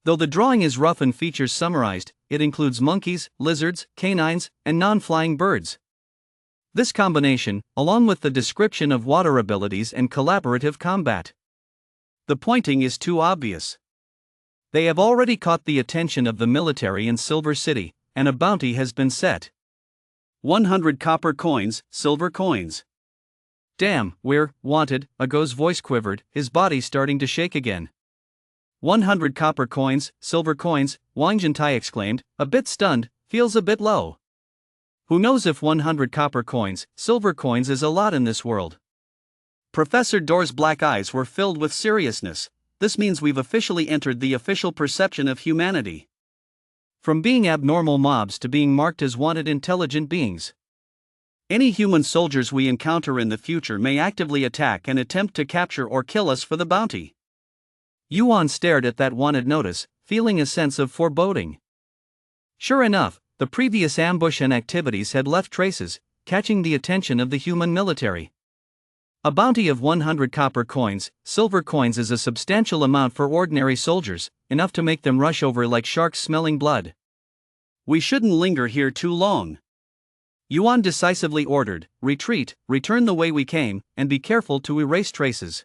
Though the drawing is rough and features summarized, it includes monkeys, lizards, canines, and non-flying birds. This combination, along with the description of water abilities and collaborative combat. The pointing is too obvious. They have already caught the attention of the military in Silver City, and a bounty has been set. 100 copper coins, silver coins. Damn, we're wanted. Ago's voice quivered, his body starting to shake again. 100 copper coins, silver coins, Wang Jintai exclaimed, a bit stunned, feels a bit low. Who knows if 100 copper coins, silver coins is a lot in this world. Professor Door's black eyes were filled with seriousness. This means we've officially entered the official perception of humanity. From being abnormal mobs to being marked as wanted intelligent beings. Any human soldiers we encounter in the future may actively attack and attempt to capture or kill us for the bounty. Yuan stared at that wanted notice, feeling a sense of foreboding. Sure enough, the previous ambush and activities had left traces, catching the attention of the human military. A bounty of 100 copper coins, silver coins is a substantial amount for ordinary soldiers, enough to make them rush over like sharks smelling blood. We shouldn't linger here too long. Yuan decisively ordered, retreat, return the way we came, and be careful to erase traces.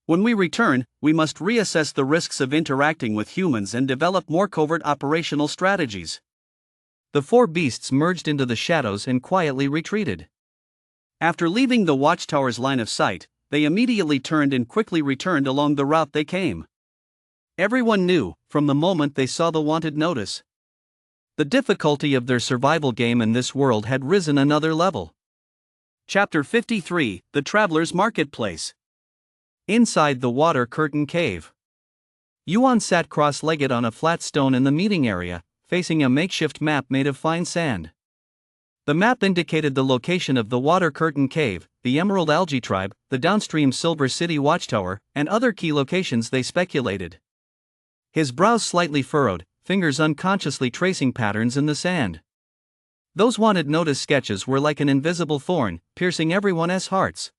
When we return, we must reassess the risks of interacting with humans and develop more covert operational strategies. The four beasts merged into the shadows and quietly retreated. After leaving the watchtower's line of sight, they immediately turned and quickly returned along the route they came. Everyone knew, from the moment they saw the wanted notice. The difficulty of their survival game in this world had risen another level. Chapter 53: The Traveler's Marketplace. Inside the water curtain cave. Yuan sat cross-legged on a flat stone in the meeting area, facing a makeshift map made of fine sand. The map indicated the location of the water curtain cave, the Emerald Algae Tribe, the downstream Silver City Watchtower, and other key locations they speculated. His brows slightly furrowed, fingers unconsciously tracing patterns in the sand. Those wanted notice sketches were like an invisible thorn, piercing everyone's hearts.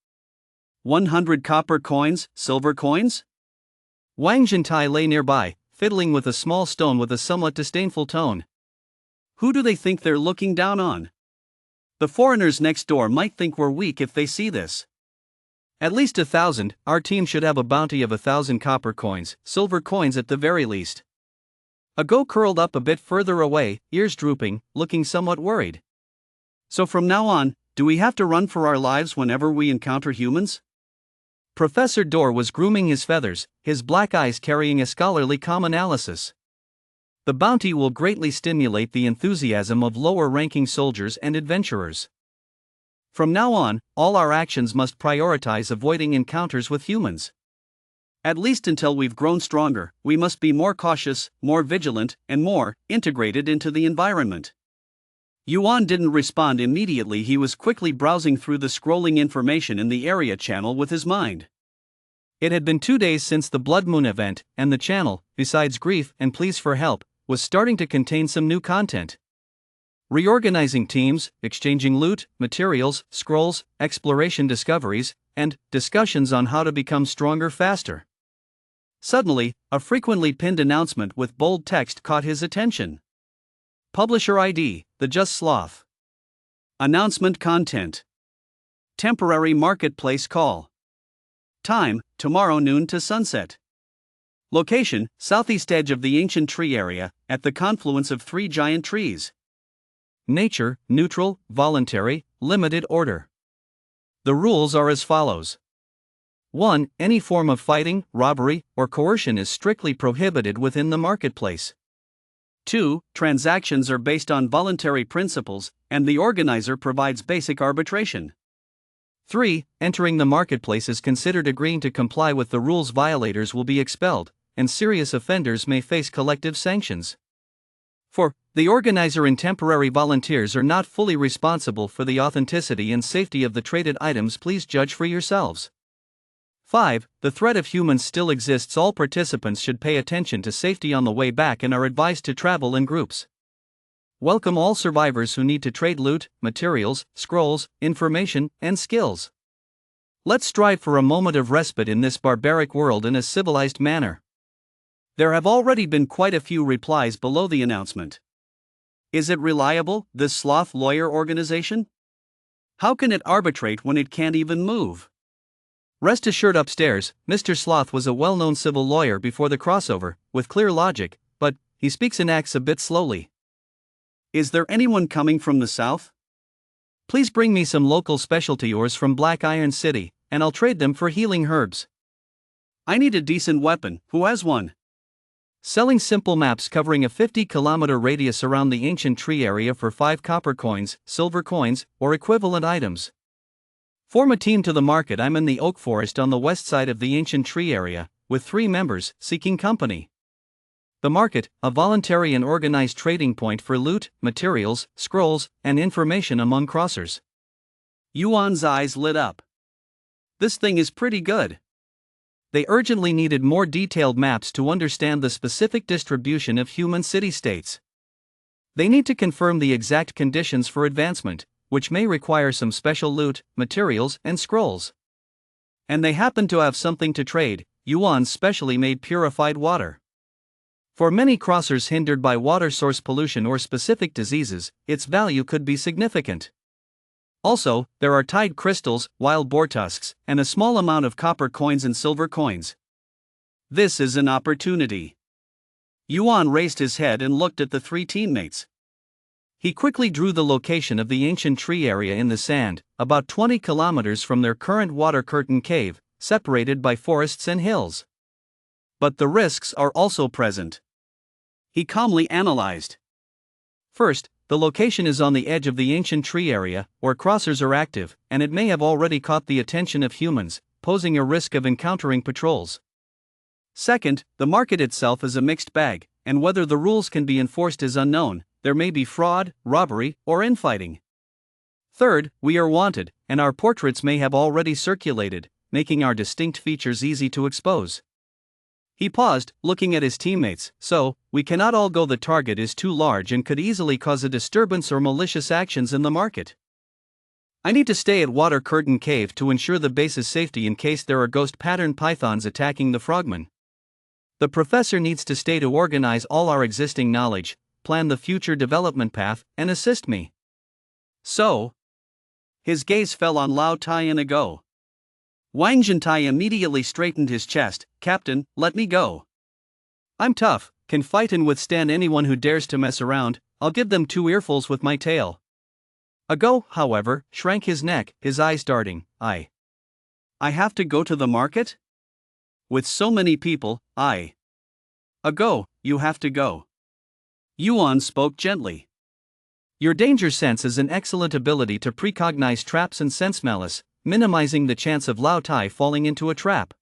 100 copper coins, silver coins? Wang Jintai lay nearby, fiddling with a small stone with a somewhat disdainful tone. Who do they think they're looking down on? The foreigners next door might think we're weak if they see this. At least 1,000, our team should have a bounty of 1,000 copper coins, silver coins at the very least. Ago curled up a bit further away, ears drooping, looking somewhat worried. So from now on, do we have to run for our lives whenever we encounter humans? Professor Door was grooming his feathers, his black eyes carrying a scholarly calm analysis. The bounty will greatly stimulate the enthusiasm of lower-ranking soldiers and adventurers. From now on, all our actions must prioritize avoiding encounters with humans. At least until we've grown stronger, we must be more cautious, more vigilant, and more integrated into the environment. Yuan didn't respond immediately. He was quickly browsing through the scrolling information in the area channel with his mind. It had been 2 days since the Blood Moon event, and the channel, besides grief and pleas for help, was starting to contain some new content. Reorganizing teams, exchanging loot, materials, scrolls, exploration discoveries, and discussions on how to become stronger faster. Suddenly, a frequently pinned announcement with bold text caught his attention. Publisher ID, The Just Sloth. Announcement content. Temporary marketplace call. Time, tomorrow noon to sunset. Location, southeast edge of the ancient tree area, at the confluence of 3 giant trees. Nature, neutral, voluntary, limited order. The rules are as follows. 1. Any form of fighting, robbery, or coercion is strictly prohibited within the marketplace. 2. Transactions are based on voluntary principles, and the organizer provides basic arbitration. 3. Entering the marketplace is considered agreeing to comply with the rules. Violators will be expelled, and serious offenders may face collective sanctions. 4. The organizer and temporary volunteers are not fully responsible for the authenticity and safety of the traded items. Please judge for yourselves. 5. The threat of humans still exists. All participants should pay attention to safety on the way back and are advised to travel in groups. Welcome all survivors who need to trade loot, materials, scrolls, information, and skills. Let's strive for a moment of respite in this barbaric world in a civilized manner. There have already been quite a few replies below the announcement. Is it reliable, this sloth lawyer organization? How can it arbitrate when it can't even move? Rest assured, upstairs, Mr. Sloth was a well-known civil lawyer before the crossover, with clear logic, but he speaks and acts a bit slowly. Is there anyone coming from the south? Please bring me some local specialty ores from Black Iron City, and I'll trade them for healing herbs. I need a decent weapon. Who has one? Selling simple maps covering a 50-kilometer radius around the ancient tree area for 5 copper coins, silver coins, or equivalent items. Form a team to the market. I'm in the oak forest on the west side of the ancient tree area, with 3 members seeking company. The market, a voluntary and organized trading point for loot, materials, scrolls, and information among crossers. Yuan's eyes lit up. This thing is pretty good. They urgently needed more detailed maps to understand the specific distribution of human city-states. They need to confirm the exact conditions for advancement, which may require some special loot, materials, and scrolls. And they happen to have something to trade: Yuan's specially made purified water. For many crossers hindered by water source pollution or specific diseases, its value could be significant. Also, there are tide crystals, wild boar tusks, and a small amount of copper coins and silver coins. This is an opportunity. Yuan raised his head and looked at the 3 teammates. He quickly drew the location of the ancient tree area in the sand, about 20 kilometers from their current water curtain cave, separated by forests and hills. But the risks are also present. He calmly analyzed. First, the location is on the edge of the ancient tree area, where crossers are active, and it may have already caught the attention of humans, posing a risk of encountering patrols. Second, the market itself is a mixed bag, and whether the rules can be enforced is unknown. There may be fraud, robbery, or infighting. Third, we are wanted, and our portraits may have already circulated, making our distinct features easy to expose. He paused, looking at his teammates. So, we cannot all go. The target is too large and could easily cause a disturbance or malicious actions in the market. I need to stay at Water Curtain Cave to ensure the base's safety in case there are ghost pattern pythons attacking the frogmen. The professor needs to stay to organize all our existing knowledge, plan the future development path, and assist me. So, his gaze fell on Lao Tai and Ago. Wang Zhentai immediately straightened his chest. Captain, let me go. I'm tough, can fight and withstand anyone who dares to mess around. I'll give them 2 earfuls with my tail. Ago, however, shrank his neck, his eyes darting. I have to go to the market? With so many people, Ago, you have to go. Yuan spoke gently. Your danger sense is an excellent ability to precognize traps and sense malice, minimizing the chance of Lao Tai falling into a trap.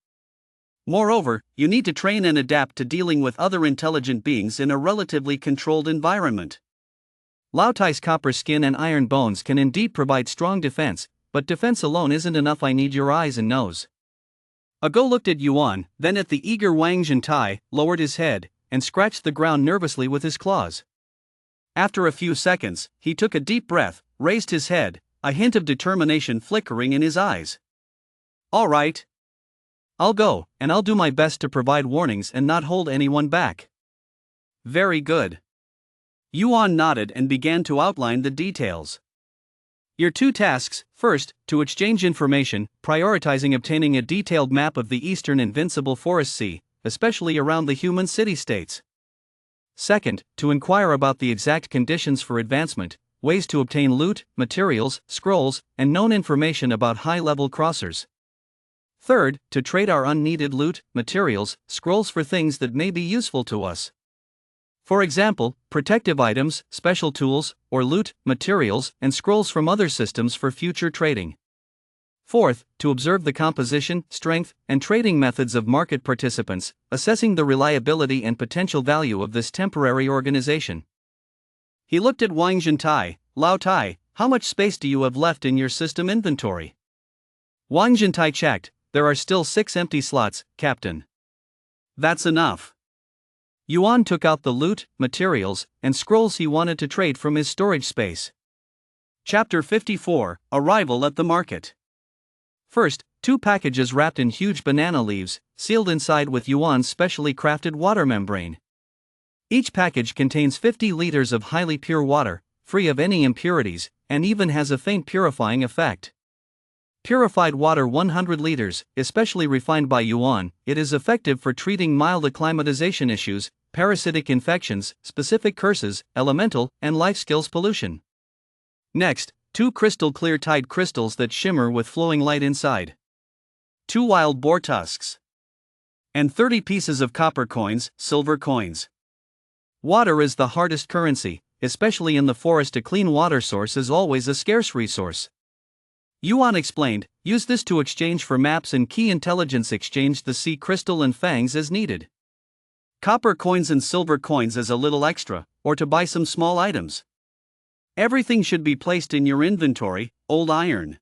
Moreover, you need to train and adapt to dealing with other intelligent beings in a relatively controlled environment. Lao Tai's copper skin and iron bones can indeed provide strong defense, but defense alone isn't enough. I need your eyes and nose. Ago looked at Yuan, then at the eager Wang Zhentai, lowered his head, and scratched the ground nervously with his claws. After a few seconds, he took a deep breath, raised his head, a hint of determination flickering in his eyes. All right. I'll go, and I'll do my best to provide warnings and not hold anyone back. Very good. Yuan nodded and began to outline the details. Your 2 tasks: first, to exchange information, prioritizing obtaining a detailed map of the eastern invincible forest sea, especially around the human city-states. Second, to inquire about the exact conditions for advancement, ways to obtain loot, materials, scrolls, and known information about high-level crossers. Third, to trade our unneeded loot, materials, scrolls for things that may be useful to us. For example, protective items, special tools, or loot, materials, and scrolls from other systems for future trading. Fourth, to observe the composition, strength, and trading methods of market participants, assessing the reliability and potential value of this temporary organization. He looked at Wang Zhentai. Lao Tai, how much space do you have left in your system inventory? Wang Zhentai checked. There are still 6 empty slots, Captain. That's enough. Yuan took out the loot, materials, and scrolls he wanted to trade from his storage space. Chapter 54, Arrival at the Market. First, 2 packages wrapped in huge banana leaves, sealed inside with Yuan's specially crafted water membrane. Each package contains 50 liters of highly pure water, free of any impurities, and even has a faint purifying effect. Purified water 100 liters, especially refined by Yuan, it is effective for treating mild acclimatization issues, parasitic infections, specific curses, elemental, and life skills pollution. Next, 2 crystal clear Tide crystals that shimmer with flowing light inside. 2 wild boar tusks. And 30 pieces of copper coins, silver coins. Water is the hardest currency, especially in the forest. A clean water source is always a scarce resource. Yuan explained, use this to exchange for maps and key intelligence. Exchange the sea crystal and fangs as needed. Copper coins and silver coins as a little extra, or to buy some small items. Everything should be placed in your inventory, old iron.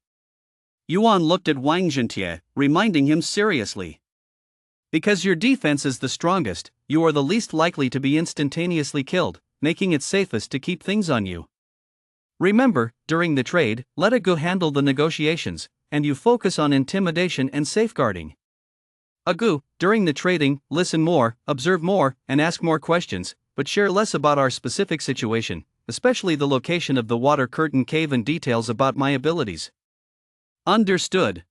Yuan looked at Wang Zhentai, reminding him seriously. Because your defense is the strongest, you are the least likely to be instantaneously killed, making it safest to keep things on you. Remember, during the trade, let a Gu handle the negotiations, and you focus on intimidation and safeguarding. A Gu, during the trading, listen more, observe more, and ask more questions, but share less about our specific situation, especially the location of the water curtain cave and details about my abilities. Understood.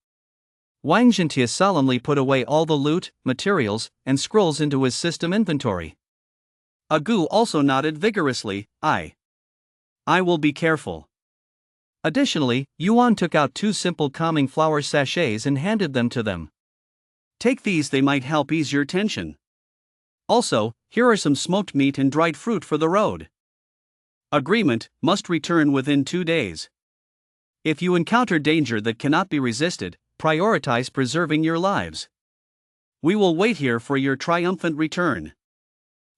Wang Zhentai solemnly put away all the loot, materials, and scrolls into his system inventory. A Gu also nodded vigorously. I will be careful. Additionally, Yuan took out 2 simple calming flower sachets and handed them to them. Take these, they might help ease your tension. Also, here are some smoked meat and dried fruit for the road. Agreement, must return within 2 days. If you encounter danger that cannot be resisted, prioritize preserving your lives. We will wait here for your triumphant return.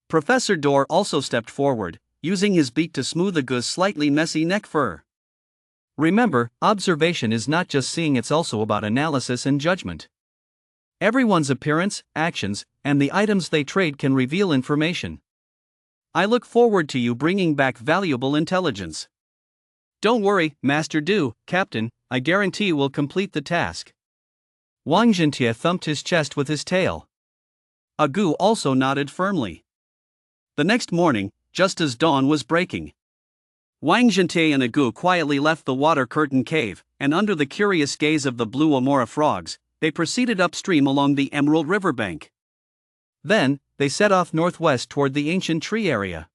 Professor Dor also stepped forward, using his beak to smooth a Gu's slightly messy neck fur. Remember, observation is not just seeing, it's also about analysis and judgment. Everyone's appearance, actions, and the items they trade can reveal information. I look forward to you bringing back valuable intelligence. Don't worry, Master Du, Captain, I guarantee we'll complete the task. Wang Zhentai thumped his chest with his tail. A Gu also nodded firmly. The next morning, just as dawn was breaking, Wang Zhentai and a Gu quietly left the water curtain cave, and under the curious gaze of the blue Amora frogs, they proceeded upstream along the Emerald River bank. Then, they set off northwest toward the ancient tree area.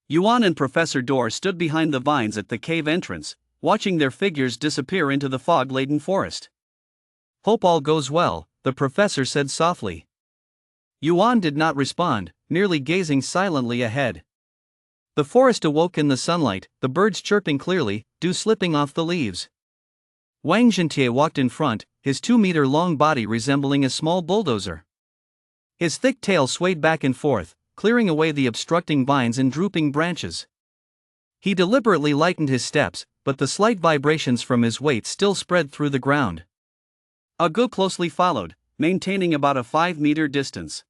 Yuan and Professor Dor stood behind the vines at the cave entrance, watching their figures disappear into the fog-laden forest. Hope all goes well, the professor said softly. Yuan did not respond, merely gazing silently ahead. The forest awoke in the sunlight, the birds chirping clearly, dew slipping off the leaves. Wang Zhentai walked in front, his 2-meter-long body resembling a small bulldozer. His thick tail swayed back and forth, clearing away the obstructing vines and drooping branches. He deliberately lightened his steps, but the slight vibrations from his weight still spread through the ground. A Gu closely followed, maintaining about a 5-meter distance.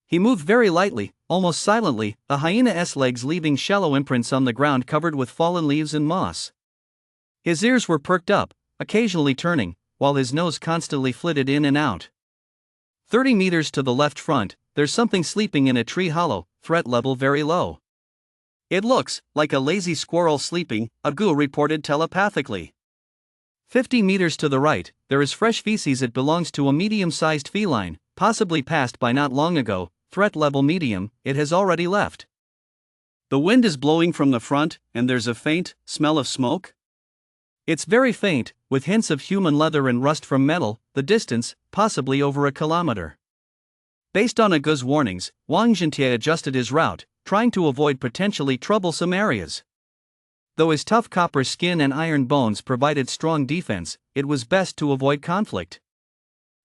He moved very lightly, almost silently, a hyena's legs leaving shallow imprints on the ground covered with fallen leaves and moss. His ears were perked up, occasionally turning, while his nose constantly flitted in and out. 30 meters to the left front, there's something sleeping in a tree hollow, threat level very low. It looks like a lazy squirrel sleeping, a Gu reported telepathically. 50 meters to the right, there is fresh feces. It belongs to a medium-sized feline, possibly passed by not long ago, threat level medium, it has already left. The wind is blowing from the front, and there's a faint smell of smoke? It's very faint, with hints of human leather and rust from metal, the distance, possibly over a kilometer. Based on a Gu's warnings, Wang Zhentai adjusted his route, trying to avoid potentially troublesome areas. Though his tough copper skin and iron bones provided strong defense, it was best to avoid conflict.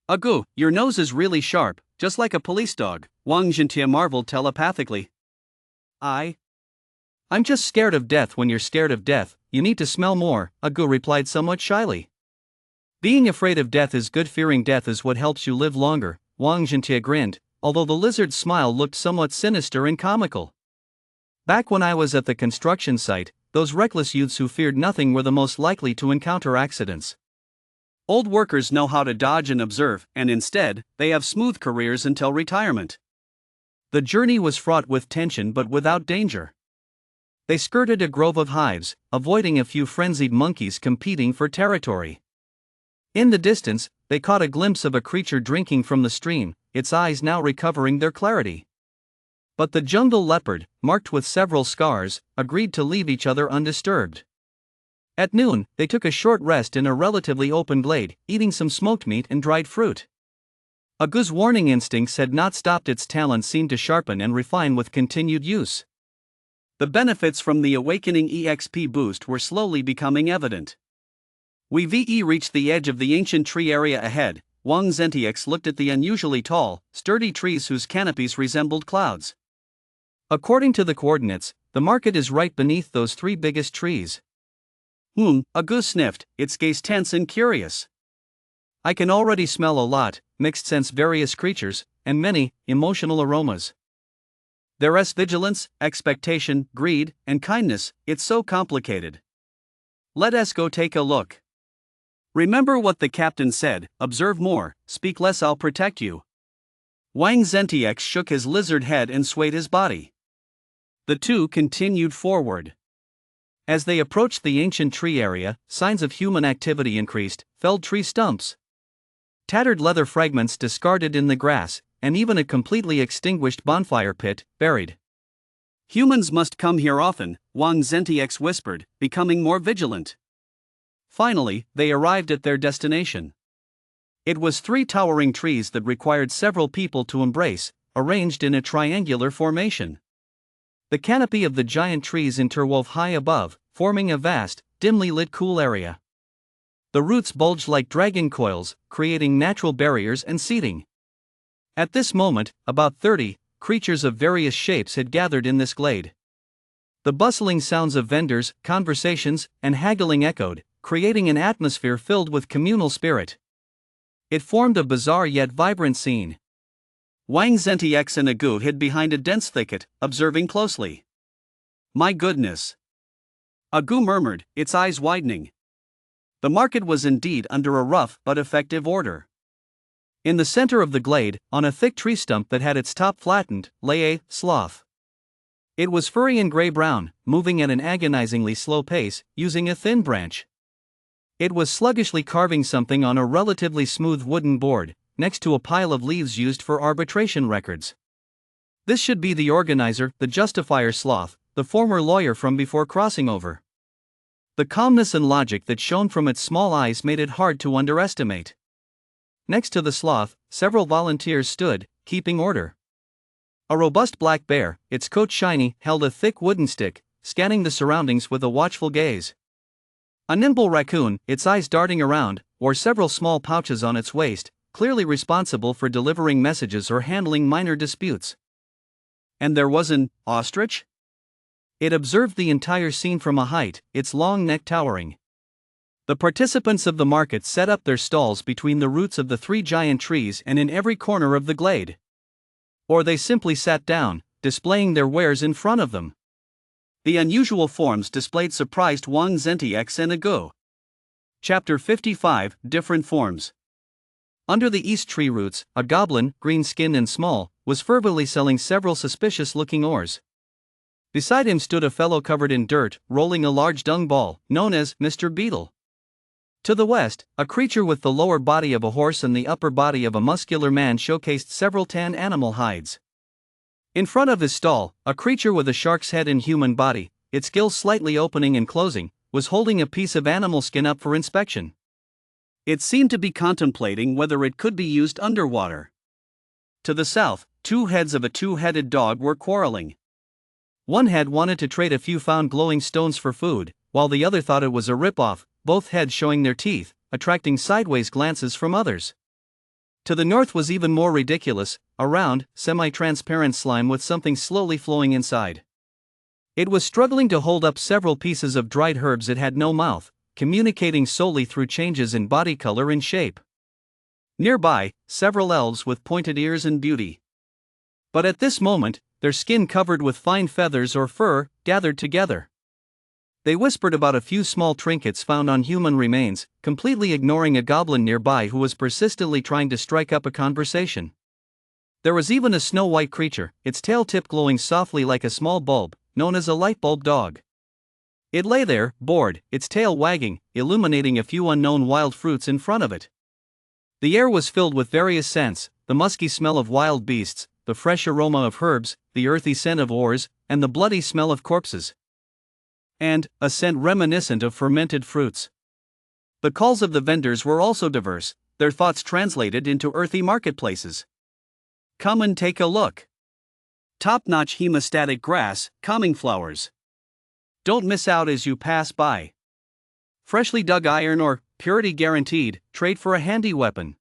A Gu, your nose is really sharp, just like a police dog, Wang Zhentai marveled telepathically. I'm just scared of death. When you're scared of death, you need to smell more, Agu replied somewhat shyly. Being afraid of death is good. Fearing death is what helps you live longer, Wang Zhentia grinned, although the lizard's smile looked somewhat sinister and comical. Back when I was at the construction site, those reckless youths who feared nothing were the most likely to encounter accidents. Old workers know how to dodge and observe, and instead, they have smooth careers until retirement. The journey was fraught with tension but without danger. They skirted a grove of hives, avoiding a few frenzied monkeys competing for territory. In the distance, they caught a glimpse of a creature drinking from the stream, its eyes now recovering their clarity. But the jungle leopard, marked with several scars, agreed to leave each other undisturbed. At noon, they took a short rest in a relatively open glade, eating some smoked meat and dried fruit. Agu's warning instincts had not stopped. Its talent seemed to sharpen and refine with continued use. The benefits from the awakening EXP boost were slowly becoming evident. We've reached the edge of the ancient tree area ahead. Wang Zhentia looked at the unusually tall, sturdy trees whose canopies resembled clouds. According to the coordinates, the market is right beneath those three biggest trees. Agu sniffed, its gaze tense and curious. I can already smell a lot, mixed sense various creatures, and many, emotional aromas. There's vigilance, expectation, greed, and kindness. It's so complicated. Let us go take a look. Remember what the captain said, observe more, speak less, I'll protect you. Wang Zhentia shook his lizard head and swayed his body. The two continued forward. As they approached the ancient tree area, signs of human activity increased: felled tree stumps, tattered leather fragments discarded in the grass, and even a completely extinguished bonfire pit, buried. Humans must come here often, Wang Zhentia whispered, becoming more vigilant. Finally, they arrived at their destination. It was three towering trees that required several people to embrace, arranged in a triangular formation. The canopy of the giant trees interwove high above, forming a vast, dimly lit cool area. The roots bulged like dragon coils, creating natural barriers and seating. At this moment, about 30 creatures of various shapes had gathered in this glade. The bustling sounds of vendors, conversations, and haggling echoed, creating an atmosphere filled with communal spirit. It formed a bizarre yet vibrant scene. Wang Zhentia and Agu hid behind a dense thicket, observing closely. My goodness! Agu murmured, its eyes widening. The market was indeed under a rough but effective order. In the center of the glade, on a thick tree stump that had its top flattened, lay a sloth. It was furry and gray-brown, moving at an agonizingly slow pace, using a thin branch. It was sluggishly carving something on a relatively smooth wooden board, next to a pile of leaves used for arbitration records. This should be the organizer, the justifier sloth, the former lawyer from before crossing over. The calmness and logic that shone from its small eyes made it hard to underestimate. Next to the sloth, several volunteers stood, keeping order. A robust black bear, its coat shiny, held a thick wooden stick, scanning the surroundings with a watchful gaze. A nimble raccoon, its eyes darting around, wore several small pouches on its waist, clearly responsible for delivering messages or handling minor disputes. And there was an ostrich? It observed the entire scene from a height, its long neck towering. The participants of the market set up their stalls between the roots of the three giant trees and in every corner of the glade. Or they simply sat down, displaying their wares in front of them. The unusual forms displayed surprised Wang Zhentia and Agu. Chapter 55, Different Forms. Under the east tree roots, a goblin, green-skinned and small, was fervently selling several suspicious-looking ores. Beside him stood a fellow covered in dirt, rolling a large dung ball, known as Mr. Beetle. To the west, a creature with the lower body of a horse and the upper body of a muscular man showcased several tanned animal hides. In front of his stall, a creature with a shark's head and human body, its gills slightly opening and closing, was holding a piece of animal skin up for inspection. It seemed to be contemplating whether it could be used underwater. To the south, two heads of a two-headed dog were quarreling. One head wanted to trade a few found glowing stones for food, while the other thought it was a rip-off, both heads showing their teeth, attracting sideways glances from others. To the north was even more ridiculous, a round, semi-transparent slime with something slowly flowing inside. It was struggling to hold up several pieces of dried herbs. It had no mouth, communicating solely through changes in body color and shape. Nearby, several elves with pointed ears and beauty. But at this moment, their skin covered with fine feathers or fur, gathered together. They whispered about a few small trinkets found on human remains, completely ignoring a goblin nearby who was persistently trying to strike up a conversation. There was even a snow-white creature, its tail tip glowing softly like a small bulb, known as a light bulb dog. It lay there, bored, its tail wagging, illuminating a few unknown wild fruits in front of it. The air was filled with various scents, the musky smell of wild beasts, the fresh aroma of herbs, the earthy scent of ores, and the bloody smell of corpses. And a scent reminiscent of fermented fruits. The calls of the vendors were also diverse, their thoughts translated into earthy marketplaces. Come and take a look. Top-notch hemostatic grass, calming flowers. Don't miss out as you pass by. Freshly dug iron ore, purity guaranteed, trade for a handy weapon.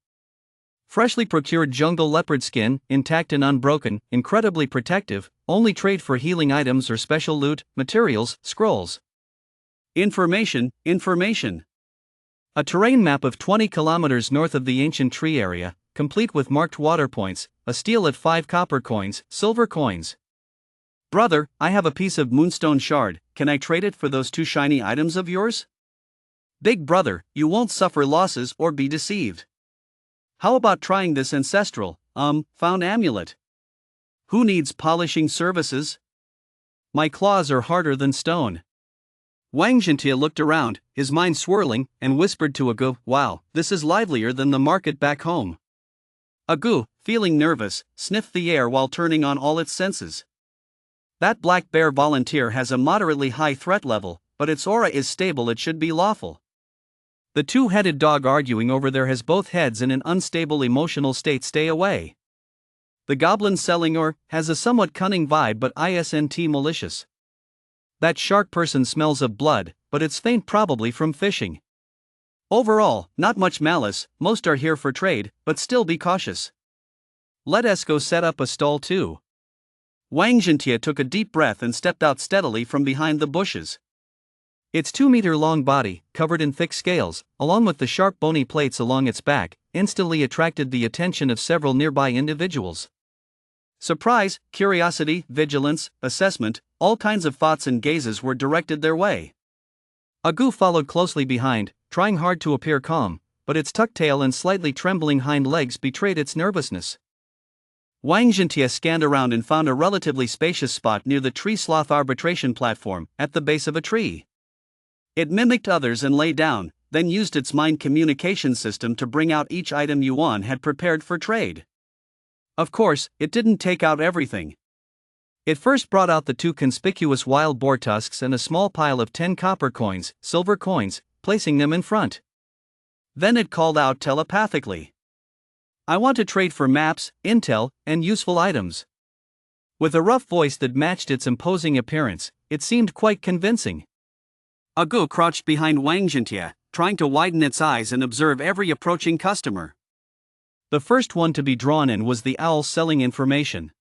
Freshly procured jungle leopard skin, intact and unbroken, incredibly protective, only trade for healing items or special loot, materials, scrolls. Information. A terrain map of 20 kilometers north of the ancient tree area, complete with marked water points, a steel at 5 copper coins, silver coins. Brother, I have a piece of moonstone shard, can I trade it for those 2 shiny items of yours? Big brother, you won't suffer losses or be deceived. How about trying this ancestral, found amulet? Who needs polishing services? My claws are harder than stone. Wang Jintia looked around, his mind swirling, and whispered to Agu, wow, this is livelier than the market back home. Agu, feeling nervous, sniffed the air while turning on all its senses. That black bear volunteer has a moderately high threat level, but its aura is stable. It should be lawful. The two-headed dog arguing over there has both heads in an unstable emotional state. Stay away. The goblin selling ore has a somewhat cunning vibe but isn't malicious. That shark person smells of blood, but it's faint, probably from fishing. Overall, not much malice, most are here for trade, but still be cautious. Let us go set up a stall too. Wang Jintia took a deep breath and stepped out steadily from behind the bushes. Its 2-meter-long body, covered in thick scales, along with the sharp bony plates along its back, instantly attracted the attention of several nearby individuals. Surprise, curiosity, vigilance, assessment, all kinds of thoughts and gazes were directed their way. Agu followed closely behind, trying hard to appear calm, but its tucked tail and slightly trembling hind legs betrayed its nervousness. Wang Jintia scanned around and found a relatively spacious spot near the tree sloth arbitration platform, at the base of a tree. It mimicked others and lay down, then used its mind communication system to bring out each item Yuan had prepared for trade. Of course, it didn't take out everything. It first brought out the 2 conspicuous wild boar tusks and a small pile of 10 copper coins, silver coins, placing them in front. Then it called out telepathically. I want to trade for maps, intel, and useful items. With a rough voice that matched its imposing appearance, it seemed quite convincing. Agu crouched behind Wang Jintia, trying to widen its eyes and observe every approaching customer. The first one to be drawn in was the owl selling information.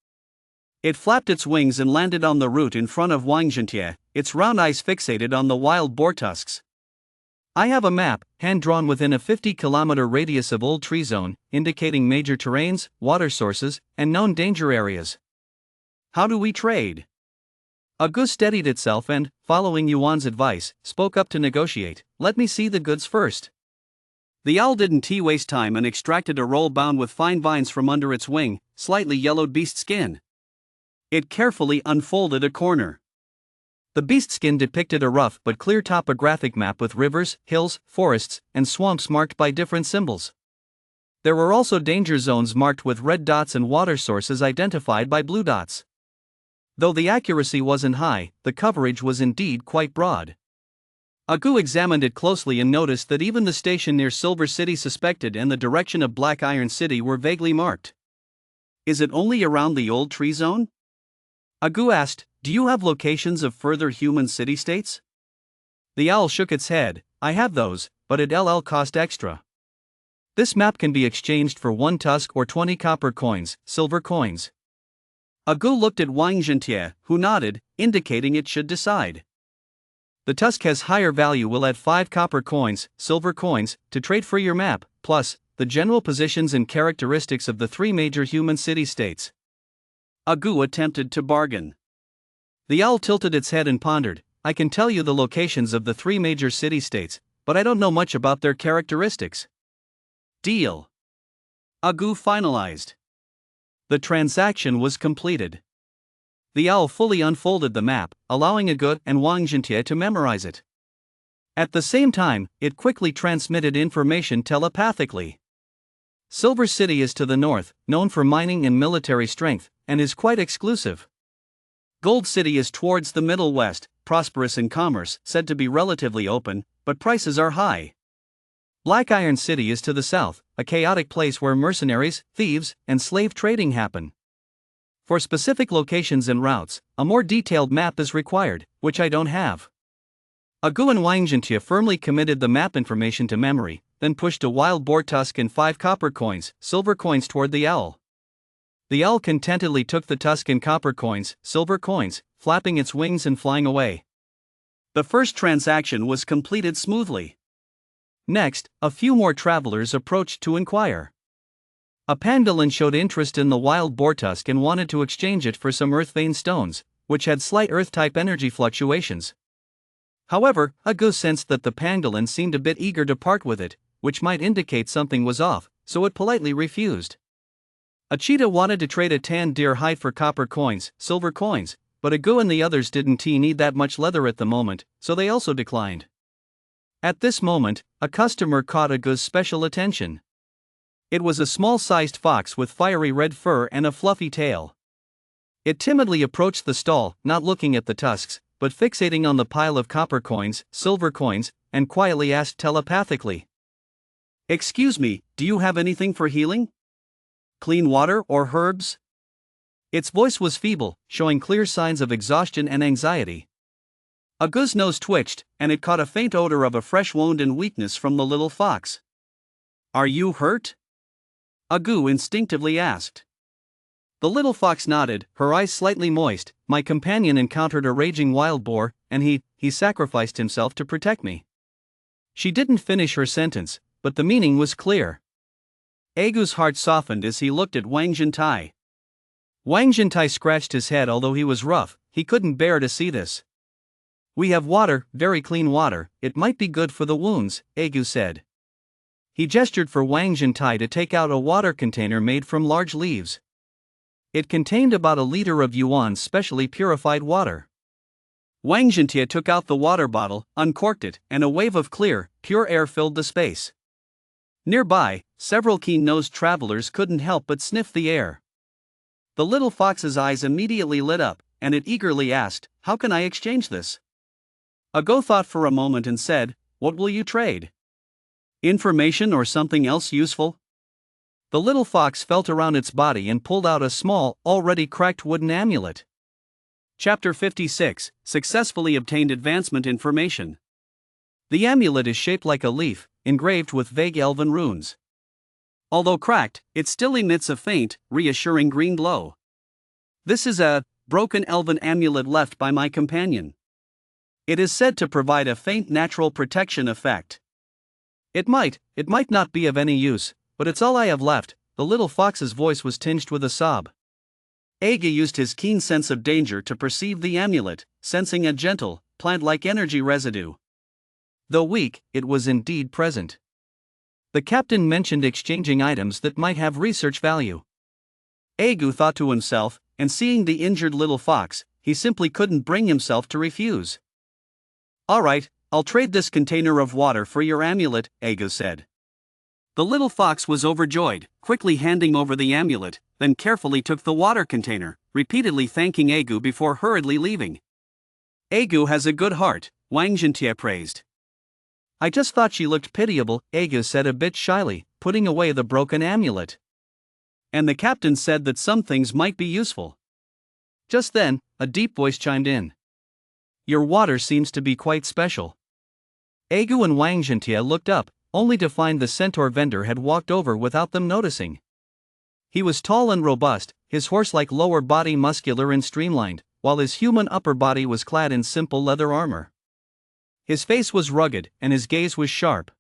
It flapped its wings and landed on the root in front of Wang Jintia, its round eyes fixated on the wild boar tusks. I have a map, hand-drawn within a 50-kilometer radius of Old Tree Zone, indicating major terrains, water sources, and known danger areas. How do we trade? Agu steadied itself and, following Yuan's advice, spoke up to negotiate. Let me see the goods first. The owl didn't waste time and extracted a roll bound with fine vines from under its wing, slightly yellowed beast skin. It carefully unfolded a corner. The beast skin depicted a rough but clear topographic map with rivers, hills, forests, and swamps marked by different symbols. There were also danger zones marked with red dots and water sources identified by blue dots. Though the accuracy wasn't high, the coverage was indeed quite broad. Agu examined it closely and noticed that even the station near Silver City suspected and the direction of Black Iron City were vaguely marked. Is it only around the Old Tree Zone? Agu asked, do you have locations of further human city-states? The owl shook its head. I have those, but it'll cost extra. This map can be exchanged for 1 tusk or 20 copper coins, silver coins. Agu looked at Wang Zhentie, who nodded, indicating it should decide. The tusk has higher value. Will add 5 copper coins, silver coins, to trade for your map, plus the general positions and characteristics of the 3 major human city-states. Agu attempted to bargain. The owl tilted its head and pondered. I can tell you the locations of the 3 major city-states, but I don't know much about their characteristics. Deal. Agu finalized. The transaction was completed. The owl fully unfolded the map, allowing Agu and Wang Zhentie to memorize it. At the same time, it quickly transmitted information telepathically. Silver City is to the north, known for mining and military strength, and is quite exclusive. Gold City is towards the Middle West, prosperous in commerce, said to be relatively open, but prices are high. Black Iron City is to the south, a chaotic place where mercenaries, thieves, and slave trading happen. For specific locations and routes, a more detailed map is required, which I don't have. Agu and Wang Zhentie firmly committed the map information to memory, then pushed a wild boar tusk and 5 copper coins, silver coins toward the owl. The owl contentedly took the tusk and copper coins, silver coins, flapping its wings and flying away. The first transaction was completed smoothly. Next, a few more travelers approached to inquire. A pangolin showed interest in the wild boar tusk and wanted to exchange it for some earth vein stones, which had slight earth-type energy fluctuations. However, Agu sensed that the pangolin seemed a bit eager to part with it, which might indicate something was off, so it politely refused. A cheetah wanted to trade a tanned deer hide for copper coins, silver coins, but Agu and the others didn't need that much leather at the moment, so they also declined. At this moment, a customer caught Agu's special attention. It was a small-sized fox with fiery red fur and a fluffy tail. It timidly approached the stall, not looking at the tusks, but fixating on the pile of copper coins, silver coins, and quietly asked telepathically, "Excuse me, do you have anything for healing? Clean water or herbs?" Its voice was feeble, showing clear signs of exhaustion and anxiety. Agu's nose twitched, and it caught a faint odor of a fresh wound and weakness from the little fox. "Are you hurt?" Agu instinctively asked. The little fox nodded, her eyes slightly moist. My companion encountered a raging wild boar, and he sacrificed himself to protect me. She didn't finish her sentence, but the meaning was clear. Agu's heart softened as he looked at Wang Zhentie. Wang Zhentie scratched his head. Although he was rough, he couldn't bear to see this. We have water, very clean water, it might be good for the wounds, Agu said. He gestured for Wang Zhentie to take out a water container made from large leaves. It contained about a liter of Yuan's specially purified water. Wang Zhentie took out the water bottle, uncorked it, and a wave of clear, pure air filled the space. Nearby, several keen-nosed travelers couldn't help but sniff the air. The little fox's eyes immediately lit up, and it eagerly asked, "How can I exchange this?" Agu thought for a moment and said, "What will you trade? Information or something else useful?" The little fox felt around its body and pulled out a small, already cracked wooden amulet. Chapter 56, Successfully Obtained Advancement Information. The amulet is shaped like a leaf, engraved with vague elven runes. Although cracked, it still emits a faint, reassuring green glow. This is a broken elven amulet left by my companion. It is said to provide a faint natural protection effect. It might not be of any use, but it's all I have left. The little fox's voice was tinged with a sob. Agu used his keen sense of danger to perceive the amulet, sensing a gentle, plant-like energy residue. Though weak, it was indeed present. The captain mentioned exchanging items that might have research value. Agu thought to himself, and seeing the injured little fox, he simply couldn't bring himself to refuse. "All right, I'll trade this container of water for your amulet," Agu said. The little fox was overjoyed, quickly handing over the amulet, then carefully took the water container, repeatedly thanking Agu before hurriedly leaving. "Agu has a good heart," Wang Zhentie praised. "I just thought she looked pitiable," Agu said a bit shyly, putting away the broken amulet. "And the captain said that some things might be useful." Just then, a deep voice chimed in. "Your water seems to be quite special." Agu and Wang Zhentie looked up, only to find the centaur vendor had walked over without them noticing. He was tall and robust, his horse-like lower body muscular and streamlined, while his human upper body was clad in simple leather armor. His face was rugged, and his gaze was sharp.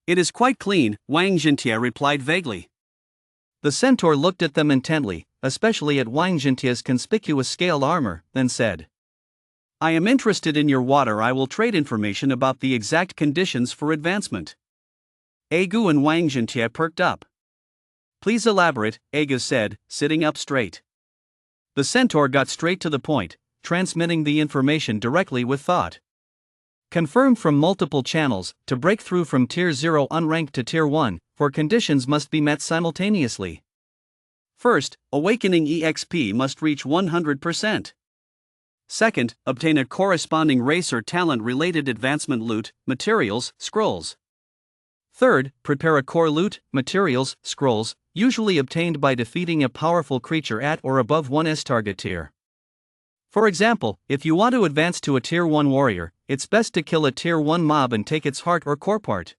"It is quite clean," Wang Jintie replied vaguely. The centaur looked at them intently, especially at Wang Jintie's conspicuous scaled armor, then said, "I am interested in your water. I will trade information about the exact conditions for advancement." Agu and Wang Jintie perked up. "Please elaborate," Agu said, sitting up straight. The centaur got straight to the point, transmitting the information directly with thought. Confirmed from multiple channels, to break through from Tier 0 unranked to Tier 1, 4 conditions must be met simultaneously. First, awakening EXP must reach 100%. Second, obtain a corresponding race or talent-related advancement loot, materials, scrolls. Third, prepare a core loot, materials, scrolls, usually obtained by defeating a powerful creature at or above 1's target tier. For example, if you want to advance to a Tier 1 warrior, it's best to kill a Tier 1 mob and take its heart or core part.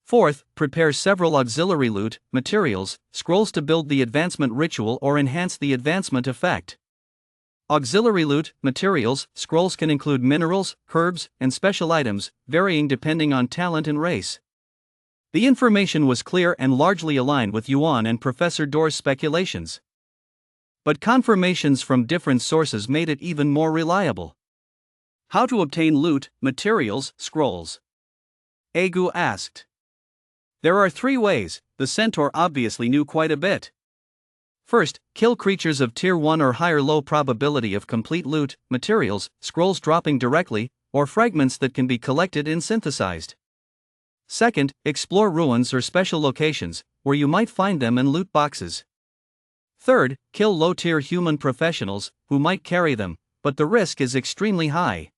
Fourth, prepare several auxiliary loot, materials, scrolls to build the advancement ritual or enhance the advancement effect. Auxiliary loot, materials, scrolls can include minerals, herbs, and special items, varying depending on talent and race. The information was clear and largely aligned with Yuan and Professor Dor's speculations. But confirmations from different sources made it even more reliable. How to obtain loot, materials, scrolls? Agu asked. There are 3 ways. The centaur obviously knew quite a bit. First, kill creatures of Tier 1 or higher, low probability of complete loot, materials, scrolls dropping directly, or fragments that can be collected and synthesized. Second, explore ruins or special locations, where you might find them in loot boxes. Third, kill low-tier human professionals, who might carry them, but the risk is extremely high.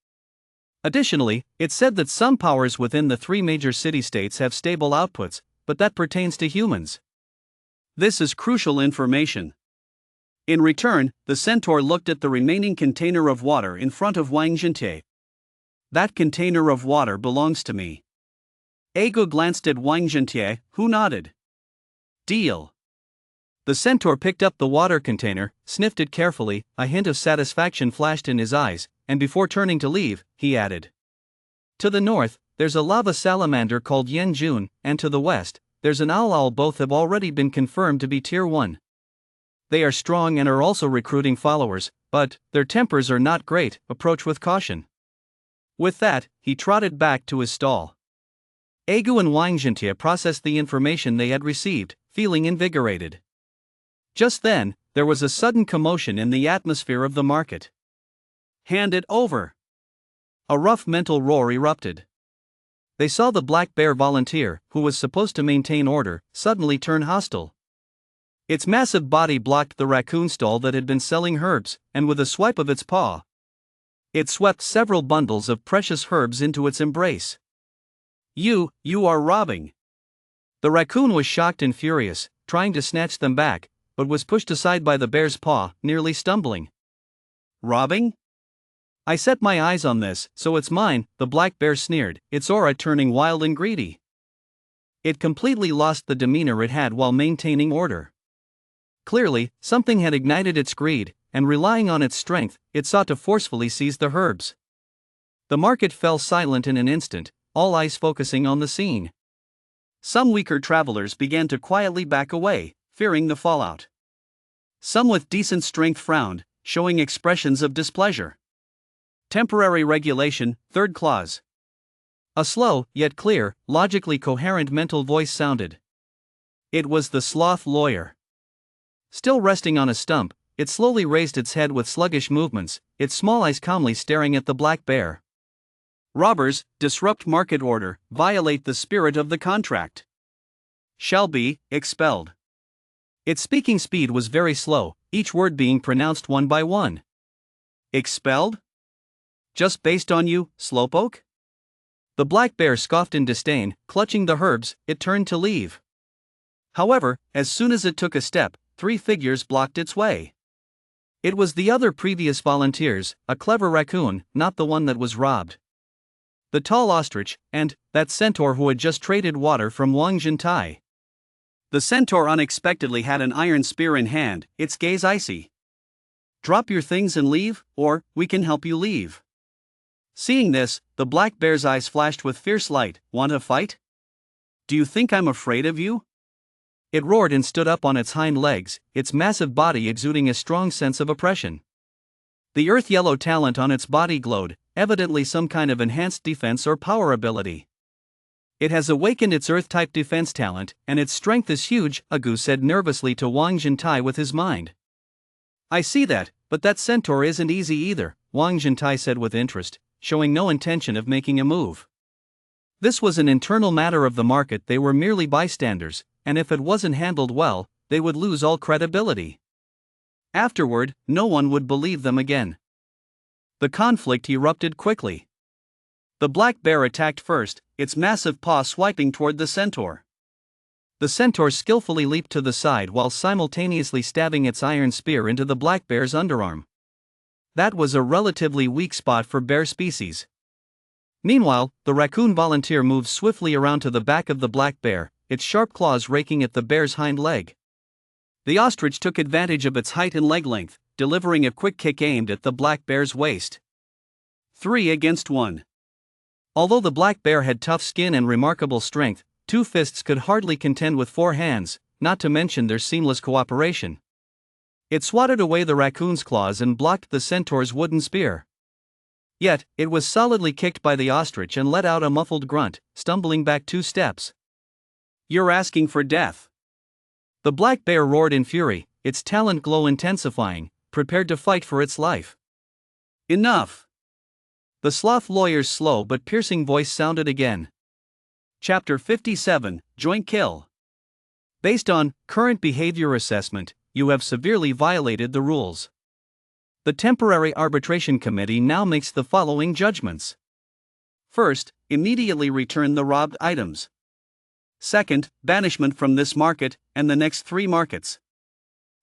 Additionally, it's said that some powers within the 3 major city-states have stable outputs, but that pertains to humans. This is crucial information. In return, the centaur looked at the remaining container of water in front of Wang Jintie. "That container of water belongs to me." Agu glanced at Wang Jintie, who nodded. "Deal." The centaur picked up the water container, sniffed it carefully, a hint of satisfaction flashed in his eyes, and before turning to leave, he added, "To the north, there's a lava salamander called Yen Jun, and to the west, there's an owl. Both have already been confirmed to be Tier 1. They are strong and are also recruiting followers, but their tempers are not great. Approach with caution." With that, he trotted back to his stall. Agu and Wang Jintie processed the information they had received, feeling invigorated. Just then, there was a sudden commotion in the atmosphere of the market. "Hand it over!" A rough mental roar erupted. They saw the black bear volunteer, who was supposed to maintain order, suddenly turn hostile. Its massive body blocked the raccoon stall that had been selling herbs, and with a swipe of its paw, it swept several bundles of precious herbs into its embrace. You are robbing!" The raccoon was shocked and furious, trying to snatch them back, but was pushed aside by the bear's paw, nearly stumbling. "Robbing? I set my eyes on this, so it's mine," the black bear sneered, its aura turning wild and greedy. It completely lost the demeanor it had while maintaining order. Clearly, something had ignited its greed, and relying on its strength, it sought to forcefully seize the herbs. The market fell silent in an instant, all eyes focusing on the scene. Some weaker travelers began to quietly back away, fearing the fallout. Some with decent strength frowned, showing expressions of displeasure. Temporary regulation, 3rd clause. A slow, yet clear, logically coherent mental voice sounded. It was the sloth lawyer. Still resting on a stump, it slowly raised its head with sluggish movements, its small eyes calmly staring at the black bear. "Robbers, disrupt market order, violate the spirit of the contract. Shall be expelled." Its speaking speed was very slow, each word being pronounced one by one. "Expelled? Just based on you, slowpoke?" The black bear scoffed in disdain, clutching the herbs, it turned to leave. However, as soon as it took a step, 3 figures blocked its way. It was the other previous volunteers, a clever raccoon, not the one that was robbed. The tall ostrich, and that centaur who had just traded water from Wang Jintie. The centaur unexpectedly had an iron spear in hand, its gaze icy. "Drop your things and leave, or we can help you leave." Seeing this, the black bear's eyes flashed with fierce light. "Want to fight? Do you think I'm afraid of you?" It roared and stood up on its hind legs, its massive body exuding a strong sense of oppression. The earth-yellow talent on its body glowed, evidently some kind of enhanced defense or power ability. "It has awakened its earth-type defense talent, and its strength is huge," Agu said nervously to Wang Jintai with his mind. "I see that, but that centaur isn't easy either," Wang Jintai said with interest, showing no intention of making a move. This was an internal matter of the market. They were merely bystanders, and if it wasn't handled well, they would lose all credibility. Afterward, no one would believe them again. The conflict erupted quickly. The black bear attacked first, its massive paw swiping toward the centaur. The centaur skillfully leaped to the side while simultaneously stabbing its iron spear into the black bear's underarm. That was a relatively weak spot for bear species. Meanwhile, the raccoon volunteer moved swiftly around to the back of the black bear, its sharp claws raking at the bear's hind leg. The ostrich took advantage of its height and leg length, delivering a quick kick aimed at the black bear's waist. 3 against 1. Although the black bear had tough skin and remarkable strength, 2 fists could hardly contend with 4 hands, not to mention their seamless cooperation. It swatted away the raccoon's claws and blocked the centaur's wooden spear. Yet, it was solidly kicked by the ostrich and let out a muffled grunt, stumbling back 2 steps. "You're asking for death." The black bear roared in fury, its talent glow intensifying, prepared to fight for its life. "Enough!" The sloth lawyer's slow but piercing voice sounded again. Chapter 57, Joint Kill. Based on current behavior assessment, you have severely violated the rules. The Temporary Arbitration Committee now makes the following judgments. First, immediately return the robbed items. Second, banishment from this market and the next 3 markets.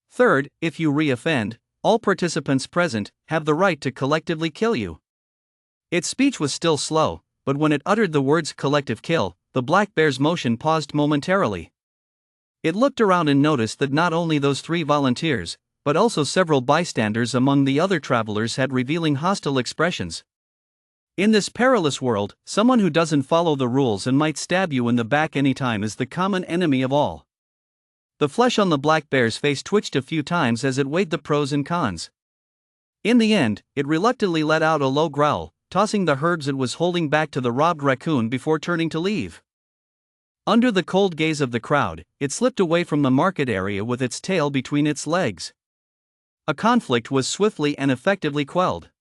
Third, if you re-offend, all participants present have the right to collectively kill you. Its speech was still slow, but when it uttered the words collective kill, the black bear's motion paused momentarily. It looked around and noticed that not only those 3 volunteers, but also several bystanders among the other travelers had revealing hostile expressions. In this perilous world, someone who doesn't follow the rules and might stab you in the back anytime is the common enemy of all. The flesh on the black bear's face twitched a few times as it weighed the pros and cons. In the end, it reluctantly let out a low growl, tossing the herbs it was holding back to the robbed raccoon before turning to leave. Under the cold gaze of the crowd, it slipped away from the market area with its tail between its legs. A conflict was swiftly and effectively quelled.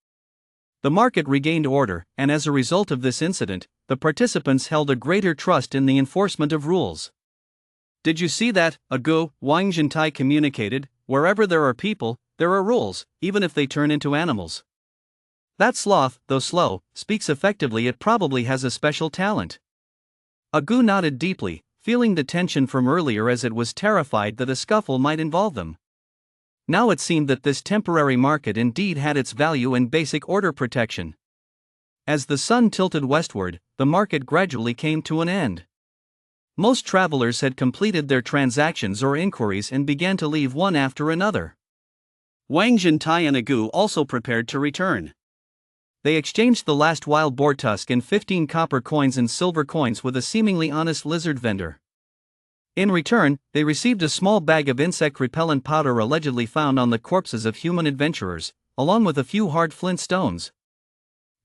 The market regained order, and as a result of this incident, the participants held a greater trust in the enforcement of rules. "Did you see that, Agu?" Wang Jintai communicated. "Wherever there are people, there are rules, even if they turn into animals. That sloth, though slow, speaks effectively. It probably has a special talent." Agu nodded deeply, feeling the tension from earlier as it was terrified that a scuffle might involve them. Now it seemed that this temporary market indeed had its value and basic order protection. As the sun tilted westward, the market gradually came to an end. Most travelers had completed their transactions or inquiries and began to leave one after another. Wang Jintai and Agu also prepared to return. They exchanged the last wild boar tusk and 15 copper coins and silver coins with a seemingly honest lizard vendor. In return, they received a small bag of insect repellent powder allegedly found on the corpses of human adventurers, along with a few hard flint stones.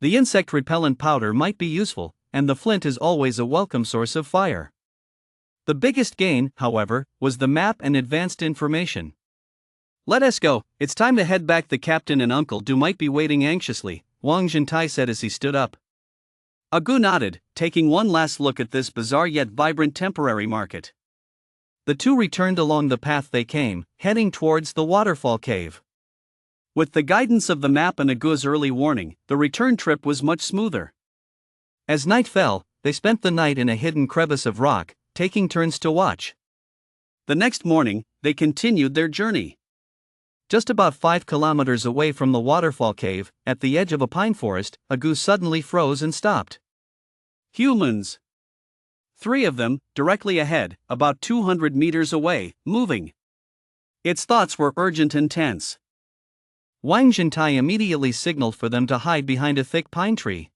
The insect repellent powder might be useful, and the flint is always a welcome source of fire. The biggest gain, however, was the map and advanced information. "Let us go, it's time to head back. The captain and Uncle Do might be waiting anxiously," Wang Jintai said as he stood up. Agu nodded, taking one last look at this bizarre yet vibrant temporary market. The 2 returned along the path they came, heading towards the waterfall cave. With the guidance of the map and Agu's early warning, the return trip was much smoother. As night fell, they spent the night in a hidden crevice of rock, taking turns to watch. The next morning, they continued their journey. Just about 5 kilometers away from the waterfall cave, at the edge of a pine forest, Agu suddenly froze and stopped. "Humans! Three of them, directly ahead, about 200 meters away, moving. Its thoughts were urgent and tense. Wang Jintai immediately signaled for them to hide behind a thick pine tree.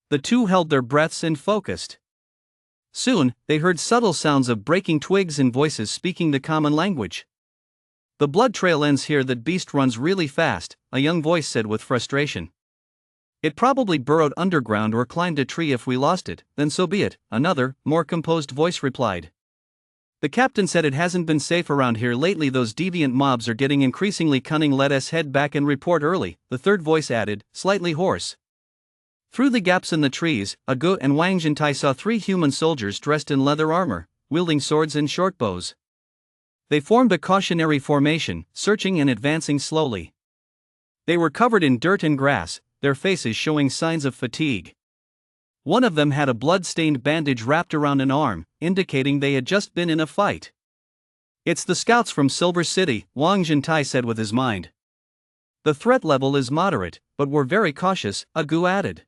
The two held their breaths and focused. Soon, they heard subtle sounds of breaking twigs and voices speaking the common language. "The blood trail ends here. That beast runs really fast," a young voice said with frustration. "It probably burrowed underground or climbed a tree. If we lost it, then so be it," another, more composed voice replied. "The captain said it hasn't been safe around here lately. Those deviant mobs are getting increasingly cunning. Let us head back and report early," the third voice added, slightly hoarse. Through the gaps in the trees, Agu and Wang Jintai saw three human soldiers dressed in leather armor, wielding swords and short bows. They formed a cautionary formation, searching and advancing slowly. They were covered in dirt and grass, their faces showing signs of fatigue. One of them had a blood-stained bandage wrapped around an arm, indicating they had just been in a fight. "It's the scouts from Silver City," Wang Jintai said with his mind. "The threat level is moderate, but we're very cautious," Agu added.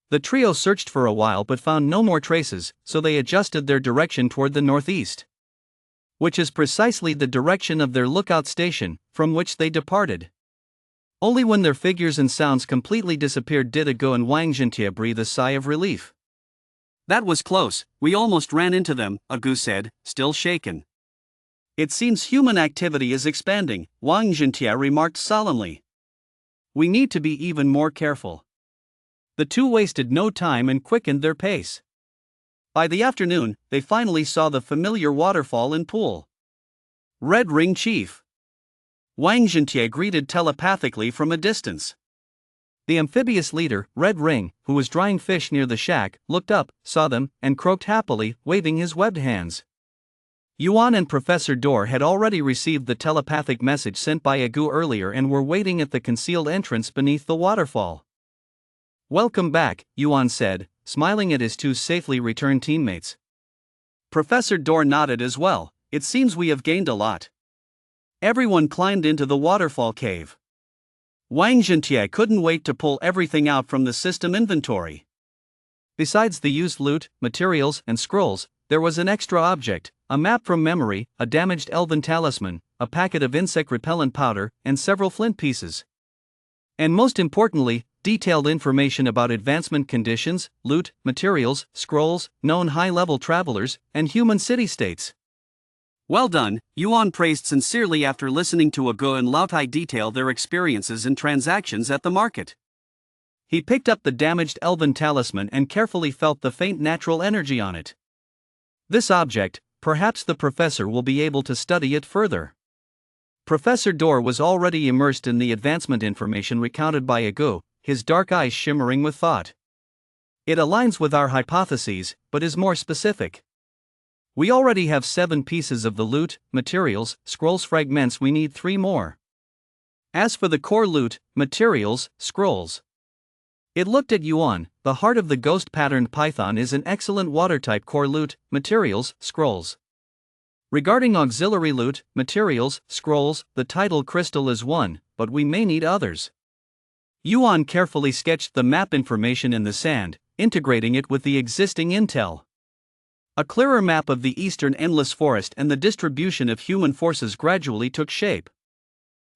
The trio searched for a while but found no more traces, so they adjusted their direction toward the northeast, which is precisely the direction of their lookout station, from which they departed. Only when their figures and sounds completely disappeared did Agu and Wang Jintai breathe a sigh of relief. "That was close, we almost ran into them," Agu said, still shaken. "It seems human activity is expanding," Wang Jintai remarked solemnly. "We need to be even more careful." The two wasted no time and quickened their pace. By the afternoon, they finally saw the familiar waterfall and pool. "Red Ring Chief," Wang Jintai greeted telepathically from a distance. The amphibious leader, Red Ring, who was drying fish near the shack, looked up, saw them, and croaked happily, waving his webbed hands. Yuan and Professor Dor had already received the telepathic message sent by Agu earlier and were waiting at the concealed entrance beneath the waterfall. "Welcome back," Yuan said, smiling at his two safely returned teammates. Professor Dor nodded as well. "It seems we have gained a lot." Everyone climbed into the waterfall cave. Wang Jintai couldn't wait to pull everything out from the system inventory. Besides the used loot, materials, and scrolls, there was an extra object, a map from memory, a damaged elven talisman, a packet of insect repellent powder, and several flint pieces. And most importantly, detailed information about advancement conditions, loot, materials, scrolls, known high-level travelers, and human city-states. "Well done," Yuan praised sincerely after listening to Agu and Lautai detail their experiences and transactions at the market. He picked up the damaged elven talisman and carefully felt the faint natural energy on it. This object, perhaps the professor will be able to study it further. Professor Dor was already immersed in the advancement information recounted by Agu, his dark eyes shimmering with thought. "It aligns with our hypotheses, but is more specific. We already have 7 pieces of the loot, materials, scrolls fragments. We need 3 more. As for the core loot, materials, scrolls." It looked at Yuan. "The heart of the ghost-patterned python is an excellent water-type core loot, materials, scrolls. Regarding auxiliary loot, materials, scrolls, the tidal crystal is one, but we may need others." Yuan carefully sketched the map information in the sand, integrating it with the existing intel. A clearer map of the eastern endless forest and the distribution of human forces gradually took shape.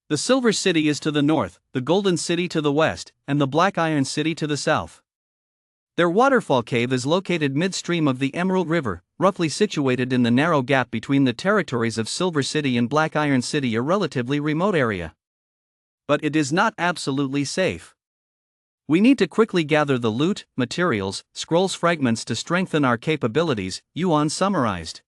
The Silver City is to the north, the Golden City to the west, and the Black Iron City to the south. Their waterfall cave is located midstream of the Emerald River, roughly situated in the narrow gap between the territories of Silver City and Black Iron City, a relatively remote area. But it is not absolutely safe. We need to quickly gather the loot, materials, scrolls fragments to strengthen our capabilities, Yuan summarized.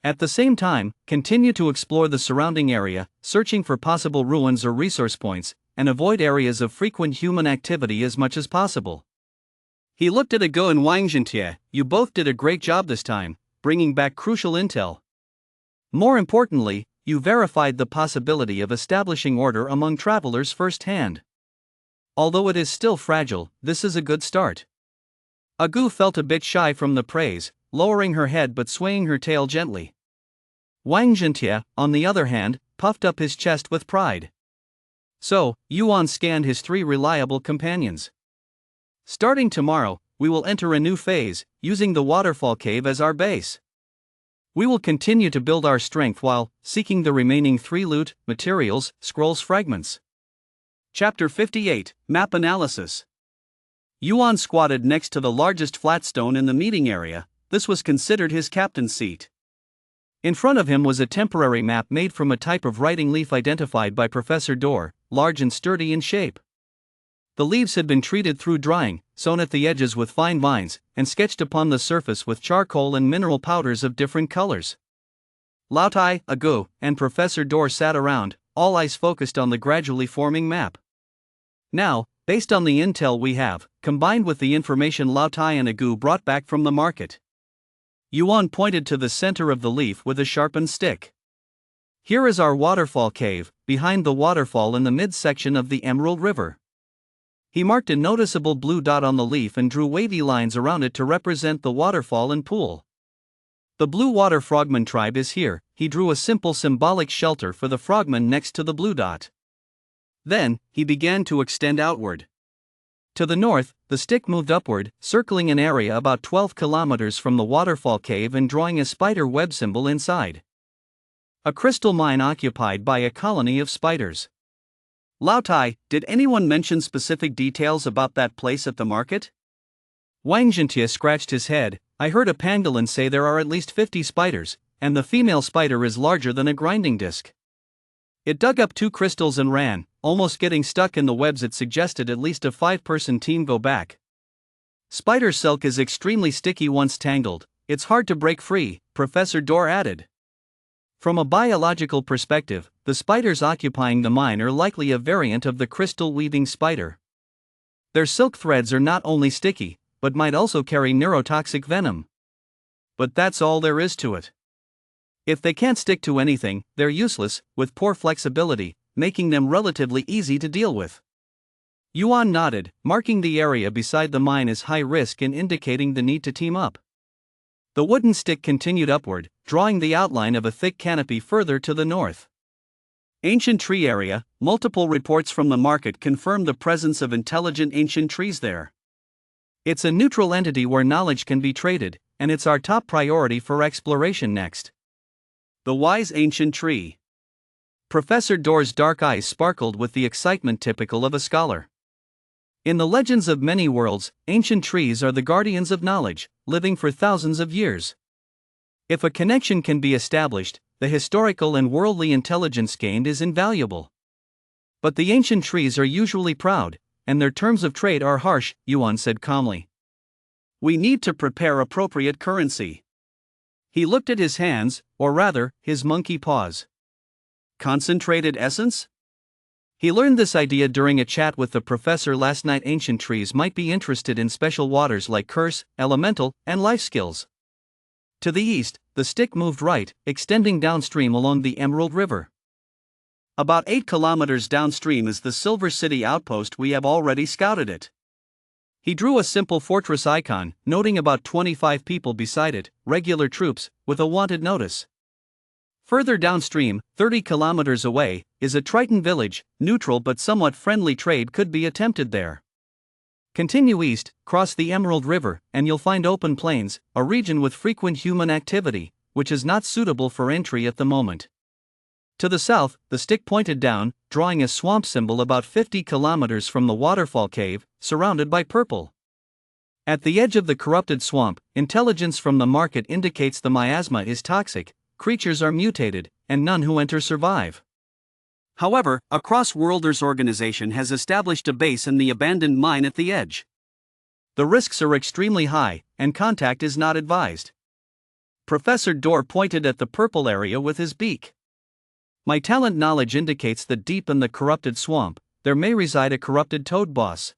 At the same time, continue to explore the surrounding area, searching for possible ruins or resource points, and avoid areas of frequent human activity as much as possible. He looked at Agu and Wang Jintai. "You both did a great job this time, bringing back crucial intel. More importantly, you verified the possibility of establishing order among travelers firsthand. Although it is still fragile, this is a good start." Agu felt a bit shy from the praise, lowering her head but swaying her tail gently. Wang Jintai, on the other hand, puffed up his chest with pride. So, Yuan scanned his 3 reliable companions. "Starting tomorrow, we will enter a new phase, using the waterfall cave as our base. We will continue to build our strength while seeking the remaining 3 loot, materials, scrolls fragments. Chapter 58, Map Analysis. Yuan squatted next to the largest flat stone in the meeting area. This was considered his captain's seat. In front of him was a temporary map made from a type of writing leaf identified by Professor Dodo, large and sturdy in shape. The leaves had been treated through drying, sewn at the edges with fine vines, and sketched upon the surface with charcoal and mineral powders of different colors. Lv.0, Agu, and Professor Dodo sat around, all eyes focused on the gradually forming map. Now, based on the intel we have, combined with the information Lv.0 and Agu brought back from the market, Yuan pointed to the center of the leaf with a sharpened stick. Here is our waterfall cave, behind the waterfall in the midsection of the Emerald River. He marked a noticeable blue dot on the leaf and drew wavy lines around it to represent the waterfall and pool. The blue water frogman tribe is here. He drew a simple symbolic shelter for the frogman next to the blue dot. Then, he began to extend outward. To the north, the stick moved upward, circling an area about 12 kilometers from the waterfall cave and drawing a spider web symbol inside. A crystal mine occupied by a colony of spiders. Lv.0, did anyone mention specific details about that place at the market? Wang Zhentia scratched his head. I heard a pangolin say there are at least 50 spiders, and the female spider is larger than a grinding disc. It dug up 2 crystals and ran, almost getting stuck in the webs. It suggested at least a 5-person team go back. Spider silk is extremely sticky once tangled. It's hard to break free, Professor Dodo added. From a biological perspective, the spiders occupying the mine are likely a variant of the crystal weaving spider. Their silk threads are not only sticky, but might also carry neurotoxic venom. But that's all there is to it. If they can't stick to anything, they're useless, with poor flexibility, making them relatively easy to deal with. Yuan nodded, marking the area beside the mine as high risk and indicating the need to team up. The wooden stick continued upward, drawing the outline of a thick canopy further to the north. Ancient tree area. Multiple reports from the market confirm the presence of intelligent ancient trees there. It's a neutral entity where knowledge can be traded, and it's our top priority for exploration next. The wise ancient tree. Professor Dodo's dark eyes sparkled with the excitement typical of a scholar. In the legends of many worlds, ancient trees are the guardians of knowledge, living for thousands of years. If a connection can be established, the historical and worldly intelligence gained is invaluable. But the ancient trees are usually proud, and their terms of trade are harsh, Yuan said calmly. We need to prepare appropriate currency. He looked at his hands, or rather, his monkey paws. Concentrated essence? He learned this idea during a chat with the professor last night. Ancient trees might be interested in special waters like curse, elemental, and life skills. To the east, the stick moved right, extending downstream along the Emerald River. About 8 kilometers downstream is the Silver City outpost. We have already scouted it. He drew a simple fortress icon, noting about 25 people beside it, regular troops, with a wanted notice. Further downstream, 30 kilometers away, is a Triton village. Neutral but somewhat friendly trade could be attempted there. Continue east, cross the Emerald River, and you'll find open plains, a region with frequent human activity, which is not suitable for entry at the moment. To the south, the stick pointed down, drawing a swamp symbol about 50 kilometers from the waterfall cave, surrounded by purple. At the edge of the corrupted swamp, intelligence from the market indicates the miasma is toxic, creatures are mutated, and none who enter survive. However, a cross-worlders organization has established a base in the abandoned mine at the edge. The risks are extremely high, and contact is not advised. Professor Dodo pointed at the purple area with his beak. My talent knowledge indicates that deep in the corrupted swamp, there may reside a corrupted toad boss.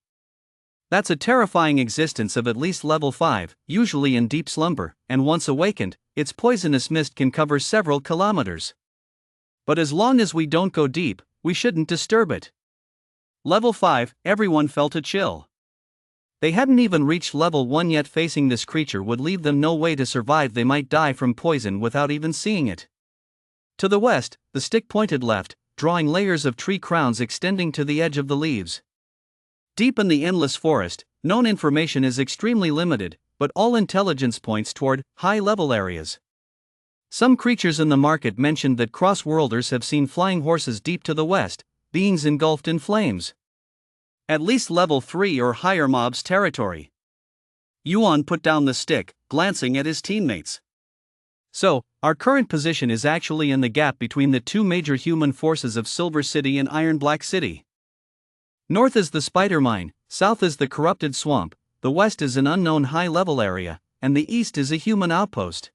That's a terrifying existence of at least level 5, usually in deep slumber, and once awakened, its poisonous mist can cover several kilometers. But as long as we don't go deep, we shouldn't disturb it. Level 5, everyone felt a chill. They hadn't even reached level 1 yet. Facing this creature would leave them no way to survive. They might die from poison without even seeing it. To the west, the stick pointed left, drawing layers of tree crowns extending to the edge of the leaves. Deep in the endless forest, known information is extremely limited, but all intelligence points toward high-level areas. Some creatures in the market mentioned that cross-worlders have seen flying horses deep to the west, beings engulfed in flames. At least level 3 or higher mobs territory. Yuan put down the stick, glancing at his teammates. So, our current position is actually in the gap between the two major human forces of Silver City and Iron Black City. North is the spider mine, south is the corrupted swamp, the west is an unknown high-level area, and the east is a human outpost.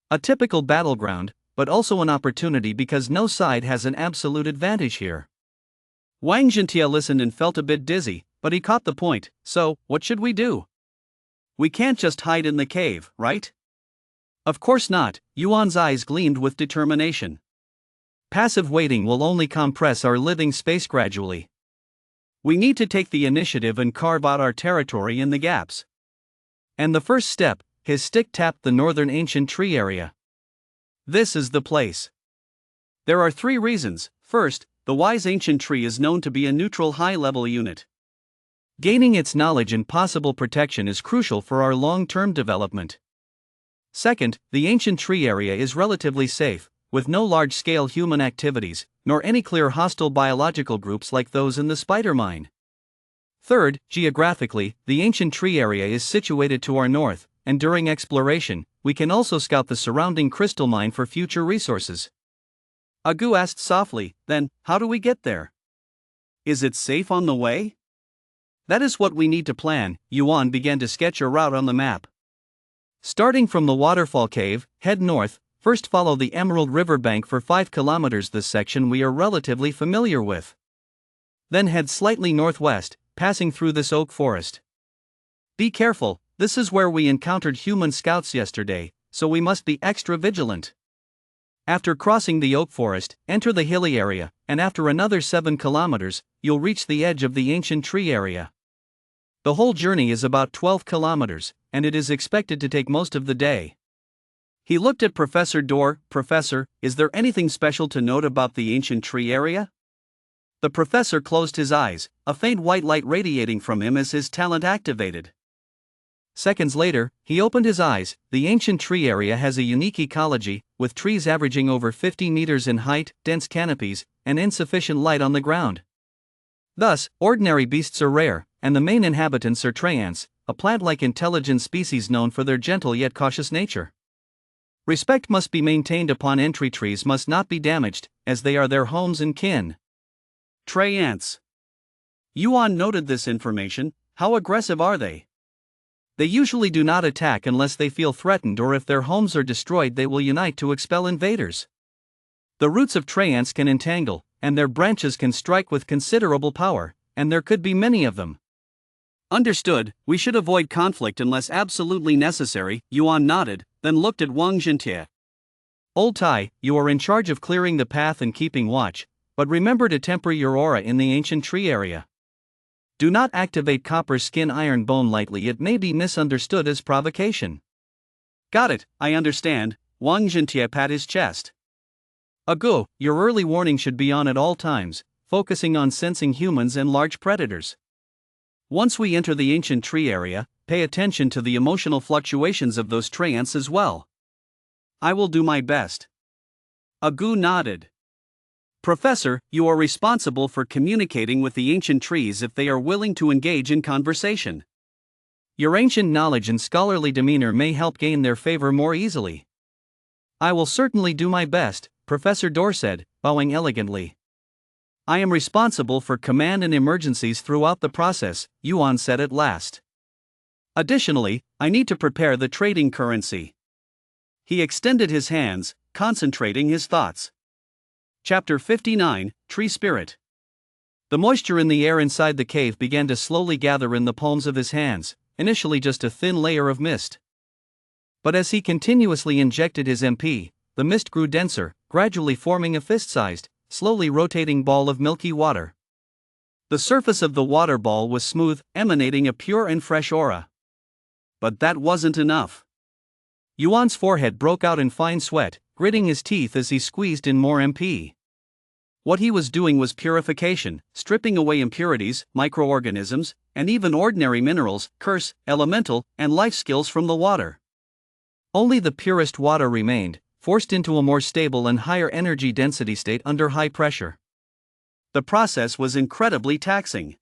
A typical battleground, but also an opportunity because no side has an absolute advantage here. Wang Jintia listened and felt a bit dizzy, but he caught the point. So, what should we do? We can't just hide in the cave, right? Of course not, Yuan's eyes gleamed with determination. Passive waiting will only compress our living space gradually. We need to take the initiative and carve out our territory in the gaps. And the first step, his stick tapped the northern ancient tree area. This is the place. There are 3 reasons. First, the wise ancient tree is known to be a neutral high-level unit. Gaining its knowledge and possible protection is crucial for our long-term development. Second, the ancient tree area is relatively safe, with no large-scale human activities, nor any clear hostile biological groups like those in the spider mine. Third, geographically, the ancient tree area is situated to our north, and during exploration, we can also scout the surrounding crystal mine for future resources. Agu asked softly, then, how do we get there? Is it safe on the way? That is what we need to plan. Yuan began to sketch a route on the map. Starting from the waterfall cave, head north, first follow the Emerald River bank for 5 kilometers. This section we are relatively familiar with. Then head slightly northwest, passing through this oak forest. Be careful, this is where we encountered human scouts yesterday, so we must be extra vigilant. After crossing the oak forest, enter the hilly area, and after another 7 kilometers, you'll reach the edge of the ancient tree area. The whole journey is about 12 kilometers, and it is expected to take most of the day. He looked at Professor Dorr. Professor, is there anything special to note about the ancient tree area? The professor closed his eyes, a faint white light radiating from him as his talent activated. Seconds later, he opened his eyes. The ancient tree area has a unique ecology, with trees averaging over 50 meters in height, dense canopies, and insufficient light on the ground. Thus, ordinary beasts are rare, and the main inhabitants are treants, a plant-like intelligent species known for their gentle yet cautious nature. Respect must be maintained upon entry. Trees must not be damaged, as they are their homes and kin. Treants. Yuan noted this information. How aggressive are they? They usually do not attack unless they feel threatened, or if their homes are destroyed they will unite to expel invaders. The roots of treants can entangle, and their branches can strike with considerable power, and there could be many of them. Understood, we should avoid conflict unless absolutely necessary. Yuan nodded, then looked at Wang Jintia. Old Tai, you are in charge of clearing the path and keeping watch, but remember to temper your aura in the ancient tree area. Do not activate copper skin iron bone lightly, it may be misunderstood as provocation. Got it, I understand. Wang Jintia pat his chest. Agu, your early warning should be on at all times, focusing on sensing humans and large predators. Once we enter the ancient tree area, pay attention to the emotional fluctuations of those treants as well. I will do my best. Agu nodded. Professor, you are responsible for communicating with the ancient trees if they are willing to engage in conversation. Your ancient knowledge and scholarly demeanor may help gain their favor more easily. I will certainly do my best, Professor Dorr said, bowing elegantly. I am responsible for command and emergencies throughout the process, Yuan said at last. Additionally, I need to prepare the trading currency. He extended his hands, concentrating his thoughts. Chapter 59, Tree Spirit. The moisture in the air inside the cave began to slowly gather in the palms of his hands, initially just a thin layer of mist. But as he continuously injected his MP, the mist grew denser, gradually forming a fist-sized, slowly rotating ball of milky water. The surface of the water ball was smooth, emanating a pure and fresh aura. But that wasn't enough. Yuan's forehead broke out in fine sweat, gritting his teeth as he squeezed in more MP. What he was doing was purification, stripping away impurities, microorganisms, and even ordinary minerals, curse, elemental, and life skills from the water. Only the purest water remained, forced into a more stable and higher energy density state under high pressure. The process was incredibly taxing.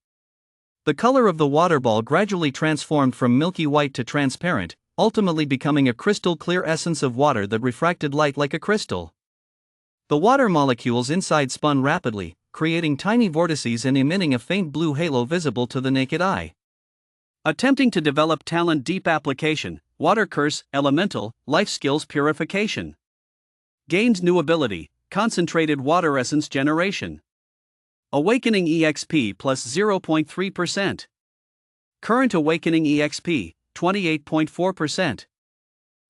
The color of the water ball gradually transformed from milky white to transparent, ultimately becoming a crystal clear essence of water that refracted light like a crystal. The water molecules inside spun rapidly, creating tiny vortices and emitting a faint blue halo visible to the naked eye. Attempting to develop talent deep application, water curse, elemental, life skills purification. Gained new ability, concentrated water essence generation. Awakening EXP plus 0.3%. Current awakening EXP, 28.4%.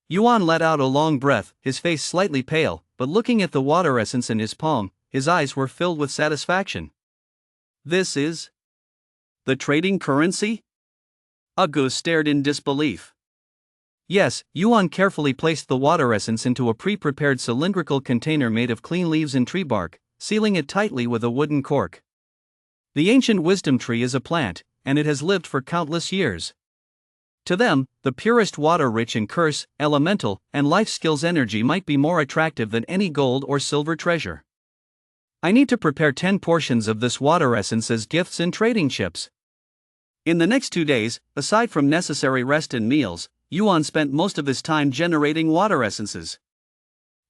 Yuan let out a long breath, his face slightly pale, but looking at the water essence in his palm, his eyes were filled with satisfaction. This is the trading currency? Agus stared in disbelief. Yes, Yuan carefully placed the water essence into a pre-prepared cylindrical container made of clean leaves and tree bark, sealing it tightly with a wooden cork. The ancient wisdom tree is a plant, and it has lived for countless years. To them, the purest water rich in curse, elemental, and life skills energy might be more attractive than any gold or silver treasure. I need to prepare 10 portions of this water essence as gifts and trading chips. In the next 2 days, aside from necessary rest and meals, Yuan spent most of his time generating water essences.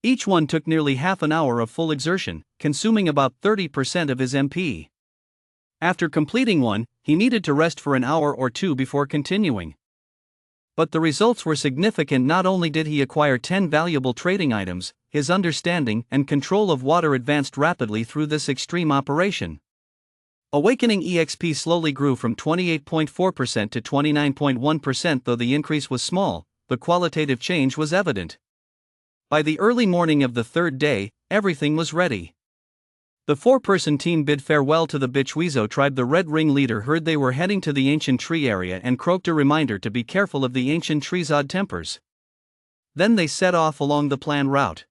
Each one took nearly half an hour of full exertion, consuming about 30% of his MP. After completing one, he needed to rest for an hour or two before continuing. But the results were significant. Not only did he acquire 10 valuable trading items, his understanding and control of water advanced rapidly through this extreme operation. Awakening EXP slowly grew from 28.4% to 29.1%. Though the increase was small, the qualitative change was evident. By the early morning of the third day, everything was ready. The 4-person team bid farewell to the binge-worthy tribe. The Red Ring leader heard they were heading to the ancient tree area and croaked a reminder to be careful of the ancient tree's odd tempers. Then they set off along the planned route.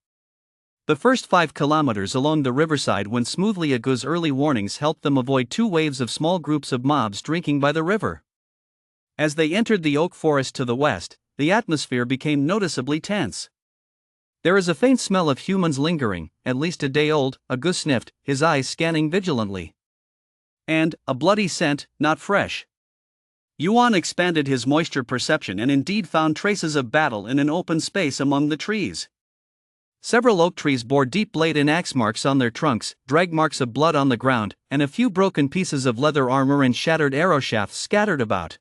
The first 5 kilometers along the riverside went smoothly. Agu's early warnings helped them avoid 2 waves of small groups of mobs drinking by the river. As they entered the oak forest to the west, the atmosphere became noticeably tense. There is a faint smell of humans lingering, at least a day old, Agu sniffed, his eyes scanning vigilantly. And a bloody scent, not fresh. Yuan expanded his moisture perception and indeed found traces of battle in an open space among the trees. Several oak trees bore deep blade and axe marks on their trunks, drag marks of blood on the ground, and a few broken pieces of leather armor and shattered arrow shafts scattered about.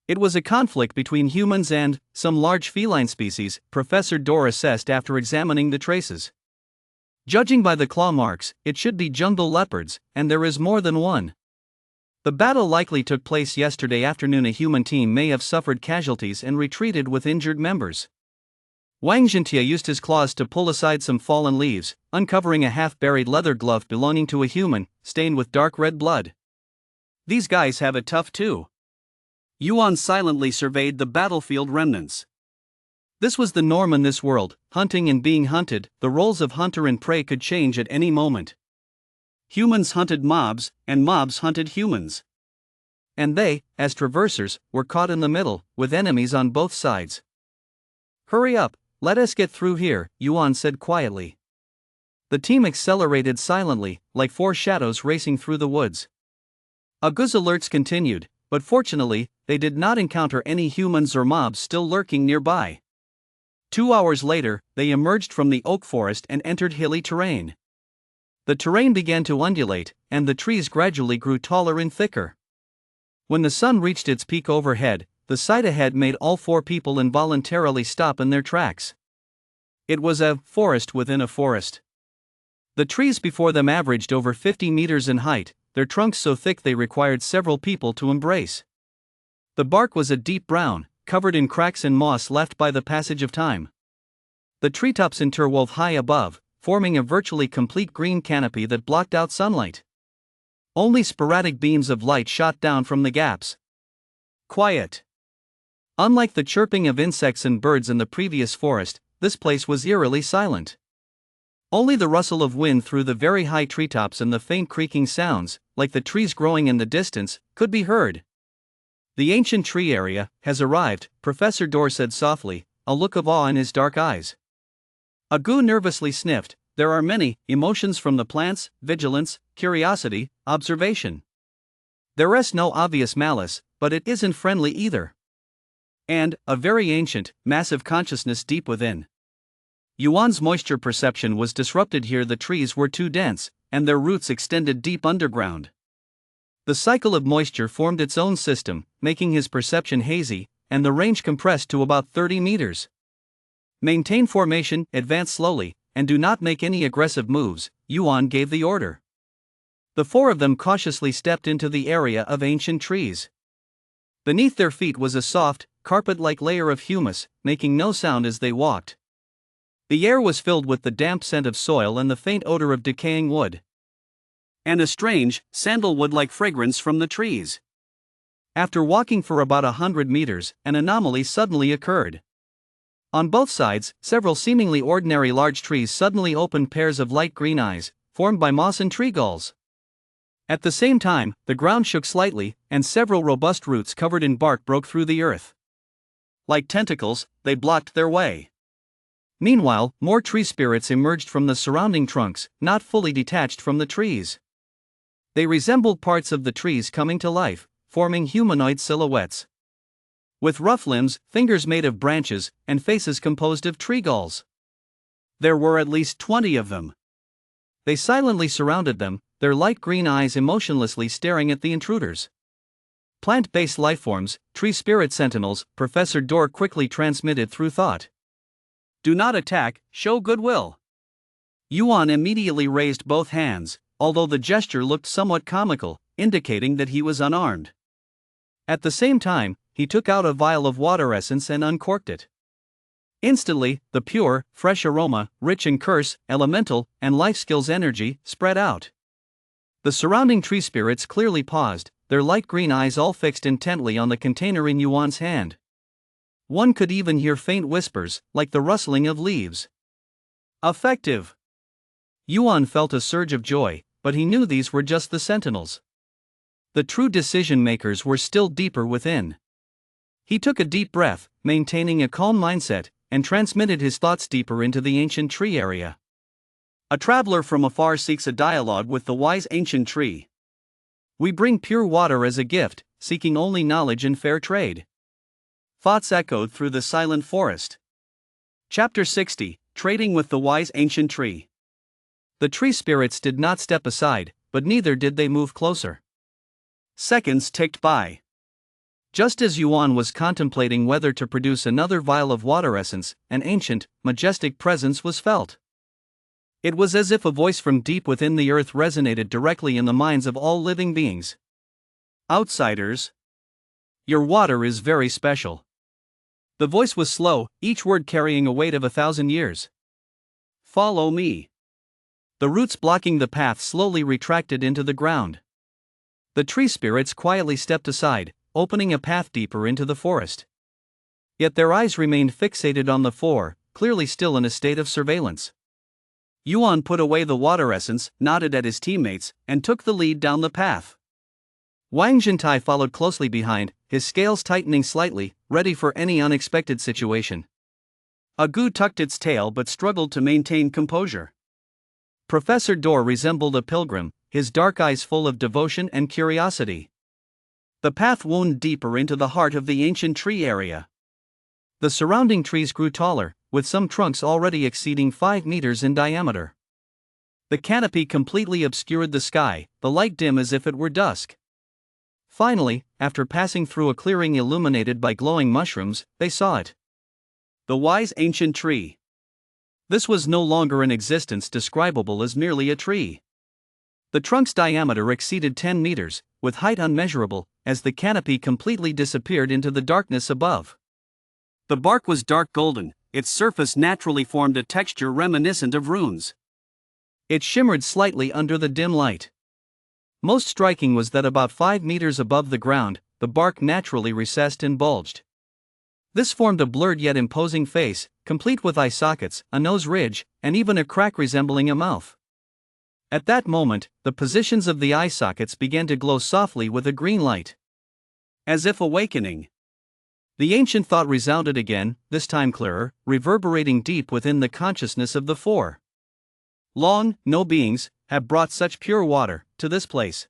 It was a conflict between humans and some large feline species, Professor Dorr assessed after examining the traces. Judging by the claw marks, it should be jungle leopards, and there is more than one. The battle likely took place yesterday afternoon. A human team may have suffered casualties and retreated with injured members. Wang Jintia used his claws to pull aside some fallen leaves, uncovering a half-buried leather glove belonging to a human, stained with dark red blood. These guys have it tough too. Yuan silently surveyed the battlefield remnants. This was the norm in this world, hunting and being hunted. The roles of hunter and prey could change at any moment. Humans hunted mobs, and mobs hunted humans. And they, as traversers, were caught in the middle, with enemies on both sides. "Hurry up, let us get through here," Yuan said quietly. The team accelerated silently, like 4 shadows racing through the woods. Agu's alerts continued, but fortunately, they did not encounter any humans or mobs still lurking nearby. 2 hours later, they emerged from the oak forest and entered hilly terrain. The terrain began to undulate, and the trees gradually grew taller and thicker. When the sun reached its peak overhead, the sight ahead made all 4 people involuntarily stop in their tracks. It was a forest within a forest. The trees before them averaged over 50 meters in height, their trunks so thick they required several people to embrace. The bark was a deep brown, covered in cracks and moss left by the passage of time. The treetops interwove high above, forming a virtually complete green canopy that blocked out sunlight. Only sporadic beams of light shot down from the gaps. Quiet. Unlike the chirping of insects and birds in the previous forest, this place was eerily silent. Only the rustle of wind through the very high treetops and the faint creaking sounds, like the trees growing in the distance, could be heard. "The ancient tree area has arrived," Professor Dorr said softly, a look of awe in his dark eyes. Agu nervously sniffed. "There are many emotions from the plants: vigilance, curiosity, observation. There's no obvious malice, but it isn't friendly either. And a very ancient, massive consciousness deep within." Yuan's moisture perception was disrupted here. The trees were too dense, and their roots extended deep underground. The cycle of moisture formed its own system, making his perception hazy, and the range compressed to about 30 meters. "Maintain formation, advance slowly, and do not make any aggressive moves," Yuan gave the order. The four of them cautiously stepped into the area of ancient trees. Beneath their feet was a soft, carpet-like layer of humus, making no sound as they walked. The air was filled with the damp scent of soil and the faint odor of decaying wood. And a strange, sandalwood-like fragrance from the trees. After walking for about 100 meters, an anomaly suddenly occurred. On both sides, several seemingly ordinary large trees suddenly opened pairs of light green eyes, formed by moss and tree galls. At the same time, the ground shook slightly, and several robust roots covered in bark broke through the earth. Like tentacles, they blocked their way. Meanwhile, more tree spirits emerged from the surrounding trunks, not fully detached from the trees. They resembled parts of the trees coming to life, forming humanoid silhouettes. With rough limbs, fingers made of branches, and faces composed of tree galls. There were at least 20 of them. They silently surrounded them, their light green eyes emotionlessly staring at the intruders. "Plant-based lifeforms, tree spirit sentinels," Professor Dorr quickly transmitted through thought. "Do not attack, show goodwill." Yuan immediately raised both hands, although the gesture looked somewhat comical, indicating that he was unarmed. At the same time, he took out a vial of water essence and uncorked it. Instantly, the pure, fresh aroma, rich in curse, elemental, and life skills energy, spread out. The surrounding tree spirits clearly paused, their light green eyes all fixed intently on the container in Yuan's hand. One could even hear faint whispers, like the rustling of leaves. "Effective!" Yuan felt a surge of joy, but he knew these were just the sentinels. The true decision makers were still deeper within. He took a deep breath, maintaining a calm mindset, and transmitted his thoughts deeper into the ancient tree area. "A traveler from afar seeks a dialogue with the wise ancient tree. We bring pure water as a gift, seeking only knowledge and fair trade." Thoughts echoed through the silent forest. Chapter 60, Trading with the Wise Ancient Tree. The tree spirits did not step aside, but neither did they move closer. Seconds ticked by. Just as Yuan was contemplating whether to produce another vial of water essence, an ancient, majestic presence was felt. It was as if a voice from deep within the earth resonated directly in the minds of all living beings. "Outsiders, your water is very special." The voice was slow, each word carrying a weight of 1,000 years. "Follow me." The roots blocking the path slowly retracted into the ground. The tree spirits quietly stepped aside, opening a path deeper into the forest. Yet their eyes remained fixated on the four, clearly still in a state of surveillance. Yuan put away the water essence, nodded at his teammates, and took the lead down the path. Wang Jintai followed closely behind, his scales tightening slightly, ready for any unexpected situation. Agu tucked its tail but struggled to maintain composure. Professor Dorr resembled a pilgrim, his dark eyes full of devotion and curiosity. The path wound deeper into the heart of the ancient tree area. The surrounding trees grew taller, with some trunks already exceeding 5 meters in diameter. The canopy completely obscured the sky, the light dim as if it were dusk. Finally, after passing through a clearing illuminated by glowing mushrooms, they saw it. The wise ancient tree. This was no longer an existence describable as merely a tree. The trunk's diameter exceeded 10 meters, with height unmeasurable, as the canopy completely disappeared into the darkness above. The bark was dark golden, its surface naturally formed a texture reminiscent of runes. It shimmered slightly under the dim light. Most striking was that about 5 meters above the ground, the bark naturally recessed and bulged. This formed a blurred yet imposing face, complete with eye sockets, a nose ridge, and even a crack resembling a mouth. At that moment, the positions of the eye sockets began to glow softly with a green light. As if awakening. The ancient thought resounded again, this time clearer, reverberating deep within the consciousness of the four. Long, no beings have brought such pure water to this place.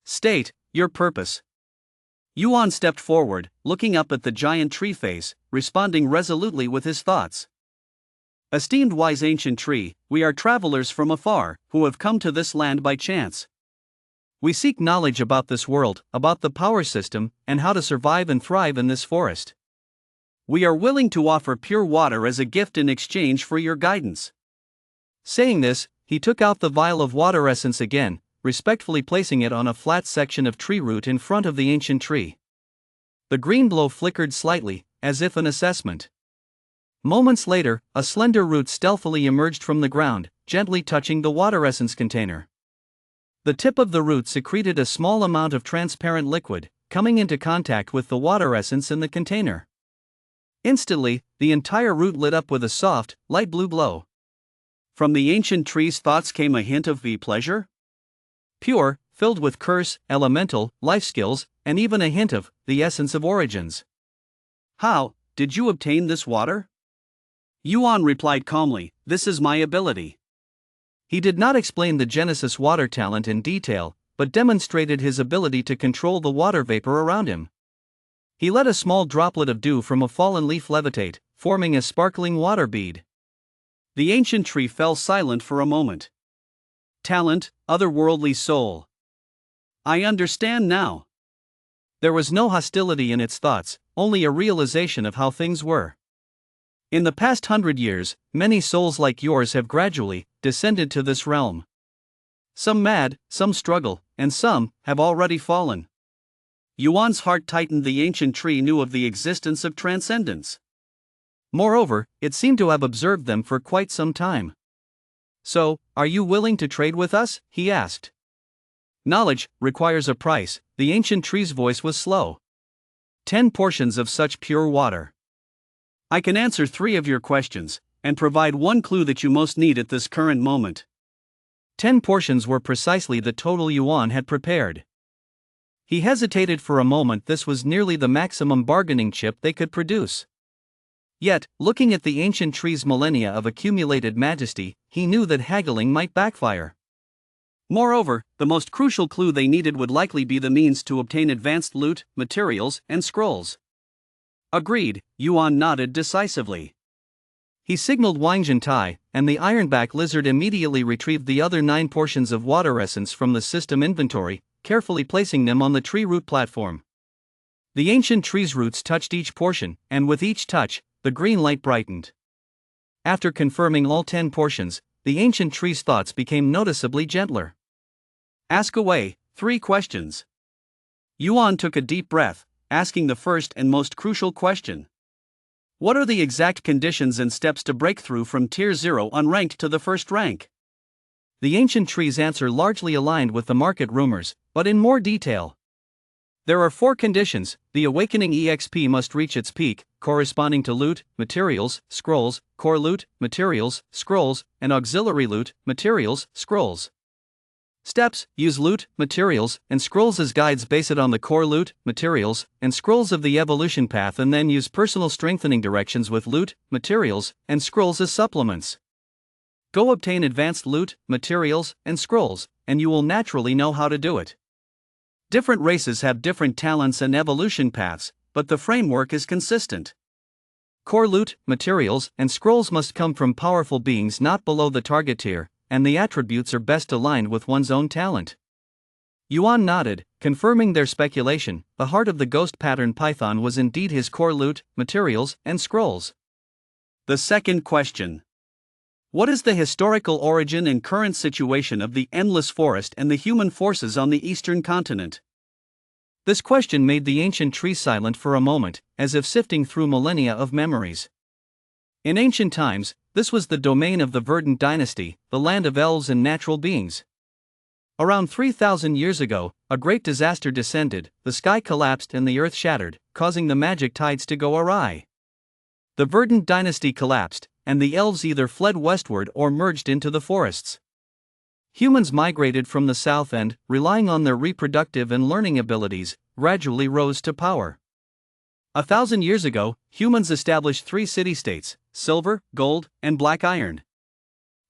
State your purpose. Yuan stepped forward, looking up at the giant tree face, responding resolutely with his thoughts. Esteemed wise ancient tree, we are travelers from afar, who have come to this land by chance. We seek knowledge about this world, about the power system, and how to survive and thrive in this forest. We are willing to offer pure water as a gift in exchange for your guidance. Saying this, he took out the vial of water essence again, respectfully placing it on a flat section of tree root in front of the ancient tree. The green glow flickered slightly, as if an assessment. Moments later, a slender root stealthily emerged from the ground, gently touching the water essence container. The tip of the root secreted a small amount of transparent liquid, coming into contact with the water essence in the container. Instantly, the entire root lit up with a soft, light blue glow. From the ancient tree's thoughts came a hint of pleasure? Pure, filled with curse, elemental, life skills, and even a hint of the essence of origins. How did you obtain this water? Yuan replied calmly, this is my ability. He did not explain the Genesis water talent in detail, but demonstrated his ability to control the water vapor around him. He let a small droplet of dew from a fallen leaf levitate, forming a sparkling water bead. The ancient tree fell silent for a moment. Talent, otherworldly soul. I understand now. There was no hostility in its thoughts, only a realization of how things were. In the past 100 years, many souls like yours have gradually descended to this realm. Some mad, some struggle, and some have already fallen. Yuan's heart tightened. The ancient tree knew of the existence of transcendence. Moreover, it seemed to have observed them for quite some time. So, are you willing to trade with us? He asked. Knowledge requires a price. The ancient tree's voice was slow. 10 portions of such pure water. I can answer 3 of your questions, and provide 1 clue that you most need at this current moment. 10 portions were precisely the total Yuan had prepared. He hesitated for a moment. This was nearly the maximum bargaining chip they could produce. Yet, looking at the ancient tree's millennia of accumulated majesty, he knew that haggling might backfire. Moreover, the most crucial clue they needed would likely be the means to obtain advanced loot, materials, and scrolls. Agreed, Yuan nodded decisively. He signaled Wang Jintai, and the ironback lizard immediately retrieved the other 9 portions of water essence from the system inventory, carefully placing them on the tree root platform. The ancient tree's roots touched each portion, and with each touch, the green light brightened. After confirming all 10 portions, the ancient tree's thoughts became noticeably gentler. Ask away, 3 questions. Yuan took a deep breath, asking the first and most crucial question. What are the exact conditions and steps to break through from Tier 0 unranked to the first rank? The ancient tree's answer largely aligned with the market rumors, but in more detail. There are 4 conditions. The awakening EXP must reach its peak, corresponding to loot, materials, scrolls, core loot, materials, scrolls, and auxiliary loot, materials, scrolls. Steps: use loot, materials, and scrolls as guides. Base it on the core loot, materials, and scrolls of the evolution path, and then use personal strengthening directions with loot, materials, and scrolls as supplements. Go obtain advanced loot, materials, and scrolls, and you will naturally know how to do it. Different races have different talents and evolution paths, but the framework is consistent. Core loot, materials, and scrolls must come from powerful beings not below the target tier, and the attributes are best aligned with one's own talent. Yuan nodded, confirming their speculation. The heart of the ghost pattern python was indeed his core loot, materials, and scrolls. The second question. What is the historical origin and current situation of the endless forest and the human forces on the eastern continent? This question made the ancient tree silent for a moment, as if sifting through millennia of memories. In ancient times, this was the domain of the Verdant dynasty, the land of elves and natural beings. Around 3,000 years ago, a great disaster descended, the sky collapsed and the earth shattered, causing the magic tides to go awry. The The verdant dynasty collapsed, and the elves either fled westward or merged into the forests. Humans migrated from the south and, relying on their reproductive and learning abilities, gradually rose to power. 1,000 years ago, humans established 3 city-states: silver, gold, and black iron.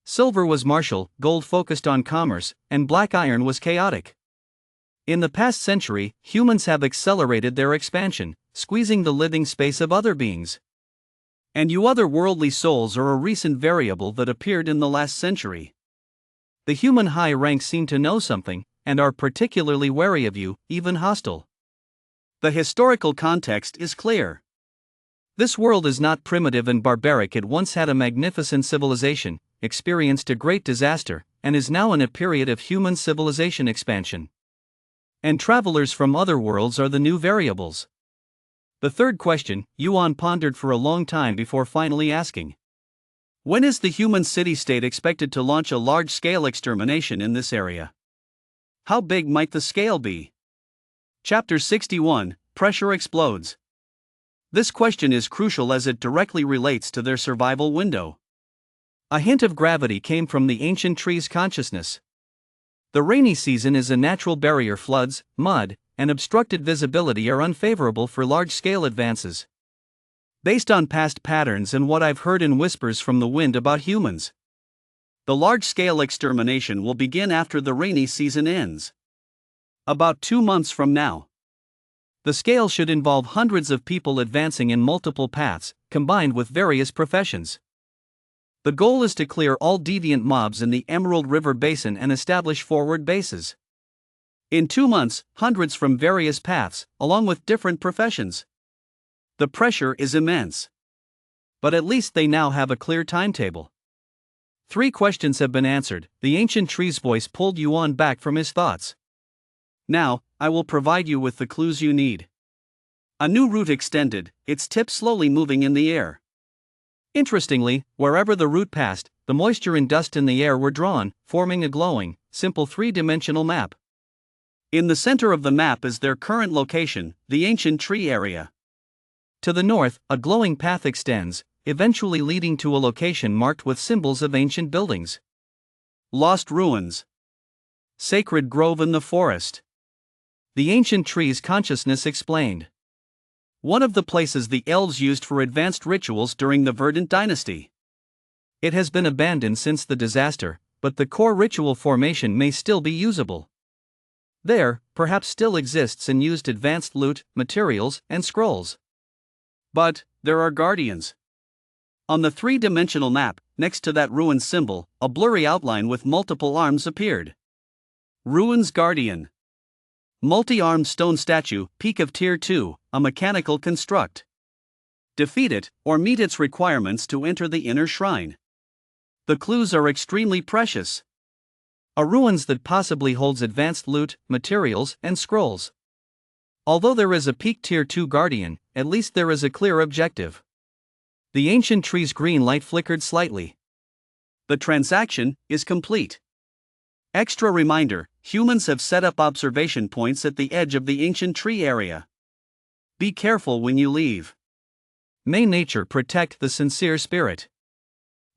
Silver was martial, gold focused on commerce, and black iron was chaotic. In the past century, humans have accelerated their expansion, squeezing the living space of other beings. And you otherworldly souls are a recent variable that appeared in the last century. The human high ranks seem to know something, and are particularly wary of you, even hostile. The historical context is clear. This world is not primitive and barbaric. It once had a magnificent civilization, experienced a great disaster, and is now in a period of human civilization expansion. And travelers from other worlds are the new variables. The third question, Yuan pondered for a long time before finally asking. When is the human city-state expected to launch a large-scale extermination in this area? How big might the scale be? Chapter 61, Pressure Explodes. This question is crucial as it directly relates to their survival window. A hint of gravity came from the ancient tree's consciousness. The rainy season is a natural barrier. Floods, mud, and obstructed visibility are unfavorable for large-scale advances. Based on past patterns and what I've heard in whispers from the wind about humans, the large-scale extermination will begin after the rainy season ends. About 2 months from now. The scale should involve hundreds of people advancing in multiple paths, combined with various professions. The goal is to clear all deviant mobs in the Emerald River Basin and establish forward bases. In 2 months, hundreds from various paths, along with different professions. The pressure is immense. But at least they now have a clear timetable. 3 questions have been answered. The ancient tree's voice pulled Yuan back from his thoughts. Now, I will provide you with the clues you need. A new route extended, its tip slowly moving in the air. Interestingly, wherever the route passed, the moisture and dust in the air were drawn, forming a glowing, simple 3-dimensional map. In the center of the map is their current location, the ancient tree area. To the north, a glowing path extends, eventually leading to a location marked with symbols of ancient buildings. Lost ruins. Sacred grove in the forest. The ancient tree's consciousness explained. One of the places the elves used for advanced rituals during the Verdant dynasty. It has been abandoned since the disaster, but the core ritual formation may still be usable. There, perhaps still exists and used advanced loot, materials, and scrolls. But, there are guardians. On the 3-dimensional map, next to that ruin symbol, a blurry outline with multiple arms appeared. Ruins Guardian. Multi-armed stone statue, peak of Tier 2, a mechanical construct. Defeat it, or meet its requirements to enter the inner shrine. The clues are extremely precious. A ruins that possibly holds advanced loot, materials, and scrolls. Although there is a peak Tier 2 guardian, at least there is a clear objective. The ancient tree's green light flickered slightly. The transaction is complete. Extra reminder, humans have set up observation points at the edge of the ancient tree area. Be careful when you leave. May nature protect the sincere spirit.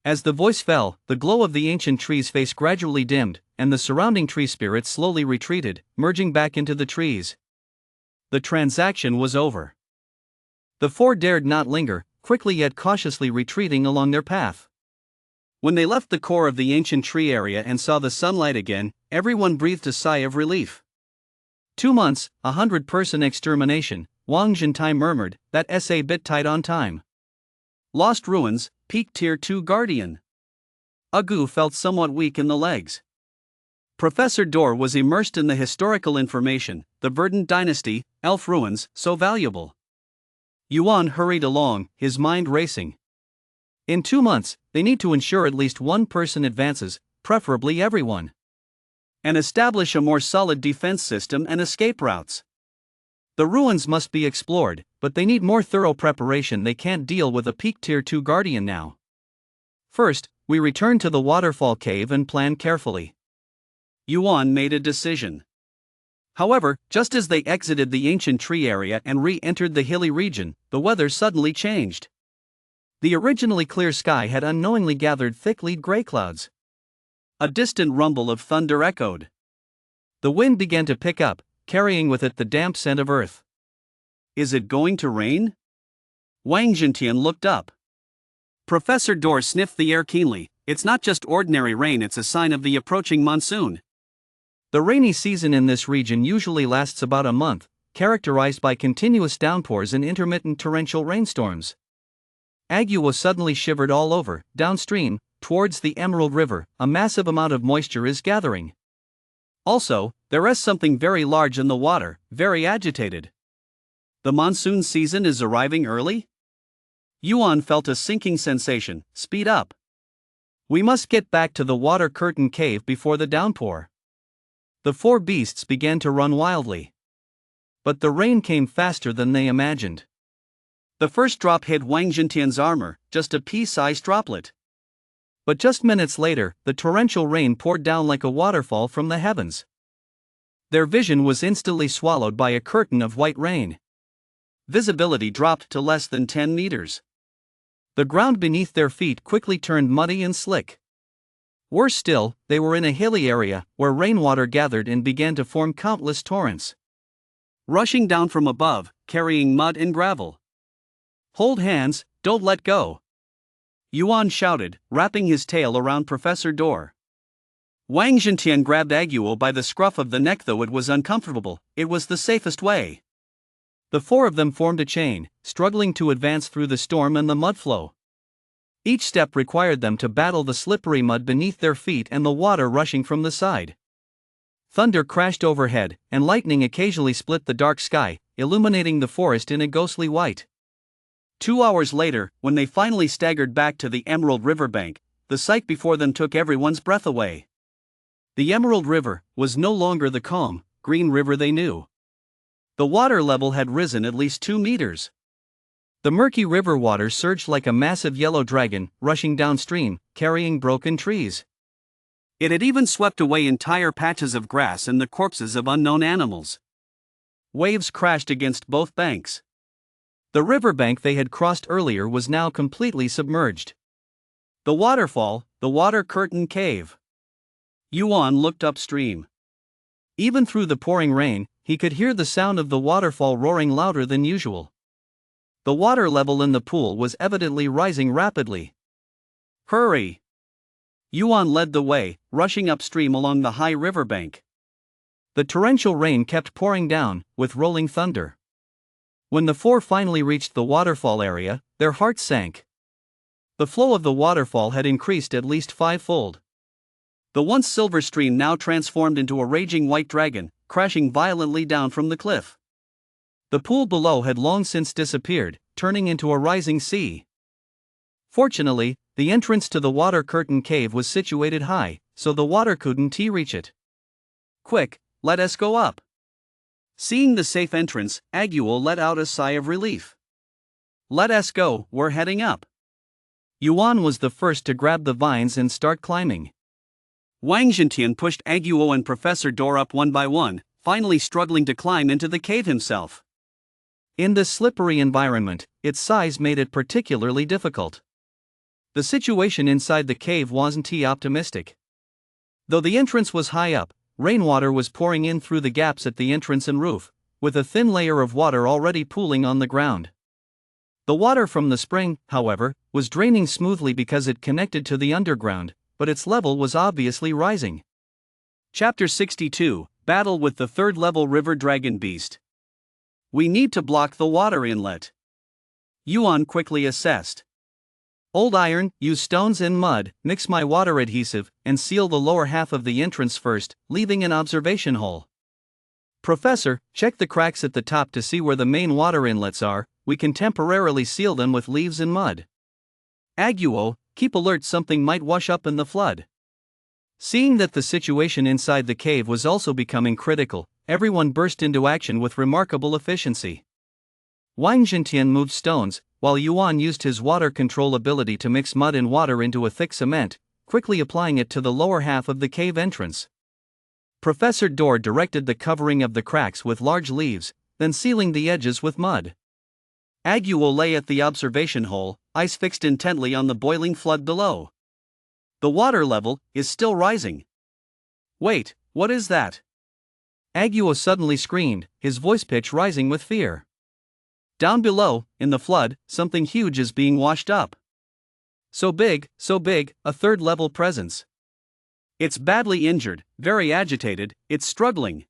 As the voice fell, the glow of the ancient tree's face gradually dimmed, and the surrounding tree spirits slowly retreated, merging back into the trees. The transaction was over. The 4 dared not linger, quickly yet cautiously retreating along their path. When they left the core of the ancient tree area and saw the sunlight again, everyone breathed a sigh of relief. 2 months, 100-person extermination, Wang Zhentai murmured, that's a bit tight on time. Lost ruins, peak Tier 2 guardian. Agu felt somewhat weak in the legs. Professor Dor was immersed in the historical information, the Verdant dynasty, elf ruins, so valuable. Yuan hurried along, his mind racing. In 2 months, they need to ensure at least 1 person advances, preferably everyone. And establish a more solid defense system and escape routes. The ruins must be explored, but they need more thorough preparation. They can't deal with a peak Tier 2 guardian now. First, we return to the waterfall cave and plan carefully. Yuan made a decision. However, just as they exited the ancient tree area and re-entered the hilly region, the weather suddenly changed. The originally clear sky had unknowingly gathered thick lead gray clouds. A distant rumble of thunder echoed. The wind began to pick up, carrying with it the damp scent of earth. Is it going to rain? Wang Zhentian looked up. Professor Dor sniffed the air keenly. It's not just ordinary rain, it's a sign of the approaching monsoon. The rainy season in this region usually lasts about a month, characterized by continuous downpours and intermittent torrential rainstorms. Aguo suddenly shivered all over. Downstream, towards the Emerald River, a massive amount of moisture is gathering. Also, there is something very large in the water, very agitated. The monsoon season is arriving early? Yuan felt a sinking sensation. Speed up. We must get back to the water curtain cave before the downpour. The four beasts began to run wildly. But the rain came faster than they imagined. The first drop hit Wang Zhentian's armor, just a pea-sized droplet. But just minutes later, the torrential rain poured down like a waterfall from the heavens. Their vision was instantly swallowed by a curtain of white rain. Visibility dropped to less than 10 meters. The ground beneath their feet quickly turned muddy and slick. Worse still, they were in a hilly area, where rainwater gathered and began to form countless torrents, rushing down from above, carrying mud and gravel. Hold hands, don't let go. Yuan shouted, wrapping his tail around Professor Dor. Wang Zhentian grabbed Aguo by the scruff of the neck, though it was uncomfortable. It was the safest way. The four of them formed a chain, struggling to advance through the storm and the mud flow. Each step required them to battle the slippery mud beneath their feet and the water rushing from the side. Thunder crashed overhead, and lightning occasionally split the dark sky, illuminating the forest in a ghostly white. 2 hours later, when they finally staggered back to the Emerald River bank, the sight before them took everyone's breath away. The Emerald River was no longer the calm, green river they knew. The water level had risen at least 2 meters. The murky river water surged like a massive yellow dragon, rushing downstream, carrying broken trees. It had even swept away entire patches of grass and the corpses of unknown animals. Waves crashed against both banks. The riverbank they had crossed earlier was now completely submerged. The waterfall, the water curtain cave. Yuan looked upstream. Even through the pouring rain, he could hear the sound of the waterfall roaring louder than usual. The water level in the pool was evidently rising rapidly. Hurry! Yuan led the way, rushing upstream along the high riverbank. The torrential rain kept pouring down, with rolling thunder. When the four finally reached the waterfall area, their hearts sank. The flow of the waterfall had increased at least fivefold. The once silver stream now transformed into a raging white dragon, crashing violently down from the cliff. The pool below had long since disappeared, turning into a rising sea. Fortunately, the entrance to the water curtain cave was situated high, so the water couldn't reach it. Quick, let us go up. Seeing the safe entrance, Aguo let out a sigh of relief. Let us go, we're heading up. Yuan was the first to grab the vines and start climbing. Wang Zhentian pushed Aguo and Professor Dor up one by one, finally struggling to climb into the cave himself. In this slippery environment, its size made it particularly difficult. The situation inside the cave wasn't optimistic. Though the entrance was high up, rainwater was pouring in through the gaps at the entrance and roof, with a thin layer of water already pooling on the ground. The water from the spring, however, was draining smoothly because it connected to the underground, but its level was obviously rising. Chapter 62, Battle with the Third-Level River Dragon Beast. We need to block the water inlet. Yuan quickly assessed. Old iron, use stones and mud, mix my water adhesive, and seal the lower half of the entrance first, leaving an observation hole. Professor, check the cracks at the top to see where the main water inlets are. We can temporarily seal them with leaves and mud. Aguo, keep alert, something might wash up in the flood. Seeing that the situation inside the cave was also becoming critical, everyone burst into action with remarkable efficiency. Wang Zhentian moved stones, while Yuan used his water control ability to mix mud and water into a thick cement, quickly applying it to the lower half of the cave entrance. Professor Dor directed the covering of the cracks with large leaves, then sealing the edges with mud. Aguo lay at the observation hole, eyes fixed intently on the boiling flood below. The water level is still rising. Wait, what is that? Aguo suddenly screamed, his voice pitch rising with fear. Down below, in the flood, something huge is being washed up. So big, a third-level presence. It's badly injured, very agitated, it's struggling.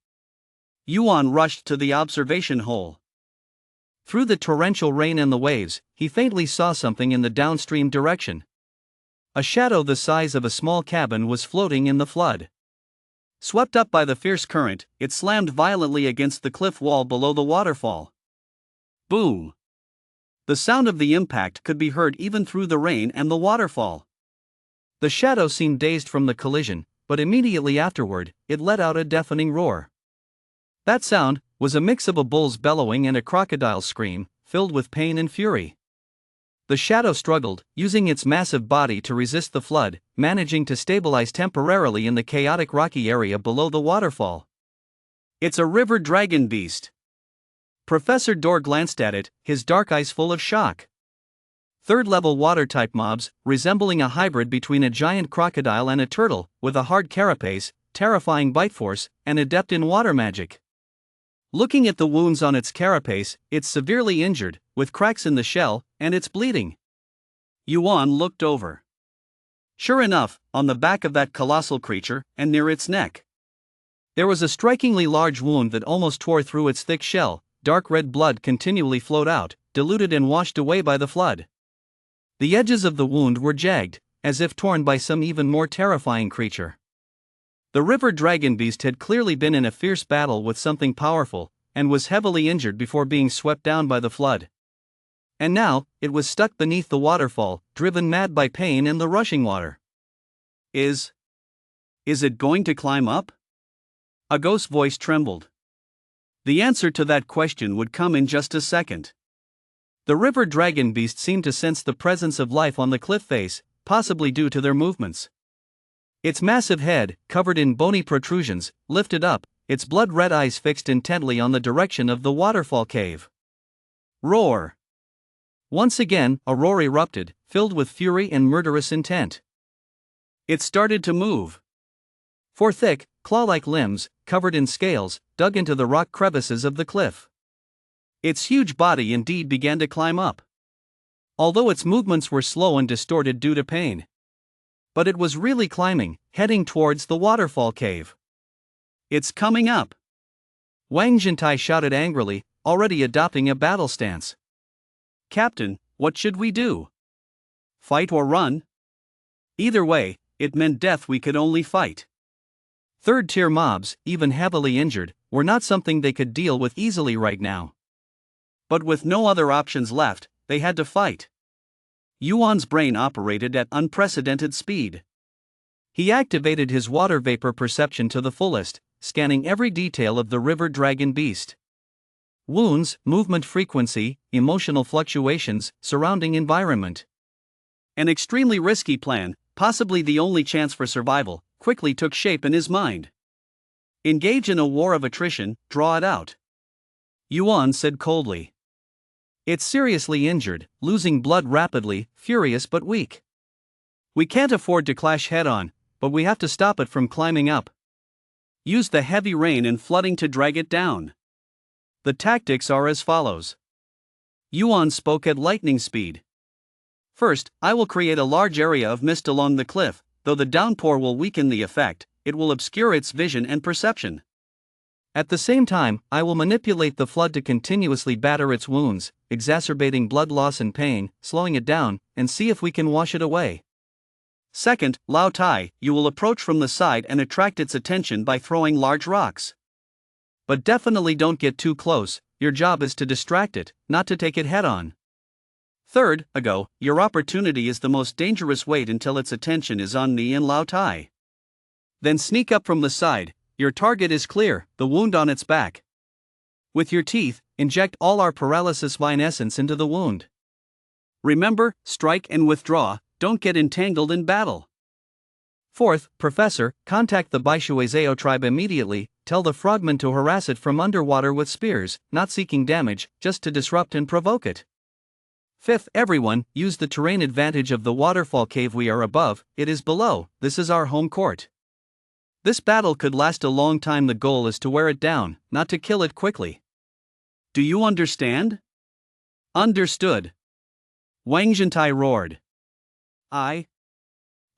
Yuan rushed to the observation hole. Through the torrential rain and the waves, he faintly saw something in the downstream direction. A shadow the size of a small cabin was floating in the flood. Swept up by the fierce current, it slammed violently against the cliff wall below the waterfall. Boom! The sound of the impact could be heard even through the rain and the waterfall. The shadow seemed dazed from the collision, but immediately afterward, it let out a deafening roar. That sound was a mix of a bull's bellowing and a crocodile's scream, filled with pain and fury. The shadow struggled, using its massive body to resist the flood, managing to stabilize temporarily in the chaotic rocky area below the waterfall. It's a river dragon beast. Professor Dor glanced at it, his dark eyes full of shock. Third-level water-type mobs, resembling a hybrid between a giant crocodile and a turtle, with a hard carapace, terrifying bite force, and adept in water magic. Looking at the wounds on its carapace, it's severely injured, with cracks in the shell, and it's bleeding. Yuan looked over. Sure enough, on the back of that colossal creature, and near its neck, there was a strikingly large wound that almost tore through its thick shell. Dark red blood continually flowed out, diluted and washed away by the flood. The edges of the wound were jagged, as if torn by some even more terrifying creature. The river dragon beast had clearly been in a fierce battle with something powerful, and was heavily injured before being swept down by the flood. And now, it was stuck beneath the waterfall, driven mad by pain and the rushing water. Is it going to climb up? Ago's voice trembled. The answer to that question would come in just a second. The river dragon beast seemed to sense the presence of life on the cliff face, possibly due to their movements. Its massive head, covered in bony protrusions, lifted up, its blood-red eyes fixed intently on the direction of the waterfall cave. Roar! Once again, a roar erupted, filled with fury and murderous intent. It started to move. Four thick, claw-like limbs, covered in scales, dug into the rock crevices of the cliff. Its huge body indeed began to climb up. Although its movements were slow and distorted due to pain. But it was really climbing, heading towards the waterfall cave. It's coming up! Wang Jintai shouted angrily, already adopting a battle stance. Captain, what should we do? Fight or run? Either way, it meant death. We could only fight. Third-tier mobs, even heavily injured, were not something they could deal with easily right now. But with no other options left, they had to fight. Yuan's brain operated at unprecedented speed. He activated his water vapor perception to the fullest, scanning every detail of the river dragon beast. Wounds, movement frequency, emotional fluctuations, surrounding environment. An extremely risky plan, possibly the only chance for survival, quickly took shape in his mind. Engage in a war of attrition, draw it out. Yuan said coldly. It's seriously injured, losing blood rapidly, furious but weak. We can't afford to clash head-on, but we have to stop it from climbing up. Use the heavy rain and flooding to drag it down. The tactics are as follows. Yuan spoke at lightning speed. First, I will create a large area of mist along the cliff. Though the downpour will weaken the effect, it will obscure its vision and perception. At the same time, I will manipulate the flood to continuously batter its wounds, exacerbating blood loss and pain, slowing it down, and see if we can wash it away. Second, Lao Tai, you will approach from the side and attract its attention by throwing large rocks. But definitely don't get too close, your job is to distract it, not to take it head-on. Third, Ago, your opportunity is the most dangerous. Wait until its attention is on me and Lao Tai. Then sneak up from the side. Your target is clear, the wound on its back. With your teeth, inject all our paralysis vine essence into the wound. Remember, strike and withdraw, don't get entangled in battle. Fourth, Professor, contact the binge-worthy tribe immediately, tell the frogmen to harass it from underwater with spears, not seeking damage, just to disrupt and provoke it. Fifth, everyone, use the terrain advantage of the waterfall cave. We are above, it is below, this is our home court. This battle could last a long time. The goal is to wear it down, not to kill it quickly. Do you understand? Understood. Wang Zhentai roared. I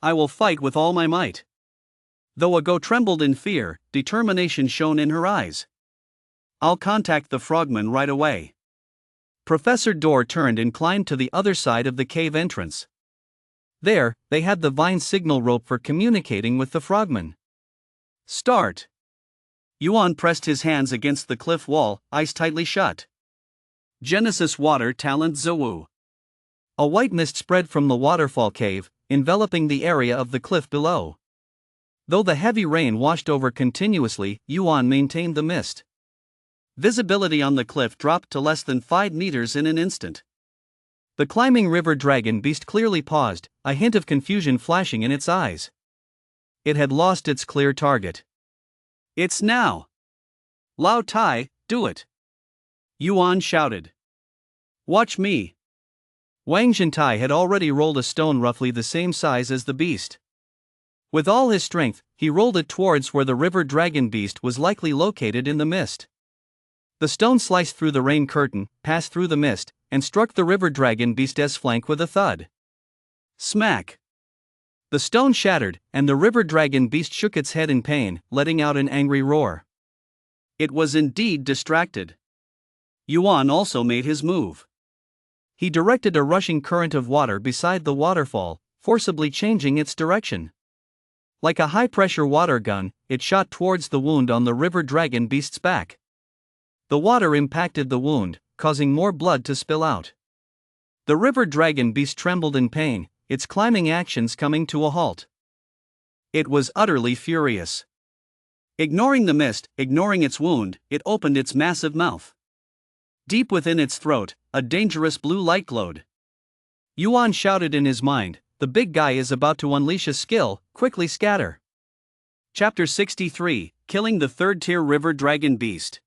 will fight with all my might. Though Ago trembled in fear, determination shone in her eyes. I'll contact the frogman right away. Professor Dor turned and climbed to the other side of the cave entrance. There, they had the vine signal rope for communicating with the frogman. Start. Yuan pressed his hands against the cliff wall, eyes tightly shut. Genesis Water Talent Zhou. A white mist spread from the waterfall cave, enveloping the area of the cliff below. Though the heavy rain washed over continuously, Yuan maintained the mist. Visibility on the cliff dropped to less than 5 meters in an instant. The climbing river dragon beast clearly paused, a hint of confusion flashing in its eyes. It had lost its clear target. It's now. Lao Tai, do it. Yuan shouted. Watch me. Wang Zhentai had already rolled a stone roughly the same size as the beast. With all his strength, he rolled it towards where the river dragon beast was likely located in the mist. The stone sliced through the rain curtain, passed through the mist, and struck the river dragon beast's flank with a thud. Smack! The stone shattered, and the river dragon beast shook its head in pain, letting out an angry roar. It was indeed distracted. Yuan also made his move. He directed a rushing current of water beside the waterfall, forcibly changing its direction. Like a high-pressure water gun, it shot towards the wound on the river dragon beast's back. The water impacted the wound, causing more blood to spill out. The river dragon beast trembled in pain, its climbing actions coming to a halt. It was utterly furious. Ignoring the mist, ignoring its wound, it opened its massive mouth. Deep within its throat, a dangerous blue light glowed. Yuan shouted in his mind, the big guy is about to unleash a skill, quickly scatter. Chapter 63, Killing the Third-Tier River Dragon Beast.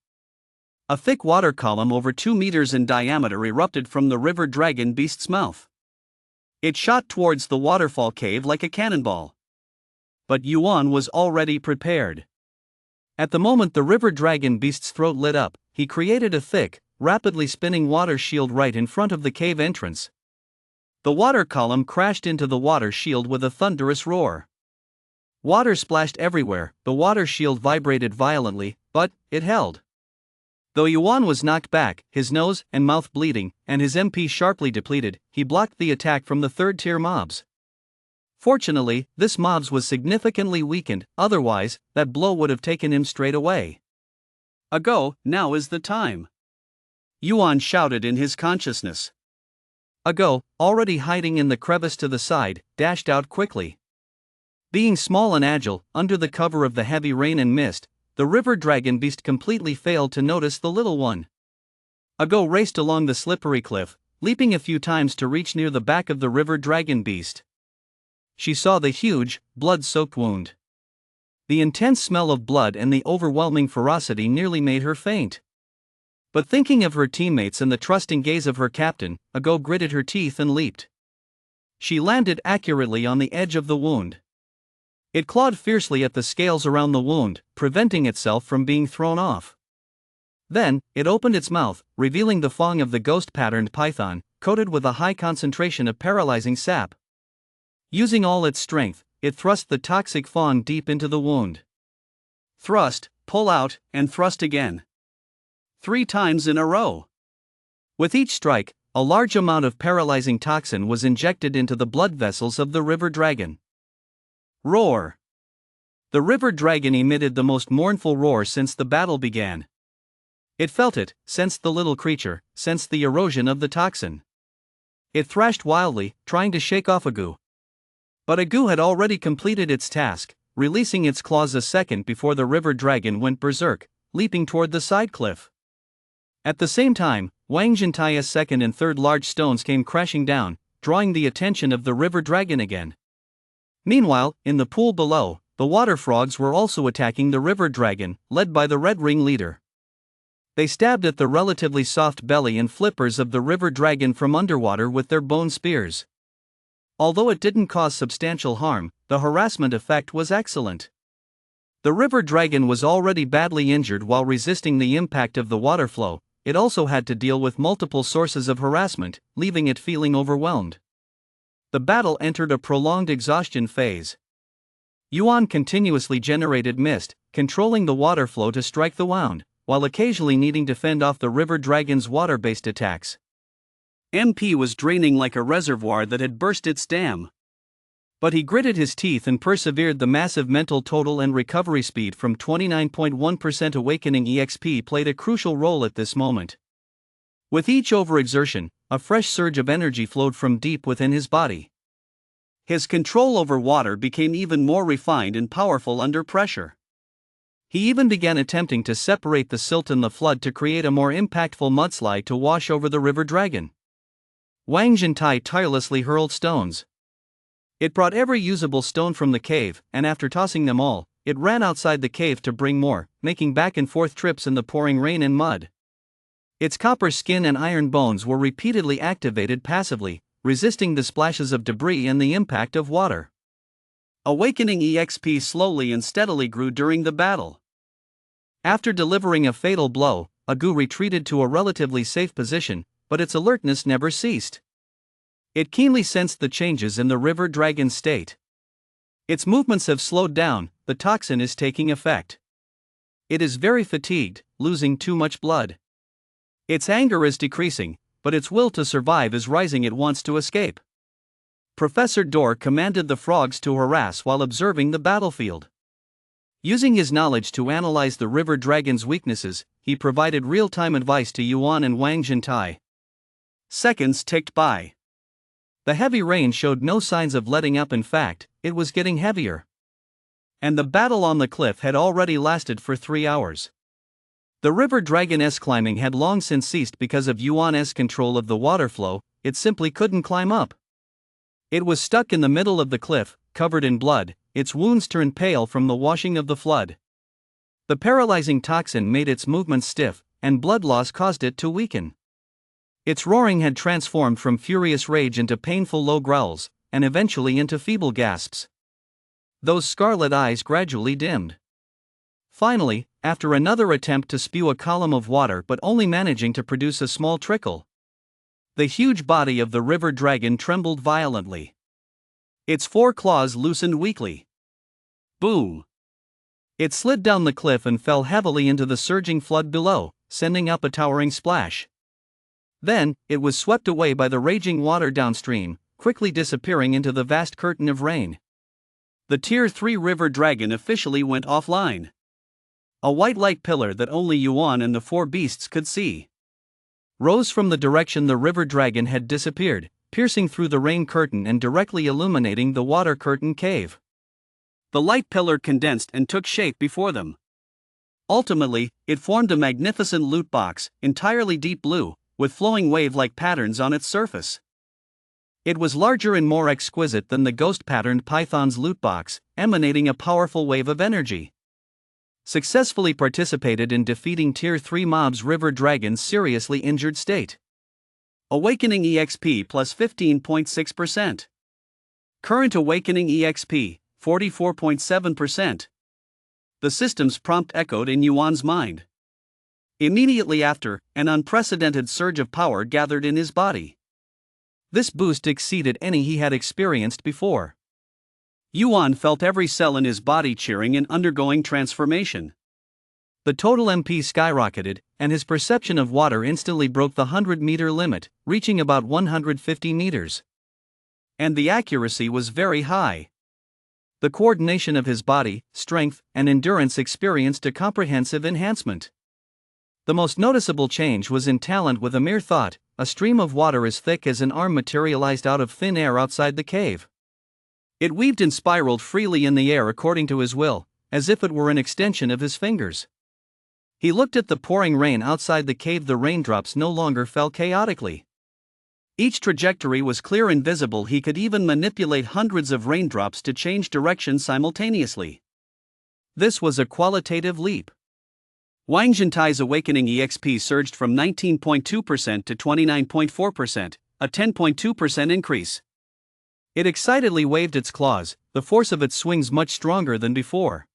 A thick water column over 2 meters in diameter erupted from the river dragon beast's mouth. It shot towards the waterfall cave like a cannonball. But Yuan was already prepared. At the moment the river dragon beast's throat lit up, he created a thick, rapidly spinning water shield right in front of the cave entrance. The water column crashed into the water shield with a thunderous roar. Water splashed everywhere, the water shield vibrated violently, but it held. Though Yuan was knocked back, his nose and mouth bleeding, and his MP sharply depleted, he blocked the attack from the third-tier mobs. Fortunately, this mobs was significantly weakened, otherwise, that blow would have taken him straight away. Ago, now is the time. Yuan shouted in his consciousness. Ago, already hiding in the crevice to the side, dashed out quickly. Being small and agile, under the cover of the heavy rain and mist, the river dragon beast completely failed to notice the little one. Ago raced along the slippery cliff, leaping a few times to reach near the back of the river dragon beast. She saw the huge, blood-soaked wound. The intense smell of blood and the overwhelming ferocity nearly made her faint. But thinking of her teammates and the trusting gaze of her captain, Ago gritted her teeth and leaped. She landed accurately on the edge of the wound. It clawed fiercely at the scales around the wound, preventing itself from being thrown off. Then, it opened its mouth, revealing the fang of the ghost-patterned python, coated with a high concentration of paralyzing sap. Using all its strength, it thrust the toxic fang deep into the wound. Thrust, pull out, and thrust again. 3 times in a row. With each strike, a large amount of paralyzing toxin was injected into the blood vessels of the river dragon. Roar! The river dragon emitted the most mournful roar since the battle began. It felt it, sensed the little creature, sensed the erosion of the toxin. It thrashed wildly, trying to shake off Agu. But Agu had already completed its task, releasing its claws a second before the river dragon went berserk, leaping toward the side cliff. At the same time, Wang Zhentai's second and third large stones came crashing down, drawing the attention of the river dragon again. Meanwhile, in the pool below, the water frogs were also attacking the river dragon, led by the red ring leader. They stabbed at the relatively soft belly and flippers of the river dragon from underwater with their bone spears. Although it didn't cause substantial harm, the harassment effect was excellent. The river dragon was already badly injured while resisting the impact of the water flow. It also had to deal with multiple sources of harassment, leaving it feeling overwhelmed. The battle entered a prolonged exhaustion phase. Yuan continuously generated mist, controlling the water flow to strike the wound, while occasionally needing to fend off the river dragon's water-based attacks. MP was draining like a reservoir that had burst its dam. But he gritted his teeth and persevered. The massive mental total and recovery speed from 29.1% awakening EXP played a crucial role at this moment. With each overexertion, a fresh surge of energy flowed from deep within his body. His control over water became even more refined and powerful under pressure. He even began attempting to separate the silt and the flood to create a more impactful mudslide to wash over the river dragon. Wang Zhentai tirelessly hurled stones. It brought every usable stone from the cave, and after tossing them all, it ran outside the cave to bring more, making back and forth trips in the pouring rain and mud. Its copper skin and iron bones were repeatedly activated passively, resisting the splashes of debris and the impact of water. Awakening EXP slowly and steadily grew during the battle. After delivering a fatal blow, Agu retreated to a relatively safe position, but its alertness never ceased. It keenly sensed the changes in the river dragon's state. Its movements have slowed down, the toxin is taking effect. It is very fatigued, losing too much blood. Its anger is decreasing, but its will to survive is rising. It wants to escape. Professor Dor commanded the frogs to harass while observing the battlefield. Using his knowledge to analyze the river dragon's weaknesses, he provided real-time advice to Yuan and Wang Zhentai. Seconds ticked by. The heavy rain showed no signs of letting up. In fact, it was getting heavier. And the battle on the cliff had already lasted for 3 hours. The river dragon's climbing had long since ceased because of Yuan's control of the water flow. It simply couldn't climb up. It was stuck in the middle of the cliff, covered in blood, its wounds turned pale from the washing of the flood. The paralyzing toxin made its movements stiff, and blood loss caused it to weaken. Its roaring had transformed from furious rage into painful low growls, and eventually into feeble gasps. Those scarlet eyes gradually dimmed. Finally, after another attempt to spew a column of water but only managing to produce a small trickle, the huge body of the river dragon trembled violently. Its 4 claws loosened weakly. Boom! It slid down the cliff and fell heavily into the surging flood below, sending up a towering splash. Then, it was swept away by the raging water downstream, quickly disappearing into the vast curtain of rain. The Tier 3 river dragon officially went offline. A white light pillar that only Yuan and the 4 beasts could see rose from the direction the river dragon had disappeared, piercing through the rain curtain and directly illuminating the water curtain cave. The light pillar condensed and took shape before them. Ultimately, it formed a magnificent loot box, entirely deep blue, with flowing wave-like patterns on its surface. It was larger and more exquisite than the ghost-patterned Python's loot box, emanating a powerful wave of energy. Successfully participated in defeating Tier 3 mobs river dragon's seriously injured state. Awakening EXP plus 15.6%. Current awakening EXP, 44.7%. The system's prompt echoed in Yuan's mind. Immediately after, an unprecedented surge of power gathered in his body. This boost exceeded any he had experienced before. Yuan felt every cell in his body cheering and undergoing transformation. The total MP skyrocketed, and his perception of water instantly broke the 100-meter limit, reaching about 150 meters. And the accuracy was very high. The coordination of his body, strength, and endurance experienced a comprehensive enhancement. The most noticeable change was in talent. With a mere thought, a stream of water as thick as an arm materialized out of thin air outside the cave. It weaved and spiraled freely in the air according to his will, as if it were an extension of his fingers. He looked at the pouring rain outside the cave. The raindrops no longer fell chaotically. Each trajectory was clear and visible. He could even manipulate hundreds of raindrops to change direction simultaneously. This was a qualitative leap. Wang Jintai's awakening EXP surged from 19.2% to 29.4%, a 10.2% increase. It excitedly waved its claws, the force of its swings much stronger than before.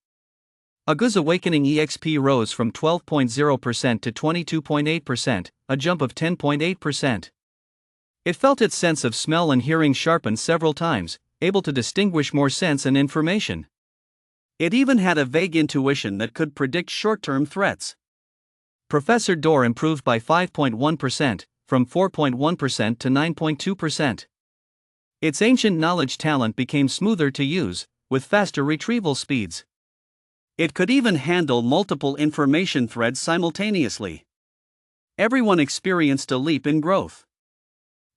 Agu's awakening EXP rose from 12.0% to 22.8%, a jump of 10.8%. It felt its sense of smell and hearing sharpened several times, able to distinguish more sense and information. It even had a vague intuition that could predict short-term threats. Professor Dor improved by 5.1%, from 4.1% to 9.2%. Its ancient knowledge talent became smoother to use, with faster retrieval speeds. It could even handle multiple information threads simultaneously. Everyone experienced a leap in growth.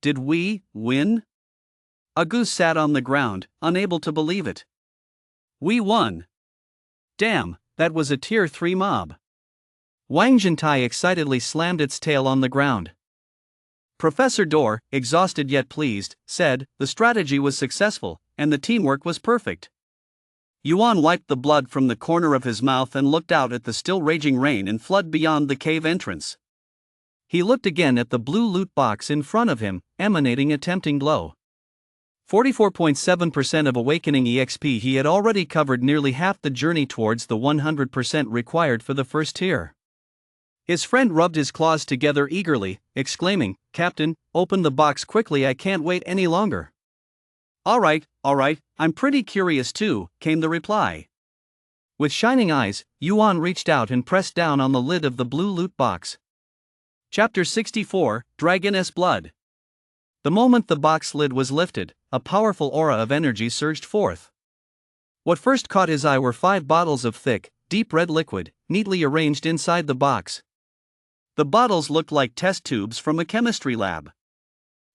Did we win? Agu sat on the ground, unable to believe it. We won. Damn, that was a tier 3 mob. Wang Jintai excitedly slammed its tail on the ground. Professor Dor, exhausted yet pleased, said, the strategy was successful, and the teamwork was perfect. Yuan wiped the blood from the corner of his mouth and looked out at the still raging rain and flood beyond the cave entrance. He looked again at the blue loot box in front of him, emanating a tempting glow. 44.7% of awakening EXP. He had already covered nearly half the journey towards the 100% required for the first tier. His friend rubbed his claws together eagerly, exclaiming, Captain, open the box quickly, I can't wait any longer. All right, I'm pretty curious too, came the reply. With shining eyes, Yuan reached out and pressed down on the lid of the blue loot box. Chapter 64, Dragoness Blood. The moment the box lid was lifted, a powerful aura of energy surged forth. What first caught his eye were 5 bottles of thick, deep red liquid, neatly arranged inside the box. The bottles looked like test tubes from a chemistry lab.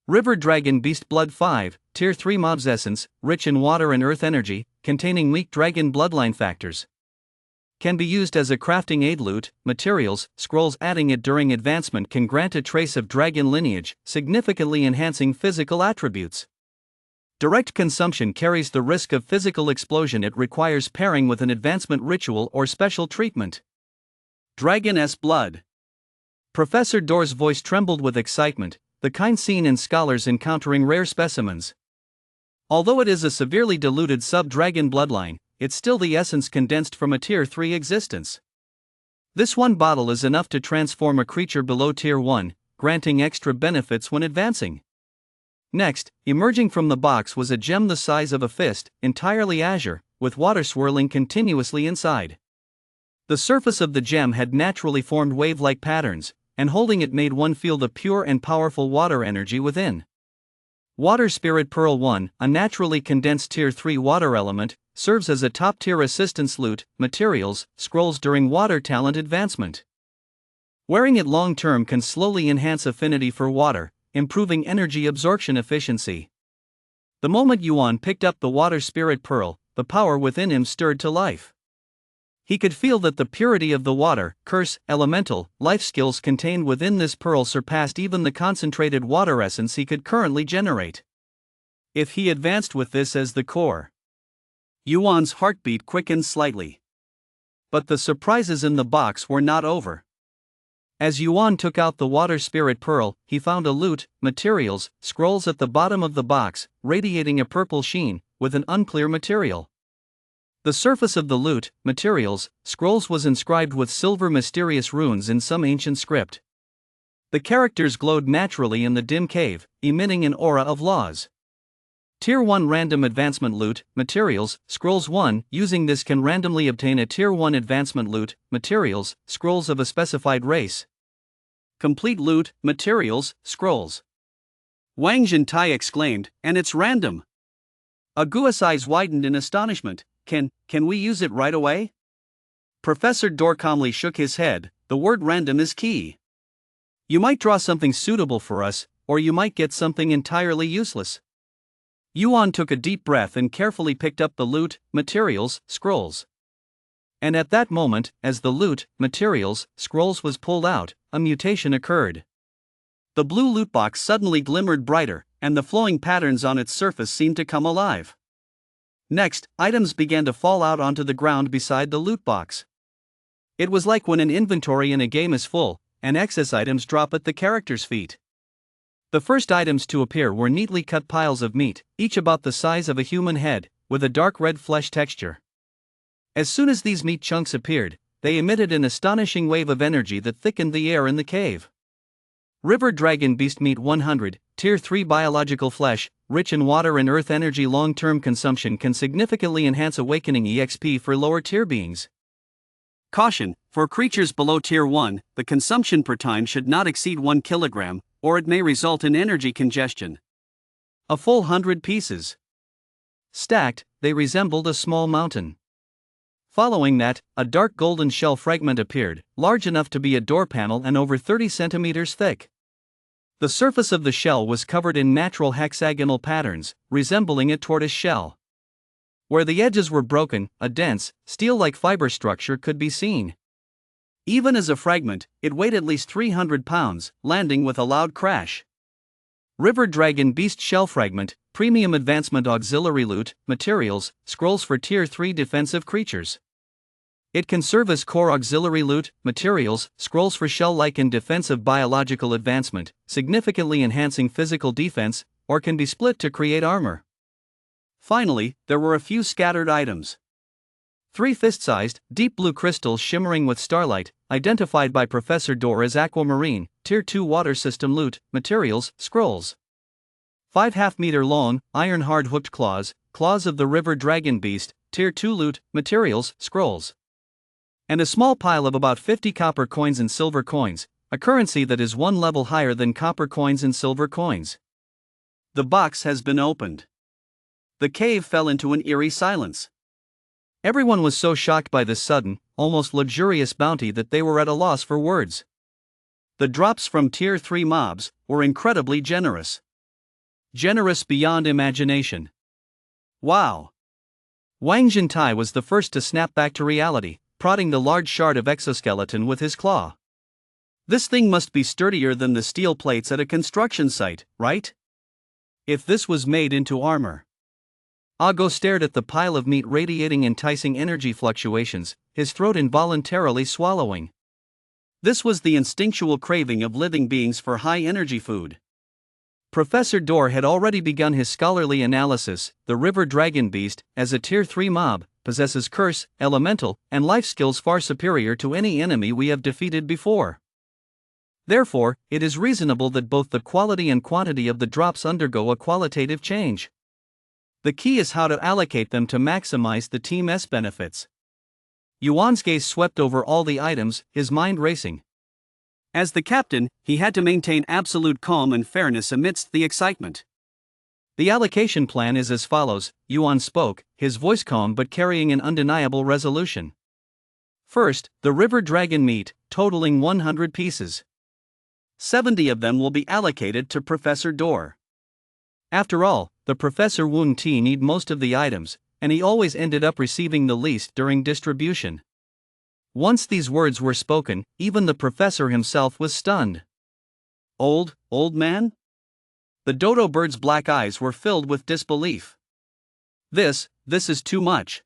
River Dragon Beast Blood 5, Tier 3 Mob's Essence, rich in water and earth energy, containing weak dragon bloodline factors. Can be used as a crafting aid. Loot, materials, scrolls. Adding it during advancement can grant a trace of dragon lineage, significantly enhancing physical attributes. Direct consumption carries the risk of physical explosion. It requires pairing with an advancement ritual or special treatment. Dragoness Blood. Professor Dor's voice trembled with excitement, the kind seen in scholars encountering rare specimens. Although it is a severely diluted sub-dragon bloodline, it's still the essence condensed from a Tier 3 existence. This one bottle is enough to transform a creature below Tier 1, granting extra benefits when advancing. Next, emerging from the box was a gem the size of a fist, entirely azure, with water swirling continuously inside. The surface of the gem had naturally formed wave-like patterns, and holding it made one feel the pure and powerful water energy within. Water Spirit Pearl 1, a naturally condensed Tier 3 water element, serves as a top-tier assistance. Loot, materials, scrolls during water talent advancement. Wearing it long-term can slowly enhance affinity for water, improving energy absorption efficiency. The moment Yuan picked up the Water Spirit Pearl, the power within him stirred to life. He could feel that the purity of the water, curse, elemental, life skills contained within this pearl surpassed even the concentrated water essence he could currently generate. If he advanced with this as the core. Yuan's heartbeat quickened slightly. But the surprises in the box were not over. As Yuan took out the Water Spirit Pearl, he found a loot, materials, scrolls at the bottom of the box, radiating a purple sheen, with an unclear material. The surface of the loot, materials, scrolls was inscribed with silver mysterious runes in some ancient script. The characters glowed naturally in the dim cave, emitting an aura of laws. Tier 1 Random Advancement Loot, Materials, Scrolls 1. Using this can randomly obtain a Tier 1 Advancement Loot, Materials, Scrolls of a specified race. Complete loot, materials, scrolls. Wang Jintai exclaimed, and it's random. Agua's eyes widened in astonishment. Can we use it right away? Professor Dor calmly shook his head. The word random is key. You might draw something suitable for us, or you might get something entirely useless. Yuan took a deep breath and carefully picked up the loot, materials, scrolls. And at that moment, as the loot, materials, scrolls was pulled out, a mutation occurred. The blue loot box suddenly glimmered brighter, and the flowing patterns on its surface seemed to come alive. Next, items began to fall out onto the ground beside the loot box. It was like when an inventory in a game is full, and excess items drop at the character's feet. The first items to appear were neatly cut piles of meat, each about the size of a human head, with a dark red flesh texture. As soon as these meat chunks appeared, they emitted an astonishing wave of energy that thickened the air in the cave. River Dragon Beast Meat 100, Tier 3 biological flesh, rich in water and earth energy. Long-term consumption can significantly enhance awakening EXP for lower tier beings. Caution: for creatures below Tier 1, the consumption per time should not exceed 1 kilogram, or it may result in energy congestion. A full 100 pieces. Stacked, they resembled a small mountain. Following that, a dark golden shell fragment appeared, large enough to be a door panel and over 30 centimeters thick. The surface of the shell was covered in natural hexagonal patterns, resembling a tortoise shell. Where the edges were broken, a dense, steel-like fiber structure could be seen. Even as a fragment, it weighed at least 300 pounds, landing with a loud crash. River Dragon Beast Shell Fragment, Premium Advancement Auxiliary Loot, Materials, Scrolls for Tier 3 Defensive Creatures. It can serve as core auxiliary loot, materials, scrolls for shell-like and defensive biological advancement, significantly enhancing physical defense, or can be split to create armor. Finally, there were a few scattered items. 3 fist-sized, deep blue crystals shimmering with starlight, identified by Professor Dor as aquamarine, Tier 2 water system loot, materials, scrolls. 5 half-meter long, iron-hard hooked claws, claws of the river dragon beast, Tier 2 loot, materials, scrolls. And a small pile of about 50 copper coins and silver coins, a currency that is 1 level higher than copper coins and silver coins. The box has been opened. The cave fell into an eerie silence. Everyone was so shocked by this sudden, almost luxurious bounty that they were at a loss for words. The drops from Tier 3 mobs were incredibly generous. Generous beyond imagination. Wow! Wang Jintai was the first to snap back to reality, prodding the large shard of exoskeleton with his claw. This thing must be sturdier than the steel plates at a construction site, right? If this was made into armor. Ago stared at the pile of meat radiating enticing energy fluctuations, his throat involuntarily swallowing. This was the instinctual craving of living beings for high-energy food. Professor Dor had already begun his scholarly analysis. The river dragon beast, as a Tier 3 mob, possesses curse, elemental, and life skills far superior to any enemy we have defeated before. Therefore, it is reasonable that both the quality and quantity of the drops undergo a qualitative change. The key is how to allocate them to maximize the team's benefits. Yuan's gaze swept over all the items, his mind racing. As the captain, he had to maintain absolute calm and fairness amidst the excitement. The allocation plan is as follows, Yuan spoke, his voice calm but carrying an undeniable resolution. First, the river dragon meat, totaling 100 pieces. 70 of them will be allocated to Professor Dor. After all, the Professor Wu Ti need most of the items, and he always ended up receiving the least during distribution. Once these words were spoken, even the professor himself was stunned. Old man? The dodo bird's black eyes were filled with disbelief. This is too much.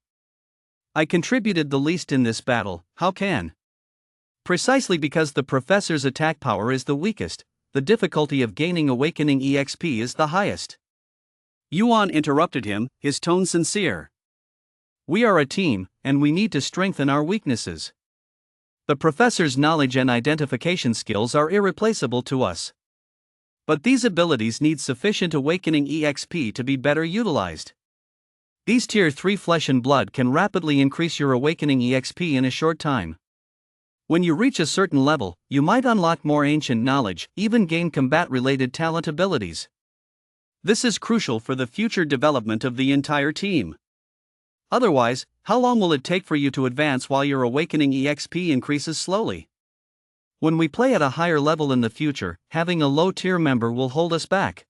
I contributed the least in this battle, how can? Precisely because the professor's attack power is the weakest, the difficulty of gaining awakening EXP is the highest. Yuan interrupted him, his tone sincere. We are a team, and we need to strengthen our weaknesses. The professor's knowledge and identification skills are irreplaceable to us. But these abilities need sufficient awakening EXP to be better utilized. These Tier 3 flesh and blood can rapidly increase your awakening EXP in a short time. When you reach a certain level, you might unlock more ancient knowledge, even gain combat-related talent abilities. This is crucial for the future development of the entire team. Otherwise, how long will it take for you to advance while your awakening EXP increases slowly? When we play at a higher level in the future, having a low-tier member will hold us back.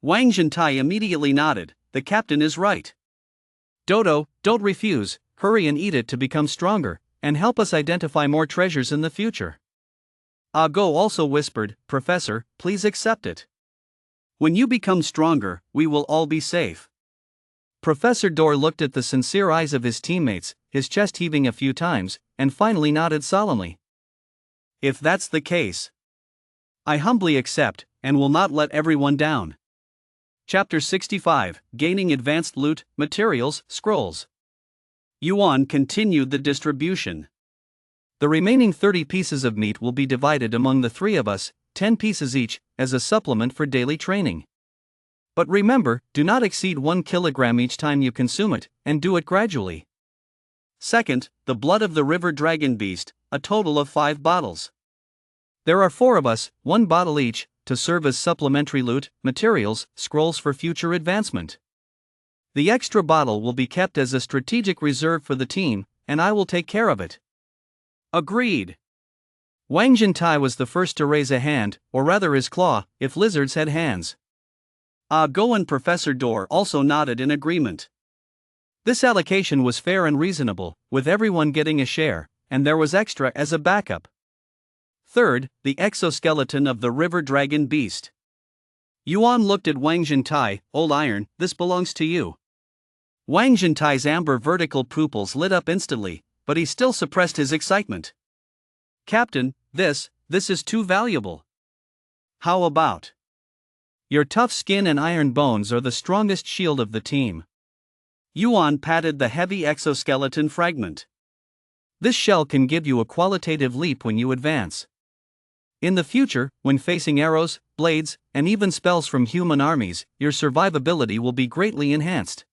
Wang Jintai immediately nodded, the captain is right. Dodo, don't refuse, hurry and eat it to become stronger, and help us identify more treasures in the future. Go also whispered, Professor, please accept it. When you become stronger, we will all be safe. Professor Dor looked at the sincere eyes of his teammates, his chest heaving a few times, and finally nodded solemnly. If that's the case, I humbly accept, and will not let everyone down. Chapter 65, Gaining Advanced Loot, Materials, Scrolls. Yuan continued the distribution. The remaining 30 pieces of meat will be divided among the three of us, 10 pieces each, as a supplement for daily training. But remember, do not exceed 1 kilogram each time you consume it, and do it gradually. Second, the blood of the river dragon beast, a total of 5 bottles. There are 4 of us, 1 bottle each, to serve as supplementary loot, materials, scrolls for future advancement. The extra bottle will be kept as a strategic reserve for the team, and I will take care of it. Agreed. Wang Jintai was the first to raise a hand, or rather his claw, if lizards had hands. Go and Professor Dor also nodded in agreement. This allocation was fair and reasonable, with everyone getting a share, and there was extra as a backup. Third, the exoskeleton of the river dragon beast. Yuan looked at Wang Jintai. Old Iron, this belongs to you. Wang Jintai's amber vertical pupils lit up instantly, but he still suppressed his excitement. Captain, this is too valuable. How about? Your tough skin and iron bones are the strongest shield of the team. Yuan patted the heavy exoskeleton fragment. This shell can give you a qualitative leap when you advance. In the future, when facing arrows, blades, and even spells from human armies, your survivability will be greatly enhanced.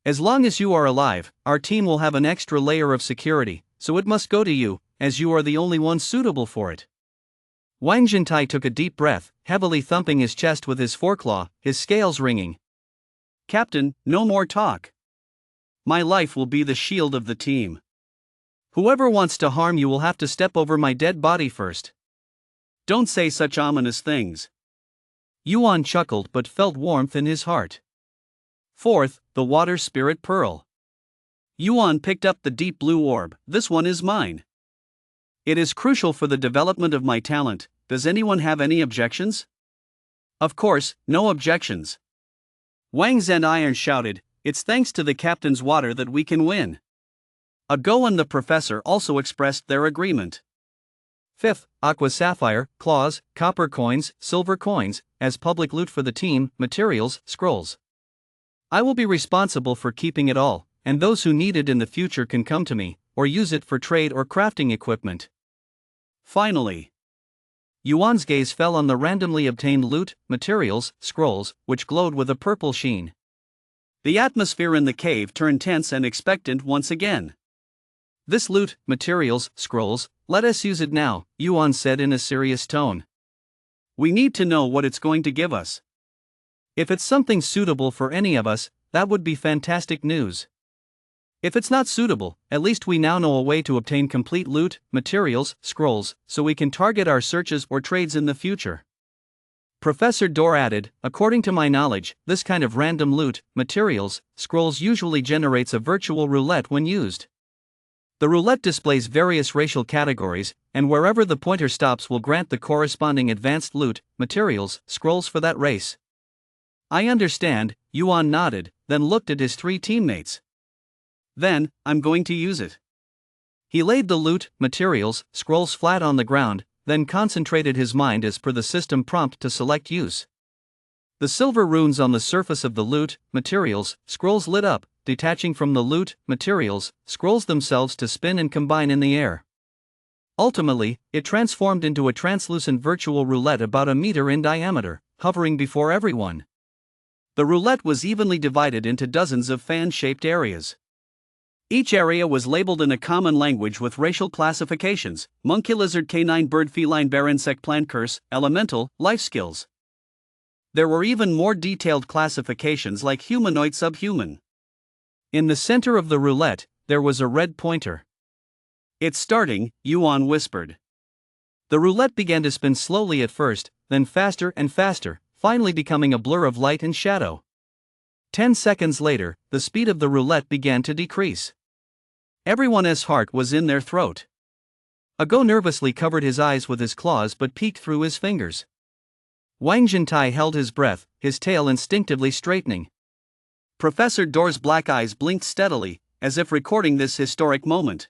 As long as you are alive, our team will have an extra layer of security, so it must go to you, as you are the only one suitable for it. Wang Jintai took a deep breath, heavily thumping his chest with his foreclaw, his scales ringing. Captain, no more talk. My life will be the shield of the team. Whoever wants to harm you will have to step over my dead body first. Don't say such ominous things. Yuan chuckled but felt warmth in his heart. Fourth, the water spirit pearl. Yuan picked up the deep blue orb. This one is mine. It is crucial for the development of my talent. Does anyone have any objections? Of course, no objections. Wang Zhen Iron shouted, it's thanks to the captain's water that we can win. Go and the professor also expressed their agreement. Fifth, aqua sapphire, claws, copper coins, silver coins, as public loot for the team, materials, scrolls. I will be responsible for keeping it all, and those who need it in the future can come to me, or use it for trade or crafting equipment. Finally, Yuan's gaze fell on the randomly obtained loot, materials, scrolls, which glowed with a purple sheen. The atmosphere in the cave turned tense and expectant once again. This loot, materials, scrolls, let us use it now, Yuan said in a serious tone. We need to know what it's going to give us. If it's something suitable for any of us, that would be fantastic news. If it's not suitable, at least we now know a way to obtain complete loot, materials, scrolls, so we can target our searches or trades in the future. Professor Dor added, according to my knowledge, this kind of random loot, materials, scrolls usually generates a virtual roulette when used. The roulette displays various racial categories, and wherever the pointer stops will grant the corresponding advanced loot, materials, scrolls for that race. I understand, Yuan nodded, then looked at his 3 teammates. Then, I'm going to use it. He laid the loot, materials, scrolls flat on the ground, then concentrated his mind as per the system prompt to select use. The silver runes on the surface of the loot, materials, scrolls lit up, detaching from the loot, materials, scrolls themselves to spin and combine in the air. Ultimately, it transformed into a translucent virtual roulette about a meter in diameter, hovering before everyone. The roulette was evenly divided into dozens of fan-shaped areas. Each area was labeled in a common language with racial classifications: monkey, lizard, canine, bird, feline, bear, insect, plant, curse, elemental, life skills. There were even more detailed classifications like humanoid, subhuman. In the center of the roulette, there was a red pointer. It's starting, Yuan whispered. The roulette began to spin slowly at first, then faster and faster, finally becoming a blur of light and shadow. 10 seconds later, the speed of the roulette began to decrease. Everyone's heart was in their throat. Ago nervously covered his eyes with his claws but peeked through his fingers. Wang Jintai held his breath, his tail instinctively straightening. Professor Dor's black eyes blinked steadily, as if recording this historic moment.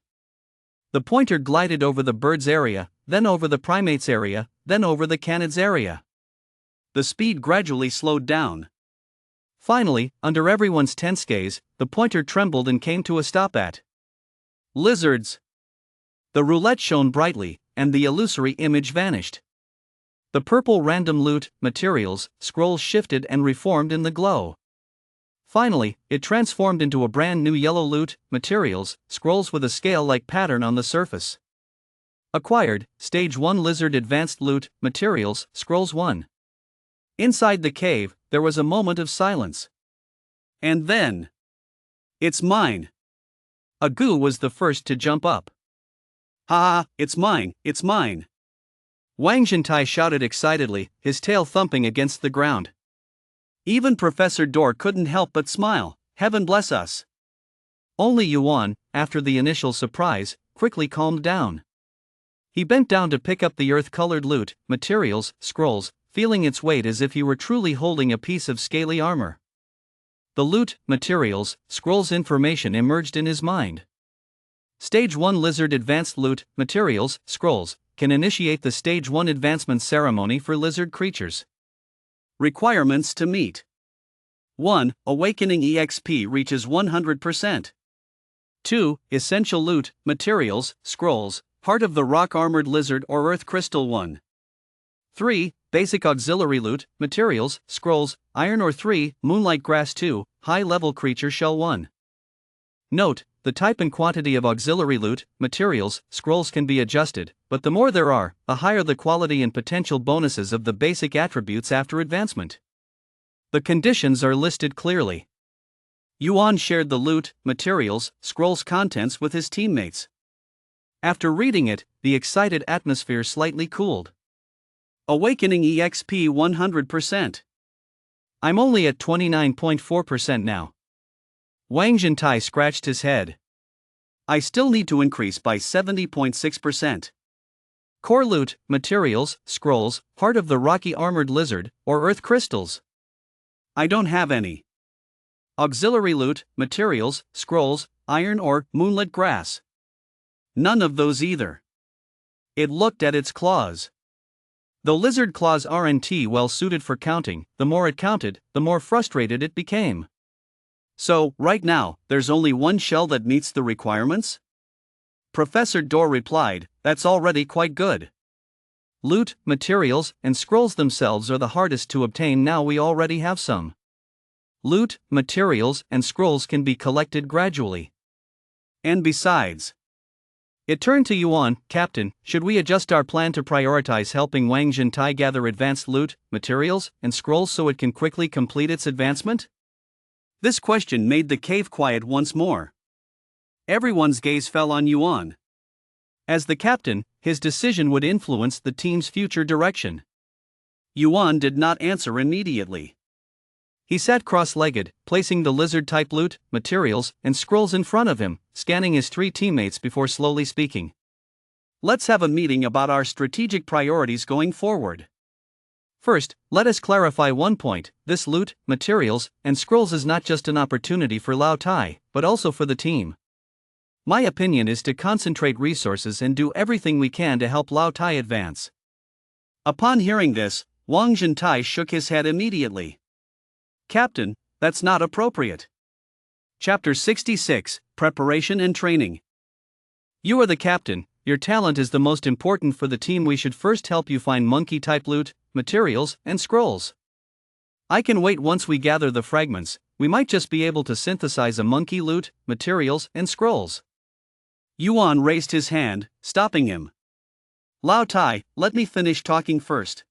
The pointer glided over the bird's area, then over the primate's area, then over the canid's area. The speed gradually slowed down. Finally, under everyone's tense gaze, the pointer trembled and came to a stop at lizards. The roulette shone brightly, and the illusory image vanished. The purple random loot, materials, scrolls shifted and reformed in the glow. Finally, it transformed into a brand new yellow loot, materials, scrolls with a scale-like pattern on the surface. Acquired, Stage 1 Lizard Advanced Loot, Materials, Scrolls 1. Inside the cave, there was a moment of silence. And then, "It's mine!" Agu was the first to jump up. "Ha ha, it's mine, it's mine!" Wang Zhentai shouted excitedly, his tail thumping against the ground. Even Professor Dor couldn't help but smile. Heaven bless us. Only Yuan, after the initial surprise, quickly calmed down. He bent down to pick up the earth-colored loot, materials, scrolls, feeling its weight as if he were truly holding a piece of scaly armor. The loot, materials, scrolls information emerged in his mind. Stage 1 Lizard Advanced Loot, Materials, Scrolls, can initiate the Stage 1 Advancement Ceremony for lizard creatures. Requirements to meet. 1. Awakening EXP reaches 100%. 2. Essential loot, materials, scrolls, part of the rock-armored lizard or earth crystal 1. 3. Basic auxiliary loot, materials, scrolls, iron or 3. Moonlight grass 2, high-level creature shell 1. Note, the type and quantity of auxiliary loot, materials, scrolls can be adjusted, but the more there are, the higher the quality and potential bonuses of the basic attributes after advancement. The conditions are listed clearly. Yuan shared the loot, materials, scrolls contents with his teammates. After reading it, the excited atmosphere slightly cooled. Awakening EXP 100%. I'm only at 29.4% now. Wang Zhentai scratched his head. I still need to increase by 70.6%. Core loot, materials, scrolls, part of the rocky armored lizard, or earth crystals. I don't have any. Auxiliary loot, materials, scrolls, iron or moonlit grass. None of those either. It looked at its claws. Though lizard claws aren't well suited for counting, the more it counted, the more frustrated it became. So, right now, there's only one shell that meets the requirements? Professor Dor replied, that's already quite good. Loot, materials, and scrolls themselves are the hardest to obtain now we already have some. Loot, materials, and scrolls can be collected gradually. And besides, it turned to Yuan, Captain, should we adjust our plan to prioritize helping Wang Zhentai gather advanced loot, materials, and scrolls so it can quickly complete its advancement? This question made the cave quiet once more. Everyone's gaze fell on Yuan. As the captain, his decision would influence the team's future direction. Yuan did not answer immediately. He sat cross-legged, placing the lizard-type loot, materials, and scrolls in front of him, scanning his three teammates before slowly speaking. Let's have a meeting about our strategic priorities going forward. First, let us clarify one point. This loot, materials, and scrolls is not just an opportunity for Lao Tai, but also for the team. My opinion is to concentrate resources and do everything we can to help Lao Tai advance. Upon hearing this, Wang Zhentai shook his head immediately. Captain, that's not appropriate. Chapter 66, Preparation and Training. You are the captain, your talent is the most important for the team. We should first help you find monkey-type loot, materials, and scrolls. I can wait. Once we gather the fragments, we might just be able to synthesize a monkey loot, materials, and scrolls. Yuan raised his hand, stopping him. Lao Tai, let me finish talking first.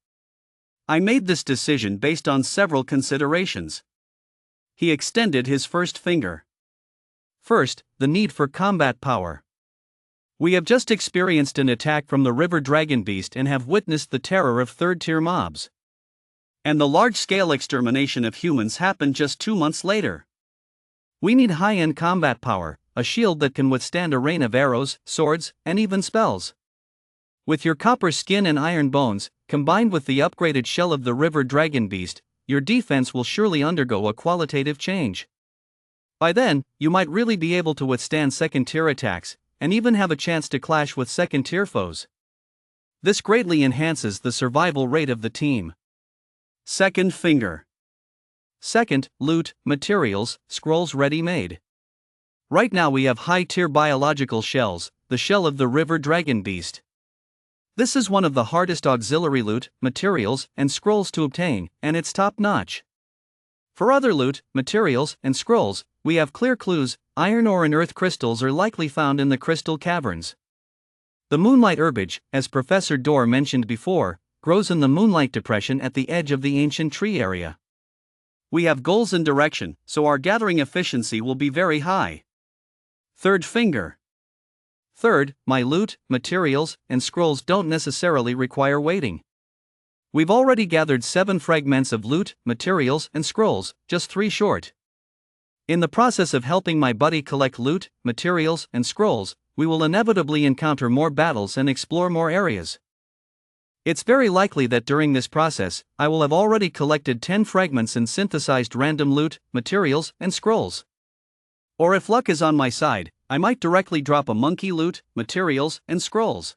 I made this decision based on several considerations. He extended his first finger. First, the need for combat power. We have just experienced an attack from the river dragon beast and have witnessed the terror of third-tier mobs. And the large-scale extermination of humans happened just 2 months later. We need high-end combat power, a shield that can withstand a rain of arrows, swords, and even spells. With your copper skin and iron bones, combined with the upgraded shell of the river dragon beast, your defense will surely undergo a qualitative change. By then, you might really be able to withstand second-tier attacks, and even have a chance to clash with second-tier foes. This greatly enhances the survival rate of the team. Second finger. Second, loot, materials, scrolls ready-made. Right now we have high-tier biological shells, the shell of the river dragon beast. This is one of the hardest auxiliary loot, materials, and scrolls to obtain, and it's top-notch. For other loot, materials, and scrolls, we have clear clues. Iron ore and earth crystals are likely found in the crystal caverns. The moonlight herbage, as Professor Dorr mentioned before, grows in the moonlight depression at the edge of the ancient tree area. We have goals and direction, so our gathering efficiency will be very high. Third finger. Third, my loot, materials, and scrolls don't necessarily require waiting. We've already gathered 7 fragments of loot, materials, and scrolls, just 3 short. In the process of helping my buddy collect loot, materials, and scrolls, we will inevitably encounter more battles and explore more areas. It's very likely that during this process, I will have already collected 10 fragments and synthesized random loot, materials, and scrolls. Or if luck is on my side, I might directly drop a monkey loot, materials, and scrolls.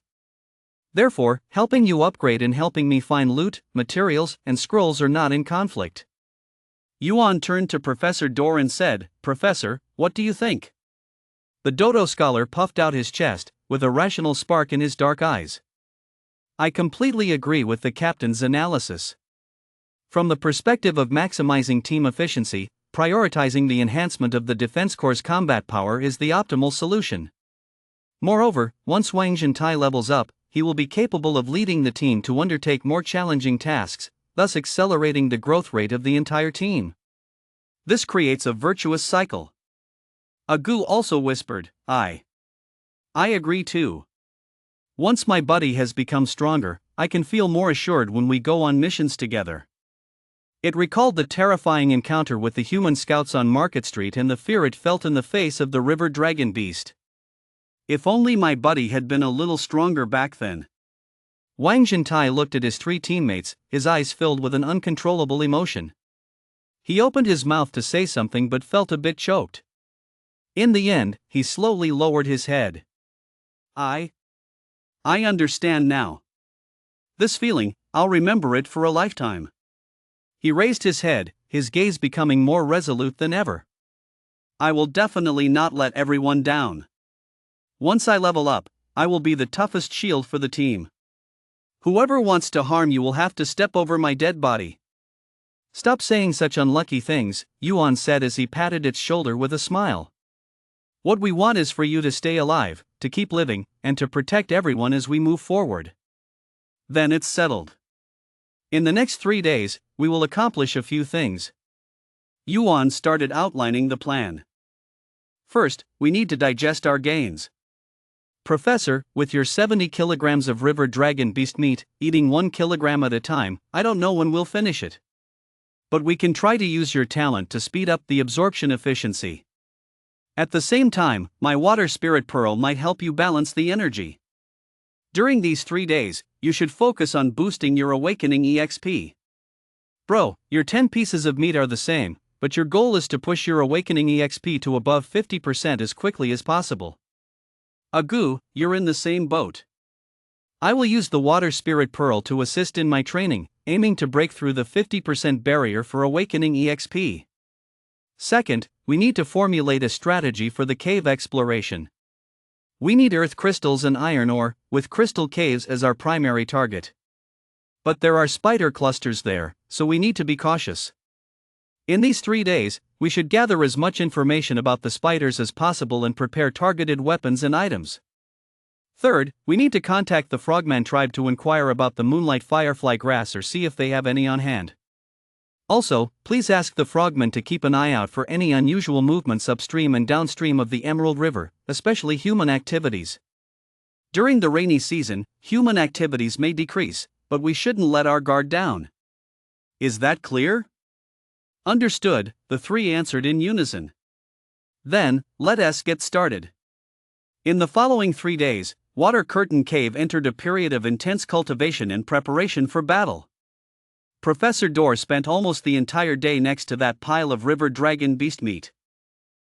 Therefore, helping you upgrade and helping me find loot, materials, and scrolls are not in conflict. Yuan turned to Professor Dorr and said, "Professor, what do you think?" The Dodo scholar puffed out his chest, with a rational spark in his dark eyes. I completely agree with the captain's analysis. From the perspective of maximizing team efficiency, prioritizing the enhancement of the Defense Corps' combat power is the optimal solution. Moreover, once Wang Zhentai levels up, he will be capable of leading the team to undertake more challenging tasks, thus accelerating the growth rate of the entire team. This creates a virtuous cycle. Agu also whispered, I agree too. Once my buddy has become stronger, I can feel more assured when we go on missions together. It recalled the terrifying encounter with the human scouts on Market Street and the fear it felt in the face of the river dragon beast. If only my buddy had been a little stronger back then. Wang Zhentai looked at his 3 teammates, his eyes filled with an uncontrollable emotion. He opened his mouth to say something but felt a bit choked. In the end, he slowly lowered his head. I understand now. This feeling, I'll remember it for a lifetime. He raised his head, his gaze becoming more resolute than ever. I will definitely not let everyone down. Once I level up, I will be the toughest shield for the team. Whoever wants to harm you will have to step over my dead body. Stop saying such unlucky things, Yuan said as he patted its shoulder with a smile. What we want is for you to stay alive, to keep living, and to protect everyone as we move forward. Then it's settled. In the next 3 days, we will accomplish a few things. Yuan started outlining the plan. First, we need to digest our gains. Professor, with your 70 kilograms of river dragon beast meat, eating 1 kilogram at a time, I don't know when we'll finish it. But we can try to use your talent to speed up the absorption efficiency. At the same time, my water spirit pearl might help you balance the energy. During these 3 days, you should focus on boosting your awakening EXP. Bro, your 10 pieces of meat are the same, but your goal is to push your awakening EXP to above 50% as quickly as possible. Agu, you're in the same boat. I will use the water spirit pearl to assist in my training, aiming to break through the 50% barrier for awakening EXP. Second, we need to formulate a strategy for the cave exploration. We need earth crystals and iron ore, with crystal caves as our primary target. But there are spider clusters there, so we need to be cautious. In these 3 days, we should gather as much information about the spiders as possible and prepare targeted weapons and items. Third, we need to contact the Frogman tribe to inquire about the moonlight firefly grass or see if they have any on hand. Also, please ask the Frogmen to keep an eye out for any unusual movements upstream and downstream of the Emerald River, especially human activities. During the rainy season, human activities may decrease, but we shouldn't let our guard down. Is that clear? Understood, the 3 answered in unison. Then, let us get started. In the following 3 days, Water Curtain Cave entered a period of intense cultivation and preparation for battle. Professor Dorr spent almost the entire day next to that pile of river dragon beast meat.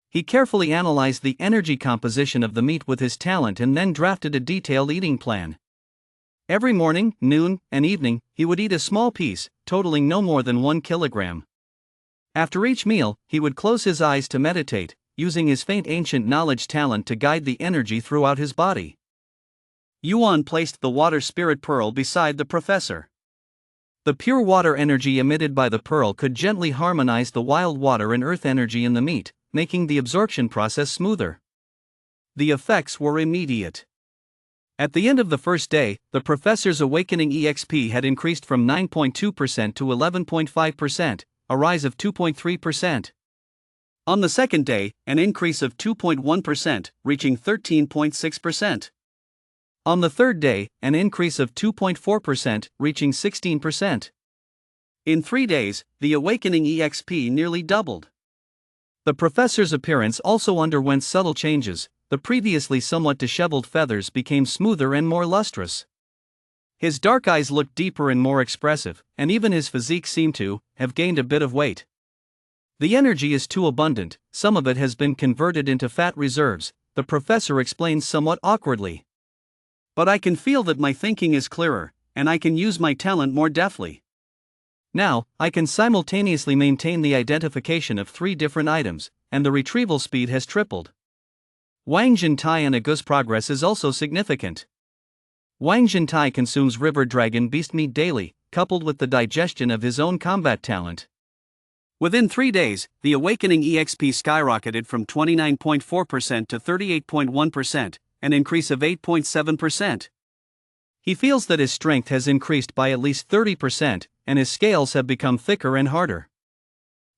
He carefully analyzed the energy composition of the meat with his talent and then drafted a detailed eating plan. Every morning, noon, and evening, he would eat a small piece, totaling no more than 1 kilogram. After each meal, he would close his eyes to meditate, using his faint ancient knowledge talent to guide the energy throughout his body. Yuan placed the water spirit pearl beside the professor. The pure water energy emitted by the pearl could gently harmonize the wild water and earth energy in the meat, making the absorption process smoother. The effects were immediate. At the end of the first day, the professor's awakening EXP had increased from 9.2% to 11.5%, a rise of 2.3%. On the second day, an increase of 2.1%, reaching 13.6%. On the third day, an increase of 2.4%, reaching 16%. In 3 days, the awakening EXP nearly doubled. The professor's appearance also underwent subtle changes. The previously somewhat disheveled feathers became smoother and more lustrous. His dark eyes looked deeper and more expressive, and even his physique seemed to have gained a bit of weight. The energy is too abundant, some of it has been converted into fat reserves, the professor explained somewhat awkwardly. But I can feel that my thinking is clearer, and I can use my talent more deftly. Now, I can simultaneously maintain the identification of 3 different items, and the retrieval speed has tripled. Wang Jintai and Agu's progress is also significant. Wang Jintai consumes river dragon beast meat daily, coupled with the digestion of his own combat talent. Within 3 days, the awakening EXP skyrocketed from 29.4% to 38.1%, an increase of 8.7%. He feels that his strength has increased by at least 30%, and his scales have become thicker and harder.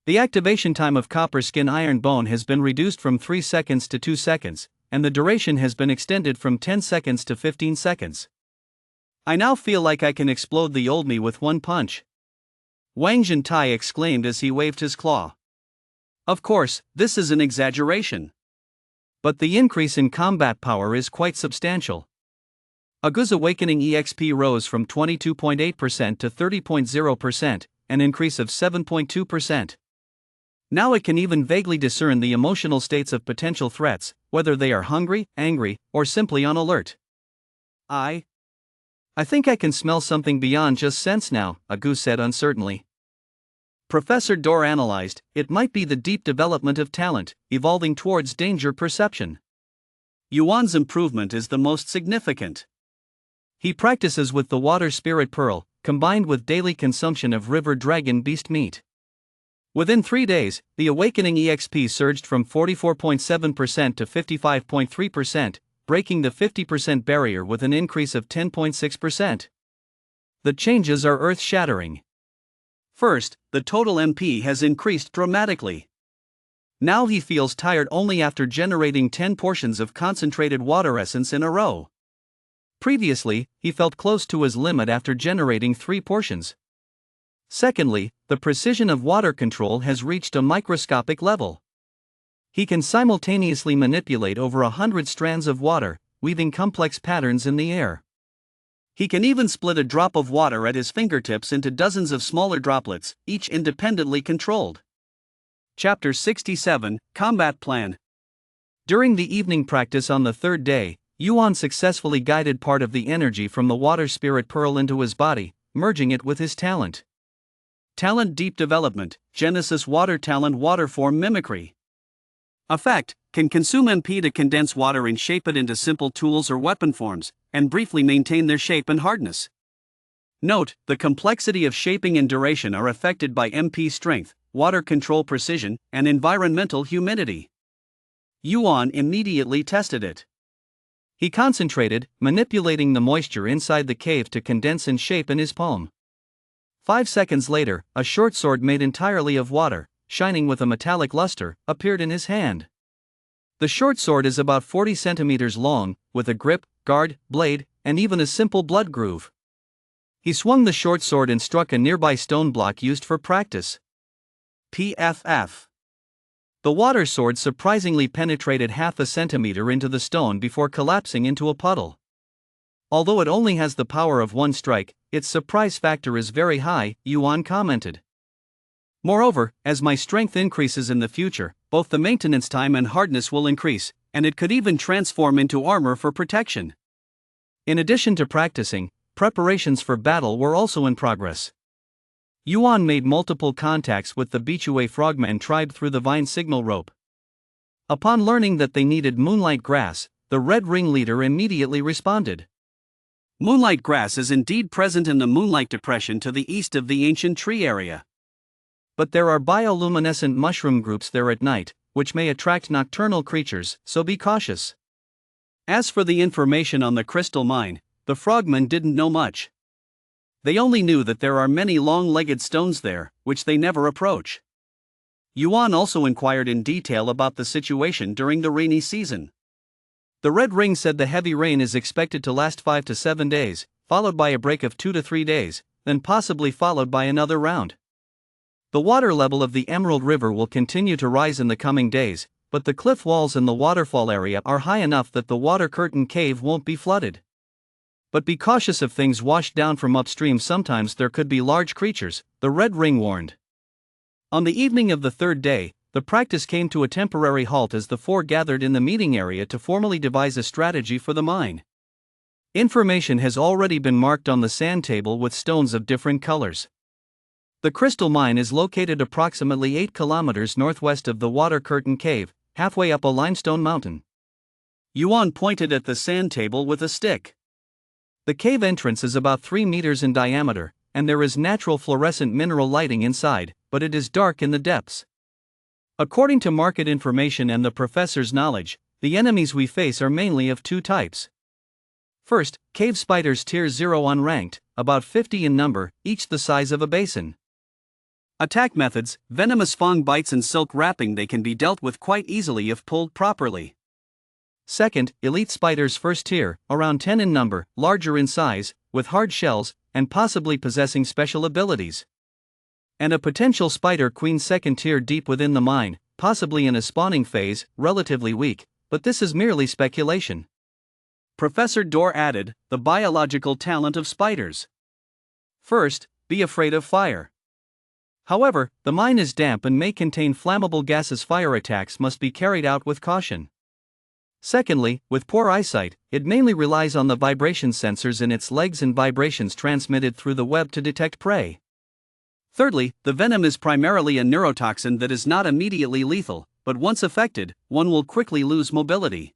The activation time of copper skin iron bone has been reduced from 3 seconds to 2 seconds, and the duration has been extended from 10 seconds to 15 seconds. I now feel like I can explode the old me with one punch. Wang Jintai exclaimed as he waved his claw. Of course, this is an exaggeration. But the increase in combat power is quite substantial. Agu's awakening EXP rose from 22.8% to 30.0%, an increase of 7.2%. Now it can even vaguely discern the emotional states of potential threats, whether they are hungry, angry, or simply on alert. I think I can smell something beyond just sense now, Agu said uncertainly. Professor Dor analyzed, it might be the deep development of talent, evolving towards danger perception. Yuan's improvement is the most significant. He practices with the water spirit pearl, combined with daily consumption of river dragon beast meat. Within 3 days, the awakening EXP surged from 44.7% to 55.3%, breaking the 50% barrier with an increase of 10.6%. The changes are earth-shattering. First, the total MP has increased dramatically. Now he feels tired only after generating 10 portions of concentrated water essence in a row. Previously, he felt close to his limit after generating 3 portions. Secondly, the precision of water control has reached a microscopic level. He can simultaneously manipulate over 100 strands of water, weaving complex patterns in the air. He can even split a drop of water at his fingertips into dozens of smaller droplets, each independently controlled. Chapter 67, Combat Plan. During the evening practice on the 3rd day, Yuan successfully guided part of the energy from the water spirit pearl into his body, merging it with his talent. Talent Deep Development, Genesis Water Talent Water Form Mimicry. Effect, can consume MP to condense water and shape it into simple tools or weapon forms, and briefly maintain their shape and hardness. Note, the complexity of shaping and duration are affected by MP strength, water control precision, and environmental humidity. Yuan immediately tested it. He concentrated, manipulating the moisture inside the cave to condense and shape in his palm. 5 seconds later, a short sword made entirely of water, shining with a metallic luster, appeared in his hand. The short sword is about 40 centimeters long, with a grip, guard, blade, and even a simple blood groove. He swung the short sword and struck a nearby stone block used for practice. PFF. The water sword surprisingly penetrated half a centimeter into the stone before collapsing into a puddle. Although it only has the power of 1 strike, its surprise factor is very high, Yuan commented. Moreover, as my strength increases in the future, both the maintenance time and hardness will increase, and it could even transform into armor for protection. In addition to practicing, preparations for battle were also in progress. Yuan made multiple contacts with the Bichue frogman tribe through the vine signal rope. Upon learning that they needed moonlight grass, the Red Ring leader immediately responded. Moonlight grass is indeed present in the Moonlight Depression to the east of the ancient tree area. But there are bioluminescent mushroom groups there at night, which may attract nocturnal creatures, so be cautious. As for the information on the crystal mine, the frogmen didn't know much. They only knew that there are many long-legged stones there, which they never approach. Yuan also inquired in detail about the situation during the rainy season. The Red Ring said the heavy rain is expected to last 5 to 7 days, followed by a break of 2 to 3 days, then possibly followed by another round. The water level of the Emerald River will continue to rise in the coming days, but the cliff walls in the waterfall area are high enough that the water curtain cave won't be flooded. But be cautious of things washed down from upstream. Sometimes there could be large creatures, the Red Ring warned. On the evening of the third day, the practice came to a temporary halt as the four gathered in the meeting area to formally devise a strategy for the mine. Information has already been marked on the sand table with stones of different colors. The crystal mine is located approximately 8 kilometers northwest of the water curtain cave, halfway up a limestone mountain. Yuan pointed at the sand table with a stick. The cave entrance is about 3 meters in diameter, and there is natural fluorescent mineral lighting inside, but it is dark in the depths. According to market information and the professor's knowledge, the enemies we face are mainly of 2 types. First, cave spiders tier 0 unranked, about 50 in number, each the size of a basin. Attack methods: venomous fong bites and silk wrapping. They can be dealt with quite easily if pulled properly. Second, elite spiders first tier, around 10 in number, larger in size, with hard shells, and possibly possessing special abilities. And a potential spider queen second tier deep within the mine, possibly in a spawning phase, relatively weak, but this is merely speculation. Professor Dorr added, the biological talent of spiders. First, be afraid of fire. However, the mine is damp and may contain flammable gases. Fire attacks must be carried out with caution. Secondly, with poor eyesight, it mainly relies on the vibration sensors in its legs and vibrations transmitted through the web to detect prey. Thirdly, the venom is primarily a neurotoxin that is not immediately lethal, but once affected, one will quickly lose mobility.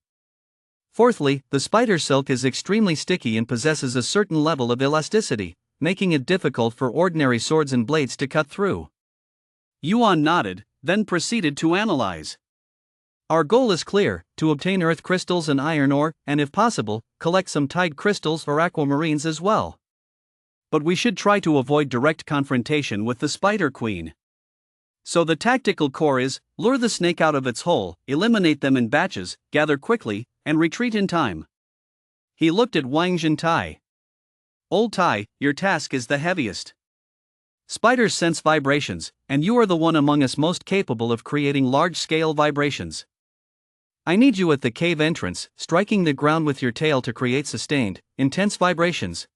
Fourthly, the spider silk is extremely sticky and possesses a certain level of elasticity, making it difficult for ordinary swords and blades to cut through. Yuan nodded, then proceeded to analyze. Our goal is clear: to obtain earth crystals and iron ore, and if possible, collect some tide crystals or aquamarines as well. But we should try to avoid direct confrontation with the Spider Queen. So the tactical core is, lure the snake out of its hole, eliminate them in batches, gather quickly, and retreat in time. He looked at Wang Zhentai. Old Tai, your task is the heaviest. Spiders sense vibrations, and you are the one among us most capable of creating large-scale vibrations. I need you at the cave entrance, striking the ground with your tail to create sustained, intense vibrations.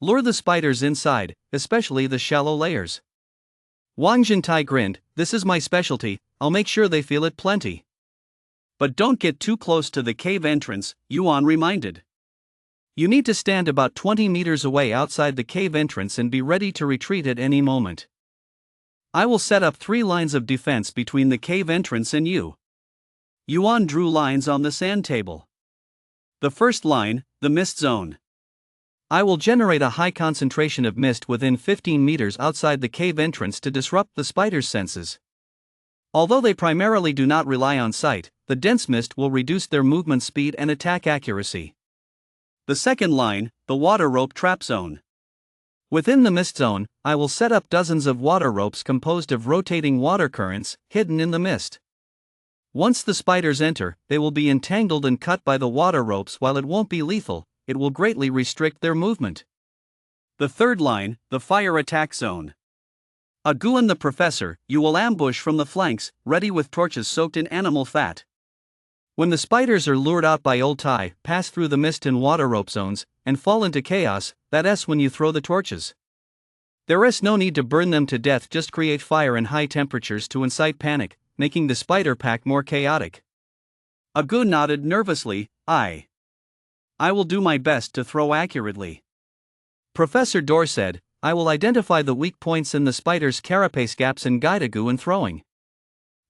Lure the spiders inside, especially the shallow layers. Wang Zhentai grinned, this is my specialty, I'll make sure they feel it plenty. But don't get too close to the cave entrance, Yuan reminded. You need to stand about 20 meters away outside the cave entrance and be ready to retreat at any moment. I will set up 3 lines of defense between the cave entrance and you. Yuan drew lines on the sand table. The first line, the mist zone. I will generate a high concentration of mist within 15 meters outside the cave entrance to disrupt the spider's senses. Although they primarily do not rely on sight, the dense mist will reduce their movement speed and attack accuracy. The second line, the water rope trap zone. Within the mist zone, I will set up dozens of water ropes composed of rotating water currents, hidden in the mist. Once the spiders enter, they will be entangled and cut by the water ropes. While it won't be lethal, it will greatly restrict their movement. The third line, the fire attack zone. Agu and the professor, you will ambush from the flanks, ready with torches soaked in animal fat. When the spiders are lured out by Old Tai, pass through the mist and water rope zones, and fall into chaos, that's when you throw the torches. There is no need to burn them to death, just create fire and high temperatures to incite panic, making the spider pack more chaotic. Agu nodded nervously. I will do my best to throw accurately. Professor Dor said, I will identify the weak points in the spider's carapace gaps and guide Agu in throwing.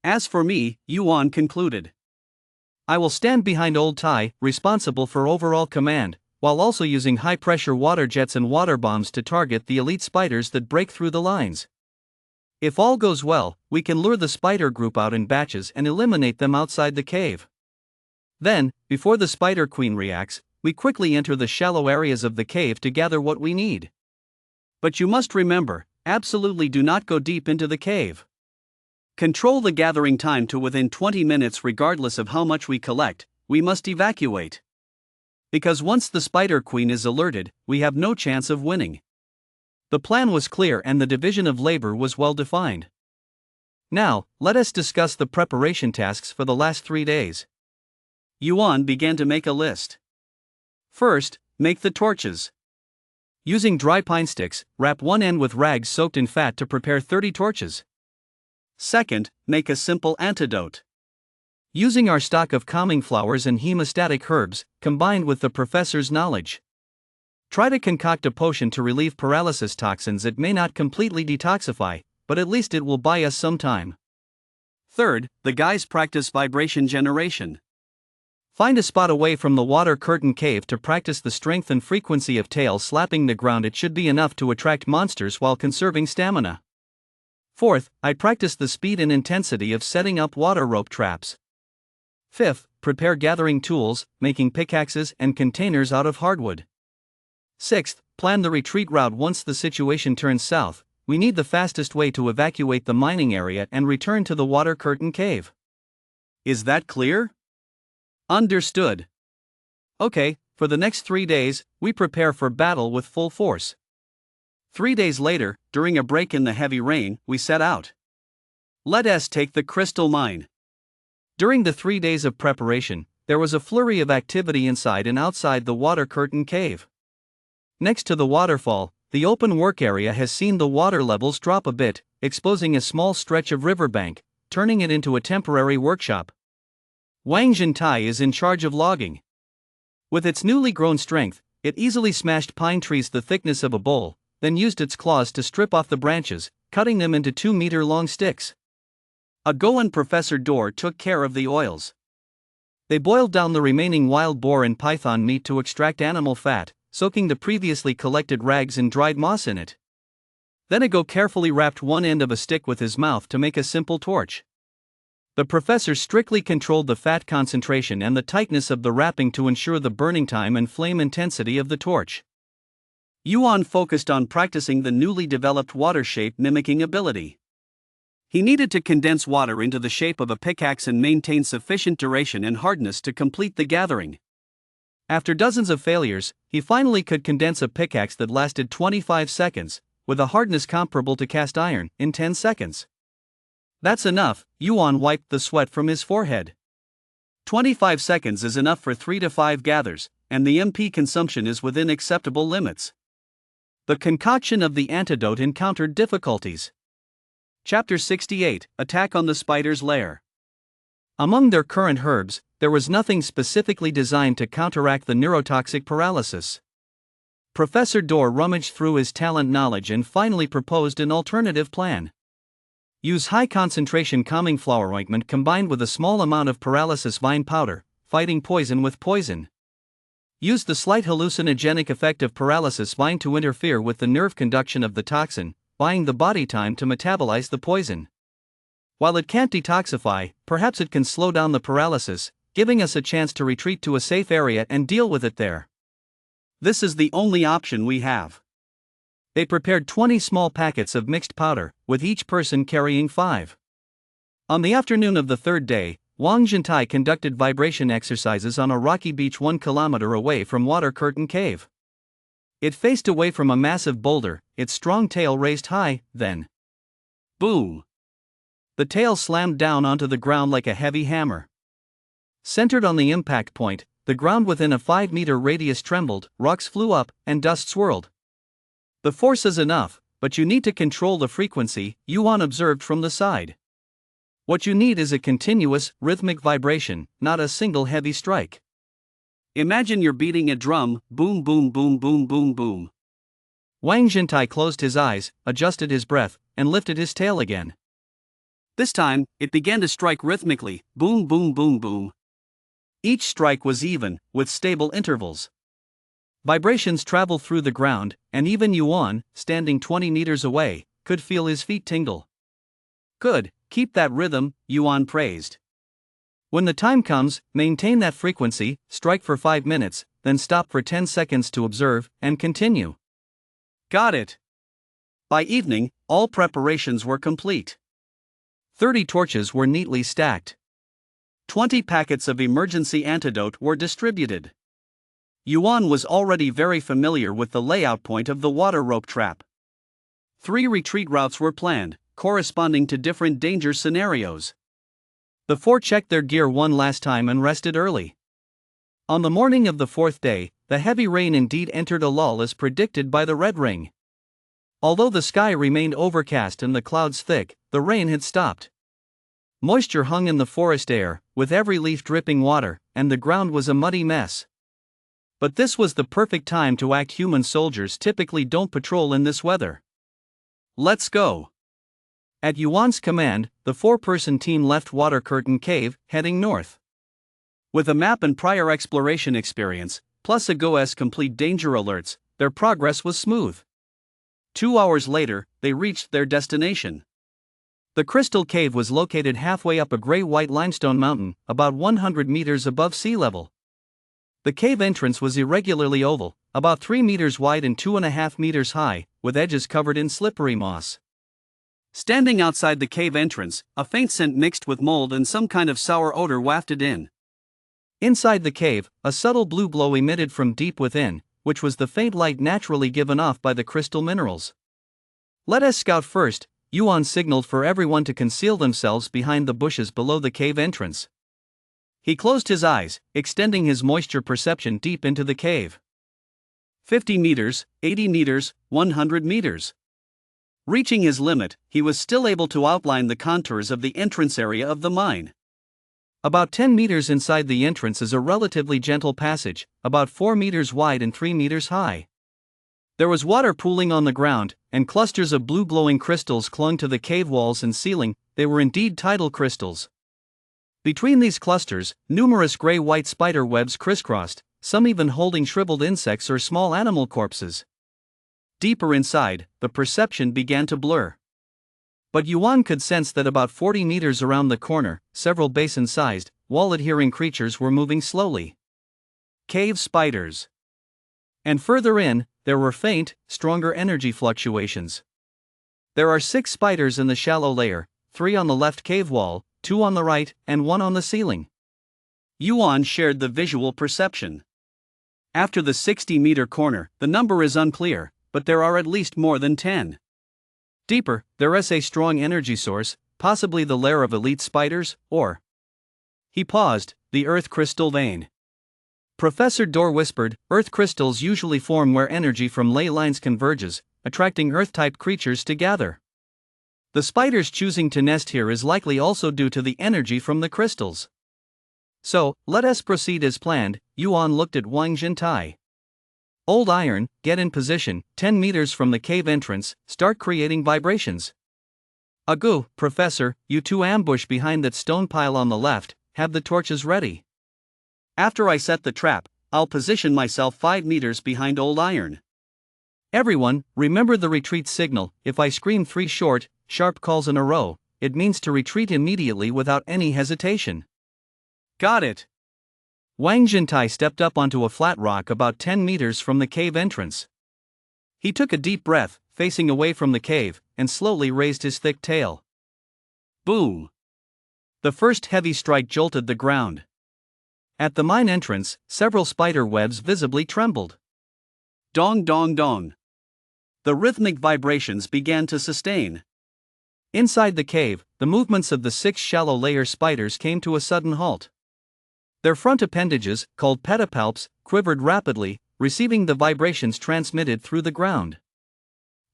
As for me, Yuan concluded, I will stand behind Old Tai, responsible for overall command, while also using high-pressure water jets and water bombs to target the elite spiders that break through the lines. If all goes well, we can lure the spider group out in batches and eliminate them outside the cave. Then, before the spider queen reacts, we quickly enter the shallow areas of the cave to gather what we need. But you must remember, absolutely do not go deep into the cave. Control the gathering time to within 20 minutes regardless of how much we collect. We must evacuate. Because once the spider queen is alerted, we have no chance of winning. The plan was clear and the division of labor was well defined. Now, let us discuss the preparation tasks for the last 3 days. Yuan began to make a list. First, make the torches. Using dry pine sticks, wrap one end with rags soaked in fat to prepare 30 torches. Second, make a simple antidote. Using our stock of calming flowers and hemostatic herbs, combined with the professor's knowledge. Try to concoct a potion to relieve paralysis toxins. It may not completely detoxify, but at least it will buy us some time. Third, the guys practice vibration generation. Find a spot away from the water curtain cave to practice the strength and frequency of tail slapping the ground. It should be enough to attract monsters while conserving stamina. Fourth, I practice the speed and intensity of setting up water rope traps. Fifth, prepare gathering tools, making pickaxes and containers out of hardwood. Sixth, plan the retreat route. Once the situation turns south, we need the fastest way to evacuate the mining area and return to the water curtain cave. Is that clear? Understood. Okay, for the next 3 days, we prepare for battle with full force. 3 days later, during a break in the heavy rain, we set out. Let us take the crystal mine. During the 3 days of preparation, there was a flurry of activity inside and outside the water curtain cave. Next to the waterfall, the open work area has seen the water levels drop a bit, exposing a small stretch of riverbank, turning it into a temporary workshop. Wang Zhentai is in charge of logging. With its newly grown strength, it easily smashed pine trees the thickness of a bowl, then used its claws to strip off the branches, cutting them into 2-meter-long sticks. Ago and Professor Dor took care of the oils. They boiled down the remaining wild boar and python meat to extract animal fat, soaking the previously collected rags and dried moss in it. Then Ago carefully wrapped one end of a stick with his mouth to make a simple torch. The professor strictly controlled the fat concentration and the tightness of the wrapping to ensure the burning time and flame intensity of the torch. Yuan focused on practicing the newly developed water shape mimicking ability. He needed to condense water into the shape of a pickaxe and maintain sufficient duration and hardness to complete the gathering. After dozens of failures, he finally could condense a pickaxe that lasted 25 seconds, with a hardness comparable to cast iron, in 10 seconds. That's enough, Yuan wiped the sweat from his forehead. 25 seconds is enough for 3 to 5 gathers, and the MP consumption is within acceptable limits. The concoction of the antidote encountered difficulties. Chapter 68, Attack on the Spider's Lair. Among their current herbs, there was nothing specifically designed to counteract the neurotoxic paralysis. Professor Dor rummaged through his talent knowledge and finally proposed an alternative plan. Use high-concentration calming flower ointment combined with a small amount of paralysis vine powder, fighting poison with poison. Use the slight hallucinogenic effect of paralysis vine to interfere with the nerve conduction of the toxin, buying the body time to metabolize the poison. While it can't detoxify, perhaps it can slow down the paralysis, giving us a chance to retreat to a safe area and deal with it there. This is the only option we have. They prepared 20 small packets of mixed powder, with each person carrying 5. On the afternoon of the 3rd day, Wang Zhentai conducted vibration exercises on a rocky beach 1 kilometer away from Water Curtain Cave. It faced away from a massive boulder, its strong tail raised high, then boom! The tail slammed down onto the ground like a heavy hammer. Centered on the impact point, the ground within a 5-meter radius trembled, rocks flew up, and dust swirled. The force is enough, but you need to control the frequency, Yuan observed from the side. What you need is a continuous, rhythmic vibration, not a single heavy strike. Imagine you're beating a drum, boom boom boom boom boom boom. Wang Jintai closed his eyes, adjusted his breath, and lifted his tail again. This time, it began to strike rhythmically, boom boom boom boom. Each strike was even, with stable intervals. Vibrations traveled through the ground, and even Yuan, standing 20 meters away, could feel his feet tingle. Good, keep that rhythm, Yuan praised. When the time comes, maintain that frequency, strike for 5 minutes, then stop for 10 seconds to observe, and continue. Got it. By evening, all preparations were complete. 30 torches were neatly stacked. 20 packets of emergency antidote were distributed. Yuan was already very familiar with the layout point of the water rope trap. 3 retreat routes were planned, corresponding to different danger scenarios. The 4 checked their gear one last time and rested early. On the morning of the 4th day, the heavy rain indeed entered a lull as predicted by the red ring. Although the sky remained overcast and the clouds thick, the rain had stopped. Moisture hung in the forest air, with every leaf dripping water, and the ground was a muddy mess. But this was the perfect time to act. Human soldiers typically don't patrol in this weather. Let's go. At Yuan's command, the 4-person team left Water Curtain Cave, heading north. With a map and prior exploration experience, plus a GOS complete danger alerts, their progress was smooth. 2 hours later, they reached their destination. The Crystal Cave was located halfway up a gray-white limestone mountain, about 100 meters above sea level. The cave entrance was irregularly oval, about 3 meters wide and 2.5 meters high, with edges covered in slippery moss. Standing outside the cave entrance, a faint scent mixed with mold and some kind of sour odor wafted in. Inside the cave, a subtle blue glow emitted from deep within, which was the faint light naturally given off by the crystal minerals. "Let us scout first," Yuan signaled for everyone to conceal themselves behind the bushes below the cave entrance. He closed his eyes, extending his moisture perception deep into the cave. 50 meters, 80 meters, 100 meters. Reaching his limit, he was still able to outline the contours of the entrance area of the mine. About 10 meters inside the entrance is a relatively gentle passage, about 4 meters wide and 3 meters high. There was water pooling on the ground, and clusters of blue glowing crystals clung to the cave walls and ceiling. They were indeed tidal crystals. Between these clusters, numerous gray-white spider webs crisscrossed, some even holding shriveled insects or small animal corpses. Deeper inside, the perception began to blur. But Yuan could sense that about 40 meters around the corner, several basin-sized, wall-adhering creatures were moving slowly. Cave spiders. And further in, there were faint, stronger energy fluctuations. There are 6 spiders in the shallow layer, 3 on the left cave wall, 2 on the right, and 1 on the ceiling. Yuan shared the visual perception. After the 60-meter corner, the number is unclear, but there are at least more than 10. Deeper, there is a strong energy source, possibly the lair of elite spiders, or... He paused, the earth crystal vein. Professor Dorr whispered, earth crystals usually form where energy from ley lines converges, attracting earth-type creatures to gather. The spiders choosing to nest here is likely also due to the energy from the crystals. So, let us proceed as planned. Yuan looked at Wang Jintai. Old iron, get in position, 10 meters from the cave entrance, start creating vibrations. Agu, Professor, you 2 ambush behind that stone pile on the left, have the torches ready. After I set the trap, I'll position myself 5 meters behind old iron. Everyone, remember the retreat signal. If I scream 3 short, sharp calls in a row, it means to retreat immediately without any hesitation. Got it. Wang Jintai stepped up onto a flat rock about 10 meters from the cave entrance. He took a deep breath, facing away from the cave, and slowly raised his thick tail. Boom! The first heavy strike jolted the ground. At the mine entrance, several spider webs visibly trembled. Dong dong dong. The rhythmic vibrations began to sustain. Inside the cave, the movements of the 6 shallow layer spiders came to a sudden halt. Their front appendages, called pedipalps, quivered rapidly, receiving the vibrations transmitted through the ground.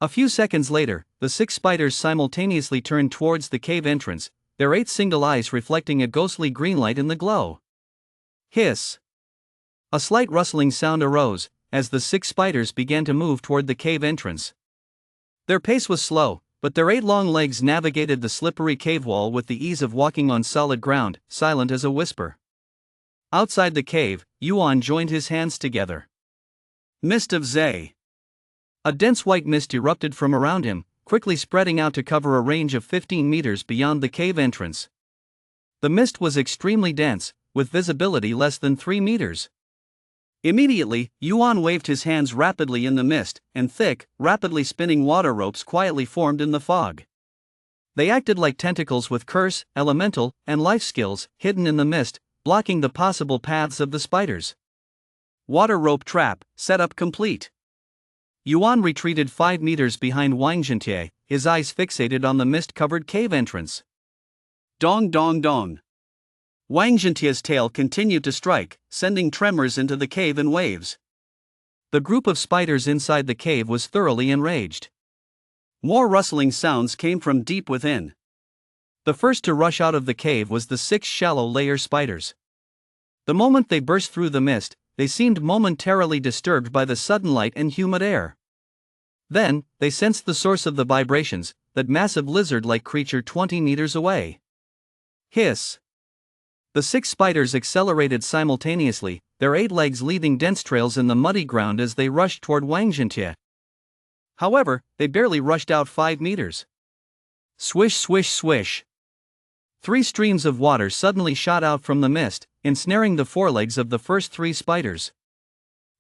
A few seconds later, the 6 spiders simultaneously turned towards the cave entrance, their 8 single eyes reflecting a ghostly green light in the glow. Hiss! A slight rustling sound arose as the 6 spiders began to move toward the cave entrance. Their pace was slow, but their 8 long legs navigated the slippery cave wall with the ease of walking on solid ground, silent as a whisper. Outside the cave, Yuan joined his hands together. Mist of Zay. A dense white mist erupted from around him, quickly spreading out to cover a range of 15 meters beyond the cave entrance. The mist was extremely dense, with visibility less than 3 meters. Immediately, Yuan waved his hands rapidly in the mist, and thick, rapidly spinning water ropes quietly formed in the fog. They acted like tentacles with curse, elemental, and life skills, hidden in the mist, blocking the possible paths of the spiders. Water rope trap, setup complete. Yuan retreated 5 meters behind Wang Jintie, his eyes fixated on the mist-covered cave entrance. Dong dong dong. Wang Jintie's tail continued to strike, sending tremors into the cave in waves. The group of spiders inside the cave was thoroughly enraged. More rustling sounds came from deep within. The first to rush out of the cave was the 6 shallow-layer spiders. The moment they burst through the mist, they seemed momentarily disturbed by the sudden light and humid air. Then, they sensed the source of the vibrations, that massive lizard-like creature 20 meters away. Hiss! The 6 spiders accelerated simultaneously, their 8 legs leaving dense trails in the muddy ground as they rushed toward Wang Jintie. However, they barely rushed out 5 meters. Swish swish swish! 3 streams of water suddenly shot out from the mist, ensnaring the forelegs of the first 3 spiders.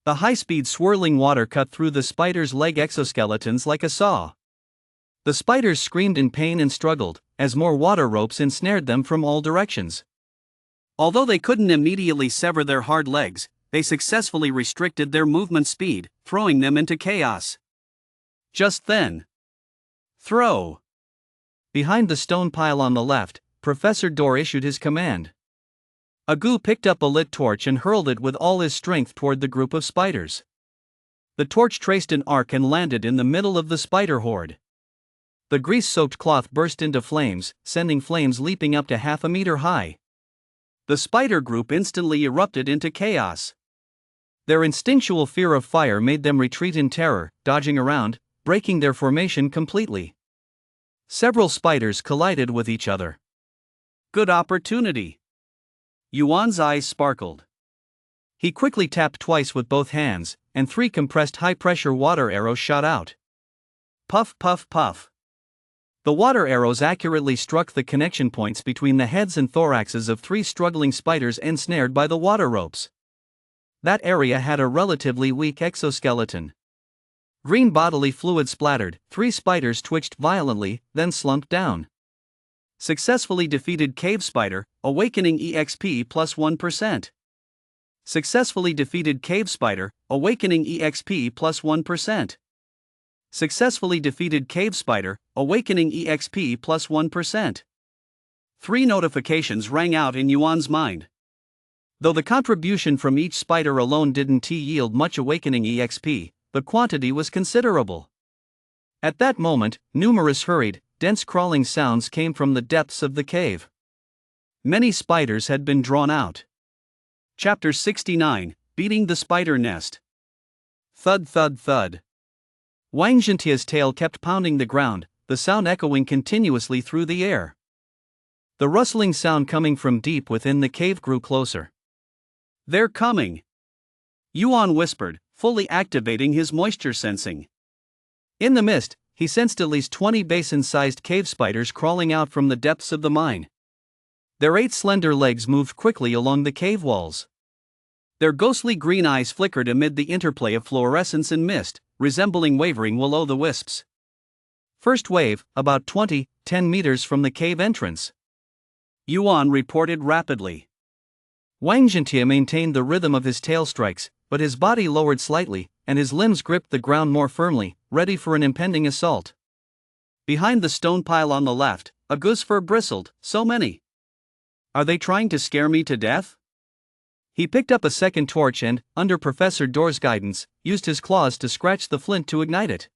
The high-speed swirling water cut through the spiders' leg exoskeletons like a saw. The spiders screamed in pain and struggled, as more water ropes ensnared them from all directions. Although they couldn't immediately sever their hard legs, they successfully restricted their movement speed, throwing them into chaos. Just then. Throw! Behind the stone pile on the left, Professor Dor issued his command. Agu picked up a lit torch and hurled it with all his strength toward the group of spiders. The torch traced an arc and landed in the middle of the spider horde. The grease-soaked cloth burst into flames, sending flames leaping up to half a meter high. The spider group instantly erupted into chaos. Their instinctual fear of fire made them retreat in terror, dodging around, breaking their formation completely. Several spiders collided with each other. Good opportunity. Yuan's eyes sparkled. He quickly tapped twice with both hands, and 3 compressed high-pressure water arrows shot out. Puff puff puff. The water arrows accurately struck the connection points between the heads and thoraxes of 3 struggling spiders ensnared by the water ropes. That area had a relatively weak exoskeleton. Green bodily fluid splattered, 3 spiders twitched violently, then slumped down. Successfully defeated cave spider, awakening EXP plus 1%. Successfully defeated cave spider, awakening EXP plus 1%. Successfully defeated cave spider, awakening EXP plus 1%. 3 notifications rang out in Yuan's mind. Though the contribution from each spider alone didn't yield much awakening EXP, the quantity was considerable. At that moment, numerous hurried, dense crawling sounds came from the depths of the cave. Many spiders had been drawn out. Chapter 69, Beating the Spider Nest. Thud thud thud. Wang Jintie's tail kept pounding the ground, the sound echoing continuously through the air. The rustling sound coming from deep within the cave grew closer. They're coming! Yuan whispered, fully activating his moisture sensing. In the mist, he sensed at least 20 basin-sized cave spiders crawling out from the depths of the mine. Their 8 slender legs moved quickly along the cave walls. Their ghostly green eyes flickered amid the interplay of fluorescence and mist, resembling wavering will-o'-the-wisps. First wave, about 10 meters from the cave entrance. Yuan reported rapidly. Wang Jintie maintained the rhythm of his tail strikes, but his body lowered slightly, and his limbs gripped the ground more firmly, ready for an impending assault. Behind the stone pile on the left, Agu's fur bristled. So many. Are they trying to scare me to death? He picked up a second torch and, under Professor Dor's guidance, used his claws to scratch the flint to ignite it.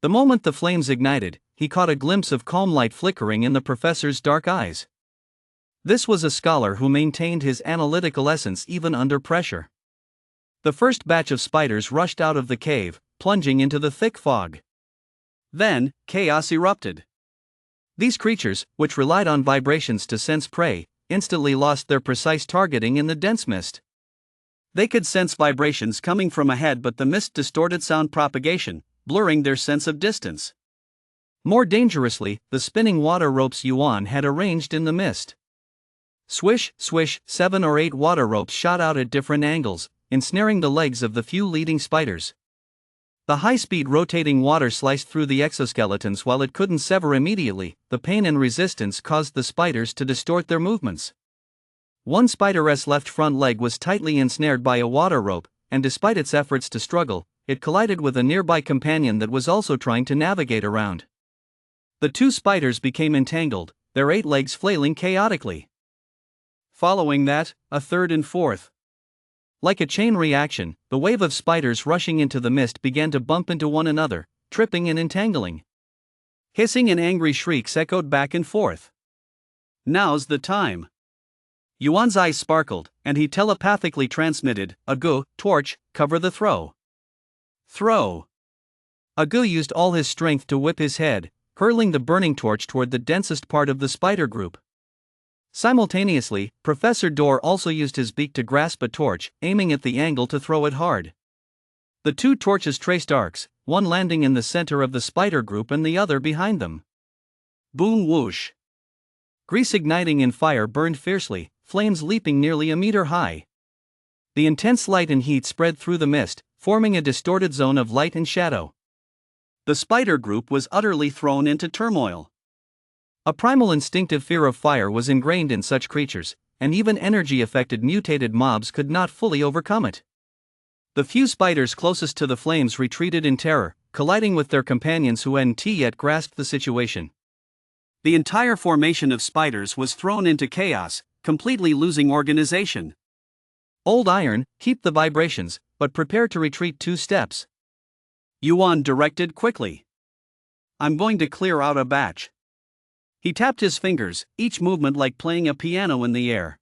The moment the flames ignited, he caught a glimpse of calm light flickering in the professor's dark eyes. This was a scholar who maintained his analytical essence even under pressure. The first batch of spiders rushed out of the cave, plunging into the thick fog. Then, chaos erupted. These creatures, which relied on vibrations to sense prey, instantly lost their precise targeting in the dense mist. They could sense vibrations coming from ahead, but the mist distorted sound propagation, blurring their sense of distance. More dangerously, the spinning water ropes Yuan had arranged in the mist. Swish, swish, 7 or 8 water ropes shot out at different angles, ensnaring the legs of the few leading spiders. The high-speed rotating water sliced through the exoskeletons while it couldn't sever immediately. The pain and resistance caused the spiders to distort their movements. One spider's left front leg was tightly ensnared by a water rope, and despite its efforts to struggle, it collided with a nearby companion that was also trying to navigate around. The two spiders became entangled, their 8 legs flailing chaotically. Following that, a third and fourth. Like a chain reaction, the wave of spiders rushing into the mist began to bump into one another, tripping and entangling. Hissing and angry shrieks echoed back and forth. Now's the time. Yuan's eyes sparkled, and he telepathically transmitted, "Agu, torch, cover the throw." Throw. Agu used all his strength to whip his head, hurling the burning torch toward the densest part of the spider group. Simultaneously, Professor Dor also used his beak to grasp a torch, aiming at the angle to throw it hard. The two torches traced arcs, one landing in the center of the spider group and the other behind them. Boom whoosh. Grease igniting in fire burned fiercely, flames leaping nearly a meter high. The intense light and heat spread through the mist, forming a distorted zone of light and shadow. The spider group was utterly thrown into turmoil. A primal instinctive fear of fire was ingrained in such creatures, and even energy-affected mutated mobs could not fully overcome it. The few spiders closest to the flames retreated in terror, colliding with their companions who hadn't yet grasped the situation. The entire formation of spiders was thrown into chaos, completely losing organization. Old Iron, keep the vibrations, but prepare to retreat 2 steps. Yuan directed quickly. I'm going to clear out a batch. He tapped his fingers, each movement like playing a piano in the air.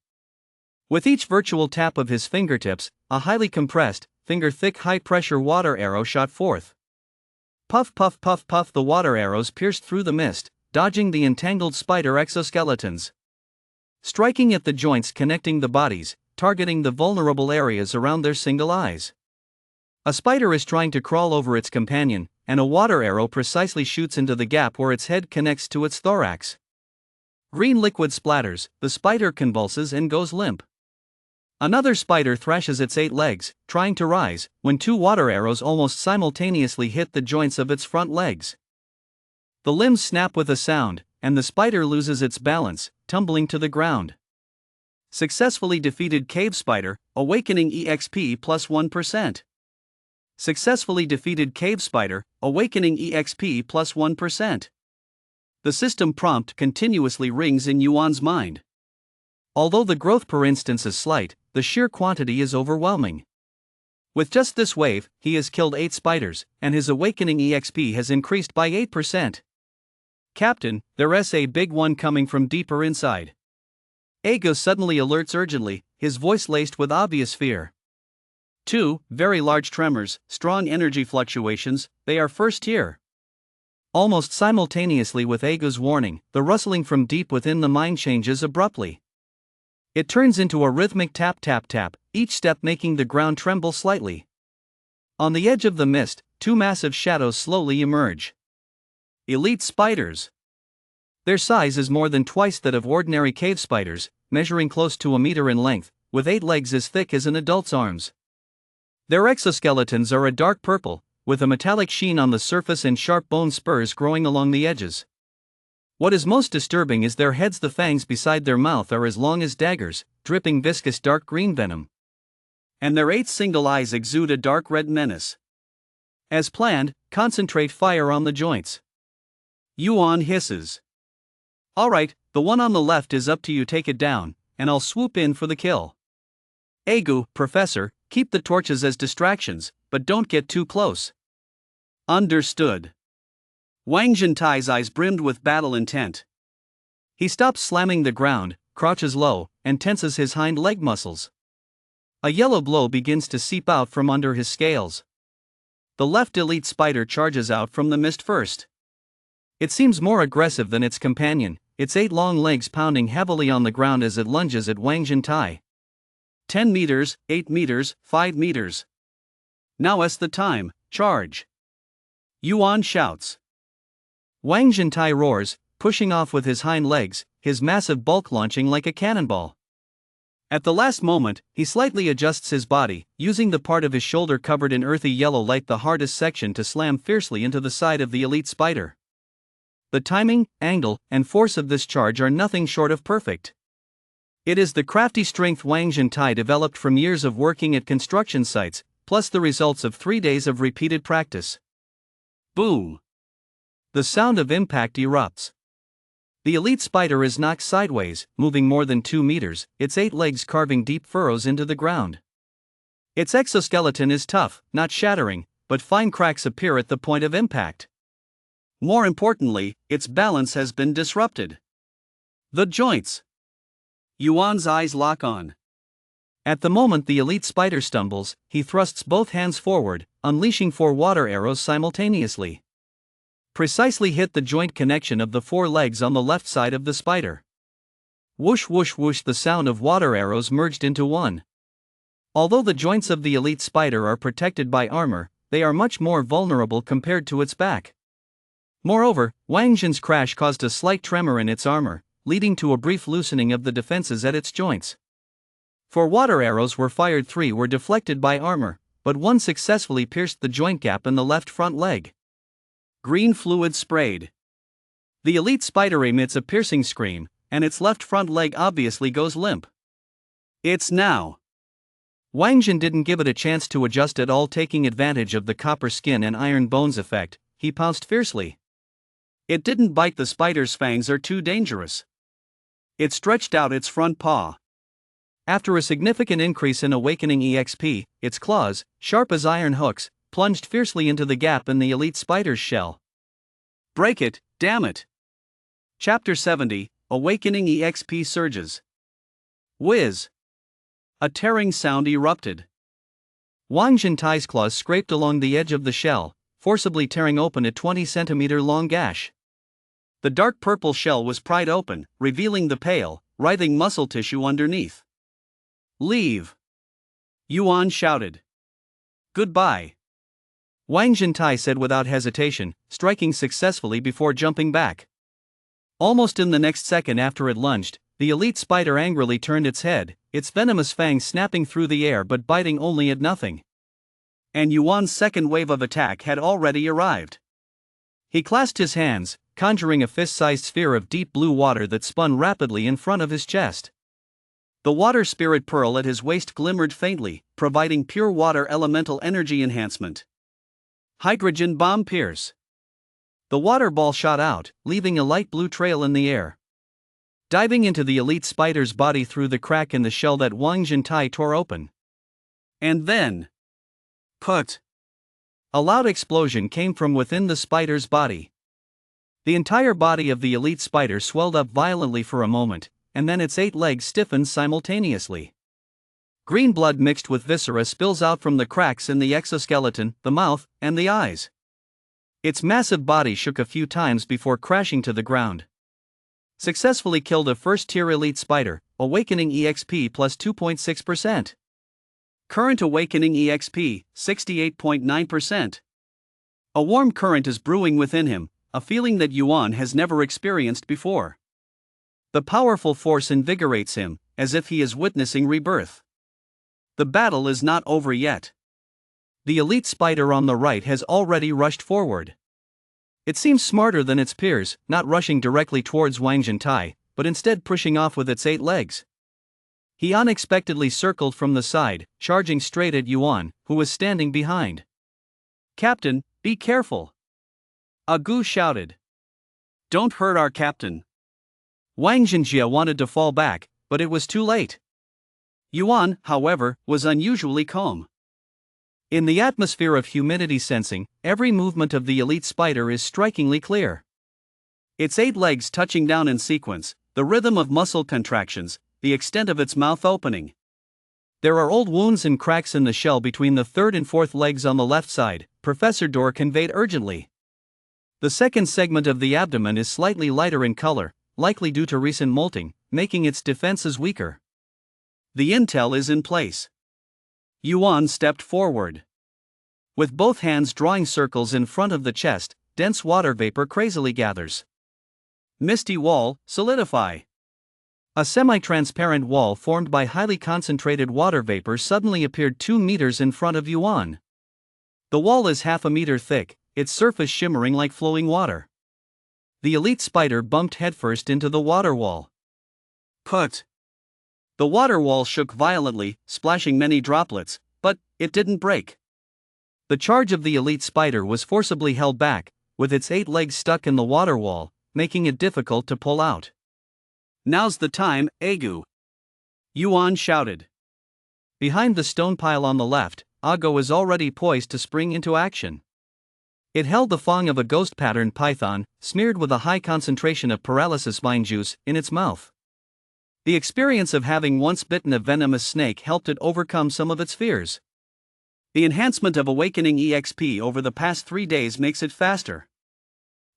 With each virtual tap of his fingertips, a highly compressed, finger-thick high-pressure water arrow shot forth. Puff puff puff puff, the water arrows pierced through the mist, dodging the entangled spider exoskeletons. Striking at the joints connecting the bodies, targeting the vulnerable areas around their single eyes. A spider is trying to crawl over its companion, and a water arrow precisely shoots into the gap where its head connects to its thorax. Green liquid splatters, the spider convulses and goes limp. Another spider thrashes its 8 legs, trying to rise, when 2 water arrows almost simultaneously hit the joints of its front legs. The limbs snap with a sound, and the spider loses its balance, tumbling to the ground. Successfully defeated cave spider, awakening EXP plus 1%. Successfully defeated cave spider, awakening EXP plus 1%. The system prompt continuously rings in Yuan's mind. Although the growth per instance is slight, the sheer quantity is overwhelming. With just this wave, he has killed 8 spiders, and his awakening EXP has increased by 8%. Captain, there's a big one coming from deeper inside. Ego suddenly alerts urgently, his voice laced with obvious fear. 2 very large tremors, strong energy fluctuations, they are first here. Almost simultaneously with Ego's warning, the rustling from deep within the mine changes abruptly. It turns into a rhythmic tap tap tap, each step making the ground tremble slightly. On the edge of the mist, 2 massive shadows slowly emerge. Elite spiders. Their size is more than twice that of ordinary cave spiders, measuring close to a meter in length, with 8 legs as thick as an adult's arms. Their exoskeletons are a dark purple, with a metallic sheen on the surface and sharp bone spurs growing along the edges. What is most disturbing is their heads. The fangs beside their mouth are as long as daggers, dripping viscous dark green venom. And their 8 single eyes exude a dark red menace. As planned, concentrate fire on the joints. Yuan hisses. Alright, the one on the left is up to you, take it down, and I'll swoop in for the kill. Egu, Professor, keep the torches as distractions, but don't get too close. Understood. Wang Jintai's eyes brimmed with battle intent. He stops slamming the ground, crouches low, and tenses his hind leg muscles. A yellow glow begins to seep out from under his scales. The left elite spider charges out from the mist first. It seems more aggressive than its companion, its 8 long legs pounding heavily on the ground as it lunges at Wang Jintai. 10 meters, 8 meters, 5 meters. Now's the time, charge! Yuan shouts. Wang Jintai roars, pushing off with his hind legs, his massive bulk launching like a cannonball. At the last moment, he slightly adjusts his body, using the part of his shoulder covered in earthy yellow light, the hardest section, to slam fiercely into the side of the elite spider. The timing, angle, and force of this charge are nothing short of perfect. It is the crafty strength Wang Jintai developed from years of working at construction sites, plus the results of 3 days of repeated practice. Boom! The sound of impact erupts. The elite spider is knocked sideways, moving more than 2 meters, its 8 legs carving deep furrows into the ground. Its exoskeleton is tough, not shattering, but fine cracks appear at the point of impact. More importantly, its balance has been disrupted. The joints. Yuan's eyes lock on. At the moment the elite spider stumbles, he thrusts both hands forward, unleashing 4 water arrows simultaneously. Precisely hit the joint connection of the 4 legs on the left side of the spider. Whoosh whoosh whoosh, the sound of water arrows merged into one. Although the joints of the elite spider are protected by armor, they are much more vulnerable compared to its back. Moreover, Wang Jin's crash caused a slight tremor in its armor, leading to a brief loosening of the defenses at its joints. 4 water arrows were fired, 3 were deflected by armor, but 1 successfully pierced the joint gap in the left front leg. Green fluid sprayed. The elite spider emits a piercing scream, and its left front leg obviously goes limp. It's now. Wang Jin didn't give it a chance to adjust at all, taking advantage of the copper skin and iron bones effect. He pounced fiercely. It didn't bite. The spider's fangs are too dangerous. It stretched out its front paw. After a significant increase in awakening EXP, its claws, sharp as iron hooks, plunged fiercely into the gap in the elite spider's shell. Break it, damn it! Chapter 70, Awakening EXP surges. Whiz! A tearing sound erupted. Wang Jintai's claws scraped along the edge of the shell, forcibly tearing open a 20-centimeter long gash. The dark purple shell was pried open, revealing the pale, writhing muscle tissue underneath. Leave! Yuan shouted. Goodbye! Wang Jintai said without hesitation, striking successfully before jumping back. Almost in the next second after it lunged, the elite spider angrily turned its head, its venomous fangs snapping through the air but biting only at nothing. And Yuan's second wave of attack had already arrived. He clasped his hands, conjuring a fist-sized sphere of deep blue water that spun rapidly in front of his chest. The water spirit pearl at his waist glimmered faintly, providing pure water elemental energy enhancement. Hydrogen bomb pierce. The water ball shot out, leaving a light blue trail in the air. Diving into the elite spider's body through the crack in the shell that Wang Jintai tore open. And then... Put! A loud explosion came from within the spider's body. The entire body of the elite spider swelled up violently for a moment, and then its 8 legs stiffened simultaneously. Green blood mixed with viscera spills out from the cracks in the exoskeleton, the mouth, and the eyes. Its massive body shook a few times before crashing to the ground. Successfully killed a first-tier elite spider, awakening EXP plus 2.6%. Current awakening EXP, 68.9%. A warm current is brewing within him, a feeling that Yuan has never experienced before. The powerful force invigorates him, as if he is witnessing rebirth. The battle is not over yet. The elite spider on the right has already rushed forward. It seems smarter than its peers, not rushing directly towards Wang Jintai, but instead pushing off with its 8 legs. He unexpectedly circled from the side, charging straight at Yuan, who was standing behind. "Captain, be careful!" Agu shouted. "Don't hurt our captain." Wang Jinjia wanted to fall back, but it was too late. Yuan, however, was unusually calm. In the atmosphere of humidity sensing, every movement of the elite spider is strikingly clear. Its 8 legs touching down in sequence, the rhythm of muscle contractions, the extent of its mouth opening. There are old wounds and cracks in the shell between the third and fourth legs on the left side, Professor Dorr conveyed urgently. The second segment of the abdomen is slightly lighter in color, likely due to recent molting, making its defenses weaker. The intel is in place. Yuan stepped forward. With both hands drawing circles in front of the chest, dense water vapor crazily gathers. Misty wall, solidify. A semi-transparent wall formed by highly concentrated water vapor suddenly appeared 2 meters in front of Yuan. The wall is half a meter thick, its surface shimmering like flowing water. The elite spider bumped headfirst into the water wall. Put. The water wall shook violently, splashing many droplets, but it didn't break. The charge of the elite spider was forcibly held back, with its 8 legs stuck in the water wall, making it difficult to pull out. Now's the time, Agu! Yuan shouted. Behind the stone pile on the left, Ago is already poised to spring into action. It held the fang of a ghost-patterned python, smeared with a high concentration of paralysis vine juice, in its mouth. The experience of having once bitten a venomous snake helped it overcome some of its fears. The enhancement of Awakening EXP over the past 3 days makes it faster.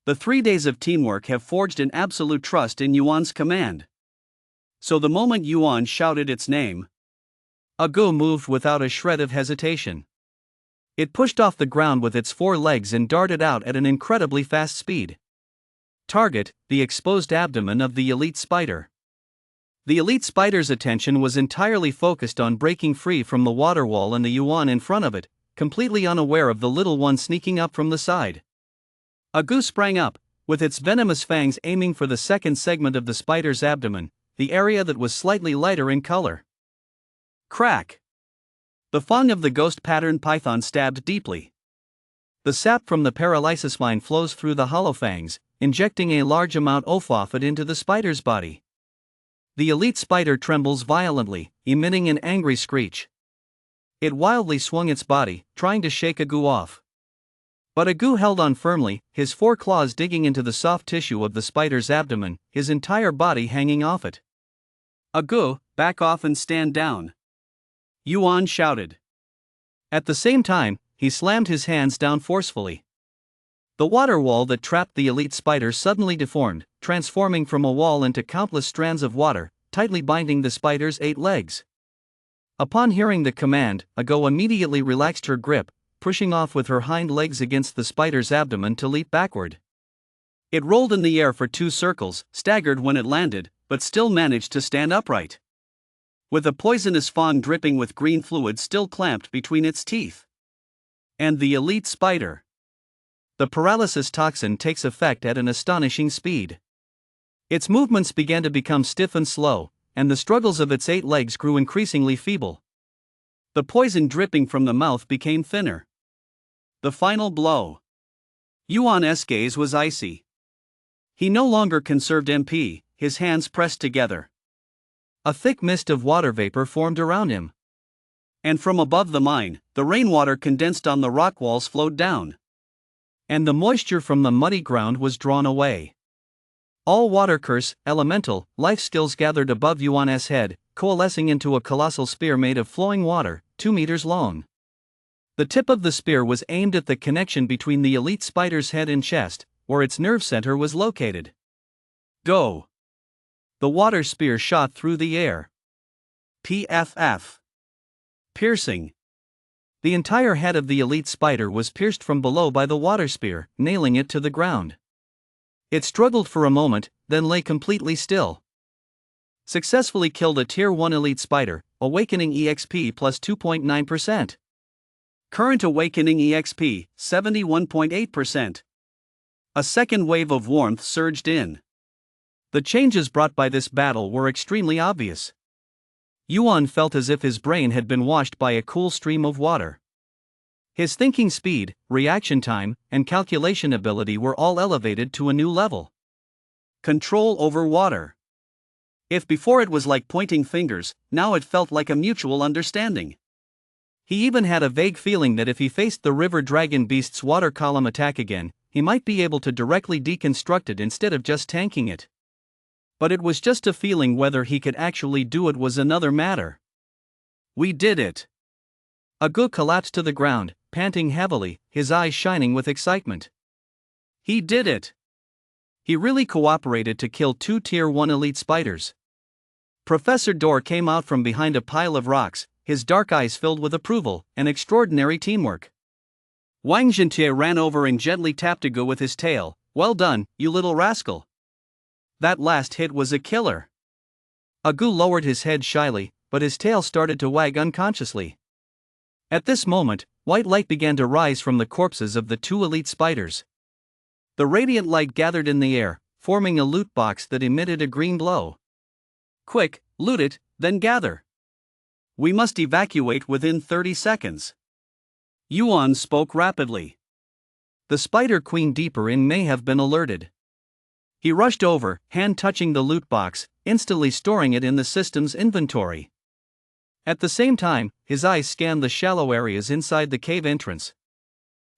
The 3 days of teamwork have forged an absolute trust in Yuan's command. So the moment Yuan shouted its name, Ago moved without a shred of hesitation. It pushed off the ground with its 4 legs and darted out at an incredibly fast speed. Target: the exposed abdomen of the elite spider. The elite spider's attention was entirely focused on breaking free from the water wall and the Yuan in front of it, completely unaware of the little one sneaking up from the side. Agu sprang up, with its venomous fangs aiming for the second segment of the spider's abdomen, the area that was slightly lighter in color. Crack! The fang of the ghost-patterned python stabbed deeply. The sap from the paralysis vine flows through the hollow fangs, injecting a large amount of overpowered into the spider's body. The elite spider trembles violently, emitting an angry screech. It wildly swung its body, trying to shake Agu off. But Agu held on firmly, his 4 claws digging into the soft tissue of the spider's abdomen, his entire body hanging off it. Agu, back off and stand down! Yuan shouted. At the same time, he slammed his hands down forcefully. The water wall that trapped the elite spider suddenly deformed, transforming from a wall into countless strands of water, tightly binding the spider's 8 legs. Upon hearing the command, Ago immediately relaxed her grip, pushing off with her hind legs against the spider's abdomen to leap backward. It rolled in the air for 2 circles, staggered when it landed, but still managed to stand upright. With a poisonous fang dripping with green fluid still clamped between its teeth. And the elite spider. The paralysis toxin takes effect at an astonishing speed. Its movements began to become stiff and slow, and the struggles of its 8 legs grew increasingly feeble. The poison dripping from the mouth became thinner. The final blow. Yuan's gaze was icy. He no longer conserved MP, his hands pressed together. A thick mist of water vapor formed around him. And from above the mine, the rainwater condensed on the rock walls flowed down. And the moisture from the muddy ground was drawn away. All water curse, elemental, life skills gathered above Yuan's head, coalescing into a colossal spear made of flowing water, 2 meters long. The tip of the spear was aimed at the connection between the elite spider's head and chest, where its nerve center was located. Go! The water spear shot through the air. PFF. Piercing. The entire head of the elite spider was pierced from below by the water spear, nailing it to the ground. It struggled for a moment, then lay completely still. Successfully killed a Tier 1 elite spider, Awakening EXP plus 2.9%. Current Awakening EXP, 71.8%. A second wave of warmth surged in. The changes brought by this battle were extremely obvious. Yuan felt as if his brain had been washed by a cool stream of water. His thinking speed, reaction time, and calculation ability were all elevated to a new level. Control over water. If before it was like pointing fingers, now it felt like a mutual understanding. He even had a vague feeling that if he faced the river dragon beast's water column attack again, he might be able to directly deconstruct it instead of just tanking it. But it was just a feeling. Whether he could actually do it was another matter. We did it. Agu collapsed to the ground, panting heavily, his eyes shining with excitement. He did it. He really cooperated to kill 2 Tier 1 elite spiders. Professor Dor came out from behind a pile of rocks, his dark eyes filled with approval and extraordinary teamwork. Wang Jintie ran over and gently tapped Agu with his tail. Well done, you little rascal. That last hit was a killer. Agu lowered his head shyly, but his tail started to wag unconsciously. At this moment, white light began to rise from the corpses of the 2 elite spiders. The radiant light gathered in the air, forming a loot box that emitted a green glow. Quick, loot it, then gather. We must evacuate within 30 seconds. Yuan spoke rapidly. The Spider Queen deeper in may have been alerted. He rushed over, hand touching the loot box, instantly storing it in the system's inventory. At the same time, his eyes scanned the shallow areas inside the cave entrance.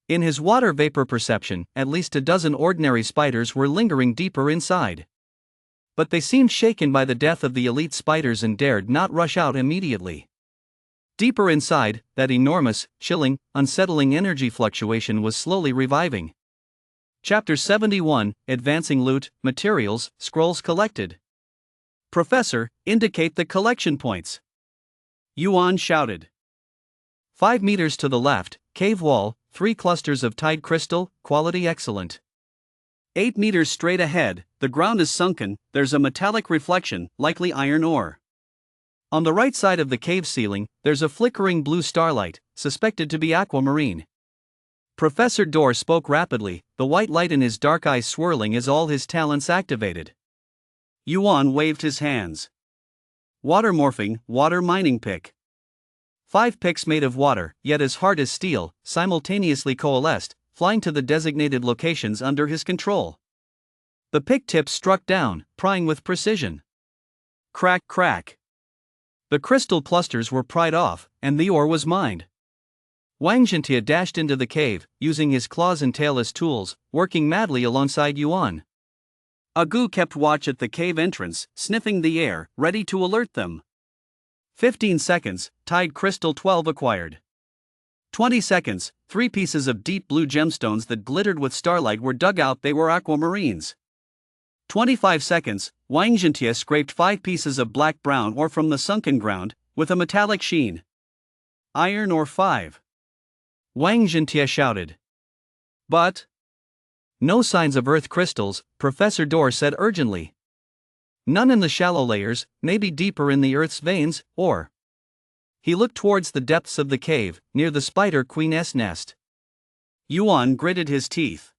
In his water vapor perception, at least a dozen ordinary spiders were lingering deeper inside. But they seemed shaken by the death of the elite spiders and dared not rush out immediately. Deeper inside, that enormous, chilling, unsettling energy fluctuation was slowly reviving. Chapter 71, Advancing Loot, Materials, Scrolls Collected. Professor, indicate the collection points. Yuan shouted. 5 meters to the left, cave wall, 3 clusters of tide crystal, quality excellent. 8 meters straight ahead, the ground is sunken, there's a metallic reflection, likely iron ore. On the right side of the cave ceiling, there's a flickering blue starlight, suspected to be aquamarine. Professor Dor spoke rapidly, the white light in his dark eyes swirling as all his talents activated. Yuan waved his hands. Water morphing, water mining pick. 5 picks made of water, yet as hard as steel, simultaneously coalesced, flying to the designated locations under his control. The pick tips struck down, prying with precision. Crack, crack. The crystal clusters were pried off, and the ore was mined. Wang Jintie dashed into the cave, using his claws and tail as tools, working madly alongside Yuan. Agu kept watch at the cave entrance, sniffing the air, ready to alert them. 15 seconds, Tide Crystal 12 acquired. 20 seconds, 3 pieces of deep blue gemstones that glittered with starlight were dug out. They were aquamarines. 25 seconds, Wang Jintie scraped 5 pieces of black-brown ore from the sunken ground, with a metallic sheen. Iron ore 5. Wang Jintie shouted. But no signs of earth crystals, Professor Dor said urgently. None in the shallow layers, maybe deeper in the earth's veins, or. He looked towards the depths of the cave, near the Spider Queen's nest. Yuan gritted his teeth.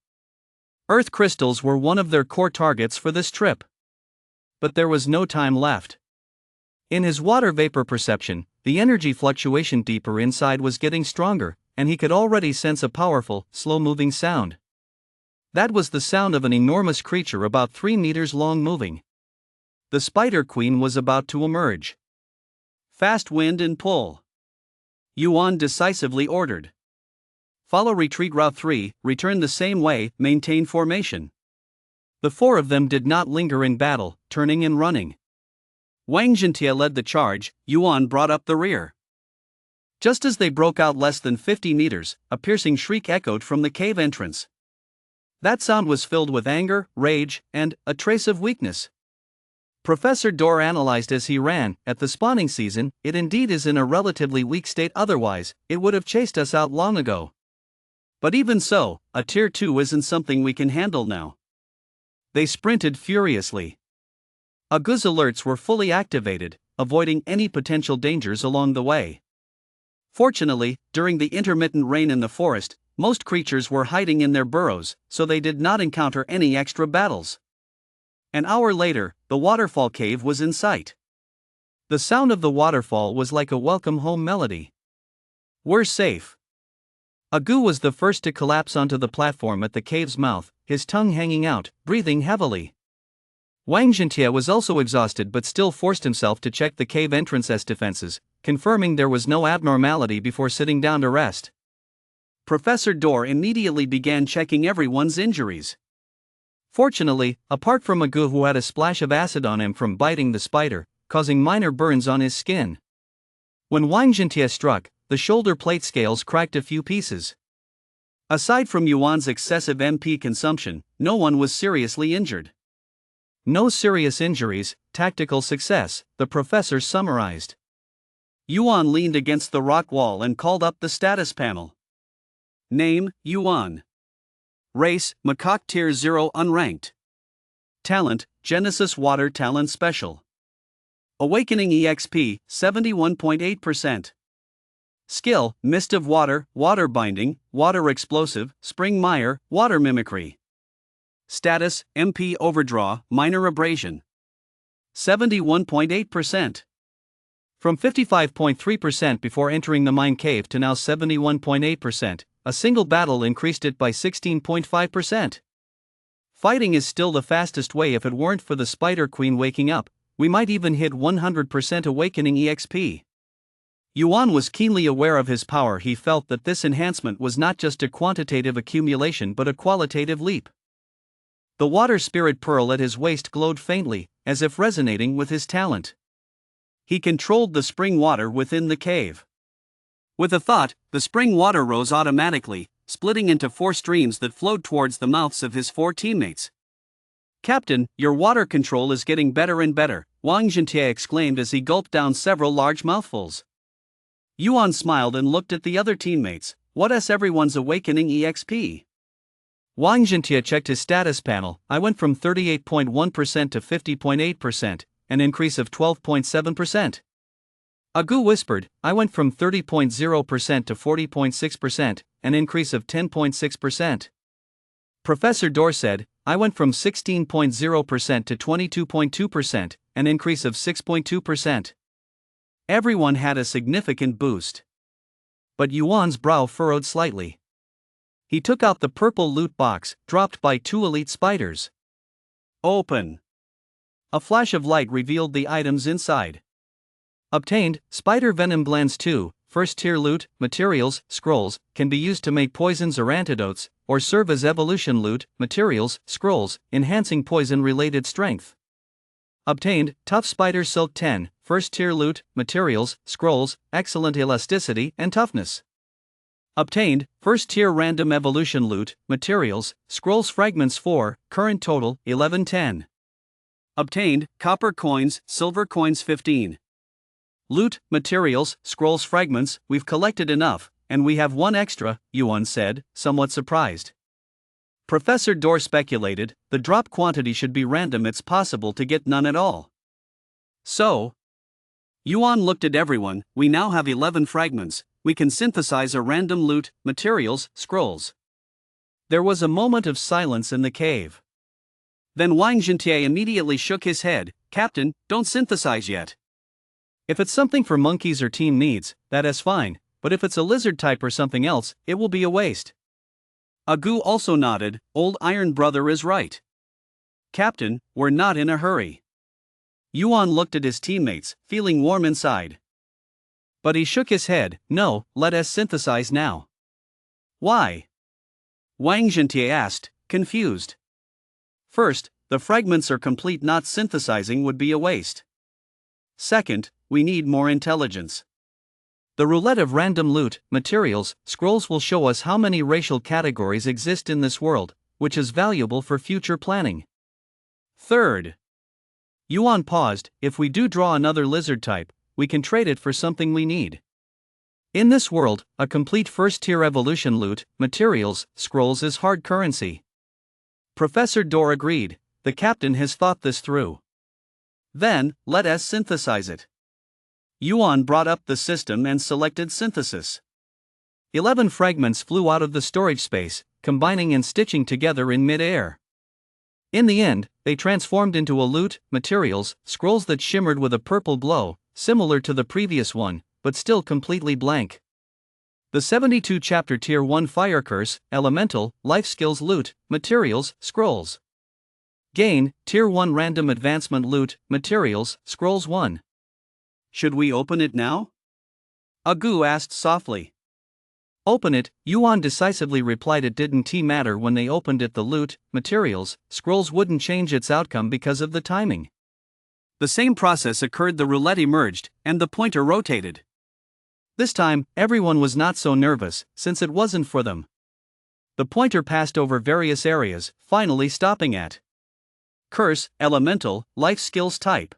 Earth crystals were one of their core targets for this trip. But there was no time left. In his water vapor perception, the energy fluctuation deeper inside was getting stronger, and he could already sense a powerful, slow-moving sound. That was the sound of an enormous creature about 3 meters long moving. The Spider Queen was about to emerge. Fast wind and pull. Yuan decisively ordered. Follow retreat route 3, return the same way, maintain formation. The 4 of them did not linger in battle, turning and running. Wang Jintie led the charge, Yuan brought up the rear. Just as they broke out less than 50 meters, a piercing shriek echoed from the cave entrance. That sound was filled with anger, rage, and a trace of weakness. Professor Dor analyzed as he ran. At the spawning season, it indeed is in a relatively weak state, otherwise, it would have chased us out long ago. But even so, a tier 2 isn't something we can handle now. They sprinted furiously. Agu's alerts were fully activated, avoiding any potential dangers along the way. Fortunately, during the intermittent rain in the forest, most creatures were hiding in their burrows, so they did not encounter any extra battles. An hour later, the waterfall cave was in sight. The sound of the waterfall was like a welcome home melody. We're safe. Agu was the first to collapse onto the platform at the cave's mouth, his tongue hanging out, breathing heavily. Wang Jintie was also exhausted but still forced himself to check the cave entrance's defenses, confirming there was no abnormality before sitting down to rest. Professor Dor immediately began checking everyone's injuries. Fortunately, apart from Agu, who had a splash of acid on him from biting the spider, causing minor burns on his skin. When Wang Jintie struck, the shoulder plate scales cracked a few pieces. Aside from Yuan's excessive MP consumption, no one was seriously injured. No serious injuries, tactical success, the professor summarized. Yuan leaned against the rock wall and called up the status panel. Name, Yuan. Race, Macaque Tier 0 unranked. Talent, Genesis Water Talent Special. Awakening EXP, 71.8%. Skill, Mist of Water, Water Binding, Water Explosive, Spring Mire, Water Mimicry. Status, MP Overdraw, Minor Abrasion. 71.8%. From 55.3% before entering the mine cave to now 71.8%, a single battle increased it by 16.5%. Fighting is still the fastest way. If it weren't for the Spider Queen waking up, we might even hit 100% Awakening EXP. Yuan was keenly aware of his power. He felt that this enhancement was not just a quantitative accumulation but a qualitative leap. The water spirit pearl at his waist glowed faintly, as if resonating with his talent. He controlled the spring water within the cave. With a thought, the spring water rose automatically, splitting into 4 streams that flowed towards the mouths of his 4 teammates. "Captain, your water control is getting better and better," Wang Jintie exclaimed as he gulped down several large mouthfuls. Yuan smiled and looked at the other teammates. "What's everyone's Awakening EXP?" Wang Jintie checked his status panel. "I went from 38.1% to 50.8%, an increase of 12.7%. Agu whispered, "I went from 30.0% to 40.6%, an increase of 10.6%. Professor Dor said, "I went from 16.0% to 22.2%, an increase of 6.2%. Everyone had a significant boost. But Yuan's brow furrowed slightly. He took out the purple loot box, dropped by 2 elite spiders. Open. A flash of light revealed the items inside. Obtained, Spider Venom Blends 2, first tier loot, materials, scrolls, can be used to make poisons or antidotes, or serve as evolution loot, materials, scrolls, enhancing poison-related strength. Obtained, Tough Spider Silk 10, first tier loot, materials, scrolls, excellent elasticity and toughness. Obtained, first tier random evolution loot, materials, scrolls fragments 4, current total, 1110. Obtained, copper coins, silver coins 15. Loot, materials, scrolls fragments, we've collected enough, and we have 1 extra, Yuan said, somewhat surprised. Professor Dor speculated, the drop quantity should be random, it's possible to get none at all. So? Yuan looked at everyone, we now have 11 fragments, we can synthesize a random loot, materials, scrolls. There was a moment of silence in the cave. Then Wang Jintie immediately shook his head, Captain, don't synthesize yet. If it's something for monkeys or team needs, that is fine, but if it's a lizard type or something else, it will be a waste. Agu also nodded, old Iron Brother is right. Captain, we're not in a hurry. Yuan looked at his teammates, feeling warm inside. But he shook his head, no, let us synthesize now. Why? Wang Jintie asked, confused. First, the fragments are complete, not synthesizing would be a waste. Second, we need more intelligence. The roulette of random loot, materials, scrolls will show us how many racial categories exist in this world, which is valuable for future planning. Third. Yuan paused, if we do draw another lizard type, we can trade it for something we need. In this world, a complete first-tier evolution loot, materials, scrolls is hard currency. Professor Dor agreed, the captain has thought this through. Then, let us synthesize it. Yuan brought up the system and selected synthesis. 11 fragments flew out of the storage space, combining and stitching together in mid-air. In the end, they transformed into a loot, materials, scrolls that shimmered with a purple glow, similar to the previous one, but still completely blank. The 72 chapter tier 1 fire curse, elemental, life skills loot, materials, scrolls. Gain, tier 1 random advancement loot, materials, scrolls 1. Should we open it now? Agu asked softly. Open it, Yuan decisively replied. It didn't matter when they opened it, the loot, materials, scrolls wouldn't change its outcome because of the timing. The same process occurred. The roulette emerged, and the pointer rotated. This time, everyone was not so nervous, since it wasn't for them. The pointer passed over various areas, finally stopping at Curse, Elemental, Life Skills Type.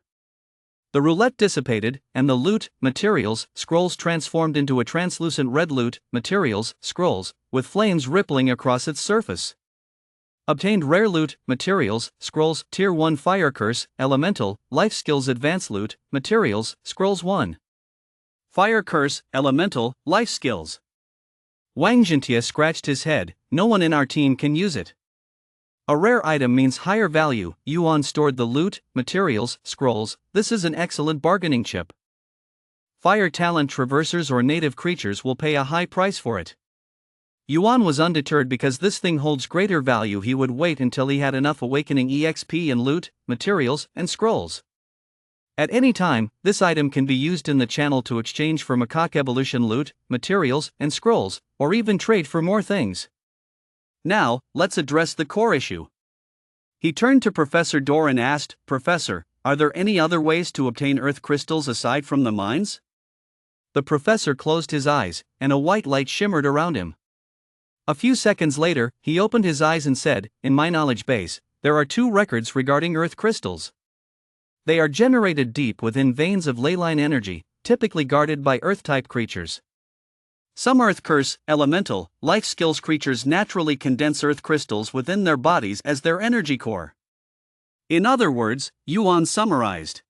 The roulette dissipated, and the loot, materials, scrolls transformed into a translucent red loot, materials, scrolls, with flames rippling across its surface. Obtained rare loot, materials, scrolls, Tier 1 Fire Curse, Elemental, Life Skills Advanced Loot, Materials, Scrolls 1. Fire Curse, Elemental, Life Skills. Wang Jintia scratched his head. No one in our team can use it. A rare item means higher value. Yuan stored the loot, materials, scrolls. This is an excellent bargaining chip. Fire talent traversers or native creatures will pay a high price for it. Yuan was undeterred because this thing holds greater value. He would wait until he had enough awakening EXP in loot, materials, and scrolls. At any time, this item can be used in the channel to exchange for macaque evolution loot, materials, and scrolls, or even trade for more things. Now, let's address the core issue. He turned to Professor Dor and asked, Professor, are there any other ways to obtain earth crystals aside from the mines? The professor closed his eyes, and a white light shimmered around him. A few seconds later, he opened his eyes and said, in my knowledge base, there are 2 records regarding earth crystals. They are generated deep within veins of leyline energy, typically guarded by earth-type creatures. Some Earth Curse, Elemental, Life Skills creatures naturally condense earth crystals within their bodies as their energy core. In other words, Yuan summarized.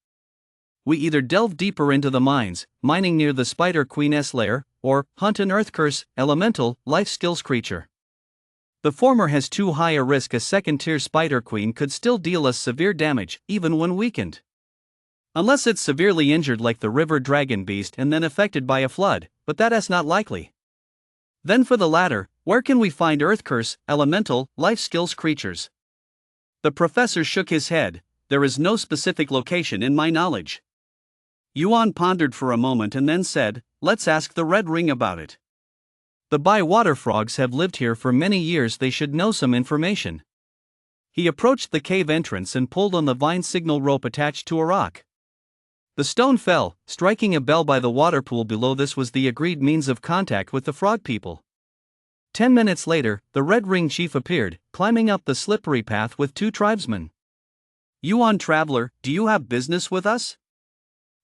We either delve deeper into the mines, mining near the Spider Queen's lair, or hunt an Earth Curse, Elemental, Life Skills creature. The former has too high a risk. A second-tier Spider Queen could still deal us severe damage, even when weakened. Unless it's severely injured like the river dragon beast and then affected by a flood, but that is not likely. Then for the latter, where can we find Earth Curse, Elemental, Life Skills creatures? The professor shook his head. There is no specific location in my knowledge. Yuan pondered for a moment and then said, let's ask the Red Ring about it. The by-water frogs have lived here for many years. They should know some information. He approached the cave entrance and pulled on the vine signal rope attached to a rock. The stone fell, striking a bell by the water pool below. This was the agreed means of contact with the frog people. 10 minutes later, the Red Ring chief appeared, climbing up the slippery path with 2 tribesmen. Yuan traveler, do you have business with us?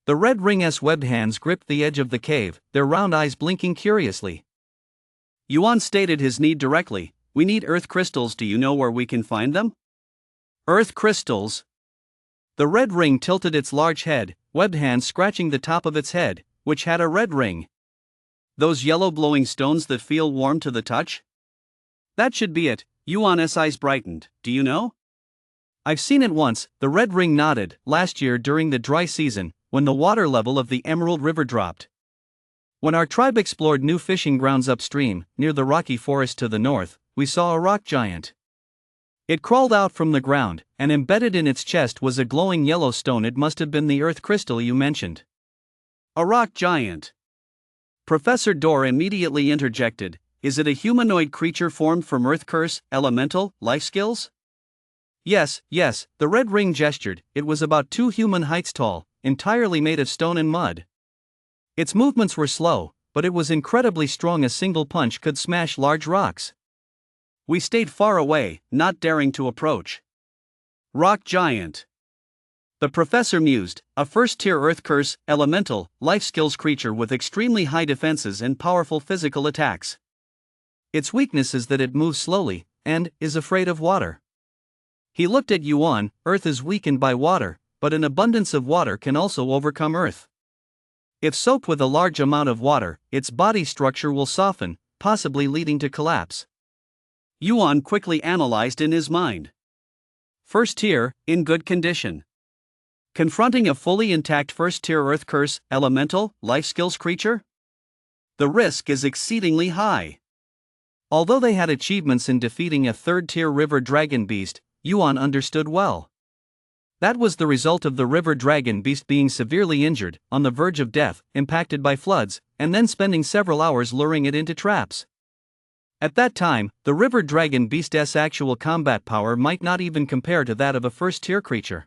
The Red Ring's webbed hands gripped the edge of the cave, their round eyes blinking curiously. Yuan stated his need directly. We need earth crystals. Do you know where we can find them? Earth crystals? The Red Ring tilted its large head, webbed hands scratching the top of its head, which had a red ring. Those yellow glowing stones that feel warm to the touch? That should be it. Yuan's eyes brightened. Do you know? I've seen it once, the Red Ring nodded, last year during the dry season, when the water level of the Emerald River dropped. When our tribe explored new fishing grounds upstream, near the rocky forest to the north, we saw a rock giant. It crawled out from the ground, and embedded in its chest was a glowing yellow stone. It must have been the earth crystal you mentioned. A rock giant. Professor Dor immediately interjected, is it a humanoid creature formed from Earth Curse, Elemental, Life Skills? Yes, the Red Ring gestured. It was about 2 human heights tall, entirely made of stone and mud. Its movements were slow, but it was incredibly strong. A single punch could smash large rocks. We stayed far away, not daring to approach. Rock giant. The professor mused, a first-tier Earth Curse, Elemental, Life Skills creature with extremely high defenses and powerful physical attacks. Its weakness is that it moves slowly, and is afraid of water. He looked at Yuan. Earth is weakened by water, but an abundance of water can also overcome Earth. If soaked with a large amount of water, its body structure will soften, possibly leading to collapse. Yuan quickly analyzed in his mind. First tier, in good condition. Confronting a fully intact first-tier Earth Curse, Elemental, Life Skills creature? The risk is exceedingly high. Although they had achievements in defeating a third-tier river dragon beast, Yuan understood well. That was the result of the river dragon beast being severely injured, on the verge of death, impacted by floods, and then spending several hours luring it into traps. At that time, the river dragon beast's actual combat power might not even compare to that of a first-tier creature.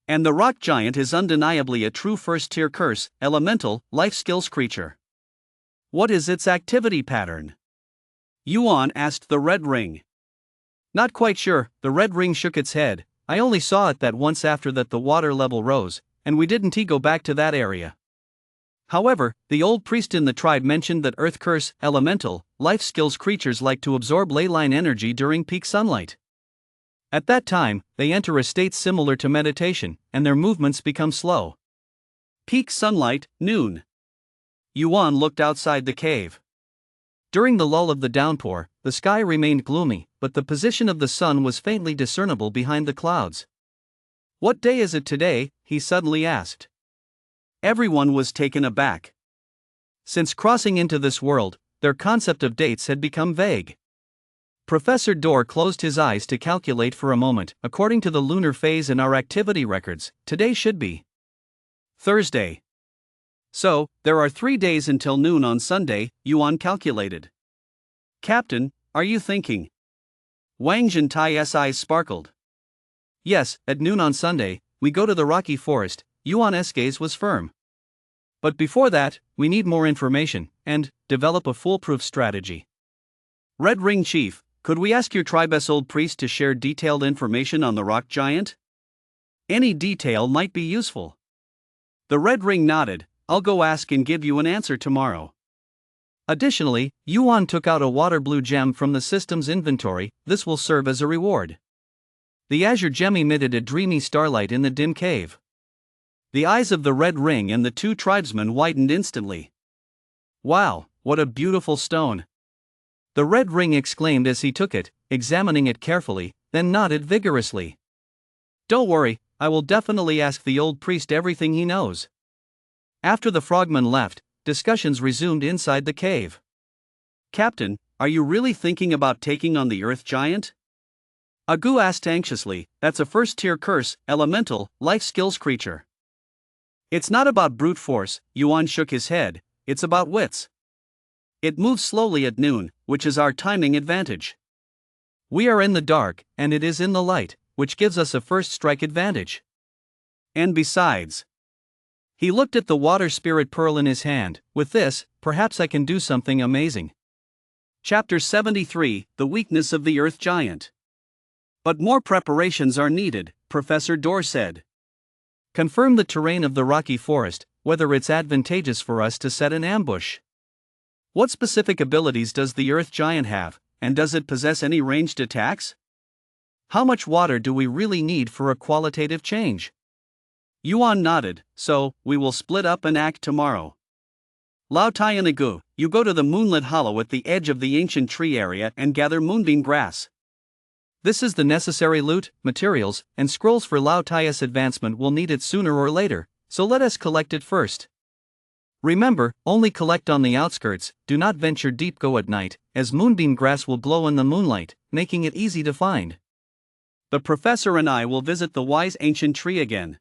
And the rock giant is undeniably a true first-tier curse, elemental, life skills creature. What is its activity pattern? Yuan asked the red ring. Not quite sure, the red ring shook its head. I only saw it that once after that the water level rose, and we didn't go back to that area. However, the old priest in the tribe mentioned that earth curse, elemental, life skills creatures like to absorb leyline energy during peak sunlight. At that time, they enter a state similar to meditation, and their movements become slow. Peak sunlight, noon. Yuan looked outside the cave. During the lull of the downpour, the sky remained gloomy, but the position of the sun was faintly discernible behind the clouds. What day is it today? He suddenly asked. Everyone was taken aback. Since crossing into this world, their concept of dates had become vague. Professor Dorr closed his eyes to calculate for a moment. According to the lunar phase in our activity records, today should be Thursday. So, there are 3 days until noon on Sunday, Yuan calculated. Captain, are you thinking? Wang Zhentai's eyes sparkled. Yes, at noon on Sunday, we go to the rocky forest. Yuan's gaze was firm. But before that, we need more information, and develop a foolproof strategy. Red Ring Chief, could we ask your tribe's old priest to share detailed information on the rock giant? Any detail might be useful. The Red Ring nodded. I'll go ask and give you an answer tomorrow. Additionally, Yuan took out a water blue gem from the system's inventory. This will serve as a reward. The azure gem emitted a dreamy starlight in the dim cave. The eyes of the Red Ring and the two tribesmen widened instantly. Wow, what a beautiful stone! The Red Ring exclaimed as he took it, examining it carefully, then nodded vigorously. Don't worry, I will definitely ask the old priest everything he knows. After the frogmen left, discussions resumed inside the cave. Captain, are you really thinking about taking on the earth giant? Agu asked anxiously. That's a first-tier curse, elemental, life skills creature. It's not about brute force, Yuan shook his head, it's about wits. It moves slowly at noon, which is our timing advantage. We are in the dark, and it is in the light, which gives us a first strike advantage. And besides, he looked at the water spirit pearl in his hand. With this, perhaps I can do something amazing. Chapter 73, The Weakness of the Earth Giant. But more preparations are needed, Professor Dorr said. Confirm the terrain of the rocky forest, whether it's advantageous for us to set an ambush. What specific abilities does the Earth Giant have, and does it possess any ranged attacks? How much water do we really need for a qualitative change? Yuan nodded. So, we will split up and act tomorrow. Lao Tai and Agu, you go to the moonlit hollow at the edge of the ancient tree area and gather moonbeam grass. This is the necessary loot, materials, and scrolls for Lao Tai's advancement. Will need it sooner or later, so let us collect it first. Remember, only collect on the outskirts, do not venture deep. Go at night, as moonbeam grass will glow in the moonlight, making it easy to find. The professor and I will visit the wise ancient tree again.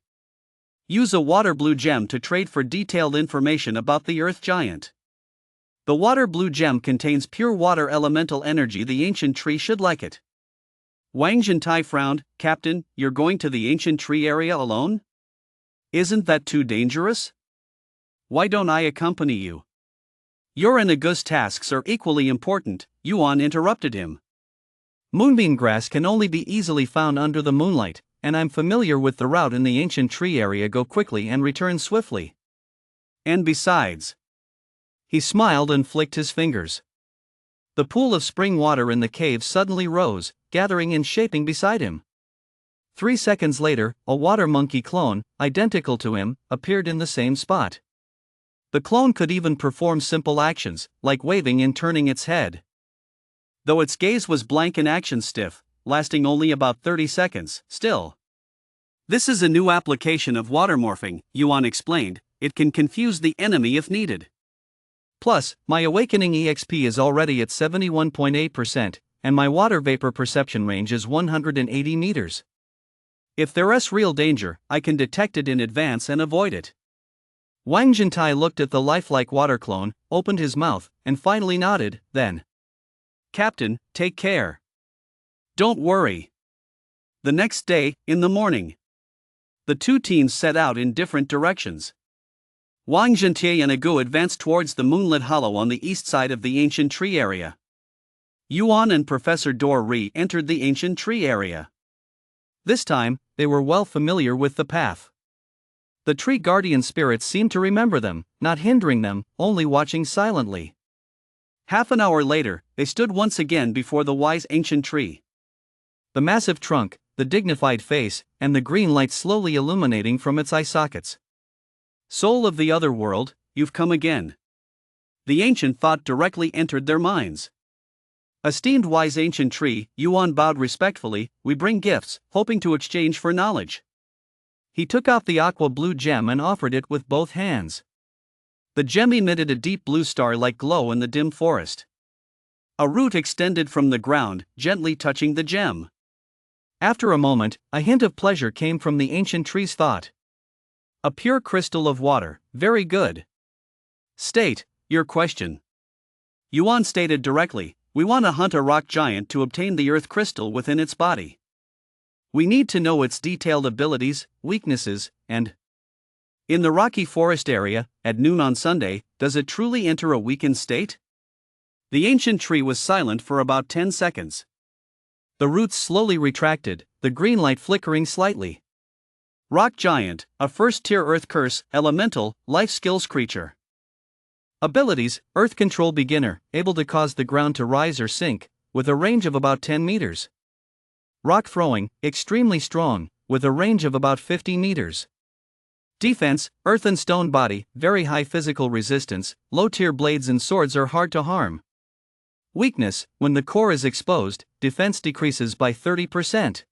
Use a water blue gem to trade for detailed information about the earth giant. The water blue gem contains pure water elemental energy. The ancient tree should like it. Wang Zhentai frowned. Captain, you're going to the ancient tree area alone? Isn't that too dangerous? Why don't I accompany you? Your and Agu's tasks are equally important, Yuan interrupted him. Moonbeam grass can only be easily found under the moonlight, and I'm familiar with the route in the ancient tree area. Go quickly and return swiftly. And besides, he smiled and flicked his fingers. The pool of spring water in the cave suddenly rose, gathering and shaping beside him. 3 seconds later, a water monkey clone, identical to him, appeared in the same spot. The clone could even perform simple actions, like waving and turning its head. Though its gaze was blank and action stiff, lasting only about 30 seconds, still. This is a new application of water morphing, Yuan explained. It can confuse the enemy if needed. Plus, my awakening EXP is already at 71.8%, and my water vapor perception range is 180 meters. If there's real danger, I can detect it in advance and avoid it. Wang Zhentai looked at the lifelike water clone, opened his mouth, and finally nodded, then. Captain, take care. Don't worry. The next day, in the morning, the two teams set out in different directions. Wang Zhentai and Agu advanced towards the moonlit hollow on the east side of the ancient tree area. Yuan and Professor Dor re-entered the ancient tree area. This time, they were well familiar with the path. The tree guardian spirits seemed to remember them, not hindering them, only watching silently. Half an hour later, they stood once again before the wise ancient tree. The massive trunk, the dignified face, and the green light slowly illuminating from its eye sockets. Soul of the other world, you've come again. The ancient thought directly entered their minds. Esteemed wise ancient tree, Yuan bowed respectfully, we bring gifts, hoping to exchange for knowledge. He took out the aqua blue gem and offered it with both hands. The gem emitted a deep blue star-like glow in the dim forest. A root extended from the ground, gently touching the gem. After a moment, a hint of pleasure came from the ancient tree's thought. A pure crystal of water, very good. State your question. Yuan stated directly, we want to hunt a rock giant to obtain the earth crystal within its body. We need to know its detailed abilities, weaknesses, and in the rocky forest area, at noon on Sunday, does it truly enter a weakened state? The ancient tree was silent for about 10 seconds. The roots slowly retracted, the green light flickering slightly. Rock giant, a first-tier earth curse, elemental, life skills creature. Abilities, earth control beginner, able to cause the ground to rise or sink, with a range of about 10 meters. Rock throwing, extremely strong, with a range of about 50 meters. Defense, earth and stone body, very high physical resistance, low-tier blades and swords are hard to harm. Weakness, when the core is exposed, defense decreases by 30%.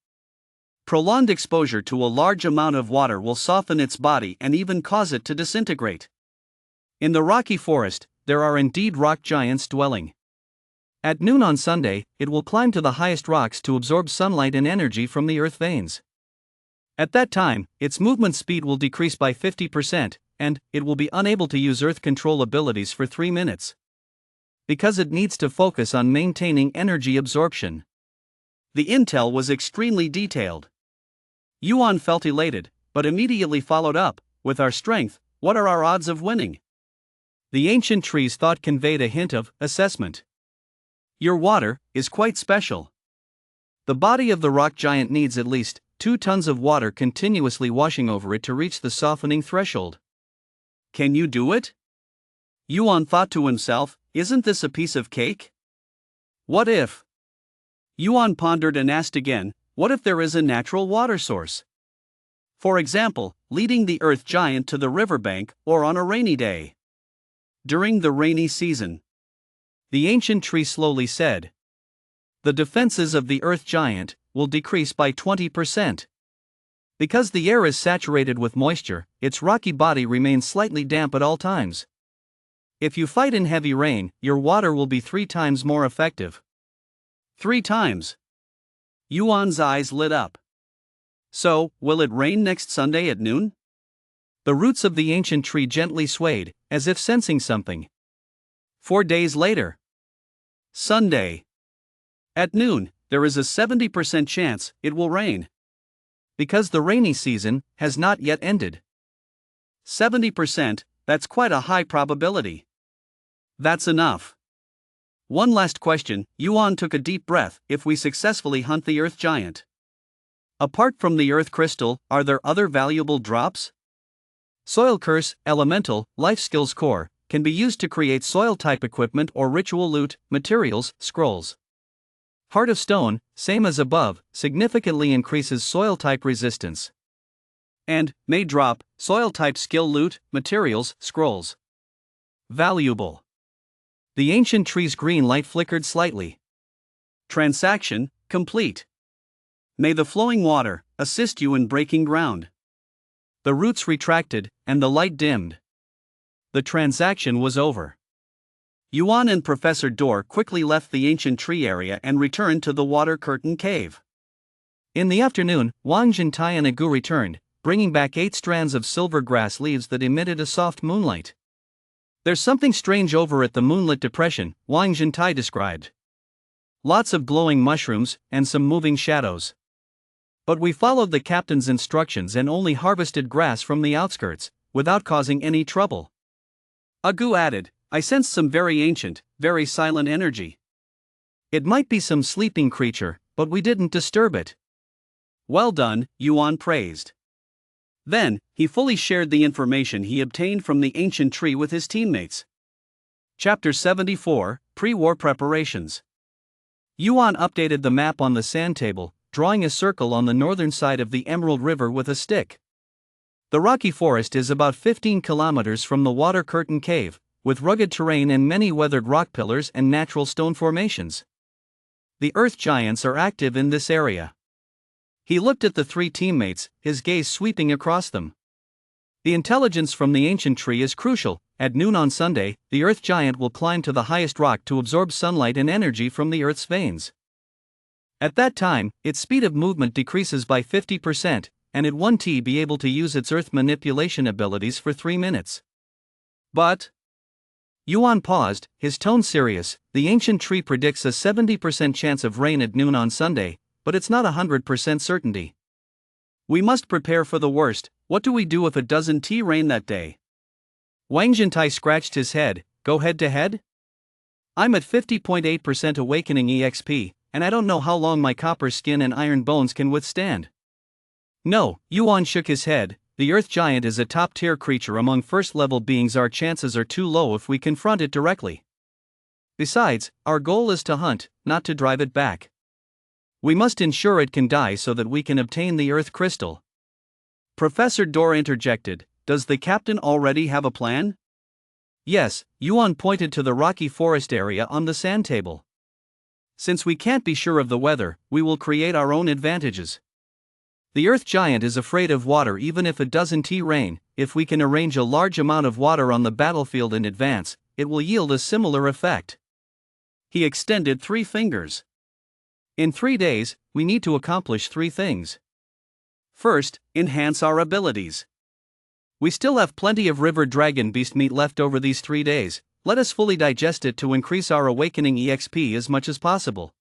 Prolonged exposure to a large amount of water will soften its body and even cause it to disintegrate. In the rocky forest, there are indeed rock giants dwelling. At noon on Sunday, it will climb to the highest rocks to absorb sunlight and energy from the earth veins. At that time, its movement speed will decrease by 50%, and it will be unable to use earth control abilities for 3 minutes. Because it needs to focus on maintaining energy absorption. The intel was extremely detailed. Yuan felt elated, but immediately followed up, with our strength, what are our odds of winning? The ancient tree's thought conveyed a hint of assessment. Your water is quite special. The body of the rock giant needs at least 2 tons of water continuously washing over it to reach the softening threshold. Can you do it? Yuan thought to himself, isn't this a piece of cake? What if? Yuan pondered and asked again, what if there is a natural water source? For example, leading the earth giant to the riverbank or on a rainy day. During the rainy season. The ancient tree slowly said. The defenses of the earth giant will decrease by 20%. Because the air is saturated with moisture, its rocky body remains slightly damp at all times. If you fight in heavy rain, your water will be 3 times more effective. 3 times. Yuan's eyes lit up. So, will it rain next Sunday at noon? The roots of the ancient tree gently swayed, as if sensing something. 4 days later. Sunday. At noon, there is a 70% chance it will rain. Because the rainy season has not yet ended. 70%, that's quite a high probability. That's enough. One last question, Yuan took a deep breath, if we successfully hunt the earth giant. Apart from the earth crystal, are there other valuable drops? Soil curse, elemental, life skills core, can be used to create soil type equipment or ritual loot, materials, scrolls. Heart of stone, same as above, significantly increases soil type resistance. And, may drop, soil type skill loot, materials, scrolls. Valuable. The ancient tree's green light flickered slightly. Transaction complete. May the flowing water assist you in breaking ground. The roots retracted, and the light dimmed. The transaction was over. Yuan and Professor Dor quickly left the ancient tree area and returned to the water curtain cave. In the afternoon, Wang Jintai and Agu returned, bringing back 8 strands of silver grass leaves that emitted a soft moonlight. There's something strange over at the moonlit depression, Wang Jintai described. Lots of glowing mushrooms, and some moving shadows. But we followed the captain's instructions and only harvested grass from the outskirts, without causing any trouble. Agu added, I sense some very ancient, very silent energy. It might be some sleeping creature, but we didn't disturb it. Well done, Yuan praised. Then, he fully shared the information he obtained from the ancient tree with his teammates. Chapter 74, Pre-War Preparations. Yuan updated the map on the sand table, drawing a circle on the northern side of the Emerald River with a stick. The rocky forest is about 15 kilometers from the water curtain cave, with rugged terrain and many weathered rock pillars and natural stone formations. The earth giants are active in this area. He looked at the 3 teammates, his gaze sweeping across them. The intelligence from the ancient tree is crucial. At noon on Sunday, the earth giant will climb to the highest rock to absorb sunlight and energy from the earth's veins. At that time, its speed of movement decreases by 50%, and it won't be able to use its earth manipulation abilities for 3 minutes. But Yuan paused, his tone serious. The ancient tree predicts a 70% chance of rain at noon on Sunday, but it's not 100% certainty. We must prepare for the worst. What do we do if it doesn't rain that day? Wang Jintai scratched his head. Go head to head? I'm at 50.8% awakening EXP, and I don't know how long my copper skin and iron bones can withstand. No, Yuan shook his head. The earth giant is a top-tier creature among first-level beings. Our chances are too low if we confront it directly. Besides, our goal is to hunt, not to drive it back. We must ensure it can die so that we can obtain the earth crystal. Professor Dor interjected, does the captain already have a plan? Yes, Yuan pointed to the rocky forest area on the sand table. Since we can't be sure of the weather, we will create our own advantages. The earth giant is afraid of water even if it doesn't rain. If we can arrange a large amount of water on the battlefield in advance, it will yield a similar effect. He extended 3 fingers. In 3 days, we need to accomplish 3 things. First, enhance our abilities. We still have plenty of river dragon beast meat left over these 3 days. Let us fully digest it to increase our awakening EXP as much as possible.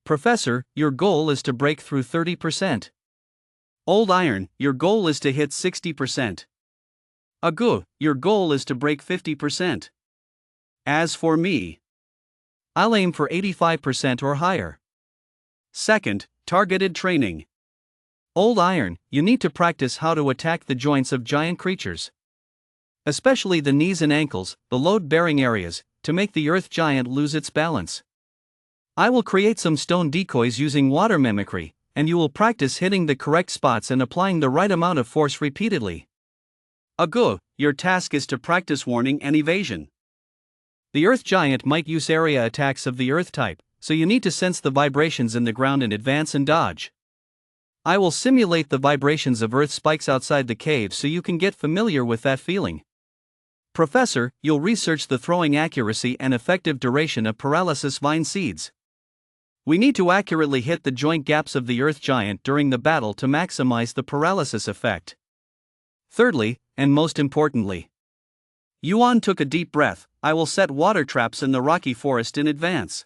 Professor, your goal is to break through 30%. Old Iron, your goal is to hit 60%. Agu, your goal is to break 50%. As for me, I'll aim for 85% or higher. Second, targeted training. Old Iron, you need to practice how to attack the joints of giant creatures. Especially the knees and ankles, the load-bearing areas, to make the earth giant lose its balance. I will create some stone decoys using water mimicry, and you will practice hitting the correct spots and applying the right amount of force repeatedly. Agu, your task is to practice warning and evasion. The earth giant might use area attacks of the earth type, so you need to sense the vibrations in the ground in advance and dodge. I will simulate the vibrations of earth spikes outside the cave so you can get familiar with that feeling. Professor, you'll research the throwing accuracy and effective duration of paralysis vine seeds. We need to accurately hit the joint gaps of the earth giant during the battle to maximize the paralysis effect. Thirdly, and most importantly, Yuan took a deep breath, I will set water traps in the rocky forest in advance.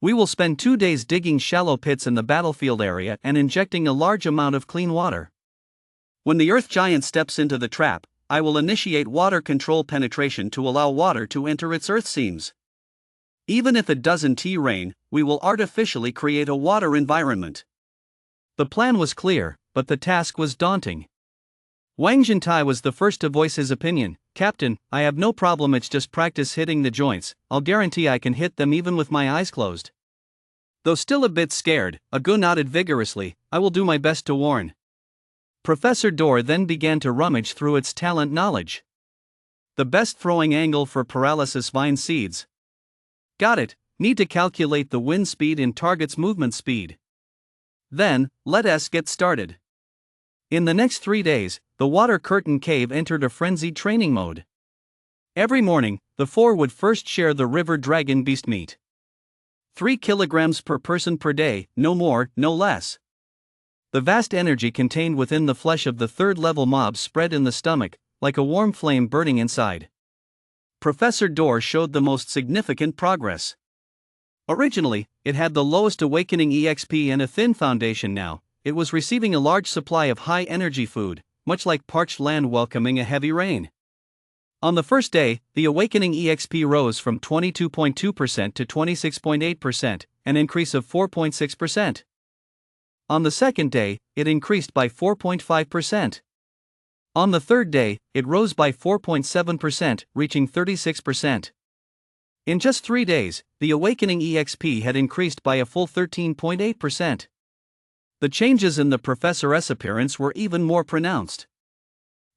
We will spend 2 days digging shallow pits in the battlefield area and injecting a large amount of clean water. When the earth giant steps into the trap, I will initiate water control penetration to allow water to enter its earth seams. Even if it doesn't rain, we will artificially create a water environment. The plan was clear, but the task was daunting. Wang Jintai was the first to voice his opinion. Captain, I have no problem, it's just practice hitting the joints. I'll guarantee I can hit them even with my eyes closed. Though still a bit scared, Agu nodded vigorously, I will do my best to warn. Professor Dor then began to rummage through its talent knowledge. The best throwing angle for paralysis vine seeds. Got it, need to calculate the wind speed in target's movement speed. Then, let us get started. In the next 3 days, the water curtain cave entered a frenzied training mode. Every morning, the 4 would first share the river dragon beast meat. 3 kilograms per person per day, no more, no less. The vast energy contained within the flesh of the third-level mob spread in the stomach, like a warm flame burning inside. Professor Dor showed the most significant progress. Originally, it had the lowest awakening EXP and a thin foundation. Now, it was receiving a large supply of high-energy food, much like parched land welcoming a heavy rain. On the first day, the awakening EXP rose from 22.2% to 26.8%, an increase of 4.6%. On the second day, it increased by 4.5%. On the third day, it rose by 4.7%, reaching 36%. In just 3 days, the awakening EXP had increased by a full 13.8%. The changes in the professor's appearance were even more pronounced.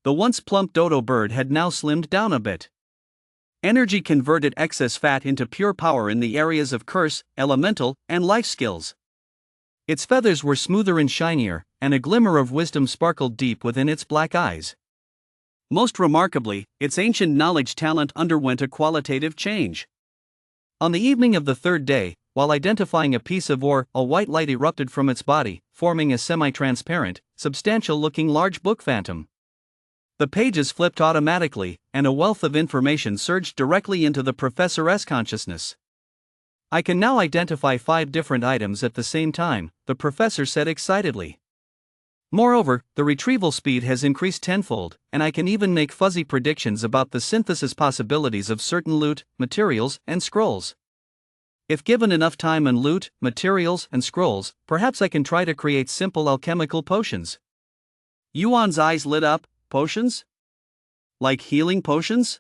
The once plump Dodo bird had now slimmed down a bit. Energy converted excess fat into pure power in the areas of curse, elemental, and life skills. Its feathers were smoother and shinier, and a glimmer of wisdom sparkled deep within its black eyes. Most remarkably, its ancient knowledge talent underwent a qualitative change. On the evening of the third day, while identifying a piece of ore, a white light erupted from its body, forming a semi-transparent, substantial-looking large book phantom. The pages flipped automatically, and a wealth of information surged directly into the professor's consciousness. I can now identify 5 different items at the same time, the professor said excitedly. Moreover, the retrieval speed has increased tenfold, and I can even make fuzzy predictions about the synthesis possibilities of certain loot, materials, and scrolls. If given enough time and loot, materials, and scrolls, perhaps I can try to create simple alchemical potions. Yuan's eyes lit up. Potions? Like healing potions?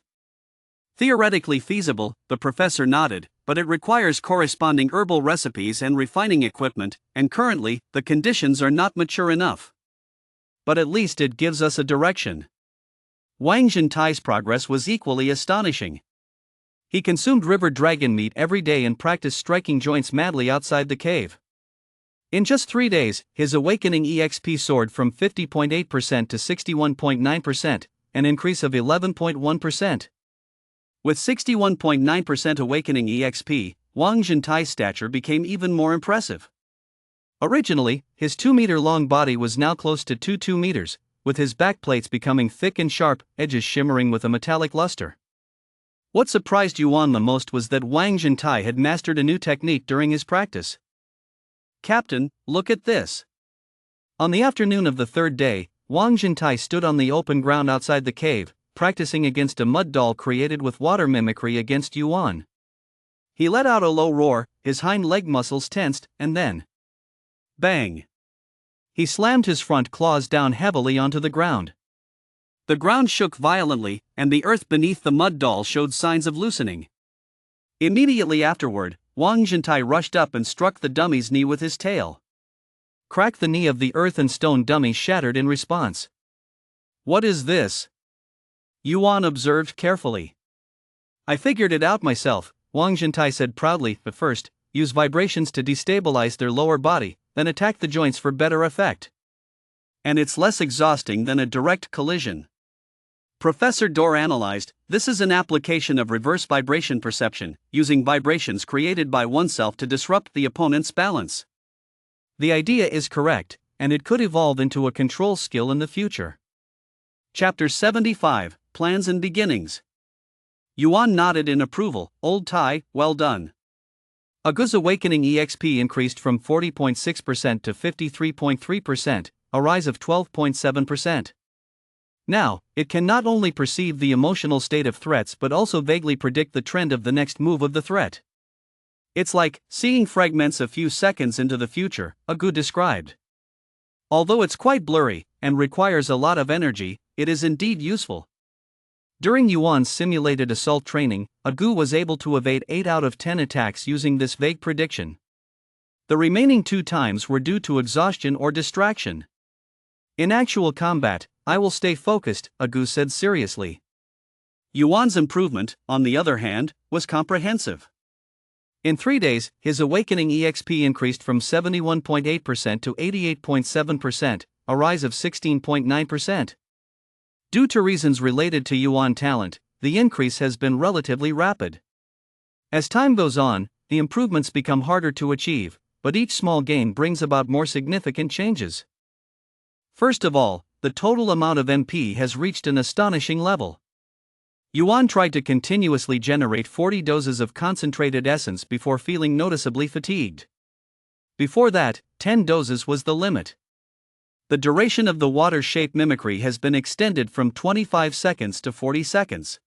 Theoretically feasible, the professor nodded, but it requires corresponding herbal recipes and refining equipment, and currently, the conditions are not mature enough. But at least it gives us a direction. Wang Zhentai's progress was equally astonishing. He consumed river dragon meat every day and practiced striking joints madly outside the cave. In just 3 days, his awakening EXP soared from 50.8% to 61.9%, an increase of 11.1%. With 61.9% awakening EXP, Wang Zhentai's stature became even more impressive. Originally, his 2-meter-long body was now close to 2 meters, with his backplates becoming thick and sharp, edges shimmering with a metallic luster. What surprised Yuan the most was that Wang Zhentai had mastered a new technique during his practice. "Captain, look at this." On the afternoon of the third day, Wang Zhentai stood on the open ground outside the cave, practicing against a mud doll created with water mimicry against Yuan. He let out a low roar, his hind leg muscles tensed, and then, bang! He slammed his front claws down heavily onto the ground. The ground shook violently, and the earth beneath the mud doll showed signs of loosening. Immediately afterward, Wang Zhentai rushed up and struck the dummy's knee with his tail. Crack! The knee of the earth and stone dummy shattered in response. "What is this?" Yuan observed carefully. "I figured it out myself," Wang Zhentai said proudly. "But first, use vibrations to destabilize their lower body, then attack the joints for better effect. And it's less exhausting than a direct collision." Professor Dor analyzed, "This is an application of reverse vibration perception, using vibrations created by oneself to disrupt the opponent's balance. The idea is correct, and it could evolve into a control skill in the future." Chapter 75, Plans and Beginnings. Yuan nodded in approval. "Old Tai, well done." Agu's awakening EXP increased from 40.6% to 53.3%, a rise of 12.7%. Now, it can not only perceive the emotional state of threats but also vaguely predict the trend of the next move of the threat. "It's like seeing fragments a few seconds into the future," Agu described. "Although it's quite blurry and requires a lot of energy, it is indeed useful." During Yuan's simulated assault training, Agu was able to evade 8 out of 10 attacks using this vague prediction. The remaining 2 times were due to exhaustion or distraction. "In actual combat, I will stay focused," Agu said seriously. Yuan's improvement, on the other hand, was comprehensive. In 3 days, his awakening EXP increased from 71.8% to 88.7%, a rise of 16.9%. Due to reasons related to Yuan talent, the increase has been relatively rapid. As time goes on, the improvements become harder to achieve, but each small gain brings about more significant changes. First of all, the total amount of MP has reached an astonishing level. Yuan tried to continuously generate 40 doses of concentrated essence before feeling noticeably fatigued. Before that, 10 doses was the limit. The duration of the water shape mimicry has been extended from 25 seconds to 40 seconds.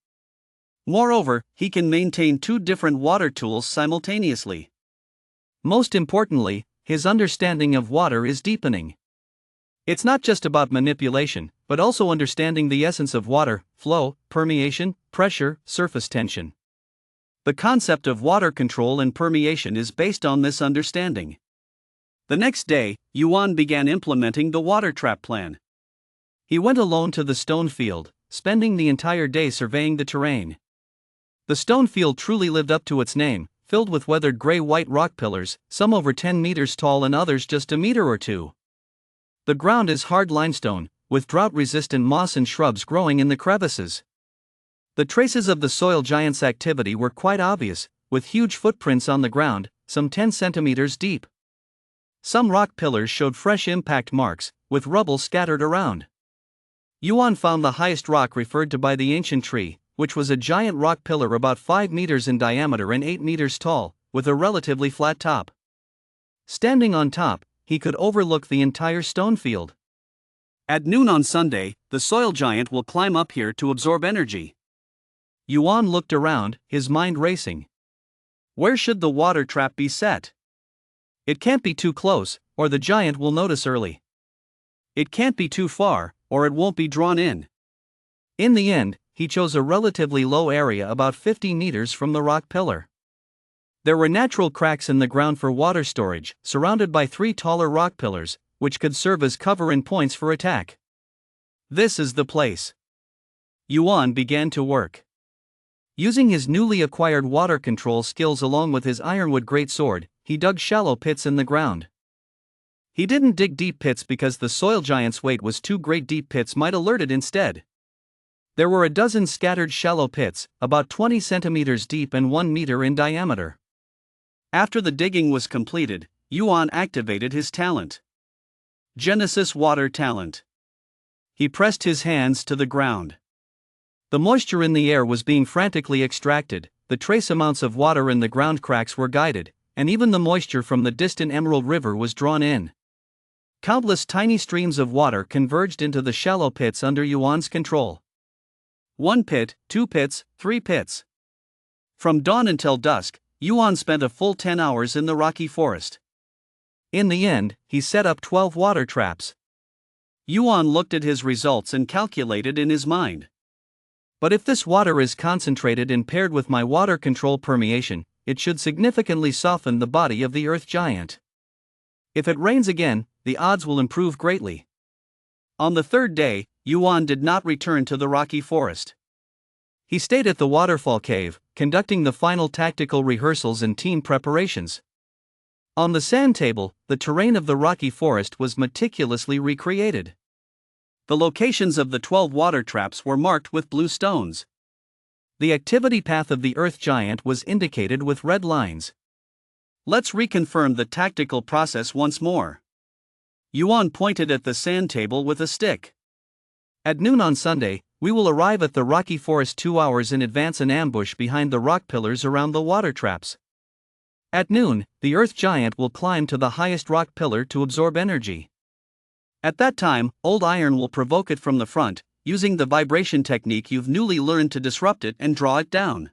Moreover, he can maintain 2 different water tools simultaneously. Most importantly, his understanding of water is deepening. It's not just about manipulation, but also understanding the essence of water: flow, permeation, pressure, surface tension. The concept of water control and permeation is based on this understanding. The next day, Yuan began implementing the water trap plan. He went alone to the stone field, spending the entire day surveying the terrain. The stone field truly lived up to its name, filled with weathered gray-white rock pillars, some over 10 meters tall and others just a meter or two. The ground is hard limestone, with drought-resistant moss and shrubs growing in the crevices. The traces of the soil giant's activity were quite obvious, with huge footprints on the ground, some 10 centimeters deep. Some rock pillars showed fresh impact marks, with rubble scattered around. Yuan found the highest rock referred to by the ancient tree, which was a giant rock pillar about 5 meters in diameter and 8 meters tall, with a relatively flat top. Standing on top, he could overlook the entire stone field. At noon on Sunday, the soil giant will climb up here to absorb energy. Yuan looked around, his mind racing. Where should the water trap be set? It can't be too close, or the giant will notice early. It can't be too far, or it won't be drawn in. In the end, he chose a relatively low area about 50 meters from the rock pillar. There were natural cracks in the ground for water storage, surrounded by 3 taller rock pillars, which could serve as cover and points for attack. This is the place. Yuan began to work. Using his newly acquired water control skills along with his ironwood greatsword, he dug shallow pits in the ground. He didn't dig deep pits because the soil giant's weight was too great. Deep pits might alert it instead. There were a dozen scattered shallow pits, about 20 centimeters deep and 1 meter in diameter. After the digging was completed, Yuan activated his talent. Genesis Water Talent. He pressed his hands to the ground. The moisture in the air was being frantically extracted, the trace amounts of water in the ground cracks were guided, and even the moisture from the distant Emerald River was drawn in. Countless tiny streams of water converged into the shallow pits under Yuan's control. 1 pit, 2 pits, 3 pits. From dawn until dusk, Yuan spent a full 10 hours in the rocky forest. In the end, he set up 12 water traps. Yuan looked at his results and calculated in his mind. But if this water is concentrated and paired with my water control permeation, it should significantly soften the body of the earth giant. If it rains again, the odds will improve greatly. On the 3rd day, Yuan did not return to the rocky forest. He stayed at the waterfall cave, conducting the final tactical rehearsals and team preparations. On the sand table, the terrain of the rocky forest was meticulously recreated. The locations of the 12 water traps were marked with blue stones. The activity path of the earth giant was indicated with red lines. Let's reconfirm the tactical process once more. Yuan pointed at the sand table with a stick. At noon on Sunday, we will arrive at the rocky forest 2 hours in advance and ambush behind the rock pillars around the water traps. At noon, the earth giant will climb to the highest rock pillar to absorb energy. At that time, old iron will provoke it from the front, using the vibration technique you've newly learned to disrupt it and draw it down.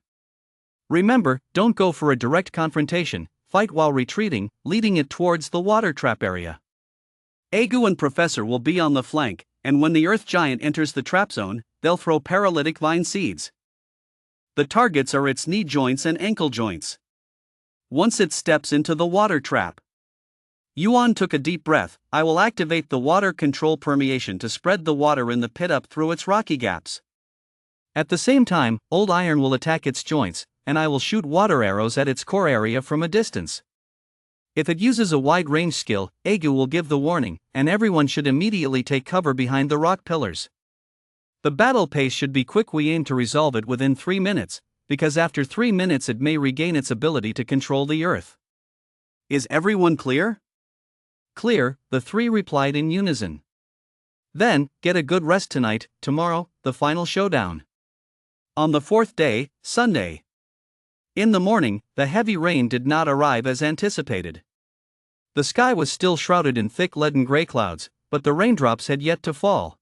Remember, don't go for a direct confrontation, fight while retreating, leading it towards the water trap area. Agu and Professor will be on the flank, and when the earth giant enters the trap zone, they'll throw paralytic vine seeds. The targets are its knee joints and ankle joints. Once it steps into the water trap, Yuan took a deep breath. I will activate the water control permeation to spread the water in the pit up through its rocky gaps. At the same time, old iron will attack its joints, and I will shoot water arrows at its core area from a distance. If it uses a wide-range skill, Agu will give the warning, and everyone should immediately take cover behind the rock pillars. The battle pace should be quick. We aim to resolve it within 3 minutes, because after 3 minutes it may regain its ability to control the earth. Is everyone clear? Clear, the 3 replied in unison. Then, get a good rest tonight. Tomorrow, the final showdown. On the fourth day, Sunday. In the morning, the heavy rain did not arrive as anticipated. The sky was still shrouded in thick leaden gray clouds, but the raindrops had yet to fall.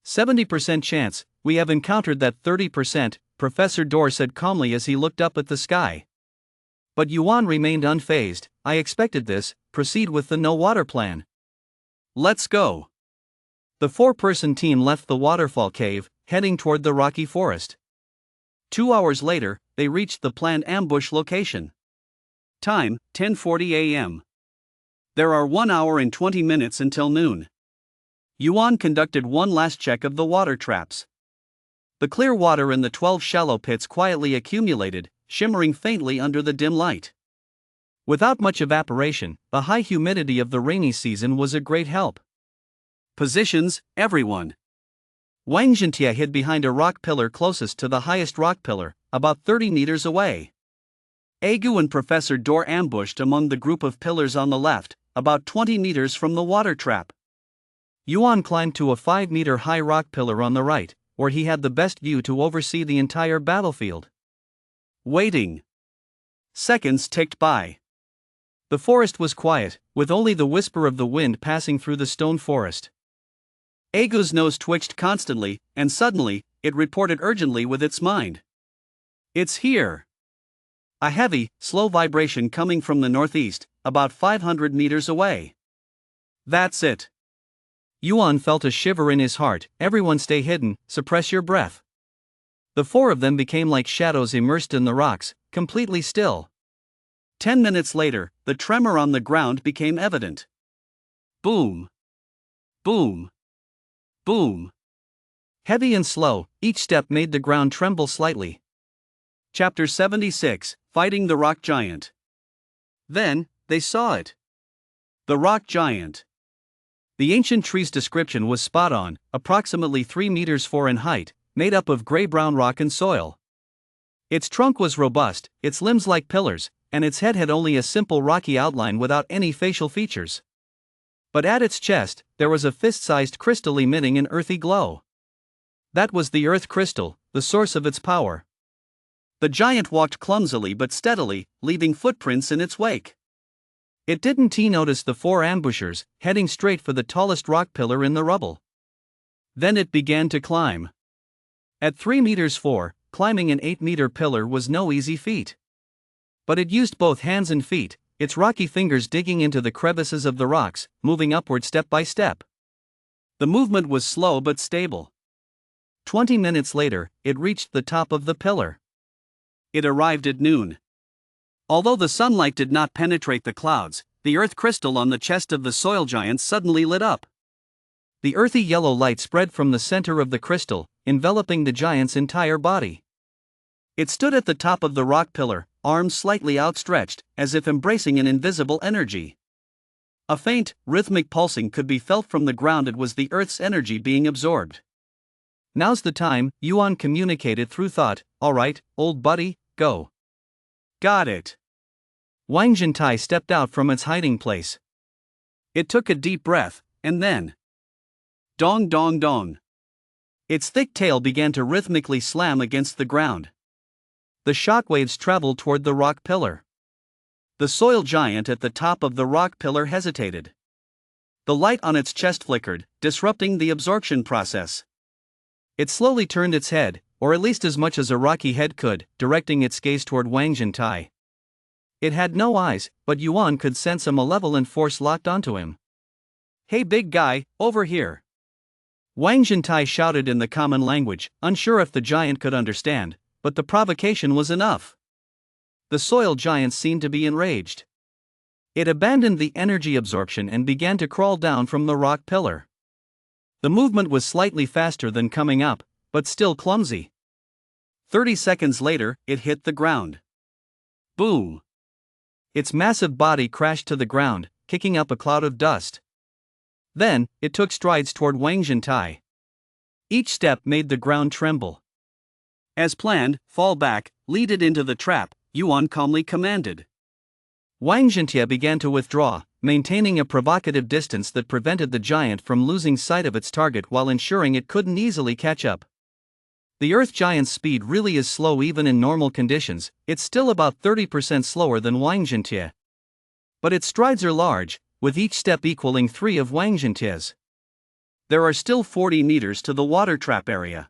70% chance, we have encountered that 30%, Professor Dorr said calmly as he looked up at the sky. But Yuan remained unfazed. I expected this. Proceed with the no-water plan. Let's go. The four-person team left the waterfall cave, heading toward the rocky forest. 2 hours later, they reached the planned ambush location. Time, 10:40 a.m. There are 1 hour and 20 minutes until noon. Yuan conducted one last check of the water traps. The clear water in the 12 shallow pits quietly accumulated, shimmering faintly under the dim light. Without much evaporation, the high humidity of the rainy season was a great help. Positions, everyone. Wang Zhentai hid behind a rock pillar closest to the highest rock pillar, about 30 meters away. Agu and Professor Dorr ambushed among the group of pillars on the left, about 20 meters from the water trap. Yuan climbed to a 5-meter-high rock pillar on the right, where he had the best view to oversee the entire battlefield. Waiting. Seconds ticked by. The forest was quiet, with only the whisper of the wind passing through the stone forest. Agu's nose twitched constantly, and suddenly, it reported urgently with its mind. It's here. A heavy, slow vibration coming from the northeast, about 500 meters away. That's it. Yuan felt a shiver in his heart. Everyone stay hidden, suppress your breath. The four of them became like shadows immersed in the rocks, completely still. 10 minutes later, the tremor on the ground became evident. Boom. Boom. Boom. Heavy and slow, each step made the ground tremble slightly. Chapter 76, Fighting the Rock Giant. Then, they saw it. The rock giant. The ancient tree's description was spot on, approximately 3 meters 4 in height, made up of gray-brown rock and soil. Its trunk was robust, its limbs like pillars, and its head had only a simple rocky outline without any facial features. But at its chest, there was a fist-sized crystal emitting an earthy glow. That was the earth crystal, the source of its power. The giant walked clumsily but steadily, leaving footprints in its wake. It didn't notice the four ambushers, heading straight for the tallest rock pillar in the rubble. Then it began to climb. At 3 meters 4, climbing an 8-meter pillar was no easy feat. But it used both hands and feet, its rocky fingers digging into the crevices of the rocks, moving upward step by step. The movement was slow but stable. 20 minutes later, it reached the top of the pillar. It arrived at noon. Although the sunlight did not penetrate the clouds, the earth crystal on the chest of the soil giant suddenly lit up. The earthy yellow light spread from the center of the crystal, enveloping the giant's entire body. It stood at the top of the rock pillar, arms slightly outstretched, as if embracing an invisible energy. A faint, rhythmic pulsing could be felt from the ground. It was the earth's energy being absorbed. Now's the time, Yuan communicated through thought. All right, old buddy, go. Got it. Wang Zhentai stepped out from its hiding place. It took a deep breath, and then... dong dong dong. Its thick tail began to rhythmically slam against the ground. The shockwaves traveled toward the rock pillar. The soil giant at the top of the rock pillar hesitated. The light on its chest flickered, disrupting the absorption process. It slowly turned its head, or at least as much as a rocky head could, directing its gaze toward Wang Zhentai. It had no eyes, but Yuan could sense a malevolent force locked onto him. Hey big guy, over here. Wang Zhentai shouted in the common language, unsure if the giant could understand, but the provocation was enough. The soil giant seemed to be enraged. It abandoned the energy absorption and began to crawl down from the rock pillar. The movement was slightly faster than coming up, but still clumsy. 30 seconds later, it hit the ground. Boom! Its massive body crashed to the ground, kicking up a cloud of dust. Then, it took strides toward Wang Zhentai. Each step made the ground tremble. As planned, fall back, lead it into the trap, Yuan calmly commanded. Wang Jintie began to withdraw, maintaining a provocative distance that prevented the giant from losing sight of its target while ensuring it couldn't easily catch up. The Earth Giant's speed really is slow even in normal conditions. It's still about 30% slower than Wang Jintie. But its strides are large, with each step equaling 3 of Wang Jintie's. There are still 40 meters to the water trap area.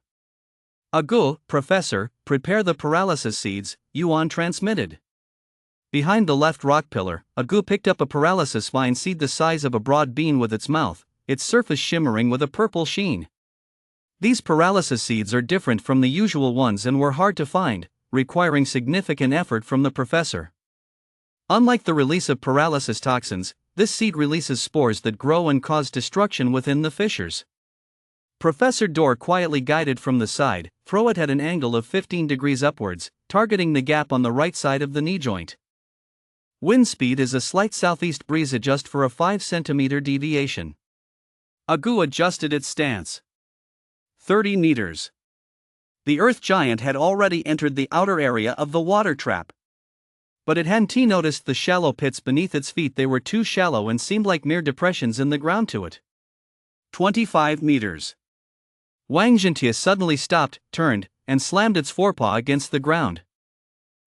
Agu, Professor, prepare the paralysis seeds, Yuan transmitted. Behind the left rock pillar, Agu picked up a paralysis vine seed the size of a broad bean with its mouth, its surface shimmering with a purple sheen. These paralysis seeds are different from the usual ones and were hard to find, requiring significant effort from the professor. Unlike the release of paralysis toxins, this seed releases spores that grow and cause destruction within the fissures. Professor Dor quietly guided from the side, throw it at an angle of 15 degrees upwards, targeting the gap on the right side of the knee joint. Wind speed is a slight southeast breeze, adjust for a 5 cm deviation. Agu adjusted its stance. 30 meters. The Earth Giant had already entered the outer area of the water trap. But it hadn't noticed the shallow pits beneath its feet. They were too shallow and seemed like mere depressions in the ground to it. 25 meters. Wang Jintie suddenly stopped, turned, and slammed its forepaw against the ground.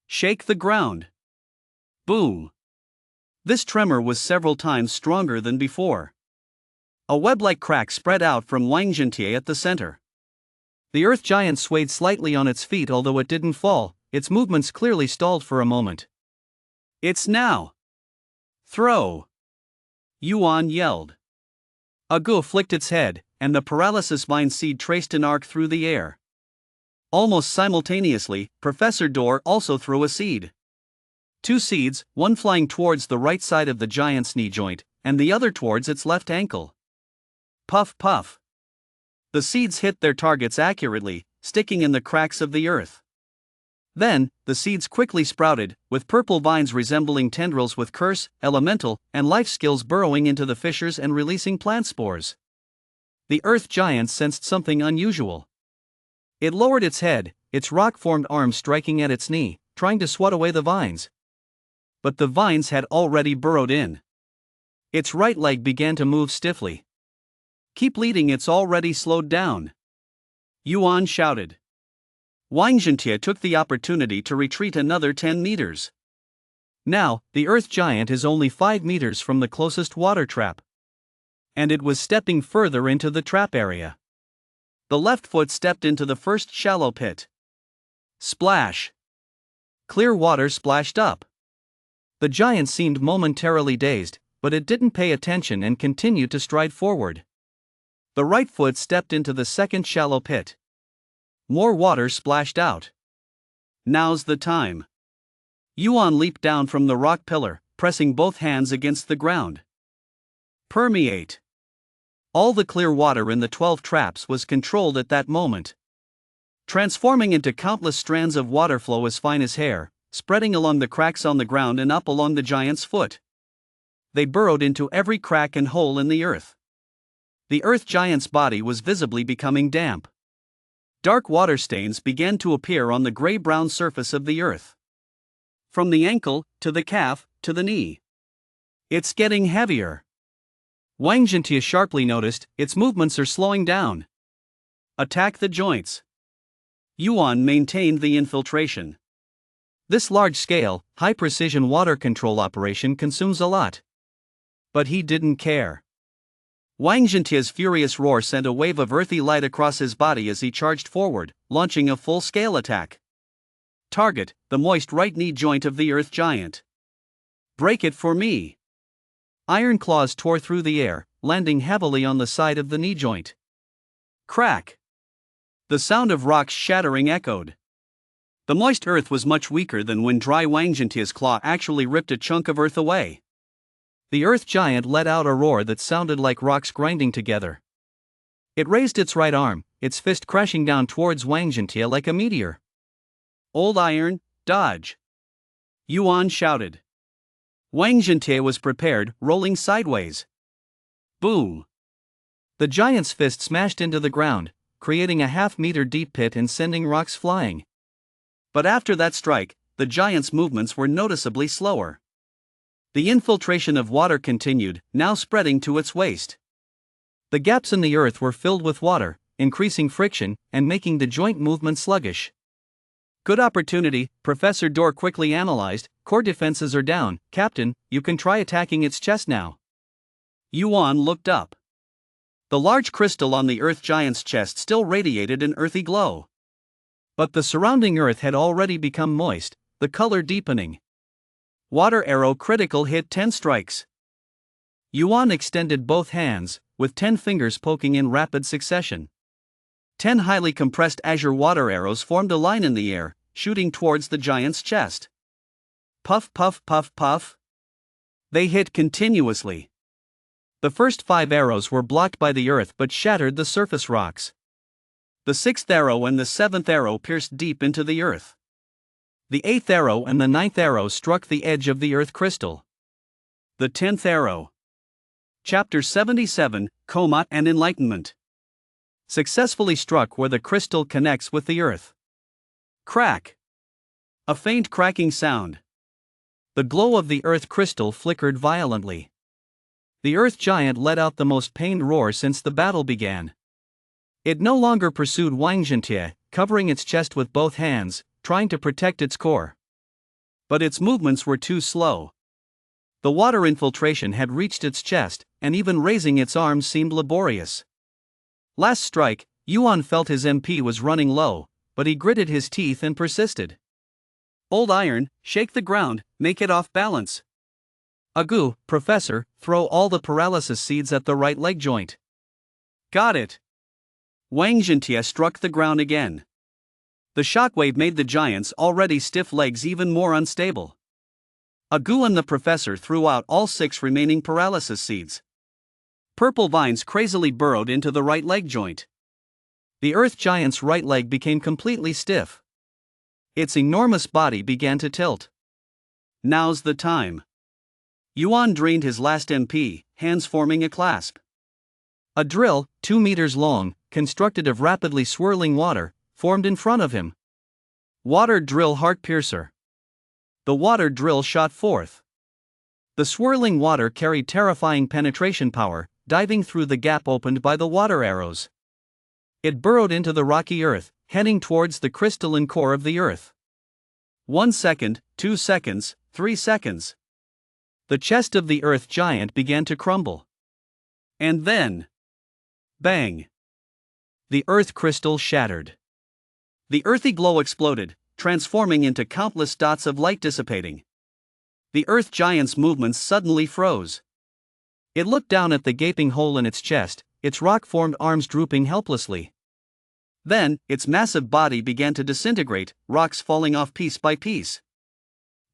Shake the ground. Boom. This tremor was several times stronger than before. A web-like crack spread out from Wang Jintie at the center. The Earth Giant swayed slightly on its feet, although it didn't fall. Its movements clearly stalled for a moment. It's now. Throw. Yuan yelled. Agu flicked its head, and the paralysis vine seed traced an arc through the air. Almost simultaneously, Professor Dor also threw a seed. 2 seeds, one flying towards the right side of the giant's knee joint, and the other towards its left ankle. Puff puff. The seeds hit their targets accurately, sticking in the cracks of the earth. Then, the seeds quickly sprouted, with purple vines resembling tendrils with curse, elemental, and life skills burrowing into the fissures and releasing plant spores. The Earth Giant sensed something unusual. It lowered its head, its rock-formed arms striking at its knee, trying to swat away the vines. But the vines had already burrowed in. Its right leg began to move stiffly. Keep leading, it's already slowed down. Yuan shouted. Wang Jintie took the opportunity to retreat another 10 meters. Now, the Earth Giant is only 5 meters from the closest water trap. And it was stepping further into the trap area. The left foot stepped into the first shallow pit. Splash! Clear water splashed up. The giant seemed momentarily dazed, but it didn't pay attention and continued to stride forward. The right foot stepped into the second shallow pit. More water splashed out. Now's the time. Yuan leaped down from the rock pillar, pressing both hands against the ground. Permeate. All the clear water in the 12 traps was controlled at that moment, transforming into countless strands of water flow as fine as hair, spreading along the cracks on the ground and up along the giant's foot. They burrowed into every crack and hole in the earth. The Earth Giant's body was visibly becoming damp. Dark water stains began to appear on the gray-brown surface of the earth. From the ankle, to the calf, to the knee. It's getting heavier. Wang Jintie sharply noticed, its movements are slowing down. Attack the joints. Yuan maintained the infiltration. This large-scale, high-precision water control operation consumes a lot. But he didn't care. Wang Jintie's furious roar sent a wave of earthy light across his body as he charged forward, launching a full-scale attack. Target, the moist right knee joint of the Earth Giant. Break it for me. Iron claws tore through the air, landing heavily on the side of the knee joint. Crack. The sound of rocks shattering echoed. The moist earth was much weaker than when dry Wang Jintie's claw actually ripped a chunk of earth away. The Earth Giant let out a roar that sounded like rocks grinding together. It raised its right arm, its fist crashing down towards Wang Jintie like a meteor. Old iron, dodge! Yuan shouted. Wang Jintie was prepared, rolling sideways. Boom! The giant's fist smashed into the ground, creating a half-meter deep pit and sending rocks flying. But after that strike, the giant's movements were noticeably slower. The infiltration of water continued, now spreading to its waist. The gaps in the earth were filled with water, increasing friction and making the joint movement sluggish. Good opportunity, Professor Dorr quickly analyzed. Core defenses are down. Captain, you can try attacking its chest now. Yuan looked up. The large crystal on the earth giant's chest still radiated an earthy glow. But the surrounding earth had already become moist, the color deepening. Water arrow critical hit 10 strikes. Yuan extended both hands, with 10 fingers poking in rapid succession. 10 highly compressed azure water arrows formed a line in the air, shooting towards the giant's chest. Puff, puff, puff, puff. They hit continuously. The first 5 arrows were blocked by the earth but shattered the surface rocks. The 6th arrow and the 7th arrow pierced deep into the earth. The 8th arrow and the 9th arrow struck the edge of the earth crystal. The 10th arrow. Chapter 77, Coma and Enlightenment. Successfully struck where the crystal connects with the earth. Crack. A faint cracking sound. The glow of the earth crystal flickered violently. The earth giant let out the most pained roar since the battle began. It no longer pursued Wang Zhentie, covering its chest with both hands, trying to protect its core. But its movements were too slow. The water infiltration had reached its chest, and even raising its arms seemed laborious. Last strike, Yuan felt his MP was running low, but he gritted his teeth and persisted. Old iron, shake the ground, make it off balance. Agu, Professor, throw all the paralysis seeds at the right leg joint. Got it. Wang Zhentie struck the ground again. The shockwave made the giant's already stiff legs even more unstable. Agu and the professor threw out all 6 remaining paralysis seeds. Purple vines crazily burrowed into the right leg joint. The earth giant's right leg became completely stiff. Its enormous body began to tilt. Now's the time. Yuan drained his last MP, hands forming a clasp. A drill, 2 meters long, constructed of rapidly swirling water, formed in front of him. Water drill heart piercer. The water drill shot forth. The swirling water carried terrifying penetration power, diving through the gap opened by the water arrows. It burrowed into the rocky earth, heading towards the crystalline core of the earth. 1 second, 2 seconds, 3 seconds. The chest of the earth giant began to crumble. And then, bang! The earth crystal shattered. The earthy glow exploded, transforming into countless dots of light dissipating. The earth giant's movements suddenly froze. It looked down at the gaping hole in its chest, its rock-formed arms drooping helplessly. Then, its massive body began to disintegrate, rocks falling off piece by piece.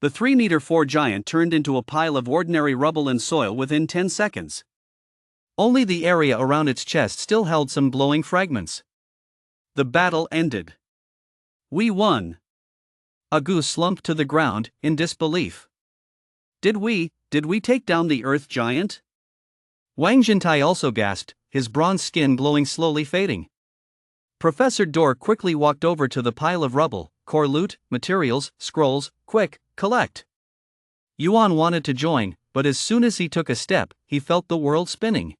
The 3-meter-4 giant turned into a pile of ordinary rubble and soil within 10 seconds. Only the area around its chest still held some glowing fragments. The battle ended. We won. Agu slumped to the ground, in disbelief. Did we take down the earth giant? Wang Zhentie also gasped, his bronze skin glowing slowly fading. Professor Dorr quickly walked over to the pile of rubble. Core loot, materials, scrolls, quick, collect. Yuan wanted to join, but as soon as he took a step, he felt the world spinning.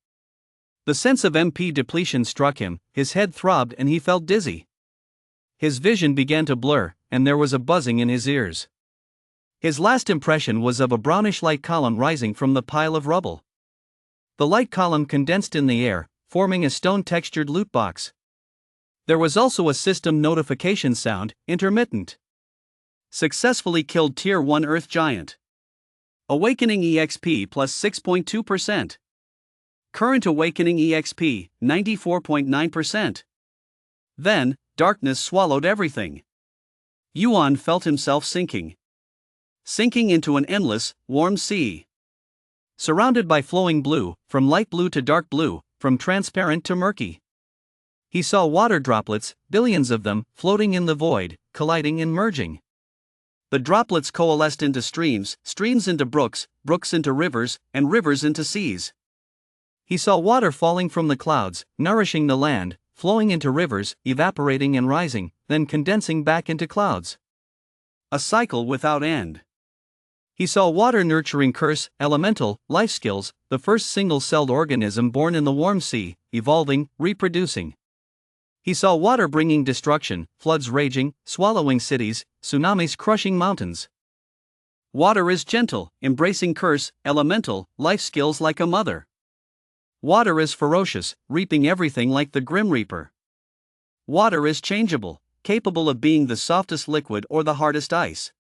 The sense of MP depletion struck him, his head throbbed and he felt dizzy. His vision began to blur, and there was a buzzing in his ears. His last impression was of a brownish light column rising from the pile of rubble. The light column condensed in the air, forming a stone-textured loot box. There was also a system notification sound, intermittent. Successfully killed Tier 1 Earth Giant. Awakening EXP plus 6.2%. Current Awakening EXP, 94.9%. Then, darkness swallowed everything. Yuan felt himself sinking. Sinking into an endless, warm sea. Surrounded by flowing blue, from light blue to dark blue, from transparent to murky. He saw water droplets, billions of them, floating in the void, colliding and merging. The droplets coalesced into streams, streams into brooks, brooks into rivers, and rivers into seas. He saw water falling from the clouds, nourishing the land, flowing into rivers, evaporating and rising, then condensing back into clouds. A cycle without end. He saw water nurturing curse, elemental, life skills, the first single-celled organism born in the warm sea, evolving, reproducing. He saw water bringing destruction, floods raging, swallowing cities, tsunamis crushing mountains. Water is gentle, embracing curse, elemental, life skills like a mother. Water is ferocious, reaping everything like the Grim Reaper. Water is changeable, capable of being the softest liquid or the hardest ice.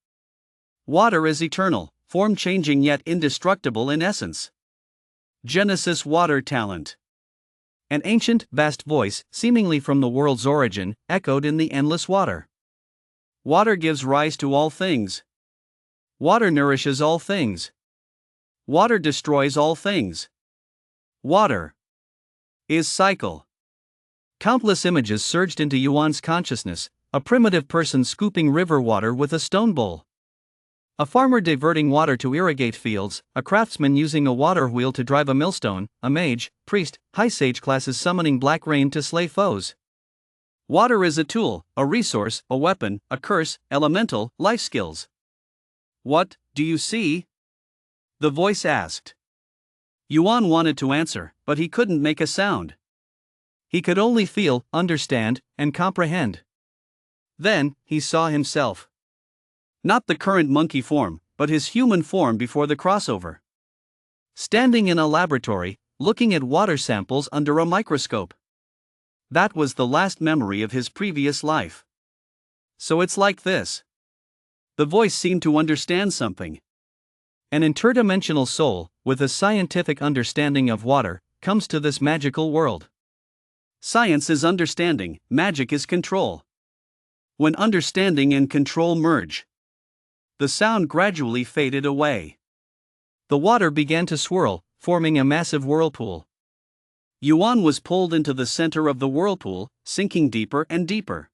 Water is eternal, form-changing yet indestructible in essence. Genesis water talent. An ancient, vast voice, seemingly from the world's origin, echoed in the endless water. Water gives rise to all things. Water nourishes all things. Water destroys all things. Water is cycle. Countless images surged into Yuan's consciousness, a primitive person scooping river water with a stone bowl. A farmer diverting water to irrigate fields, a craftsman using a water wheel to drive a millstone, a mage, priest, high sage classes summoning black rain to slay foes. Water is a tool, a resource, a weapon, a curse, elemental, life skills. What do you see? The voice asked. Yuan wanted to answer, but he couldn't make a sound. He could only feel, understand, and comprehend. Then, he saw himself. Not the current monkey form, but his human form before the crossover. Standing in a laboratory, looking at water samples under a microscope. That was the last memory of his previous life. So it's like this. The voice seemed to understand something. An interdimensional soul, with a scientific understanding of water, comes to this magical world. Science is understanding, magic is control. When understanding and control merge, the sound gradually faded away. The water began to swirl, forming a massive whirlpool. Yuan was pulled into the center of the whirlpool, sinking deeper and deeper.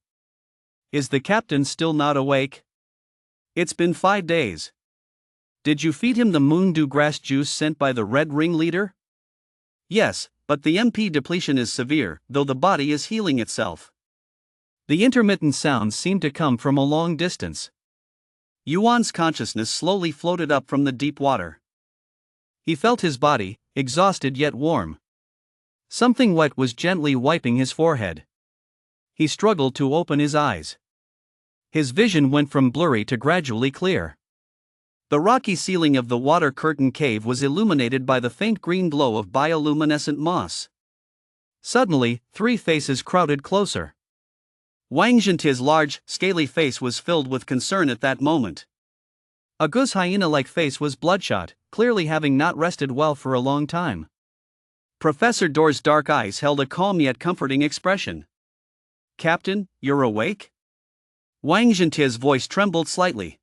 Is the captain still not awake? It's been 5 days. Did you feed him the moon dew grass juice sent by the Red Ring leader? Yes, but the MP depletion is severe, though the body is healing itself. The intermittent sounds seemed to come from a long distance. Yuan's consciousness slowly floated up from the deep water. He felt his body, exhausted yet warm. Something wet was gently wiping his forehead. He struggled to open his eyes. His vision went from blurry to gradually clear. The rocky ceiling of the water curtain cave was illuminated by the faint green glow of bioluminescent moss. Suddenly, 3 faces crowded closer. Wang Zhenti's large, scaly face was filled with concern at that moment. Agu's hyena-like face was bloodshot, clearly having not rested well for a long time. Professor Dor's dark eyes held a calm yet comforting expression. Captain, you're awake? Wang Zhenti's voice trembled slightly.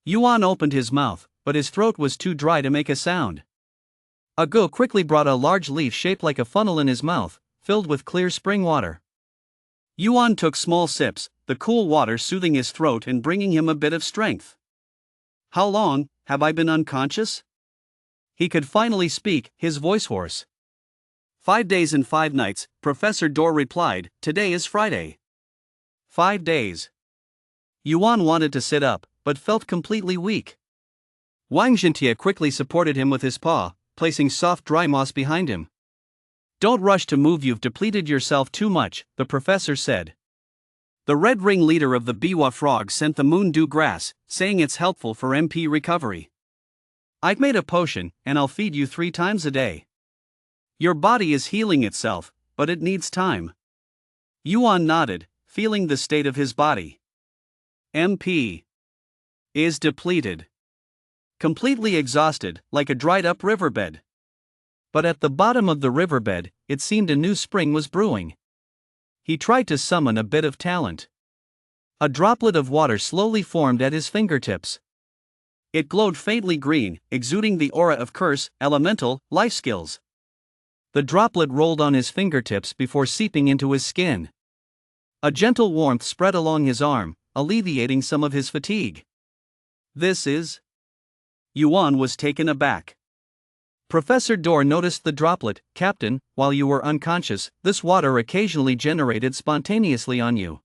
Yuan opened his mouth, but his throat was too dry to make a sound. Agu quickly brought a large leaf shaped like a funnel in his mouth, filled with clear spring water. Yuan took small sips, the cool water soothing his throat and bringing him a bit of strength. How long have I been unconscious? He could finally speak, his voice hoarse. 5 days and 5 nights, Professor Dor replied. Today is Friday. 5 days. Yuan wanted to sit up, but felt completely weak. Wang Zhentia quickly supported him with his paw, placing soft dry moss behind him. Don't rush to move, you've depleted yourself too much, the professor said. The Red Ring leader of the Biwa frog sent the moon dew grass, saying it's helpful for MP recovery. I've made a potion, and I'll feed you 3 times a day. Your body is healing itself, but it needs time. Yuan nodded, feeling the state of his body. MP is depleted. Completely exhausted, like a dried-up riverbed. But at the bottom of the riverbed, it seemed a new spring was brewing. He tried to summon a bit of talent. A droplet of water slowly formed at his fingertips. It glowed faintly green, exuding the aura of curse, elemental, life skills. The droplet rolled on his fingertips before seeping into his skin. A gentle warmth spread along his arm, alleviating some of his fatigue. This is... Yuan was taken aback. Professor Dor noticed the droplet. Captain, while you were unconscious, this water occasionally generated spontaneously on you.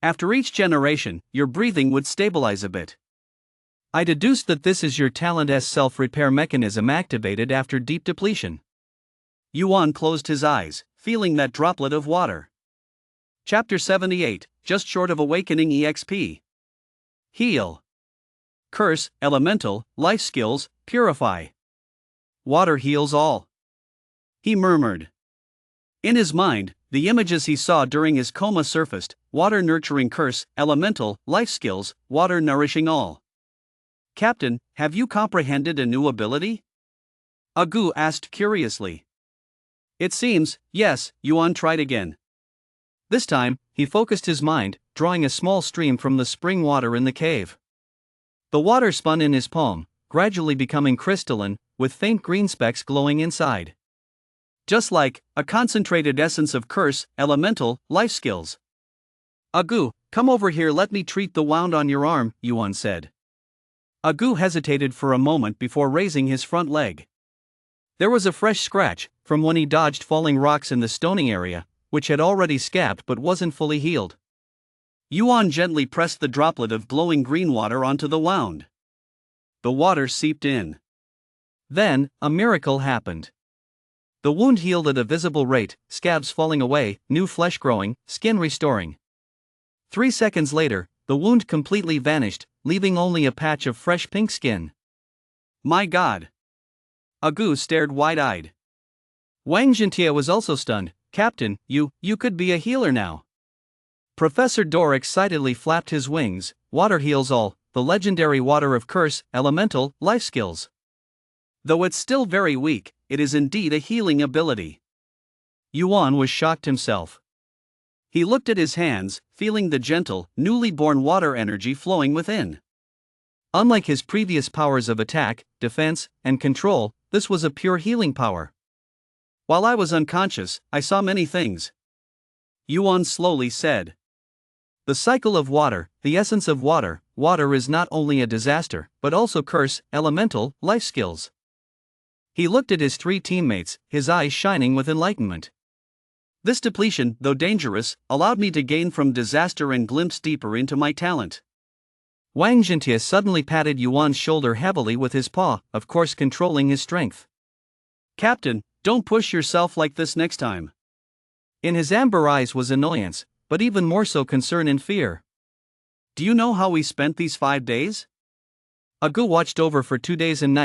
After each generation, your breathing would stabilize a bit. I deduced that this is your talent's self-repair mechanism activated after deep depletion. Yuan closed his eyes, feeling that droplet of water. Chapter 78, just short of awakening EXP. Heal. Curse, elemental, life skills, purify. Water heals all. He murmured. In his mind, the images he saw during his coma surfaced: water nurturing curse, elemental, life skills, water nourishing all. Captain, have you comprehended a new ability? Agu asked curiously. It seems, yes, Yuan tried again. This time, he focused his mind, drawing a small stream from the spring water in the cave. The water spun in his palm, gradually becoming crystalline, with faint green specks glowing inside. Just like a concentrated essence of curse, elemental, life skills. Agu, come over here, let me treat the wound on your arm, Yuan said. Agu hesitated for a moment before raising his front leg. There was a fresh scratch, from when he dodged falling rocks in the stoning area, which had already scabbed but wasn't fully healed. Yuan gently pressed the droplet of glowing green water onto the wound. The water seeped in. Then, a miracle happened. The wound healed at a visible rate, scabs falling away, new flesh growing, skin restoring. 3 seconds later, the wound completely vanished, leaving only a patch of fresh pink skin. My God! Agu stared wide-eyed. Wang Jintia was also stunned. Captain, you could be a healer now. Professor Dor excitedly flapped his wings. Water heals all, the legendary water of curse, elemental, life skills. Though it's still very weak, it is indeed a healing ability. Yuan was shocked himself. He looked at his hands, feeling the gentle, newly born water energy flowing within. Unlike his previous powers of attack, defense, and control, this was a pure healing power. While I was unconscious, I saw many things. Yuan slowly said. The cycle of water, the essence of water, water is not only a disaster, but also curse, elemental, life skills. He looked at his 3 teammates, his eyes shining with enlightenment. This depletion, though dangerous, allowed me to gain from disaster and glimpse deeper into my talent. Wang Jintia suddenly patted Yuan's shoulder heavily with his paw, of course controlling his strength. Captain, don't push yourself like this next time. In his amber eyes was annoyance, but even more so concern and fear. Do you know how we spent these 5 days? Agu watched over for 2 days and nights.